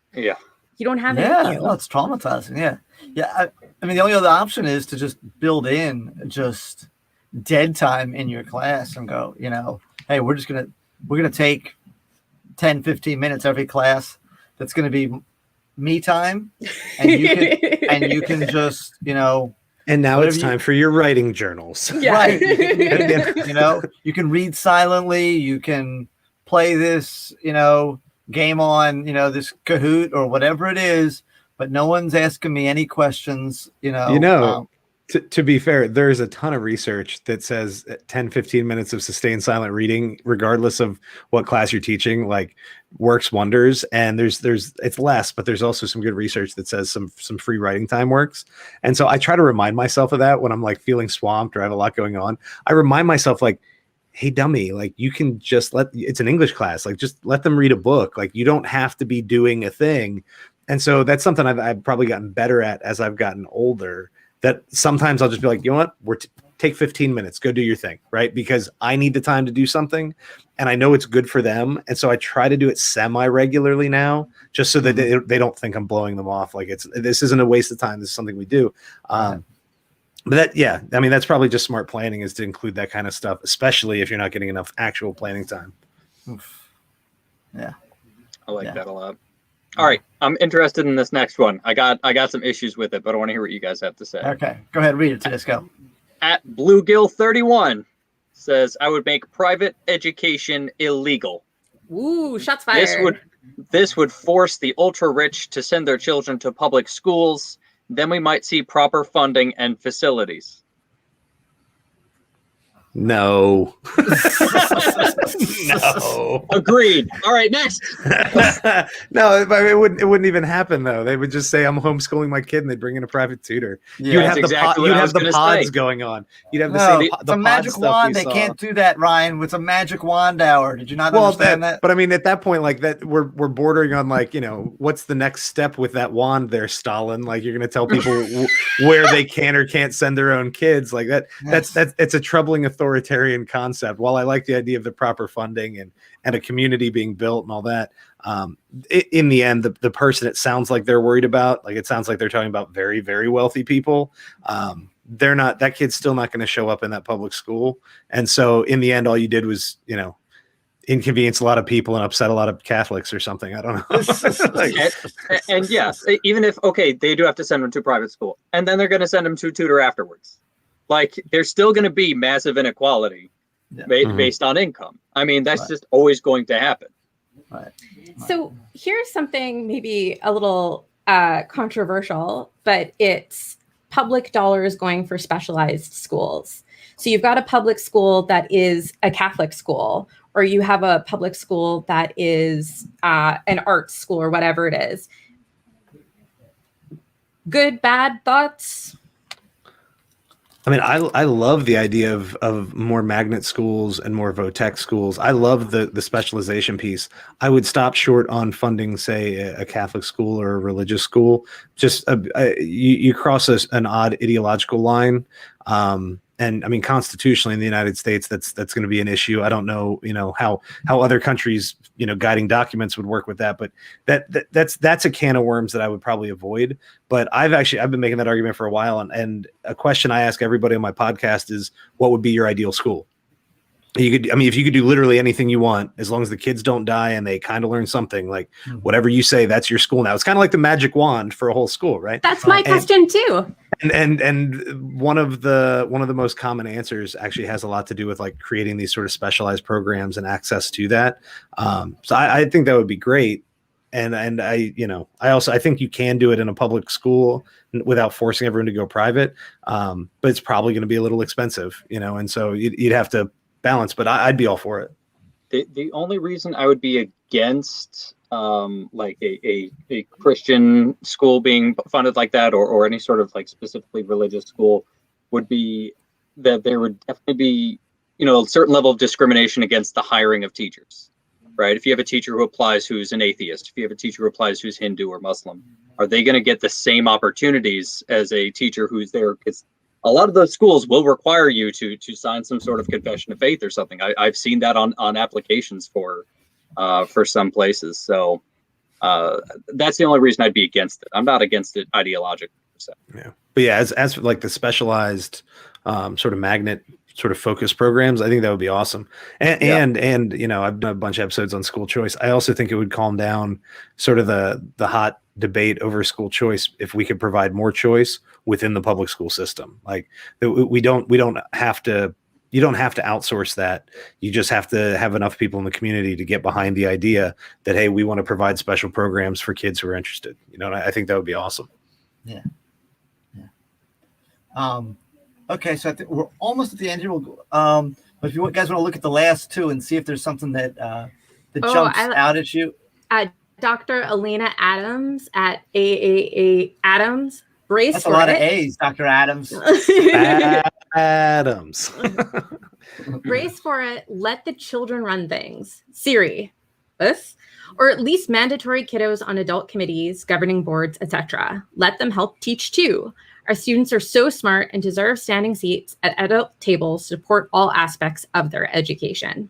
don't have it in you. No, it's traumatizing. Yeah. I mean, the only other option is to just build in just dead time in your class and go, hey, we're gonna take 10, 15 minutes every class. That's gonna be me time, and you can just, And now it's time for your writing journals. Yeah. Right. You can read silently. You can play this, game on, this Kahoot or whatever it is, but no one's asking me any questions, To be fair, there's a ton of research that says 10, 15 minutes of sustained silent reading, regardless of what class you're teaching, like works wonders. And it's less, but there's also some good research that says some free writing time works. And so I try to remind myself of that when I'm like feeling swamped or I have a lot going on. I remind myself like, hey, dummy, like you can just it's an English class, like just let them read a book. Like you don't have to be doing a thing. And so that's something I've probably gotten better at as I've gotten older. That sometimes I'll just be like, you know what, take 15 minutes, go do your thing, right? Because I need the time to do something and I know it's good for them. And so I try to do it semi-regularly now, just so that they don't think I'm blowing them off. Like this isn't a waste of time. This is something we do. But that's probably just smart planning, is to include that kind of stuff, especially if you're not getting enough actual planning time. Yeah. I like that a lot. All right, I'm interested in this next one. I got some issues with it, but I want to hear what you guys have to say. Okay, go ahead, read it. Let's go. At Bluegill31 says, I would make private education illegal. Ooh, shots fired. This would force the ultra rich to send their children to public schools. Then we might see proper funding and facilities. No. No. Agreed. All right, next. No, it wouldn't even happen though. They would just say, I'm homeschooling my kid, and they'd bring in a private tutor. Yeah, you'd have the pods going on. You'd have the magic wand. They can't do that, Ryan, with a magic wand hour. Did you not understand that? But I mean, at that point, like that, we're bordering on like, what's the next step with that wand there, Stalin? Like you're going to tell people where they can or can't send their own kids. Like that. Yes. It's a troubling authoritarian concept. While I like the idea of the proper funding and a community being built and all that, in the end, the person it sounds like they're worried about, like it sounds like they're talking about very, very wealthy people. They're not, that kid's still not going to show up in that public school. And so in the end, all you did was, inconvenience a lot of people and upset a lot of Catholics or something. I don't know. and yes, even if, they do have to send them to private school and then they're going to send them to a tutor afterwards. Like there's still going to be massive inequality based on income. I mean, that's just always going to happen. Right. So here's something maybe a little controversial, but it's public dollars going for specialized schools. So you've got a public school that is a Catholic school, or you have a public school that is an arts school or whatever it is. Good, bad thoughts? I mean, I love the idea of more magnet schools and more VOTEC schools. I love the specialization piece. I would stop short on funding, say, a Catholic school or a religious school. Just you cross an odd ideological line. And I mean, constitutionally in the United States, that's going to be an issue. I don't know, how other countries, guiding documents would work with that, but that's a can of worms that I would probably avoid. But I've been making that argument for a while. And a question I ask everybody on my podcast is, what would be your ideal school? If you could do literally anything you want, as long as the kids don't die and they kind of learn something, like whatever you say, that's your school now. It's kind of like the magic wand for a whole school, right? That's my question too. And one of the most common answers actually has a lot to do with like creating these sort of specialized programs and access to that. So I think that would be great. And I think you can do it in a public school without forcing everyone to go private. But it's probably going to be a little expensive, and so you'd have to balance, but I'd be all for it. The only reason I would be against like a Christian school being funded like that, or any sort of like specifically religious school, would be that there would definitely be, a certain level of discrimination against the hiring of teachers, right? If you have a teacher who applies who's an atheist, if you have a teacher who applies who's Hindu or Muslim, are they going to get the same opportunities as a teacher who's there? Because a lot of those schools will require you to sign some sort of confession of faith or something. I've seen that on applications for some places. So that's the only reason I'd be against it. I'm not against it ideologically. So. Yeah, but yeah, as for like the specialized sort of magnet sort of focus programs, I think that would be awesome. And I've done a bunch of episodes on school choice. I also think it would calm down sort of the hot debate over school choice if we could provide more choice within the public school system. Like we don't have to. You don't have to outsource that. You just have to have enough people in the community to get behind the idea that, hey, we want to provide special programs for kids who are interested. And I think that would be awesome. Yeah. Okay, so I think we're almost at the end here. But if you guys want to look at the last two and see if there's something that jumps out at you. Dr. Elena Adams at AAA Adams. Brace That's for a lot it. of A's, Dr. Adams. Adams. Brace for it. Let the children run things. Siri. This. Or at least mandatory kiddos on adult committees, governing boards, etc. Let them help teach too. Our students are so smart and deserve standing seats at adult tables to support all aspects of their education.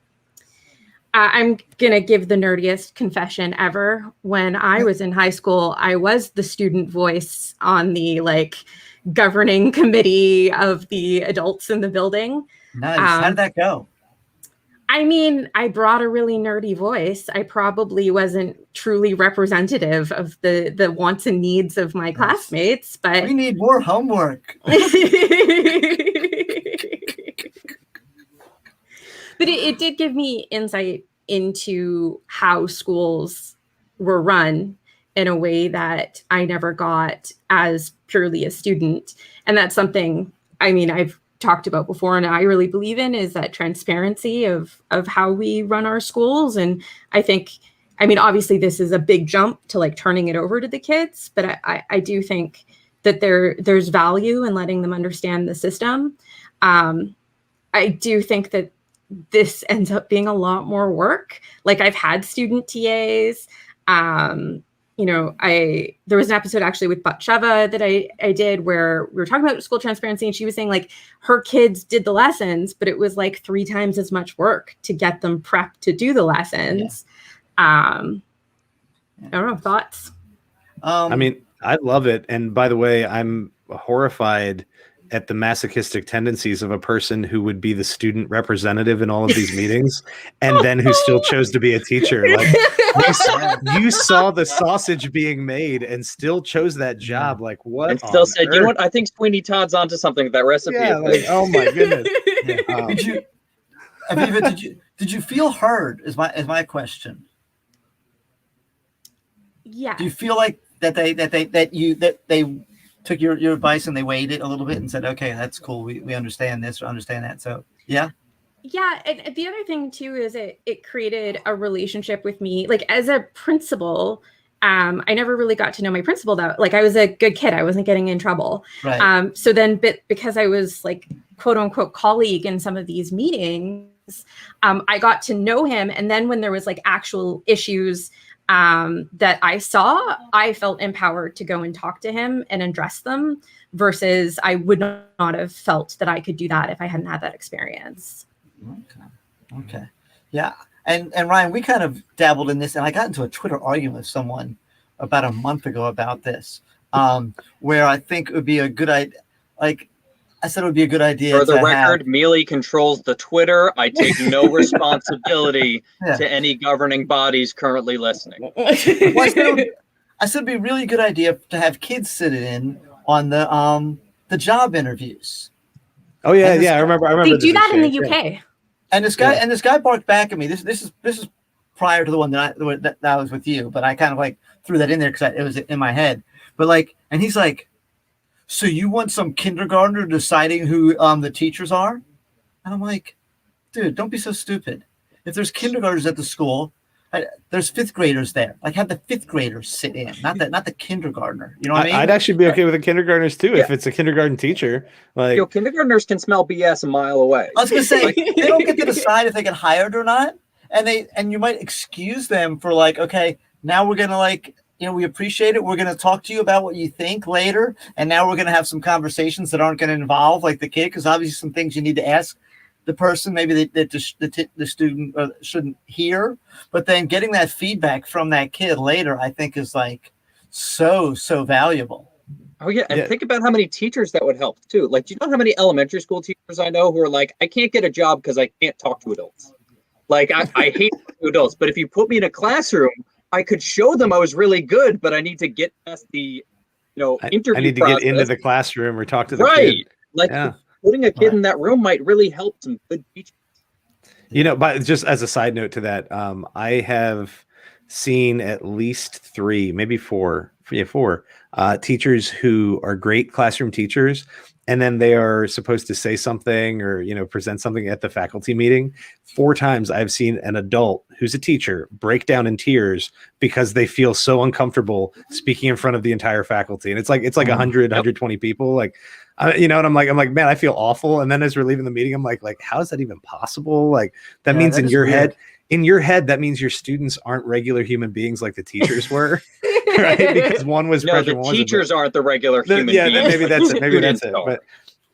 I'm going to give the nerdiest confession ever. When I was in high school, I was the student voice on the governing committee of the adults in the building. Nice. How did that go? I mean, I brought a really nerdy voice. I probably wasn't truly representative of the wants and needs of my classmates, but we need more homework. But it did give me insight into how schools were run in a way that I never got as purely a student. And that's something, I've talked about before and I really believe in, is that transparency of how we run our schools. And I think, obviously this is a big jump to turning it over to the kids, but I do think that there's value in letting them understand the system. I do think that this ends up being a lot more work. I've had student TAs. There was an episode actually with Batsheva that I did where we were talking about school transparency, and she was saying her kids did the lessons, but it was 3 times as much work to get them prepped to do the lessons. Yeah. I don't know, thoughts? I love it. And by the way, I'm horrified at the masochistic tendencies of a person who would be the student representative in all of these meetings and then who still chose to be a teacher. You saw the sausage being made and still chose that job. What? And still said, you know what? I think Sweeney Todd's onto something with that recipe. Yeah, oh my goodness. Did you feel heard? Is my question. Yeah. Do you feel like that they took your advice and they weighed it a little bit and said, okay, that's cool. We understand this or understand that. So, yeah. Yeah. And the other thing too, is it created a relationship with me. As a principal, I never really got to know my principal that, I was a good kid. I wasn't getting in trouble. Right. So then, because I was quote unquote colleague in some of these meetings, I got to know him. And then when there was actual issues that I saw, I felt empowered to go and talk to him and address them, versus I would not have felt that I could do that if I hadn't had that experience. Okay. Yeah. And Ryan, we kind of dabbled in this, and I got into a Twitter argument with someone about a month ago about this, where I think it would be a good idea. I said it would be a good idea. For the record, Mealy controls the Twitter. I take no responsibility to any governing bodies currently listening. I said it'd be a really good idea to have kids sit in on the job interviews. Oh yeah, I remember. They do that in the UK. Yeah. And this guy barked back at me. This is prior to the one that I was with you, but I kind of threw that in there because it was in my head. But and he's like, so you want some kindergartner deciding who the teachers are? And I'm like, dude, don't be so stupid. If there's kindergartners at the school, there's fifth graders there. Like have the fifth graders sit in, not the kindergartner. You know what I mean? I'd actually be okay with the kindergartners too if it's a kindergarten teacher. Like, kindergartners can smell BS a mile away. I was gonna say they don't get to decide if they get hired or not, and you might excuse them for like, okay, now we're gonna like, we appreciate it. We're gonna talk to you about what you think later, and now we're gonna have some conversations that aren't gonna involve like the kid, because obviously some things you need to ask the person maybe that the student shouldn't hear, but then getting that feedback from that kid later, I think is like so valuable. Oh yeah, and think about how many teachers that would help too. Like, do you know how many elementary school teachers I know who are like, I can't get a job because I can't talk to adults. Like, I hate talking to adults, but if you put me in a classroom, I could show them I was really good, but I need to get past the interview. I need to get into the classroom or talk to the kid. Like, yeah. Putting a kid in that room might really help some good teachers. But just as a side note to that, I have seen at least 3, maybe 4 teachers who are great classroom teachers, and then they are supposed to say something or present something at the faculty meeting. 4 times I've seen an adult who's a teacher break down in tears because they feel so uncomfortable speaking in front of the entire faculty, and it's like 120 people, like. And I'm like, man, I feel awful. And then as we're leaving the meeting, I'm like, how is that even possible? Like, that means in your head, that means your students aren't regular human beings like the teachers were, right? Because one was present. The teachers aren't the regular human beings. Yeah, maybe that's it. Maybe that's it. But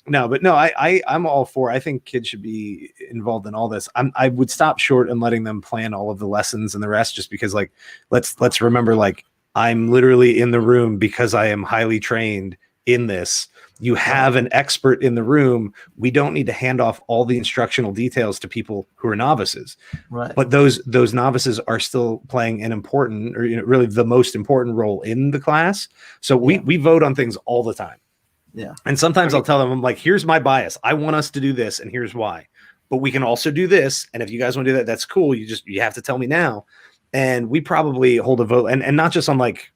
no, I'm all for. I think kids should be involved in all this. I would stop short in letting them plan all of the lessons and the rest, just because, like, let's remember, like, I'm literally in the room because I am highly trained in this. You have an expert in the room. We don't need to hand off all the instructional details to people who are novices. Right. But those novices are still playing an important, or really the most important role in the class. So we vote on things all the time. Yeah. And sometimes I'll tell them, I'm like, here's my bias. I want us to do this, and here's why. But we can also do this. And if you guys want to do that, that's cool. You have to tell me now. And we probably hold a vote, and not just on like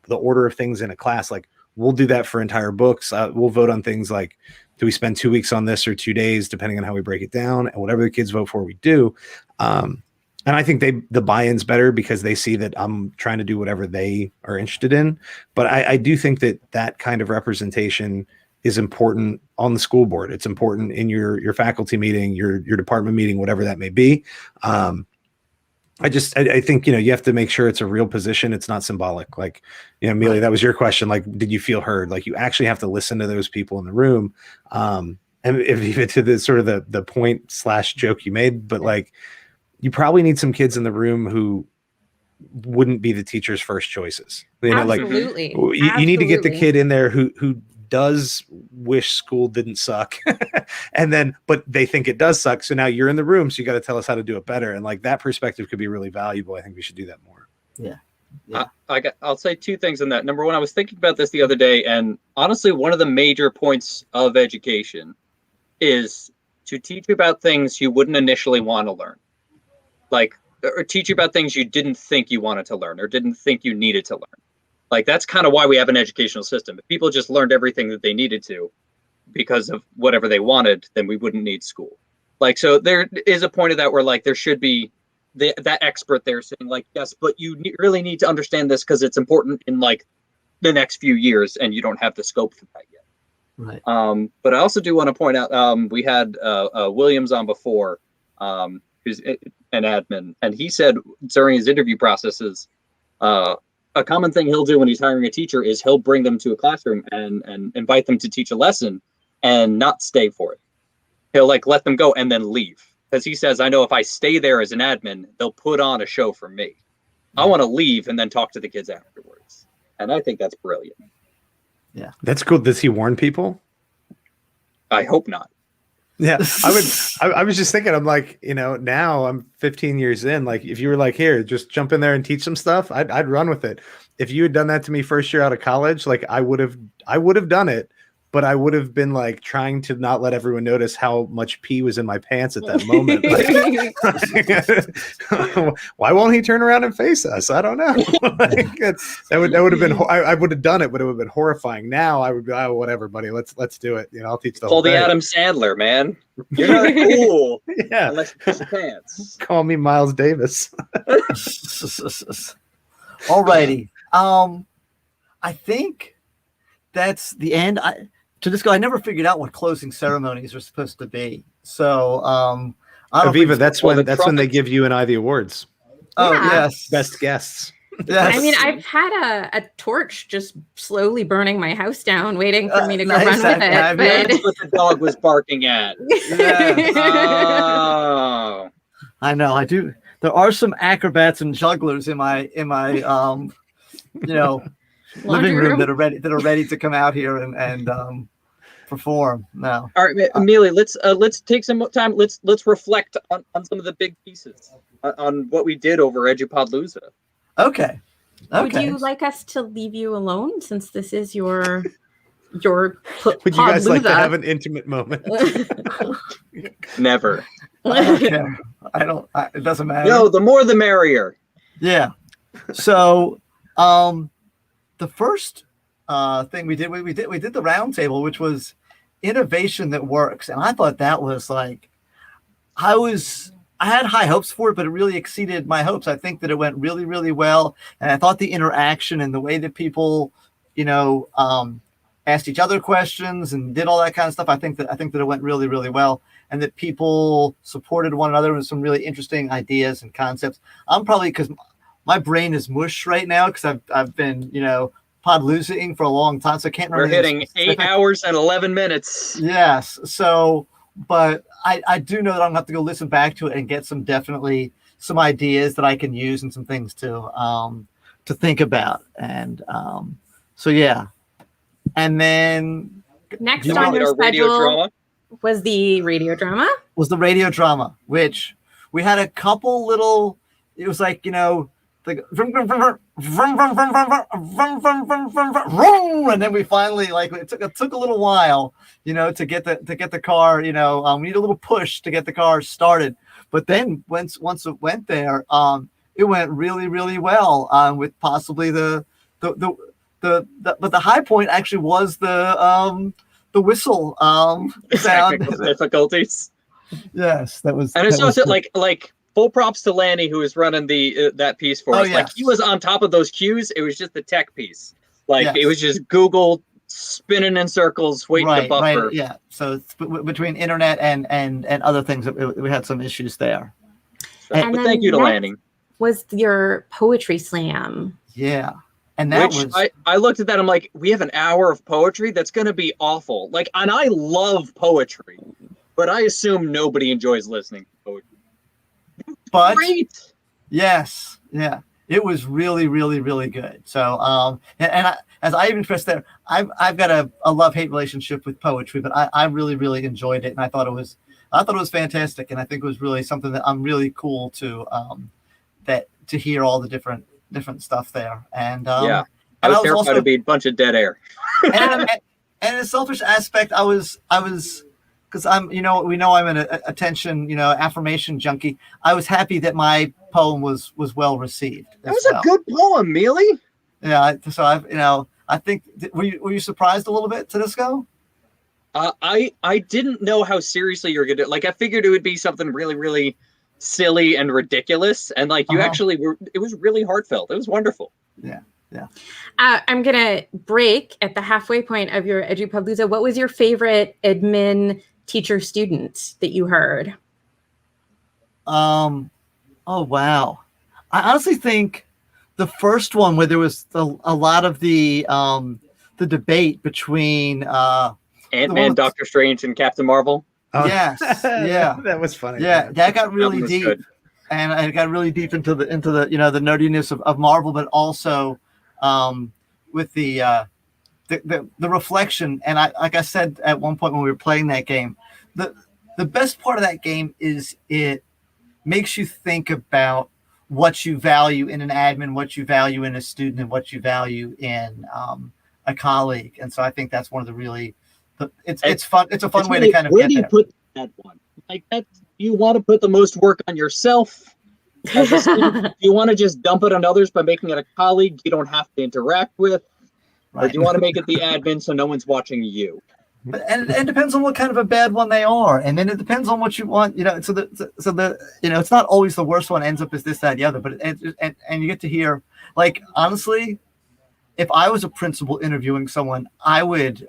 the order of things in a class, like. We'll do that for entire books. We'll vote on things like, do we spend 2 weeks on this or 2 days, depending on how we break it down, and whatever the kids vote for, we do. And I think the buy-in's better because they see that I'm trying to do whatever they are interested in. But I do think that kind of representation is important on the school board. It's important in your faculty meeting, your department meeting, whatever that may be. I think, you have to make sure it's a real position. It's not symbolic. Like, Amelia, that was your question. Like, did you feel heard? Like, you actually have to listen to those people in the room. And if even to the sort of the point / joke you made, but like, you probably need some kids in the room who wouldn't be the teacher's first choices. Absolutely. Like you need to get the kid in there who does wish school didn't suck but they think it does suck. So now you're in the room. So you got to tell us how to do it better. And like, that perspective could be really valuable. I think we should do that more. Yeah. I'll say 2 things on that. Number one, I was thinking about this the other day, and honestly, one of the major points of education is to teach you about things you wouldn't initially want to learn. Like, or teach you about things you didn't think you wanted to learn or didn't think you needed to learn. Like, that's kind of why we have an educational system. If people just learned everything that they needed to because of whatever they wanted, then we wouldn't need school. Like, so there is a point of that where, like, there should be that expert there saying, like, yes, but you really need to understand this because it's important in, like, the next few years, and you don't have the scope for that yet. Right. But I also do want to point out, we had Williams on before, who's an admin, and he said during his interview processes, a common thing he'll do when he's hiring a teacher is he'll bring them to a classroom and invite them to teach a lesson and not stay for it. He'll like let them go and then leave, because he says, I know if I stay there as an admin, they'll put on a show for me. I want to leave and then talk to the kids afterwards. And I think that's brilliant. Yeah. That's cool. Does he warn people? I hope not. Yeah, I was just thinking, I'm like, now I'm 15 years in, like, if you were like, here, just jump in there and teach some stuff, I'd run with it. If you had done that to me first year out of college, like I would have done it, but I would have been like trying to not let everyone notice how much pee was in my pants at that moment. Like, why won't he turn around and face us? I don't know. Like, that would have been. I would have done it, but it would have been horrifying. Now I would be, oh, whatever, buddy. Let's do it. You know, I'll teach the whole Call the thing. Adam Sandler, man. You're not cool. Yeah. Unless you piss pants. Call me Miles Davis. Alrighty. I think that's the end. I never figured out what closing ceremonies are supposed to be. So, I don't Aviva, think that's when they give you and I the awards. Oh, Yeah. yes. Best guests. Yes. I mean, I've had a torch just slowly burning my house down, waiting for me to go nice. run with it. That's what the dog was barking at. Oh. I know. I do. There are some acrobats and jugglers in my living room that are ready to come out here and perform now. All right, Amelia, let's take some time. Let's reflect on some of the big pieces on what we did over Edupodlooza. Okay. Would you like us to leave you alone since this is your Would you guys like to have an intimate moment? Never. I don't care. It doesn't matter. No, the more the merrier. Yeah. So, the first thing we did the roundtable, which was innovation that works, and I thought that was like, I had high hopes for it, but it really exceeded my hopes. I think that it went really, really well, and I thought the interaction and the way that people, asked each other questions and did all that kind of stuff. I think that it went really, really well, and that people supported one another with some really interesting ideas and concepts. I'm probably, because my brain is mush right now because I've been podloozing for a long time, so I can't remember. We're hitting 8 hours and 11 minutes. Yes. So, but I do know that I'm gonna have to go listen back to it and get some ideas that I can use and some things to think about. And so yeah. And then next on your schedule was the radio drama. Which we had a couple little. It was like like and then we finally it took a little while to get the car we need a little push to get the car started, but then once it went there it went really, really well with possibly but the high point actually was the whistle sound. Technical difficulties. Yes, that was. And it's also like full props to Lanny, who was running that piece for us. Yes. Like he was on top of those cues. It was just the tech piece. Yes. It was just Google spinning in circles, waiting to buffer. Right, yeah. So it's between internet and other things, we had some issues there. But thank you to Lanny. Was your poetry slam? Yeah. And that I looked at that. I'm like, we have an hour of poetry. That's going to be awful. And I love poetry, but I assume nobody enjoys listening to poetry. But great. Yes, yeah, it was really, really, really good. So, as I even expressed there, I've got a love-hate relationship with poetry, but I really, really enjoyed it, and I thought it was fantastic, and I think it was really something that I'm really cool to hear all the different stuff there. And yeah, I was terrified also, to be a bunch of dead air. and in a selfish aspect, I was. Because I'm, we know I'm an attention, affirmation junkie. I was happy that my poem was well received. That was a good poem, Mealy. Yeah. So I think, were you surprised a little bit to this go? I didn't know how seriously you were gonna. I figured it would be something really, really silly and ridiculous, and you actually were. It was really heartfelt. It was wonderful. Yeah. Yeah. I'm gonna break at the halfway point of your Edupodlooza. What was your favorite admin teacher student that you heard? Oh wow. I honestly think the first one where there was a lot of the debate between Ant-Man, Doctor Strange, and Captain Marvel. Oh. Yes. Yeah. That was funny. Yeah, that got really deep. Good. And I got really deep into the the nerdiness of Marvel, but also with the reflection. And like I said at one point when we were playing that game, the best part of that game is it makes you think about what you value in an admin, what you value in a student, and what you value in a colleague. And so I think that's one of the really it's fun. It's a fun way really, to kind of where get do you there. put that one? Like that, you want to put the most work on yourself. As a student, do you want to just dump it on others by making it a colleague you don't have to interact with, or do you want to make it the admin so no one's watching you? And it depends on what kind of a bad one they are, and then it depends on what you want. So the it's not always the worst one ends up as this, that, the other. But and you get to hear, like, honestly, if I was a principal interviewing someone, I would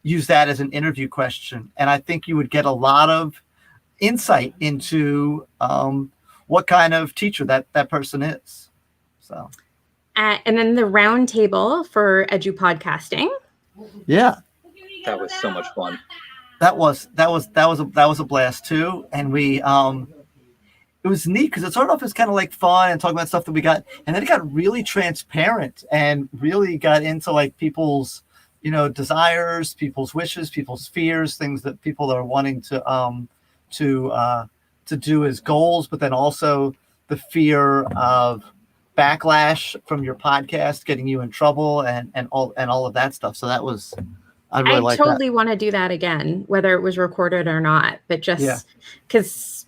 use that as an interview question, and I think you would get a lot of insight into what kind of teacher that person is. So, and then the roundtable for Edupodcasting. Yeah. That was so much fun. That was a blast too, and we it was neat because it started off as kind of like fun and talking about stuff that we got, and then it got really transparent and really got into like people's desires, people's wishes, people's fears, things that people are wanting to do as goals, but then also the fear of backlash from your podcast getting you in trouble and all of that stuff. So that was. I totally want to do that again, whether it was recorded or not, but just because,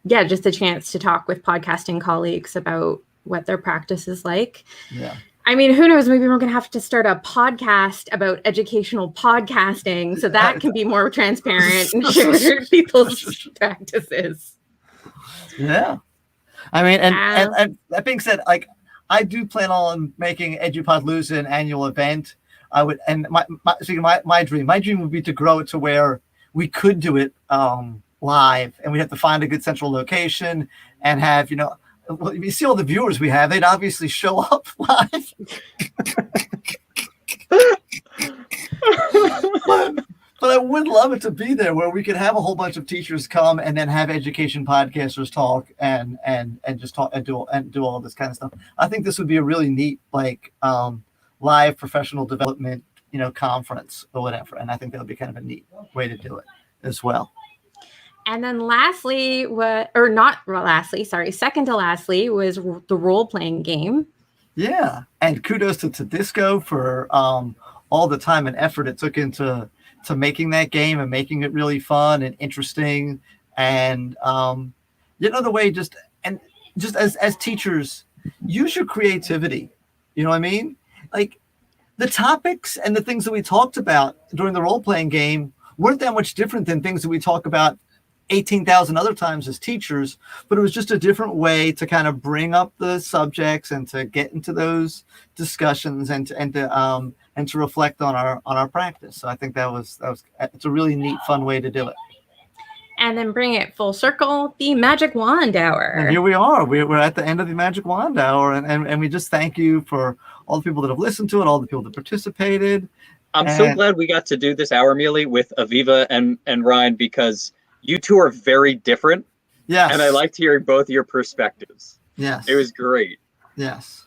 just a chance to talk with podcasting colleagues about what their practice is like. Yeah. I mean, who knows? Maybe we're going to have to start a podcast about educational podcasting so that can be more transparent and share people's practices. Yeah. I mean, and that being said, like, I do plan on making EDUPODLOOZA an annual event. I would, and my dream would be to grow it to where we could do it live, and we have to find a good central location and have, you see all the viewers we have, they'd obviously show up live. But I would love it to be there where we could have a whole bunch of teachers come and then have education podcasters talk and just talk and do all this kind of stuff. I think this would be a really neat, like, live professional development, conference or whatever. And I think that would be kind of a neat way to do it as well. And then second to lastly was the role-playing game. Yeah. And kudos to Disco for all the time and effort it took into making that game and making it really fun and interesting. And, the way just as teachers, use your creativity. You know what I mean? Like, the topics and the things that we talked about during the role-playing game weren't that much different than things that we talk about 18,000 other times as teachers, but it was just a different way to kind of bring up the subjects and to get into those discussions and to reflect on our practice. So I think it's a really neat, fun way to do it. And then bring it full circle, the Magic Wand Hour. And here we are. We're at the end of the Magic Wand Hour, and we just thank you for all the people that have listened to it, all the people that participated. I'm so glad we got to do this hour, Mealy, with Aviva and Ryan, because you two are very different. Yes. And I liked hearing both your perspectives. Yes. It was great. Yes.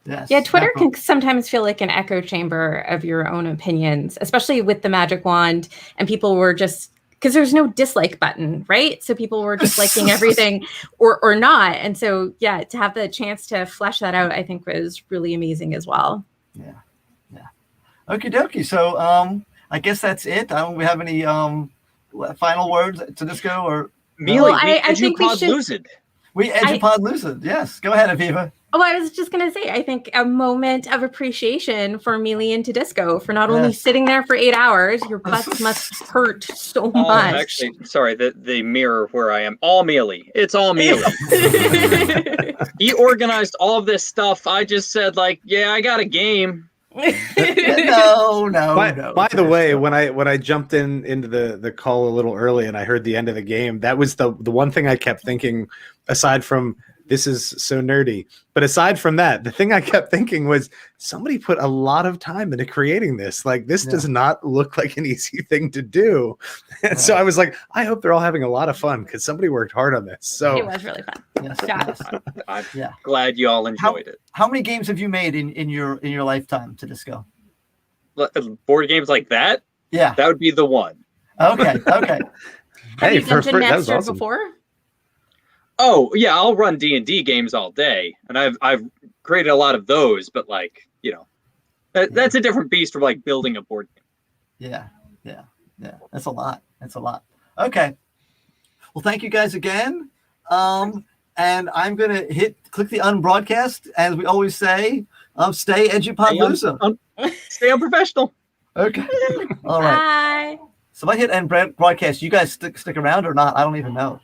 Yes. Yeah, Twitter can sometimes feel like an echo chamber of your own opinions, especially with the Magic Wand, and people were just, because there's no dislike button, right? So people were just liking everything or not. And so, to have the chance to flesh that out, I think was really amazing as well. Yeah. Okie dokie. So I guess that's it. We have any final words to Disco or Mealy? I think we should lose it. We EDUPODLOOZA. Yes. Go ahead, Aviva. Oh, I was just going to say, I think a moment of appreciation for Mealy and Tedisco for not only sitting there for 8 hours, your butts must hurt so much. Actually, sorry, the mirror where I am, all Mealy. It's all Mealy. He organized all of this stuff. I just said, I got a game. No. By the way, when I jumped into the call a little early and I heard the end of the game, that was the one thing I kept thinking, aside from this is so nerdy. But aside from that, the thing I kept thinking was somebody put a lot of time into creating this. Like, this does not look like an easy thing to do. And so I was like, I hope they're all having a lot of fun because somebody worked hard on this. So it was really fun. Yes. I'm glad you all enjoyed it. How many games have you made in your lifetime, to Disco? Board games like that? Yeah. That would be the one. Okay. Have you dungeon mastered before? Oh yeah, I'll run D&D games all day, and I've created a lot of those. But that's a different beast from building a board game. Yeah. That's a lot. Okay. Well, thank you guys again. And I'm gonna click the unbroadcast, as we always say. Stay Edupodlooza. Stay unprofessional. Okay. All right. Bye. So if I hit end broadcast, you guys stick around or not? I don't even know.